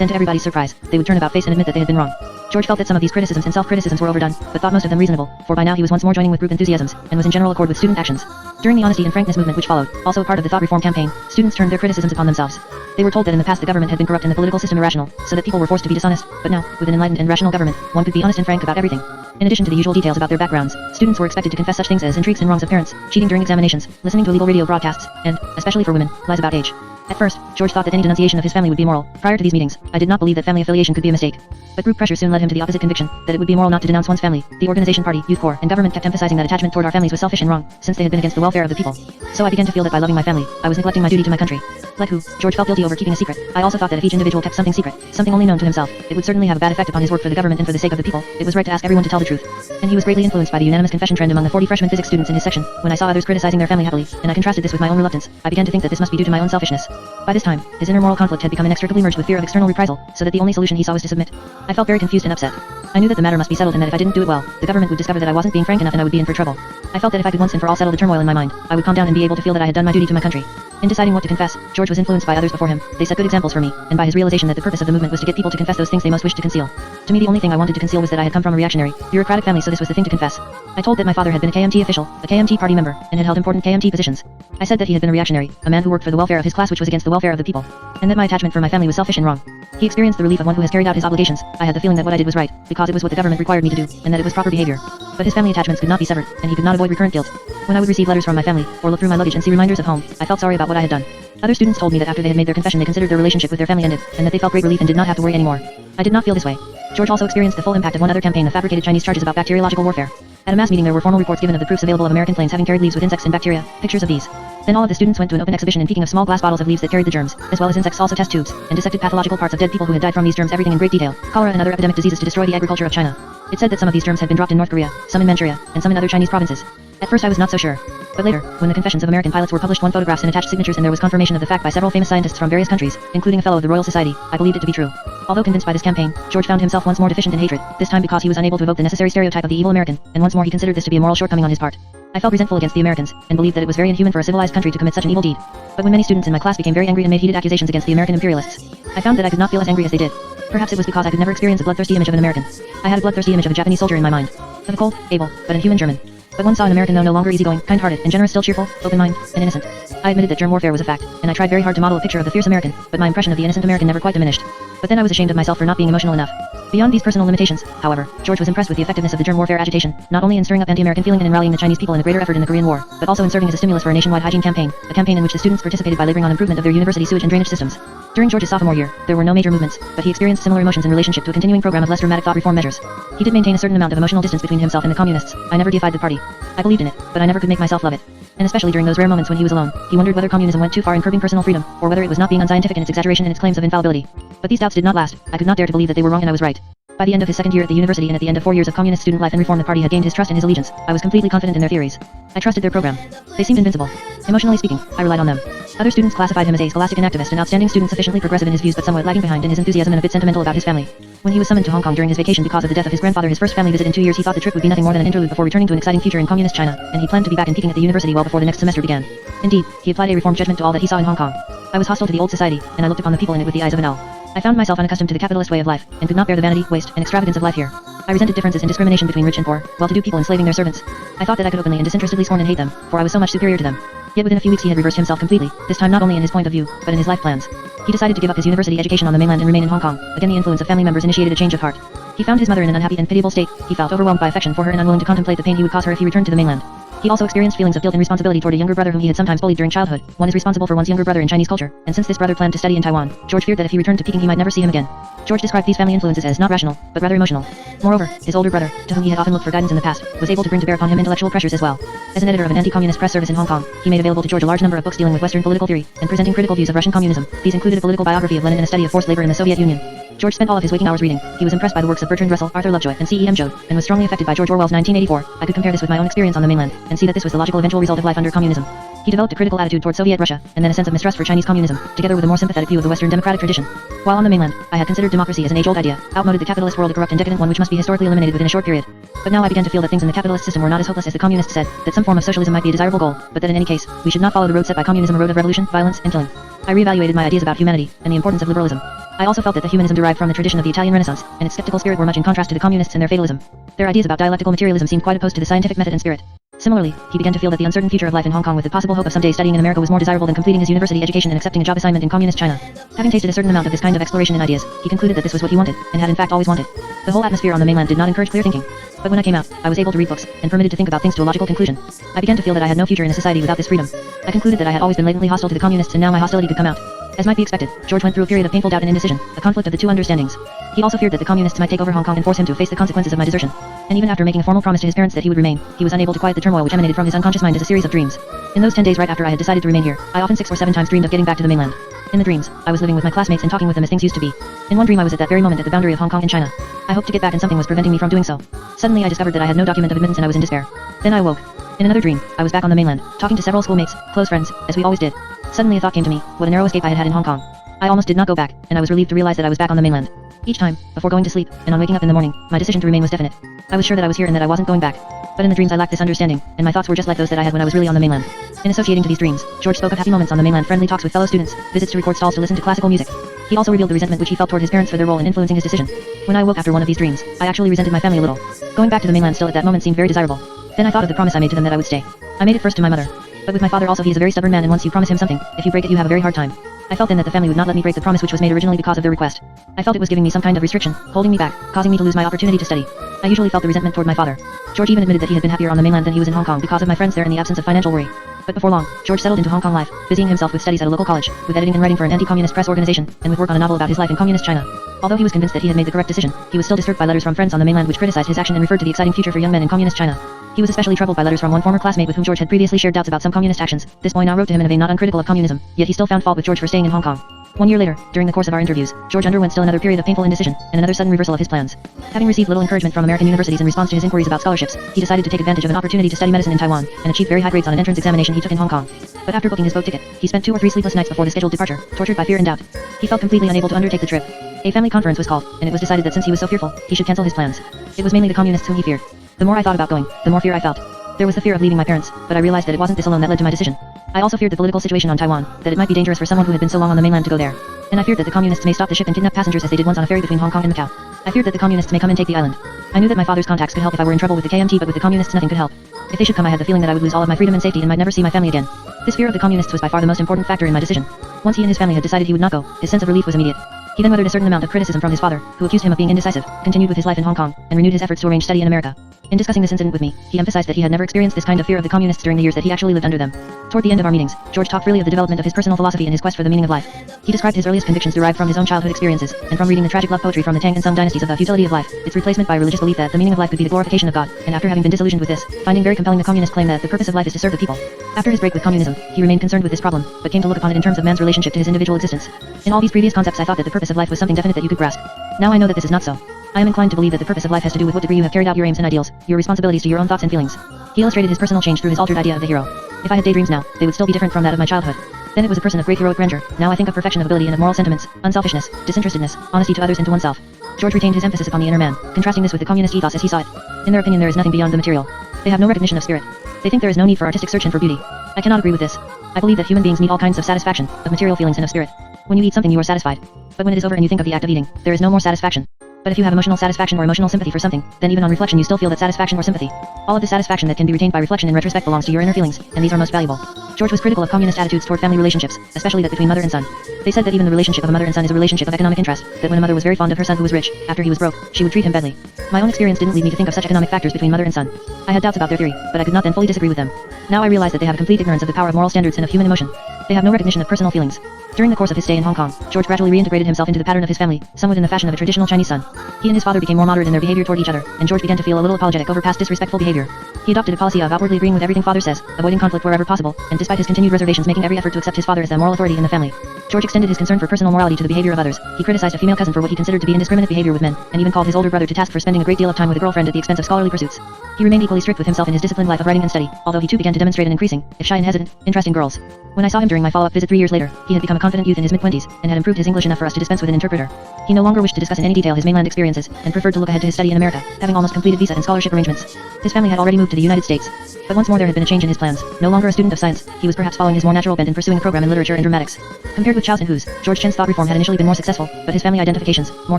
then to everybody's surprise, they would turn about face and admit that they had been wrong. George felt that some of these criticisms and self-criticisms were overdone, but thought most of them reasonable, for by now he was once more joining with group enthusiasms, and was in general accord with student actions. During the honesty and frankness movement which followed, also a part of the thought reform campaign, students turned their criticisms upon themselves. They were told that in the past the government had been corrupt and the political system irrational, so that people were forced to be dishonest, but now, with an enlightened and rational government, one could be honest and frank about everything. In addition to the usual details about their backgrounds, students were expected to confess such things as intrigues and wrongs of parents, cheating during examinations, listening to illegal radio broadcasts, and, especially for women, lies about age. At first, George thought that any denunciation of his family would be immoral. Prior to these meetings, I did not believe that family affiliation could be a mistake. But group pressure soon led him to the opposite conviction, that it would be immoral not to denounce one's family. The organization, party, youth corps, and government kept emphasizing that attachment toward our families was selfish and wrong, since they had been against the welfare of the people. So I began to feel that by loving my family, I was neglecting my duty to my country. Like who, George felt guilty over keeping a secret. I also thought that if each individual kept something secret, something only known to himself, it would certainly have a bad effect upon his work for the government and for the sake of the people. It was right to ask everyone to tell the truth. And he was greatly influenced by the unanimous confession trend among the 40 freshman physics students in his section. When I saw others criticizing their family happily, and I contrasted this with my own reluctance, I began to think that this must be due to my own selfishness. By this time, his inner moral conflict had become inextricably merged with fear of external reprisal, so that the only solution he saw was to submit. I felt very confused and upset. I knew that the matter must be settled and that if I didn't do it well, the government would discover that I wasn't being frank enough and I would be in for trouble. I felt that if I could once and for all settle the turmoil in my mind, I would calm down and be able to feel that I had done my duty to my country. In deciding what to confess, George was influenced by others before him. They set good examples for me, and by his realization that the purpose of the movement was to get people to confess those things they most wished to conceal. To me the only thing I wanted to conceal was that I had come from a reactionary, bureaucratic family, so this was the thing to confess. I told that my father had been a KMT official, a KMT party member, and had held important KMT positions. I said that he had been a reactionary, a man who worked for the welfare of his class which was against the welfare of the people, and that my attachment for my family was selfish and wrong. He experienced the relief of one who has carried out his obligations. I had the feeling that what I did was right, because it was what the government required me to do, and that it was proper behavior. But his family attachments could not be severed, and he could not avoid recurrent guilt. When I would receive letters from my family, or look through my luggage and see reminders of home, I felt sorry about what I had done. Other students told me that after they had made their confession they considered their relationship with their family ended, and that they felt great relief and did not have to worry anymore. I did not feel this way. George also experienced the full impact of one other campaign of fabricated Chinese charges about bacteriological warfare. At a mass meeting there were formal reports given of the proofs available of American planes having carried leaves with insects and bacteria, pictures of these. Then all of the students went to an open exhibition in Peking of small glass bottles of leaves that carried the germs, as well as insects also test tubes, and dissected pathological parts of dead people who had died from these germs, everything in great detail, cholera and other epidemic diseases to destroy the agriculture of China. It said that some of these germs had been dropped in North Korea, some in Manchuria, and some in other Chinese provinces. At first I was not so sure. But later, when the confessions of American pilots were published, photographs and attached signatures, and there was confirmation of the fact by several famous scientists from various countries, including a fellow of the Royal Society, I believed it to be true. Although convinced by this campaign, George found himself once more deficient in hatred, this time because he was unable to evoke the necessary stereotype of the evil American, and once more he considered this to be a moral shortcoming on his part. I felt resentful against the Americans, and believed that it was very inhuman for a civilized country to commit such an evil deed. But when many students in my class became very angry and made heated accusations against the American imperialists, I found that I could not feel as angry as they did. Perhaps it was because I could never experience a bloodthirsty image of an American. I had a bloodthirsty image of a Japanese soldier in my mind. Of a cold, able, but inhuman German. But one saw an American though no longer easygoing, kind-hearted, and generous, still cheerful, open-minded, and innocent. I admitted that germ warfare was a fact, and I tried very hard to model a picture of the fierce American, but my impression of the innocent American never quite diminished. But then I was ashamed of myself for not being emotional enough. Beyond these personal limitations, however, George was impressed with the effectiveness of the germ warfare agitation, not only in stirring up anti-American feeling and in rallying the Chinese people in a greater effort in the Korean War, but also in serving as a stimulus for a nationwide hygiene campaign, a campaign in which the students participated by laboring on improvement of their university sewage and drainage systems. During George's sophomore year, there were no major movements, but he experienced similar emotions in relationship to a continuing program of less dramatic thought reform measures. He did maintain a certain amount of emotional distance between himself and the communists. I never deified the party. I believed in it, but I never could make myself love it. And especially during those rare moments when he was alone, he wondered whether communism went too far in curbing personal freedom, or whether it was not being unscientific in its exaggeration and its claims of infallibility. But these doubts did not last. I could not dare to believe that they were wrong and I was right. By the end of his second year at the university and at the end of 4 years of communist student life and reform, the party had gained his trust and his allegiance. I was completely confident in their theories. I trusted their program. They seemed invincible. Emotionally speaking, I relied on them. Other students classified him as a scholastic and activist, an outstanding student sufficiently progressive in his views but somewhat lagging behind in his enthusiasm and a bit sentimental about his family. When he was summoned to Hong Kong during his vacation because of the death of his grandfather, his first family visit in 2 years, he thought the trip would be nothing more than an interlude before returning to an exciting future in communist China, and he planned to be back in Peking at the university well before the next semester began. Indeed, he applied a reformed judgment to all that he saw in Hong Kong. I was hostile to the old society, and I looked upon the people in it with the eyes of an owl. I found myself unaccustomed to the capitalist way of life, and could not bear the vanity, waste, and extravagance of life here. I resented differences and discrimination between rich and poor, well-to-do people enslaving their servants. I thought that I could openly and disinterestedly scorn and hate them, for I was so much superior to them. Yet within a few weeks he had reversed himself completely, this time not only in his point of view, but in his life plans. He decided to give up his university education on the mainland and remain in Hong Kong. Again the influence of family members initiated a change of heart. He found his mother in an unhappy and pitiable state. He felt overwhelmed by affection for her and unwilling to contemplate the pain he would cause her if he returned to the mainland. He also experienced feelings of guilt and responsibility toward a younger brother whom he had sometimes bullied during childhood. One is responsible for one's younger brother in Chinese culture, and since this brother planned to study in Taiwan, George feared that if he returned to Peking he might never see him again. George described these family influences as not rational, but rather emotional. Moreover, his older brother, to whom he had often looked for guidance in the past, was able to bring to bear upon him intellectual pressures as well. As an editor of an anti-communist press service in Hong Kong, he made available to George a large number of books dealing with Western political theory, and presenting critical views of Russian communism. These included a political biography of Lenin and a study of forced labor in the Soviet Union. George spent all of his waking hours reading. He was impressed by the works of Bertrand Russell, Arthur Lovejoy, and C.E.M. Joad, and was strongly affected by George Orwell's 1984. I could compare this with my own experience on the mainland, and see that this was the logical eventual result of life under communism. He developed a critical attitude toward Soviet Russia, and then a sense of mistrust for Chinese communism, together with a more sympathetic view of the Western democratic tradition. While on the mainland, I had considered democracy as an age-old idea, outmoded the capitalist world, a corrupt and decadent one which must be historically eliminated within a short period. But now I began to feel that things in the capitalist system were not as hopeless as the communists said, that some form of socialism might be a desirable goal, but that in any case, we should not follow the road set by communism, a road of revolution, violence, and killing. I reevaluated my ideas about humanity, and the importance of liberalism. I also felt that the humanism derived from the tradition of the Italian Renaissance, and its skeptical spirit were much in contrast to the communists and their fatalism. Their ideas about dialectical materialism seemed quite opposed to the scientific method and spirit. Similarly, he began to feel that the uncertain future of life in Hong Kong with the possible hope of someday studying in America was more desirable than completing his university education and accepting a job assignment in communist China. Having tasted a certain amount of this kind of exploration in ideas, he concluded that this was what he wanted, and had in fact always wanted. The whole atmosphere on the mainland did not encourage clear thinking. But when I came out, I was able to read books, and permitted to think about things to a logical conclusion. I began to feel that I had no future in a society without this freedom. I concluded that I had always been latently hostile to the communists, and now my hostility could come out. As might be expected, George went through a period of painful doubt and indecision, a conflict of the two understandings. He also feared that the communists might take over Hong Kong and force him to face the consequences of my desertion. And even after making a formal promise to his parents that he would remain, he was unable to quiet the turmoil which emanated from his unconscious mind as a series of dreams. In those 10 days right after I had decided to remain here, I often 6 or 7 times dreamed of getting back to the mainland. In the dreams, I was living with my classmates and talking with them as things used to be. In one dream I was at that very moment at the boundary of Hong Kong and China. I hoped to get back and something was preventing me from doing so. Suddenly I discovered that I had no document of admittance and I was in despair. Then I awoke. In another dream, I was back on the mainland, talking to several schoolmates, close friends, as we always did. Suddenly a thought came to me, what a narrow escape I had had in Hong Kong. I almost did not go back, and I was relieved to realize that I was back on the mainland. Each time, before going to sleep, and on waking up in the morning, my decision to remain was definite. I was sure that I was here and that I wasn't going back. But in the dreams I lacked this understanding, and my thoughts were just like those that I had when I was really on the mainland. In associating to these dreams, George spoke of happy moments on the mainland, friendly talks with fellow students, visits to record stalls to listen to classical music. He also revealed the resentment which he felt toward his parents for their role in influencing his decision. When I woke after one of these dreams, I actually resented my family a little. Going back to the mainland still at that moment seemed very desirable. Then I thought of the promise I made to them that I would stay. I made it first to my mother. But with my father also, he is a very stubborn man, and once you promise him something, if you break it you have a very hard time. I felt then that the family would not let me break the promise which was made originally because of their request. I felt it was giving me some kind of restriction, holding me back, causing me to lose my opportunity to study. I usually felt the resentment toward my father. George even admitted that he had been happier on the mainland than he was in Hong Kong because of my friends there and the absence of financial worry. But before long, George settled into Hong Kong life, busying himself with studies at a local college, with editing and writing for an anti-communist press organization, and with work on a novel about his life in communist China. Although he was convinced that he had made the correct decision, he was still disturbed by letters from friends on the mainland which criticized his action and referred to the exciting future for young men in communist China. He was especially troubled by letters from one former classmate with whom George had previously shared doubts about some communist actions. This boy now wrote to him in a vein not uncritical of communism, yet he still found fault with George for staying in Hong Kong. 1 year later, during the course of our interviews, George underwent still another period of painful indecision, and another sudden reversal of his plans. Having received little encouragement from American universities in response to his inquiries about scholarships, he decided to take advantage of an opportunity to study medicine in Taiwan, and achieve very high grades on an entrance examination he took in Hong Kong. But after booking his boat ticket, he spent 2 or 3 sleepless nights before the scheduled departure, tortured by fear and doubt. He felt completely unable to undertake the trip. A family conference was called, and it was decided that since he was so fearful, he should cancel his plans. It was mainly the communists whom he feared. The more I thought about going, the more fear I felt. There was the fear of leaving my parents, but I realized that it wasn't this alone that led to my decision. I also feared the political situation on Taiwan, that it might be dangerous for someone who had been so long on the mainland to go there. And I feared that the communists may stop the ship and kidnap passengers as they did once on a ferry between Hong Kong and Macau. I feared that the communists may come and take the island. I knew that my father's contacts could help if I were in trouble with the KMT, but with the communists nothing could help. If they should come, I had the feeling that I would lose all of my freedom and safety and might never see my family again. This fear of the communists was by far the most important factor in my decision. Once he and his family had decided he would not go, his sense of relief was immediate. He then weathered a certain amount of criticism from his father, who accused him of being indecisive, continued with his life in Hong Kong, and renewed his efforts to arrange study in America. In discussing this incident with me, he emphasized that he had never experienced this kind of fear of the communists during the years that he actually lived under them. Toward the end of our meetings, George talked freely of the development of his personal philosophy and his quest for the meaning of life. He described his earliest convictions derived from his own childhood experiences, and from reading the tragic love poetry from the Tang and Sung dynasties of the futility of life, its replacement by religious belief that the meaning of life could be the glorification of God, and after having been disillusioned with this, finding very compelling the communist claim that the purpose of life is to serve the people. After his break with communism, he remained concerned with this problem, but came to look upon it in terms of man's relationship to his individual existence. In all these previous concepts I thought that the purpose of life was something definite that you could grasp. Now I know that this is not so. I am inclined to believe that the purpose of life has to do with what degree you have carried out your aims and ideals, your responsibilities to your own thoughts and feelings. He illustrated his personal change through his altered idea of the hero. If I had daydreams now, they would still be different from that of my childhood. Then it was a person of great heroic grandeur. Now I think of perfection of ability and of moral sentiments, unselfishness, disinterestedness, honesty to others and to oneself. George retained his emphasis upon the inner man, contrasting this with the communist ethos as he saw it. In their opinion, there is nothing beyond the material. They have no recognition of spirit. They think there is no need for artistic search and for beauty. I cannot agree with this. I believe that human beings need all kinds of satisfaction, of material feelings and of spirit. When you eat something you are satisfied. But when it is over and you think of the act of eating, there is no more satisfaction. But if you have emotional satisfaction or emotional sympathy for something, then even on reflection you still feel that satisfaction or sympathy. All of the satisfaction that can be retained by reflection in retrospect belongs to your inner feelings, and these are most valuable. George was critical of communist attitudes toward family relationships, especially that between mother and son. They said that even the relationship of a mother and son is a relationship of economic interest, that when a mother was very fond of her son who was rich, after he was broke, she would treat him badly. My own experience didn't lead me to think of such economic factors between mother and son. I had doubts about their theory, but I could not then fully disagree with them. Now I realize that they have a complete ignorance of the power of moral standards and of human emotion. They have no recognition of personal feelings. During the course of his stay in Hong Kong, George gradually reintegrated himself into the pattern of his family, somewhat in the fashion of a traditional Chinese son. He and his father became more moderate in their behavior toward each other, and George began to feel a little apologetic over past disrespectful behavior. He adopted a policy of outwardly agreeing with everything father says, avoiding conflict wherever possible, and despite his continued reservations making every effort to accept his father as the moral authority in the family. George extended his concern for personal morality to the behavior of others. He criticized a female cousin for what he considered to be indiscriminate behavior with men, and even called his older brother to task for spending a great deal of time with a girlfriend at the expense of scholarly pursuits. He remained equally strict with himself in his disciplined life of writing and study, although he too began to demonstrate an increasing, if shy and hesitant, interest in girls. When I saw him during my follow-up visit 3 years later, he had become a confident youth in his mid-20s, and had improved his English enough for us to dispense with an interpreter. He no longer wished to discuss in any detail his mainland experiences, and preferred to look ahead to his study in America, having almost completed visa and scholarship arrangements. His family had already moved to the United States. But once more there had been a change in his plans. No longer a student of science, he was perhaps following his more natural bent in pursuing a program in literature and dramatics. Compared with Chow's and Hu's, George Chen's thought reform had initially been more successful, but his family identifications, more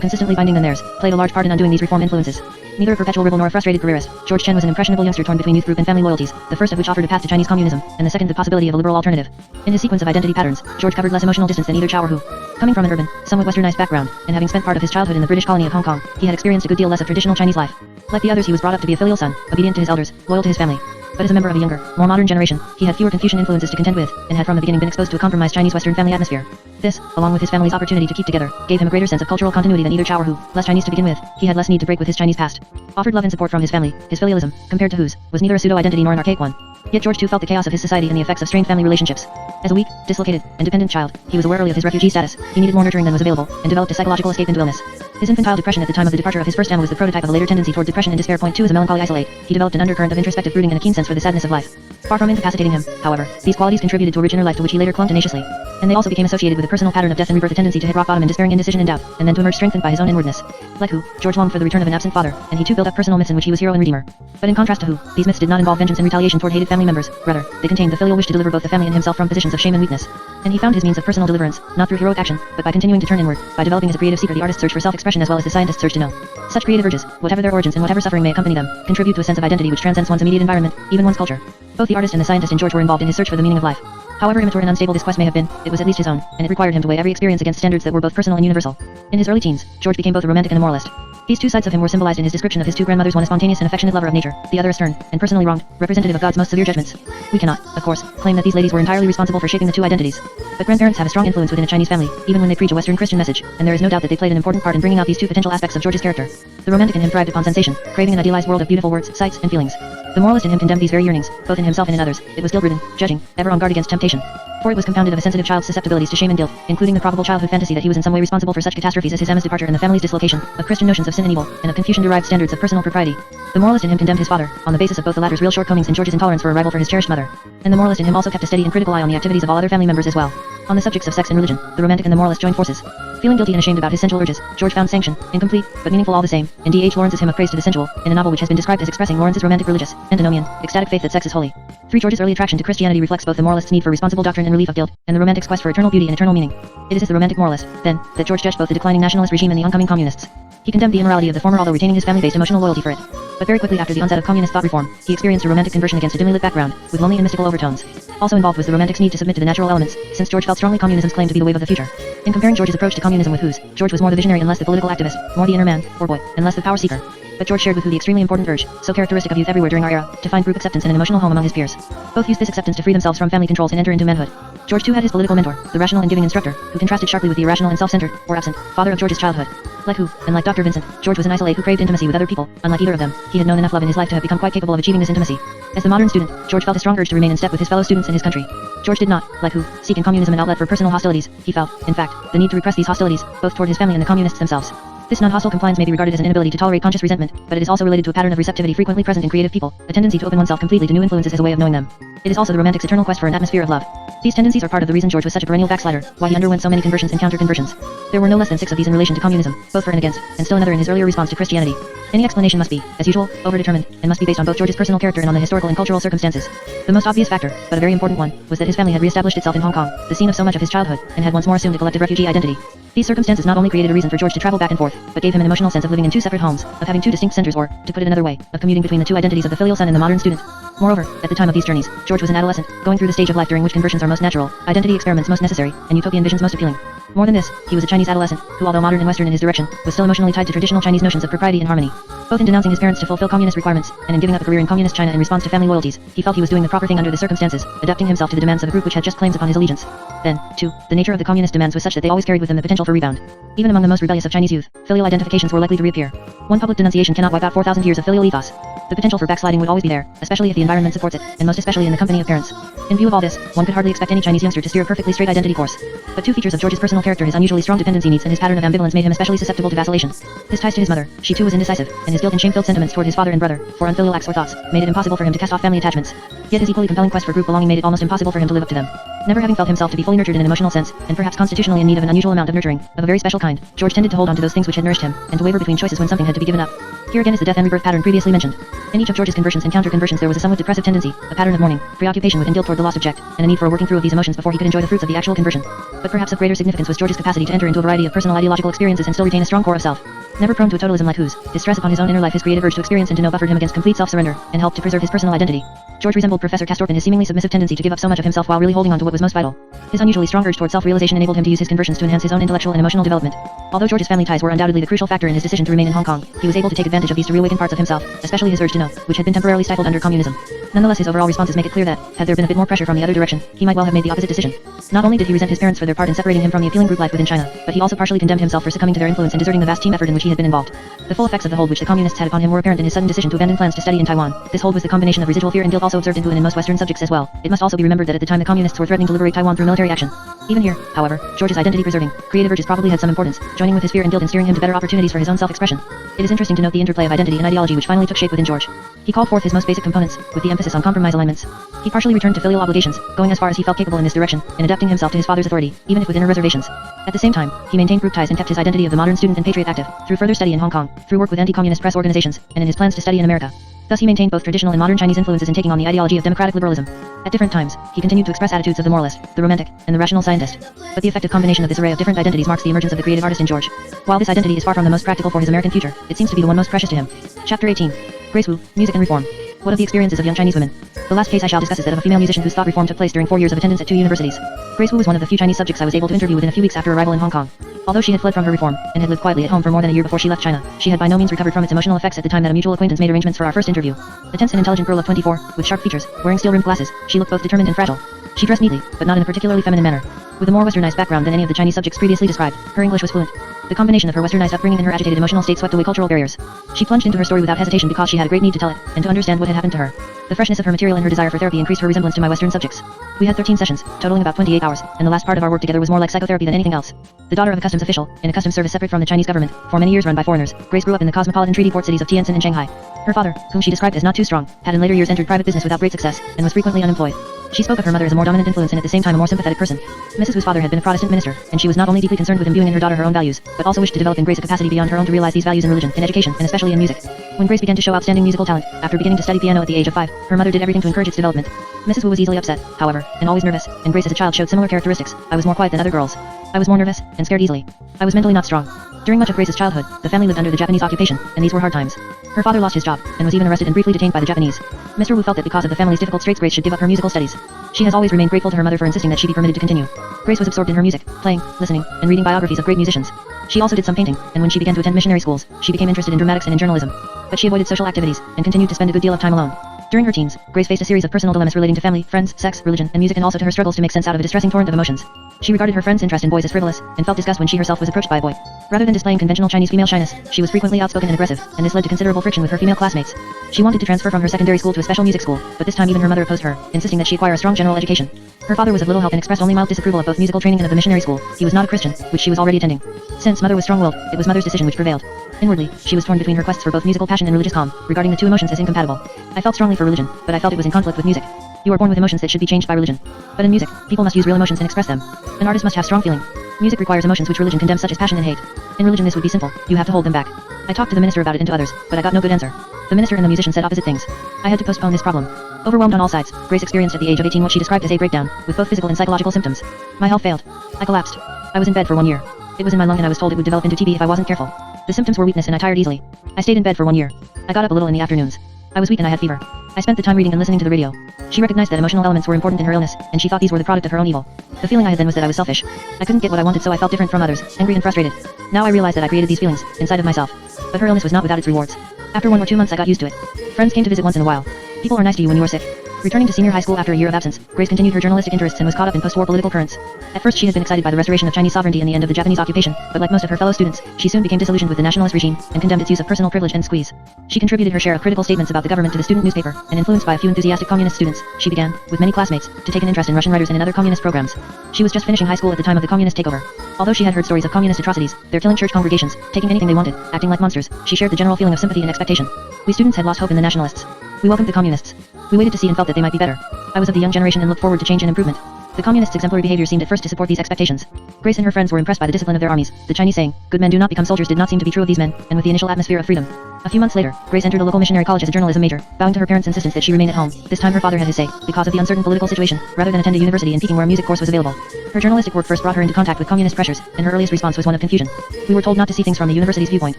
consistently binding than theirs, played a large part in undoing these reform influences. Neither a perpetual rebel nor a frustrated careerist, George Chen was an impressionable youngster torn between youth group and family loyalties, the first of which offered a path to Chinese communism, and the second the possibility of a liberal alternative. In his sequence of identity patterns, George covered less emotional distance than either Chow or Hu. Coming from an urban, somewhat westernized background, and having spent part of his childhood in the British colony of Hong Kong, he had experienced a good deal less of traditional Chinese life. Like the others, he was brought up to be a filial son, obedient to his elders, loyal to his family. But as a member of a younger, more modern generation, he had fewer Confucian influences to contend with, and had from the beginning been exposed to a compromised Chinese Western family atmosphere. This, along with his family's opportunity to keep together, gave him a greater sense of cultural continuity than either Chow or Hu. Less Chinese to begin with, he had less need to break with his Chinese past. Offered love and support from his family, his filialism, compared to Hu's, was neither a pseudo-identity nor an archaic one. Yet George too felt the chaos of his society and the effects of strained family relationships. As a weak, dislocated, and dependent child, he was aware early of his refugee status. He needed more nurturing than was available, and developed a psychological escape into illness. His infantile depression at the time of the departure of his first family was the prototype of a later tendency toward depression and despair. Point 2 is a melancholy isolate. He developed an undercurrent of introspective brooding and a keen sense for the sadness of life. Far from incapacitating him, however, these qualities contributed to a rich inner life to which he later clung tenaciously. And they also became associated with a personal pattern of death and rebirth, a tendency to hit rock bottom in despairing indecision and doubt, and then to emerge strengthened by his own inwardness. Like Hu, George longed for the return of an absent father, and he too built up personal myths in which he was hero and redeemer. But in contrast to Hu, these myths did not involve vengeance and retaliation toward hated family members. Rather, they contained the filial wish to deliver both the family and himself from positions of shame and weakness. And he found his means of personal deliverance, not through heroic action, but by continuing to turn inward, by developing as a creative seeker the artist's search for self-expression as well as the scientist's search to know. Such creative urges, whatever their origins and whatever suffering may accompany them, contribute to a sense of identity which transcends one's immediate environment, even one's culture. Both the artist and the scientist in George were involved in his search for the meaning of life. However immature and unstable this quest may have been, it was at least his own, and it required him to weigh every experience against standards that were both personal and universal. In his early teens, George became both a romantic and a moralist. These two sides of him were symbolized in his description of his two grandmothers, one a spontaneous and affectionate lover of nature, the other a stern, and personally wronged, representative of God's most severe judgments. We cannot, of course, claim that these ladies were entirely responsible for shaping the two identities. But grandparents have a strong influence within a Chinese family, even when they preach a Western Christian message, and there is no doubt that they played an important part in bringing out these two potential aspects of George's character. The romantic in him thrived upon sensation, craving an idealized world of beautiful words, sights, and feelings. The moralist in him condemned these very yearnings, both in himself and in others. It was guilt-ridden, judging, ever on guard against temptation. For it was compounded of a sensitive child's susceptibilities to shame and guilt, including the probable childhood fantasy that he was in some way responsible for such catastrophes as his Emma's departure and the family's dislocation, of Christian notions of sin and evil, and of Confucian-derived standards of personal propriety. The moralist in him condemned his father, on the basis of both the latter's real shortcomings and George's intolerance for a rival for his cherished mother. And the moralist in him also kept a steady and critical eye on the activities of all other family members as well. On the subjects of sex and religion, the romantic and the moralist joined forces. Feeling guilty and ashamed about his sensual urges, George found sanction, incomplete, but meaningful all the same, in D.H. Lawrence's Hymn of Praise to the Sensual, in a novel which has been described as expressing Lawrence's romantic religious, antinomian, ecstatic faith that sex is holy. 3. George's early attraction to Christianity reflects both the moralist's need for responsible doctrine and relief of guilt, and the romantic's quest for eternal beauty and eternal meaning. It is as the romantic moralist, then, that George judged both the declining nationalist regime and the oncoming communists. He condemned the immorality of the former although retaining his family-based emotional loyalty for it. But very quickly after the onset of communist thought reform, he experienced a romantic conversion against a dimly lit background, with lonely and mystical overtones. Also involved was the romantic's need to submit to the natural elements, since George felt strongly communism's claim to be the wave of the future. In comparing George's approach to communism with Hu's, George was more the visionary and less the political activist, more the inner man, or boy, and less the power seeker. But George shared with Hu the extremely important urge, so characteristic of youth everywhere during our era, to find group acceptance and an emotional home among his peers. Both used this acceptance to free themselves from family controls and enter into manhood. George too had his political mentor, the rational and giving instructor, who contrasted sharply with the irrational and self-centered, or absent, father of George's childhood. Like Hu, and like Dr. Vincent, George was an isolate who craved intimacy with other people. Unlike either of them, he had known enough love in his life to have become quite capable of achieving this intimacy. As the modern student, George felt a strong urge to remain in step with his fellow students and his country. George did not, like Hu, seek in communism an outlet for personal hostilities. He felt, in fact, the need to repress these hostilities, both toward his family and the communists themselves. This non-hostile compliance may be regarded as an inability to tolerate conscious resentment, but it is also related to a pattern of receptivity frequently present in creative people, a tendency to open oneself completely to new influences as a way of knowing them. It is also the romantic's eternal quest for an atmosphere of love. These tendencies are part of the reason George was such a perennial backslider, why he underwent so many conversions and counter-conversions. There were no less than 6 of these in relation to communism, both for and against, and still another in his earlier response to Christianity. Any explanation must be, as usual, overdetermined, and must be based on both George's personal character and on the historical and cultural circumstances. The most obvious factor, but a very important one, was that his family had re-established itself in Hong Kong, the scene of so much of his childhood, and had once more assumed a collective refugee identity. These circumstances not only created a reason for George to travel back and forth, but gave him an emotional sense of living in 2 separate homes, of having 2 distinct centers or, to put it another way, of commuting between the 2 identities of the filial son and the modern student. Moreover, at the time of these journeys, George was an adolescent, going through the stage of life during which conversions are most natural, identity experiments most necessary, and utopian visions most appealing. More than this, he was a Chinese adolescent, who although modern and Western in his direction, was still emotionally tied to traditional Chinese notions of propriety and harmony. Both in denouncing his parents to fulfill communist requirements, and in giving up a career in communist China in response to family loyalties, he felt he was doing the proper thing under the circumstances, adapting himself to the demands of a group which had just claims upon his allegiance. Then, too, the nature of the communist demands was such that they always carried with them the potential for rebound. Even among the most rebellious of Chinese youth, filial identifications were likely to reappear. One public denunciation cannot wipe out 4,000 years of filial ethos. The potential for backsliding would always be there, especially if the environment supports it, and most especially in the company of parents. In view of all this, one could hardly expect any Chinese youngster to steer a perfectly straight identity course. But 2 features of George's personal character, his unusually strong dependency needs and his pattern of ambivalence, made him especially susceptible to vacillation. His ties to his mother, she too was indecisive, and his guilt and shame-filled sentiments toward his father and brother, for unfilial acts or thoughts, made it impossible for him to cast off family attachments. Yet his equally compelling quest for group belonging made it almost impossible for him to live up to them. Never having felt himself to be fully nurtured in an emotional sense, and perhaps constitutionally in need of an unusual amount of nurturing, of a very special kind, George tended to hold on to those things which had nourished him, and to waver between choices when something had to be given up. Here again is the death and rebirth pattern previously mentioned. In each of George's conversions and counter-conversions there was a somewhat depressive tendency, a pattern of mourning, preoccupation with and guilt toward the lost object, and a need for a working through of these emotions before he could enjoy the fruits of the actual conversion. But perhaps of greater significance was George's capacity to enter into a variety of personal ideological experiences and still retain a strong core of self. Never prone to a totalism like Hu's, his stress upon his own inner life, his creative urge to experience and to know buffered him against complete self-surrender, and helped to preserve his personal identity. George resembled Professor Castorp in his seemingly submissive tendency to give up so much of himself while really holding on to what was most vital. His unusually strong urge toward self-realization enabled him to use his conversions to enhance his own intellectual and emotional development. Although George's family ties were undoubtedly the crucial factor in his decision to remain in Hong Kong, he was able to take advantage of these to reawaken parts of himself, especially his urge to know, which had been temporarily stifled under communism. Nonetheless, his overall responses make it clear that, had there been a bit more pressure from the other direction, he might well have made the opposite decision. Not only did he resent his parents for their part in separating him from the appealing group life within China, but he also partially condemned himself for succumbing to their influence and deserting the vast team effort in which he had been involved. The full effects of the hold which the communists had upon him were apparent in his sudden decision to abandon plans to study in Taiwan. This hold was the combination of residual fear and guilt also observed in Hu and in most Western subjects as well. It must also be remembered that at the time the communists were threatening to liberate Taiwan through military action. Even here, however, George's identity-preserving, creative urges probably had some importance, joining with his fear and guilt in steering him to better opportunities for his own self-expression. It is interesting to note the interplay of identity and ideology which finally took shape within George. He called forth his most basic components, with the emphasis on compromise alignments. He partially returned to filial obligations, going as far as he felt capable in this direction, and adapting himself to his father's authority, even if with inner reservations. At the same time, he maintained group ties and kept his identity of the modern student and patriot active, through further study in Hong Kong, through work with anti-communist press organizations, and in his plans to study in America. Thus he maintained both traditional and modern Chinese influences in taking on the ideology of democratic liberalism. At different times, he continued to express attitudes of the moralist, the romantic, and the rational scientist. But the effective combination of this array of different identities marks the emergence of the creative artist in George. While this identity is far from the most practical for his American future, it seems to be the one most precious to him. Chapter 18. Grace Wu, Music and Reform. What of the experiences of young Chinese women? The last case I shall discuss is that of a female musician whose thought reform took place during 4 years of attendance at 2 universities. Grace Wu was one of the few Chinese subjects I was able to interview within a few weeks after arrival in Hong Kong. Although she had fled from her reform, and had lived quietly at home for more than a year before she left China, she had by no means recovered from its emotional effects at the time that a mutual acquaintance made arrangements for our first interview. A tense and intelligent girl of 24, with sharp features, wearing steel-rimmed glasses, she looked both determined and fragile. She dressed neatly, but not in a particularly feminine manner. With a more westernized background than any of the Chinese subjects previously described, her English was fluent. The combination of her westernized upbringing and her agitated emotional state swept away cultural barriers. She plunged into her story without hesitation because she had a great need to tell it, and to understand what had happened to her. The freshness of her material and her desire for therapy increased her resemblance to my Western subjects. We had 13 sessions, totaling about 28 hours, and the last part of our work together was more like psychotherapy than anything else. The daughter of a customs official, in a customs service separate from the Chinese government, for many years run by foreigners, Grace grew up in the cosmopolitan treaty port cities of Tientsin and Shanghai. Her father, whom she described as not too strong, had in later years entered private business without great success, and was frequently unemployed. She spoke of her mother as a more dominant influence and at the same time a more sympathetic person. Mrs. Wu's father had been a Protestant minister, and she was not only deeply concerned with imbuing in her daughter her own values, but also wished to develop in Grace a capacity beyond her own to realize these values in religion, in education, and especially in music. When Grace began to show outstanding musical talent, after beginning to study piano at the age of 5, her mother did everything to encourage its development. Mrs. Wu was easily upset, however, and always nervous, and Grace as a child showed similar characteristics. I was more quiet than other girls. I was more nervous, and scared easily. I was mentally not strong. During much of Grace's childhood, the family lived under the Japanese occupation, and these were hard times. Her father lost his job, and was even arrested and briefly detained by the Japanese. Mr. Wu felt that because of the family's difficult straits Grace should give up her musical studies. She has always remained grateful to her mother for insisting that she be permitted to continue. Grace was absorbed in her music, playing, listening, and reading biographies of great musicians. She also did some painting, and when she began to attend missionary schools, she became interested in dramatics and in journalism. But she avoided social activities, and continued to spend a good deal of time alone. During her teens, Grace faced a series of personal dilemmas relating to family, friends, sex, religion, and music, and also to her struggles to make sense out of a distressing torrent of emotions. She regarded her friends' interest in boys as frivolous, and felt disgust when she herself was approached by a boy. Rather than displaying conventional Chinese female shyness, she was frequently outspoken and aggressive, and this led to considerable friction with her female classmates. She wanted to transfer from her secondary school to a special music school, but this time even her mother opposed her, insisting that she acquire a strong general education. Her father was of little help and expressed only mild disapproval of both musical training and of the missionary school. He was not a Christian, which she was already attending. Since mother was strong-willed, it was mother's decision which prevailed. Inwardly, she was torn between her quests for both musical passion and religious calm, regarding the two emotions as incompatible. I felt strongly for religion, but I felt it was in conflict with music. You are born with emotions that should be changed by religion. But in music, people must use real emotions and express them. An artist must have strong feeling. Music requires emotions which religion condemns, such as passion and hate. In religion this would be sinful, you have to hold them back. I talked to the minister about it and to others, but I got no good answer. The minister and the musician said opposite things. I had to postpone this problem. Overwhelmed on all sides, Grace experienced at the age of 18 what she described as a breakdown, with both physical and psychological symptoms. My health failed. I collapsed. I was in bed for 1 year. It was in my lung and I was told it would develop into TB if I wasn't careful. The symptoms were weakness and I tired easily. I stayed in bed for 1 year. I got up a little in the afternoons. I was weak and I had fever. I spent the time reading and listening to the radio. She recognized that emotional elements were important in her illness, and she thought these were the product of her own evil. The feeling I had then was that I was selfish. I couldn't get what I wanted, so I felt different from others, angry and frustrated. Now I realized that I created these feelings, inside of myself. But her illness was not without its rewards. After 1 or 2 months I got used to it. Friends came to visit once in a while. People are nice to you when you are sick. Returning to senior high school after a year of absence, Grace continued her journalistic interests and was caught up in post-war political currents. At first she had been excited by the restoration of Chinese sovereignty and the end of the Japanese occupation, but like most of her fellow students, she soon became disillusioned with the nationalist regime, and condemned its use of personal privilege and squeeze. She contributed her share of critical statements about the government to the student newspaper, and influenced by a few enthusiastic communist students, she began, with many classmates, to take an interest in Russian writers and in other communist programs. She was just finishing high school at the time of the communist takeover. Although she had heard stories of communist atrocities, their killing church congregations, taking anything they wanted, acting like monsters, she shared the general feeling of sympathy and expectation. We students had lost hope in the nationalists. We welcomed the communists. We waited to see and felt that they might be better. I was of the young generation and looked forward to change and improvement. The communists' exemplary behavior seemed at first to support these expectations. Grace and her friends were impressed by the discipline of their armies. The Chinese saying, "Good men do not become soldiers," did not seem to be true of these men, and with the initial atmosphere of freedom. A few months later, Grace entered a local missionary college as a journalism major, bowing to her parents' insistence that she remain at home. This time her father had his say, because of the uncertain political situation, rather than attend a university in Peking where a music course was available. Her journalistic work first brought her into contact with communist pressures, and her earliest response was one of confusion. We were told not to see things from the university's viewpoint,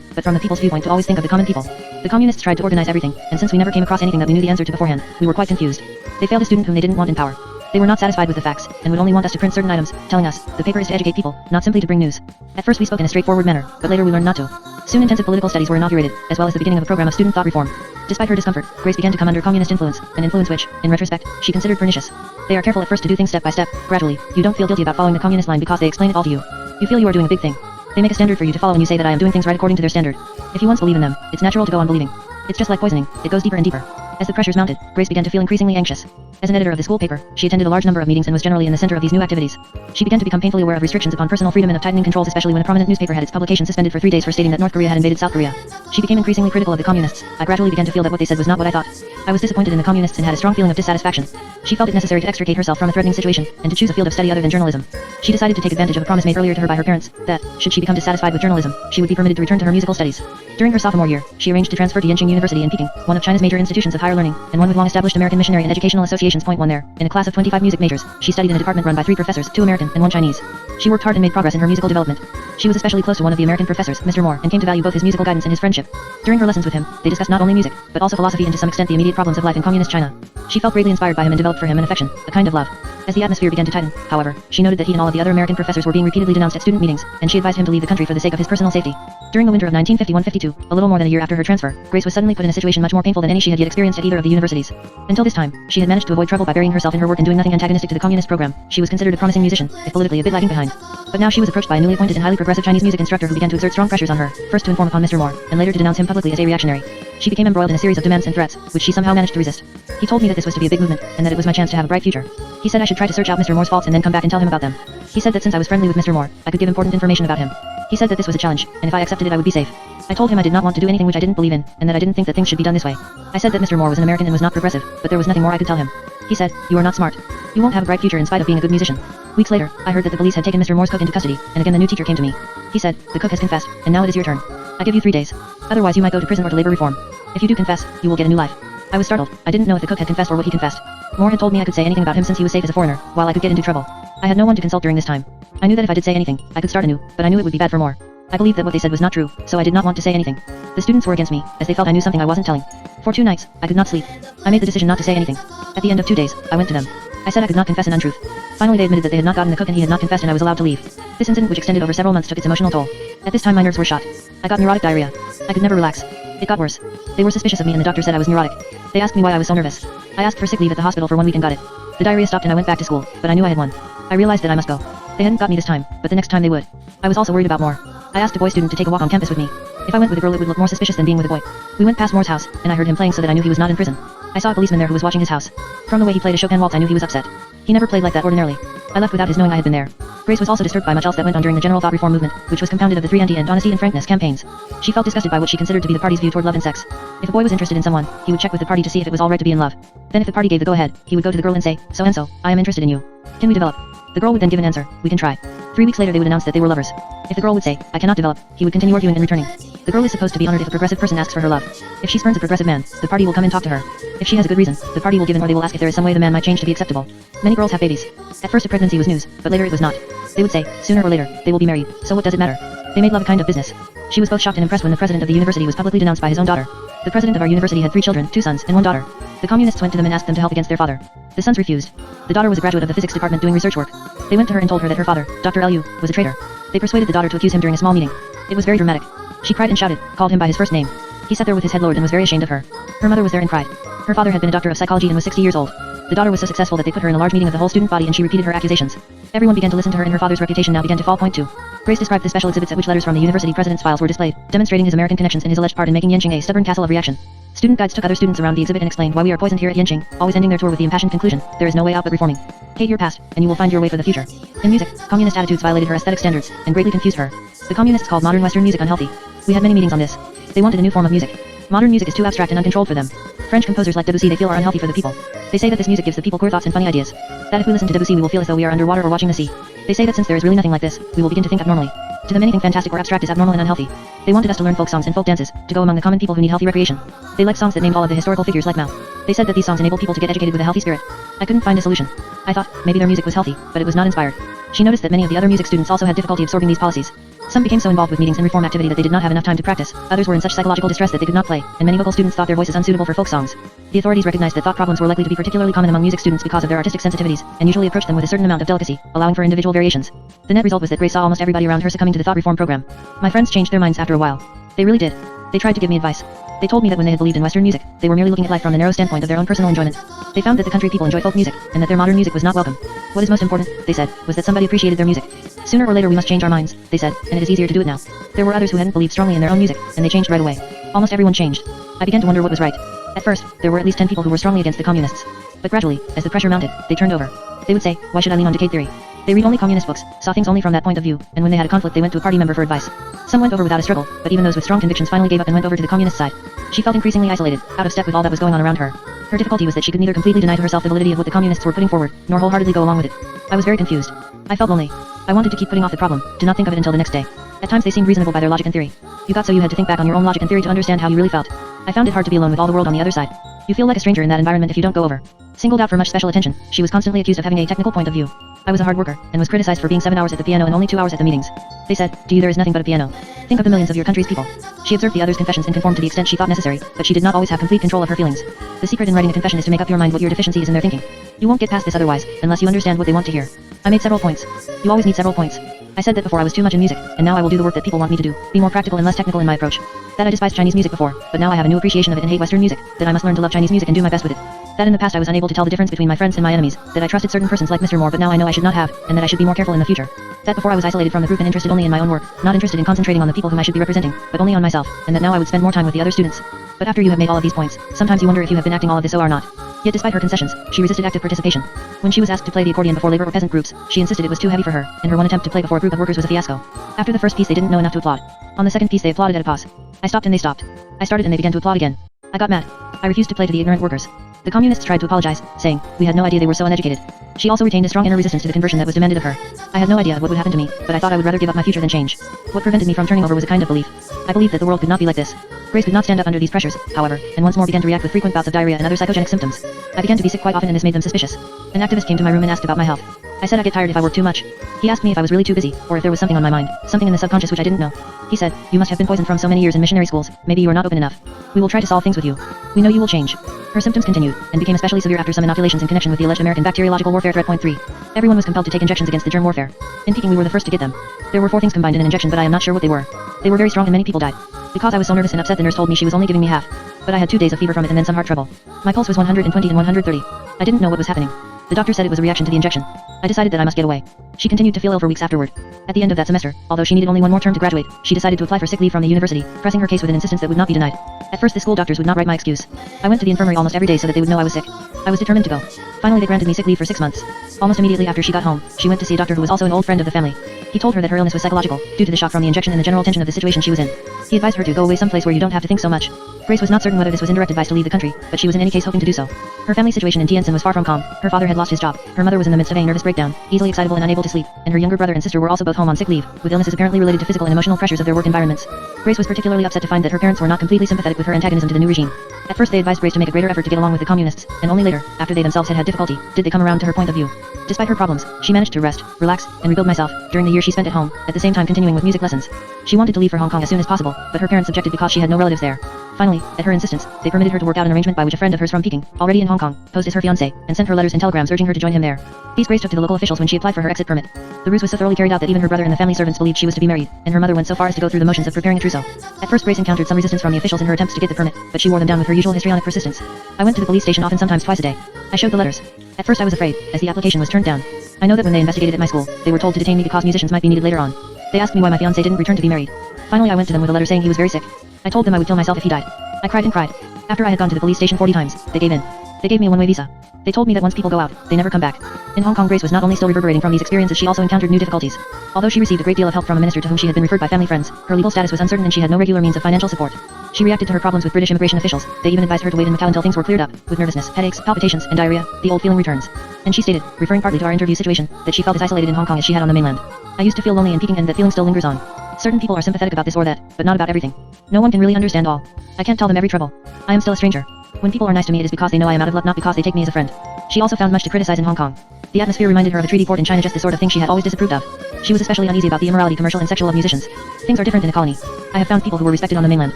but from the people's viewpoint, to always think of the common people. The communists tried to organize everything, and since we never came across anything that we knew the answer to beforehand, we were quite confused. They failed a student whom they didn't want in power. They were not satisfied with the facts, and would only want us to print certain items, telling us, the paper is to educate people, not simply to bring news. At first we spoke in a straightforward manner, but later we learned not to. Soon intensive political studies were inaugurated, as well as the beginning of a program of student thought reform. Despite her discomfort, Grace began to come under communist influence, an influence which, in retrospect, she considered pernicious. They are careful at first to do things step by step, gradually. You don't feel guilty about following the communist line because they explain it all to you. You feel you are doing a big thing. They make a standard for you to follow and you say that I am doing things right according to their standard. If you once believe in them, it's natural to go on believing. It's just like poisoning, it goes deeper and deeper. As the pressures mounted, Grace began to feel increasingly anxious. As an editor of the school paper, she attended a large number of meetings and was generally in the center of these new activities. She began to become painfully aware of restrictions upon personal freedom and of tightening controls, especially when a prominent newspaper had its publication suspended for 3 days for stating that North Korea had invaded South Korea. She became increasingly critical of the communists. I gradually began to feel that what they said was not what I thought. I was disappointed in the communists and had a strong feeling of dissatisfaction. She felt it necessary to extricate herself from a threatening situation, and to choose a field of study other than journalism. She decided to take advantage of a promise made earlier to her by her parents, that, should she become dissatisfied with journalism, she would be permitted to return to her musical studies. During her sophomore year, she arranged to transfer to Yenching University in Peking, one of China's major institutions of higher learning, and one with long-established American missionary and educational associations. One there, in a class of 25 music majors, she studied in a department run by 3 professors, 2 American and 1 Chinese. She worked hard and made progress in her musical development. She was especially close to one of the American professors, Mr. Moore, and came to value both his musical guidance and his friendship. During her lessons with him, they discussed not only music, but also philosophy and to some extent the immediate problems of life in communist China. She felt greatly inspired by him and developed for him an affection, a kind of love. As the atmosphere began to tighten, however, she noted that he and all of the other American professors were being repeatedly denounced at student meetings, and she advised him to leave the country for the sake of his personal safety. During the winter of 1951-52, a little more than a year after her transfer, Grace was suddenly put in a situation much more painful than any she had yet experienced at either of the universities. Until this time, she had managed to avoid trouble by burying herself in her work and doing nothing antagonistic to the communist program. She was considered a promising musician, if politically a bit lagging behind. But now she was approached by a newly appointed and highly progressive Chinese music instructor who began to exert strong pressures on her, first to inform upon Mr. Moore, and later to denounce him publicly as a reactionary. She became embroiled in a series of demands and threats, which she somehow managed to resist. He told me that this was to be a big movement, and that it was my chance to have a bright future. He said I should try to search out Mr. Moore's faults and then come back and tell him about them. He said that since I was friendly with Mr. Moore, I could give important information about him. He said that this was a challenge, and if I accepted it I would be safe. I told him I did not want to do anything which I didn't believe in, and that I didn't think that things should be done this way. I said that Mr. Moore was an American and was not progressive, but there was nothing more I could tell him. He said, "You are not smart. You won't have a bright future in spite of being a good musician." Weeks later, I heard that the police had taken Mr. Moore's cook into custody, and again the new teacher came to me. He said, "The cook has confessed, and now it is your turn. I give you 3 days. Otherwise you might go to prison or to labor reform. If you do confess, you will get a new life." I was startled. I didn't know if the cook had confessed or what he confessed. Moore had told me I could say anything about him since he was safe as a foreigner, while I could get into trouble. I had no one to consult during this time. I knew that if I did say anything, I could start anew, but I knew it would be bad for Moore. I believed that what they said was not true, so I did not want to say anything. The students were against me, as they felt I knew something I wasn't telling. For 2 nights, I could not sleep. I made the decision not to say anything. At the end of 2 days, I went to them. I said I could not confess an untruth. Finally they admitted that they had not gotten the cook and he had not confessed and I was allowed to leave. This incident, which extended over several months, took its emotional toll. At this time my nerves were shot. I got neurotic diarrhea. I could never relax. It got worse. They were suspicious of me and the doctor said I was neurotic. They asked me why I was so nervous. I asked for sick leave at the hospital for 1 week and got it. The diarrhea stopped and I went back to school, but I knew I had won. I realized that I must go. They hadn't got me this time, but the next time they would. I was also worried about Moore. I asked a boy student to take a walk on campus with me. If I went with a girl it would look more suspicious than being with a boy. We went past Moore's house, and I heard him playing so that I knew he was not in prison. I saw a policeman there who was watching his house. From the way he played a Chopin waltz I knew he was upset. He never played like that ordinarily. I left without his knowing I had been there. Grace was also disturbed by much else that went on during the general thought reform movement, which was compounded of the 3 anti and honesty and frankness campaigns. She felt disgusted by what she considered to be the party's view toward love and sex. If a boy was interested in someone, he would check with the party to see if it was all right to be in love. Then if the party gave the go-ahead, he would go to the girl and say, "So and so, I am interested in you. Can we develop?" The girl would then give an answer, "We can try." 3 weeks later they would announce that they were lovers. If the girl would say, "I cannot develop," he would continue arguing and returning. The girl is supposed to be honored if a progressive person asks for her love. If she spurns a progressive man, the party will come and talk to her. If she has a good reason, the party will give in or they will ask if there is some way the man might change to be acceptable. Many girls have babies. At first a pregnancy was news, but later it was not. They would say, sooner or later, they will be married, so what does it matter? They made love a kind of business. She was both shocked and impressed when the president of the university was publicly denounced by his own daughter. The president of our university had 3 children, 2 sons, and 1 daughter. The communists went to them and asked them to help against their father. The sons refused. The daughter was a graduate of the physics department doing research work. They went to her and told her that her father, Dr. Lu, was a traitor. They persuaded the daughter to accuse him during a small meeting. It was very dramatic. She cried and shouted, called him by his first name. He sat there with his head lowered and was very ashamed of her. Her mother was there and cried. Her father had been a doctor of psychology and was 60 years old. The daughter was so successful that they put her in a large meeting of the whole student body and she repeated her accusations. Everyone began to listen to her and her father's reputation now began to fall. Point 2. Grace described the special exhibits at which letters from the university president's files were displayed, demonstrating his American connections and his alleged part in making Yenching a stubborn castle of reaction. Student guides took other students around the exhibit and explained why we are poisoned here at Yenching, always ending their tour with the impassioned conclusion, there is no way out but reforming. Hate your past, and you will find your way for the future. In music, communist attitudes violated her aesthetic standards, and greatly confused her. The communists called modern Western music unhealthy. We had many meetings on this. They wanted a new form of music. Modern music is too abstract and uncontrolled for them. French composers like Debussy they feel are unhealthy for the people. They say that this music gives the people queer thoughts and funny ideas. That if we listen to Debussy we will feel as though we are underwater or watching the sea. They say that since there is really nothing like this, we will begin to think abnormally. To them anything fantastic or abstract is abnormal and unhealthy. They wanted us to learn folk songs and folk dances, to go among the common people who need healthy recreation. They liked songs that named all of the historical figures like Mao. They said that these songs enable people to get educated with a healthy spirit. I couldn't find a solution. I thought, maybe their music was healthy, but it was not inspired. She noticed that many of the other music students also had difficulty absorbing these policies. Some became so involved with meetings and reform activity that they did not have enough time to practice. Others were in such psychological distress that they could not play, and many vocal students thought their voices unsuitable for folk songs. The authorities recognized that thought problems were likely to be particularly common among music students because of their artistic sensitivities, and usually approached them with a certain amount of delicacy, allowing for individual variations. The net result was that Grace saw almost everybody around her succumbing to the thought reform program. My friends changed their minds after a while. They really did. They tried to give me advice. They told me that when they had believed in Western music, they were merely looking at life from the narrow standpoint of their own personal enjoyment. They found that the country people enjoy folk music, and that their modern music was not welcome. What is most important, they said, was that somebody appreciated their music. Sooner or later we must change our minds, they said, and it is easier to do it now. There were others who hadn't believed strongly in their own music, and they changed right away. Almost everyone changed. I began to wonder what was right. At first, there were at least 10 people who were strongly against the communists. But gradually, as the pressure mounted, they turned over. They would say, why should I lean on decade theory? They read only communist books, saw things only from that point of view, and when they had a conflict they went to a party member for advice. Some went over without a struggle, but even those with strong convictions finally gave up and went over to the communist side. She felt increasingly isolated, out of step with all that was going on around her. Her difficulty was that she could neither completely deny to herself the validity of what the communists were putting forward, nor wholeheartedly go along with it. I was very confused. I felt lonely. I wanted to keep putting off the problem, to not think of it until the next day. At times they seemed reasonable by their logic and theory. You got so you had to think back on your own logic and theory to understand how you really felt. I found it hard to be alone with all the world on the other side. You feel like a stranger in that environment if you don't go over. Singled out for much special attention, she was constantly accused of having a technical point of view. I was a hard worker, and was criticized for being 7 hours at the piano and only 2 hours at the meetings. They said, to you there is nothing but a piano. Think of the millions of your country's people. She observed the others' confessions and conformed to the extent she thought necessary, but she did not always have complete control of her feelings. The secret in writing a confession is to make up your mind what your deficiency is in their thinking. You won't get past this otherwise, unless you understand what they want to hear. I made several points. You always need several points. I said that before I was too much in music, and now I will do the work that people want me to do, be more practical and less technical in my approach. That I despised Chinese music before, but now I have a new appreciation of it and hate Western music, that I must learn to love Chinese music and do my best with it. That in the past I was unable to tell the difference between my friends and my enemies, that I trusted certain persons like Mr. Moore but now I know I should not have, and that I should be more careful in the future. That before I was isolated from the group and interested only in my own work, not interested in concentrating on the people whom I should be representing, but only on myself, and that now I would spend more time with the other students. But after you have made all of these points, sometimes you wonder if you have been acting all of this or not. Yet despite her concessions, she resisted active participation. When she was asked to play the accordion before labor or peasant groups, she insisted it was too heavy for her, and her one attempt to play before a group of workers was a fiasco. After the first piece they didn't know enough to applaud. On the second piece they applauded at a pause. I stopped and they stopped. I started and they began to applaud again. I got mad. I refused to play to the ignorant workers. The communists tried to apologize, saying, we had no idea they were so uneducated. She also retained a strong inner resistance to the conversion that was demanded of her. I had no idea of what would happen to me, but I thought I would rather give up my future than change. What prevented me from turning over was a kind of belief. I believed that the world could not be like this. Grace could not stand up under these pressures, however, and once more began to react with frequent bouts of diarrhea and other psychogenic symptoms. I began to be sick quite often and this made them suspicious. An activist came to my room and asked about my health. I said I get tired if I work too much. He asked me if I was really too busy, or if there was something on my mind, something in the subconscious which I didn't know. He said, you must have been poisoned from so many years in missionary schools, maybe you are not open enough. We will try to solve things with you. We know you will change. Her symptoms continued, and became especially severe after some inoculations in connection with the alleged American bacteriological warfare threat. Point 3. Everyone was compelled to take injections against the germ warfare. In Peking we were the first to get them. There were 4 things combined in an injection but I am not sure what they were. They were very strong and many people died. Because I was so nervous and upset the nurse told me she was only giving me half. But I had 2 days of fever from it and then some heart trouble. My pulse was 120 and 130. I didn't know what was happening. The doctor said it was a reaction to the injection. I decided that I must get away. She continued to feel ill for weeks afterward. At the end of that semester, although she needed only 1 more term to graduate, she decided to apply for sick leave from the university, pressing her case with an insistence that would not be denied. At first the school doctors would not write my excuse. I went to the infirmary almost every day so that they would know I was sick. I was determined to go. Finally they granted me sick leave for 6 months. Almost immediately after she got home, she went to see a doctor who was also an old friend of the family. He told her that her illness was psychological, due to the shock from the injection and the general tension of the situation she was in. He advised her to go away someplace where you don't have to think so much. Grace was not certain whether this was indirect advice to leave the country, but she was in any case hoping to do so. Her family situation in Tientsin was far from calm. Her father had lost his job, her mother was in the midst of a nervous breakdown, easily excitable and unable to sleep, and her younger brother and sister were also both home on sick leave, with illnesses apparently related to physical and emotional pressures of their work environments. Grace was particularly upset to find that her parents were not completely sympathetic with her antagonism to the new regime. At first they advised Grace to make a greater effort to get along with the communists, and only later, after they themselves had difficulty, did they come around to her point of view. Despite her problems, she managed to rest, relax, and rebuild myself, during the year she spent at home, at the same time continuing with music lessons. She wanted to leave for Hong Kong as soon as possible, but her parents objected because she had no relatives there. Finally, at her insistence, they permitted her to work out an arrangement by which a friend of hers from Peking, already in Hong Kong, posed as her fiancé, and sent her letters and telegrams urging her to join him there. These Grace took to the local officials when she applied for her exit permit. The ruse was so thoroughly carried out that even her brother and the family servants believed she was to be married, and her mother went so far as to go through the motions of preparing a trousseau. At first Grace encountered some resistance from the officials in her attempts to get the permit, but she wore them down with her usual histrionic persistence. I went to the police station often, sometimes twice a day. I showed the letters. At first I was afraid, as the application was turned down. I know that when they investigated at my school, they were told to detain me because musicians might be needed later on. They asked me why my fiancé didn't return to be married. Finally I went to them with a letter saying he was very sick. I told them I would kill myself if he died. I cried and cried. After I had gone to the police station 40 times, they gave in. They gave me a one-way visa. They told me that once people go out, they never come back. In Hong Kong Grace was not only still reverberating from these experiences, she also encountered new difficulties. Although she received a great deal of help from a minister to whom she had been referred by family friends, her legal status was uncertain and she had no regular means of financial support. She reacted to her problems with British immigration officials. They even advised her to wait in Macau until things were cleared up, with nervousness, headaches, palpitations, and diarrhea, the old feeling returns. And she stated, referring partly to our interview situation, that she felt as isolated in Hong Kong as she had on the mainland. I used to feel lonely in Peking and that feeling still lingers on. Certain people are sympathetic about this or that, but not about everything. No one can really understand all. I can't tell them every trouble. I am still a stranger. When people are nice to me it is because they know I am out of luck, not because they take me as a friend. She also found much to criticize in Hong Kong. The atmosphere reminded her of a treaty port in China, just the sort of thing she had always disapproved of. She was especially uneasy about the immorality, commercial and sexual, of musicians. Things are different in a colony. I have found people who were respected on the mainland,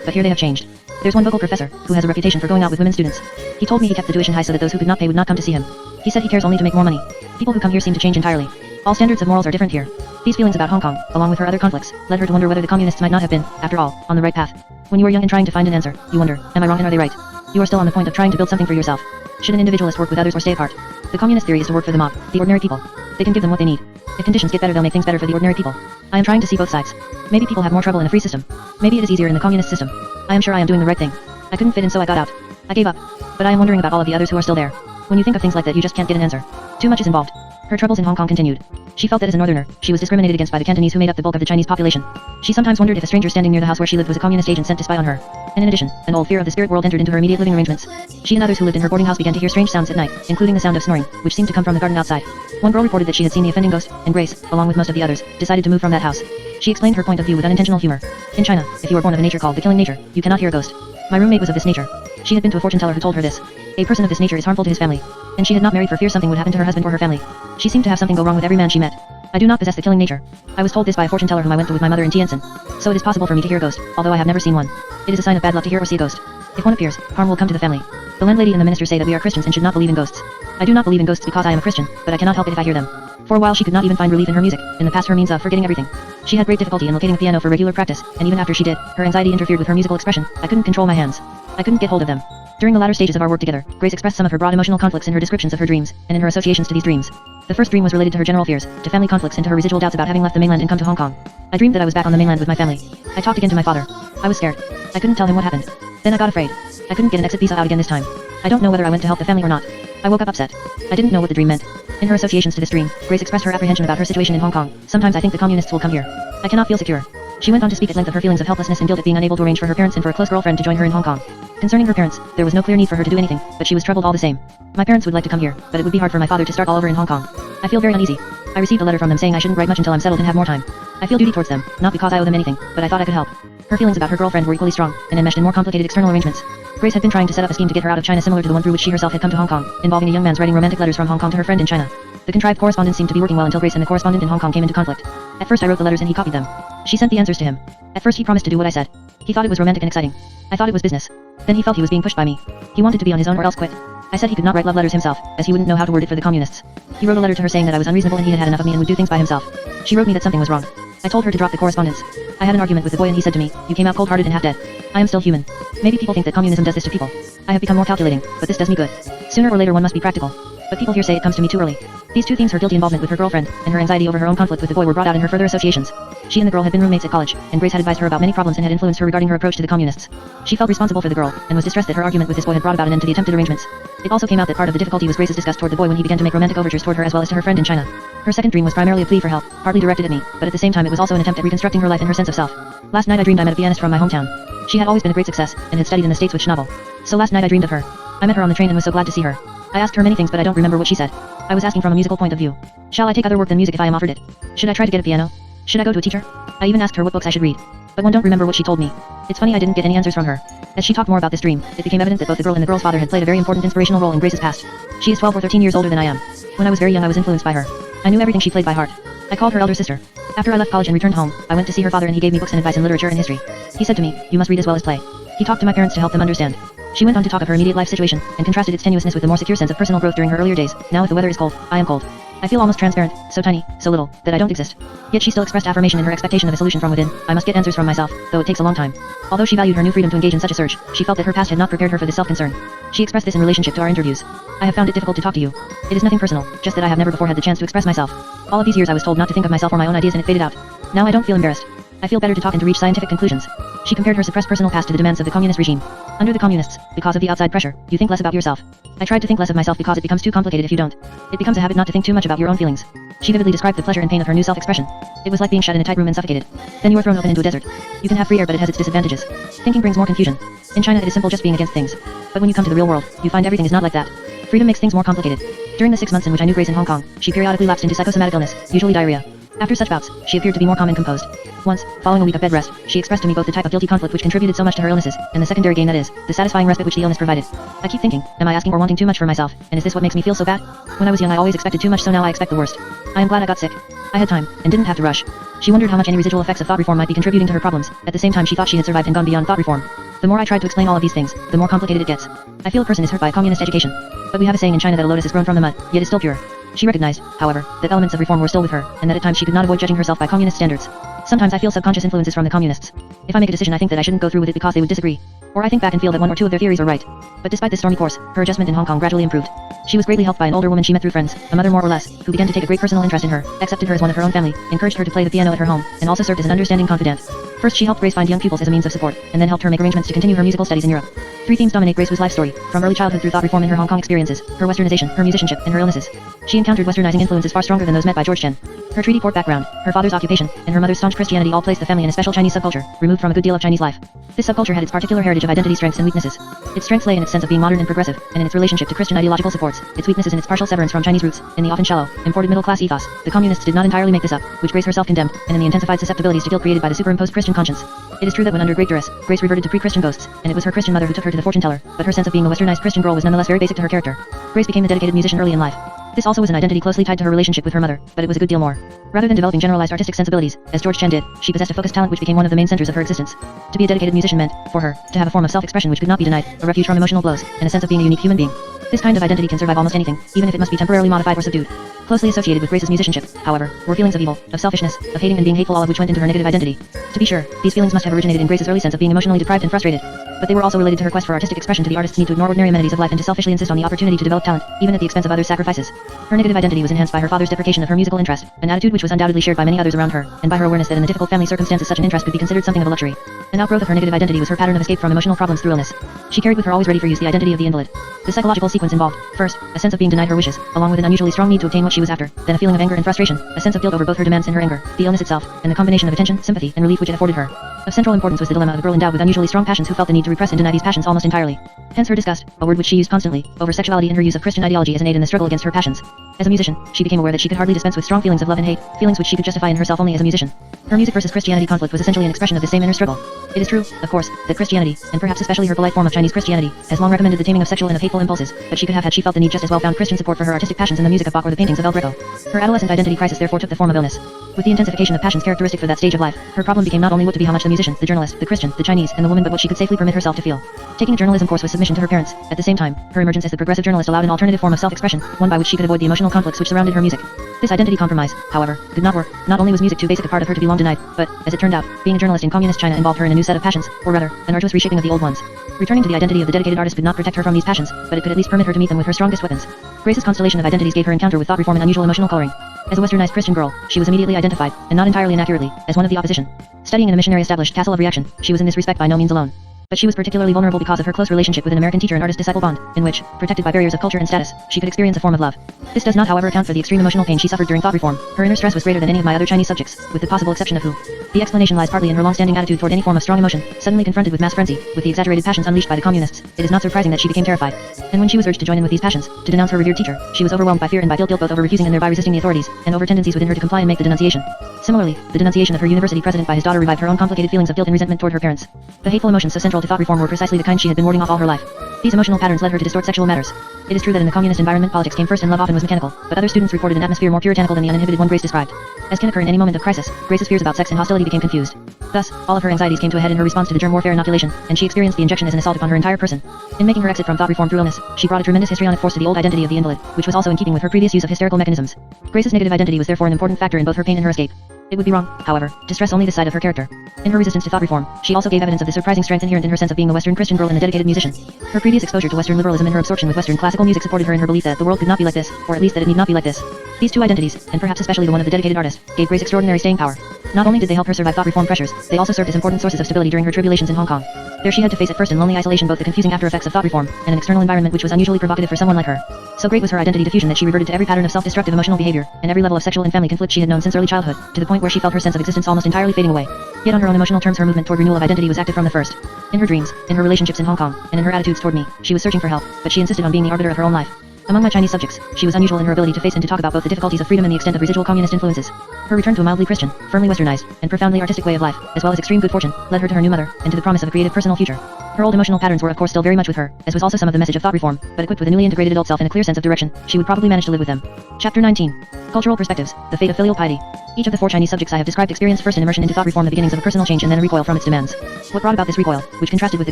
but here they have changed. There's one vocal professor, who has a reputation for going out with women students. He told me he kept the tuition high so that those who could not pay would not come to see him. He said he cares only to make more money. People who come here seem to change entirely. All standards of morals are different here. These feelings about Hong Kong, along with her other conflicts, led her to wonder whether the communists might not have been, after all, on the right path. When you are young and trying to find an answer, you wonder, am I wrong and are they right? You are still on the point of trying to build something for yourself. Should an individualist work with others or stay apart? The communist theory is to work for the mob, the ordinary people. They can give them what they need. If conditions get better, they'll make things better for the ordinary people. I am trying to see both sides. Maybe people have more trouble in a free system. Maybe it is easier in the communist system. I am sure I am doing the right thing. I couldn't fit in, so I got out. I gave up. But I am wondering about all of the others who are still there. When you think of things like that, you just can't get an answer. Too much is involved. Her troubles in Hong Kong continued. She felt that as a northerner, she was discriminated against by the Cantonese who made up the bulk of the Chinese population. She sometimes wondered if a stranger standing near the house where she lived was a communist agent sent to spy on her. And in addition, an old fear of the spirit world entered into her immediate living arrangements. She and others who lived in her boarding house began to hear strange sounds at night, including the sound of snoring, which seemed to come from the garden outside. One girl reported that she had seen the offending ghost, and Grace, along with most of the others, decided to move from that house. She explained her point of view with unintentional humor. In China, if you are born of a nature called the killing nature, you cannot hear a ghost. My roommate was of this nature. She had been to a fortune teller who told her this. A person of this nature is harmful to his family. And she had not married for fear something would happen to her husband or her family. She seemed to have something go wrong with every man she met. I do not possess the killing nature. I was told this by a fortune teller whom I went to with my mother in Tientsin. So it is possible for me to hear a ghost, although I have never seen one. It is a sign of bad luck to hear or see a ghost. If one appears, harm will come to the family. The landlady and the minister say that we are Christians and should not believe in ghosts. I do not believe in ghosts because I am a Christian, but I cannot help it if I hear them. For a while she could not even find relief in her music, in the past her means of forgetting everything. She had great difficulty in locating a piano for regular practice, and even after she did, her anxiety interfered with her musical expression. I couldn't control my hands. I couldn't get hold of them. During the latter stages of our work together, Grace expressed some of her broad emotional conflicts in her descriptions of her dreams, and in her associations to these dreams. The first dream was related to her general fears, to family conflicts and to her residual doubts about having left the mainland and come to Hong Kong. I dreamed that I was back on the mainland with my family. I talked again to my father. I was scared. I couldn't tell him what happened. Then I got afraid. I couldn't get an exit visa out again this time. I don't know whether I went to help the family or not. I woke up upset. I didn't know what the dream meant. In her associations to this dream, Grace expressed her apprehension about her situation in Hong Kong. Sometimes I think the communists will come here. I cannot feel secure. She went on to speak at length of her feelings of helplessness and guilt at being unable to arrange for her parents and for a close girlfriend to join her in Hong Kong. Concerning her parents, there was no clear need for her to do anything, but she was troubled all the same. My parents would like to come here, but it would be hard for my father to start all over in Hong Kong. I feel very uneasy. I received a letter from them saying I shouldn't write much until I'm settled and have more time. I feel duty towards them, not because I owe them anything, but I thought I could help. Her feelings about her girlfriend were equally strong, and enmeshed in more complicated external arrangements. Grace had been trying to set up a scheme to get her out of China similar to the one through which she herself had come to Hong Kong, involving a young man's writing romantic letters from Hong Kong to her friend in China. The contrived correspondence seemed to be working well until Grace and the correspondent in Hong Kong came into conflict. At first I wrote the letters and he copied them. She sent the answers to him. At first he promised to do what I said. He thought it was romantic and exciting. I thought it was business. Then he felt he was being pushed by me. He wanted to be on his own or else quit. I said he could not write love letters himself, as he wouldn't know how to word it for the communists. He wrote a letter to her saying that I was unreasonable and he had had enough of me and would do things by himself. She wrote me that something was wrong. I told her to drop the correspondence. I had an argument with the boy and he said to me, "You came out cold-hearted and half dead." I am still human. Maybe people think that communism does this to people. I have become more calculating, but this does me good. Sooner or later one must be practical. But people here say it comes to me too early. These two things, her guilty involvement with her girlfriend, and her anxiety over her own conflict with the boy, were brought out in her further associations. She and the girl had been roommates at college, and Grace had advised her about many problems and had influenced her regarding her approach to the communists. She felt responsible for the girl, and was distressed that her argument with this boy had brought about an end to the attempted arrangements. It also came out that part of the difficulty was Grace's disgust toward the boy when he began to make romantic overtures toward her as well as to her friend in China. Her second dream was primarily a plea for help, partly directed at me, but at the same time it was also an attempt at reconstructing her life and her sense of self. Last night I dreamed I met a pianist from my hometown. She had always been a great success, and had studied in the States with Schnabel. So last night I dreamed of her. I met her on the train and was so glad to see her. I asked her many things but I don't remember what she said. I was asking from a musical point of view. Shall I take other work than music if I am offered it? Should I try to get a piano? Should I go to a teacher? I even asked her what books I should read. But one don't remember what she told me. It's funny I didn't get any answers from her. As she talked more about this dream, it became evident that both the girl and the girl's father had played a very important inspirational role in Grace's past. She is 12 or 13 years older than I am. When I was very young I was influenced by her. I knew everything she played by heart. I called her elder sister. After I left college and returned home, I went to see her father and he gave me books and advice in literature and history. He said to me, "You must read as well as play." He talked to my parents to help them understand. She went on to talk of her immediate life situation, and contrasted its tenuousness with the more secure sense of personal growth during her earlier days. Now if the weather is cold, I am cold. I feel almost transparent, so tiny, so little, that I don't exist. Yet she still expressed affirmation in her expectation of a solution from within. I must get answers from myself, though it takes a long time. Although she valued her new freedom to engage in such a search, she felt that her past had not prepared her for this self-concern. She expressed this in relationship to our interviews. I have found it difficult to talk to you. It is nothing personal, just that I have never before had the chance to express myself. All of these years I was told not to think of myself or my own ideas and it faded out. Now I don't feel embarrassed. I feel better to talk and to reach scientific conclusions. She compared her suppressed personal past to the demands of the communist regime. Under the communists, because of the outside pressure, you think less about yourself. I tried to think less of myself because it becomes too complicated if you don't. It becomes a habit not to think too much about your own feelings. She vividly described the pleasure and pain of her new self-expression. It was like being shut in a tight room and suffocated. Then you are thrown open into a desert. You can have free air but it has its disadvantages. Thinking brings more confusion. In China it is simple just being against things. But when you come to the real world, you find everything is not like that. Freedom makes things more complicated. During the 6 months in which I knew Grace in Hong Kong, she periodically lapsed into psychosomatic illness, usually diarrhea. After such bouts, she appeared to be more calm and composed. Once, following a week of bed rest, she expressed to me both the type of guilty conflict which contributed so much to her illnesses, and the secondary gain that is, the satisfying respite which the illness provided. I keep thinking, am I asking or wanting too much for myself, and is this what makes me feel so bad? When I was young I always expected too much, so now I expect the worst. I am glad I got sick. I had time, and didn't have to rush. She wondered how much any residual effects of thought reform might be contributing to her problems. At the same time she thought she had survived and gone beyond thought reform. The more I tried to explain all of these things, the more complicated it gets. I feel a person is hurt by a communist education. But we have a saying in China that a lotus is grown from the mud, yet is still pure. She recognized, however, that elements of reform were still with her, and that at times she could not avoid judging herself by communist standards. Sometimes I feel subconscious influences from the communists. If I make a decision I think that I shouldn't go through with it because they would disagree. Or I think back and feel that one or two of their theories are right. But despite this stormy course, her adjustment in Hong Kong gradually improved. She was greatly helped by an older woman she met through friends, a mother more or less, who began to take a great personal interest in her, accepted her as one of her own family, encouraged her to play the piano at her home, and also served as an understanding confidant. First she helped Grace find young pupils as a means of support, and then helped her make arrangements to continue her musical studies in Europe. Three themes dominate Grace's life story, from early childhood through thought reform in her Hong Kong experiences, her westernization, her musicianship, and her illnesses. She encountered westernizing influences far stronger than those met by George Chen. Her treaty port background, her father's occupation, and her mother's staunch Christianity all placed the family in a special Chinese subculture, removed from a good deal of Chinese life. This subculture had its particular heritage of identity strengths and weaknesses. Its strengths lay in its sense of being modern and progressive, and in its relationship to Christian ideological supports, its weaknesses in its partial severance from Chinese roots, in the often shallow, imported middle-class ethos. The communists did not entirely make this up, which Grace herself condemned, and in the intensified susceptibilities to guilt created by the superimposed Christian conscience. It is true that when under great duress, Grace reverted to pre-Christian ghosts, and it was her Christian mother who took her to the fortune teller, but her sense of being a westernized Christian girl was nonetheless very basic to her character. Grace became a dedicated musician early in life. This also was an identity closely tied to her relationship with her mother, but it was a good deal more. Rather than developing generalized artistic sensibilities, as George Chen did, she possessed a focused talent which became one of the main centers of her existence. To be a dedicated musician meant, for her, to have a form of self-expression which could not be denied, a refuge from emotional blows, and a sense of being a unique human being. This kind of identity can survive almost anything, even if it must be temporarily modified or subdued. Closely associated with Grace's musicianship, however, were feelings of evil, of selfishness, of hating and being hateful, all of which went into her negative identity. To be sure, these feelings must have originated in Grace's early sense of being emotionally deprived and frustrated. But they were also related to her quest for artistic expression, to the artist's need to ignore ordinary amenities of life and to selfishly insist on the opportunity to develop talent, even at the expense of others' sacrifices. Her negative identity was enhanced by her father's deprecation of her musical interest, an attitude which was undoubtedly shared by many others around her, and by her awareness that in the difficult family circumstances such an interest could be considered something of a luxury. An outgrowth of her negative identity was her pattern of escape from emotional problems through illness. She carried with her always ready for use the identity of the invalid. The psychological sequence involved, first, a sense of being denied her wishes, along with an unusually strong need to obtain what she was after, then a feeling of anger and frustration, a sense of guilt over both her demands and her anger, the illness itself, and the combination of attention, sympathy, and relief which it afforded her. Of central importance was the dilemma of a girl endowed with unusually strong passions who felt the need to repress and deny these passions almost entirely. Hence her disgust, a word which she used constantly, over sexuality and her use of Christian ideology as an aid in the struggle against her passions. As a musician, she became aware that she could hardly dispense with strong feelings of love and hate, feelings which she could justify in herself only as a musician. Her music versus Christianity conflict was essentially an expression of the same inner struggle. It is true, of course, that Christianity, and perhaps especially her polite form of Chinese Christianity, has long recommended the taming of sexual and of hateful impulses, but she could have had she felt the need just as well found Christian support for her artistic passions in the music of Bach or the paintings of El Greco. Her adolescent identity crisis therefore took the form of illness. With the intensification of passions characteristic for that stage of life, her problem became not only what to be, how much the musician, the journalist, the Christian, the Chinese, and the woman, but what she could safely permit herself to feel. Taking a journalism course was submission to her parents. At the same time, her emergence as the progressive journalist allowed an alternative form of self-expression, one by which she could avoid the emotional conflicts which surrounded her music. This identity compromise, however, could not work. Not only was music too basic a part of her to be long denied, but, as it turned out, being a journalist in communist China involved her in a new set of passions, or rather, an arduous reshaping of the old ones. Returning to the identity of the dedicated artist could not protect her from these passions, but it could at least permit her to meet them with her strongest weapons. Grace's constellation of identities gave her encounter with thought reform and unusual emotional coloring. As a westernized Christian girl, she was immediately identified, and not entirely inaccurately, as one of the opposition. Studying in a missionary-established castle of reaction, she was in this respect by no means alone. But she was particularly vulnerable because of her close relationship with an American teacher and artist-disciple bond, in which, protected by barriers of culture and status, she could experience a form of love. This does not, however, account for the extreme emotional pain she suffered during thought reform. Her inner stress was greater than any of my other Chinese subjects, with the possible exception of Hu. The explanation lies partly in her long-standing attitude toward any form of strong emotion. Suddenly confronted with mass frenzy, with the exaggerated passions unleashed by the communists, it is not surprising that she became terrified. And when she was urged to join in with these passions, to denounce her revered teacher, she was overwhelmed by fear and by guilt both over refusing and thereby resisting the authorities, and over tendencies within her to comply and make the denunciation. Similarly, the denunciation of her university president by his daughter revived her own complicated feelings of guilt and resentment toward her parents. The hateful emotions so central to thought reform were precisely the kind she had been warding off all her life. These emotional patterns led her to distort sexual matters. It is true that in the communist environment politics came first and love often was mechanical, but other students reported an atmosphere more puritanical than the uninhibited one Grace described. As can occur in any moment of crisis, Grace's fears about sex and hostility became confused. Thus, all of her anxieties came to a head in her response to the germ warfare inoculation, and she experienced the injection as an assault upon her entire person. In making her exit from thought reform through illness, she brought a tremendous histrionic force to the old identity of the invalid, which was also in keeping with her previous use of hysterical mechanisms. Grace's negative identity was therefore an important factor in both her pain and her escape. It would be wrong, however, to stress only this side of her character. In her resistance to thought reform, she also gave evidence of the surprising strength inherent in her sense of being a Western Christian girl and a dedicated musician. Her previous exposure to Western liberalism and her absorption with Western classical music supported her in her belief that the world could not be like this, or at least that it need not be like this. These two identities, and perhaps especially the one of the dedicated artist, gave Grace extraordinary staying power. Not only did they help her survive thought reform pressures, they also served as important sources of stability during her tribulations in Hong Kong. There she had to face at first in lonely isolation both the confusing after effects of thought reform, and an external environment which was unusually provocative for someone like her. So great was her identity diffusion that she reverted to every pattern of self-destructive emotional behavior, and every level of sexual and family conflict she had known since early childhood, to the point where she felt her sense of existence almost entirely fading away. Yet on her own emotional terms her movement toward renewal of identity was active from the first. In her dreams, in her relationships in Hong Kong, and in her attitudes toward me, she was searching for help, but she insisted on being the arbiter of her own life. Among my Chinese subjects, she was unusual in her ability to face and to talk about both the difficulties of freedom and the extent of residual communist influences. Her return to a mildly Christian, firmly westernized, and profoundly artistic way of life, as well as extreme good fortune, led her to her new mother, and to the promise of a creative personal future. Her old emotional patterns were of course still very much with her, as was also some of the message of thought reform, but equipped with a newly integrated adult self and a clear sense of direction, she would probably manage to live with them. Chapter 19. Cultural Perspectives, the Fate of Filial Piety. Each of the 4 Chinese subjects I have described experienced first an immersion into thought reform, the beginnings of a personal change, and then a recoil from its demands. What brought about this recoil, which contrasted with the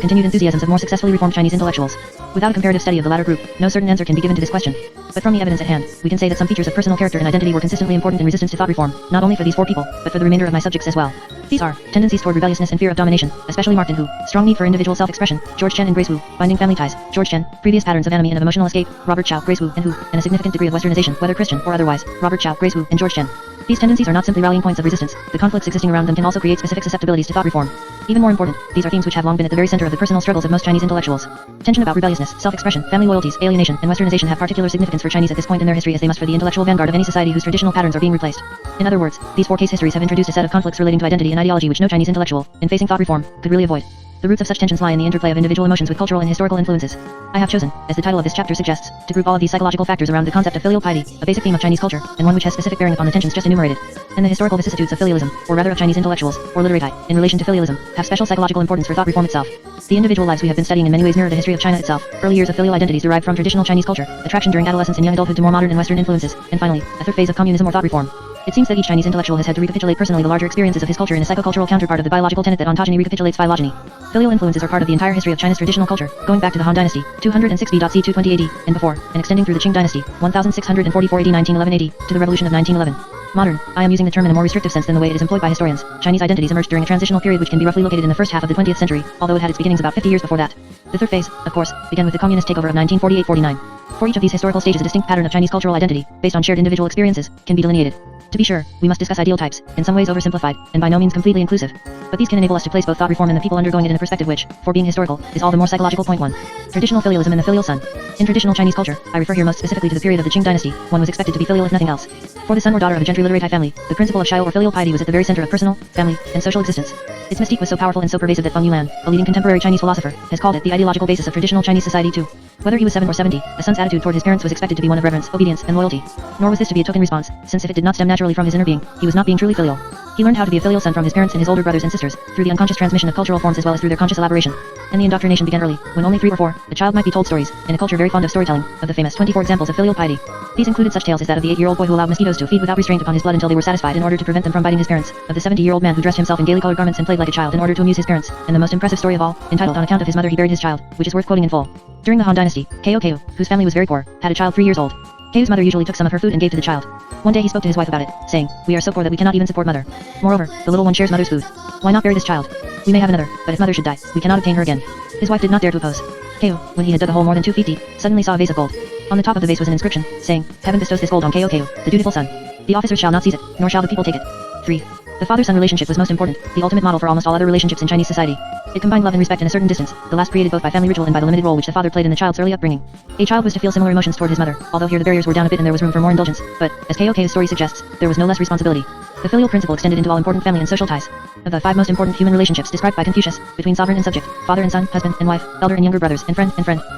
continued enthusiasms of more successfully reformed Chinese intellectuals? Without a comparative study of the latter group, no certain answer can be given to this question. But from the evidence at hand, we can say that some features of personal character and identity were consistently important in resistance to thought reform, not only for these 4 people, but for the remainder of my subjects as well. These are tendencies toward rebelliousness and fear of domination, especially marked in Hu, strong need for individual self-expression, George Chen and Grace Wu, binding family ties, George Chen, previous patterns of enemy and of emotional escape, Robert Chow, Grace Wu, and Hu, and a significant degree of westernization, whether Christian or otherwise, Robert Chow, Grace Wu, and George Chen. These tendencies are not simply rallying points of resistance, the conflicts existing around them can also create specific susceptibilities to thought reform. Even more important, these are themes which have long been at the very center of the personal struggles of most Chinese intellectuals. Tension about rebelliousness, self-expression, family loyalties, alienation, and westernization have particular significance for Chinese at this point in their history, as they must for the intellectual vanguard of any society whose traditional patterns are being replaced. In other words, these four case histories have introduced a set of conflicts relating to identity and ideology which no Chinese intellectual, in facing thought reform, could really avoid. The roots of such tensions lie in the interplay of individual emotions with cultural and historical influences. I have chosen, as the title of this chapter suggests, to group all of these psychological factors around the concept of filial piety, a basic theme of Chinese culture, and one which has specific bearing upon the tensions just enumerated. And the historical vicissitudes of filialism, or rather of Chinese intellectuals, or literati, in relation to filialism, have special psychological importance for thought reform itself. The individual lives we have been studying in many ways mirror the history of China itself. Early years of filial identities derived from traditional Chinese culture, attraction during adolescence and young adulthood to more modern and Western influences, and finally, a third phase of communism or thought reform. It seems that each Chinese intellectual has had to recapitulate personally the larger experiences of his culture in a psychocultural counterpart of the biological tenet that ontogeny recapitulates phylogeny. Filial influences are part of the entire history of China's traditional culture, going back to the Han Dynasty, 206 BC 220 AD, and before, and extending through the Qing Dynasty, 1644 AD 1911 AD, to the Revolution of 1911. Modern, I am using the term in a more restrictive sense than the way it is employed by historians. Chinese identities emerged during a transitional period which can be roughly located in the first half of the 20th century, although it had its beginnings about 50 years before that. The third phase, of course, began with the communist takeover of 1948-49. For each of these historical stages a distinct pattern of Chinese cultural identity, based on shared individual experiences, can be delineated. To be sure, we must discuss ideal types, in some ways oversimplified, and by no means completely inclusive. But these can enable us to place both thought reform and the people undergoing it in a perspective which, for being historical, is all the more psychological. Point 1. Traditional filialism and the filial son. In traditional Chinese culture, I refer here most specifically to the period of the Qing Dynasty, one was expected to be filial if nothing else. For the son or daughter of a gentry literati family, the principle of shio or filial piety was at the very center of personal, family, and social existence. Its mystique was so powerful and so pervasive that Feng Yulan, a leading contemporary Chinese philosopher, has called it the ideological basis of traditional Chinese society too. Whether he was 7 or 70, a son's attitude toward his parents was expected to be one of reverence, obedience, and loyalty. Nor was this to be a token response, since if it did not stem naturally from his inner being, he was not being truly filial. He learned how to be a filial son from his parents and his older brothers and sisters, through the unconscious transmission of cultural forms as well as through their conscious elaboration. And the indoctrination began early, when only 3 or 4, the child might be told stories, in a culture very fond of storytelling, of the famous 24 examples of filial piety. These included such tales as that of the 8-year-old boy who allowed mosquitoes to feed without restraint upon his blood until they were satisfied in order to prevent them from biting his parents, of the 70-year-old man who dressed himself in gaily colored garments and played like a child in order to amuse his parents, and the most impressive story of all, entitled On Account of His Mother He Buried His Child, which is worth quoting in full. During the Han Dynasty, Ko, whose family was very poor, had a child 3 years old. Ko's mother usually took some of her food and gave to the child. One day he spoke to his wife about it, saying, "We are so poor that we cannot even support mother. Moreover, the little one shares mother's food. Why not bury this child? We may have another, but if mother should die, we cannot obtain her again." His wife did not dare to oppose. Ko, when he had dug a hole more than 2 feet deep, suddenly saw a vase of gold. On the top of the vase was an inscription, saying, "Heaven bestows this gold on Ko, the dutiful son. The officers shall not seize it, nor shall the people take it." 3. The father-son relationship was most important, the ultimate model for almost all other relationships in Chinese society. It combined love and respect in a certain distance, the last created both by family ritual and by the limited role which the father played in the child's early upbringing. A child was to feel similar emotions toward his mother, although here the barriers were down a bit and there was room for more indulgence, but, as Ko's story suggests, there was no less responsibility. The filial principle extended into all important family and social ties. Of the 5 most important human relationships described by Confucius, between sovereign and subject, father and son, husband and wife, elder and younger brothers, and friend,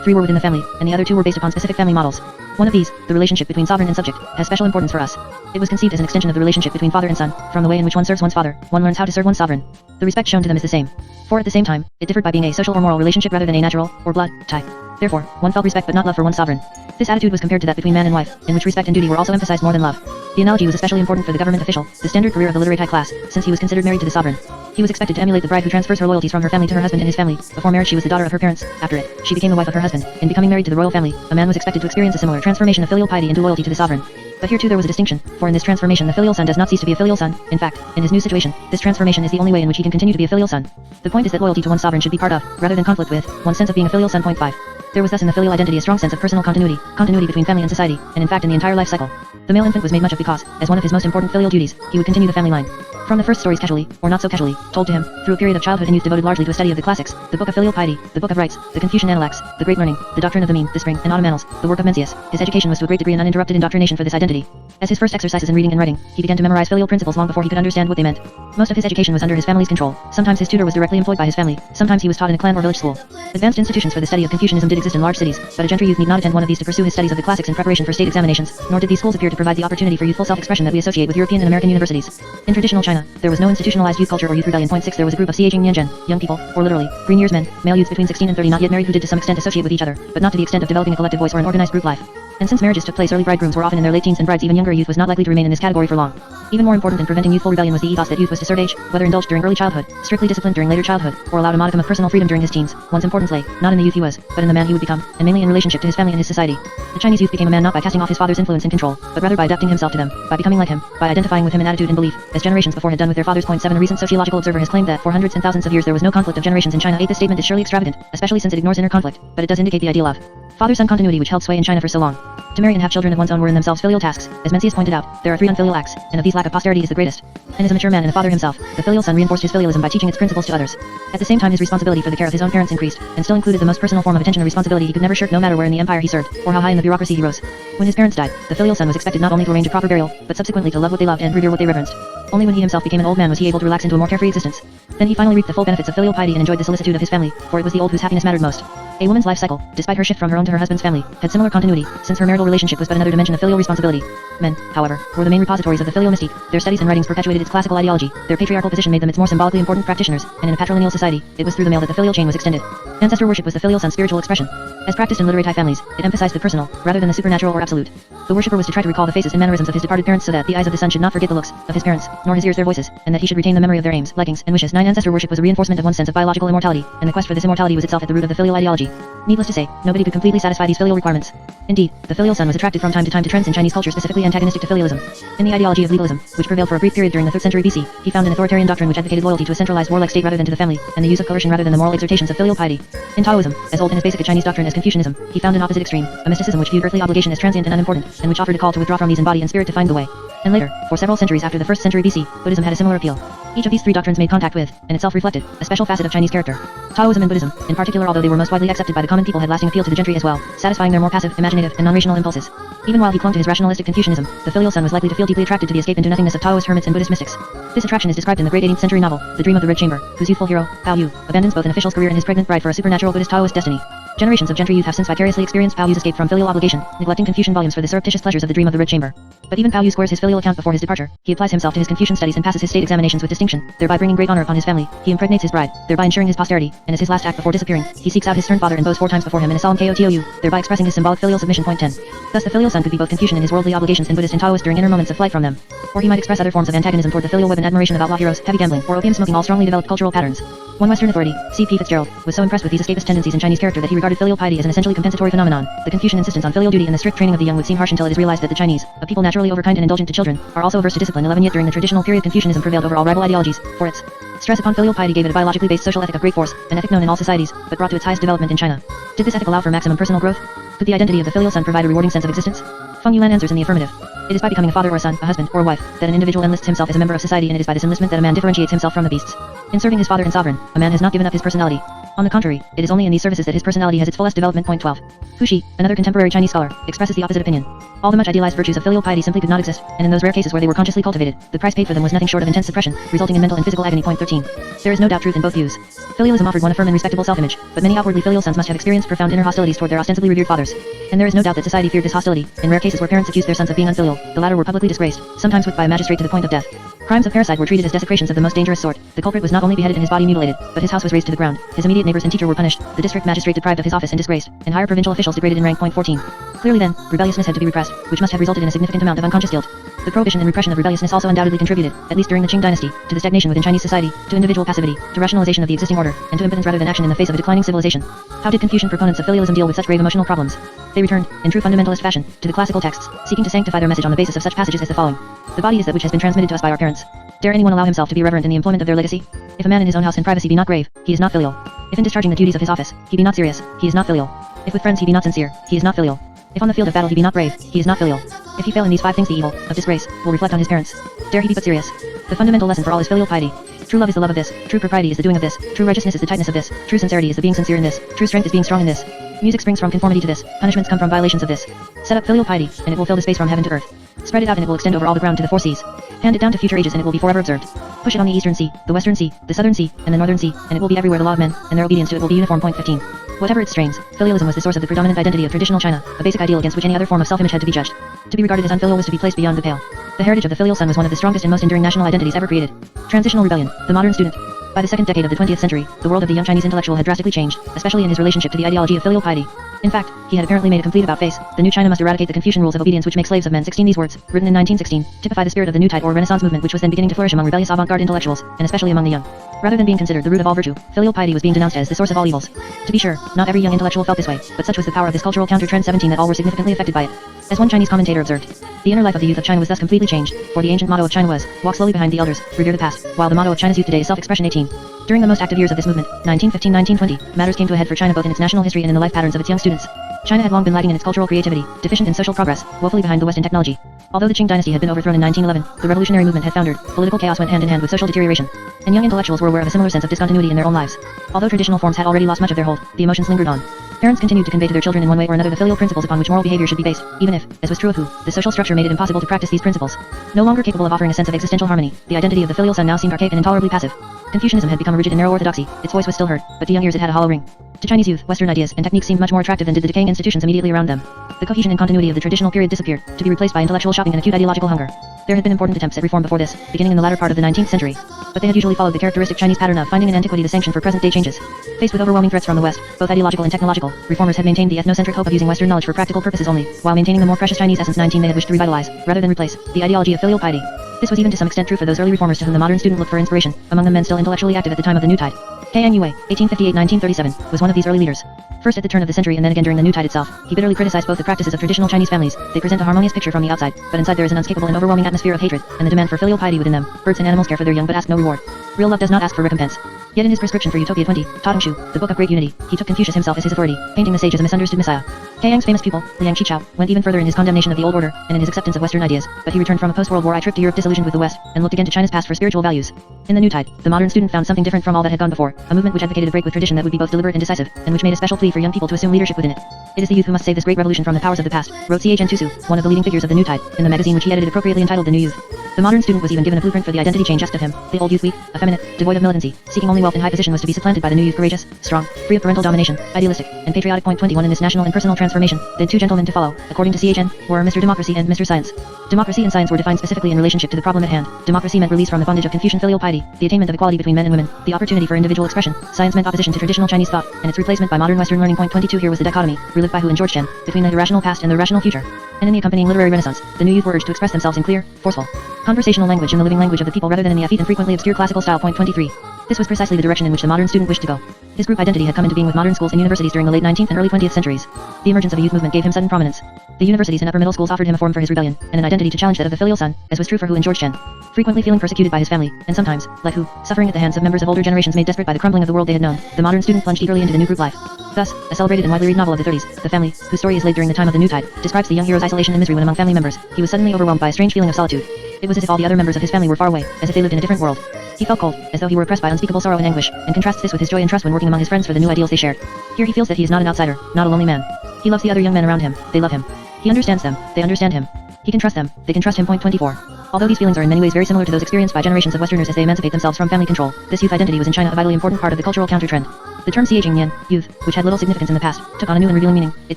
3 were within the family, and the other 2 were based upon specific family models. One of these, the relationship between sovereign and subject, has special importance for us. It was conceived as an extension of the relationship between father and son. From the way in which one serves one's father, one learns how to serve one's sovereign. The respect shown to them is the same. For at the same time, it differed by being a social or moral relationship rather than a natural, or blood, tie. Therefore, one felt respect but not love for one's sovereign. This attitude was compared to that between man and wife, in which respect and duty were also emphasized more than love. The analogy was especially important for the government official, the standard career of the literati class, since he was considered married to the sovereign. He was expected to emulate the bride who transfers her loyalties from her family to her husband and his family. Before marriage she was the daughter of her parents, after it, she became the wife of her husband. In becoming married to the royal family, a man was expected to experience a similar transformation of filial piety into loyalty to the sovereign. But here too there was a distinction, for in this transformation the filial son does not cease to be a filial son. In fact, in his new situation, this transformation is the only way in which he can continue to be a filial son. The point is that loyalty to one's sovereign should be part of, rather than conflict with, one's sense of being a filial son. Point 5. There was thus in the filial identity a strong sense of personal continuity between family and society, and in fact in the entire life cycle. The male infant was made much of because, as one of his most important filial duties, he would continue the family line. From the first stories casually, or not so casually, told to him, through a period of childhood and youth devoted largely to a study of the classics, the Book of Filial Piety, the Book of Rites, the Confucian Analects, the Great Learning, the Doctrine of the Mean, the Spring, and Autumn Annals, the work of Mencius, his education was to a great degree an uninterrupted indoctrination for this identity. As his first exercises in reading and writing, he began to memorize filial principles long before he could understand what they meant. Most of his education was under his family's control. Sometimes his tutor was directly employed by his family, sometimes he was taught in a clan or village school. Advanced institutions for the study of Confucianism did exist in large cities, but a gentry youth need not attend one of these to pursue his studies of the classics in preparation for state examinations, nor did these schools appear to provide the opportunity for youthful self-expression that we associate with European and American universities. In traditional China, there was no institutionalized youth culture or youth rebellion. Point 6. There was a group of Siaging Nianzhen, young people, or literally, green years men, male youths between 16 and 30 not yet married who did to some extent associate with each other, but not to the extent of developing a collective voice or an organized group life. And since marriages took place early, bridegrooms were often in their late teens and brides even younger. Youth was not likely to remain in this category for long. Even more important than preventing youthful rebellion was the ethos that youth was to serve age, whether indulged during early childhood, strictly disciplined during later childhood, or allowed a modicum of personal freedom during his teens. One's importance lay, not in the youth he was, but in the man he would become, and mainly in relationship to his family and his society. The Chinese youth became a man not by casting off his father's influence and control, but rather by adapting himself to them, by becoming like him, by identifying with him in attitude and belief, as generations before had done with their fathers. Point 7. A recent sociological observer has claimed that for hundreds and thousands of years there was no conflict of generations in China. 8. This statement is surely extravagant, especially since it ignores inner conflict, but it does indicate the ideal of Father-son continuity which held sway in China for so long. To marry and have children of one's own were in themselves filial tasks. As Mencius pointed out, there are 3 unfilial acts, and of these lack of posterity is the greatest. And as a mature man and a father himself, the filial son reinforced his filialism by teaching its principles to others. At the same time his responsibility for the care of his own parents increased, and still included the most personal form of attention or responsibility he could never shirk no matter where in the empire he served, or how high in the bureaucracy he rose. When his parents died, the filial son was expected not only to arrange a proper burial, but subsequently to love what they loved and revere what they reverenced. Only when he himself became an old man was he able to relax into a more carefree existence. Then he finally reaped the full benefits of filial piety and enjoyed the solicitude of his family, for it was the old whose happiness mattered most. A woman's life cycle, despite her shift from her own to her husband's family, had similar continuity, since her marital relationship was but another dimension of filial responsibility. Men, however, were the main repositories of the filial mystique. Their studies and writings perpetuated its classical ideology. Their patriarchal position made them its more symbolically important practitioners, and in a patrilineal society, it was through the male that the filial chain was extended. Ancestor worship was the filial son's spiritual expression. As practiced in literati families, it emphasized the personal, rather than the supernatural or absolute. The worshipper was to try to recall the faces and mannerisms of his departed parents so that the eyes of the son should not forget the looks of his parents, nor his ears their voices, and that he should retain the memory of their aims, likings, and wishes. 9. Ancestor worship was a reinforcement of one's sense of biological immortality, and the quest for this immortality was itself at the root of the filial ideology. Needless to say, nobody could completely satisfy these filial requirements. Indeed, the filial son was attracted from time to time to trends in Chinese culture specifically antagonistic to filialism. In the ideology of legalism, which prevailed for a brief period during the 3rd century BC, he found an authoritarian doctrine which advocated loyalty to a centralized warlike state rather than to the family, and the use of coercion rather than the moral exhortations of filial piety. In Taoism, as old and as basic a Chinese doctrine as Confucianism, he found an opposite extreme, a mysticism which viewed earthly obligation as transient and unimportant, and which offered a call to withdraw from these in body and spirit to find the way. And later, for several centuries after the 1st century BC, Buddhism had a similar appeal. Each of these 3 doctrines made contact with, and itself reflected, a special facet of Chinese character. Taoism and Buddhism, in particular although they were most widely accepted by the common people had lasting appeal to the gentry as well, satisfying their more passive, imaginative, and non-rational impulses. Even while he clung to his rationalistic Confucianism, the filial son was likely to feel deeply attracted to the escape into nothingness of Taoist hermits and Buddhist mystics. This attraction is described in the great 18th century novel, The Dream of the Red Chamber, whose youthful hero, Pao Yu, abandons both an official's career and his pregnant bride for a supernatural Buddhist Taoist destiny. Generations of gentry youth have since vicariously experienced Pao Yu's escape from filial obligation, neglecting Confucian volumes for the surreptitious pleasures of the Dream of the Red Chamber. But even Pao Yu squares his filial account before his departure. He applies himself to his Confucian studies and passes his state examinations with distinction, thereby bringing great honor upon his family. He impregnates his bride, thereby ensuring his posterity, and as his last act before disappearing, he seeks out his stern father and bows 4 times before him in a solemn KOTOU, thereby expressing his symbolic filial submission. Point 10. Thus the filial son could be both Confucian in his worldly obligations and Buddhist and Taoist during inner moments of flight from them. Or he might express other forms of antagonism toward the filial web and admiration of outlaw heroes, heavy gambling, or opium smoking, all strongly developed cultural patterns. One Western authority, C.P. Fitzgerald, was so impressed with these escapist tendencies in Chinese character that he regarded filial piety as an essentially compensatory phenomenon. The Confucian insistence on filial duty and the strict training of the young would seem harsh until it is realized that the Chinese, a people naturally overkind and indulgent to children, are also averse to discipline. 11 Yet during the traditional period Confucianism prevailed over all rival ideologies, for its stress upon filial piety gave it a biologically based social ethic of great force, an ethic known in all societies, but brought to its highest development in China. Did this ethic allow for maximum personal growth? Could the identity of the filial son provide a rewarding sense of existence? Feng Yuan answers in the affirmative. It is by becoming a father or a son, a husband, or a wife, that an individual enlists himself as a member of society, and it is by this enlistment that a man differentiates himself from the beasts. In serving his father and sovereign, a man has not given up his personality. On the contrary, it is only in these services that his personality has its fullest development. Point 12. Hu Shi, another contemporary Chinese scholar, expresses the opposite opinion. All the much idealized virtues of filial piety simply could not exist, and in those rare cases where they were consciously cultivated, the price paid for them was nothing short of intense suppression, resulting in mental and physical agony. Point 13. There is no doubt truth in both views. Filialism offered one a firm and respectable self-image, but many outwardly filial sons must have experienced profound inner hostilities toward their ostensibly revered fathers. And there is no doubt that society feared this hostility. In rare cases where parents accused their sons of being unfilial, the latter were publicly disgraced, sometimes whipped by a magistrate to the point of death. Crimes of parricide were treated as desecrations of the most dangerous sort. The culprit was not only beheaded and his body mutilated, but his house was razed to the ground. His immediate neighbors and teacher were punished, the district magistrate deprived of his office and disgraced, and higher provincial officials degraded in rank. Point 14. Clearly then, rebelliousness had to be repressed, which must have resulted in a significant amount of unconscious guilt. The prohibition and repression of rebelliousness also undoubtedly contributed, at least during the Qing dynasty, to the stagnation within Chinese society, to individual passivity, to rationalization of the existing order, and to impotence rather than action in the face of a declining civilization. How did Confucian proponents of filialism deal with such grave emotional problems? They returned, in true fundamentalist fashion, to the classical texts, seeking to sanctify their message on the basis of such passages as the following. The body is that which has been transmitted to us by our parents. Dare anyone allow himself to be reverent in the employment of their legacy? If a man in his own house in privacy be not grave, he is not filial. If in discharging the duties of his office, he be not serious, he is not filial. If with friends he be not sincere, he is not filial. If on the field of battle he be not brave, he is not filial. If he fail in these 5 things, the evil of disgrace will reflect on his parents. Dare he be but serious. The fundamental lesson for all is filial piety. True love is the love of this, true propriety is the doing of this, true righteousness is the tightness of this, true sincerity is the being sincere in this, true strength is being strong in this. Music springs from conformity to this, punishments come from violations of this. Set up filial piety, and it will fill the space from heaven to earth. Spread it out and it will extend over all the ground to the 4 seas. Hand it down to future ages and it will be forever observed. Push it on the eastern sea, the western sea, the southern sea, and the northern sea, and it will be everywhere the law of men, and their obedience to it will be uniform. Point 15. Whatever its strains, filialism was the source of the predominant identity of traditional China, a basic ideal against which any other form of self-image had to be judged. To be regarded as unfilial was to be placed beyond the pale. The heritage of the filial son was one of the strongest and most enduring national identities ever created. Transitional rebellion, the modern student. By the second decade of the 20th century, the world of the young Chinese intellectual had drastically changed, especially in his relationship to the ideology of filial piety. In fact, he had apparently made a complete about-face. The new China must eradicate the Confucian rules of obedience which make slaves of men. 16 These words, written in 1916, typify the spirit of the new type or Renaissance movement which was then beginning to flourish among rebellious avant-garde intellectuals, and especially among the young. Rather than being considered the root of all virtue, filial piety was being denounced as the source of all evils. To be sure, not every young intellectual felt this way, but such was the power of this cultural counter-trend. 17 That all were significantly affected by it. As one Chinese commentator observed, the inner life of the youth of China was thus completely changed, for the ancient motto of China was, walk slowly behind the elders, revere the past, while the motto of China's youth today is self-expression. 18. During the most active years of this movement, 1915-1920, matters came to a head for China both in its national history and in the life patterns of its young students. China had long been lagging in its cultural creativity, deficient in social progress, woefully behind the West in technology. Although the Qing dynasty had been overthrown in 1911, the revolutionary movement had foundered, political chaos went hand in hand with social deterioration, and young intellectuals were aware of a similar sense of discontinuity in their own lives. Although traditional forms had already lost much of their hold, the emotions lingered on. Parents continued to convey to their children in one way or another the filial principles upon which moral behavior should be based, even if, as was true of Hu, the social structure made it impossible to practice these principles. No longer capable of offering a sense of existential harmony, the identity of the filial son now seemed archaic and intolerably passive. Confucianism had become rigid and narrow orthodoxy, its voice was still heard, but to young ears it had a hollow ring. To Chinese youth, Western ideas and techniques seemed much more attractive than did the decaying institutions immediately around them. The cohesion and continuity of the traditional period disappeared, to be replaced by intellectual shopping and acute ideological hunger. There had been important attempts at reform before this, beginning in the latter part of the 19th century, but they had usually followed the characteristic Chinese pattern of finding in antiquity the sanction for present-day changes. Faced with overwhelming threats from the West, both ideological and technological, reformers had maintained the ethnocentric hope of using Western knowledge for practical purposes only, while maintaining the more precious Chinese essence. They had wished to revitalize, rather than replace, the ideology of filial piety. This was even to some extent true for those early reformers to whom the modern student looked for inspiration, among them men still intellectually active at the time of the New Tide. Yang Yue, 1858-1937, was one of these early leaders. First at the turn of the century and then again during the New Tide itself, he bitterly criticized both the practices of traditional Chinese families. They present a harmonious picture from the outside, but inside there is an unscapable and overwhelming atmosphere of hatred, and the demand for filial piety within them. Birds and animals care for their young but ask no reward. Real love does not ask for recompense. Yet in his prescription for Utopia 20, Totalism, the Book of Great Unity, he took Confucius himself as his authority, painting the sage as a misunderstood messiah. Yang's famous pupil, Liang Qichao, went even further in his condemnation of the old order, and in his acceptance of Western ideas, but he returned from a post-World War I trip to Europe disillusioned with the West, and looked again to China's past for spiritual values. In the New Tide, the modern student found something different from all that had gone before, a movement which advocated a break with tradition that would be both deliberate and decisive, and which made a special plea for young people to assume leadership within it. It is the youth who must save this great revolution from the powers of the past, wrote Chen Tusu, one of the leading figures of the New Tide, in the magazine which he edited appropriately entitled The New Youth. The modern student was even given a blueprint for the identity change asked of him. The old youth weak, effeminate, devoid of militancy, seeking only wealth and high position was to be supplanted by the new youth courageous, strong, free of parental domination, idealistic, and patriotic. Point 21 in this national and personal transformation, then two gentlemen to follow, according to Chen, were Mr. Democracy and Mr. Science. Democracy and science were defined specifically in relationship to the problem at hand. Democracy meant release from the bondage of Confucian filial piety, the attainment of equality between men and women, the opportunity for individual expression. Science meant opposition to traditional Chinese thought, and its replacement by modern Western learning. Point 22 here was the dichotomy, relived by Hu and George Chen, between the irrational past and the rational future. And in the accompanying literary renaissance, the new youth were urged to express themselves in clear, forceful, conversational language in the living language of the people rather than in the effete and frequently obscure classical style. Point 23. This was precisely the direction in which the modern student wished to go. His group identity had come into being with modern schools and universities during the late 19th and early 20th centuries. The emergence of a youth movement gave him sudden prominence. The universities and upper middle schools offered him a forum for his rebellion, and an identity to challenge that of the filial son, as was true for Hu and George Chen. Frequently feeling persecuted by his family, and sometimes, like Hu, suffering at the hands of members of older generations made desperate by the crumbling of the world they had known, the modern student plunged eagerly into the new group life. Thus, a celebrated and widely read novel of the 30s, The Family, whose story is laid during the time of the New Tide, describes the young hero's isolation and misery when among family members. He was suddenly overwhelmed by a strange feeling of solitude. It was as if all the other members of his family were far away, as if they lived in a different world. He felt cold, as though he were oppressed by unspeakable sorrow and anguish, and contrasts this with his joy and trust when working among his friends for the new ideals they shared. Here he feels that he is not an outsider, not a lonely man. He loves the other young men around him, they love him. He understands them, they understand him. He can trust them, they can trust him. Point 24. Although these feelings are in many ways very similar to those experienced by generations of Westerners as they emancipate themselves from family control, this youth identity was in China a vitally important part of the cultural counter-trend. The term Xian, youth, which had little significance in the past, took on a new and revealing meaning. It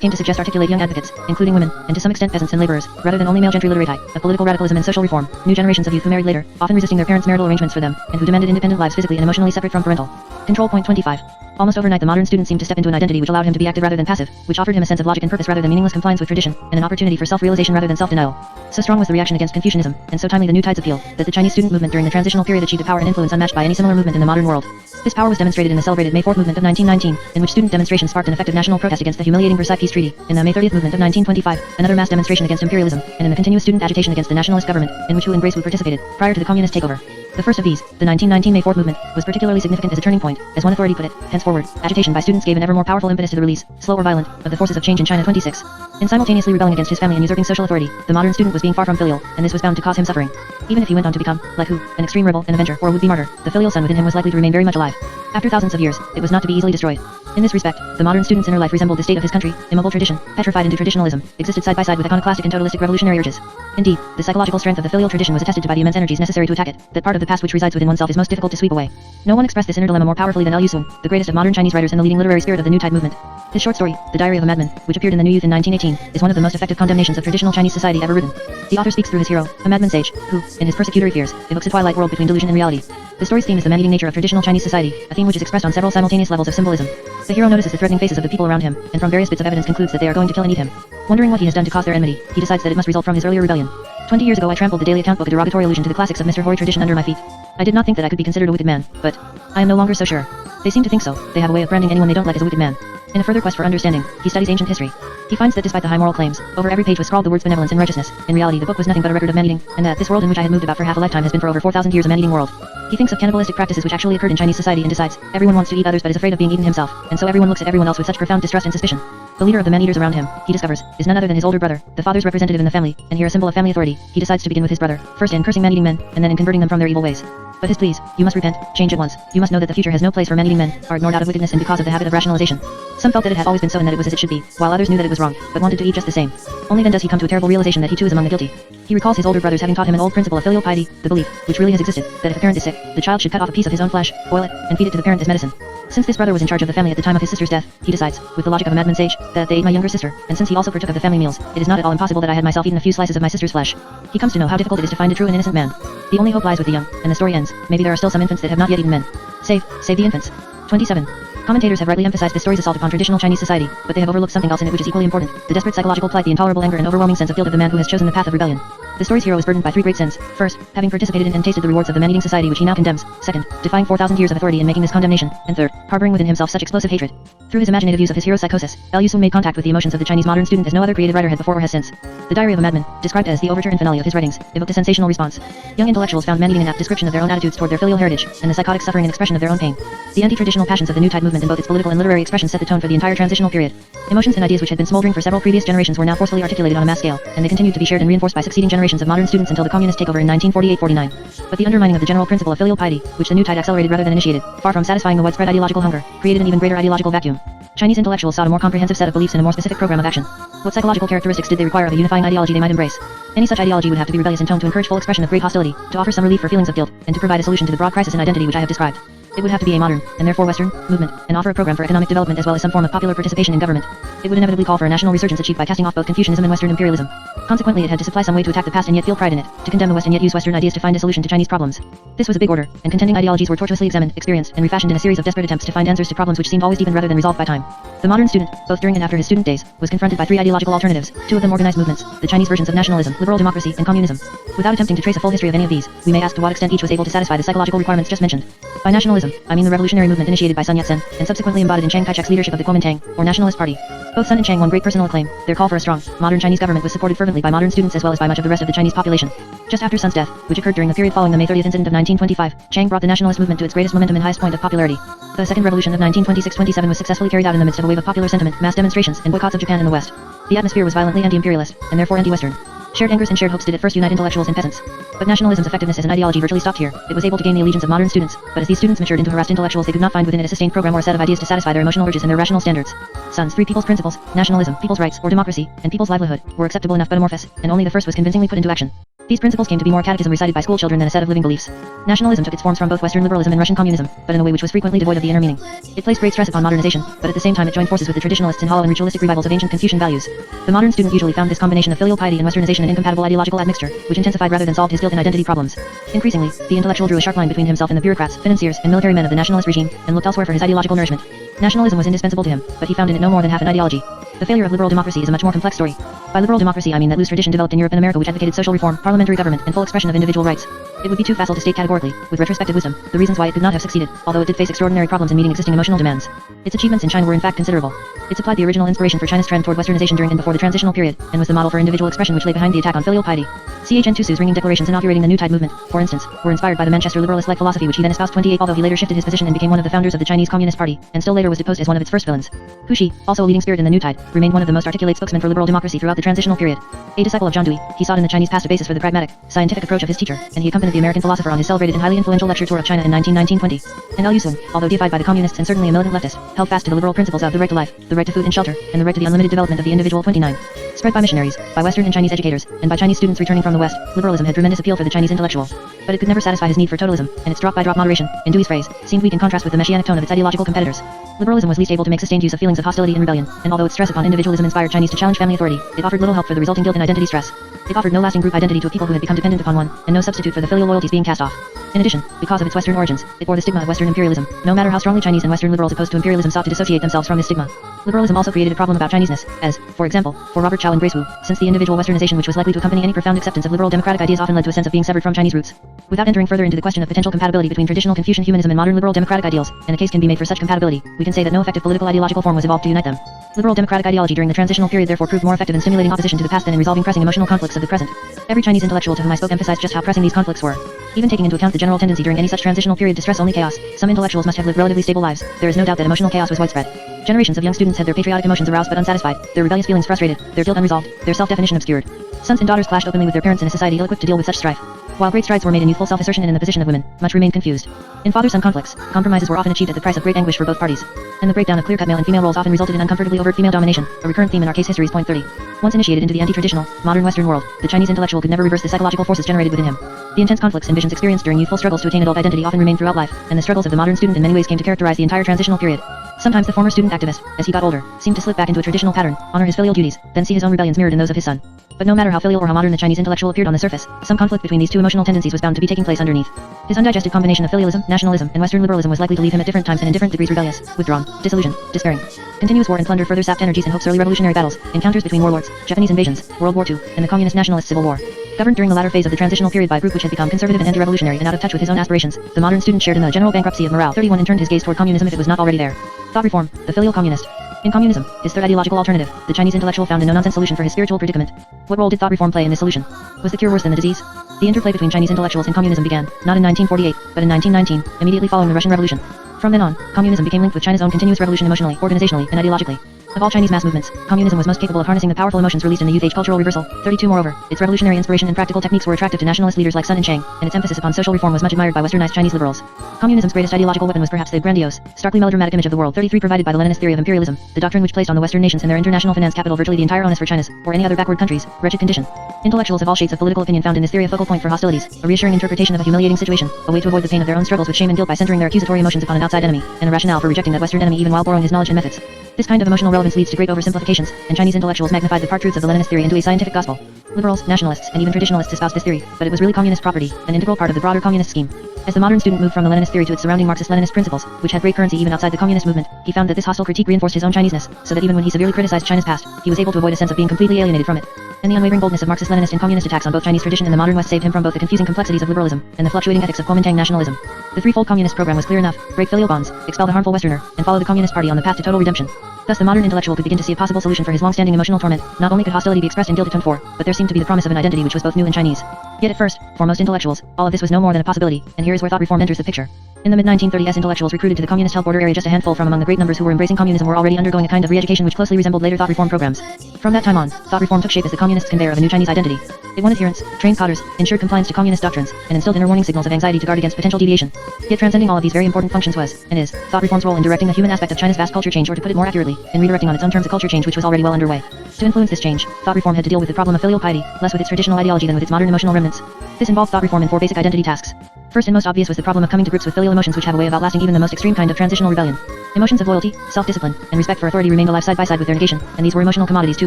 came to suggest articulate young advocates, including women, and to some extent peasants and laborers, rather than only male gentry literati, of political radicalism and social reform. New generations of youth who married later, often resisting their parents' marital arrangements for them, and who demanded independent lives physically and emotionally separate from parental control. Point 25. Almost overnight the modern student seemed to step into an identity which allowed him to be active rather than passive, which offered him a sense of logic and purpose rather than meaningless compliance with tradition, and an opportunity for self-realization rather than self-denial. So strong was the reaction against Confucianism, and so timely the New Tide's appeal, that the Chinese student movement during the transitional period achieved a power and influence unmatched by any similar movement in the modern world. This power was demonstrated in the celebrated May 4th movement of 1919, in which student demonstrations sparked an effective national protest against the humiliating Versailles Peace Treaty, in the May 30th movement of 1925, another mass demonstration against imperialism, and in the continuous student agitation against the nationalist government, in which Hu and Grace Wu participated, prior to the communist takeover. The first of these, the 1919 May 4th movement, was particularly significant as a turning point, as one authority put it. Henceforward, agitation by students gave an ever more powerful impetus to the release, slow or violent, of the forces of change in China. 26. In simultaneously rebelling against his family and usurping social authority, the modern student was being far from filial, and this was bound to cause him suffering. Even if he went on to become, like Hu, an extreme rebel, an avenger, or a would-be martyr, the filial son within him was likely to remain very much alive. After thousands of years, it was not to be easily destroyed. In this respect, the modern student's inner life resembled the state of his country, immobile tradition, petrified into traditionalism, existed side by side with iconoclastic and totalistic revolutionary urges. Indeed, the psychological strength of the filial tradition was attested to by the immense energies necessary to attack it, that part of the past which resides within oneself is most difficult to sweep away. No one expressed this inner dilemma more powerfully than Liu Yusung, the greatest of modern Chinese writers and the leading literary spirit of the New Tide movement. His short story, The Diary of a Madman, which appeared in the New Youth in 1918, is one of the most effective condemnations of traditional Chinese society ever written. The author speaks through his hero, a madman sage, who, in his persecutory fears, evokes a twilight world between delusion and reality. The story's theme is the man-eating nature of traditional Chinese society, a theme which is expressed on several simultaneous levels of symbolism. The hero notices the threatening faces of the people around him, and from various bits of evidence concludes that they are going to kill and eat him. Wondering what he has done to cause their enmity, he decides that it must result from his earlier rebellion. 20 years ago I trampled the daily account book, a derogatory allusion to the classics of Mr. Hoary tradition, under my feet. I did not think that I could be considered a wicked man, but I am no longer so sure. They seem to think so. They have a way of branding anyone they don't like as a wicked man. In a further quest for understanding, he studies ancient history. He finds that despite the high moral claims, over every page was scrawled the words benevolence and righteousness. In reality the book was nothing but a record of man-eating, and that this world in which I had moved about for half a lifetime has been for over 4,000 years a man-eating world. He thinks of cannibalistic practices which actually occurred in Chinese society and decides, everyone wants to eat others but is afraid of being eaten himself, and so everyone looks at everyone else with such profound distrust and suspicion. The leader of the man-eaters around him, he discovers, is none other than his older brother, the father's representative in the family, and here a symbol of family authority. He decides to begin with his brother, first in cursing man-eating men, and then in converting them from their evil ways. But his pleas, you must repent, change at once. You must know that the future has no place for man-eating men, are ignored out of wickedness and because of the habit of rationalization. Some felt that it had always been so and that it was as it should be, while others knew that it was wrong, but wanted to eat just the same. Only then does he come to a terrible realization that he too is among the guilty. He recalls his older brothers having taught him an old principle of filial piety, the belief, which really has existed, that if a parent is sick, the child should cut off a piece of his own flesh, boil it, and feed it to the parent as medicine. Since this brother was in charge of the family at the time of his sister's death, he decides, with the logic of a madman sage, that they ate my younger sister, and since he also partook of the family meals, it is not at all impossible that I had myself eaten a few slices of my sister's flesh. He comes to know how difficult it is to find a true and innocent man. The only hope lies with the young, and the story ends. Maybe there are still some infants that have not yet eaten men. Save the infants. 27. Commentators have rightly emphasized this story's assault upon traditional Chinese society, but they have overlooked something else in it which is equally important, the desperate psychological plight, the intolerable anger and overwhelming sense of guilt of the man who has chosen the path of rebellion. The story's hero is burdened by three great sins. First, having participated in and tasted the rewards of the man-eating society which he now condemns. Second, defying 4,000 years of authority in making this condemnation. And third, harboring within himself such explosive hatred. Through his imaginative use of his hero's psychosis, Liu Soon made contact with the emotions of the Chinese modern student as no other created writer had before or has since. The Diary of a Madman, described as the overture and finale of his writings, evoked a sensational response. Young intellectuals found man-eating an apt description of their own attitudes toward their filial heritage, and the psychotic suffering and expression of their own pain. The anti-traditional passions of the new tide movement in both its political and literary expression set the tone for the entire transitional period. Emotions and ideas which had been smoldering for several previous generations were now forcefully articulated on a mass scale, and they continued to be shared and reinforced by succeeding generations of modern students until the communist takeover in 1948-49. But the undermining of the general principle of filial piety, which the new tide accelerated rather than initiated, far from satisfying the widespread ideological hunger, created an even greater ideological vacuum. Chinese intellectuals sought a more comprehensive set of beliefs and a more specific program of action. What psychological characteristics did they require of a unifying ideology they might embrace? Any such ideology would have to be rebellious in tone to encourage full expression of great hostility, to offer some relief for feelings of guilt, and to provide a solution to the broad crisis in identity which I have described. It would have to be a modern, and therefore Western, movement, and offer a program for economic development as well as some form of popular participation in government. It would inevitably call for a national resurgence achieved by casting off both Confucianism and Western imperialism. Consequently, it had to supply some way to attack the past and yet feel pride in it, to condemn the West and yet use Western ideas to find a solution to Chinese problems. This was a big order, and contending ideologies were tortuously examined, experienced, and refashioned in a series of desperate attempts to find answers to problems which seemed always deepened rather than resolved by time. The modern student, both during and after his student days, was confronted by three ideological alternatives, two of them organized movements, the Chinese versions of nationalism, liberal democracy, and communism. Without attempting to trace a full history of any of these, we may ask to what extent each was able to satisfy the psychological requirements just mentioned. By nationalism, I mean the revolutionary movement initiated by Sun Yat-sen, and subsequently embodied in Chiang Kai-shek's leadership of the Kuomintang, or Nationalist Party. Both Sun and Chiang won great personal acclaim. Their call for a strong, modern Chinese government was supported fervently by modern students as well as by much of the rest of the Chinese population. Just after Sun's death, which occurred during the period following the May 30th incident of 1925, Chiang brought the nationalist movement to its greatest momentum and highest point of popularity. The Second Revolution of 1926-27 was successfully carried out in the midst of a wave of popular sentiment, mass demonstrations, and boycotts of Japan and the West. The atmosphere was violently anti-imperialist, and therefore anti-Western. Shared angers and shared hopes did at first unite intellectuals and peasants. But nationalism's effectiveness as an ideology virtually stopped here. It was able to gain the allegiance of modern students, but as these students matured into harassed intellectuals, they could not find within it a sustained program or a set of ideas to satisfy their emotional urges and their rational standards. Sun's three people's principles, nationalism, people's rights, or democracy, and people's livelihood, were acceptable enough but amorphous, and only the first was convincingly put into action. These principles came to be more catechism recited by school children than a set of living beliefs. Nationalism took its forms from both Western liberalism and Russian communism, but in a way which was frequently devoid of the inner meaning. It placed great stress upon modernization, but at the same time it joined forces with the traditionalists in hollow and ritualistic revivals of ancient Confucian values. The modern student usually found this combination of filial piety and westernization an incompatible ideological admixture, which intensified rather than solved his guilt and identity problems. Increasingly, the intellectual drew a sharp line between himself and the bureaucrats, financiers, and military men of the nationalist regime, and looked elsewhere for his ideological nourishment. Nationalism was indispensable to him, but he found in it no more than half an ideology. The failure of liberal democracy is a much more complex story. By liberal democracy I mean that loose tradition developed in Europe and America which advocated social reform, parliamentary government, and full expression of individual rights. It would be too facile to state categorically, with retrospective wisdom, the reasons why it could not have succeeded, although it did face extraordinary problems in meeting existing emotional demands. Its achievements in China were in fact considerable. It supplied the original inspiration for China's trend toward westernization during and before the transitional period, and was the model for individual expression which lay behind the attack on filial piety. Chen Tusu's ringing declarations inaugurating the New Tide movement, for instance, were inspired by the Manchester liberalist-like philosophy which he then espoused 28, although he later shifted his position and became one of the founders of the Chinese Communist Party, and still later was deposed as one of its first villains. Hu Shi, also a leading spirit in the New Tide, remained one of the most articulate spokesmen for liberal democracy throughout the transitional period. A disciple of John Dewey, he sought in the Chinese past a basis for the pragmatic, scientific approach of his teacher, and he accompanied the American philosopher on his celebrated and highly influential lecture tour of China in 1919-20. And Liu Soon, although deified by the communists and certainly a militant leftist, held fast to the liberal principles of the right to life, the right to food and shelter, and the right to the unlimited development of the individual. 29. Spread by missionaries, by Western and Chinese educators, and by Chinese students returning from the West, liberalism had tremendous appeal for the Chinese intellectual. But it could never satisfy his need for totalism, and its drop-by-drop moderation, in Dewey's phrase, seemed weak in contrast with the messianic tone of its ideological competitors. Liberalism was least able to make sustained use of feelings of hostility and rebellion, and although its stress upon individualism inspired Chinese to challenge family authority, it offered little help for the resulting guilt and identity stress. It offered no lasting group identity to a people who had become dependent upon one, and no substitute for the filial loyalties being cast off. In addition, because of its Western origins, it bore the stigma of Western imperialism. No matter how strongly Chinese and Western liberals opposed to imperialism sought to dissociate themselves from this stigma. Liberalism also created a problem about Chineseness, as, for example, for Robert Chow and Grace Wu, since the individual westernization which was likely to accompany any profound acceptance of liberal democratic ideas often led to a sense of being severed from Chinese roots. Without entering further into the question of potential compatibility between traditional Confucian humanism and modern liberal democratic ideals, and a case can be made for such compatibility, we can say that no effective political ideological form was evolved to unite them. Liberal democratic ideology during the transitional period therefore proved more effective in stimulating opposition to the past than in resolving pressing emotional conflicts of the present. Every Chinese intellectual to whom I spoke emphasized just how pressing these conflicts were. Even taking into account the general tendency during any such transitional period to stress only chaos, some intellectuals must have lived relatively stable lives. There is no doubt that emotional chaos was widespread. Generations of young students had their patriotic emotions aroused but unsatisfied, their rebellious feelings frustrated, their guilt unresolved, their self-definition obscured. Sons and daughters clashed openly with their parents in a society ill-equipped to deal with such strife. While great strides were made in youthful self-assertion and in the position of women, much remained confused. In father-son conflicts, compromises were often achieved at the price of great anguish for both parties. And the breakdown of clear-cut male and female roles often resulted in uncomfortably overt female domination, a recurrent theme in our case history's point 30. Once initiated into the anti-traditional, modern Western world, the Chinese intellectual could never reverse the psychological forces generated within him. The intense conflicts and visions experienced during youthful struggles to attain adult identity often remained throughout life, and the struggles of the modern student in many ways came to characterize the entire transitional period. Sometimes the former student activist, as he got older, seemed to slip back into a traditional pattern, honor his filial duties, then see his own rebellions mirrored in those of his son. But no matter how filial or how modern the Chinese intellectual appeared on the surface, some conflict between these two emotional tendencies was bound to be taking place underneath. His undigested combination of filialism, nationalism, and Western liberalism was likely to leave him at different times and in different degrees rebellious, withdrawn, disillusioned, despairing. Continuous war and plunder further sapped energies and hopes. Early revolutionary battles, encounters between warlords, Japanese invasions, World War II, and the Communist Nationalist Civil War. Governed during the latter phase of the transitional period by a group which had become conservative and anti-revolutionary and out of touch with his own aspirations, the modern student shared in the general bankruptcy of morale. 31 and turned his gaze toward communism if it was not already there. Thought reform, the filial communist. In communism, his third ideological alternative, the Chinese intellectual found a no-nonsense solution for his spiritual predicament. What role did thought reform play in this solution? Was the cure worse than the disease? The interplay between Chinese intellectuals and communism began, not in 1948, but in 1919, immediately following the Russian Revolution. From then on, communism became linked with China's own continuous revolution emotionally, organizationally, and ideologically. Of all Chinese mass movements, communism was most capable of harnessing the powerful emotions released in the youth age cultural reversal. 32 Moreover, its revolutionary inspiration and practical techniques were attractive to nationalist leaders like Sun and Chiang, and its emphasis upon social reform was much admired by westernized Chinese liberals. Communism's greatest ideological weapon was perhaps the grandiose, starkly melodramatic image of the world. 33 provided by the Leninist theory of imperialism, the doctrine which placed on the Western nations and their international finance capital virtually the entire onus for China's, or any other backward country's, wretched condition. Intellectuals of all shades of political opinion found in this theory a focal point for hostilities, a reassuring interpretation of a humiliating situation, a way to avoid the pain of their own struggles with shame and guilt by centering their accusatory emotions upon an outside enemy, and a rationale for rejecting that Western enemy even while borrowing his knowledge and methods. This kind of emotional relevance leads to great oversimplifications, and Chinese intellectuals magnified the part truths of the Leninist theory into a scientific gospel. Liberals, nationalists, and even traditionalists espoused this theory, but it was really communist property, an integral part of the broader communist scheme. As the modern student moved from the Leninist theory to its surrounding Marxist-Leninist principles, which had great currency even outside the communist movement, he found that this hostile critique reinforced his own Chineseness, so that even when he severely criticized China's past, he was able to avoid a sense of being completely alienated from it. And the unwavering boldness of Marxist-Leninist and communist attacks on both Chinese tradition and the modern West saved him from both the confusing complexities of liberalism and the fluctuating ethics of Kuomintang nationalism. The threefold communist program was clear enough: break filial bonds, expel the harmful Westerner, and follow the Communist Party on the path to total redemption. Thus the modern intellectual could begin to see a possible solution for his long-standing emotional torment. Not only could hostility be expressed in guilt atoned for, but there seemed to be the promise of an identity which was both new and Chinese. Yet at first, for most intellectuals, all of this was no more than a possibility, and here is where thought reform enters the picture. In the mid-1930s, intellectuals recruited to the communist-held border area, just a handful from among the great numbers who were embracing communism were already undergoing a kind of re-education which closely resembled later thought reform programs. From that time on, thought reform took shape as the communist conveyor of a new Chinese identity. It won adherents, trained cadres, ensured compliance to communist doctrines, and instilled inner warning signals of anxiety to guard against potential deviation. Yet transcending all of these very important functions was, and is, thought reform's role in directing the human aspect of China's vast culture change, or to put it more accurately, in redirecting on its own terms a culture change which was already well underway. To influence this change, thought reform had to deal with the problem of filial piety, less with its traditional ideology than with its modern emotional remnants. This involved thought reform in 4 basic identity tasks. First and most obvious was the problem of coming to grips with filial emotions which have a way of outlasting even the most extreme kind of transitional rebellion. Emotions of loyalty, self-discipline, and respect for authority remained alive side by side with their negation, and these were emotional commodities too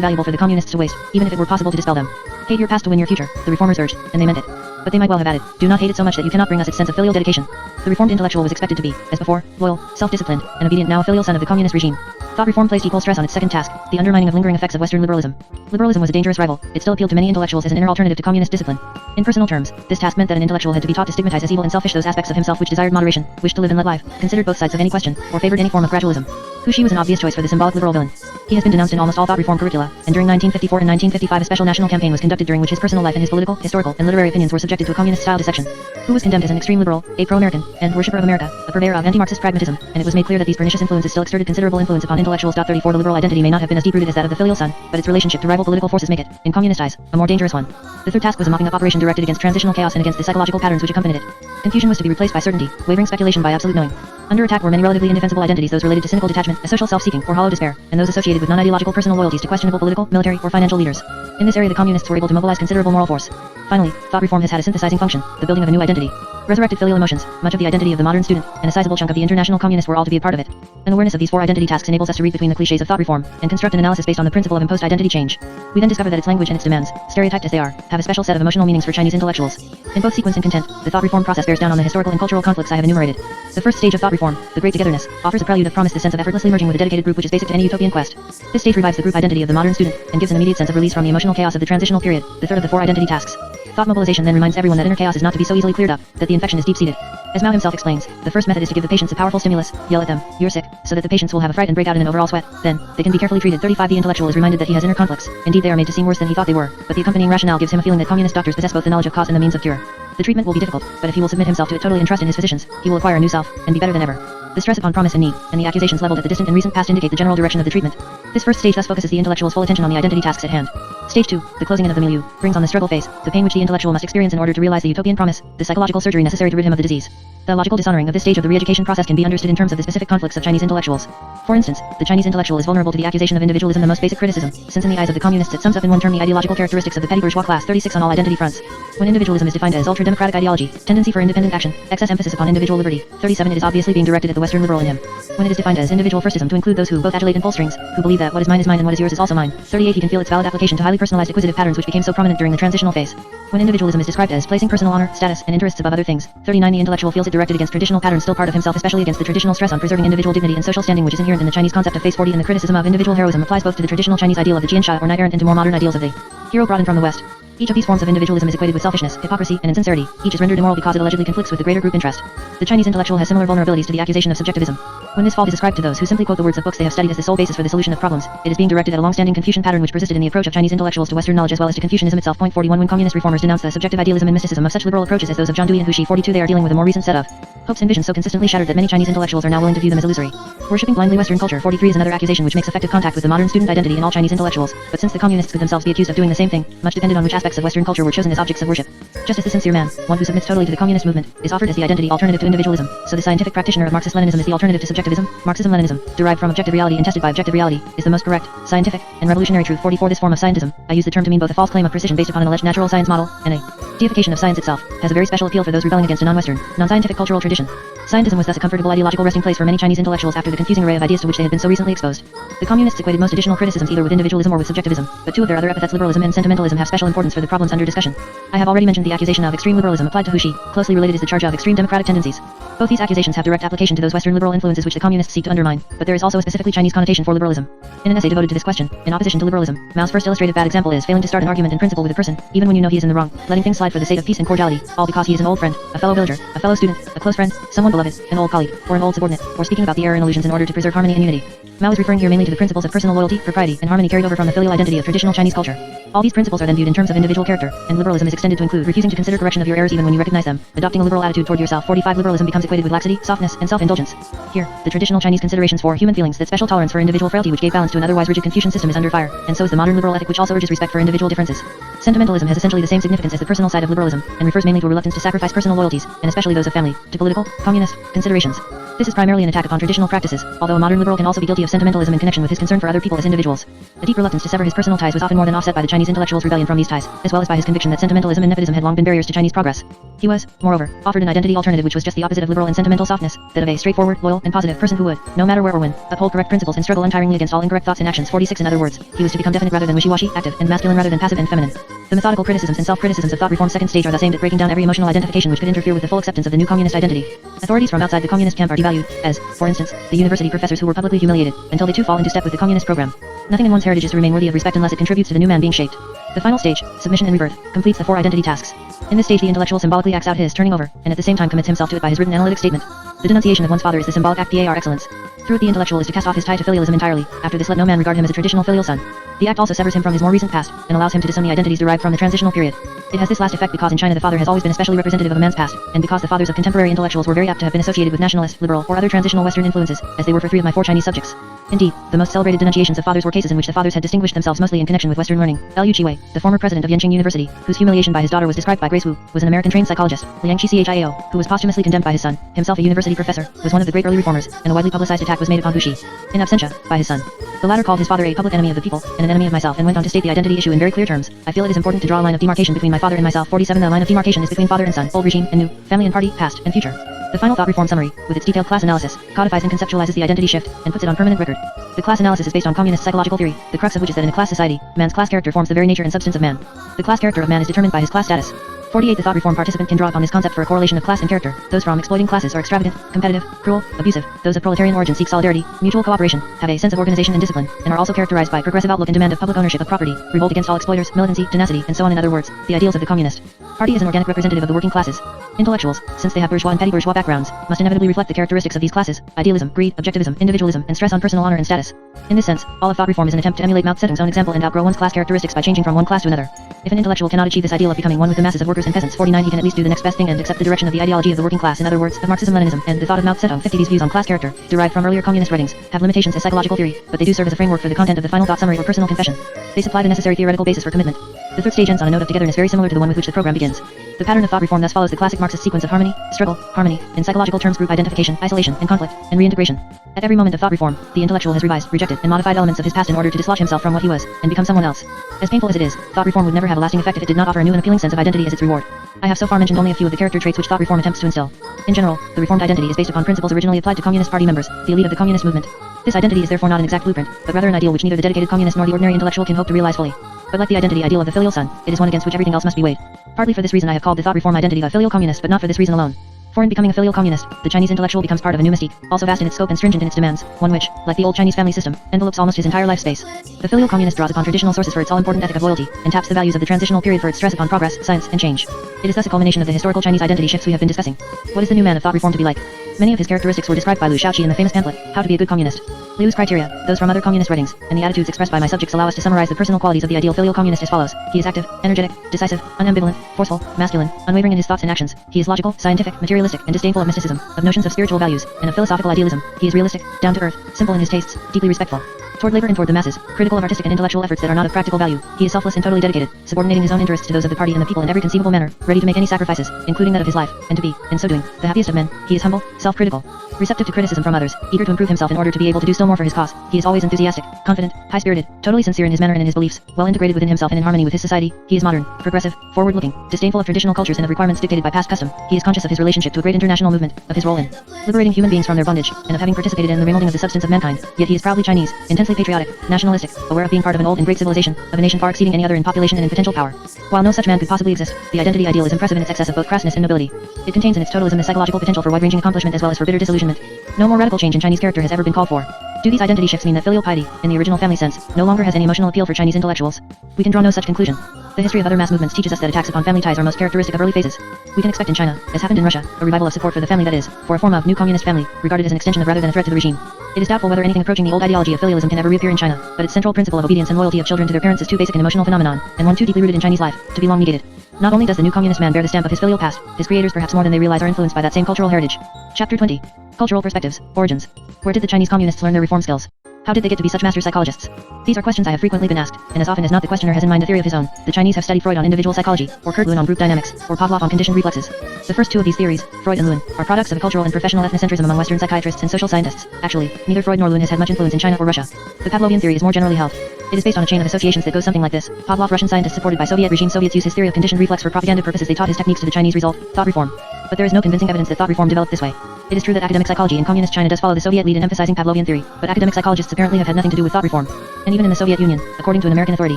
valuable for the communists to waste, even if it were possible to dispel them. Hate your past to win your future, the reformers urged, and they meant it. But they might well have added, do not hate it so much that you cannot bring us its sense of filial dedication. The reformed intellectual was expected to be, as before, loyal, self-disciplined, and obedient, now a filial son of the communist regime. Thought reform placed equal stress on its second task, the undermining of lingering effects of Western liberalism. Liberalism was a dangerous rival. It still appealed to many intellectuals as an inner alternative to communist discipline. In personal terms, this task meant that an intellectual had to be taught to stigmatize as evil and selfish those aspects of himself which desired moderation, wished to live and let life, considered both sides of any question, or favored any form of gradualism. Xi was an obvious choice for the symbolic liberal villain. He has been denounced in almost all thought reform curricula, and during 1954 and 1955 a special national campaign was conducted during which his personal life and his political, historical, and literary opinions were subjected to a communist-style dissection. Hu was condemned as an extreme liberal, a pro-American, and worshipper of America, a purveyor of anti-Marxist pragmatism, and it was made clear that these pernicious influences still exerted considerable influence upon intellectuals. 34 The liberal identity may not have been as deep-rooted as that of the filial son, but its relationship to rival political forces make it, in communist eyes, a more dangerous one. The third task was a mopping-up operation directed against transitional chaos and against the psychological patterns which accompanied it. Confusion was to be replaced by certainty, wavering speculation by absolute knowing. Under attack were many relatively indefensible identities, those related to cynical detachment, a social self-seeking, or hollow despair, and those associated with non-ideological personal loyalties to questionable political, military, or financial leaders. In this area the communists were able to mobilize considerable moral force. Finally, thought reform has had a synthesizing function, the building of a new identity. Resurrected filial emotions, much of the identity of the modern student, and a sizable chunk of the international communist were all to be a part of it. An awareness of these 4 identity tasks enables us to read between the clichés of thought reform, and construct an analysis based on the principle of imposed identity change. We then discover that its language and its demands, stereotyped as they are, have a special set of emotional meanings for Chinese intellectuals. In both sequence and content, the thought reform process bears down on the historical and cultural conflicts I have enumerated. The first stage of thought reform, the Great Togetherness, offers a prelude of promise, the sense of effortlessly merging with a dedicated group which is basic to any utopian quest. This stage revives the group identity of the modern student, and gives an immediate sense of release from the emotional chaos of the transitional period, the third of the 4 identity tasks. Thought mobilization then reminds everyone that inner chaos is not to be so easily cleared up, that the infection is deep-seated. As Mao himself explains, the first method is to give the patients a powerful stimulus, yell at them, you're sick, so that the patients will have a fright and break out in an overall sweat. Then, they can be carefully treated. 35 The intellectual is reminded that he has inner conflicts. Indeed they are made to seem worse than he thought they were, but the accompanying rationale gives him a feeling that communist doctors possess both the knowledge of cause and the means of cure. The treatment will be difficult, but if he will submit himself to it totally and trust in his physicians, he will acquire a new self, and be better than ever. The stress upon promise and need, and the accusations leveled at the distant and recent past indicate the general direction of the treatment. This first stage thus focuses the intellectual's full attention on the identity tasks at hand. Stage 2, the closing in of the milieu, brings on the struggle phase, the pain which the intellectual must experience in order to realize the utopian promise, the psychological surgery necessary to rid him of the disease. The logical dishonoring of this stage of the re-education process can be understood in terms of the specific conflicts of Chinese intellectuals. For instance, the Chinese intellectual is vulnerable to the accusation of individualism, the most basic criticism, since in the eyes of the communists it sums up in one term the ideological characteristics of the petty bourgeois class. 36 on all identity fronts. When individualism is defined as ultra-democratic ideology, tendency for independent action, excess emphasis upon individual liberty. 37 it is obviously being directed at the Western liberal in him. When it is defined as individual firstism to include those who both adulate and pull strings, who believe that what is mine and what is yours is also mine. 38 he can feel its valid application to highly personalized acquisitive patterns which became so prominent during the transitional phase. When individualism is described as placing personal honor, status, and interests above other things. 39 the intellectual feels it directed against traditional patterns still part of himself, especially against the traditional stress on preserving individual dignity and social standing which is inherent in the Chinese concept of phase 40, and the criticism of individual heroism applies both to the traditional Chinese ideal of the Jiansha or knight-errant and to more modern ideals of the hero brought in from the West. Each of these forms of individualism is equated with selfishness, hypocrisy, and insincerity. Each is rendered immoral because it allegedly conflicts with the greater group interest. The Chinese intellectual has similar vulnerabilities to the accusation of subjectivism. When this fault is ascribed to those who simply quote the words of books they have studied as the sole basis for the solution of problems, it is being directed at a long-standing Confucian pattern which persisted in the approach of Chinese intellectuals to Western knowledge as well as to Confucianism itself. Point 41 when communist reformers denounce the subjective idealism and mysticism of such liberal approaches as those of John Dewey and Hu Shi. 42 they are dealing with a more recent set of hopes and visions so consistently shattered that many Chinese intellectuals are now willing to view them as illusory. Worshipping blindly Western culture. 43 is another accusation which makes effective contact with the modern student identity in all Chinese intellectuals, but since the communists could themselves be accused of doing the same thing, much depended on which aspects of Western culture were chosen as objects of worship. Just as the sincere man, one who submits totally to the communist movement, is offered as the identity alternative to individualism, so the scientific practitioner of Marxist-Leninism is the alternative to subjectivism. Marxism-Leninism, derived from objective reality and tested by objective reality, is the most correct, scientific, and revolutionary truth. 44 this form of scientism, I use the term to mean both a false claim of precision based upon an alleged natural science model, and a deification of science itself, has a very special appeal for those rebelling against a non-Western, non-scientific cultural tradition. Scientism was thus a comfortable ideological resting place for many Chinese intellectuals after the confusing array of ideas to which they had been so recently exposed. The communists equated most additional criticisms either with individualism or with subjectivism, but two of their other epithets, liberalism and sentimentalism, have special importance for the problems under discussion. I have already mentioned the accusation of extreme liberalism applied to Hu Shi. Closely related is the charge of extreme democratic tendencies. Both these accusations have direct application to those Western liberal influences which the communists seek to undermine, but there is also a specifically Chinese connotation for liberalism. In an essay devoted to this question, in opposition to liberalism, Mao's first illustrative bad example is failing to start an argument in principle with a person, even when you know he is in the wrong, letting things slide for the sake of peace and cordiality, all because he is an old friend, a fellow villager, a fellow student, a close friend, someone beloved, an old colleague, or an old subordinate, or speaking about the error and illusions in order to preserve harmony and unity. Mao is referring here mainly to the principles of personal loyalty, propriety, and harmony carried over from the filial identity of traditional Chinese culture. All these principles are then viewed in terms of individual character, and liberalism is extended to include refusing to consider correction of your errors even when you recognize them, adopting a liberal attitude toward yourself. 45 liberalism becomes equated with laxity, softness, and self-indulgence. Here, the traditional Chinese considerations for human feelings, that special tolerance for individual frailty which gave balance to an otherwise rigid Confucian system, is under fire, and so is the modern liberal ethic which also urges respect for individual differences. Sentimentalism has essentially the same significance as the personal side of liberalism, and refers mainly to a reluctance to sacrifice personal loyalties, and especially those of family, to political, communist, considerations. This is primarily an attack upon traditional practices, although a modern liberal can also be guilty of sentimentalism in connection with his concern for other people as individuals. A deep reluctance to sever his personal ties was often more than offset by the Chinese intellectual's rebellion from these ties, as well as by his conviction that sentimentalism and nepotism had long been barriers to Chinese progress. He was, moreover, offered an identity alternative which was just the opposite of liberal and sentimental softness, that of a straightforward, loyal, and positive person who would, no matter where or when, uphold correct principles and struggle untiringly against all incorrect thoughts and actions. 46 in other words, he was to become definite rather than wishy-washy, active and masculine rather than passive and feminine. The methodical criticisms and self-criticisms of thought reform's second stage are thus aimed at breaking down every emotional identification which could interfere with the full acceptance of the new communist identity. Authorities from outside the communist camp are devalued, as, for instance, the university professors who were publicly humiliated, until they too fall into step with the communist program. Nothing in one's heritage is to remain worthy of respect unless it contributes to the new man being shaped. The final stage, submission and rebirth, completes the 4 identity tasks. In this stage the intellectual symbolically acts out his turning over, and at the same time commits himself to it by his written analytic statement. The denunciation of one's father is the symbolic act par excellence. Through it the intellectual is to cast off his tie to filialism entirely. After this let no man regard him as a traditional filial son. The act also severs him from his more recent past, and allows him to disown the identities derived from the transitional period. It has this last effect because in China the father has always been especially representative of a man's past, and because the fathers of contemporary intellectuals were very apt to have been associated with nationalist, liberal, or other transitional Western influences, as they were for 3 of my 4 Chinese subjects. Indeed, the most celebrated denunciations of fathers were cases in which the fathers had distinguished themselves mostly in connection with Western learning. Liu Chiwei, the former president of Yenching University, whose humiliation by his daughter was described by Grace Wu, was an American-trained psychologist. Liang Chiao, who was posthumously condemned by his son, himself a university professor, was one of the great early reformers, and a widely publicized attack was made upon Hu Shi, in absentia, by his son. The latter called his father a public enemy of the people, and an enemy of myself, and went on to state the identity issue in very clear terms. I feel it is important to draw a line of demarcation between my father and myself. 47 The line of demarcation is between father and son, old regime and new, family and party, past and future. The final thought reform summary, with its detailed class analysis, codifies and conceptualizes the identity shift, and puts it on permanent record. The class analysis is based on communist psychological theory, the crux of which is that in a class society, man's class character forms the very nature and substance of man. The class character of man is determined by his class status. 48 The thought reform participant can draw upon this concept for a correlation of class and character. Those from exploiting classes are extravagant, competitive, cruel, abusive. Those of proletarian origin seek solidarity, mutual cooperation, have a sense of organization and discipline, and are also characterized by progressive outlook and demand of public ownership of property, revolt against all exploiters, militancy, tenacity, and so on. In other words, the ideals of the communist party is an organic representative of the working classes. Intellectuals, since they have bourgeois and petty bourgeois backgrounds, must inevitably reflect the characteristics of these classes: idealism, greed, objectivism, individualism, and stress on personal honor and status. In this sense, all of thought reform is an attempt to emulate Mao Zedong's own example and outgrow one's class characteristics by changing from one class to another. If an intellectual cannot achieve this ideal of becoming one with the masses of workers and peasants, 49, he can at least do the next best thing and accept the direction of the ideology of the working class. In other words, of Marxism-Leninism and the thought of Mao Zedong. 50. These views on class character, derived from earlier communist writings, have limitations as psychological theory, but they do serve as a framework for the content of the final thought summary or personal confession. They supply the necessary theoretical basis for commitment. The third stage ends on a note of togetherness very similar to the one with which the program begins. The pattern of thought reform thus follows the classic Marxist sequence of harmony, struggle, harmony, in psychological terms group identification, isolation, and conflict, and reintegration. At every moment of thought reform, the intellectual has revised, rejected, and modified elements of his past in order to dislodge himself from what he was, and become someone else. As painful as it is, thought reform would never have a lasting effect if it did not offer a new and appealing sense of identity as its reward. I have so far mentioned only a few of the character traits which thought reform attempts to instill. In general, the reformed identity is based upon principles originally applied to Communist Party members, the elite of the communist movement. This identity is therefore not an exact blueprint, but rather an ideal which neither the dedicated communist nor the ordinary intellectual can hope to realize fully. But like the identity ideal of the filial son, it is one against which everything else must be weighed. Partly for this reason I have called the thought reform identity the filial communist, but not for this reason alone. For in becoming a filial communist, the Chinese intellectual becomes part of a new mystique, also vast in its scope and stringent in its demands, one which, like the old Chinese family system, envelopes almost his entire life space. The filial communist draws upon traditional sources for its all-important ethic of loyalty, and taps the values of the transitional period for its stress upon progress, science, and change. It is thus a culmination of the historical Chinese identity shifts we have been discussing. What is the new man of thought reform to be like? Many of his characteristics were described by Liu Shaoqi in the famous pamphlet, How to be a Good Communist. Liu's criteria, those from other communist writings, and the attitudes expressed by my subjects allow us to summarize the personal qualities of the ideal filial communist as follows. He is active, energetic, decisive, unambivalent, forceful, masculine, unwavering in his thoughts and actions. He is logical, scientific, materialistic, and disdainful of mysticism, of notions of spiritual values, and of philosophical idealism. He is realistic, down to earth, simple in his tastes, deeply respectful toward labor and toward the masses, critical of artistic and intellectual efforts that are not of practical value. He is selfless and totally dedicated, subordinating his own interests to those of the party and the people in every conceivable manner, ready to make any sacrifices, including that of his life, and to be, in so doing, the happiest of men. He is humble, self-critical, receptive to criticism from others, eager to improve himself in order to be able to do still more for his cause. He is always enthusiastic, confident, high-spirited, totally sincere in his manner and in his beliefs, well integrated within himself and in harmony with his society. He is modern, progressive, forward-looking, disdainful of traditional cultures and of requirements dictated by past custom. He is conscious of his relationship to a great international movement, of his role in liberating human beings from their bondage, and of having participated in the remolding of the substance of mankind. Yet he is proudly Chinese, intensely patriotic, nationalistic, aware of being part of an old and great civilization, of a nation far exceeding any other in population and in potential power. While no such man could possibly exist, the identity ideal is impressive in its excess of both crassness and nobility. It contains in its totalism the psychological potential for wide-ranging accomplishment as well as for bitter disillusionment. No more radical change in Chinese character has ever been called for. Do these identity shifts mean that filial piety, in the original family sense, no longer has any emotional appeal for Chinese intellectuals? We can draw no such conclusion. The history of other mass movements teaches us that attacks upon family ties are most characteristic of early phases. We can expect in China, as happened in Russia, a revival of support for the family, that is, for a form of new communist family, regarded as an extension of rather than a threat to the regime. It is doubtful whether anything approaching the old ideology of filialism can ever reappear in China, but its central principle of obedience and loyalty of children to their parents is too basic an emotional phenomenon, and one too deeply rooted in Chinese life, to be long negated. Not only does the new communist man bear the stamp of his filial past, his creators perhaps more than they realize are influenced by that same cultural heritage. Chapter 20. Cultural Perspectives, Origins. Where did the Chinese communists learn their reform skills? How did they get to be such master psychologists? These are questions I have frequently been asked, and as often as not the questioner has in mind a theory of his own. The Chinese have studied Freud on individual psychology, or Kurt Lewin on group dynamics, or Pavlov on conditioned reflexes. The first two of these theories, Freud and Lewin, are products of a cultural and professional ethnocentrism among Western psychiatrists and social scientists. Actually, neither Freud nor Lewin has had much influence in China or Russia. The Pavlovian theory is more generally held. It is based on a chain of associations that goes something like this. Pavlov, Russian scientist supported by Soviet regime. Soviets use his theory of conditioned reflex for propaganda purposes. They taught his techniques to the Chinese. Result, thought reform. But there is no convincing evidence that thought reform developed this way. It is true that academic psychology in communist China does follow the Soviet lead in emphasizing Pavlovian theory, but academic psychologists apparently have had nothing to do with thought reform. And even in the Soviet Union, according to an American authority,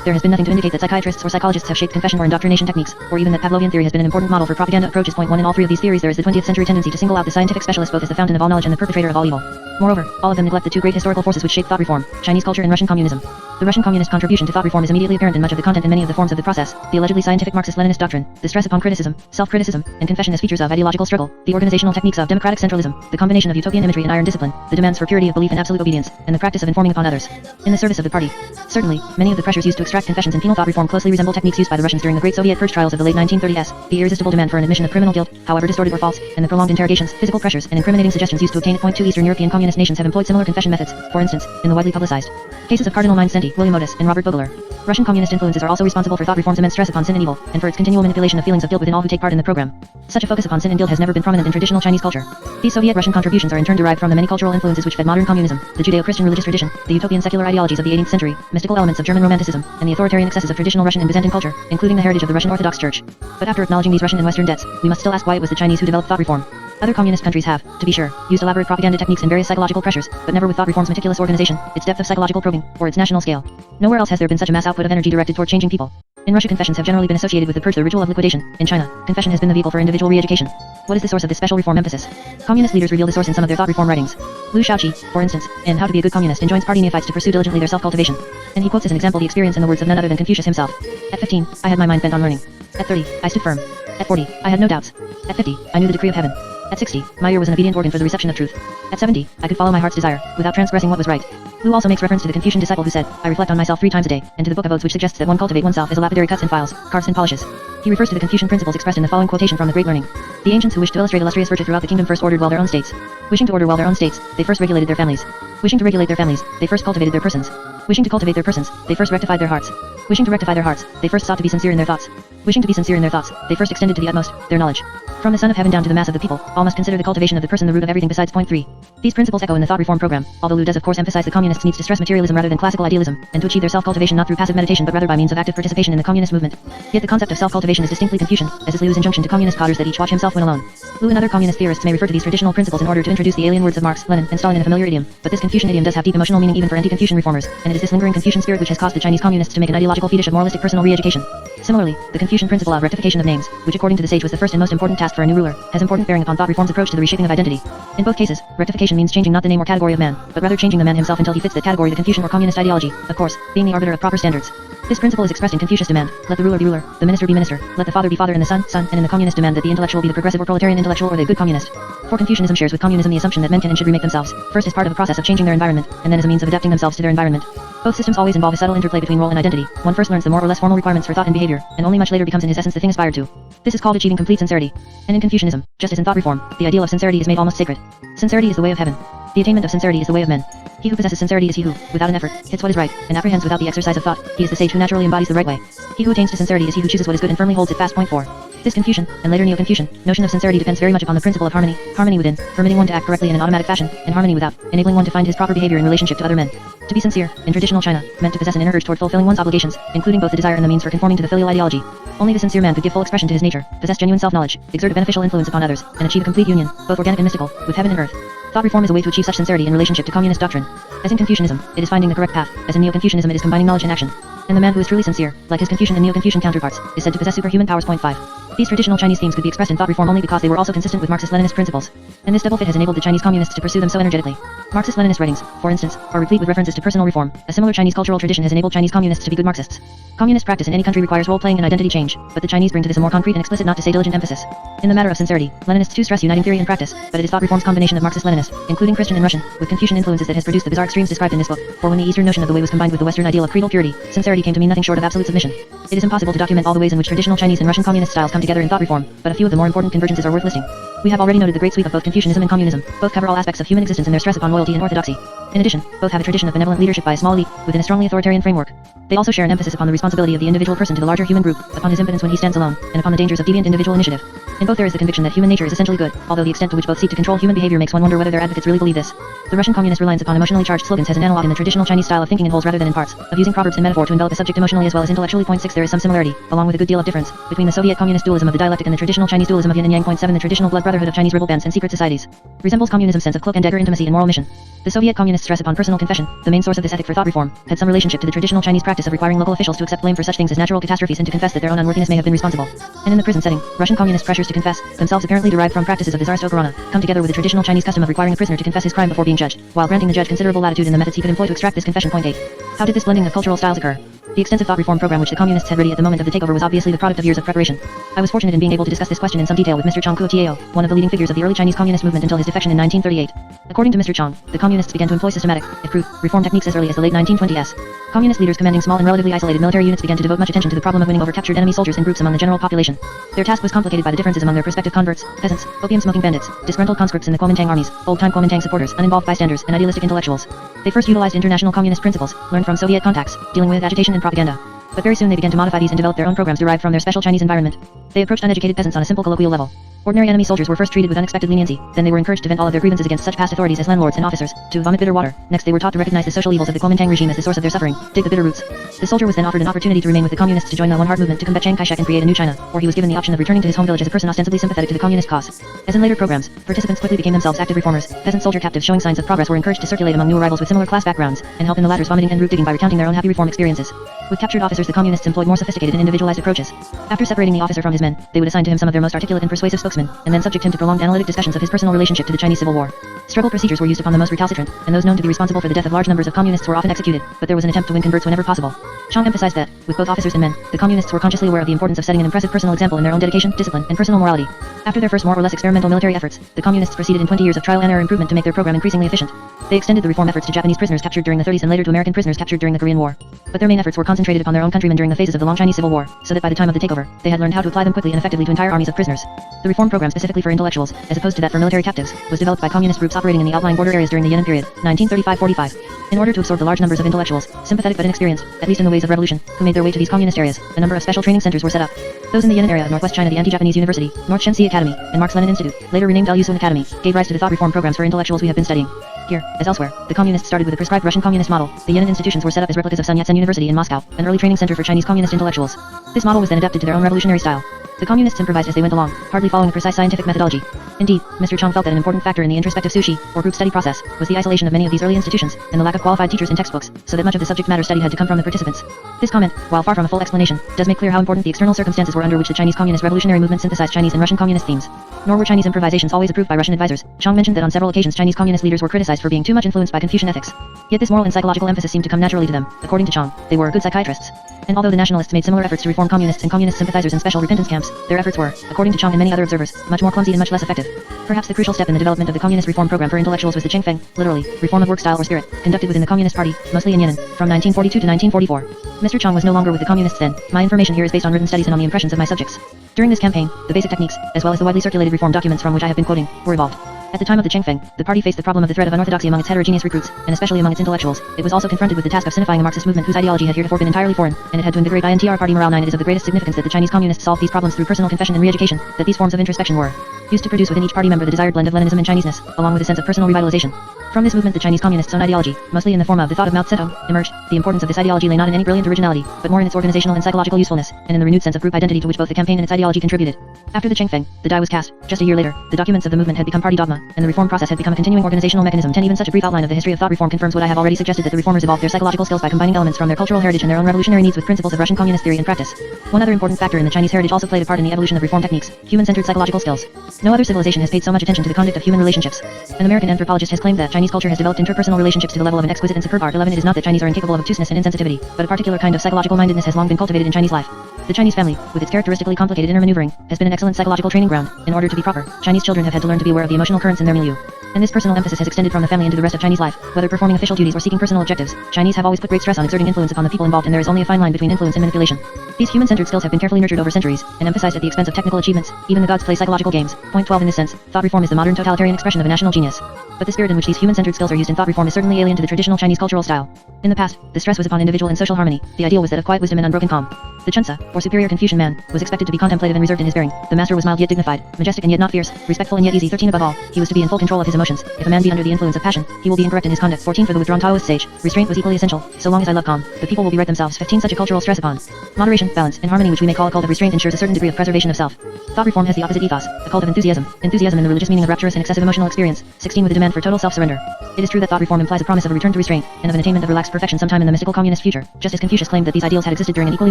there has been nothing to indicate that psychiatrists or psychologists have shaped confession or indoctrination techniques, or even that Pavlovian theory has been an important model for propaganda approaches. Point 1. In all three of these theories there is the 20th century tendency to single out the scientific specialist both as the fountain of all knowledge and the perpetrator of all evil. Moreover, all of them neglect the two great historical forces which shaped thought reform, Chinese culture and Russian communism. The Russian communist contribution to thought reform is immediately apparent in much of the content and many of the forms of the process, the allegedly scientific Marxist-Leninist doctrine, the stress upon criticism, self-criticism, and confession as features of ideological struggle, the organizational techniques of democratic centralism, the combination of utopian imagery and iron discipline, the demands for purity of belief and absolute obedience, and the practice of informing upon others, in the service of the party. Certainly, many of the pressures used to extract confessions in penal thought reform closely resemble techniques used by the Russians during the Great Soviet Purge trials of the late 1930s, the irresistible demand for an admission of criminal guilt, however distorted or false, and the prolonged interrogations, physical pressures, and incriminating suggestions used to obtain it. Point 2. Eastern European communist nations have employed similar confession methods, for instance, in the widely publicized cases of Cardinal Mindszenty, William Otis, and Robert Vogler. Russian communist influences are also responsible for thought reform's immense stress upon sin and evil, and for its continual manipulation of feelings of guilt within all who take part in the program. Such a focus upon sin and guilt has never been prominent in traditional Chinese culture. These Soviet-Russian contributions are in turn derived from the many cultural influences which fed modern communism, the Judeo-Christian religious tradition, the utopian secular ideologies of the 18th century, mystical elements of German Romanticism, and the authoritarian excesses of traditional Russian and Byzantine culture, including the heritage of the Russian Orthodox Church. But after acknowledging these Russian and Western debts, we must still ask why it was the Chinese who developed thought reform. Other communist countries have, to be sure, used elaborate propaganda techniques and various psychological pressures, but never with thought reform's meticulous organization, its depth of psychological probing, or its national scale. Nowhere else has there been such a mass output of energy directed toward changing people. In Russia, confessions have generally been associated with the purge, the ritual of liquidation. In China, confession has been the vehicle for individual re-education. What is the source of this special reform emphasis? Communist leaders reveal the source in some of their thought reform writings. Liu Shaoqi, for instance, in How to be a Good Communist, enjoins party neophytes to pursue diligently their self-cultivation. And he quotes as an example the experience and the words of none other than Confucius himself. At 15, I had my mind bent on learning. At 30, I stood firm. At 40, I had no doubts. At 50, I knew the decree of heaven. At 60, my ear was an obedient organ for the reception of truth. At 70, I could follow my heart's desire, without transgressing what was right. Lu also makes reference to the Confucian disciple who said, I reflect on myself 3 times a day, and to the Book of Odes which suggests that one cultivate oneself as a lapidary cuts and files, carves and polishes. He refers to the Confucian principles expressed in the following quotation from the Great Learning. The ancients who wished to illustrate illustrious virtue throughout the kingdom first ordered well their own states. Wishing to order well their own states, they first regulated their families. Wishing to regulate their families, they first cultivated their persons. Wishing to cultivate their persons, they first rectified their hearts. Wishing to rectify their hearts, they first sought to be sincere in their thoughts. Wishing to be sincere in their thoughts, they first extended to the utmost their knowledge. From the Son of Heaven down to the mass of the people, all must consider the cultivation of the person the root of everything besides. Point 3. These principles echo in the thought reform program, although Lu does of course emphasize the communists needs to stress materialism rather than classical idealism, and to achieve their self-cultivation not through passive meditation but rather by means of active participation in the communist movement. Yet the concept of self-cultivation is distinctly Confucian, as is Lu's injunction to communist codders that each watch himself when alone. Lu and other communist theorists may refer to these traditional principles in order to introduce the alien words of Marx, Lenin, and Stalin in a familiar idiom, but this Confucian idiom does have deep emotional meaning even for anti-Confucian reformers, and it is this lingering Confucian spirit which has caused the Chinese communists to make an ideological fetish of moralistic personal re-education. Similarly, the Confucian principle of rectification of names, which according to the sage was the first and most important task for a new ruler, has important bearing upon thought reform's approach to the reshaping of identity. In both cases, rectification means changing not the name or category of man, but rather changing the man himself until he fits that category, the Confucian or communist ideology, of course, being the arbiter of proper standards. This principle is expressed in Confucius' demand, let the ruler be ruler, the minister be minister, let the father be father and the son, son, and in the communist demand that the intellectual be the progressive or proletarian intellectual or the good communist. For Confucianism shares with communism the assumption that men can and should remake themselves, first as part of a process of changing their environment, and then as a means of adapting themselves to their environment. Both systems always involve a subtle interplay between role and identity. One first learns the more or less formal requirements for thought and behavior, and only much later becomes in his essence the thing aspired to. This is called achieving complete sincerity. And in Confucianism, just as in thought reform, the ideal of sincerity is made almost sacred. Sincerity is the way of heaven. The attainment of sincerity is the way of men. He who possesses sincerity is he who, without an effort, hits what is right, and apprehends without the exercise of thought. He is the sage who naturally embodies the right way. He who attains to sincerity is he who chooses what is good and firmly holds it fast. Point 4. This Confucian, and later Neo-Confucian, notion of sincerity depends very much upon the principle of harmony, harmony within, permitting one to act correctly in an automatic fashion, and harmony without, enabling one to find his proper behavior in relationship to other men. To be sincere, in traditional China, meant to possess an inner urge toward fulfilling one's obligations, including both the desire and the means for conforming to the filial ideology. Only the sincere man could give full expression to his nature, possess genuine self-knowledge, exert a beneficial influence upon others, and achieve a complete union, both organic and mystical, with heaven and earth. Thought reform is a way to achieve such sincerity in relationship to communist doctrine. As in Confucianism, it is finding the correct path, as in Neo-Confucianism it is combining knowledge and action. And the man who is truly sincere, like his Confucian and Neo-Confucian counterparts, is said to possess superhuman powers. Point 5. These traditional Chinese themes could be expressed in thought reform only because they were also consistent with Marxist-Leninist principles. And this double fit has enabled the Chinese communists to pursue them so energetically. Marxist-Leninist writings, for instance, are replete with references to personal reform. A similar Chinese cultural tradition has enabled Chinese communists to be good Marxists. Communist practice in any country requires role-playing and identity change, but the Chinese bring to this a more concrete and explicit, not to say diligent emphasis. In the matter of sincerity, Leninists too stress uniting theory and practice, but it is thought reform's combination of Marxist-Leninist, including Christian and Russian, with Confucian influences that has produced the bizarre extremes described in this book. For when the Eastern notion of the way was combined with the Western ideal of creedal purity, sincerity came to mean nothing short of absolute submission. It is impossible to document all the ways in which traditional Chinese and Russian communist styles come together in thought reform, but a few of the more important convergences are worth listing. We have already noted the great sweep of both Confucianism and communism. Both cover all aspects of human existence and their stress upon loyalty and orthodoxy. In addition, both have a tradition of benevolent leadership by a small elite, within a strongly authoritarian framework. They also share an emphasis upon the responsibility of the individual person to the larger human group, upon his impotence when he stands alone, and upon the dangers of deviant individual initiative. In both there is the conviction that human nature is essentially good, although the extent to which both seek to control human behavior makes one wonder whether their advocates really believe this. The Russian communist reliance upon emotionally charged slogans has an analog in the traditional Chinese style of thinking in wholes rather than in parts, of using proverbs and metaphor to envelop a subject emotionally as well as intellectually. Point 6. There is some similarity, along with a good deal of difference, between the Soviet communist dualism of the dialectic and the traditional Chinese dualism of yin and yang. Point 7. The traditional blood brotherhood of Chinese rebel bands and secret societies resembles communism's sense of cloak and dagger intimacy and moral mission. The Soviet communists stress upon personal confession, the main source of this ethic for thought reform, had some relationship to the traditional Chinese practice of requiring local officials to accept blame for such things as natural catastrophes and to confess that their own unworthiness may have been responsible. And in the prison setting, Russian communist pressures to confess, themselves apparently derived from practices of the Tsarist Korona, come together with the traditional Chinese custom of requiring a prisoner to confess his crime before being judged, while granting the judge considerable latitude in the methods he could employ to extract this confession. Point 8. How did this blending of cultural styles occur? The extensive thought reform program which the communists had ready at the moment of the takeover was obviously the product of years of preparation. I was fortunate in being able to discuss this question in some detail with Mr. Chong Kuo-Tiao, one of the leading figures of the early Chinese communist movement until his defection in 1938. According to Mr. Chong, the communists began to employ systematic, if crude, reform techniques as early as the late 1920s. Communist leaders commanding small and relatively isolated military units began to devote much attention to the problem of winning over captured enemy soldiers in groups among the general population. Their task was complicated by the differences among their prospective converts, peasants, opium-smoking bandits, disgruntled conscripts in the Kuomintang armies, old-time Kuomintang supporters, uninvolved bystanders, and idealistic intellectuals. They first utilized international communist principles, learned from Soviet contacts, dealing with agitation and propaganda. But very soon they began to modify these and develop their own programs derived from their special Chinese environment. They approached uneducated peasants on a simple colloquial level. Ordinary enemy soldiers were first treated with unexpected leniency, then they were encouraged to vent all of their grievances against such past authorities as landlords and officers, to vomit bitter water. Next they were taught to recognize the social evils of the Kuomintang regime as the source of their suffering, dig the bitter roots. The soldier was then offered an opportunity to remain with the communists to join the One Heart movement to combat Chiang Kai-shek and create a new China, or he was given the option of returning to his home village as a person ostensibly sympathetic to the communist cause. As in later programs, participants quickly became themselves active reformers. Peasant soldier captives showing signs of progress were encouraged to circulate among new arrivals with similar class backgrounds, and help in the latter's vomiting and root digging by recounting their own happy reform experiences. With captured officers officers, the communists employed more sophisticated and individualized approaches. After separating the officer from his men, they would assign to him some of their most articulate and persuasive spokesmen, and then subject him to prolonged analytic discussions of his personal relationship to the Chinese Civil War. Struggle procedures were used upon the most recalcitrant, and those known to be responsible for the death of large numbers of communists were often executed, but there was an attempt to win converts whenever possible. Chang emphasized that, with both officers and men, the communists were consciously aware of the importance of setting an impressive personal example in their own dedication, discipline, and personal morality. After their first more or less experimental military efforts, the communists proceeded in 20 years of trial and error improvement to make their program increasingly efficient. They extended the reform efforts to Japanese prisoners captured during the 30s and later to American prisoners captured during the Korean War. But their main efforts were concentrated upon their own countrymen during the phases of the long Chinese Civil War, so that by the time of the takeover, they had learned how to apply them quickly and effectively to entire armies of prisoners. The reform program specifically for intellectuals, as opposed to that for military captives, was developed by communist groups operating in the outlying border areas during the Yan'an period, 1935-45. In order to absorb the large numbers of intellectuals, sympathetic but inexperienced, at least in the ways of revolution, who made their way to these communist areas, a number of special training centers were set up. Those in the Yan'an area of northwest China, the Anti-Japanese University, North Shenxi Academy, and Marx-Lenin Institute, later renamed Al-Yusuf Academy, gave rise to the thought reform programs for intellectuals we have been studying. Here, as elsewhere, the communists started with the prescribed Russian communist model. The Yan'an institutions were set up as replicas of Sun Yat-sen University in Moscow, an early training center for Chinese communist intellectuals. This model was then adapted to their own revolutionary style. The communists improvised as they went along, hardly following a precise scientific methodology. Indeed, Mr. Chang felt that an important factor in the introspective sushi, or group study process, was the isolation of many of these early institutions, and the lack of qualified teachers in textbooks, so that much of the subject matter studied had to come from the participants. This comment, while far from a full explanation, does make clear how important the external circumstances were under which the Chinese Communist Revolutionary Movement synthesized Chinese and Russian communist themes. Nor were Chinese improvisations always approved by Russian advisors. Chang mentioned that on several occasions Chinese communist leaders were criticized for being too much influenced by Confucian ethics. Yet this moral and psychological emphasis seemed to come naturally to them. According to Chang, they were good psychiatrists. And although the nationalists made similar efforts to reform communists and communist sympathizers in special repentance camps, their efforts were, according to Chang and many other observers, much more clumsy and much less effective. Perhaps the crucial step in the development of the communist reform program for intellectuals was the Chengfeng, literally, reform of work style or spirit, conducted within the Communist Party, mostly in Yan'an, from 1942 to 1944. Mr. Chang was no longer with the communists then. My information here is based on written studies and on the impressions of my subjects. During this campaign, the basic techniques, as well as the widely circulated reform documents from which I have been quoting, were evolved. At the time of the Chengfeng, the party faced the problem of the threat of unorthodoxy among its heterogeneous recruits, and especially among its intellectuals. It was also confronted with the task of sinifying a Marxist movement whose ideology had heretofore been entirely foreign, and it had to invigorate INTR party morale. 9. It is of the greatest significance that the Chinese communists solved these problems through personal confession and re-education, that these forms of introspection were used to produce within each party member the desired blend of Leninism and Chineseness, along with a sense of personal revitalization. From this movement the Chinese communists' own ideology, mostly in the form of the thought of Mao Zedong, emerged. The importance of this ideology lay not in any brilliant originality, but more in its organizational and psychological usefulness, and in the renewed sense of group identity to which both the campaign and its ideology contributed. After the Chengfeng, the die was cast. Just a year later, the documents of the movement had become party dogma, and the reform process had become a continuing organizational mechanism. 10. Even such a brief outline of the history of thought reform confirms what I have already suggested, that the reformers evolved their psychological skills by combining elements from their cultural heritage and their own revolutionary needs with principles of Russian communist theory and practice. One other important factor in the Chinese heritage also played a part in the evolution of reform techniques: human-centered psychological skills. No other civilization has paid so much attention to the conduct of human relationships. An American anthropologist has claimed that Chinese culture has developed interpersonal relationships to the level of an exquisite and superb art. 11. It is not that Chinese are incapable of obtuseness and insensitivity, but a particular kind of psychological mindedness has long been cultivated in Chinese life. The Chinese family, with its characteristically complicated inner maneuvering, has been an excellent psychological training ground. In order to be proper, Chinese children have had to learn to be aware of the emotional currents in their milieu. And this personal emphasis has extended from the family into the rest of Chinese life, whether performing official duties or seeking personal objectives. Chinese have always put great stress on exerting influence upon the people involved, and there is only a fine line between influence and manipulation. These human-centered skills have been carefully nurtured over centuries, and emphasized at the expense of technical achievements. Even the gods play psychological games. Point 12. In this sense, thought reform is the modern totalitarian expression of a national genius. But the spirit in which these human-centered skills are used in thought reform is certainly alien to the traditional Chinese cultural style. In the past, the stress was upon individual and social harmony. The ideal was that of quiet wisdom and unbroken calm. The Chunsa, or superior Confucian man, was expected to be contemplative and reserved in his bearing. The master was mild yet dignified, majestic and yet not fierce, respectful and yet easy. 13. Above all, he was to be in full control of his emotions. If a man be under the influence of passion, he will be incorrect in his conduct. 14. For the withdrawn Taoist sage, restraint was equally essential. So long as I love calm, the people will be right themselves. 15. Such a cultural stress upon moderation, balance, and harmony, which we may call a cult of restraint, ensures a certain degree of preservation of self. Thought reform has the opposite ethos, a cult of enthusiasm. Enthusiasm in the religious meaning of rapturous and excessive emotional experience. 16. With a demand for total self-surrender. It is true that thought reform implies a promise of a return to restraint, and of an attainment of relaxed perfection sometime in the mystical communist future, just as Confucius claimed that these ideals had existed during an equally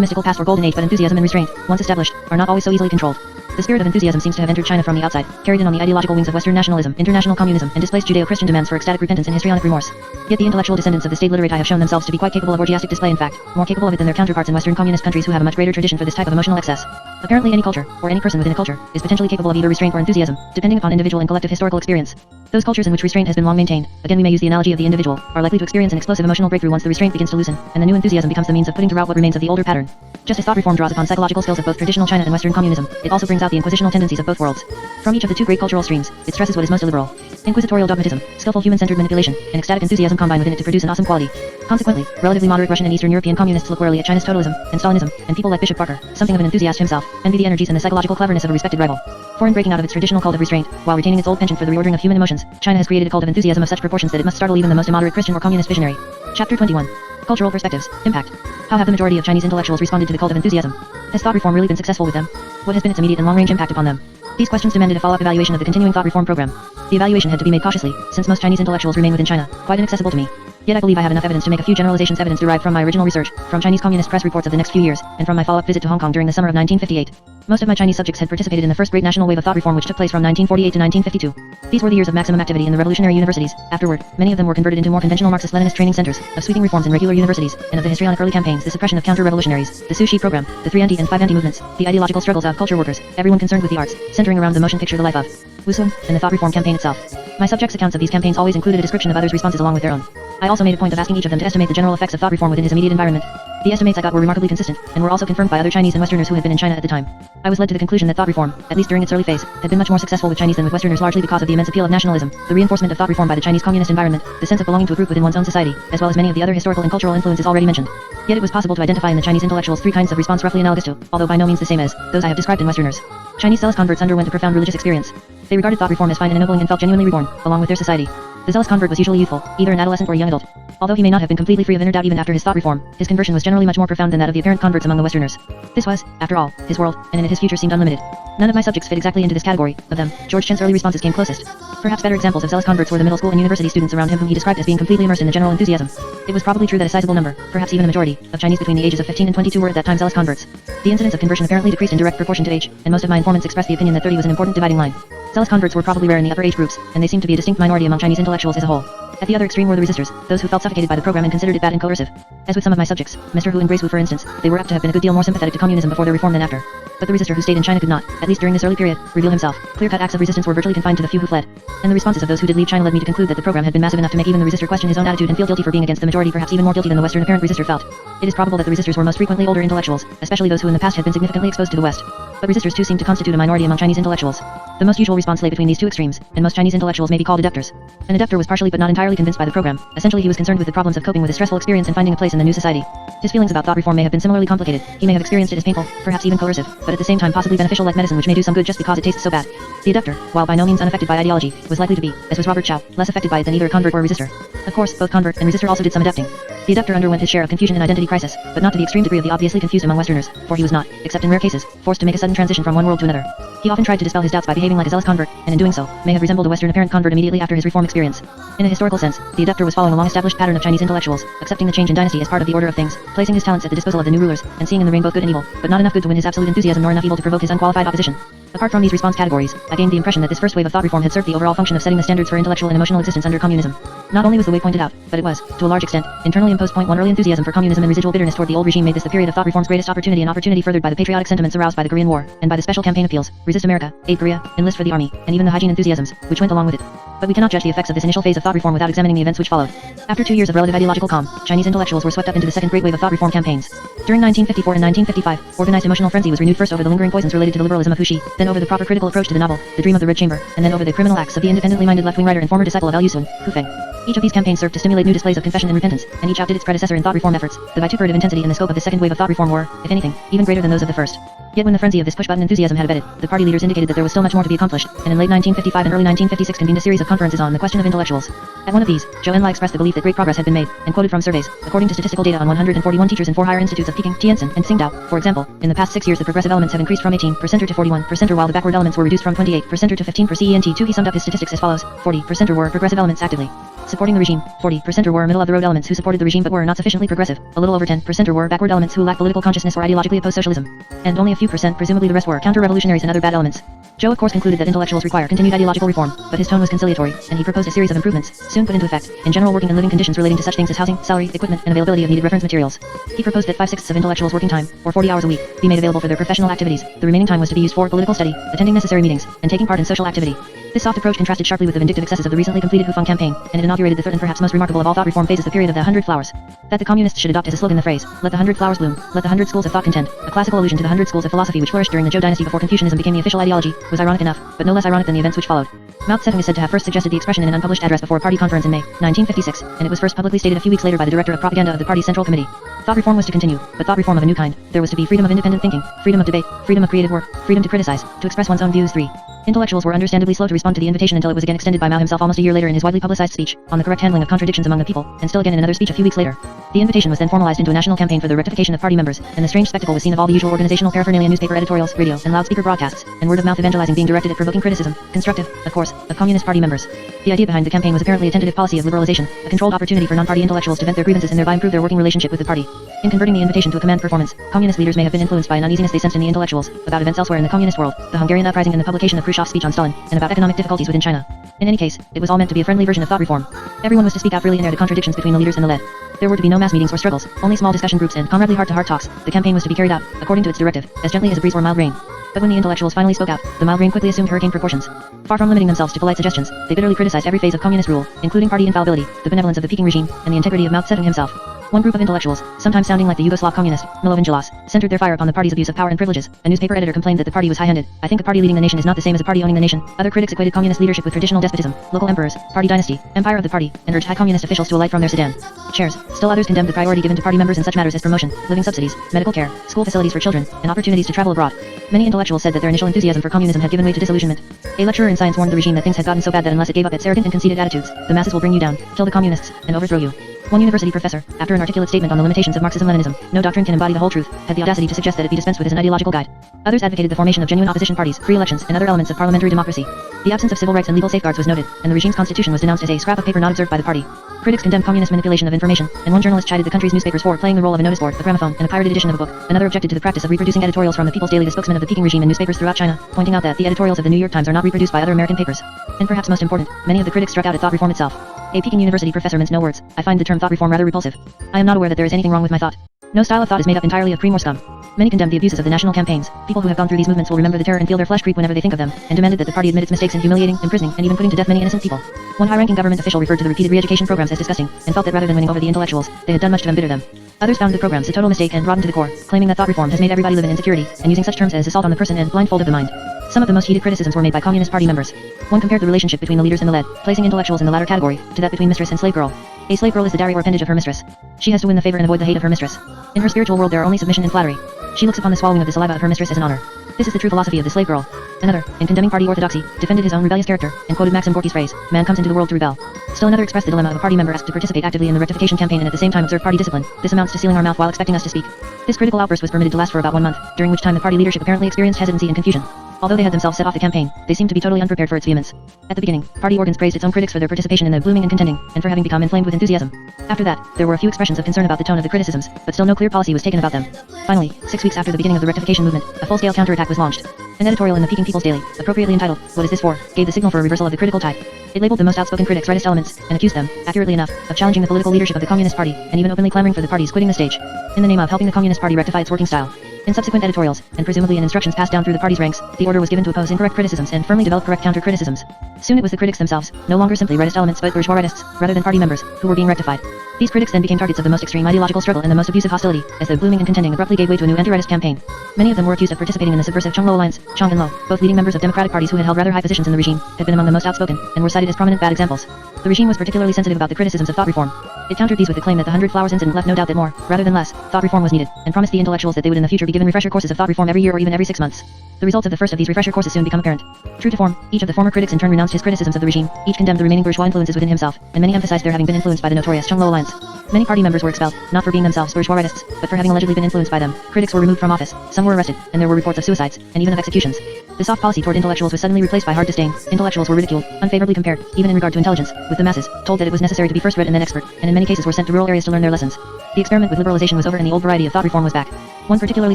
mystical past or golden age. But enthusiasm and restraint, once established, are not always so easily controlled. The spirit of enthusiasm seems to have entered China from the outside, carried in on the ideological wings of Western nationalism, international communism, and displaced Judeo-Christian demands for ecstatic repentance and histrionic remorse. Yet the intellectual descendants of the state literati have shown themselves to be quite capable of orgiastic display, in fact, more capable of it than their counterparts in Western communist countries who have a much greater tradition for this type of emotional excess. Apparently any culture, or any person within a culture, is potentially capable of either restraint or enthusiasm, depending upon individual and collective historical experience. Those cultures in which restraint has been long maintained, again we may use the analogy of the individual, are likely to experience an explosive emotional breakthrough once the restraint begins to loosen, and the new enthusiasm becomes the means of putting to rout what remains of the older pattern. Just as thought reform draws upon psychological skills of both traditional China and Western communism, it also brings out the inquisitional tendencies of both worlds. From each of the two great cultural streams, it stresses what is most illiberal. Inquisitorial dogmatism, skillful human-centered manipulation, and ecstatic enthusiasm combine within it to produce an awesome quality. Consequently, relatively moderate Russian and Eastern European communists look warily at China's totalism and Stalinism, and people like Bishop Barker, something of an enthusiast himself, envy the energies and the psychological cleverness of a respected rival. For in breaking out of its traditional cult of restraint, while retaining its old penchant for the reordering of human emotions, China has created a cult of enthusiasm of such proportions that it must startle even the most immoderate Christian or communist visionary. Chapter 21. Cultural Perspectives. Impact. How have the majority of Chinese intellectuals responded to the cult of enthusiasm? Has thought reform really been successful with them? What has been its immediate and long-range impact upon them? These questions demanded a follow-up evaluation of the continuing thought reform program. The evaluation had to be made cautiously, since most Chinese intellectuals remain within China, quite inaccessible to me. Yet I believe I have enough evidence to make a few generalizations, evidence derived from my original research, from Chinese Communist press reports of the next few years, and from my follow-up visit to Hong Kong during the summer of 1958. Most of my Chinese subjects had participated in the first great national wave of thought reform which took place from 1948 to 1952. These were the years of maximum activity in the revolutionary universities. Afterward, many of them were converted into more conventional Marxist-Leninist training centers, of sweeping reforms in regular universities, and of the histrionic early campaigns, the suppression of counter-revolutionaries, the Sushi program, the 3 anti and 5 anti-movements, the ideological struggles of culture workers, everyone concerned with the arts, centering around the motion picture The Life of Wusung, and the thought reform campaign itself. My subjects' accounts of these campaigns always included a description of others' responses along with their own. I also made a point of asking each of them to estimate the general effects of thought reform within his immediate environment. The estimates I got were remarkably consistent, and were also confirmed by other Chinese and Westerners who had been in China at the time. I was led to the conclusion that thought reform, at least during its early phase, had been much more successful with Chinese than with Westerners, largely because of the immense appeal of nationalism, the reinforcement of thought reform by the Chinese communist environment, the sense of belonging to a group within one's own society, as well as many of the other historical and cultural influences already mentioned. Yet it was possible to identify in the Chinese intellectuals 3 kinds of response roughly analogous to, although by no means the same as, those I have described in Westerners. Chinese zealous converts underwent a profound religious experience. They regarded thought reform as fine and ennobling and felt genuinely reborn, along with their society. The zealous convert was usually youthful, either an adolescent or a young adult. Although he may not have been completely free of inner doubt even after his thought reform, his conversion was generally much more profound than that of the apparent converts among the Westerners. This was, after all, his world, and in it his future seemed unlimited. None of my subjects fit exactly into this category. Of them, George Chen's early responses came closest. Perhaps better examples of zealous converts were the middle school and university students around him whom he described as being completely immersed in the general enthusiasm. It was probably true that a sizable number, perhaps even a majority, of Chinese between the ages of 15 and 22 were at that time zealous converts. The incidence of conversion apparently decreased in direct proportion to age, and most of my informants expressed the opinion that 30 was an important dividing line. Zealous converts were probably rare in the upper age groups, and they seemed to be a distinct minority among Chinese intellectuals as a whole. At the other extreme were the resistors, those who felt suffocated by the program and considered it bad and coercive. As with some of my subjects, Mr. Hu and Grace Wu for instance, they were apt to have been a good deal more sympathetic to communism before their reform than after. But the resistor who stayed in China could not, at least during this early period, reveal himself. Clear-cut acts of resistance were virtually confined to the few who fled. And the responses of those who did leave China led me to conclude that the program had been massive enough to make even the resistor question his own attitude and feel guilty for being against the majority, perhaps even more guilty than the Western apparent resistor felt. It is probable that the resistors were most frequently older intellectuals, especially those who in the past had been significantly exposed to the West. But resistors too seemed to constitute a minority among Chinese intellectuals. The most usual response lay between these two extremes, and most Chinese intellectuals may be called adepters. An adepter was partially but not entirely convinced by the program. Essentially he was concerned with the problems of coping with a stressful experience and finding a place in the new society. His feelings about thought reform may have been similarly complicated. He may have experienced it as painful, perhaps even coercive, but at the same time possibly beneficial like medicine which may do some good just because it tastes so bad. The adepter, while by no means unaffected by ideology, was likely to be, as was Robert Chow, less affected by it than either a convert or a resistor. Of course, both convert and resistor also did some adapting. The adepter underwent his share of confusion and identity crisis, but not to the extreme degree of the obviously confused among Westerners, for he was not, except in rare cases, forced to make a sudden transition from one world to another. He often tried to dispel his doubts by behaving like a zealous convert, and in doing so, may have resembled a Western apparent convert immediately after his reform experience. In a historical sense, the adepter was following a long-established pattern of Chinese intellectuals, accepting the change in dynasty as part of the order of things, placing his talents at the disposal of the new rulers, and seeing in the reign both good and evil, but not enough good to win his absolute enthusiasm nor enough evil to provoke his unqualified opposition. Apart from these response categories, I gained the impression that this first wave of thought reform had served the overall function of setting the standards for intellectual and emotional existence under communism. Not only was the way pointed out, but it was, to a large extent, internally imposed. Point 1 Early enthusiasm for communism and residual bitterness toward the old regime made this the period of thought reform's greatest opportunity, an opportunity furthered by the patriotic sentiments aroused by the Korean War, and by the special campaign appeals, Resist America, Aid Korea, Enlist for the Army, and even the hygiene enthusiasms, which went along with it. But we cannot judge the effects of this initial phase of thought reform without examining the events which followed. After 2 years of relative ideological calm, Chinese intellectuals were swept up into the second great wave of thought reform campaigns. During 1954 and 1955, organized emotional frenzy was renewed first over the lingering poisons related to the liberalism of Hu Xi, then over the proper critical approach to the novel, The Dream of the Red Chamber, and then over the criminal acts of the independently minded left-wing writer and former disciple of Liu Sun, Hu Feng. Each of these campaigns served to stimulate new displays of confession and repentance, and each outdid its predecessor in thought reform efforts. The vituperative intensity and the scope of this second wave of thought reform were, if anything, even greater than those of the first. Yet when the frenzy of this push-button enthusiasm had abated, the party leaders indicated that there was still much more to be accomplished, and in late 1955 and early 1956 convened a series of conferences on the question of intellectuals. At one of these, Zhou Enlai expressed the belief that great progress had been made, and quoted from surveys, according to statistical data on 141 teachers in 4 higher institutes of Peking, Tientsin, and Tsingtao. For example, in the past 6 years the progressive elements have increased from 18% to 41%, while the backward elements were reduced from 28% to 15%. He summed up his statistics as follows: 40% were progressive elements actively supporting the regime, 40% were middle-of-the-road elements who supported the regime but were not sufficiently progressive, a little over 10% were backward elements who lacked political consciousness or ideologically opposed socialism, and only a few percent, presumably the rest, were counter-revolutionaries and other bad elements. Zhou of course concluded that intellectuals require continued ideological reform, but his tone was conciliatory, and he proposed a series of improvements, soon put into effect, in general working and living conditions relating to such things as housing, salary, equipment, and availability of needed reference materials. He proposed that 5/6 of intellectuals' working time, or 40 hours a week, be made available for their professional activities. The remaining time was to be used for political study, attending necessary meetings, and taking part in social activity. This soft approach contrasted sharply with the vindictive excesses of the recently completed Hu Feng campaign, and it inaugurated the third and perhaps most remarkable of all thought reform phases, the period of the 100 flowers. That the communists should adopt as a slogan the phrase, "Let the 100 flowers bloom, let the 100 schools of thought contend," a classical allusion to the 100 schools of philosophy which flourished during the Zhou dynasty before Confucianism became the official ideology, was ironic enough, but no less ironic than the events which followed. Mao Zedong is said to have first suggested the expression in an unpublished address before a party conference in May 1956, and it was first publicly stated a few weeks later by the director of propaganda of the party's central committee. Thought reform was to continue, but thought reform of a new kind. There was to be freedom of independent thinking, freedom of debate, freedom of creative work, freedom to criticize, to express one's own views. 3. Intellectuals were understandably slow to respond to the invitation until it was again extended by Mao himself almost a year later in his widely publicized speech on the correct handling of contradictions among the people, and still again in another speech a few weeks later. The invitation was then formalized into a national campaign for the rectification of party members, and the strange spectacle was seen of all the usual organizational paraphernalia, newspaper editorials, radio, and loudspeaker broadcasts, and word-of-mouth evangelizing being directed at provoking criticism, constructive, of course, of Communist Party members. The idea behind the campaign was apparently a tentative policy of liberalization, a controlled opportunity for non-party intellectuals to vent their grievances and thereby improve their working relationship with the party. In converting the invitation to a command performance, communist leaders may have been influenced by an uneasiness they sensed in the intellectuals about events elsewhere in the communist world, the Hungarian uprising and the publication of Khrushchev's speech on Stalin, and about economic difficulties within China. In any case, it was all meant to be a friendly version of thought reform. Everyone was to speak out freely and air the contradictions between the leaders and the led. There were to be no mass meetings or struggles, only small discussion groups and comradely heart-to-heart talks. The campaign was to be carried out, according to its directive, as gently as a breeze or mild rain. But when the intellectuals finally spoke out, the mild rain quickly assumed hurricane proportions. Far from limiting themselves to polite suggestions, they bitterly criticized every phase of communist rule, including party infallibility, the benevolence of the Peking regime, and the integrity of Mao Zedong himself. One group of intellectuals, sometimes sounding like the Yugoslav communist, Milovan, centered their fire upon the party's abuse of power and privileges. A newspaper editor complained that the party was high-handed. I think a party leading the nation is not the same as a party owning the nation. Other critics equated communist leadership with traditional despotism, local emperors, party dynasty, empire of the party, and urged high communist officials to alight from their sedan chairs. Still others condemned the priority given to party members in such matters as promotion, living subsidies, medical care, school facilities for children, and opportunities to travel abroad. Many intellectuals said that their initial enthusiasm for communism had given way to disillusionment. A lecturer in science warned the regime that things had gotten so bad that unless it gave up its arrogant and conceited attitudes, the masses will bring you down, kill the communists, and overthrow you. One university professor, after an articulate statement on the limitations of Marxism-Leninism, no doctrine can embody the whole truth, had the audacity to suggest that it be dispensed with as an ideological guide. Others advocated the formation of genuine opposition parties, free elections, and other elements of parliamentary democracy. The absence of civil rights and legal safeguards was noted, and the regime's constitution was denounced as a scrap of paper not observed by the party. Critics condemned communist manipulation of information, and one journalist chided the country's newspapers for playing the role of a notice board, a gramophone, and a pirated edition of a book. Another objected to the practice of reproducing editorials from the People's Daily, the spokesman of the Peking regime, and newspapers throughout China, pointing out that the editorials of the New York Times are not reproduced by other American papers. And perhaps most important, many of the critics struck out at thought reform itself. A Peking University professor minced no words. I find the term thought reform rather repulsive. I am not aware that there is anything wrong with my thought. No style of thought is made up entirely of cream or scum. Many condemned the abuses of the national campaigns. People who have gone through these movements will remember the terror and feel their flesh creep whenever they think of them, and demanded that the party admit its mistakes in humiliating, imprisoning, and even putting to death many innocent people. One high-ranking government official referred to the repeated re-education programs as disgusting, and felt that rather than winning over the intellectuals, they had done much to embitter them. Others found the programs a total mistake and rotten to the core, claiming that thought reform has made everybody live in insecurity, and using such terms as assault on the person and blindfold of the mind. Some of the most heated criticisms were made by Communist Party members. One compared the relationship between the leaders and the led, placing intellectuals in the latter category, to that between mistress and slave girl. A slave girl is the dowry or appendage of her mistress. She has to win the favor and avoid the hate of her mistress. In her spiritual world there are only submission and flattery. She looks upon the swallowing of the saliva of her mistress as an honor. This is the true philosophy of the slave girl. Another, in condemning party orthodoxy, defended his own rebellious character, and quoted Maxim Gorky's phrase, man comes into the world to rebel. Still another expressed the dilemma of a party member asked to participate actively in the rectification campaign and at the same time observe party discipline. This amounts to sealing our mouth while expecting us to speak. This critical outburst was permitted to last for about 1 month, during which time the party leadership apparently experienced hesitancy and confusion. Although they had themselves set off the campaign, they seemed to be totally unprepared for its vehemence. At the beginning, party organs praised its own critics for their participation in the blooming and contending, and for having become inflamed with enthusiasm. After that, there were a few expressions of concern about the tone of the criticisms, but still no clear policy was taken about them. Finally, 6 weeks after the beginning of the rectification movement, a full-scale counterattack was launched. An editorial in the Peking People's Daily, appropriately entitled, "What is this for?" gave the signal for a reversal of the critical tide. It labeled the most outspoken critics rightist elements, and accused them, accurately enough, of challenging the political leadership of the Communist Party, and even openly clamoring for the party's quitting the stage, in the name of helping the Communist Party rectify its working style. In subsequent editorials, and presumably in instructions passed down through the party's ranks, the order was given to oppose incorrect criticisms and firmly develop correct counter-criticisms. Soon it was the critics themselves, no longer simply rightist elements but bourgeoisists, rather than party members, who were being rectified. These critics then became targets of the most extreme ideological struggle and the most abusive hostility, as the blooming and contending abruptly gave way to a new anti-rightist campaign. Many of them were accused of participating in the subversive Chong Lo Alliance, Chong and Lo, both leading members of democratic parties who had held rather high positions in the regime, had been among the most outspoken, and were cited as prominent bad examples. The regime was particularly sensitive about the criticisms of thought reform. It countered these with the claim that the 100 Flowers incident left no doubt that more, rather than less, thought reform was needed, and promised the intellectuals that they would in the future be given refresher courses of thought reform every year or even every 6 months. The results of the first of these refresher courses soon become apparent. True to form, each of the former critics in turn renounced his criticisms of the regime, each condemned the remaining bourgeois influences within himself, and many emphasized their having been influenced by the notorious Chong Lo Alliance. Many party members were expelled, not for being themselves bourgeoisists, but for having allegedly been influenced by them. Critics were removed from office, some were arrested, and there were reports of suicides, and even of executions. The soft policy toward intellectuals was suddenly replaced by hard disdain. Intellectuals were ridiculed, unfavorably compared, even in regard to intelligence, with the masses, told that it was necessary to be first read and then expert, and in many cases were sent to rural areas to learn their lessons. The experiment with liberalization was over and the old variety of thought reform was back. One particularly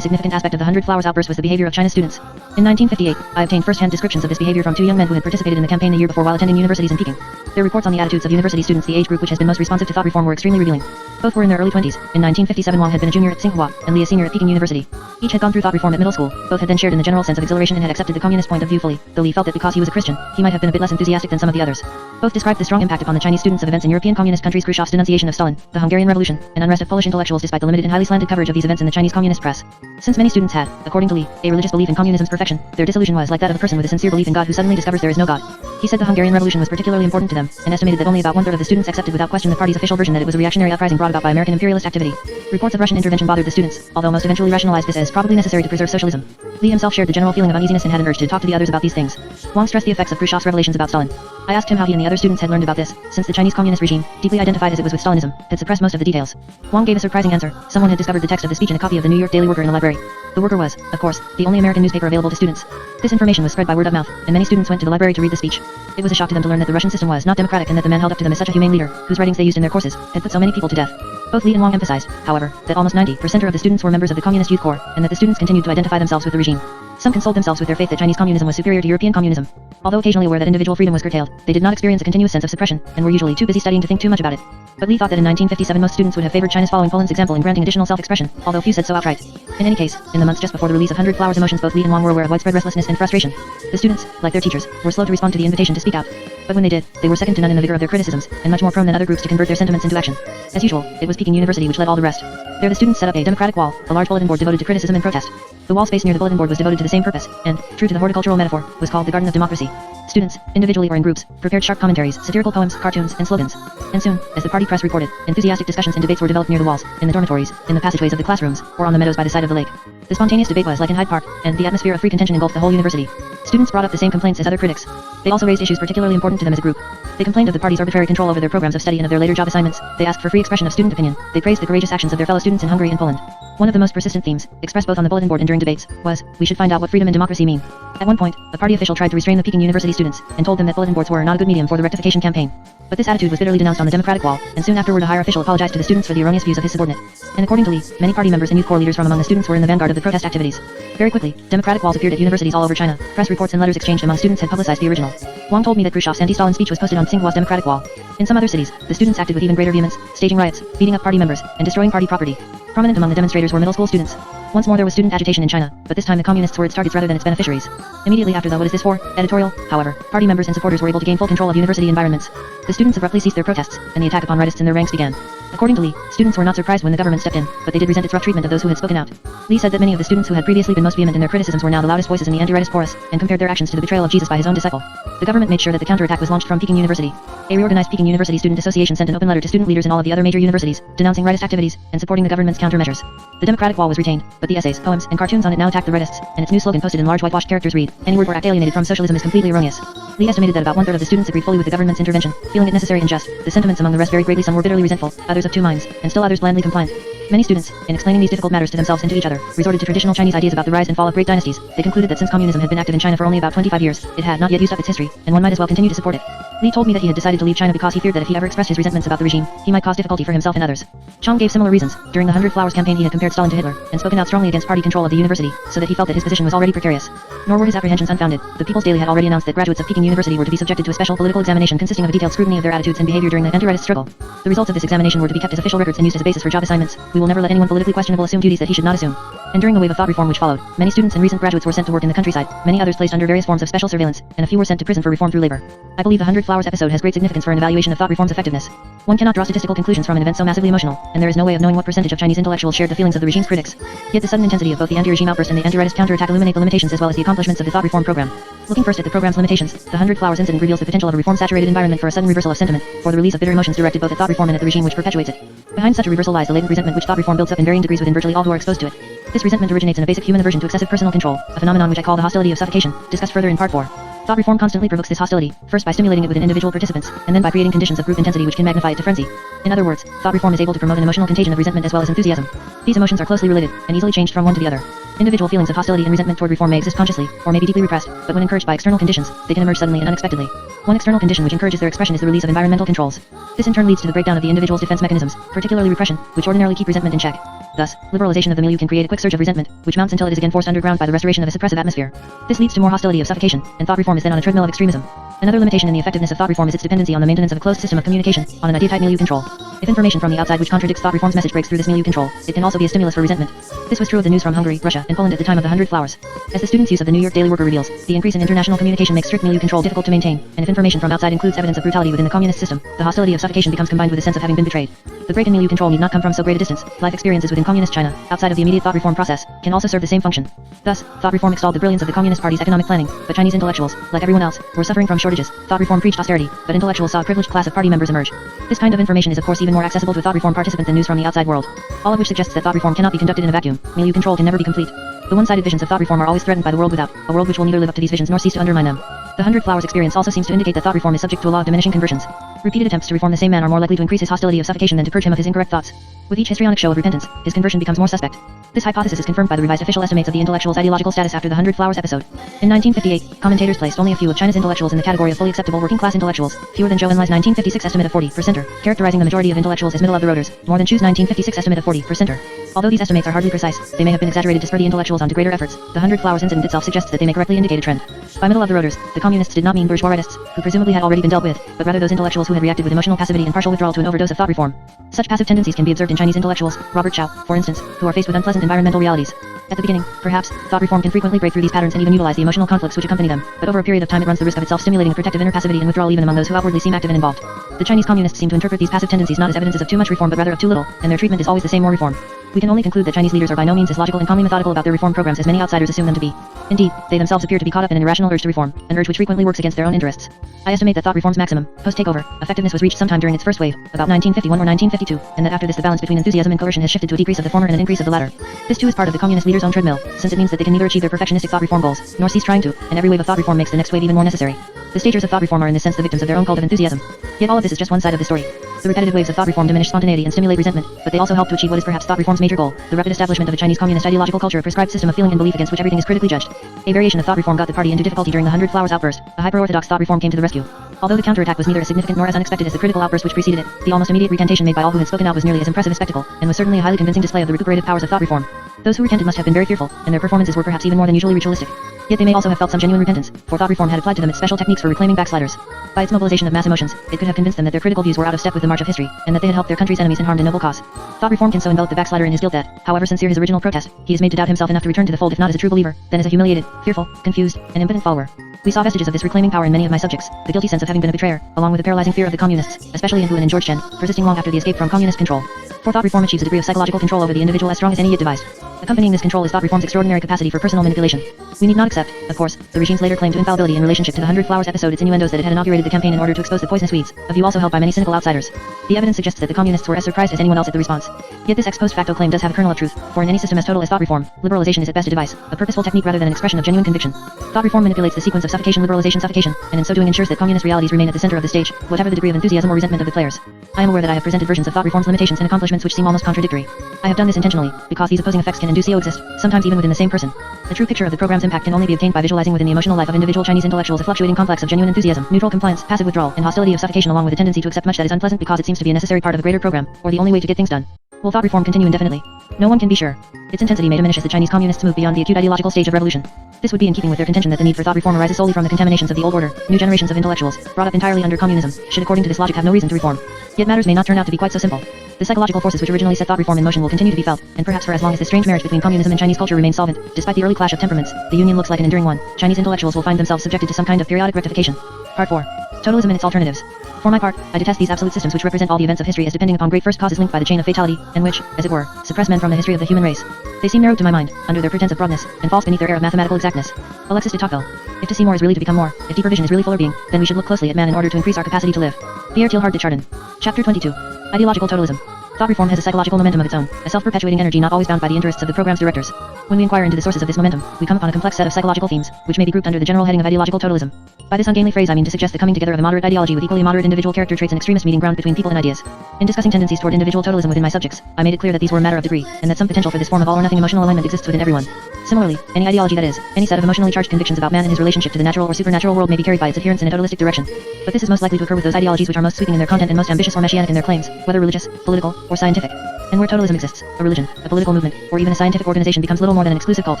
significant aspect of the 100 Flowers outburst was the behavior of China's students. In 1958, I obtained first-hand descriptions of this behavior from 2 young men who had participated in the campaign a year before while attending universities in Peking. Their reports on the attitudes of university students, the age group which has been most responsive to thought reform, were extremely revealing. Both were in their early 20s. In 1957, Wang had been a junior at Tsinghua, and Li a senior at Peking University. Each had gone through thought reform at middle school. Both had then shared in the general sense of exhilaration and had accepted the communist point of view fully, though Li felt that because he was a Christian, he might have been a bit less enthusiastic than some of the others. Both described the strong impact upon the Chinese students of events in European communist countries, Khrushchev's denunciation of Stalin, the Hungarian Revolution, and unrest of Polish intellectuals despite the limited and highly slanted coverage of these events in the Chinese communist press. Since many students had, according to Li, a religious belief in communism's perfection, their disillusion was like that of a person with a sincere belief in God who suddenly discovers there is no God. He said the Hungarian Revolution was particularly important to them, and estimated that only about one-third of the students accepted without question the party's official version that it was a reactionary uprising brought about by American imperialist activity. Reports of Russian intervention bothered the students, although most eventually rationalized this as probably necessary to preserve socialism. Li himself shared the general feeling of uneasiness and had an urge to talk to the others about these things. Wang stressed the effects of Khrushchev's revelations about Stalin. I asked him how he and the other students had learned about this, since the Chinese Communist regime, deeply identified as it was with Stalinism, had suppressed most of the details. Wang gave a surprising answer. Someone had discovered the text of the speech in a copy of the New York Daily Worker in the library. The Worker was, of course, the only American newspaper available to students. This information was spread by word of mouth, and many students went to the library to read the speech. It was a shock to them to learn that the Russian system was not democratic and that the man held up to them as such a humane leader, whose writings they used in their courses, had put so many people to death. Both Li and Wang emphasized, however, that almost 90% of the students were members of the Communist Youth Corps, and that the students continued to identify themselves with the regime. Some consoled themselves with their faith that Chinese communism was superior to European communism. Although occasionally aware that individual freedom was curtailed, they did not experience a continuous sense of suppression, and were usually too busy studying to think too much about it. But Li thought that in 1957 most students would have favored China's following Poland's example in granting additional self-expression, although few said so outright. In any case, in the months just before the release of 100 Flowers emotions both Li and Wang were aware of widespread restlessness and frustration. The students, like their teachers, were slow to respond to the invitation to speak out. But when they did, they were second to none in the vigor of their criticisms, and much more prone than other groups to convert their sentiments into action. As usual, it was Peking University which led all the rest. There the students set up a democratic wall, a large bulletin board devoted to criticism and protest. The wall space near the bulletin board was devoted to the same purpose, and, true to the horticultural metaphor, was called the Garden of Democracy. Students, individually or in groups, prepared sharp commentaries, satirical poems, cartoons, and slogans. And soon, as the party press reported, enthusiastic discussions and debates were developed near the walls, in the dormitories, in the passageways of the classrooms, or on the meadows by the side of the lake. The spontaneous debate was like in Hyde Park, and the atmosphere of free contention engulfed the whole university. Students brought up the same complaints as other critics. They also raised issues particularly important to them as a group. They complained of the party's arbitrary control over their programs of study and of their later job assignments. They asked for free expression of student opinion. They praised the courageous actions of their fellow students in Hungary and Poland. One of the most persistent themes, expressed both on the bulletin board and during debates, was, we should find out what freedom and democracy mean. At one point, a party official tried to restrain the Peking University students, and told them that bulletin boards were not a good medium for the rectification campaign. But this attitude was bitterly denounced on the democratic wall, and soon afterward a higher official apologized to the students for the erroneous views of his subordinate. And according to Li, many party members and youth corps leaders from among the students were in the vanguard of the protest activities. Very quickly, democratic walls appeared at universities all over China. Press reports and letters exchanged among students had publicized the original. Wang told me that Khrushchev's anti-Stalin speech was posted on Tsinghua's democratic wall. In some other cities, the students acted with even greater vehemence, staging riots, beating up party members, and destroying party property. Prominent among the demonstrators were middle school students. Once more there was student agitation in China, but this time the communists were its targets rather than its beneficiaries. Immediately after the "What is this for?" editorial, however, party members and supporters were able to gain full control of university environments. The students abruptly ceased their protests, and the attack upon rightists in their ranks began. According to Li, students were not surprised when the government stepped in, but they did resent its rough treatment of those who had spoken out. Li said that many of the students who had previously been most vehement in their criticisms were now the loudest voices in the anti-rightist chorus, and compared their actions to the betrayal of Jesus by his own disciple. The government made sure that the counterattack was launched from Peking University. A reorganized Peking University Student Association sent an open letter to student leaders in all of the other major universities, denouncing rightist activities, and supporting the government's countermeasures. The democratic wall was retained, but the essays, poems, and cartoons on it now attacked the rightists, and its new slogan posted in large whitewashed characters read, "Any word or act alienated from socialism is completely erroneous." Li estimated that about one-third of the students agreed fully with the government's intervention, feeling it necessary and just. The sentiments among the rest varied greatly. Some were bitterly resentful, others of two minds, and still others blandly compliant. Many students, in explaining these difficult matters to themselves and to each other, resorted to traditional Chinese ideas about the rise and fall of great dynasties. They concluded that since communism had been active in China for only about 25 years, it had not yet used up its history, and one might as well continue to support it. Li told me that he had decided to leave China because he feared that if he ever expressed his resentments about the regime, he might cause difficulty for himself and others. Chang gave similar reasons. During the 100 Flowers campaign he had compared Stalin to Hitler, and spoken out strongly against party control of the university, so that he felt that his position was already precarious. Nor were his apprehensions unfounded. The People's Daily had already announced that graduates of Peking University were to be subjected to a special political examination consisting of a detailed scrutiny of their attitudes and behavior during the anti-rightist struggle. The results of this examination were to be kept as official records and used as a basis for job assignments. We will never let anyone politically questionable assume duties that he should not assume. And during the wave of thought reform which followed, many students and recent graduates were sent to work in the countryside, many others placed under various forms of special surveillance, and a few were sent to prison for reform through labor. I believe the 100 Flowers episode has great significance for an evaluation of thought reform's effectiveness. One cannot draw statistical conclusions from an event so massively emotional, and there is no way of knowing what percentage of Chinese intellectuals shared the feelings of the regime's critics. Yet the sudden intensity of both the anti-regime outburst and the anti-rightist counterattack illuminate the limitations as well as the accomplishments of the thought reform program. Looking first at the program's limitations, the 100 Flowers incident reveals the potential of a reform-saturated environment for a sudden reversal of sentiment, for the release of bitter emotions directed both at thought reform and at the regime which perpetuates it. Behind such a reversal lies the latent resentment which thought reform builds up in varying degrees within virtually all who are exposed to it. This resentment originates in a basic human aversion to excessive personal control, a phenomenon which I call the hostility of suffocation, discussed further in Part 4. Thought reform constantly provokes this hostility, first by stimulating it within individual participants, and then by creating conditions of group intensity which can magnify it to frenzy. In other words, thought reform is able to promote an emotional contagion of resentment as well as enthusiasm. These emotions are closely related, and easily changed from one to the other. Individual feelings of hostility and resentment toward reform may exist consciously, or may be deeply repressed, but when encouraged by external conditions, they can emerge suddenly and unexpectedly. One external condition which encourages their expression is the release of environmental controls. This in turn leads to the breakdown of the individual's defense mechanisms, particularly repression, which ordinarily keep resentment in check. Thus, liberalization of the milieu can create a quick surge of resentment, which mounts until it is again forced underground by the restoration of a suppressive atmosphere. This leads to more hostility of suffocation, and thought reform is then on a treadmill of extremism. Another limitation in the effectiveness of thought reform is its dependency on the maintenance of a closed system of communication, on an idea-type milieu control. If information from the outside which contradicts thought reform's message breaks through this milieu control, it can also be a stimulus for resentment. This was true of the news from Hungary, Russia, and Poland at the time of the 100 Flowers. As the students' use of the New York Daily Worker reveals, the increase in international communication makes strict milieu control difficult to maintain, and if information from outside includes evidence of brutality within the communist system, the hostility of suffocation becomes combined with a sense of having been betrayed. The break in milieu control need not come from so great a distance. Life experiences within communist China, outside of the immediate thought reform process, can also serve the same function. Thus, thought reform extolled the brilliance of the Communist Party's economic planning, but Chinese intellectuals, like everyone else, were suffering from shortages. Thought reform preached austerity, but intellectuals saw a privileged class of party members emerge. This kind of information is of course even more accessible to a thought reform participant than news from the outside world. All of which suggests that thought reform cannot be conducted in a vacuum. Milieu control can never be complete. The one-sided visions of thought reform are always threatened by the world without, a world which will neither live up to these visions nor cease to undermine them. The 100 Flowers experience also seems to indicate that thought reform is subject to a law of diminishing conversions. Repeated attempts to reform the same man are more likely to increase his hostility of suffocation than to purge him of his incorrect thoughts. With each histrionic show of repentance, his conversion becomes more suspect. This hypothesis is confirmed by the revised official estimates of the intellectual's ideological status after the 100 Flowers episode. In 1958, commentators placed only a few of China's intellectuals in the category of fully acceptable working-class intellectuals, fewer than Zhou Enlai's 1956 estimate of 40%, characterizing the majority of intellectuals as middle-of-the-roaders, more than Chu's 1956 estimate of 40%. Although these estimates are hardly precise, they may have been exaggerated to spur the intellectuals on to greater efforts. The 100 Flowers incident itself suggests that they may correctly indicate a trend. By middle-of-the-roaders, the communists did not mean bourgeois rightists, who presumably had already been dealt with, but rather those intellectuals who had reacted with emotional passivity and partial withdrawal to an overdose of thought reform. Such passive tendencies can be observed in Chinese intellectuals, Robert Chow, for instance, who are faced with unpleasant environmental realities. At the beginning, perhaps, thought reform can frequently break through these patterns and even utilize the emotional conflicts which accompany them, but over a period of time it runs the risk of itself stimulating a protective inner passivity and withdrawal even among those who outwardly seem active and involved. The Chinese communists seem to interpret these passive tendencies not as evidences of too much reform but rather of too little, and their treatment is always the same: more reform. We can only conclude that Chinese leaders are by no means as logical and calmly methodical about their reform programs as many outsiders assume them to be. Indeed, they themselves appear to be caught up in an irrational urge to reform, an urge which frequently works against their own interests. I estimate that thought reform's maximum, post-takeover, effectiveness was reached sometime during its first wave, about 1951 or 1952, and that after this the balance between enthusiasm and coercion has shifted to a decrease of the former and an increase of the latter. This too is part of the communist leaders' own treadmill, since it means that they can neither achieve their perfectionistic thought reform goals, nor cease trying to, and every wave of thought reform makes the next wave even more necessary. The stagers of thought reform are in this sense the victims of their own cult of enthusiasm. Yet all of this is just one side of the story. The repetitive waves of thought reform diminish spontaneity and stimulate resentment, but they also help to achieve what is perhaps thought reform's major goal, the rapid establishment of a Chinese communist ideological culture, a prescribed system of feeling and belief against which everything is critically judged. A variation of thought reform got the party into difficulty during the 100 Flowers outburst. A hyper-orthodox thought reform came to the rescue. Although the counterattack was neither as significant nor as unexpected as the critical outburst which preceded it, the almost immediate recantation made by all who had spoken out was nearly as impressive a spectacle, and was certainly a highly convincing display of the recuperative powers of thought reform. Those who recanted must have been very fearful, and their performances were perhaps even more than usually ritualistic. Yet they may also have felt some genuine repentance, for thought reform had applied to them its special techniques for reclaiming backsliders. By its mobilization of mass emotions, it could have convinced them that their critical views were out of step with the march of history, and that they had helped their country's enemies and harmed a noble cause. Thought reform can so envelop the backslider in his guilt that, however sincere his original protest, he is made to doubt himself enough to return to the fold if not as a true believer, then as a humiliated, fearful, confused, and impotent follower. We saw vestiges of this reclaiming power in many of my subjects, the guilty sense of having been a betrayer, along with the paralyzing fear of the communists, especially in Hu and George Chen, persisting long after the escape from communist control. For thought reform achieves a degree of psychological control over the individual as strong as any yet devised. Accompanying this control is thought reform's extraordinary capacity for personal manipulation. We need not accept, of course, the regime's later claim to infallibility in relationship to the 100 Flowers episode, its innuendos that it had inaugurated the campaign in order to expose the poisonous weeds, a view also held by many cynical outsiders. The evidence suggests that the communists were as surprised as anyone else at the response. Yet this ex post facto claim does have a kernel of truth, for in any system as total as thought reform, liberalization is at best a device, a purposeful technique rather than an expression of genuine conviction. Thought reform manipulates the sequence of suffocation, liberalization, suffocation, and in so doing ensures that communist realities remain at the center of the stage, whatever the degree of enthusiasm or resentment of the players. I am aware that I have presented versions of thought reform's limitations and accomplishments which seem almost contradictory. I have done this intentionally, because these opposing effects can and do coexist, sometimes even within the same person. A true picture of the program's impact can only be obtained by visualizing within the emotional life of individual Chinese intellectuals a fluctuating complex of genuine enthusiasm, neutral compliance, passive withdrawal, and hostility of suffocation, along with a tendency to accept much that is unpleasant because it seems to be a necessary part of a greater program, or the only way to get things done. Will thought reform continue indefinitely? No one can be sure. Its intensity may diminish as the Chinese communists move beyond the acute ideological stage of revolution. This would be in keeping with their contention that the need for thought reform arises solely from the contaminations of the old order. New generations of intellectuals, brought up entirely under communism, should according to this logic have no reason to reform. Yet matters may not turn out to be quite so simple. The psychological forces which originally set thought reform in motion will continue to be felt, and perhaps for as long as this strange marriage between communism and Chinese culture remains solvent, despite the early clash of temperaments, the union looks like an enduring one. Chinese intellectuals will find themselves subjected to some kind of periodic rectification. Part 4. Totalism and its alternatives. For my part, I detest these absolute systems which represent all the events of history as depending upon great first causes linked by the chain of fatality, and which, as it were, suppress men from the history of the human race. They seem narrowed to my mind, under their pretense of broadness, and false beneath their air of mathematical exactness. Alexis de Tocqueville. If to see more is really to become more, if deeper vision is really fuller being, then we should look closely at man in order to increase our capacity to live. Pierre Teilhard de Chardin. Chapter 22. Ideological Totalism. Thought reform has a psychological momentum of its own, a self-perpetuating energy not always bound by the interests of the program's directors. When we inquire into the sources of this momentum, we come upon a complex set of psychological themes, which may be grouped under the general heading of ideological totalism. By this ungainly phrase I mean to suggest the coming together of a moderate ideology with equally moderate individual character traits and extremist meeting ground between people and ideas. In discussing tendencies toward individual totalism within my subjects, I made it clear that these were a matter of degree, and that some potential for this form of all-or-nothing emotional alignment exists within everyone. Similarly, any ideology that is, any set of emotionally charged convictions about man and his relationship to the natural or supernatural world may be carried by its adherents in a totalistic direction. But this is most likely to occur with those ideologies which are most sweeping in their content and most ambitious or messianic in their claims, whether religious, political, or scientific. And where totalism exists, a religion, a political movement, or even a scientific organization becomes little more than an exclusive cult.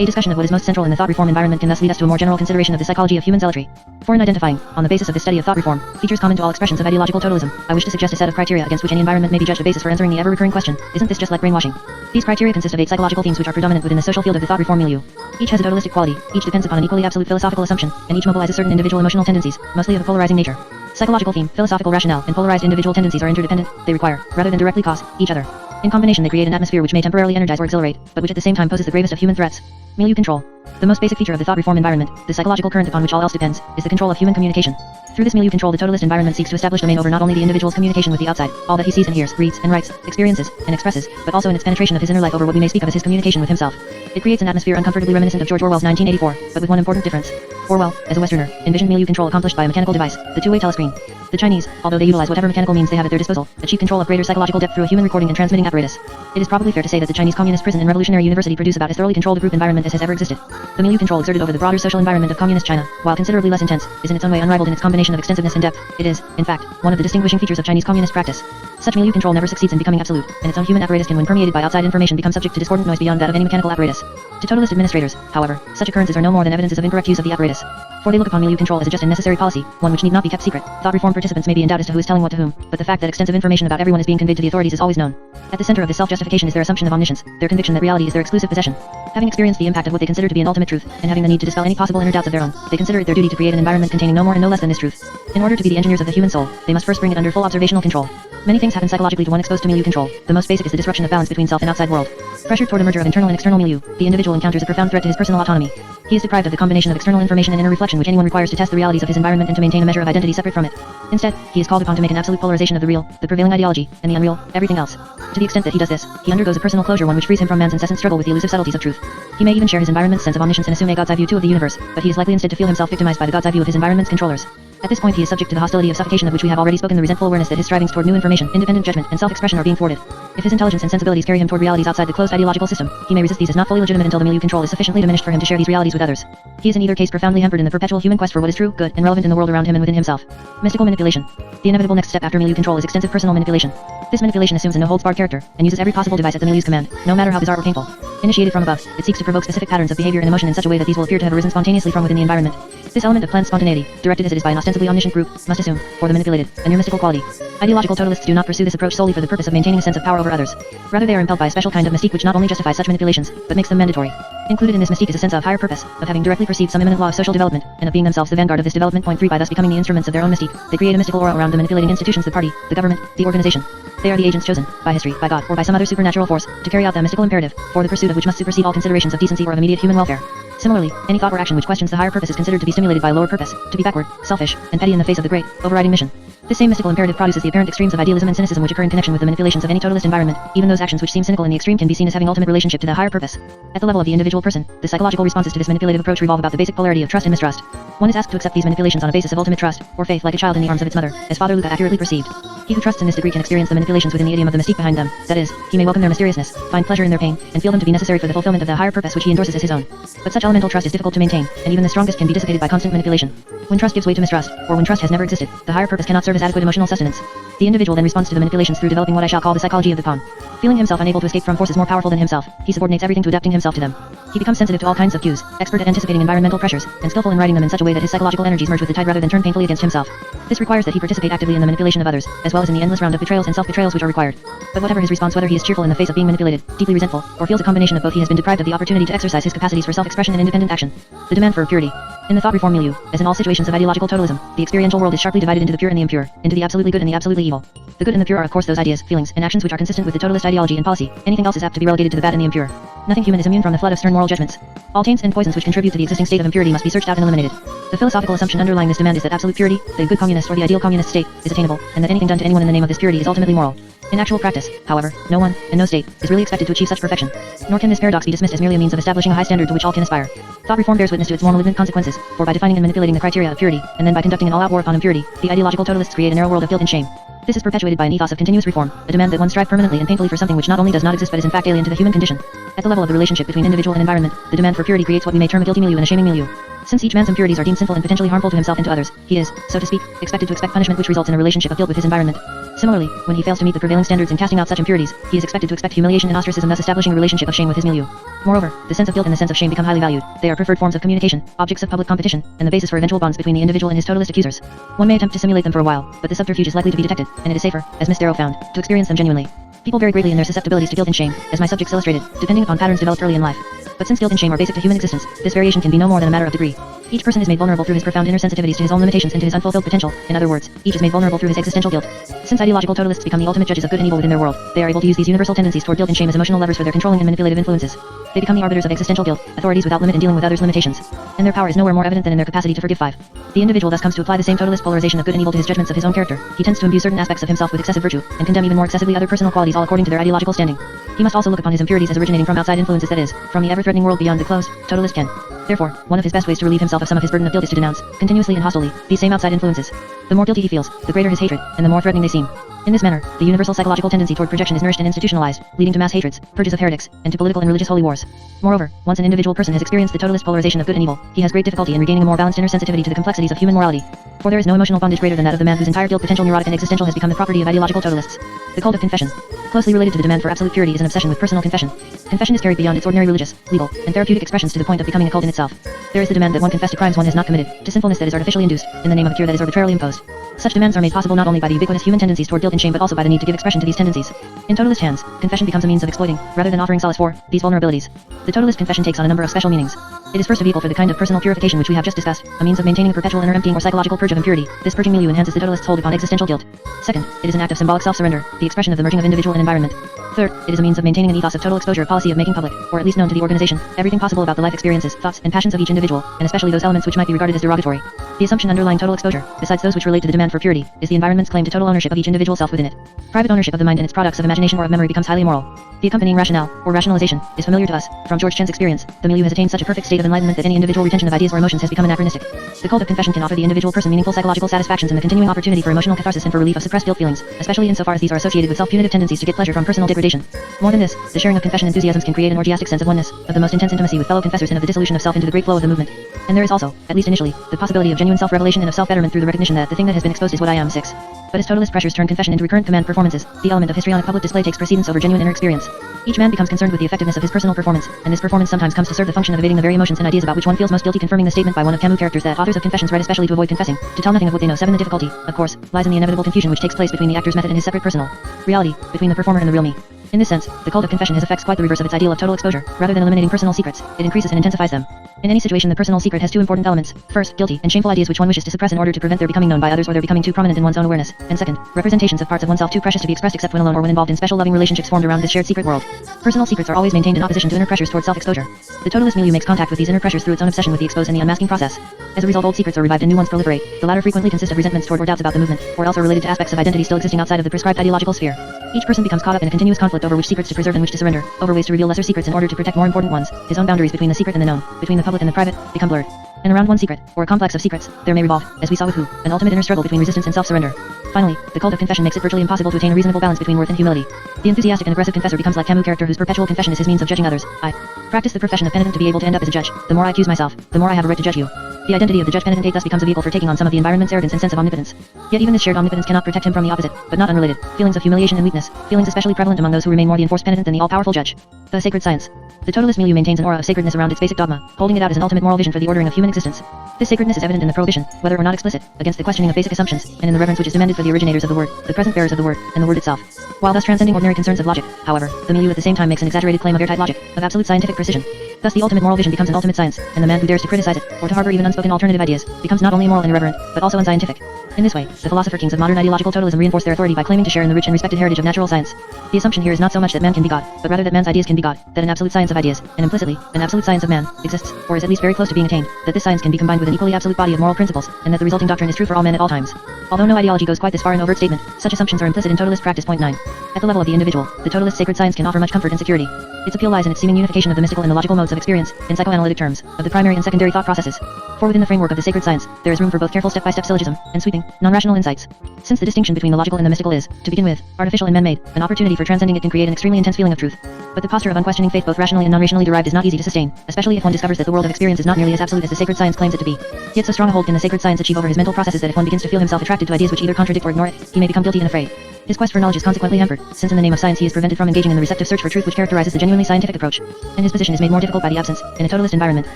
A discussion of what is most central in the thought reform environment can thus lead us to a more general consideration of the psychology of human zealotry. For in identifying, on the basis of the study of thought reform, features common to all expressions of ideological totalism, I wish to suggest a set of criteria against which any environment may be judged a basis for answering the ever-recurring question, isn't this just like brainwashing? These criteria consist of 8 psychological themes which are predominant within the social field of the thought reform milieu. Each has a totalistic quality, each depends upon an equally absolute philosophical assumption, and each mobilizes certain individual emotional tendencies, mostly of a polarizing nature. Psychological theme, philosophical rationale, and polarized individual tendencies are interdependent. They require, rather than directly cause, each other. In combination they create an atmosphere which may temporarily energize or exhilarate, but which at the same time poses the gravest of human threats. Milieu control. The most basic feature of the thought reform environment, the psychological current upon which all else depends, is the control of human communication. Through this milieu control the totalist environment seeks to establish domain over not only the individual's communication with the outside, all that he sees and hears, reads, and writes, experiences, and expresses, but also in its penetration of his inner life over what we may speak of as his communication with himself. It creates an atmosphere uncomfortably reminiscent of George Orwell's 1984, but with one important difference. Orwell, as a Westerner, envisioned milieu control accomplished by a mechanical device, the two-way telescreen. The Chinese, although they utilize whatever mechanical means they have at their disposal, achieve control of greater psychological depth through a human recording and transmitting apparatus. It is probably fair to say that the Chinese Communist prison and revolutionary university produce about as thoroughly controlled a group environment as has ever existed. The milieu control exerted over the broader social environment of Communist China, while considerably less intense, is in its own way unrivaled in its combination of extensiveness and depth. It is, in fact, one of the distinguishing features of Chinese Communist practice. Such milieu control never succeeds in becoming absolute, and its own human apparatus can, when permeated by outside information, become subject to discordant noise beyond that of any mechanical apparatus. To totalist administrators, however, such occurrences are no more than evidences of incorrect use of the apparatus. For they look upon milieu control as a just and necessary policy, one which need not be kept secret. Thought reform participants may be in doubt as to who is telling what to whom, but the fact that extensive information about everyone is being conveyed to the authorities is always known. At the center of this self-justification is their assumption of omniscience, their conviction that reality is their exclusive possession. Having experienced the impact of what they consider to be an ultimate truth, and having the need to dispel any possible inner doubts of their own, they consider it their duty to create an environment containing no more and no less than this truth. In order to be the engineers of the human soul, they must first bring it under full observational control. Many things happen psychologically to one exposed to milieu control. The most basic is the disruption of balance between self and outside world. Pressured toward a merger of internal and external milieu, the individual encounters a profound threat to his personal autonomy. He is deprived of the combination of external information and inner reflection which anyone requires to test the realities of his environment and to maintain a measure of identity separate from it. Instead, he is called upon to make an absolute polarization of the real, the prevailing ideology, and the unreal, everything else. To the extent that he does this, he undergoes a personal closure, one which frees him from man's incessant struggle with the elusive subtleties of truth. He may even share his environment's sense of omniscience and assume a God's eye view too of the universe, but he is likely instead to feel himself victimized by the God's eye view of his environment's controllers. At this point he is subject to the hostility of suffocation of which we have already spoken, the resentful awareness that his strivings toward new information, independent judgment, and self-expression are being thwarted. If his intelligence and sensibilities carry him toward realities outside the closed ideological system, he may resist these as not fully legitimate until the milieu control is sufficiently diminished for him to share these realities with others. He is in either case profoundly hampered in the perpetual human quest for what is true, good, and relevant in the world around him and within himself. Mystical manipulation. The inevitable next step after milieu control is extensive personal manipulation. This manipulation assumes a no-holds-barred character, and uses every possible device at the milieu's command, no matter how bizarre or painful. Initiated from above, it seeks to provoke specific patterns of behavior and emotion in such a way that these will appear to have arisen spontaneously from within the environment. This element of planned spontaneity, directed as it is by an ostensibly omniscient group, must assume, for the manipulated, a near mystical quality. Ideological totalists do not pursue this approach solely for the purpose of maintaining a sense of power over others. Rather they are impelled by a special kind of mystique which not only justifies such manipulations, but makes them mandatory. Included in this mystique is a sense of higher purpose, of having directly perceived some imminent law of social development, and of being themselves the vanguard of this development. Point 3 By thus becoming the instruments of their own mystique, they create a mystical aura around the manipulating institutions, the party, the government, the organization. They are the agents chosen, by history, by God, or by some other supernatural force, to carry out that mystical imperative, for the pursuit of which must supersede all considerations of decency or of immediate human welfare. Similarly, any thought or action which questions the higher purpose is considered to be stimulated by a lower purpose, to be backward, selfish, and petty in the face of the great, overriding mission. This same mystical imperative produces the apparent extremes of idealism and cynicism which occur in connection with the manipulations of any totalist environment. Even those actions which seem cynical in the extreme can be seen as having ultimate relationship to the higher purpose. At the level of the individual person, the psychological responses to this manipulative approach revolve about the basic polarity of trust and mistrust. One is asked to accept these manipulations on a basis of ultimate trust, or faith, like a child in the arms of its mother, as Father Luca accurately perceived. He who trusts in this degree can experience the manipulations within the idiom of the mystique behind them, that is, he may welcome their mysteriousness, find pleasure in their pain, and feel them to be necessary for the fulfillment of the higher purpose which he endorses as his own. But such elemental trust is difficult to maintain, and even the strongest can be dissipated by constant manipulation. When trust gives way to mistrust, or when trust has never existed, the higher purpose cannot serve as adequate emotional sustenance. The individual then responds to the manipulations through developing what I shall call the psychology of the pawn. Feeling himself unable to escape from forces more powerful than himself, he subordinates everything to adapting himself to them. He becomes sensitive to all kinds of cues, expert at anticipating environmental pressures, and skillful in riding them in such a way that his psychological energies merge with the tide rather than turn painfully against himself. This requires that he participate actively in the manipulation of others, as well as in the endless round of betrayals and self-betrayals which are required. But whatever his response, whether he is cheerful in the face of being manipulated, deeply resentful, or feels a combination of both, he has been deprived of the opportunity to exercise his capacities for self-expression and independent action. The demand for purity. In the thought reform milieu, as in all situations of ideological totalism, the experiential world is sharply divided into the pure and the impure, into the absolutely good and the absolutely evil. The good and the pure are of course those ideas, feelings, and actions which are consistent with the totalist ideology and policy. Anything else is apt to be relegated to the bad and the impure. Nothing human is immune from the flood of stern moral judgments. All taints and poisons which contribute to the existing state of impurity must be searched out and eliminated. The philosophical assumption underlying this demand is that absolute purity, the good communist or the ideal communist state, is attainable, and that anything done to anyone in the name of this purity is ultimately moral. In actual practice, however, no one, and no state, is really expected to achieve such perfection. Nor can this paradox be dismissed as merely a means of establishing a high standard to which all can aspire. Thought reform bears witness to its more malignant consequences, for by defining and manipulating the criteria of purity, and then by conducting an all-out war upon impurity, the ideological totalists create a narrow world of guilt and shame. This is perpetuated by an ethos of continuous reform, a demand that one strive permanently and painfully for something which not only does not exist but is in fact alien to the human condition. At the level of the relationship between individual and environment, the demand for purity creates what we may term a guilty milieu and a shaming milieu. Since each man's impurities are deemed sinful and potentially harmful to himself and to others, he is, so to speak, expected to expect punishment which results in a relationship of guilt with his environment. Similarly, when he fails to meet the prevailing standards in casting out such impurities, he is expected to expect humiliation and ostracism, thus establishing a relationship of shame with his milieu. Moreover, the sense of guilt and the sense of shame become highly valued. They are preferred forms of communication, objects of public competition, and the basis for eventual bonds between the individual and his totalist accusers. One may attempt to simulate them for a while, but the subterfuge is likely to be detected, and it is safer, as Miss Darrow found, to experience them genuinely. People vary greatly in their susceptibilities to guilt and shame, as my subjects illustrated, depending upon patterns developed early in life. But since guilt and shame are basic to human existence, this variation can be no more than a matter of degree. Each person is made vulnerable through his profound inner sensitivities to his own limitations and to his unfulfilled potential. In other words, each is made vulnerable through his existential guilt. Since ideological totalists become the ultimate judges of good and evil within their world, they are able to use these universal tendencies toward guilt and shame as emotional levers for their controlling and manipulative influences. They become the arbiters of existential guilt, authorities without limit in dealing with others' limitations. And their power is nowhere more evident than in their capacity to forgive. 5. The individual thus comes to apply the same totalist polarization of good and evil to his judgments of his own character. He tends to imbue certain aspects of himself with excessive virtue, and condemn even more excessively other personal qualities, all according to their ideological standing. He must also look upon his impurities as originating from outside influences, that is, from the ever-threatening world beyond the closed, totalist ken. Therefore, one of his best ways to relieve himself of some of his burden of guilt is to denounce, continuously and hostilely, these same outside influences. The more guilty he feels, the greater his hatred, and the more threatening they seem. In this manner, the universal psychological tendency toward projection is nourished and institutionalized, leading to mass hatreds, purges of heretics, and to political and religious holy wars. Moreover, once an individual person has experienced the totalist polarization of good and evil, he has great difficulty in regaining a more balanced inner sensitivity to the complexities of human morality. For there is no emotional bondage greater than that of the man whose entire guilt potential, neurotic and existential, has become the property of ideological totalists. The cult of confession. Closely related to the demand for absolute purity is an obsession with personal confession. Confession is carried beyond its ordinary religious, legal, and therapeutic expressions to the point of becoming a cult in itself. There is the demand that one confess to crimes one has not committed, to sinfulness that is artificially induced, in the name of a cure that is arbitrarily imposed. Such demands are made possible not only by the ubiquitous human tendencies toward guilt and shame, but also by the need to give expression to these tendencies. In totalist hands, confession becomes a means of exploiting, rather than offering solace for, these vulnerabilities. The totalist confession takes on a number of special meanings. It is first a vehicle for the kind of personal purification which we have just discussed, a means of maintaining a perpetual inner emptying or psychological purge of impurity. This purging milieu enhances the totalist's hold upon existential guilt. Second, it is an act of symbolic self-surrender, the expression of the merging of individual and environment. Third, it is a means of maintaining an ethos of total exposure, a policy of making public, or at least known to the organization, everything possible about the life experiences, thoughts, and passions of each individual, and especially those elements which might be regarded as derogatory. The assumption underlying total exposure, besides those which relate to the demand for purity, is the environment's claim to total ownership of each individual self within it. Private ownership of the mind and its products of imagination or of memory becomes highly immoral. The accompanying rationale, or rationalization, is familiar to us. From George Chen's experience, the milieu has attained such a perfect state of enlightenment that any individual retention of ideas or emotions has become anachronistic. The cult of confession can offer the individual person meaningful psychological satisfactions and the continuing opportunity for emotional catharsis and for relief of suppressed guilt feelings, especially insofar as these are associated with self-punitive tendencies to get pleasure from personal degradation. More than this, the sharing of confession enthusiasms can create an orgiastic sense of oneness, of the most intense intimacy with fellow confessors and of the dissolution of self into the great flow of the movement. And there is also, at least initially, the possibility of genuine self-revelation and of self-betterment through the recognition that the thing that has been exposed is what I am. 6. But as totalist pressures turn confession into recurrent command performances, the element of histrionic public display takes precedence over genuine inner experience. Each man becomes concerned with the effectiveness of his personal performance, and this performance sometimes comes to serve the function of evading the very emotions and ideas about which one feels most guilty, confirming the statement by one of Camus' characters that authors of confessions write especially to avoid confessing, to tell nothing of what they know. 7. The difficulty, of course, lies in the inevitable confusion which takes place between the actor's method and his separate personal reality, between the performer and the real me. In this sense, the cult of confession has effects quite the reverse of its ideal of total exposure. Rather than eliminating personal secrets, it increases and intensifies them. In any situation, the personal secret has two important elements. First, guilty and shameful ideas which one wishes to suppress in order to prevent their becoming known by others or their becoming too prominent in one's own awareness. And second, representations of parts of oneself too precious to be expressed except when alone or when involved in special loving relationships formed around this shared secret world. Personal secrets are always maintained in opposition to inner pressures toward self-exposure. The totalist milieu makes contact with these inner pressures through its own obsession with the expose and the unmasking process. As a result, old secrets are revived and new ones proliferate. The latter frequently consist of resentments toward or doubts about the movement, or else are related to aspects of identity still existing outside of the prescribed ideological sphere. Each person becomes caught up in a continuous conflict over which secrets to preserve and which to surrender, over ways to reveal lesser secrets in order to protect more important ones. His own boundaries between the secret and the known, between the public and the private, become blurred. And around one secret, or a complex of secrets, there may revolve, as we saw with Who, an ultimate inner struggle between resistance and self-surrender. Finally, the cult of confession makes it virtually impossible to attain a reasonable balance between worth and humility. The enthusiastic and aggressive confessor becomes like Camus' character whose perpetual confession is his means of judging others. I practice the profession of penitent to be able to end up as a judge. The more I accuse myself, the more I have a right to judge you. The identity of the judge penitent thus becomes a vehicle for taking on some of the environment's arrogance and sense of omnipotence. Yet even this shared omnipotence cannot protect him from the opposite, but not unrelated, feelings of humiliation and weakness, feelings especially prevalent among those who remain more the enforced penitent than the all-powerful judge. The sacred science. The totalist milieu maintains an aura of sacredness around its basic dogma, holding it out as an ultimate moral vision for the ordering of human existence. This sacredness is evident in the prohibition, whether or not explicit, against the questioning of basic assumptions, and in the reverence which is demanded for the originators of the word, the present bearers of the word, and the word itself. While thus transcending ordinary concerns of logic, however, the milieu at the same time makes an exaggerated claim of airtight logic, of absolute scientific precision. Thus the ultimate moral vision becomes an ultimate science, and the man who dares to criticize it, or to harbor even unspoken alternative ideas, becomes not only immoral and irreverent, but also unscientific. In this way, the philosopher kings of modern ideological totalism reinforce their authority by claiming to share in the rich and respected heritage of natural science. The assumption here is not so much that man can be God, but rather that man's ideas can be God, that an absolute science of ideas, and implicitly, an absolute science of man, exists, or is at least very close to being attained, that this science can be combined with an equally absolute body of moral principles, and that the resulting doctrine is true for all men at all times. Although no ideology goes quite this far in overt statement, such assumptions are implicit in totalist practice. Point 9. At the level of the individual, the totalist sacred science can offer much comfort and security. Its appeal lies in its seeming unification of the mystical and the logical modes of experience, in psychoanalytic terms, of the primary and secondary thought processes. For within the framework of the sacred science, there is room for both careful step-by-step syllogism, and sweeping, non-rational insights. Since the distinction between the logical and the mystical is, to begin with, artificial and man-made, an opportunity for transcending it can create an extremely intense feeling of truth. But the posture of unquestioning faith both rationally and non-rationally derived is not easy to sustain, especially if one discovers that the world of experience is not nearly as absolute as the sacred science claims it to be. Yet so strong a hold can the sacred science achieve over his mental processes that if one begins to feel himself attracted to ideas which either contradict or ignore it, he may become guilty and afraid. His quest for knowledge is consequently hampered, since in the name of science he is prevented from engaging in the receptive search for truth which characterizes the genuinely scientific approach. And his position is made more difficult by the absence, in a totalist environment,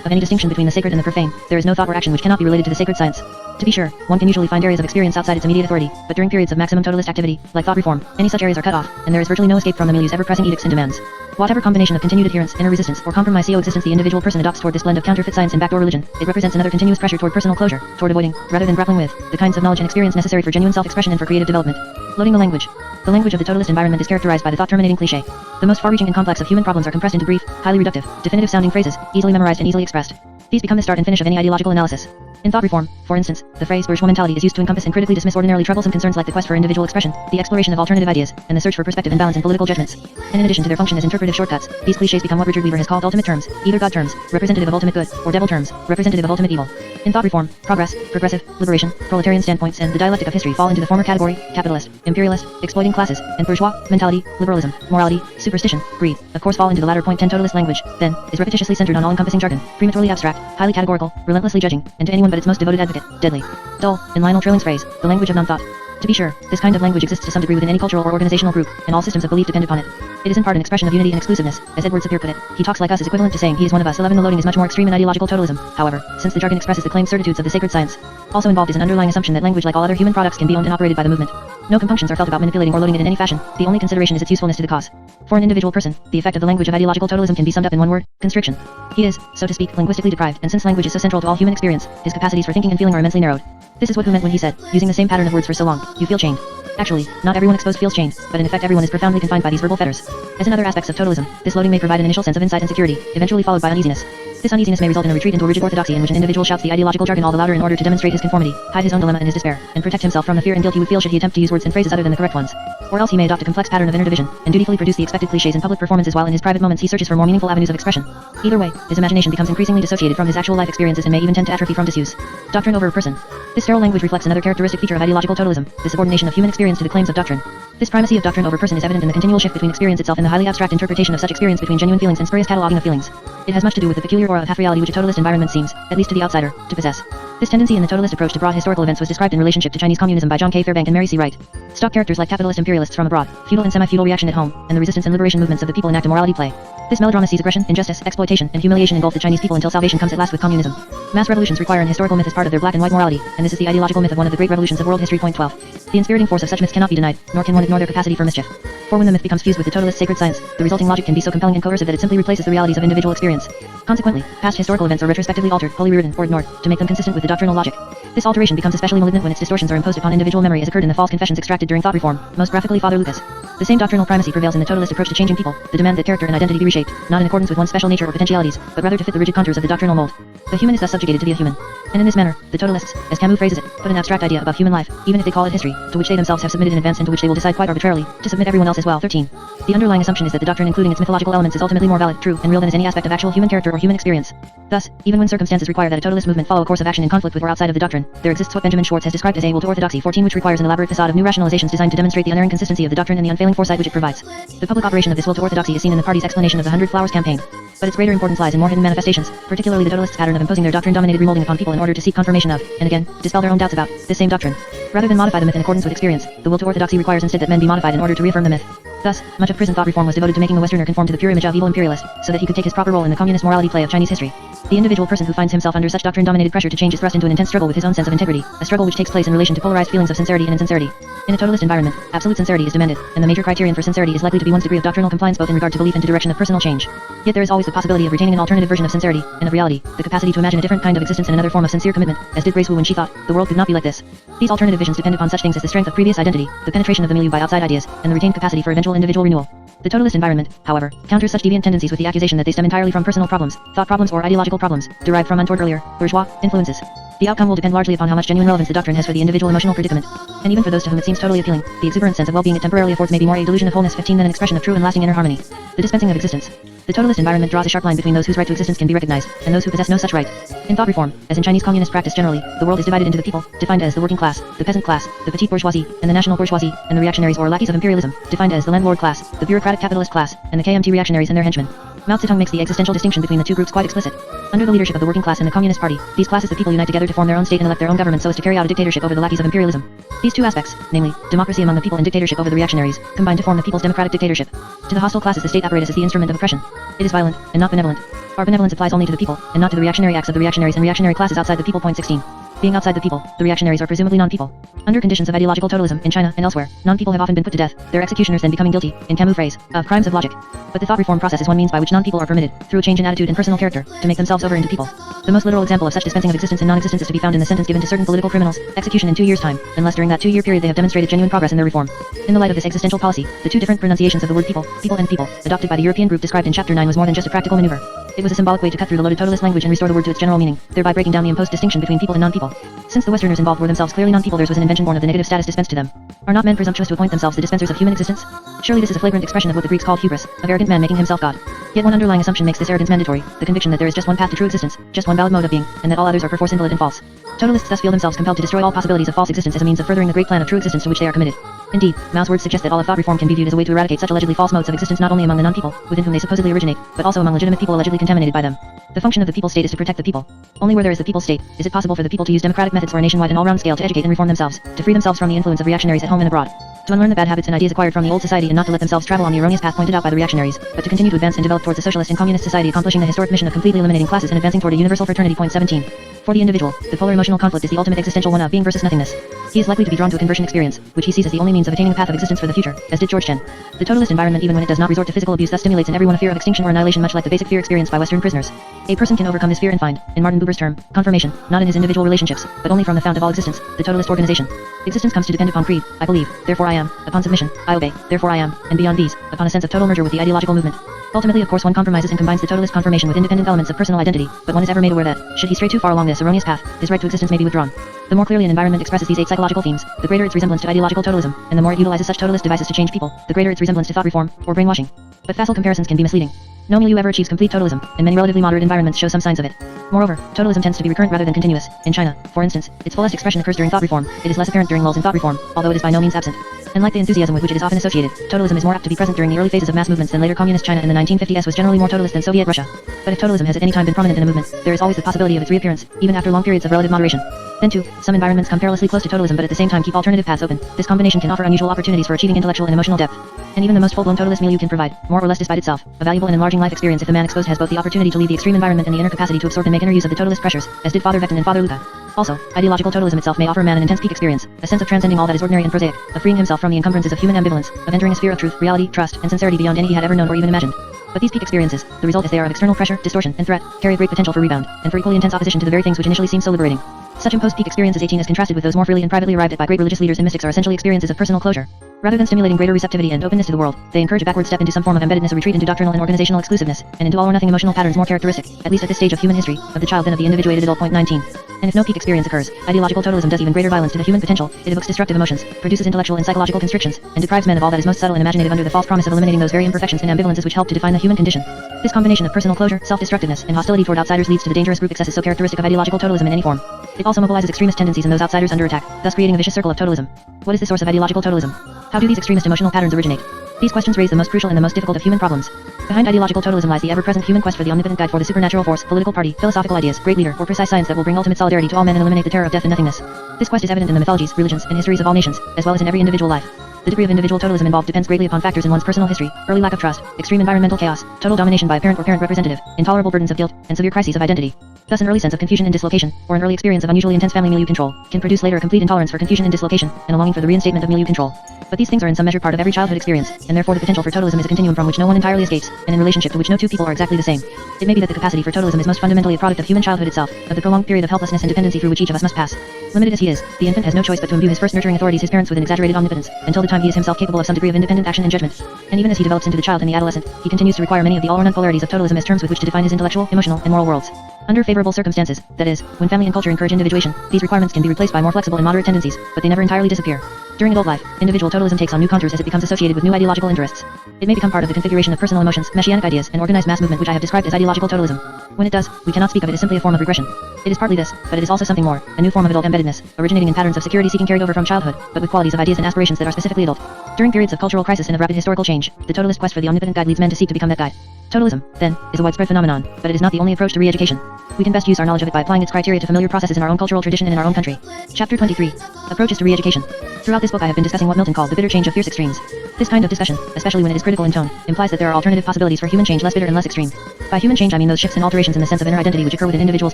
of any distinction between the sacred and the profane. There is no thought or action which cannot be related to the sacred science. To be sure, one can usually find areas areas of experience outside its immediate authority, but during periods of maximum totalist activity, like thought reform, any such areas are cut off, and there is virtually no escape from the milieu's ever-pressing edicts and demands. Whatever combination of continued adherence, inner resistance, or compromise existence the individual person adopts toward this blend of counterfeit science and backdoor religion, it represents another continuous pressure toward personal closure, toward avoiding, rather than grappling with, the kinds of knowledge and experience necessary for genuine self-expression and for creative development. Loading the language. The language of the totalist environment is characterized by the thought-terminating cliché. The most far-reaching and complex of human problems are compressed into brief, highly reductive, definitive-sounding phrases, easily memorized and easily expressed. These become the start and finish of any ideological analysis. In thought reform, for instance, the phrase bourgeois mentality is used to encompass and critically dismiss ordinarily troublesome concerns like the quest for individual expression, the exploration of alternative ideas, and the search for perspective and balance in political judgments. And in addition to their function as interpretive shortcuts, these clichés become what Richard Weaver has called ultimate terms, either God terms, representative of ultimate good, or devil terms, representative of ultimate evil. In thought reform, progress, progressive, liberation, proletarian standpoints, and the dialectic of history fall into the former category: capitalist, imperialist, exploiting classes, and bourgeois mentality, liberalism, morality, superstition, greed. Of course, fall into the latter point. 10 totalist language, then, is repetitiously centered on all-encompassing jargon, prematurely abstract, highly categorical, relentlessly judging, and to anyone but its most devoted advocate, deadly, dull. In Lionel Trilling's phrase, the language of non-thought. To be sure, this kind of language exists to some degree within any cultural or organizational group, and all systems of belief depend upon it. It is in part an expression of unity and exclusiveness, as Edward Sapir put it. He talks like us is equivalent to saying he is one of us. 11 The loading is much more extreme in ideological totalism, however, since the jargon expresses the claimed certitudes of the sacred science. Also involved is an underlying assumption that language, like all other human products, can be owned and operated by the movement. No compunctions are felt about manipulating or loading it in any fashion. The only consideration is its usefulness to the cause. For an individual person, the effect of the language of ideological totalism can be summed up in one word: constriction. He is, so to speak, linguistically deprived, and since language is so central to all human experience, his capacities for thinking and feeling are immensely narrowed. This is what Who meant when he said, using the same pattern of words for so long, you feel chained. Actually, not everyone exposed feels chained, but in effect everyone is profoundly confined by these verbal fetters. As in other aspects of totalism, this loading may provide an initial sense of insight and security, eventually followed by uneasiness. This uneasiness may result in a retreat into a rigid orthodoxy in which an individual shouts the ideological jargon all the louder in order to demonstrate his conformity, hide his own dilemma and his despair, and protect himself from the fear and guilt he would feel should he attempt to use words and phrases other than the correct ones. Or else he may adopt a complex pattern of inner division, and dutifully produce the expected clichés in public performances while in his private moments he searches for more meaningful avenues of expression. Either way, his imagination becomes increasingly dissociated from his actual life experiences and may even tend to atrophy from disuse. Doctrine over a person. This sterile language reflects another characteristic feature of ideological totalism, the subordination of human experience to the claims of doctrine. This primacy of doctrine over person is evident in the continual shift between experience itself and the highly abstract interpretation of such experience between genuine feelings and spurious cataloging of feelings. It has much to do with the peculiar aura of half-reality which a totalist environment seems, at least to the outsider, to possess. This tendency in the totalist approach to broad historical events was described in relationship to Chinese communism by John K. Fairbank and Mary C. Wright. Stock characters like capitalist imperialists from abroad, feudal and semi-feudal reaction at home, and the resistance and liberation movements of the people enact a morality play. This melodrama sees aggression, injustice, exploitation, and humiliation engulf the Chinese people until salvation comes at last with communism. Mass revolutions require an historical myth as part of their black and white morality, and this is the ideological myth of one of the great revolutions of world history. Point 12. The inspiriting force of such myths cannot be denied, nor can one ignore their capacity for mischief. For when the myth becomes fused with the totalist sacred science, the resulting logic can be so compelling and coercive that it simply replaces the realities of individual experience. Consequently, past historical events are retrospectively altered, wholly rewritten, or ignored, to make them consistent with the doctrinal logic. This alteration becomes especially malignant when its distortions are imposed upon individual memory as occurred in the false confessions extracted during thought reform, most graphically Father Lucas. The same doctrinal primacy prevails in the totalist approach to changing people, the demand that character and identity be reshaped, not in accordance with one's special nature or potentialities, but rather to fit the rigid contours of the doctrinal mold. The human is thus subjugated to be a human. And in this manner, the totalists, as Camus phrases it, put an abstract idea above human life, even if they call it history, to which they themselves have submitted in advance and to which they will decide quite arbitrarily, to submit everyone else as well. 13. The underlying assumption is that the doctrine including its mythological elements is ultimately more valid, true, and real than is any aspect of actual human character or human experience. Thus, even when circumstances require that a totalist movement follow a course of action in conflict with or outside of the doctrine, there exists what Benjamin Schwartz has described as a will to orthodoxy. 14, which requires an elaborate facade of new rationalizations designed to demonstrate the unerring consistency of the doctrine and the unfailing foresight which it provides. The public operation of this will to orthodoxy is seen in the party's explanation of the 100 Flowers campaign. But its greater importance lies in more hidden manifestations, particularly the totalists' pattern of imposing their doctrine-dominated remolding upon people in order to seek confirmation of, and again, dispel their own doubts about, this same doctrine. Rather than modify the myth in accordance with experience, the will to orthodoxy requires instead that men be modified in order to reaffirm the myth. Thus, much of prison thought reform was devoted to making the Westerner conform to the pure image of evil imperialist, so that he could take his proper role in the communist morality play of Chinese history. The individual person who finds himself under such doctrine-dominated pressure to change is thrust into an intense struggle with his own sense of integrity, a struggle which takes place in relation to polarized feelings of sincerity and insincerity. In a totalist environment, absolute sincerity is demanded, and the major criterion for sincerity is likely to be one's degree of doctrinal compliance both in regard to belief and to direction of personal change. Yet there is always the possibility of retaining an alternative version of sincerity, and of reality, the capacity to imagine a different kind of existence and another form of sincere commitment, as did Grace Wu when she thought, the world could not be like this. These alternative visions depend upon such things as the strength of previous identity, the penetration of the milieu by outside ideas, and the retained capacity for eventual individual renewal. The totalist environment, however, counters such deviant tendencies with the accusation that they stem entirely from personal problems, thought problems or ideological problems, derived from untoward earlier, bourgeois, influences. The outcome will depend largely upon how much genuine relevance the doctrine has for the individual emotional predicament. And even for those to whom it seems totally appealing, the exuberant sense of well-being it temporarily affords may be more a delusion of wholeness 15 than an expression of true and lasting inner harmony. The dispensing of existence. The totalist environment draws a sharp line between those whose right to existence can be recognized, and those who possess no such right. In thought reform, as in Chinese communist practice generally, the world is divided into the people, defined as the working class, the peasant class, the petite bourgeoisie, and the national bourgeoisie, and the reactionaries or lackeys of imperialism, defined as the landlord class, the bureaucratic capitalist class, and the KMT reactionaries and their henchmen. Mao Zedong makes the existential distinction between the two groups quite explicit. Under the leadership of the working class and the Communist Party, these classes of people unite together to form their own state and elect their own government so as to carry out a dictatorship over the lackeys of imperialism. These two aspects, namely, democracy among the people and dictatorship over the reactionaries, combine to form the people's democratic dictatorship. To the hostile classes the state apparatus is the instrument of oppression. It is violent, and not benevolent. Our benevolence applies only to the people, and not to the reactionary acts of the reactionaries and reactionary classes outside the people. Point 16. Being outside the people, the reactionaries are presumably non-people. Under conditions of ideological totalism in China and elsewhere, non-people have often been put to death, their executioners then becoming guilty, in Camus' phrase, of crimes of logic. But the thought reform process is one means by which non-people are permitted, through a change in attitude and personal character, to make themselves over into people. The most literal example of such dispensing of existence and non-existence is to be found in the sentence given to certain political criminals, execution in 2 years' time, unless during that 2-year period they have demonstrated genuine progress in their reform. In the light of this existential policy, the two different pronunciations of the word people and people, adopted by the European group described in Chapter 9 was more than just a practical maneuver. It was a symbolic way to cut through the loaded totalist language and restore the word to its general meaning, thereby breaking down the imposed distinction between people and non-people. Since the Westerners involved were themselves clearly non-people, theirs was an invention born of the negative status dispensed to them. Are not men presumptuous to appoint themselves the dispensers of human existence? Surely this is a flagrant expression of what the Greeks called hubris, of arrogant man making himself God. Yet one underlying assumption makes this arrogance mandatory, the conviction that there is just one path to true existence, just one valid mode of being, and that all others are perforce invalid and false. Totalists thus feel themselves compelled to destroy all possibilities of false existence as a means of furthering the great plan of true existence to which they are committed. Indeed, Mao's words suggest that all of thought reform can be viewed as a way to eradicate such allegedly false modes of existence not only among the non-people, within whom they supposedly originate, but also among legitimate people allegedly contaminated by them. The function of the people state is to protect the people. Only where there is the people state, is it possible for the people to use democratic methods or a nationwide and all-round scale to educate and reform themselves, to free themselves from the influence of reactionaries at home and abroad. To unlearn the bad habits and ideas acquired from the old society and not to let themselves travel on the erroneous path pointed out by the reactionaries, but to continue to advance and develop towards a socialist and communist society accomplishing the historic mission of completely eliminating classes and advancing toward a universal fraternity. Point 17. For the individual, the polar emotional conflict is the ultimate existential one of being versus nothingness. He is likely to be drawn to a conversion experience, which he sees as the only means of attaining the path of existence for the future, as did George Chen. The totalist environment, even when it does not resort to physical abuse, thus stimulates in everyone a fear of extinction or annihilation, much like the basic fear experienced by Western prisoners. A person can overcome this fear and find, in Martin Buber's term, confirmation, not in his individual relationships, but only from the fount of all existence, the totalist organization. Existence comes to depend upon creed, I believe, therefore I am, upon submission, I obey, therefore I am, and beyond these, upon a sense of total merger with the ideological movement. Ultimately, of course, one compromises and combines the totalist confirmation with independent elements of personal identity, but one is ever made aware that, should he stray too far along this erroneous path, his right to existence may be withdrawn. The more clearly an environment expresses these 8 psychological themes, the greater its resemblance to ideological totalism, and the more it utilizes such totalist devices to change people, the greater its resemblance to thought reform, or brainwashing. But facile comparisons can be misleading. No milieu ever achieves complete totalism, and many relatively moderate environments show some signs of it. Moreover, totalism tends to be recurrent rather than continuous. In China, for instance, its fullest expression occurs during thought reform. It is less apparent during lulls in thought reform, although it is by no means absent. And like the enthusiasm with which it is often associated, totalism is more apt to be present during the early phases of mass movements than later. Communist China in the 1950s was generally more totalist than Soviet Russia. But if totalism has at any time been prominent in a movement, there is always the possibility of its reappearance, even after long periods of relative moderation. Then too, some environments come perilously close to totalism but at the same time keep alternative paths open. This combination can offer unusual opportunities for achieving intellectual and emotional depth. And even the most full-blown totalist milieu can provide, more or less despite itself, a valuable and enlarging life experience if the man exposed has both the opportunity to leave the extreme environment and the inner capacity to absorb and make inner use of the totalist pressures, as did Father Vectin and Father Luca. Also, ideological totalism itself may offer a man an intense peak experience, a sense of transcending all that is ordinary and prosaic, of freeing himself from the encumbrances of human ambivalence, of entering a sphere of truth, reality, trust, and sincerity beyond any he had ever known or even imagined. But these peak experiences, the result as they are of external pressure, distortion, and threat, carry a great potential for rebound, and for equally intense opposition to the very things which initially seem so liberating. Such imposed peak experiences 18 as contrasted with those more freely and privately arrived at by great religious leaders and mystics are essentially experiences of personal closure. Rather than stimulating greater receptivity and openness to the world, they encourage a backward step into some form of embeddedness, a retreat into doctrinal and organizational exclusiveness, and into all-or-nothing emotional patterns more characteristic, at least at this stage of human history, of the child than of the individuated adult. Point 19. And if no peak experience occurs, ideological totalism does even greater violence to the human potential, it evokes destructive emotions, produces intellectual and psychological constrictions, and deprives men of all that is most subtle and imaginative under the false promise of eliminating those very imperfections and ambivalences which help to define the human condition. This combination of personal closure, self-destructiveness, and hostility toward outsiders leads to the dangerous group excesses so characteristic of ideological totalism in any form. It also mobilizes extremist tendencies in those outsiders under attack, thus creating a vicious circle of totalism. What is the source of ideological totalism? How do these extremist emotional patterns originate? These questions raise the most crucial and the most difficult of human problems. Behind ideological totalism lies the ever-present human quest for the omnipotent guide, for the supernatural force, political party, philosophical ideas, great leader, or precise science that will bring ultimate solidarity to all men and eliminate the terror of death and nothingness. This quest is evident in the mythologies, religions, and histories of all nations, as well as in every individual life. The degree of individual totalism involved depends greatly upon factors in one's personal history, early lack of trust, extreme environmental chaos, total domination by a parent or parent representative, intolerable burdens of guilt, and severe crises of identity. Thus an early sense of confusion and dislocation, or an early experience of unusually intense family milieu control, can produce later a complete intolerance for confusion and dislocation, and a longing for the reinstatement of milieu control. But these things are in some measure part of every childhood experience, and therefore the potential for totalism is a continuum from which no one entirely escapes, and in relationship to which no two people are exactly the same. It may be that the capacity for totalism is most fundamentally a product of human childhood itself, of the prolonged period of helplessness and dependency through which each of us must pass. Limited as he is, the infant has no choice but to imbue his first nurturing authorities, his parents, with an exaggerated omnipotence, until the time he is himself capable of some degree of independent action and judgment. And even as he develops into the child and the adolescent, he continues to require many of the all-or-none polarities of totalism as terms with which to define his intellectual, emotional, and moral worlds. Under favorable circumstances, that is, when family and culture encourage individuation, these requirements can be replaced by more flexible and moderate tendencies, but they never entirely disappear. During adult life, individual totalism takes on new contours as it becomes associated with new ideological interests. It may become part of the configuration of personal emotions, messianic ideas, and organized mass movement which I have described as ideological totalism. When it does, we cannot speak of it as simply a form of regression. It is partly this, but it is also something more, a new form of adult embeddedness, originating in patterns of security seeking carried over from childhood, but with qualities of ideas and aspirations that are specifically adult. During periods of cultural crisis and of rapid historical change, the totalist quest for the omnipotent guide leads men to seek to become that guide. Totalism, then, is a widespread phenomenon, but it is not the only approach to re-education. We can best use our knowledge of it by applying its criteria to familiar processes in our own cultural tradition and in our own country. Chapter 23. Approaches to re-education. Throughout this book I have been discussing what Milton called the bitter change of fierce extremes. This kind of discussion, especially when it is critical in tone, implies that there are alternative possibilities for human change less bitter and less extreme. By human change I mean those shifts and alterations in the sense of inner identity which occur within individuals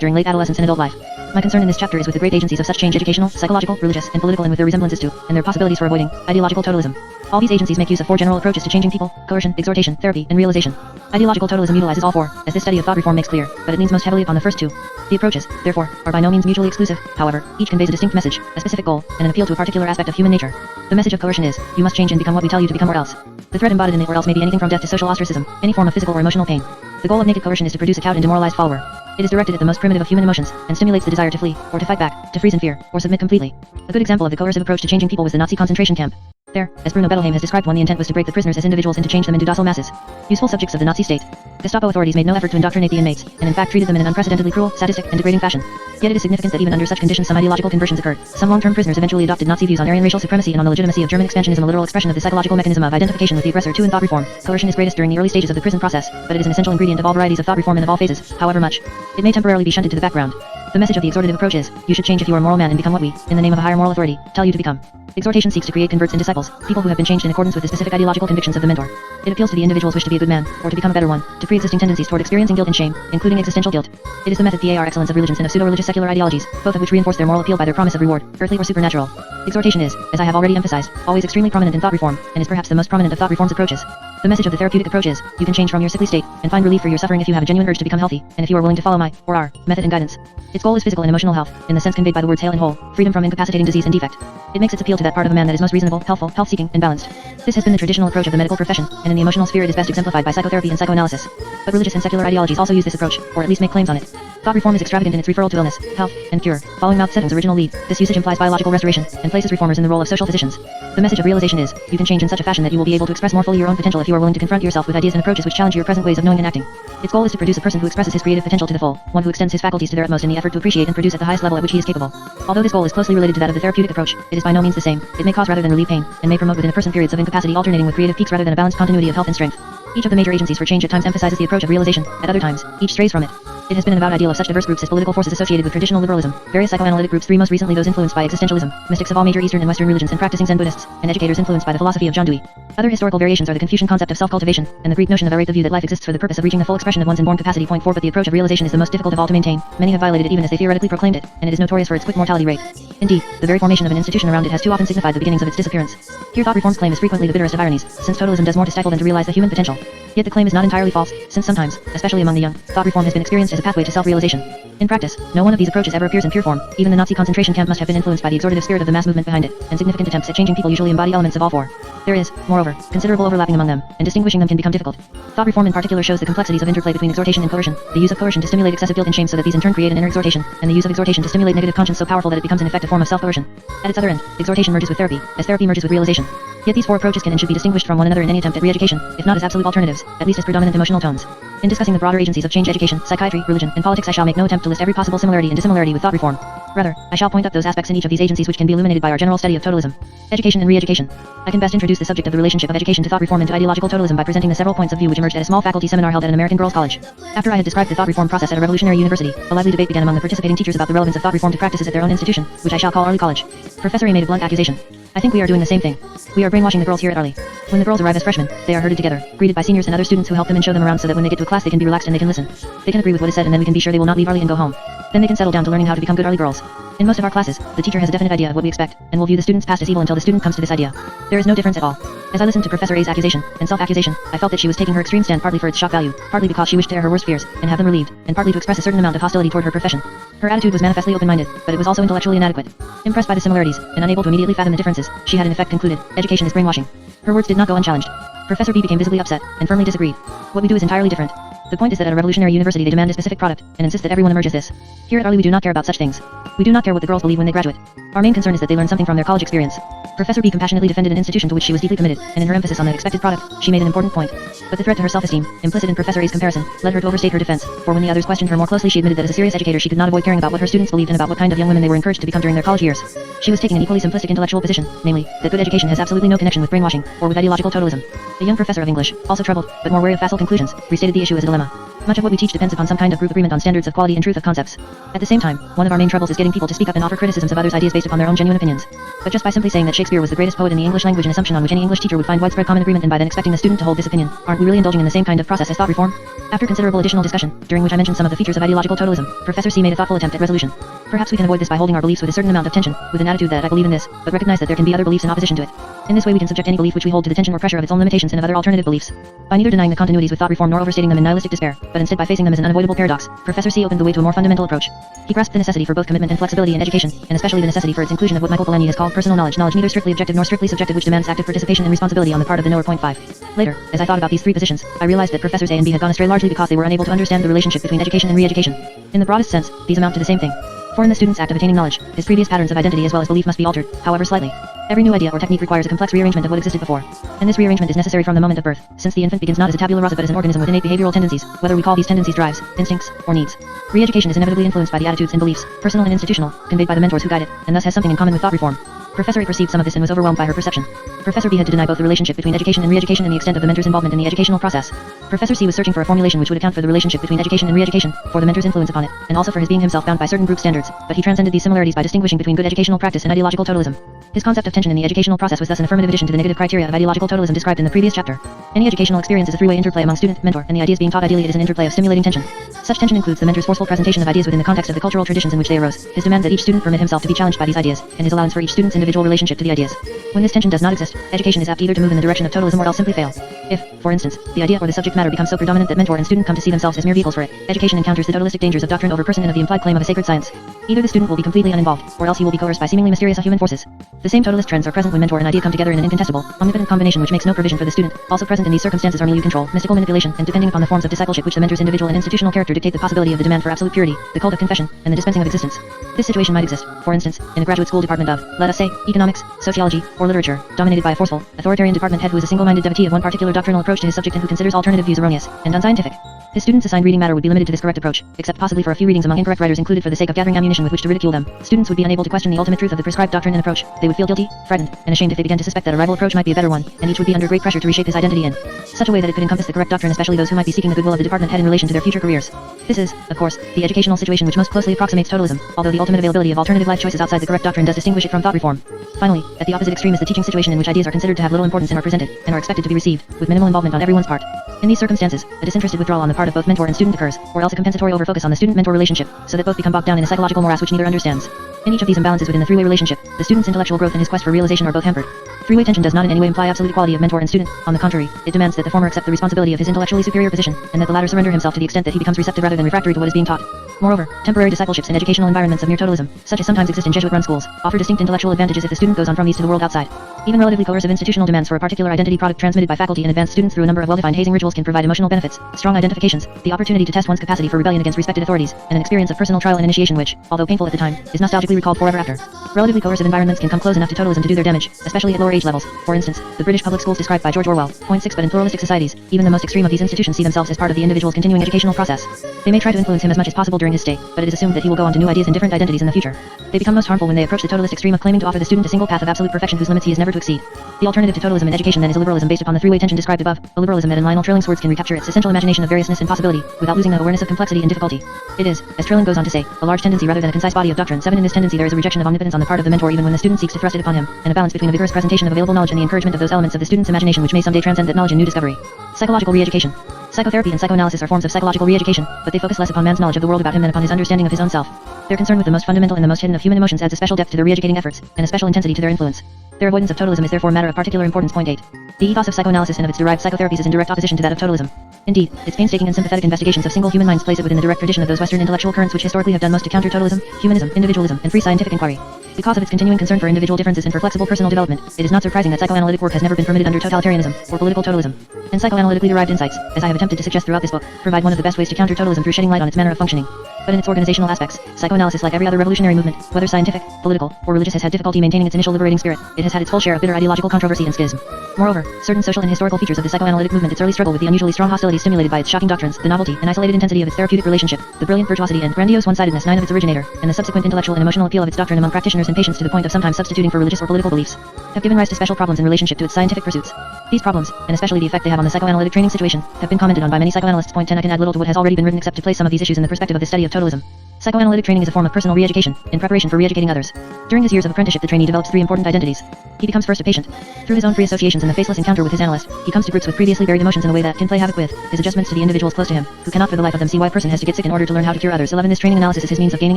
during late adolescence and adult life. My concern in this chapter is with the great agencies of such change: educational, psychological, religious, and political, and with their resemblances to, and their possibilities for avoiding, ideological totalism. All these agencies make use of four general approaches to changing people: coercion, exhortation, therapy, and realization. Ideological totalism utilizes all four, as this study of thought reform makes clear, but it leans most heavily upon the first two. The approaches, therefore, are by no means mutually exclusive. However, each conveys a distinct message, a specific goal, and an appeal to a particular aspect of human nature. The message of coercion is, you must change and become what we tell you to become, or else. The threat embodied in it, or else, may be anything from death to social ostracism, any form of physical or emotional pain. The goal of naked coercion is to produce a cowed and demoralized follower. It is directed at the most primitive of human emotions, and stimulates the desire to flee, or to fight back, to freeze in fear, or submit completely. A good example of the coercive approach to changing people was the Nazi concentration camp. There, as Bruno Bettelheim has described one, the intent was to break the prisoners as individuals and to change them into docile masses. Useful subjects of the Nazi state. Gestapo authorities made no effort to indoctrinate the inmates, and in fact treated them in an unprecedentedly cruel, sadistic, and degrading fashion. Yet it is significant that even under such conditions some ideological conversions occurred. Some long-term prisoners eventually adopted Nazi views on Aryan racial supremacy and on the legitimacy of German expansionism, a literal expression of the psychological mechanism of identification with the aggressor. 2. In thought reform, coercion is greatest during the early stages of the prison process, but it is an essential ingredient of all varieties of thought reform and of all phases, however much it may temporarily be shunted to the background. The message of the exhortative approach is, you should change if you are a moral man and become what we, in the name of a higher moral authority, tell you to become. Exhortation seeks to create converts and disciples, people who have been changed in accordance with the specific ideological convictions of the mentor. It appeals to the individual's wish to be a good man, or to become a better one, to pre-existing tendencies toward experiencing guilt and shame, including existential guilt. It is the method par excellence of religions and of pseudo-religious secular ideologies, both of which reinforce their moral appeal by their promise of reward, earthly or supernatural. Exhortation is, as I have already emphasized, always extremely prominent in thought reform, and is perhaps the most prominent of thought reform's approaches. The message of the therapeutic approach is, you can change from your sickly state, and find relief for your suffering if you have a genuine urge to become healthy, and if you are willing to follow my, or our, method and guidance. Its goal is physical and emotional health, in the sense conveyed by the words hale and whole, freedom from incapacitating disease and defect. It makes its appeal to that part of a man that is most reasonable, healthful, health-seeking, and balanced. This has been the traditional approach of the medical profession, and in the emotional sphere it is best exemplified by psychotherapy and psychoanalysis. But religious and secular ideologies also use this approach, or at least make claims on it. Thought reform is extravagant in its referral to illness, health, and cure, following Mao Zedong's original lead. This usage implies biological restoration, and places reformers in the role of social physicians. The message of realization is, you can change in such a fashion that you will be able to express more fully your own potential if you are willing to confront yourself with ideas and approaches which challenge your present ways of knowing and acting. Its goal is to produce a person who expresses his creative potential to the full, one who extends his faculties to their utmost in the effort to appreciate and produce at the highest level at which he is capable. Although this goal is closely related to that of the therapeutic approach, it is by no means the same. It may cause rather than relieve pain, and may promote within a person periods of incapacity alternating with creative peaks rather than a balanced continuity of health and strength. Each of the major agencies for change at times emphasizes the approach of realization, at other times, each strays from it. It has been an avowed ideal of such diverse groups as political forces associated with traditional liberalism, various psychoanalytic groups, three most recently those influenced by existentialism, mystics of all major Eastern and Western religions and practicing Zen Buddhists, and educators influenced by the philosophy of John Dewey. Other historical variations are the Confucian concept of self-cultivation, and the Greek notion of arete, the view that life exists for the purpose of reaching the full expression of one's inborn capacity. Point 4. But the approach of realization is the most difficult of all to maintain. Many have violated it even as they theoretically proclaimed it, and it is notorious for its quick mortality rate. Indeed, the very formation of an institution around it has too often signified the beginnings of its disappearance. Here thought reform's claim is frequently the bitterest of ironies, since totalism does more to stifle than to realize the human potential. Yet the claim is not entirely false, since sometimes, especially among the young, thought reform has been experienced as a pathway to self-realization. In practice, no one of these approaches ever appears in pure form. Even the Nazi concentration camp must have been influenced by the exhortative spirit of the mass movement behind it, and significant attempts at changing people usually embody elements of all four. There is, moreover, considerable overlapping among them, and distinguishing them can become difficult. Thought reform in particular shows the complexities of interplay between exhortation and coercion, the use of coercion to stimulate excessive guilt and shame so that these in turn create an inner exhortation, and the use of exhortation to stimulate negative conscience so powerful that it becomes in effect a form of self-coercion. At its other end, exhortation merges with therapy, as therapy merges with realization. Yet these four approaches can and should be distinguished from one another in any attempt at re-education, if not as absolute alternatives, at least as predominant emotional tones. In discussing the broader agencies of change, education, psychiatry, religion, and politics, I shall make no attempt to list every possible similarity and dissimilarity with thought reform. Rather, I shall point out those aspects in each of these agencies which can be illuminated by our general study of totalism. Education and re-education. I can best introduce the subject of the relationship of education to thought reform and to ideological totalism by presenting the several points of view which emerged at a small faculty seminar held at an American girls' college. After I had described the thought reform process at a revolutionary university, a lively debate began among the participating teachers about the relevance of thought reform to practices at their own institution, which I shall call Arley College. Professor A made a blunt accusation. I think we are doing the same thing. We are brainwashing the girls here at Arley. When the girls arrive as freshmen, they are herded together, greeted by seniors and other students who help them and show them around so that when they get to a class they can be relaxed and they can listen. They can agree with what is said and then we can be sure they will not leave Arley and go home. Then they can settle down to learning how to become good Arley girls. In most of our classes, the teacher has a definite idea of what we expect, and will view the student's past as evil until the student comes to this idea. There is no difference at all. As I listened to Professor A's accusation, and self-accusation, I felt that she was taking her extreme stand partly for its shock value, partly because she wished to air her worst fears, and have them relieved, and partly to express a certain amount of hostility toward her profession. Her attitude was manifestly open-minded, but it was also intellectually inadequate. Impressed by the similarities, and unable to immediately fathom the differences, she had in effect concluded, education is brainwashing. Her words did not go unchallenged. Professor B became visibly upset, and firmly disagreed. What we do is entirely different. The point is that at a revolutionary university they demand a specific product, and insist that everyone emerges this. Here at Arley we do not care about such things. We do not care what the girls believe when they graduate. Our main concern is that they learn something from their college experience. Professor B compassionately defended an institution to which she was deeply committed, and in her emphasis on the expected product, she made an important point. But the threat to her self-esteem, implicit in Professor A's comparison, led her to overstate her defense, for when the others questioned her more closely she admitted that as a serious educator she could not avoid caring about what her students believed and about what kind of young women they were encouraged to become during their college years. She was taking an equally simplistic intellectual position, namely, that good education has absolutely no connection with brainwashing, or with ideological totalism. A young professor of English, also troubled, but more wary of facile conclusions, restated the issue as a dilemma. Much of what we teach depends upon some kind of group agreement on standards of quality and truth of concepts. At the same time, one of our main troubles is getting people to speak up and offer criticisms of others' ideas based upon their own genuine opinions. But just by simply saying that Shakespeare was the greatest poet in the English language, an assumption on which any English teacher would find widespread common agreement, and by then expecting the student to hold this opinion, aren't we really indulging in the same kind of process as thought reform? After considerable additional discussion, during which I mentioned some of the features of ideological totalism, Professor C made a thoughtful attempt at resolution. Perhaps we can avoid this by holding our beliefs with a certain amount of tension, with an attitude that I believe in this, but recognize that there can be other beliefs in opposition to it. In this way we can subject any belief which we hold to the tension or pressure of its own limitations and of other alternative beliefs. By neither denying the continuities with thought reform nor overstating them in nihilistic despair, but instead by facing them as an unavoidable paradox, Professor C opened the way to a more fundamental approach. He grasped the necessity for both commitment and flexibility in education, and especially the necessity for its inclusion of what Michael Polanyi has called personal knowledge, knowledge neither strictly objective nor strictly subjective, which demands active participation and responsibility on the part of the knower. Point 5. Later, as I thought about these three positions, I realized that Professors A and B had gone astray largely because they were unable to understand the relationship between education and re-education. In the broadest sense, these amount to the same thing. For in the student's act of attaining knowledge, his previous patterns of identity as well as belief must be altered, however slightly. Every new idea or technique requires a complex rearrangement of what existed before. And this rearrangement is necessary from the moment of birth, since the infant begins not as a tabula rasa but as an organism with innate behavioral tendencies, whether we call these tendencies drives, instincts, or needs. Re-education is inevitably influenced by the attitudes and beliefs, personal and institutional, conveyed by the mentors who guide it, and thus has something in common with thought reform. Professor A perceived some of this and was overwhelmed by her perception. Professor B had to deny both the relationship between education and re-education and the extent of the mentor's involvement in the educational process. Professor C was searching for a formulation which would account for the relationship between education and re-education, for the mentor's influence upon it, and also for his being himself bound by certain group standards, but he transcended these similarities by distinguishing between good educational practice and ideological totalism. His concept of tension in the educational process was thus an affirmative addition to the negative criteria of ideological totalism described in the previous chapter. Any educational experience is a three-way interplay among student, mentor, and the ideas being taught. Ideally it is an interplay of stimulating tension. Such tension includes the mentor's forceful presentation of ideas within the context of the cultural traditions in which they arose, his demand that each student permit himself to be challenged by these ideas, and his allowance for each student's individual relationship to the ideas. When this tension does not exist, education is apt either to move in the direction of totalism or else simply fail. If, for instance, the idea or the subject matter becomes so predominant that mentor and student come to see themselves as mere vehicles for it, education encounters the totalistic dangers of doctrine over person and of the implied claim of a sacred science. Either the student will be completely uninvolved, or else he will be coerced by seemingly mysterious human forces. The same totalist trends are present when mentor and idea come together in an incontestable, omnipotent combination which makes no provision for the student. Also present in these circumstances are milieu control, mystical manipulation, and depending upon the forms of discipleship which the mentor's individual and institutional character dictate the possibility of the demand for absolute purity, the cult of confession, and the dispensing of existence. This situation might exist, for instance, in a graduate school department of, let us say, economics, sociology, or literature, dominated by a forceful, authoritarian department head who is a single-minded devotee of one particular doctrinal approach to his subject and who considers alternative views erroneous and unscientific. His students assigned reading matter would be limited to this correct approach, except possibly for a few readings among incorrect writers included for the sake of gathering ammunition with which to ridicule them. Students would be unable to question the ultimate truth of the prescribed doctrine and approach. They would feel guilty, frightened, and ashamed if they began to suspect that a rival approach might be a better one, and each would be under great pressure to reshape his identity in such a way that it could encompass the correct doctrine, especially those who might be seeking the goodwill of the department head in relation to their future careers. This is, of course, the educational situation which most closely approximates totalism, although the ultimate availability of alternative life choices outside the correct doctrine does distinguish it from thought reform. Finally, at the opposite extreme is the teaching situation in which ideas are considered to have little importance and are presented, and are expected to be received, with minimal involvement on everyone's part. In these circumstances, a disinterested withdrawal on the part of both mentor and student occurs, or else a compensatory overfocus on the student-mentor relationship, so that both become bogged down in a psychological morass which neither understands. In each of these imbalances within the three-way relationship, the student's intellectual growth and his quest for realization are both hampered. Three-way tension does not in any way imply absolute equality of mentor and student. On the contrary, it demands that the former accept the responsibility of his intellectually superior position, and that the latter surrender himself to the extent that he becomes receptive rather than refractory to what is being taught. Moreover, temporary discipleships in educational environments of mere totalism, such as sometimes exist in Jesuit-run schools, offer distinct intellectual advantages if the student goes on from these to the world outside. Even relatively coercive institutional demands for a particular identity product transmitted by faculty and advanced students through a number of well-defined hazing rituals can provide emotional benefits, strong identifications, the opportunity to test one's capacity for rebellion against respected authorities, and an experience of personal trial and initiation which, although painful at the time, is nostalgically recalled forever after. Relatively coercive environments can come close enough to totalism to do their damage, especially at lower age levels. For instance, the British public schools described by George Orwell. Point 6. But in pluralistic societies, even the most extreme of these institutions see themselves as part of the individual's continuing educational process. They may try to influence him as much as possible during his stay, but it is assumed that he will go on to new ideas and different identities in the future. They become most harmful when they approach the totalist extreme of claiming to offer the student a single path of absolute perfection whose limits he is never to exceed. The alternative to totalism in education then is a liberalism based upon the three-way tension described above. A liberalism that in Lionel Trilling's words can recapture its essential imagination of variousness and possibility, without losing the awareness of complexity and difficulty. It is, as Trilling goes on to say, a large tendency rather than a concise body of doctrine. 7. In this tendency there is a rejection of omnipotence on the part of the mentor even when the student seeks to thrust it upon him, and a balance between a vigorous presentation of available knowledge and the encouragement of those elements of the student's imagination which may someday transcend that knowledge in new discovery. Psychological re-education. Psychotherapy and psychoanalysis are forms of psychological re-education, but they focus less upon man's knowledge of the world about him than upon his understanding of his own self. Their concern with the most fundamental and the most hidden of human emotions adds a special depth to their re-educating efforts, and a special intensity to their influence. Their avoidance of totalism is therefore a matter of particular importance. Point 8. The ethos of psychoanalysis and of its derived psychotherapies is in direct opposition to that of totalism. Indeed, its painstaking and sympathetic investigations of single human minds place it within the direct tradition of those Western intellectual currents which historically have done most to counter totalism, humanism, individualism, and free scientific inquiry. Because of its continuing concern for individual differences and for flexible personal development, it is not surprising that psychoanalytic work has never been permitted under totalitarianism, or political totalism. And psychoanalytically derived insights, as I have attempted to suggest throughout this book, provide one of the best ways to counter totalism through shedding light on its manner of functioning. But in its organizational aspects, psychoanalysis, like every other revolutionary movement, whether scientific, political, or religious, has had difficulty maintaining its initial liberating spirit. It has had its full share of bitter ideological controversy and schism. Moreover, certain social and historical features of the psychoanalytic movement, its early struggle with the unusually strong hostility stimulated by its shocking doctrines, the novelty and isolated intensity of its therapeutic relationship, the brilliant virtuosity and grandiose one-sidedness of its originator, and the subsequent intellectual and emotional appeal of its doctrine among practitioners and patients to the point of sometimes substituting for religious or political beliefs, have given rise to special problems in relationship to its scientific pursuits. These problems, and especially the effect they have on the psychoanalytic training situation, have been commented on by many psychoanalysts. Point 10. I can add little to what has already been written except to place some of these issues in the perspective of the study of totalism. Psychoanalytic training is a form of personal re-education, in preparation for re-educating others. During his years of apprenticeship, the trainee develops three important identities. He becomes first a patient. Through his own free associations and the faceless encounter with his analyst, he comes to grips with previously buried emotions in a way that can play havoc with his adjustments to the individuals close to him, who cannot for the life of them see why a person has to get sick in order to learn how to cure others. 11. This training analysis is his means of gaining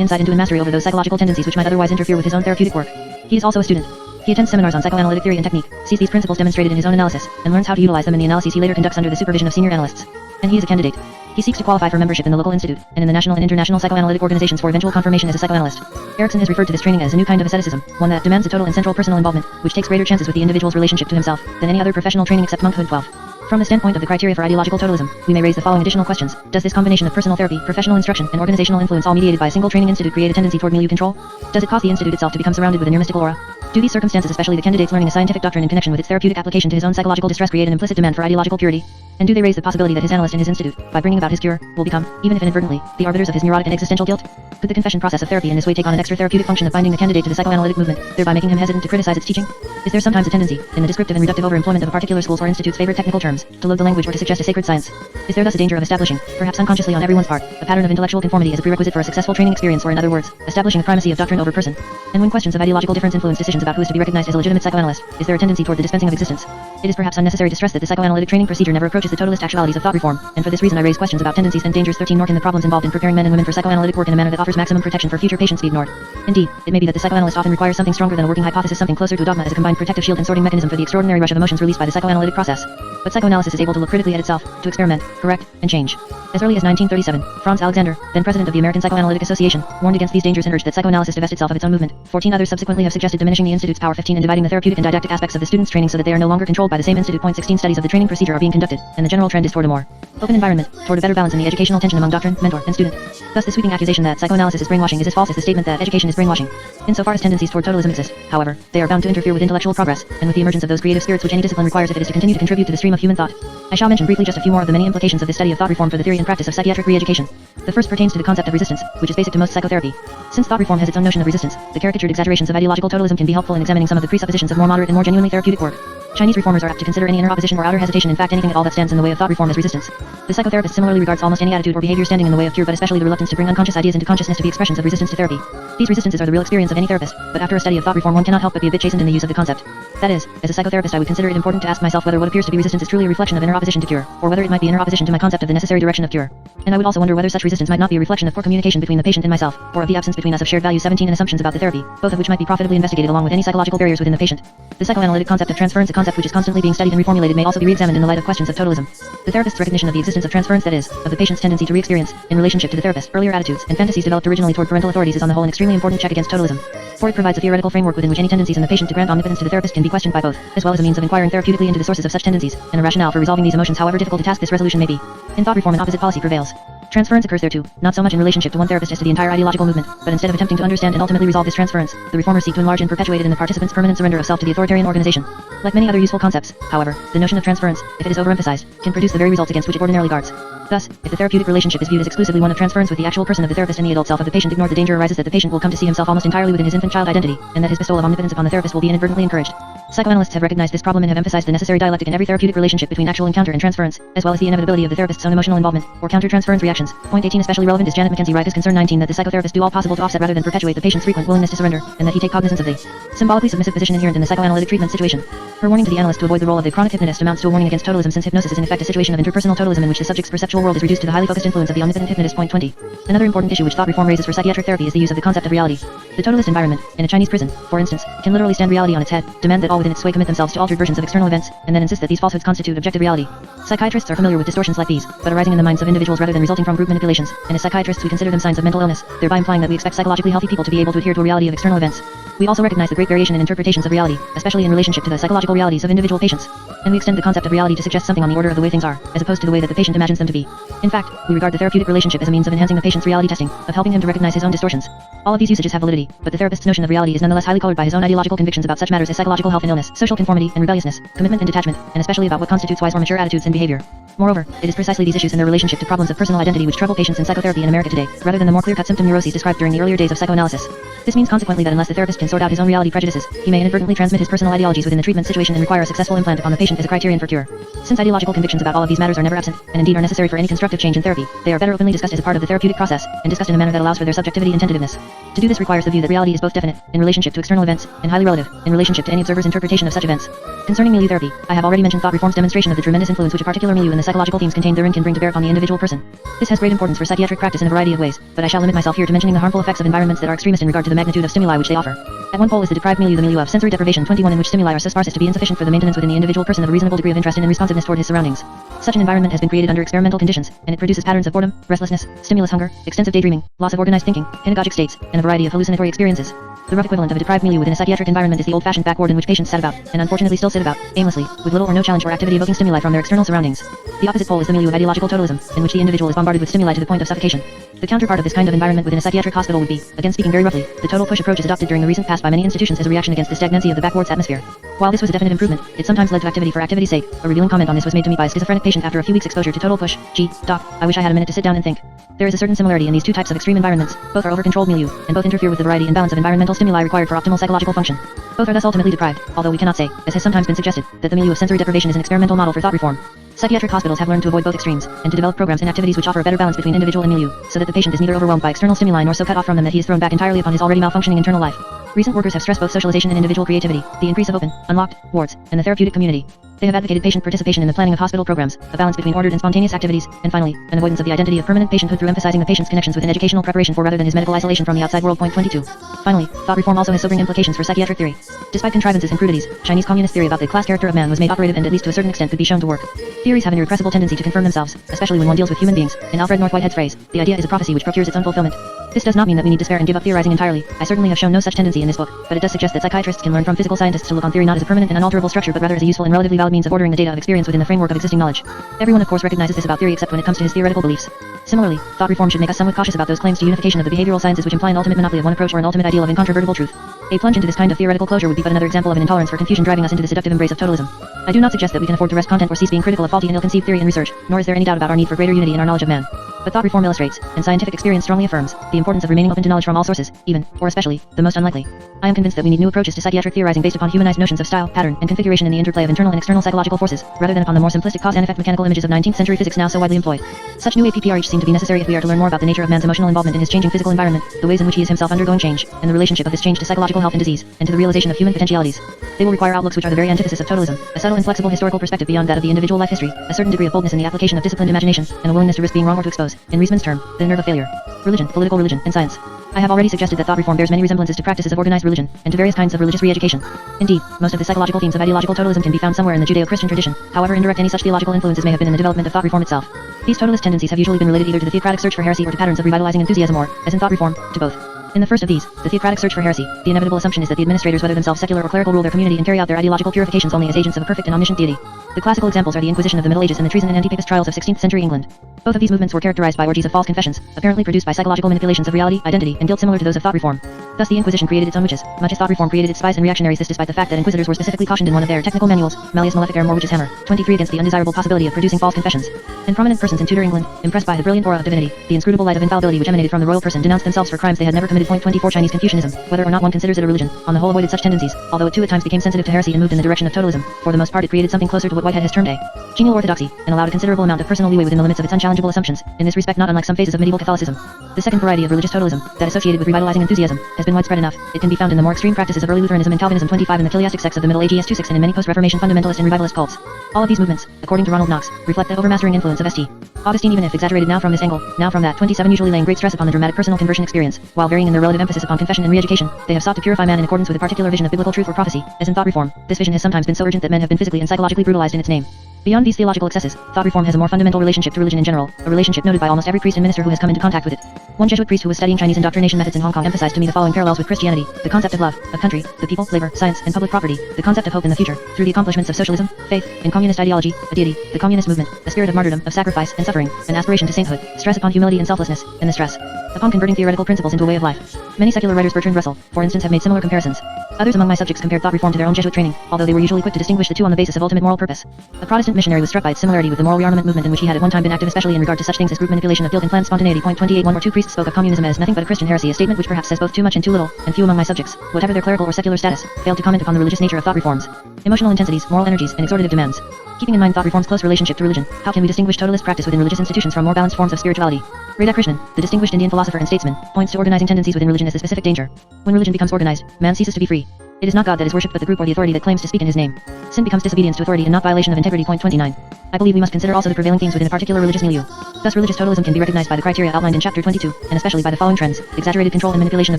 insight into and mastery over those psychological tendencies which might otherwise interfere with his own therapeutic work. He is also a student. He attends seminars on psychoanalytic theory and technique, sees these principles demonstrated in his own analysis, and learns how to utilize them in the analyses he later conducts under the supervision of senior analysts. And he is a candidate. He seeks to qualify for membership in the local institute, and in the national and international psychoanalytic organizations for eventual confirmation as a psychoanalyst. Erickson has referred to this training as a new kind of asceticism, one that demands a total and central personal involvement, which takes greater chances with the individual's relationship to himself, than any other professional training except monkhood. 12. From the standpoint of the criteria for ideological totalism, we may raise the following additional questions. Does this combination of personal therapy, professional instruction, and organizational influence all mediated by a single training institute create a tendency toward milieu control? Does it cause the institute itself to become surrounded with a near mystical aura? Do these circumstances, especially the candidate's learning a scientific doctrine in connection with its therapeutic application to his own psychological distress, create an implicit demand for ideological purity? And do they raise the possibility that his analyst in his institute, by bringing about his cure, will become, even if inadvertently, the arbiters of his neurotic and existential guilt? Could the confession process of therapy in this way take on an extra therapeutic function of binding the candidate to the psychoanalytic movement, thereby making him hesitant to criticize its teaching? Is there sometimes a tendency, in the descriptive and reductive overemployment of a particular school's or institute's favorite technical terms, to load the language or to suggest a sacred science? Is there thus a danger of establishing, perhaps unconsciously on everyone's part, a pattern of intellectual conformity as a prerequisite for a successful training experience, or in other words, establishing a primacy of doctrine over person? And when questions of ideological difference influence decisions about who is to be recognized as a legitimate psychoanalyst, is there a tendency toward the dispensing of existence? It is perhaps unnecessary to stress that the psychoanalytic training procedure never approaches the totalist actualities of thought reform, and for this reason I raise questions about tendencies and dangers. 13. Nor can the problems involved in preparing men and women for psychoanalytic work in a manner that offers maximum protection for future patients be ignored. Indeed, it may be that the psychoanalyst often requires something stronger than a working hypothesis, something closer to a dogma as a combined protective shield and sorting mechanism for the extraordinary rush of emotions released by the psychoanalytic process. But psychoanalysis is able to look critically at itself, to experiment, correct, and change. As early as 1937, Franz Alexander, then president of the American Psychoanalytic Association, warned against these dangers and urged that psychoanalysis divest itself of its own movement. 14. Others subsequently have suggested diminishing the institute's power. 15. And dividing the therapeutic and didactic aspects of the student's training so that they are no longer controlled by the same institute. 16. Studies of the training procedure are being conducted, and the general trend is toward a more open environment, toward a better balance in the educational tension among doctrine, mentor, and student. Thus the sweeping accusation that psychoanalysis is brainwashing is as false as the statement that education is brainwashing. Insofar as tendencies toward totalism exist, however, they are bound to interfere with intellectual progress, and with the emergence of those creative spirits which any discipline requires if it is to continue to contribute to the stream of human thought. I shall mention briefly just a few more of the many implications of this study of thought reform for the theory and practice of psychiatric re-education. The first pertains to the concept of resistance, which is basic to most psychotherapy. Since thought reform has its own notion of resistance, the caricatured exaggerations of ideological totalism can be helpful in examining some of the presuppositions of more moderate and more genuinely therapeutic work. Chinese reformers are apt to consider any inner opposition or outer hesitation, in fact anything at all that stands in the way of thought reform, as resistance. The psychotherapist similarly regards almost any attitude or behavior standing in the way of cure, but especially the reluctance to bring unconscious ideas into consciousness, to be expressions of resistance to therapy. These resistances are the real experience of any therapist, but after a study of thought reform one cannot help but be a bit chastened in the use of the concept. That is, as a psychotherapist I would consider it important to ask myself whether what appears to be resistance is truly a reflection of inner opposition to cure, or whether it might be inner opposition to my concept of the necessary direction of cure. And I would also wonder whether such resistance might not be a reflection of poor communication between the patient and myself, or of the absence between us of shared values. 17. And assumptions about the therapy, both of which might be profitably investigated along with any psychological barriers within the patient. The psychoanalytic concept of transference, a concept which is constantly being studied and reformulated, may also be re-examined in the light of questions of totalism. The therapist's recognition of the existence of transference, that is, of the patient's tendency to re-experience, in relationship to the therapist, earlier attitudes and fantasies developed originally toward parental authorities, is on the whole an extremely important check against totalism. For it provides a theoretical framework within which any tendencies in the patient to grant omnipotence to the therapist can be questioned by both, as well as a means of inquiring therapeutically into the sources of such tendencies, and a rationale for resolving these emotions, however difficult a task this resolution may be. In thought reform an opposite policy prevails. Transference occurs there too, not so much in relationship to one therapist as to the entire ideological movement, but instead of attempting to understand and ultimately resolve this transference, the reformers seek to enlarge and perpetuate it in the participant's permanent surrender of self to the authoritarian organization. Like many other useful concepts, however, the notion of transference, if it is overemphasized, can produce the very results against which it ordinarily guards. Thus, if the therapeutic relationship is viewed as exclusively one of transference with the actual person of the therapist and the adult self of the patient ignored, the danger arises that the patient will come to see himself almost entirely within his infant-child identity, and that his bestowal of omnipotence upon the therapist will be inadvertently encouraged. Psychoanalysts have recognized this problem and have emphasized the necessary dialectic in every therapeutic relationship between actual encounter and transference, as well as the inevitability of the therapist's own emotional involvement, or counter-transference reactions. Point 18 especially relevant is Janet Mackenzie Rice's concern 19 that the psychotherapist do all possible to offset rather than perpetuate the patient's frequent willingness to surrender, and that he take cognizance of the symbolically submissive position inherent in the psychoanalytic treatment situation. Her warning to the analyst to avoid the role of the chronic hypnotist amounts to a warning against totalism, since hypnosis is in effect a situation of interpersonal totalism in which the subject's perceptual world is reduced to the highly focused influence of the omnipotent hypnotist. Point 20. Another important issue which thought reform raises for psychiatric therapy is the use of the concept of reality. The totalist environment, in a Chinese prison, for instance, can literally stand reality on its head, demand that all within its sway commit themselves to altered versions of external events, and then insist that these falsehoods constitute objective reality. Psychiatrists are familiar with distortions like these, but arising in the minds of individuals rather than resulting from group manipulations, and as psychiatrists we consider them signs of mental illness, thereby implying that we expect psychologically healthy people to be able to adhere to a reality of external events. We also recognize the great variation in interpretations of reality, especially in relationship to the psychological realities of individual patients. And we extend the concept of reality to suggest something on the order of the way things are, as opposed to the way that the patient imagines them to be. In fact, we regard the therapeutic relationship as a means of enhancing the patient's reality testing, of helping him to recognize his own distortions. All of these usages have validity, but the therapist's notion of reality is nonetheless highly colored by his own ideological convictions about such matters as psychological health and illness, social conformity and rebelliousness, commitment and detachment, and especially about what constitutes wise or mature attitudes and behavior. Moreover, it is precisely these issues and their relationship to problems of personal identity which trouble patients in psychotherapy in America today, rather than the more clear-cut symptom neuroses described during the earlier days of psychoanalysis. This means consequently that unless the therapist can sort out his own reality prejudices, he may inadvertently transmit his personal ideologies within the treatment situation. situation and require a successful implant upon the patient is a criterion for cure. Since ideological convictions about all of these matters are never absent, and indeed are necessary for any constructive change in therapy, they are better openly discussed as a part of the therapeutic process, and discussed in a manner that allows for their subjectivity and tentativeness. To do this requires the view that reality is both definite, in relationship to external events, and highly relative, in relationship to any observer's interpretation of such events. Concerning milieu therapy, I have already mentioned thought reform's demonstration of the tremendous influence which a particular milieu and the psychological themes contained therein can bring to bear upon the individual person. This has great importance for psychiatric practice in a variety of ways, but I shall limit myself here to mentioning the harmful effects of environments that are extremist in regard to the magnitude of stimuli which they offer. At one pole is the deprived milieu, the milieu of sensory deprivation 21, in which stimuli are so sparse as to be insufficient for the maintenance within the individual person of a reasonable degree of interest in and responsiveness toward his surroundings. Such an environment has been created under experimental conditions, and it produces patterns of boredom, restlessness, stimulus hunger, extensive daydreaming, loss of organized thinking, hypnagogic states, and a variety of hallucinatory experiences. The rough equivalent of a deprived milieu within a psychiatric environment is the old-fashioned back ward in which patients sat about, and unfortunately still sit about, aimlessly, with little or no challenge or activity evoking stimuli from their external surroundings. The opposite pole is the milieu of ideological totalism, in which the individual is bombarded with stimuli to the point of suffocation. The counterpart of this kind of environment within a psychiatric hospital would be, again speaking very roughly, the total push approach is adopted during the recent past by many institutions as a reaction against the stagnancy of the backward's atmosphere. While this was a definite improvement, it sometimes led to activity for activity's sake. A revealing comment on this was made to me by a schizophrenic patient after a few weeks' exposure to total push. Gee, doc, I wish I had a minute to sit down and think. There is a certain similarity in these two types of extreme environments. Both are over-controlled milieu, and both interfere with the variety and balance of environmental stimuli required for optimal psychological function. Both are thus ultimately deprived, although we cannot say, as has sometimes been suggested, that the milieu of sensory deprivation is an experimental model for thought reform. Psychiatric hospitals have learned to avoid both extremes, and to develop programs and activities which offer a better balance between individual and milieu, so that the patient is neither overwhelmed by external stimuli nor so cut off from them that he is thrown back entirely upon his already malfunctioning internal life. Recent workers have stressed both socialization and individual creativity, the increase of open, unlocked wards, and the therapeutic community. They have advocated patient participation in the planning of hospital programs, a balance between ordered and spontaneous activities, and finally, an avoidance of the identity of permanent patienthood through emphasizing the patient's connections with an educational preparation for rather than his medical isolation from the outside world. Point 22. Finally, thought reform also has sobering implications for psychiatric theory. Despite contrivances and crudities, Chinese communist theory about the class character of man was made operative and at least to a certain extent could be shown to work. Theories have an irrepressible tendency to confirm themselves, especially when one deals with human beings. In Alfred North Whitehead's phrase, the idea is a prophecy which procures its unfulfillment. This does not mean that we need despair and give up theorizing entirely. I certainly have shown no such tendency in this book, but it does suggest that psychiatrists can learn from physical scientists to look on theory not as a permanent and unalterable structure but rather as a useful and relatively valid means of ordering the data of experience within the framework of existing knowledge. Everyone of course recognizes this about theory except when it comes to his theoretical beliefs. Similarly, thought reform should make us somewhat cautious about those claims to unification of the behavioral sciences which imply an ultimate monopoly of one approach or an ultimate ideal of incontrovertible truth. A plunge into this kind of theoretical closure would be but another example of an intolerance for confusion driving us into the seductive embrace of totalism. I do not suggest that we can afford to rest content or cease being critical of faulty and ill-conceived theory and research, nor is there any doubt about our need for greater unity in our knowledge of man. But thought reform illustrates, and scientific experience strongly affirms, the importance of remaining open to knowledge from all sources, even, or especially, the most unlikely. I am convinced that we need new approaches to psychiatric theorizing based upon humanized notions of style, pattern, and configuration in the interplay of internal and external psychological forces, rather than upon the more simplistic cause and effect mechanical images of 19th century physics now so widely employed. Such new APPRH seem to be necessary if we are to learn more about the nature of man's emotional involvement in his changing physical environment, the ways in which he is himself undergoing change, and the relationship of this change to psychological health and disease, and to the realization of human potentialities. They will require outlooks which are the very antithesis of totalism, a subtle and flexible historical perspective beyond that of the individual life history, a certain degree of boldness in the application of disciplined imagination, and a willingness to risk being wrong or to expose, in Reisman's term, the nerve of failure. Religion, political religion, and science. I have already suggested that thought reform bears many resemblances to practices of organized religion, and to various kinds of religious re-education. Indeed, most of the psychological themes of ideological totalism can be found somewhere in the Judeo-Christian tradition, however indirect any such theological influences may have been in the development of thought reform itself. These totalist tendencies have usually been related either to the theocratic search for heresy or to patterns of revitalizing enthusiasm or, as in thought reform, to both. In the first of these, the theocratic search for heresy, the inevitable assumption is that the administrators, whether themselves secular or clerical, rule their community and carry out their ideological purifications only as agents of a perfect and omniscient deity. The classical examples are the Inquisition of the Middle Ages and the treason and anti-papist trials of 16th century England. Both of these movements were characterized by orgies of false confessions, apparently produced by psychological manipulations of reality, identity, and guilt similar to those of thought reform. Thus the Inquisition created its own witches, much as thought reform created its spies and reactionaries, this despite the fact that inquisitors were specifically cautioned in one of their technical manuals, Malleus Maleficarum or Witch's Hammer, 23, against the undesirable possibility of producing false confessions. And prominent persons in Tudor England, impressed by the brilliant aura of divinity, the inscrutable light of infallibility which emanated from the royal person, denounced themselves for crimes they had never committed. Point 24. Chinese Confucianism, whether or not one considers it a religion, on the whole avoided such tendencies, although it too at times became sensitive to heresy and moved in the direction of totalism. For the most part it created something closer to what Whitehead has termed a genial orthodoxy, and allowed a considerable amount of personal leeway within the limits of its unchallengeable assumptions, in this respect not unlike some phases of medieval Catholicism. The second variety of religious totalism, that associated with revitalizing enthusiasm, has been widespread enough. It can be found in the more extreme practices of early Lutheranism and Calvinism 25 and the chiliastic sects of the Middle Age ES 26 and in many post-Reformation fundamentalist and revivalist cults. All of these movements, according to Ronald Knox, reflect the overmastering influence of St. Augustine, even if exaggerated now from this angle, now from that. 27 usually laying great stress upon the dramatic personal conversion experience, while varying in their relative emphasis upon confession and re-education, they have sought to purify man in accordance with a particular vision of biblical truth or prophecy, as in thought reform. This vision has sometimes been so urgent that men have been physically and psychologically brutalized in its name. Beyond these theological excesses, thought reform has a more fundamental relationship to religion in general, a relationship noted by almost every priest and minister who has come into contact with it. One Jesuit priest who was studying Chinese indoctrination methods in Hong Kong emphasized to me the following parallels with Christianity: the concept of love, of country, the people, labor, science, and public property, the concept of hope in the future, through the accomplishments of socialism, faith, in communist ideology, a deity, the communist movement, a spirit of martyrdom, of sacrifice and suffering, an aspiration to sainthood, stress upon humility and selflessness, and the stress upon converting theoretical principles into a way of life. Many secular writers, Bertrand Russell, for instance, have made similar comparisons. Others among my subjects compared thought reform to their own Jesuit training, although they were usually quick to distinguish the two on the basis of ultimate moral purpose. A Protestant missionary was struck by its similarity with the moral rearmament movement in which he had at one time been active, especially in regard to such things as group manipulation of guilt and planned spontaneity. Point 28. One or two priests spoke of communism as nothing but a Christian heresy, a statement which perhaps says both too much and too little, and few among my subjects, whatever their clerical or secular status, failed to comment upon the religious nature of thought reforms. Emotional intensities, moral energies, and exhortative demands. Keeping in mind thought reform's close relationship to religion, how can we distinguish totalist practice within religious institutions from more balanced forms of spirituality? Radhakrishnan, the distinguished Indian philosopher and statesman, points to organizing tendencies within religion as a specific danger. When religion becomes organized, man ceases to be free. It is not God that is worshipped but the group or the authority that claims to speak in his name. Sin becomes disobedience to authority and not violation of integrity. Point 29. I believe we must consider also the prevailing themes within a particular religious milieu. Thus religious totalism can be recognized by the criteria outlined in chapter 22, and especially by the following trends: exaggerated control and manipulation of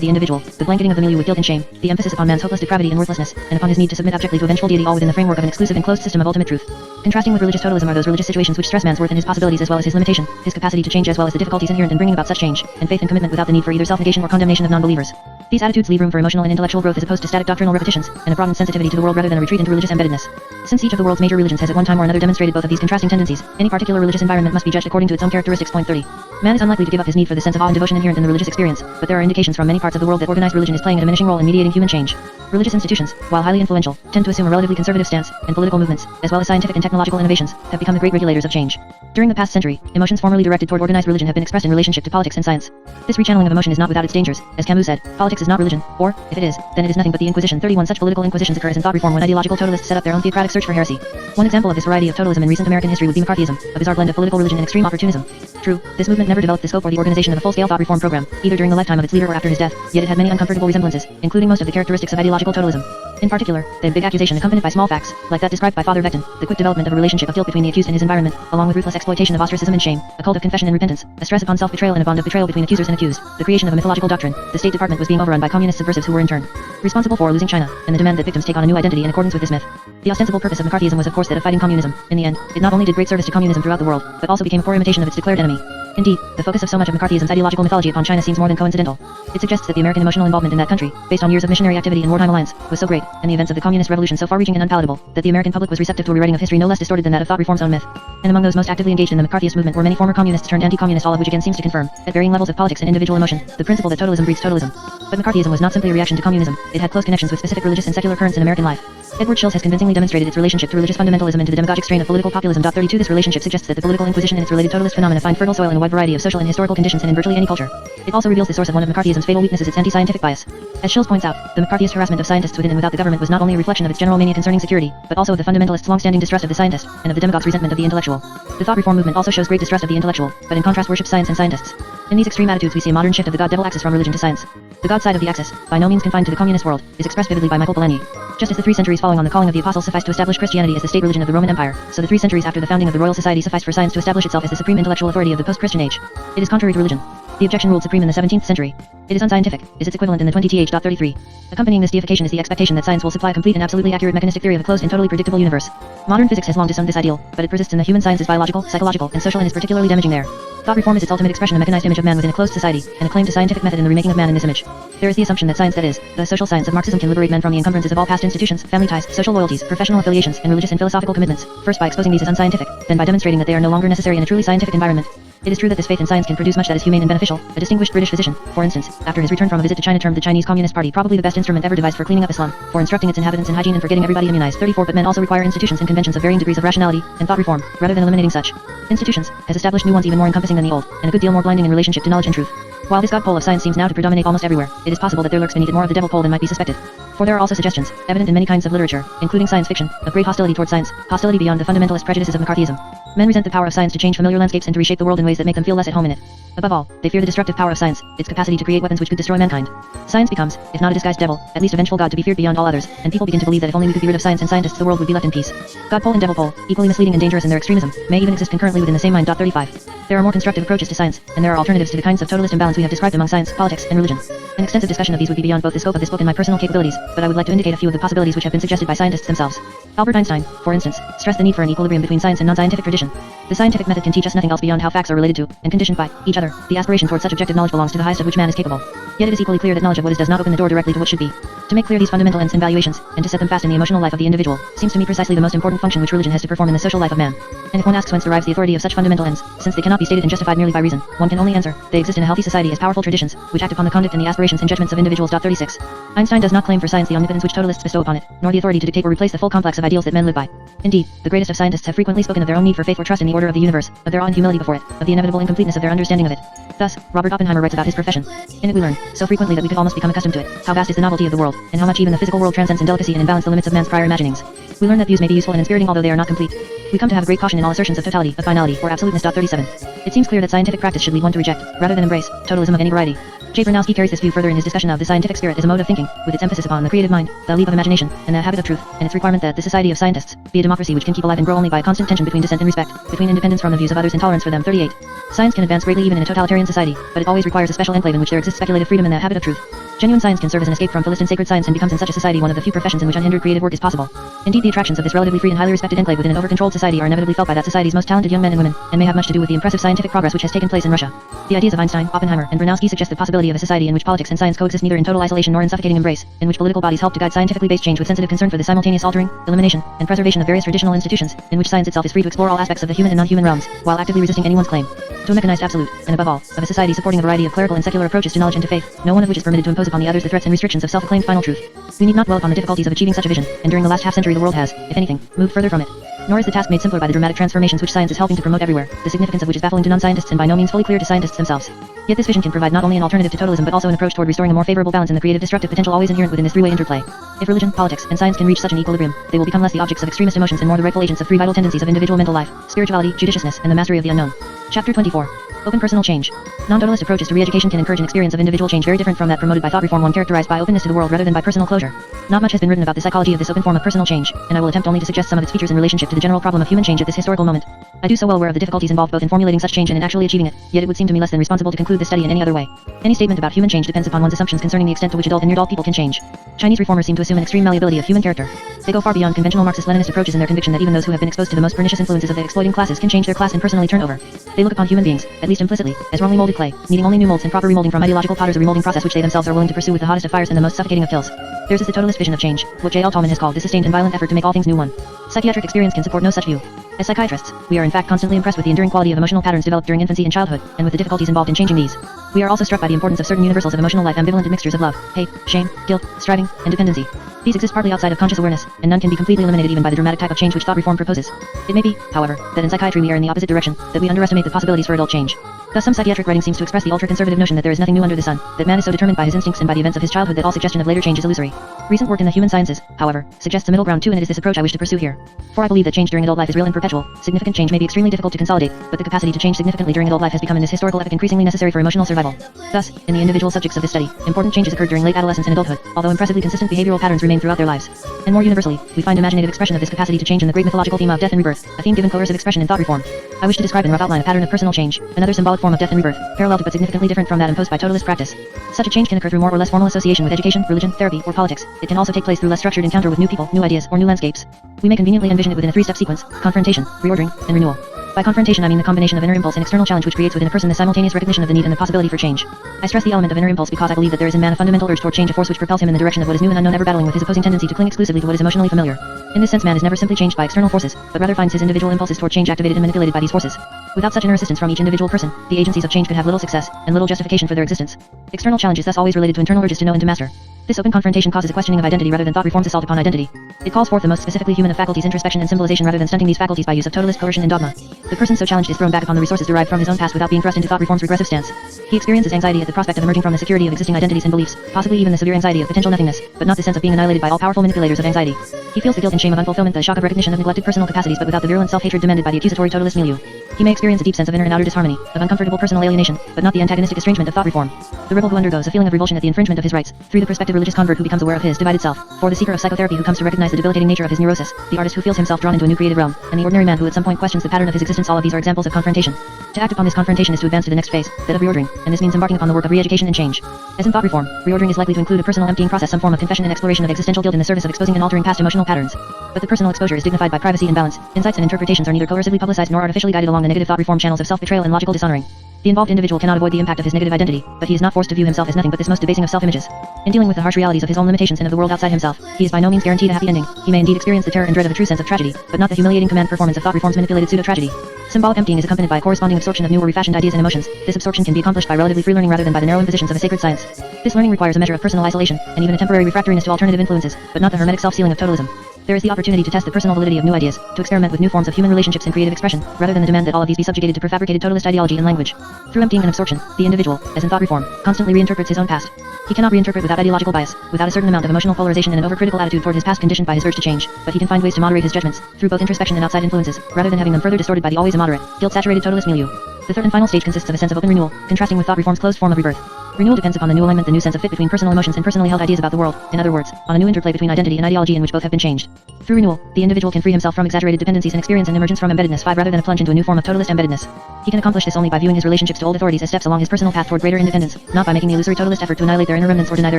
the individual, the blanketing of the milieu with guilt and shame, the emphasis upon man's hopeless depravity and worthlessness, and upon his need to submit abjectly to a vengeful deity, all within the framework of an exclusive and closed system of ultimate truth. Contrasting with religious totalism are those religious situations which stress man's worth and his possibilities as well as his limitation, his capacity to change as well as the difficulties inherent in bringing about such change, and faith and commitment without the need for either self-negation or condemnation of non-believers. These attitudes leave room for emotional and intellectual growth as opposed to static doctrinal repetitions, and a broadened sensitivity to the world rather than a retreat into religious embeddedness. Since each of the world's major religions has at one time or another demonstrated both of these contrasting tendencies, any particular religious environment must be judged according to its own characteristics. Point 30. Man is unlikely to give up his need for the sense of awe and devotion inherent in the religious experience, but there are indications from many parts of the world that organized religion is playing a diminishing role in mediating human change. Religious institutions, while highly influential, tend to assume a relatively conservative stance, and political movements, as well as scientific and technological innovations, have become the great regulators of change. During the past century, emotions formerly directed toward organized religion have been expressed in relationship to politics and science. This rechanneling of emotion is not without its dangers, as Camus said, politics is not religion, or, if it is, then it is nothing but the Inquisition. 31 Such political inquisitions occur as in thought reform when ideological totalists set up their own theocratic search for heresy. One example of this variety of totalism in recent American history would be McCarthyism, a bizarre blend of political religion and extreme opportunism. True, this movement never developed the scope or the organization of a full-scale thought reform program, either during the lifetime of its leader or after his death, yet it had many uncomfortable resemblances, including most of the characteristics of ideological totalism. In particular, the big accusation accompanied by small facts, like that described by Father Vectin, the quick development of a relationship of guilt between the accused and his environment, along with ruthless exploitation of ostracism and shame, a cult of confession and repentance, a stress upon self-betrayal and a bond of betrayal between accusers and accused, the creation of a mythological doctrine, the State Department was being overrun by communist subversives who were in turn responsible for losing China, and the demand that victims take on a new identity in accordance with this myth. The ostensible purpose of McCarthyism was of course that of fighting communism. In the end, it not only did great service to communism throughout the world, but also became a poor imitation of its declared enemy. Indeed, the focus of so much of McCarthyism's ideological mythology upon China seems more than coincidental. It suggests that the American emotional involvement in that country, based on years of missionary activity and wartime alliance, was so great, and the events of the communist revolution so far-reaching and unpalatable, that the American public was receptive to a rewriting of history no less distorted than that of thought reform's own myth. And among those most actively engaged in the McCarthyist movement were many former communists turned anti-communist, all of which again seems to confirm, at varying levels of politics and individual emotion, the principle that totalism breeds totalism. But McCarthyism was not simply a reaction to communism, it had close connections with specific religious and secular currents in American life. Edward Shills has convincingly demonstrated its relationship to religious fundamentalism and to the demagogic strain of political populism. 32 This relationship suggests that the political inquisition and its related totalist phenomena find fertile soil in a wide variety of social and historical conditions and in virtually any culture. It also reveals the source of one of McCarthyism's fatal weaknesses, its anti-scientific bias. As Shills points out, the McCarthyist harassment of scientists within and without the government was not only a reflection of its general mania concerning security, but also of the fundamentalists' long-standing distrust of the scientist, and of the demagogues' resentment of the intellectual. The thought reform movement also shows great distrust of the intellectual, but in contrast worships science and scientists. In these extreme attitudes we see a modern shift of the God-devil axis from religion to science. The God side of the axis, by no means confined to the communist world, is expressed vividly by Michael Polanyi. Just as the 3 centuries following on the calling of the apostles sufficed to establish Christianity as the state religion of the Roman Empire, so the 3 centuries after the founding of the Royal Society sufficed for science to establish itself as the supreme intellectual authority of the post-Christian age. It is contrary to religion. The objection ruled supreme in the 17th century. It is unscientific, is its equivalent in the 20th. 33. Accompanying this deification is the expectation that science will supply complete and absolutely accurate mechanistic theory of a closed and totally predictable universe. Modern physics has long disowned this ideal, but it persists in the human sciences biological, psychological, and social and is particularly damaging there. Thought reform is its ultimate expression, a mechanized image of man within a closed society, and a claim to scientific method in the remaking of man in this image. There is the assumption that science, that is, the social science of Marxism, can liberate men from the encumbrances of all past institutions, family ties, social loyalties, professional affiliations, and religious and philosophical commitments, first by exposing these as unscientific, then by demonstrating that they are no longer necessary in a truly scientific environment. It is true that this faith in science can produce much that is humane and beneficial. A distinguished British physician, for instance, after his return from a visit to China, termed the Chinese Communist Party probably the best instrument ever devised for cleaning up Islam, for instructing its inhabitants in hygiene and for getting everybody immunized. 34 But men also require institutions and conventions of varying degrees of rationality and thought reform, rather than eliminating such institutions, has established new ones even more encompassing than the old, and a good deal more blinding in relationship to knowledge and truth. While this God pole of science seems now to predominate almost everywhere, it is possible that there lurks beneath it more of the devil pole than might be suspected. For there are also suggestions, evident in many kinds of literature, including science fiction, of great hostility toward science, hostility beyond the fundamentalist prejudices of McCarthyism. Men resent the power of science to change familiar landscapes and to reshape the world in ways that make them feel less at home in it. Above all, they fear the destructive power of science, its capacity to create weapons which could destroy mankind. Science becomes, if not a disguised devil, at least a vengeful god to be feared beyond all others, and people begin to believe that if only we could be rid of science and scientists the world would be left in peace. God pole and devil pole, equally misleading and dangerous in their extremism, may even exist concurrently within the same mind. 35. There are more constructive approaches to science, and there are alternatives to the kinds of totalist imbalance we have described among science, politics, and religion. An extensive discussion of these would be beyond both the scope of this book and my personal capabilities, but I would like to indicate a few of the possibilities which have been suggested by scientists themselves. Albert Einstein, for instance, stressed the need for an equilibrium between science and non-scientific tradition. The scientific method can teach us nothing else beyond how facts are related to, and conditioned by, each other. The aspiration towards such objective knowledge belongs to the highest of which man is capable. Yet it is equally clear that knowledge of what is does not open the door directly to what should be. To make clear these fundamental ends and valuations, and to set them fast in the emotional life of the individual, seems to me precisely the most important function which religion has to perform in the social life of man. And if one asks whence derives the authority of such fundamental ends, since they cannot be stated and justified merely by reason, one can only answer, they exist in a healthy society as powerful traditions, which act upon the conduct and the aspirations and judgments of individuals. 36. Einstein does not claim for science the omnipotence which totalists bestow upon it, nor the authority to dictate or replace the full complex of ideals that men live by. Indeed, the greatest of scientists have frequently spoken of their own need for faith or trust in the order of the universe, of their awe and humility before it, of the inevitable incompleteness of their understanding of it. Thus, Robert Oppenheimer writes about his profession. In it we learn, so frequently that we could almost become accustomed to it, how vast is the novelty of the world, and how much even the physical world transcends in delicacy and in balance the limits of man's prior imaginings. We learn that views may be useful and inspiriting although they are not complete. We come to have great caution in all assertions of totality, of finality, or absoluteness. 37. It seems clear that scientific practice should lead one to reject, rather than embrace, totalism of any variety. J. Brainwashing carries this view further in his discussion of the scientific spirit as a mode of thinking, with its emphasis upon the creative mind, the leap of imagination, and the habit of truth, and its requirement that the society of scientists be a democracy which can keep alive and grow only by constant tension between dissent and respect, between independence from the views of others and tolerance for them. 38. Science can advance greatly even in a totalitarian society, but it always requires a special enclave in which there exists speculative freedom and the habit of truth. Genuine science can serve as an escape from philist and sacred science and becomes in such a society one of the few professions in which unhindered creative work is possible. Indeed, the attractions of this relatively free and highly respected enclave within an over-controlled society are inevitably felt by that society's most talented young men and women, and may have much to do with the impressive scientific progress which has taken place in Russia. The ideas of Einstein, Oppenheimer, and Brainwashing suggest the possibility of a society in which politics and science coexist neither in total isolation nor in suffocating embrace, in which political bodies help to guide scientifically based change with sensitive concern for the simultaneous altering, elimination, and preservation of various traditional institutions, in which science itself is free to explore all aspects of the human and non-human realms, while actively resisting anyone's claim to a mechanized absolute, and above all, of a society supporting a variety of clerical and secular approaches to knowledge and to faith, no one of which is permitted to impose upon the others the threats and restrictions of self-acclaimed final truth. We need not dwell upon the difficulties of achieving such a vision, and during the last half-century the world has, if anything, moved further from it. Nor is the task made simpler by the dramatic transformations which science is helping to promote everywhere, the significance of which is baffling to non-scientists and by no means fully clear to scientists themselves. Yet this vision can provide not only an alternative to totalism but also an approach toward restoring a more favorable balance in the creative destructive potential always inherent within this three-way interplay. If religion, politics, and science can reach such an equilibrium, they will become less the objects of extremist emotions and more the rightful agents of three vital tendencies of individual mental life: spirituality, judiciousness, and the mastery of the unknown. Chapter 24. Open personal change. Non-totalist approaches to re-education can encourage an experience of individual change very different from that promoted by thought reform, one characterized by openness to the world rather than by personal closure. Not much has been written about the psychology of this open form of personal change, and I will attempt only to suggest some of its features in relationship to the general problem of human change at this historical moment. I do so well aware of the difficulties involved both in formulating such change and in actually achieving it, yet it would seem to me less than responsible to conclude this study in any other way. Any statement about human change depends upon one's assumptions concerning the extent to which adult and near-adult people can change. Chinese reformers seem to assume an extreme malleability of human character. They go far beyond conventional Marxist-Leninist approaches in their conviction that even those who have been exposed to the most pernicious influences of the exploiting classes can change their class and personally turn over. They look upon human beings, at least implicitly, as wrongly molded clay, needing only new molds and proper remolding from ideological potters, a remolding process which they themselves are willing to pursue with the hottest of fires and the most suffocating of pills. Theirs is the totalist vision of change, what J. L. Tallman has called the sustained and violent effort to make all things new one. Psychiatric experience can support no such view. As psychiatrists, we are in fact constantly impressed with the enduring quality of emotional patterns developed during infancy and childhood, and with the difficulties involved in changing these. We are also struck by the importance of certain universals of emotional life, ambivalent mixtures of love, hate, shame, guilt, striving, and dependency. These exist partly outside of conscious awareness, and none can be completely eliminated even by the dramatic type of change which thought reform proposes. It may be, however, that in psychiatry we are in the opposite direction, that we underestimate the possibilities for adult change. Thus some psychiatric writing seems to express the ultra-conservative notion that there is nothing new under the sun, that man is so determined by his instincts and by the events of his childhood that all suggestion of later change is illusory. Recent work in the human sciences, however, suggests a middle ground too, and it is this approach I wish to pursue here. For I believe that change during adult life is real and perpetual. Significant change may be extremely difficult to consolidate, but the capacity to change significantly during adult life has become in this historical epoch increasingly necessary for emotional survival. Thus, in the individual subjects of this study, important changes occurred during late adolescence and adulthood, although impressively consistent behavioral patterns remain throughout their lives. And more universally, we find imaginative expression of this capacity to change in the great mythological theme of death and rebirth, a theme given coercive expression in thought reform. I wish to describe in rough outline a pattern of personal change, another symbolic form of death and rebirth, parallel to but significantly different from that imposed by totalist practice. Such a change can occur through more or less formal association with education, religion, therapy, or politics. It can also take place through less structured encounter with new people, new ideas, or new landscapes. We may conveniently envision it within a three-step sequence: confrontation, reordering, and renewal. By confrontation I mean the combination of inner impulse and external challenge which creates within a person the simultaneous recognition of the need and the possibility for change. I stress the element of inner impulse because I believe that there is in man a fundamental urge toward change, a force which propels him in the direction of what is new and unknown, ever battling with his opposing tendency to cling exclusively to what is emotionally familiar. In this sense man is never simply changed by external forces, but rather finds his individual impulses toward change activated and manipulated by these forces. Without such inner assistance from each individual person, the agencies of change could have little success, and little justification for their existence. External challenge is thus always related to internal urges to know and to master. This open confrontation causes a questioning of identity rather than thought reform's assault upon identity. It calls forth the most specifically human of faculties, introspection and symbolization, rather than stunting these faculties by use of totalist coercion and dogma. The person so challenged is thrown back upon the resources derived from his own past without being thrust into thought reform's regressive stance. He experiences anxiety at the prospect of emerging from the security of existing identities and beliefs, possibly even the severe anxiety of potential nothingness, but not the sense of being annihilated by all powerful manipulators of anxiety. He feels the guilt and shame of unfulfillment, the shock of recognition of neglected personal capacities, but without the virulent self-hatred demanded by the accusatory totalist milieu. He may experience a deep sense of inner and outer disharmony, of uncomfortable personal alienation, but not the antagonistic estrangement of thought reform. The rebel who undergoes a feeling of revulsion at the infringement of his rights, through the prospective religious convert who becomes aware of his divided self, for the seeker of psychotherapy who comes to recognize the debilitating nature of his neurosis, the artist who feels himself drawn into a new creative realm, and the ordinary man who at some point questions the pattern of his existence. All of these are examples of confrontation. To act upon this confrontation is to advance to the next phase, that of reordering, and this means embarking upon the work of re-education and change. As in thought reform, reordering is likely to include a personal emptying process, some form of confession and exploration of existential guilt in the service of exposing and altering past emotional patterns. But the personal exposure is dignified by privacy and balance. Insights and interpretations are neither coercively publicized nor artificially guided along the negative thought reform channels of self-betrayal and logical dishonoring. The involved individual cannot avoid the impact of his negative identity, but he is not forced to view himself as nothing but this most debasing of self-images. In dealing with the harsh realities of his own limitations and of the world outside himself, he is by no means guaranteed a happy ending. He may indeed experience the terror and dread of a true sense of tragedy, but not the humiliating command performance of thought reform's manipulated pseudo-tragedy. Symbolic emptying is accompanied by corresponding absorption of new or refashioned ideas and emotions. This absorption can be accomplished by relatively free learning rather than by the narrow impositions of a sacred science. This learning requires a measure of personal isolation, and even a temporary refractoriness to alternative influences, but not the hermetic self-sealing of totalism. There is the opportunity to test the personal validity of new ideas, to experiment with new forms of human relationships and creative expression, rather than the demand that all of these be subjugated to prefabricated totalist ideology and language. Through emptying and absorption, the individual, as in thought reform, constantly reinterprets his own past. He cannot reinterpret without ideological bias, without a certain amount of emotional polarization and an overcritical attitude toward his past conditioned by his urge to change, but he can find ways to moderate his judgments, through both introspection and outside influences, rather than having them further distorted by the always immoderate, guilt-saturated totalist milieu. The third and final stage consists of a sense of open renewal, contrasting with thought reform's closed form of rebirth. Renewal depends upon the new alignment, the new sense of fit between personal emotions and personally held ideas about the world, in other words, on a new interplay between identity and ideology in which both have been changed. Through renewal, the individual can free himself from exaggerated dependencies and experience an emergence from embeddedness 5 rather than a plunge into a new form of totalist embeddedness. He can accomplish this only by viewing his relationships to old authorities as steps along his personal path toward greater independence, not by making the illusory totalist effort to annihilate their inner remnants or deny their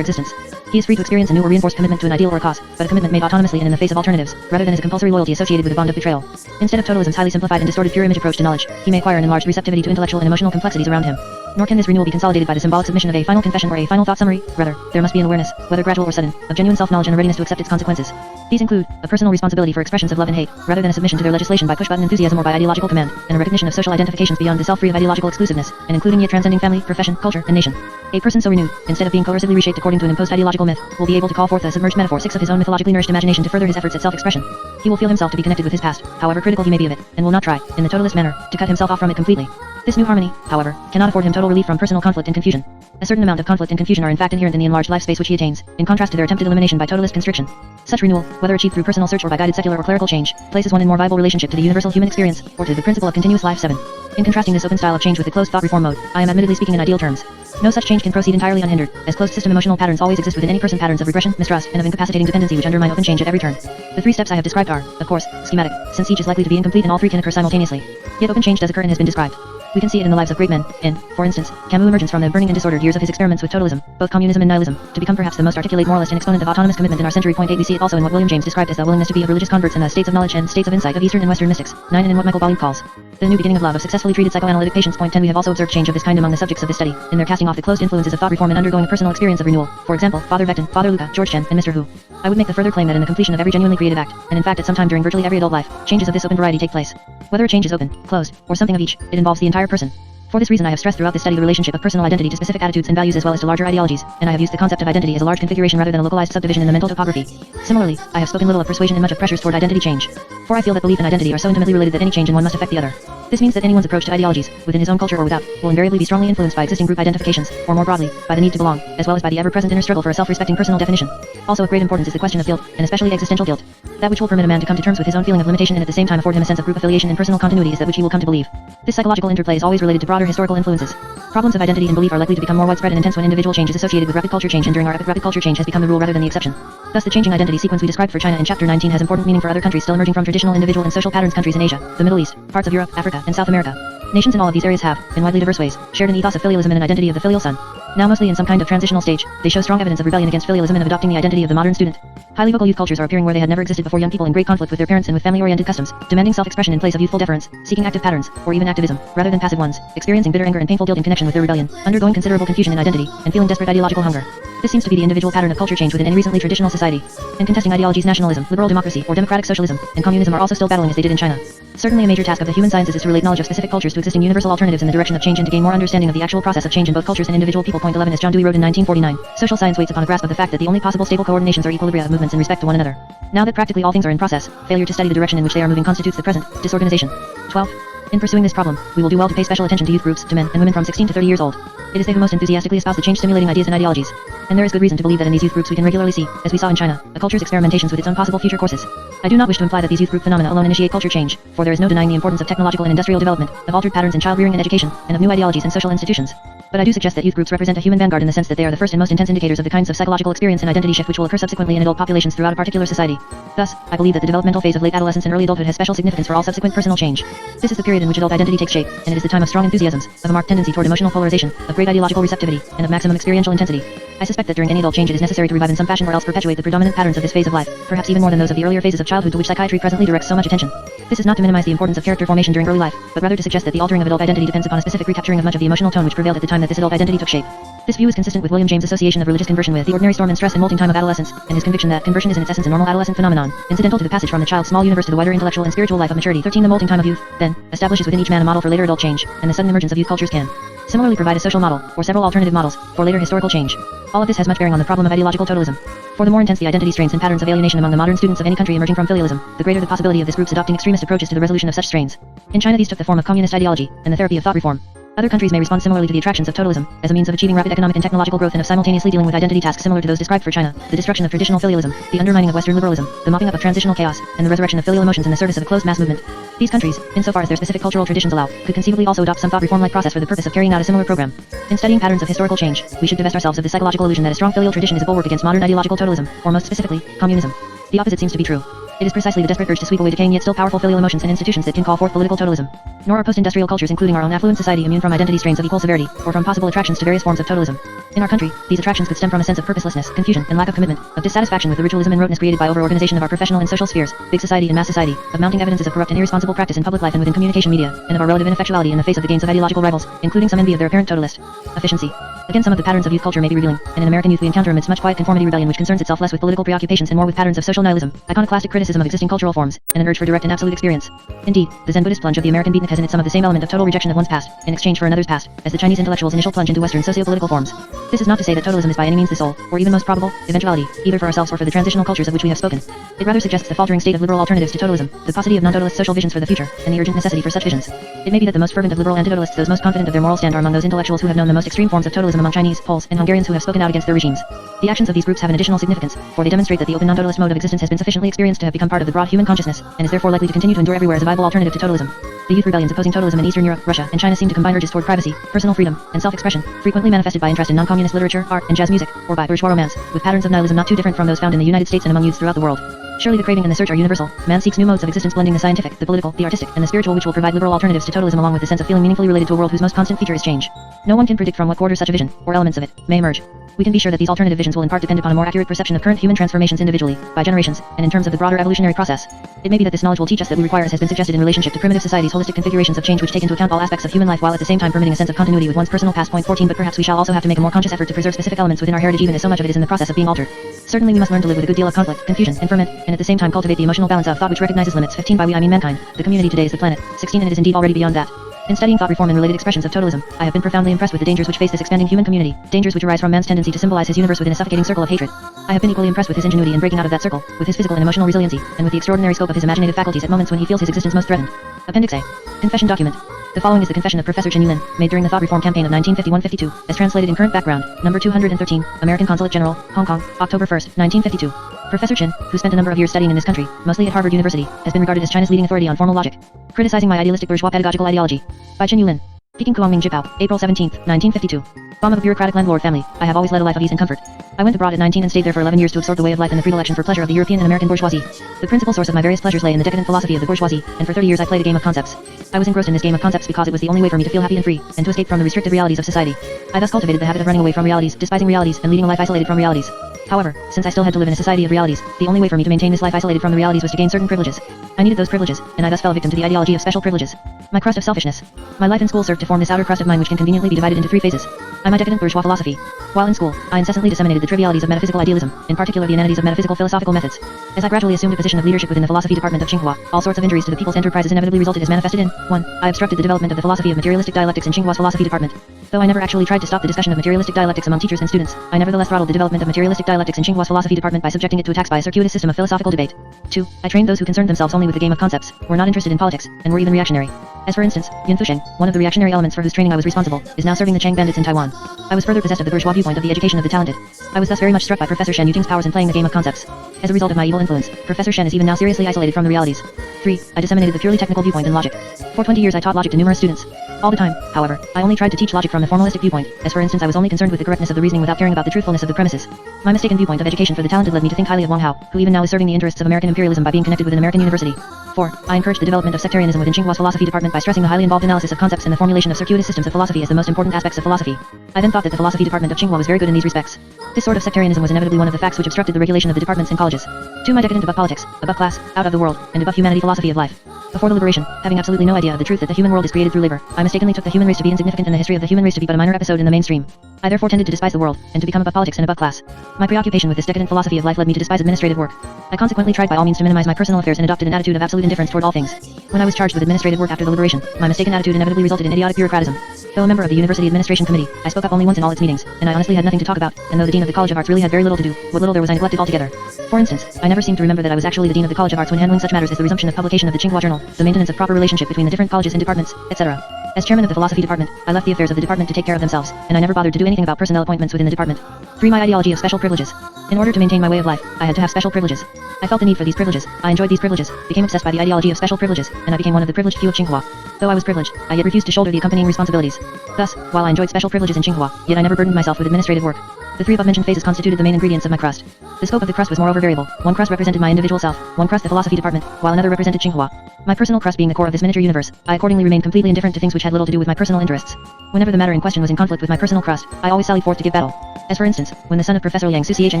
existence. He is free to experience a new or reinforced commitment to an ideal or a cause, but a commitment made autonomously and in the face of alternatives, rather than as a compulsory loyalty associated with a bond of betrayal. Instead of totalism's highly simplified and distorted pure image approach to knowledge, he may acquire an enlarged receptivity to intellectual and emotional complexities around him. Nor can this renewal be consolidated by the symbolic submission of a final confession or a final thought summary. Rather, there must be an awareness, whether gradual or sudden, of genuine self-knowledge and a readiness to accept its consequences. These include a personal responsibility for expressions of love and hate, rather than a submission to their legislation by push-button enthusiasm or by ideological command, and a recognition of social identifications beyond the self free of ideological exclusiveness, and including yet transcending family, profession, culture, and nation. A person so renewed, instead of being coercively reshaped according to an imposed ideological myth, will be able to call forth the submerged metaphor 6 of his own mythologically nourished imagination to further his efforts at self-expression. He will feel himself to be connected with his past, however critical he may be of it, and will not try, in the totalist manner, to cut himself off from it completely. This new harmony, however, cannot afford him total relief from personal conflict and confusion. A certain amount of conflict and confusion are in fact inherent in the enlarged life space which he attains, in contrast to their attempted elimination by totalist constriction. Such renewal, whether achieved through personal search or by guided secular or clerical change, places one in more viable relationship to the universal human experience, or to the principle of continuous life. 7. In contrasting this open style of change with the closed thought reform mode, I am admittedly speaking in ideal terms. No such change can proceed entirely unhindered, as closed system emotional patterns always exist within any person, patterns of regression, mistrust, and of incapacitating dependency which undermine open change at every turn. The 3 steps I have described are, of course, schematic, since each is likely to be incomplete and all 3 can occur simultaneously. Yet open change does occur and has been described. We can see it in the lives of great men, in, for instance, Camus' emergence from the burning and disordered years of his experiments with totalism, both communism and nihilism, to become perhaps the most articulate moralist and exponent of autonomous commitment in our century. Point 8. We see it also in what William James described as the willingness to be of religious converts and the states of knowledge and states of insight of Eastern and Western mystics. 9. And in what Michael Ballard calls the new beginning of love of successfully treated psychoanalytic patients. Point 10. We have also observed change of this kind among the subjects of this study, in their casting off the closed influences of thought reform and undergoing a personal experience of renewal. For example, Father Vectin, Father Luca, George Chen, and Mr. Hu. I would make the further claim that in the completion of every genuinely creative act, and in fact at some time during virtually every adult life, changes of this open variety take place. Whether a change is open, closed, or something of each, it involves the entire person. For this reason I have stressed throughout this study the relationship of personal identity to specific attitudes and values as well as to larger ideologies, and I have used the concept of identity as a large configuration rather than a localized subdivision in the mental topography. Similarly, I have spoken little of persuasion and much of pressures toward identity change. For I feel that belief and identity are so intimately related that any change in one must affect the other. This means that anyone's approach to ideologies, within his own culture or without, will invariably be strongly influenced by existing group identifications, or more broadly, by the need to belong, as well as by the ever-present inner struggle for a self-respecting personal definition. Also of great importance is the question of guilt, and especially existential guilt. That which will permit a man to come to terms with his own feeling of limitation and at the same time afford him a sense of group affiliation and personal continuity is that which he will come to believe. This psychological interplay is always related to broader historical influences. Problems of identity and belief are likely to become more widespread and intense when individual change is associated with rapid culture change, and during our epoch rapid culture change has become the rule rather than the exception. Thus the changing identity sequence we described for China in Chapter 19 has important meaning for other countries still emerging from traditional individual and social patterns, countries in Asia, the Middle East, parts of Europe, Africa, and South America. Nations in all of these areas have, in widely diverse ways, shared an ethos of filialism and an identity of the filial son. Now mostly in some kind of transitional stage, they show strong evidence of rebellion against filialism and of adopting the identity of the modern student. Highly vocal youth cultures are appearing where they had never existed before, young people in great conflict with their parents and with family-oriented customs, demanding self-expression in place of youthful deference, seeking active patterns, or even activism, rather than passive ones, experiencing bitter anger and painful guilt in connection with their rebellion, undergoing considerable confusion in identity, and feeling desperate ideological hunger. This seems to be the individual pattern of culture change within any recently traditional society. In contesting ideologies, nationalism, liberal democracy, or democratic socialism, and communism are also still battling as they did in China. Certainly a major task of the human sciences is to relate knowledge of specific cultures to existing universal alternatives in the direction of change and to gain more understanding of the actual process of change in both cultures and individual people. Point 11. As John Dewey wrote in 1949, social science waits upon a grasp of the fact that the only possible stable coordinations are equilibria of movements in respect to one another. Now that practically all things are in process, failure to study the direction in which they are moving constitutes the present disorganization. 12. In pursuing this problem, we will do well to pay special attention to youth groups, to men and women from 16 to 30 years old. It is they who most enthusiastically espouse the change-stimulating ideas and ideologies. And there is good reason to believe that in these youth groups we can regularly see, as we saw in China, a culture's experimentations with its own possible future courses. I do not wish to imply that these youth group phenomena alone initiate culture change, for there is no denying the importance of technological and industrial development, of altered patterns in child rearing and education, and of new ideologies and social institutions. But I do suggest that youth groups represent a human vanguard in the sense that they are the first and most intense indicators of the kinds of psychological experience and identity shift which will occur subsequently in adult populations throughout a particular society. Thus, I believe that the developmental phase of late adolescence and early adulthood has special significance for all subsequent personal change. This is the period in which adult identity takes shape, and it is the time of strong enthusiasms, of a marked tendency toward emotional polarization, of great ideological receptivity, and of maximum experiential intensity. I suspect that during any adult change it is necessary to revive in some fashion or else perpetuate the predominant patterns of this phase of life, perhaps even more than those of the earlier phases of childhood to which psychiatry presently directs so much attention. This is not to minimize the importance of character formation during early life, but rather to suggest that the altering of adult identity depends upon a specific recapturing of much of the emotional tone which prevailed at the time that this adult identity took shape. This view is consistent with William James' association of religious conversion with the ordinary storm and stress and molting time of adolescence, and his conviction that conversion is in its essence a normal adolescent phenomenon, incidental to the passage from the child's small universe to the wider intellectual and spiritual life of maturity. 13. The molting time of youth, then, establishes within each man a model for later adult change, and the sudden emergence of youth cultures can similarly provide a social model, or several alternative models, for later historical change. All of this has much bearing on the problem of ideological totalism. For the more intense the identity strains and patterns of alienation among the modern students of any country emerging from filialism, the greater the possibility of this group's adopting extremist approaches to the resolution of such strains. In China these took the form of communist ideology, and the therapy of thought reform. Other countries may respond similarly to the attractions of totalism, as a means of achieving rapid economic and technological growth and of simultaneously dealing with identity tasks similar to those described for China, the destruction of traditional filialism, the undermining of Western liberalism, the mopping up of transitional chaos, and the resurrection of filial emotions in the service of a closed mass movement. These countries, insofar as their specific cultural traditions allow, could conceivably also adopt some thought reform-like process for the purpose of carrying out a similar program. In studying patterns of historical change, we should divest ourselves of the psychological illusion that a strong filial tradition is a bulwark against modern ideological totalism, or most specifically, communism. The opposite seems to be true. It is precisely the desperate urge to sweep away decaying yet still powerful filial emotions and institutions that can call forth political totalism. Nor are post-industrial cultures including our own affluent society immune from identity strains of equal severity, or from possible attractions to various forms of totalism. In our country, these attractions could stem from a sense of purposelessness, confusion, and lack of commitment, of dissatisfaction with the ritualism and roteness created by over-organization of our professional and social spheres, big society and mass society, of mounting evidences of corrupt and irresponsible practice in public life and within communication media, and of our relative ineffectuality in the face of the gains of ideological rivals, including some envy of their apparent totalist efficiency. Again, some of the patterns of youth culture may be revealing, and in American youth we encounter amidst much quiet conformity rebellion which concerns itself less with political preoccupations and more with patterns of social nihilism, iconoclastic criticism of existing cultural forms, and an urge for direct and absolute experience. Indeed, the Zen Buddhist plunge of the American beatnik has in it some of the same element of total rejection of one's past, in exchange for another's past, as the Chinese intellectual's initial plunge into Western socio-political forms. This is not to say that totalism is by any means the sole, or even most probable, eventuality, either for ourselves or for the transitional cultures of which we have spoken. It rather suggests the faltering state of liberal alternatives to totalism, the paucity of non-totalist social visions for the future, and the urgent necessity for such visions. It may be that the most fervent of liberal anti-totalists, those most confident of their moral stand, are among those intellectuals who have known the most extreme forms of totalism among Chinese, Poles, and Hungarians who have spoken out against their regimes. The actions of these groups have an additional significance, for they demonstrate that the open non-totalist mode of existence has been sufficiently experienced to have become part of the broad human consciousness, and is therefore likely to continue to endure everywhere as a viable alternative to totalism. The youth rebellions opposing totalism in Eastern Europe, Russia, and China seem to combine urges toward privacy, personal freedom, and self-expression, frequently manifested by interest in non-communist literature, art, and jazz music, or by bourgeois romance, with patterns of nihilism not too different from those found in the United States and among youths throughout the world. Surely the craving and the search are universal. Man seeks new modes of existence blending the scientific, the political, the artistic, and the spiritual which will provide liberal alternatives to totalism along with the sense of feeling meaningfully related to a world whose most constant feature is change. No one can predict from what quarter such a vision, or elements of it, may emerge. We can be sure that these alternative visions will in part depend upon a more accurate perception of current human transformations individually, by generations, and in terms of the broader evolutionary process. It may be that this knowledge will teach us that we require, as has been suggested in relationship to primitive societies, holistic configurations of change which take into account all aspects of human life while at the same time permitting a sense of continuity with one's personal past. Point 14. But perhaps we shall also have to make a more conscious effort to preserve specific elements within our heritage even as so much of it is in the process of being altered. Certainly we must learn to live with a good deal of conflict, confusion, and ferment, and at the same time cultivate the emotional balance of thought which recognizes limits. 15. By we I mean mankind. The community today is the planet. 16. And it is indeed already beyond that. In studying thought reform and related expressions of totalism, I have been profoundly impressed with the dangers which face this expanding human community, dangers which arise from man's tendency to symbolize his universe within a suffocating circle of hatred. I have been equally impressed with his ingenuity in breaking out of that circle, with his physical and emotional resiliency, and with the extraordinary scope of his imaginative faculties at moments when he feels his existence most threatened. Appendix A. Confession document. The following is the confession of Professor Chen Yulin, made during the thought reform campaign of 1951-52, as translated in current background, number 213, American Consulate General, Hong Kong, October 1, 1952. Professor Chen, who spent a number of years studying in this country, mostly at Harvard University, has been regarded as China's leading authority on formal logic. Criticizing my idealistic bourgeois pedagogical ideology. By Chen Yulin. Peking Kuangming Jipao, April 17, 1952. Bomb of a bureaucratic landlord family, I have always led a life of ease and comfort. I went abroad at 19 and stayed there for 11 years to absorb the way of life and the predilection for pleasure of the European and American bourgeoisie. The principal source of my various pleasures lay in the decadent philosophy of the bourgeoisie, and for 30 years I played a game of concepts. I was engrossed in this game of concepts because it was the only way for me to feel happy and free, and to escape from the restricted realities of society. I thus cultivated the habit of running away from realities, despising realities, and leading a life isolated from realities. However, since I still had to live in a society of realities, the only way for me to maintain this life isolated from the realities was to gain certain privileges. I needed those privileges, and I thus fell victim to the ideology of special privileges. My crust of selfishness. My life in school served to form this outer crust of mine which can conveniently be divided into three phases. My decadent bourgeois philosophy. While in school, I incessantly disseminated the trivialities of metaphysical idealism, in particular the inanities of metaphysical philosophical methods. As I gradually assumed a position of leadership within the philosophy department of Tsinghua, all sorts of injuries to the people's enterprises inevitably resulted as manifested in 1. I obstructed the development of the philosophy of materialistic dialectics in Tsinghua's philosophy department. Though I never actually tried to stop the discussion of materialistic dialectics among teachers and students, I nevertheless throttled the development of materialistic dialectics in Tsinghua philosophy department by subjecting it to attacks by a circuitous system of philosophical debate. 2. I trained those who concerned themselves only with the game of concepts, were not interested in politics, and were even reactionary. As for instance, Yun Fusheng, one of the reactionary elements for whose training I was responsible, is now serving the Chang bandits in Taiwan. I was further possessed of the bourgeois viewpoint of the education of the talented. I was thus very much struck by Professor Shen Yuting's powers in playing the game of concepts. As a result of my evil influence, Professor Shen is even now seriously isolated from the realities. 3. I disseminated the purely technical viewpoint in logic. For 20 years I taught logic to numerous students. All the time, however, I only tried to teach logic from the formalistic viewpoint, as for instance I was only concerned with the correctness of the reasoning without caring about the truthfulness of the premises. My mistaken viewpoint of education for the talented led me to think highly of Wang Hao, who even now is serving the interests of American imperialism by being connected with an American university. 4. I encouraged the development of sectarianism within Tsinghua's philosophy department by stressing the highly involved analysis of concepts and the formulation of circuitous systems of philosophy as the most important aspects of philosophy. I then thought that the philosophy department of Tsinghua was very good in these respects. This sort of sectarianism was inevitably one of the facts which obstructed the regulation of the departments in colleges. 2. My decadent above politics, above class, out of the world, and above humanity philosophy of life. Before the liberation, having absolutely no idea of the truth that the human world is created through labor, I mistakenly took the human race to be insignificant and the history of the human race to be but a minor episode in the mainstream. I therefore tended to despise the world, and to become above politics and above class. My preoccupation with this decadent philosophy of life led me to despise administrative work. I consequently tried by all means to minimize my personal affairs and adopted an attitude of absolute indifference toward all things. When I was charged with administrative work after the liberation, my mistaken attitude inevitably resulted in idiotic bureaucratism. Though a member of the University Administration Committee, I spoke up only once in all its meetings, and I honestly had nothing to talk about, and though the Dean of the College of Arts really had very little to do, what little there was I neglected altogether. For instance, I never seemed to remember that I was actually the Dean of the College of Arts when handling such matters as the resumption of publication of the Tsinghua Journal, the maintenance of proper relationship between the different colleges and departments, etc. As chairman of the philosophy department, I left the affairs of the department to take care of themselves, and I never bothered to do anything about personnel appointments within the department. 3. My ideology of special privileges. In order to maintain my way of life, I had to have special privileges. I felt the need for these privileges, I enjoyed these privileges, became obsessed by the ideology of special privileges, and I became one of the privileged few of Tsinghua. Though I was privileged, I yet refused to shoulder the accompanying responsibilities. Thus, while I enjoyed special privileges in Tsinghua, yet I never burdened myself with administrative work. The 3 above-mentioned phases constituted the main ingredients of my crust. The scope of the crust was moreover variable. One crust represented my individual self, one crust the philosophy department, while another represented Tsinghua. My personal crust being the core of this miniature universe, I accordingly remained completely indifferent to things which had little to do with my personal interests. Whenever the matter in question was in conflict with my personal crust, I always sallied forth to give battle. As for instance, when the son of Professor Liang Suciation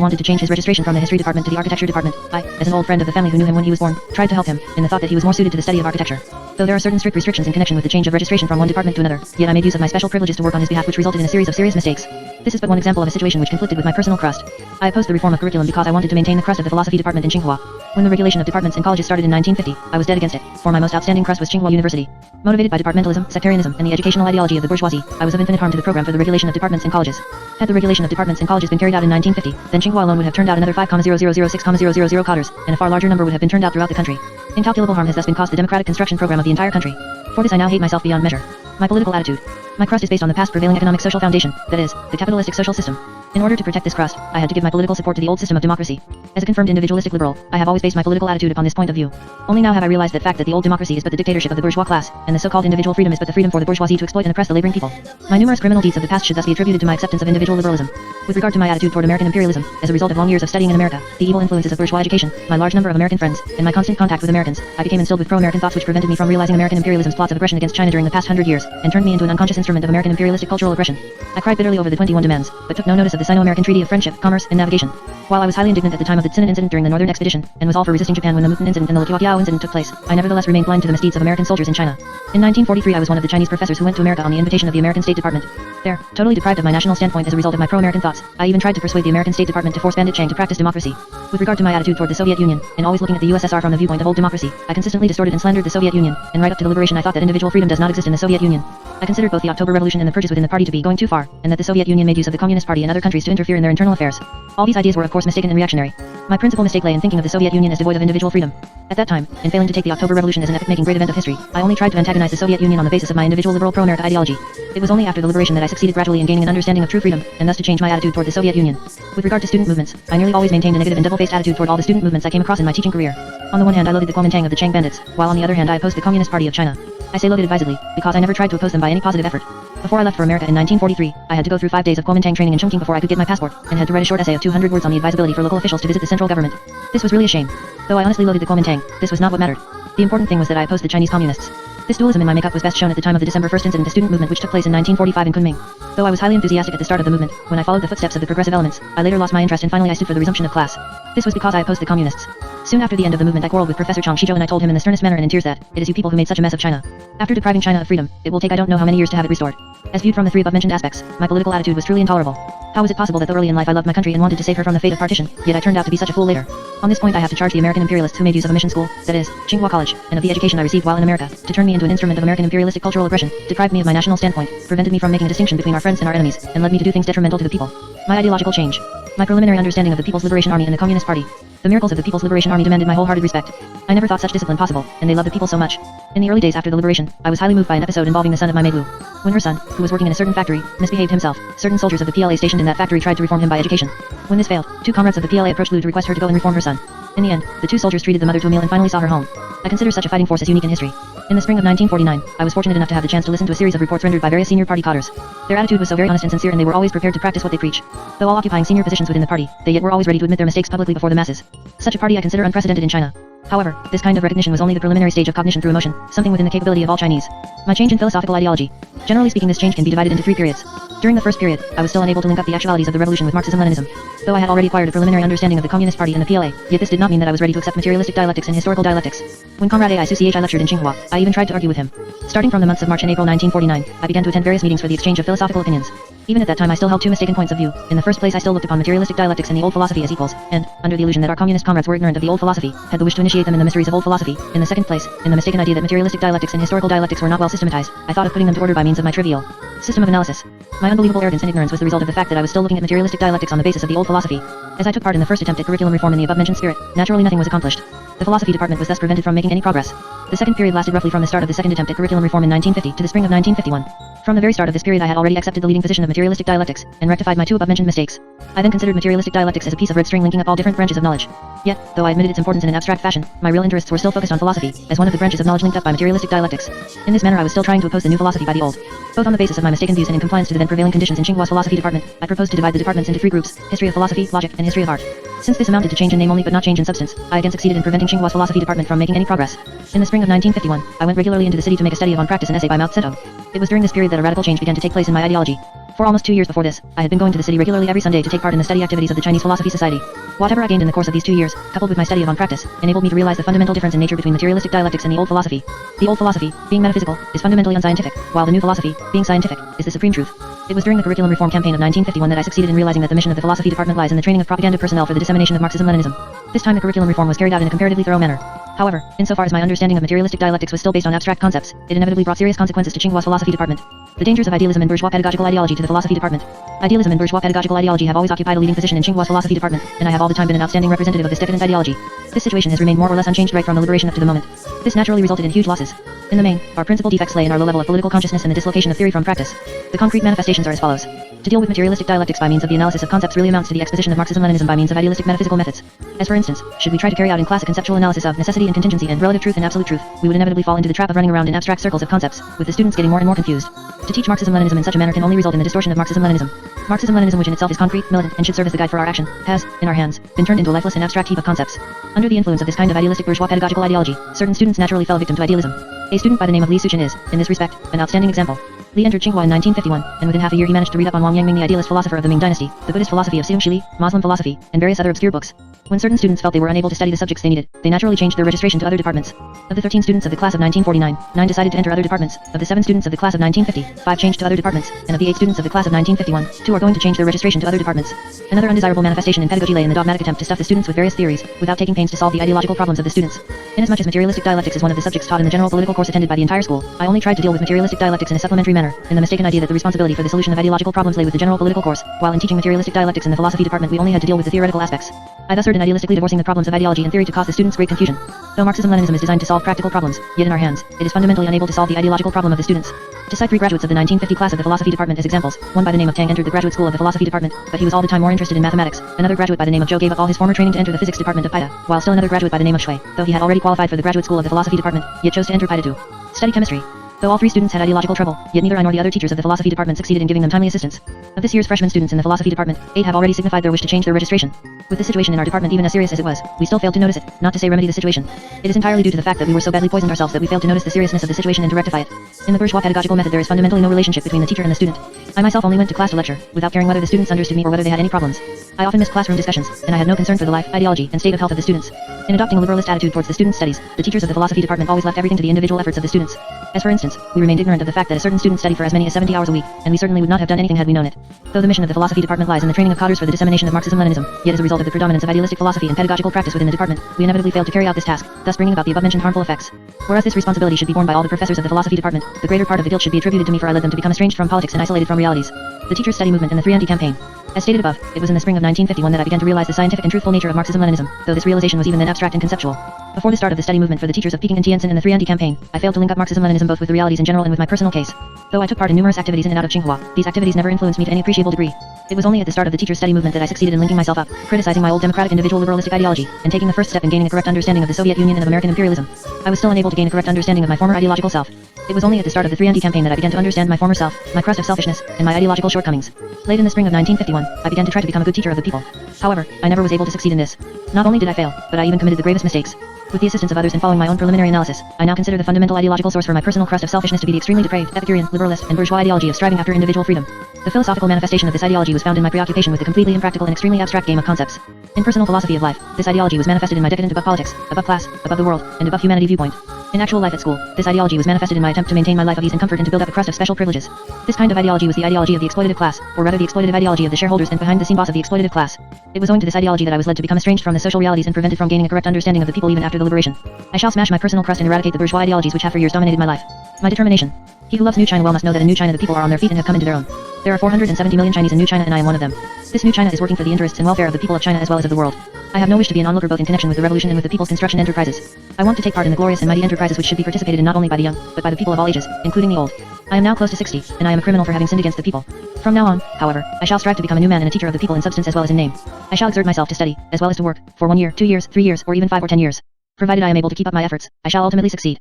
wanted to change his registration from the history department to the architecture department, I, as an old friend of the family who knew him when he was born, tried to help him, in the thought that he was more suited to the study of architecture. Though there are certain strict restrictions in connection with the change of registration from one department to another, yet I made use of my special privileges to work on his behalf, which resulted in a series of serious mistakes. This is but one example of a situation which conflicted with my personal crust. I opposed the reform of curriculum because I wanted to maintain the crust of the philosophy department in Tsinghua. When the regulation of departments and colleges started in 1950, I was dead against it, for my most outstanding crust was Tsinghua University. Motivated by departmentalism, sectarianism, and the educational ideology of the bourgeoisie, I was of infinite harm to the program for the regulation of departments and colleges. Had the regulation of departments and colleges been carried out in 1950, then Tsinghua alone would have turned out another 5,0006,000 cadres, and a far larger number would have been turned out throughout the country. Incalculable harm has thus been caused the democratic construction program of the entire country. For this I now hate myself beyond measure. My political attitude. My crust is based on the past prevailing economic social foundation, that is, the capitalistic social system. In order to protect this crust, I had to give my political support to the old system of democracy. As a confirmed individualistic liberal, I have always based my political attitude upon this point of view. Only now have I realized that the old democracy is but the dictatorship of the bourgeois class, and the so-called individual freedom is but the freedom for the bourgeoisie to exploit and oppress the laboring people. My numerous criminal deeds of the past should thus be attributed to my acceptance of individual liberalism. With regard to my attitude toward American imperialism, as a result of long years of studying in America, the evil influences of bourgeois education, my large number of American friends, and my constant contact with Americans, I became instilled with pro-American thoughts which prevented me from realizing American imperialism's plots of aggression against China during the past 100 years, and turned me into an unconscious instrument of American imperialistic cultural aggression. I cried bitterly over the 21 demands, but took no notice of the Sino-American Treaty of Friendship, Commerce, and Navigation. While I was highly indignant at the time of the Tsinnan incident during the Northern Expedition, and was all for resisting Japan when the Mukden incident and the Liuqiao incident took place, I nevertheless remained blind to the misdeeds of American soldiers in China. In 1943 I was one of the Chinese professors who went to America on the invitation of the American State Department. There, totally deprived of my national standpoint as a result of my pro-American thoughts, I even tried to persuade the American State Department to force Bandit Chang to practice democracy. With regard to my attitude toward the Soviet Union, and always looking at the USSR from the viewpoint of old democracy, I consistently distorted and slandered the Soviet Union, and right up to the liberation I thought that individual freedom does not exist in the Soviet Union. I considered both the October Revolution and the purges within the party to be going too far, and that the Soviet Union made use of the Communist Party and other countries to interfere in their internal affairs. All these ideas were of course mistaken and reactionary. My principal mistake lay in thinking of the Soviet Union as devoid of individual freedom. At that time, in failing to take the October Revolution as an epic-making great event of history, I only tried to antagonize the Soviet Union on the basis of my individual liberal pro-America ideology. It was only after the liberation that I succeeded gradually in gaining an understanding of true freedom, and thus to change my attitude toward the Soviet Union. With regard to student movements, I nearly always maintained a negative and double-faced attitude toward all the student movements I came across in my teaching career. On the one hand I loathed the Kuomintang of the Chang bandits, while on the other hand I opposed the Communist Party of China. I say loathed advisedly, because I never tried to oppose them by any positive effort. Before I left for America in 1943, I had to go through 5 days of Kuomintang training in Chongqing before I could get my passport, and had to write a short essay of 200 words on the advisability for local officials to visit the central government. This was really a shame. Though I honestly loathed the Kuomintang, this was not what mattered. The important thing was that I opposed the Chinese communists. This dualism in my makeup was best shown at the time of the December 1st incident, the student movement which took place in 1945 in Kunming. Though I was highly enthusiastic at the start of the movement, when I followed the footsteps of the progressive elements, I later lost my interest and finally I stood for the resumption of class. This was because I opposed the communists. Soon after the end of the movement I quarreled with Professor Chang Shizhou and I told him in the sternest manner and in tears that, it is you people who made such a mess of China. After depriving China of freedom, it will take I don't know how many years to have it restored. As viewed from the 3 above-mentioned aspects, my political attitude was truly intolerable. How was it possible that though early in life I loved my country and wanted to save her from the fate of partition, yet I turned out to be such a fool later? On this point I have to charge the American imperialists who made use of a mission school, that is, Tsinghua College, and of the education I received while in America, to turn me into an instrument of American imperialistic cultural aggression, deprived me of my national standpoint, prevented me from making a distinction between our friends and our enemies, and led me to do things detrimental to the people. My ideological change. My preliminary understanding of the People's Liberation Army and the Communist Party. The miracles of the People's Liberation Army demanded my wholehearted respect. I never thought such discipline possible, and they loved the people so much. In the early days after the liberation, I was highly moved by an episode involving the son of my Maiglu. When her son, who was working in a certain factory, misbehaved himself, certain soldiers of the PLA stationed in that factory tried to reform him by education. When this failed, 2 comrades of the PLA approached Lu to request her to go and reform her son. In the end, the 2 soldiers treated the mother to a meal and finally saw her home. I consider such a fighting force as unique in history. In the spring of 1949, I was fortunate enough to have the chance to listen to a series of reports rendered by various senior party cadres. Their attitude was so very honest and sincere and they were always prepared to practice what they preach. Though all occupying senior positions within the party, they yet were always ready to admit their mistakes publicly before the masses. Such a party I consider unprecedented in China. However, this kind of recognition was only the preliminary stage of cognition through emotion, something within the capability of all Chinese. My change in philosophical ideology. Generally speaking, this change can be divided into 3 periods. During the first period, I was still unable to link up the actualities of the revolution with Marxism-Leninism. Though I had already acquired a preliminary understanding of the Communist Party and the PLA, yet this did not mean that I was ready to accept materialistic dialectics and historical dialectics. When Comrade A.I. Suchi lectured in Tsinghua, I even tried to argue with him. Starting from the months of March and April 1949, I began to attend various meetings for the exchange of philosophical opinions. Even at that time I still held two mistaken points of view. In the first place I still looked upon materialistic dialectics and the old philosophy as equals, and, under the illusion that our communist comrades were ignorant of the old philosophy, had the wish to initiate them in the mysteries of old philosophy. In the second place, in the mistaken idea that materialistic dialectics and historical dialectics were not well systematized, I thought of putting them to order by means of my trivial system of analysis. My unbelievable arrogance and ignorance was the result of the fact that I was still looking at materialistic dialectics on the basis of the old philosophy. As I took part in the first attempt at curriculum reform in the above-mentioned spirit, naturally nothing was accomplished. The philosophy department was thus prevented from making any progress. The second period lasted roughly from the start of the second attempt at curriculum reform in 1950 to the spring of 1951. From the very start of this period I had already accepted the leading position of materialistic dialectics, and rectified my two above-mentioned mistakes. I then considered materialistic dialectics as a piece of red string linking up all different branches of knowledge. Yet, though I admitted its importance in an abstract fashion, my real interests were still focused on philosophy, as one of the branches of knowledge linked up by materialistic dialectics. In this manner I was still trying to oppose the new philosophy by the old. Both on the basis of my mistaken views and in compliance to the then prevailing conditions in Tsinghua's philosophy department, I proposed to divide the departments into three groups: history of philosophy, logic, and history of art. Since this amounted to change in name only but not change in substance, I again succeeded in preventing Tsinghua's philosophy department from making any progress. In the spring of 1951, I went regularly into the city to make a study of On Practice, an essay by Mao Zedong. It was during this period that a radical change began to take place in my ideology. For almost 2 years before this, I had been going to the city regularly every Sunday to take part in the study activities of the Chinese Philosophy Society. Whatever I gained in the course of these 2 years, coupled with my study of On Practice, enabled me to realize the fundamental difference in nature between materialistic dialectics and the old philosophy. The old philosophy, being metaphysical, is fundamentally unscientific, while the new philosophy, being scientific, is the supreme truth. It was during the curriculum reform campaign of 1951 that I succeeded in realizing that the mission of the philosophy department lies in the training of propaganda personnel for the dissemination of Marxism-Leninism. This time the curriculum reform was carried out in a comparatively thorough manner. However, insofar as my understanding of materialistic dialectics was still based on abstract concepts, it inevitably brought serious consequences to Tsinghua's philosophy department. The dangers of idealism and bourgeois pedagogical ideology to the philosophy department. Idealism and bourgeois pedagogical ideology have always occupied a leading position in Tsinghua's philosophy department, and I have all the time been an outstanding representative of this decadent ideology. This situation has remained more or less unchanged right from the liberation up to the moment. This naturally resulted in huge losses. In the main, our principal defects lay in our low level of political consciousness and the dislocation of theory from practice. The concrete manifestations are as follows. To deal with materialistic dialectics by means of the analysis of concepts really amounts to the exposition of Marxism-Leninism by means of idealistic metaphysical methods. As for instance, should we try to carry out in class a conceptual analysis of necessity and contingency and relative truth and absolute truth, we would inevitably fall into the trap of running around in abstract circles of concepts, with the students getting more and more confused. To teach Marxism-Leninism in such a manner can only result in the distortion of Marxism-Leninism. Marxism-Leninism, which in itself is concrete, militant, and should serve as the guide for our action, has, in our hands, been turned into a lifeless and abstract heap of concepts. Under the influence of this kind of idealistic bourgeois pedagogical ideology, certain students naturally fell victim to idealism. A student by the name of Li Suchin is, in this respect, an outstanding example. Li entered Tsinghua in 1951, and within half a year he managed to read up on Wang Yangming, the idealist philosopher of the Ming Dynasty, the Buddhist philosophy of Seung Shili, Muslim philosophy, and various other obscure books. When certain students felt they were unable to study the subjects they needed, they naturally changed their registration to other departments. Of the 13 students of the class of 1949, 9 decided to enter other departments. Of the 7 students of the class of 1950, 5 changed to other departments, and of the 8 students of the class of 1951, 2 are going to change their registration to other departments. Another undesirable manifestation in pedagogy lay in the dogmatic attempt to stuff the students with various theories, without taking pains to solve the ideological problems of the students. Inasmuch as materialistic dialectics is one of the subjects taught in the general political course attended by the entire school, I only tried to deal with materialistic dialectics in a supplementary manner, in the mistaken idea that the responsibility for the solution of ideological problems lay with the general political course, while in teaching materialistic dialectics in the philosophy department we only had to deal with the theoretical aspects. I thus erred in idealistically divorcing the problems of ideology and theory to cause the students great confusion. Though Marxism-Leninism is designed to solve practical problems, yet in our hands, it is fundamentally unable to solve the ideological problem of the students. To cite 3 graduates of the 1950 class of the philosophy department as examples, one by the name of Tang entered the graduate school of the philosophy department, but he was all the time more interested in mathematics. Another graduate by the name of Zhou gave up all his former training to enter the physics department of PIDA, while still another graduate by the name of Shui, though he had already qualified for the graduate school of the philosophy department, yet chose to enter PIDA to study chemistry. Though all 3 students had ideological trouble, yet neither I nor the other teachers of the philosophy department succeeded in giving them timely assistance. Of this year's freshman students in the philosophy department, 8 have already signified their wish to change their registration. With the situation in our department even as serious as it was, we still failed to notice it, not to say remedy the situation. It is entirely due to the fact that we were so badly poisoned ourselves that we failed to notice the seriousness of the situation and to rectify it. In the bourgeois pedagogical method there is fundamentally no relationship between the teacher and the student. I myself only went to class to lecture, without caring whether the students understood me or whether they had any problems. I often missed classroom discussions, and I had no concern for the life, ideology, and state of health of the students. In adopting a liberalist attitude towards the students' studies, the teachers of the philosophy department always left everything to the individual efforts of the students. As for instance, we remained ignorant of the fact that a certain student studied for as many as 70 hours a week, and we certainly would not have done anything had we known it. Though the mission of the philosophy department lies in the training of cadres for the dissemination of Marxism-Leninism, yet as a result of the predominance of idealistic philosophy and pedagogical practice within the department, we inevitably failed to carry out this task, thus bringing about the above-mentioned harmful effects. Whereas this responsibility should be borne by all the professors of the philosophy department, the greater part of the guilt should be attributed to me, for I led them to become estranged from politics and isolated from realities. The teachers' study movement and the 3 anti-campaign. As stated above, it was in the spring of 1951 that I began to realize the scientific and truthful nature of Marxism-Leninism, though this realization was even then abstract and conceptual. Before the start of the study movement for the teachers of Peking and Tientsin and the 3 anti-campaign, I failed to link up Marxism-Leninism both with the realities in general and with my personal case. Though I took part in numerous activities in and out of Tsinghua, these activities never influenced me to any appreciable degree. It was only at the start of the teachers' study movement that I succeeded in linking myself up, criticizing my old democratic individual liberalistic ideology, and taking the first step in gaining a correct understanding of the Soviet Union and of American imperialism. I was still unable to gain a correct understanding of my former ideological self. It was only at the start of the 3 anti-campaign that I began to understand my former self, my crust of selfishness, and my ideological shortcomings. Late in the spring of 1951, I began to try to become a good teacher of the people. However, I never was able to succeed in this. Not only did I fail, but I even committed the gravest mistakes. With the assistance of others and following my own preliminary analysis, I now consider the fundamental ideological source for my personal crust of selfishness to be the extremely depraved, Epicurean, liberalist, and bourgeois ideology of striving after individual freedom. The philosophical manifestation of this ideology was found in my preoccupation with the completely impractical and extremely abstract game of concepts. In personal philosophy of life, this ideology was manifested in my decadent above politics, above class, above the world, and above humanity viewpoint. In actual life at school, this ideology was manifested in my attempt to maintain my life of ease and comfort and to build up a crust of special privileges. This kind of ideology was the ideology of the exploitative class, or rather the exploitative ideology of the shareholders and behind-the-scene boss of the exploitative class. It was owing to this ideology that I was led to become estranged from the social realities and prevented from gaining a correct understanding of the people even after the liberation. I shall smash my personal crust and eradicate the bourgeois ideologies which have for years dominated my life. My determination. He who loves New China well must know that in New China the people are on their feet and have come into their own. There are 470 million Chinese in New China and I am one of them. This New China is working for the interests and welfare of the people of China as well as of the world. I have no wish to be an onlooker both in connection with the revolution and with the people's construction enterprises. I want to take part in the glorious and mighty enterprises which should be participated in not only by the young, but by the people of all ages, including the old. I am now close to 60, and I am a criminal for having sinned against the people. From now on, however, I shall strive to become a new man and a teacher of the people in substance as well as in name. I shall exert myself to study, as well as to work, for 1 year, 2 years, 3 years, or even 5 or 10 years. Provided I am able to keep up my efforts, I shall ultimately succeed.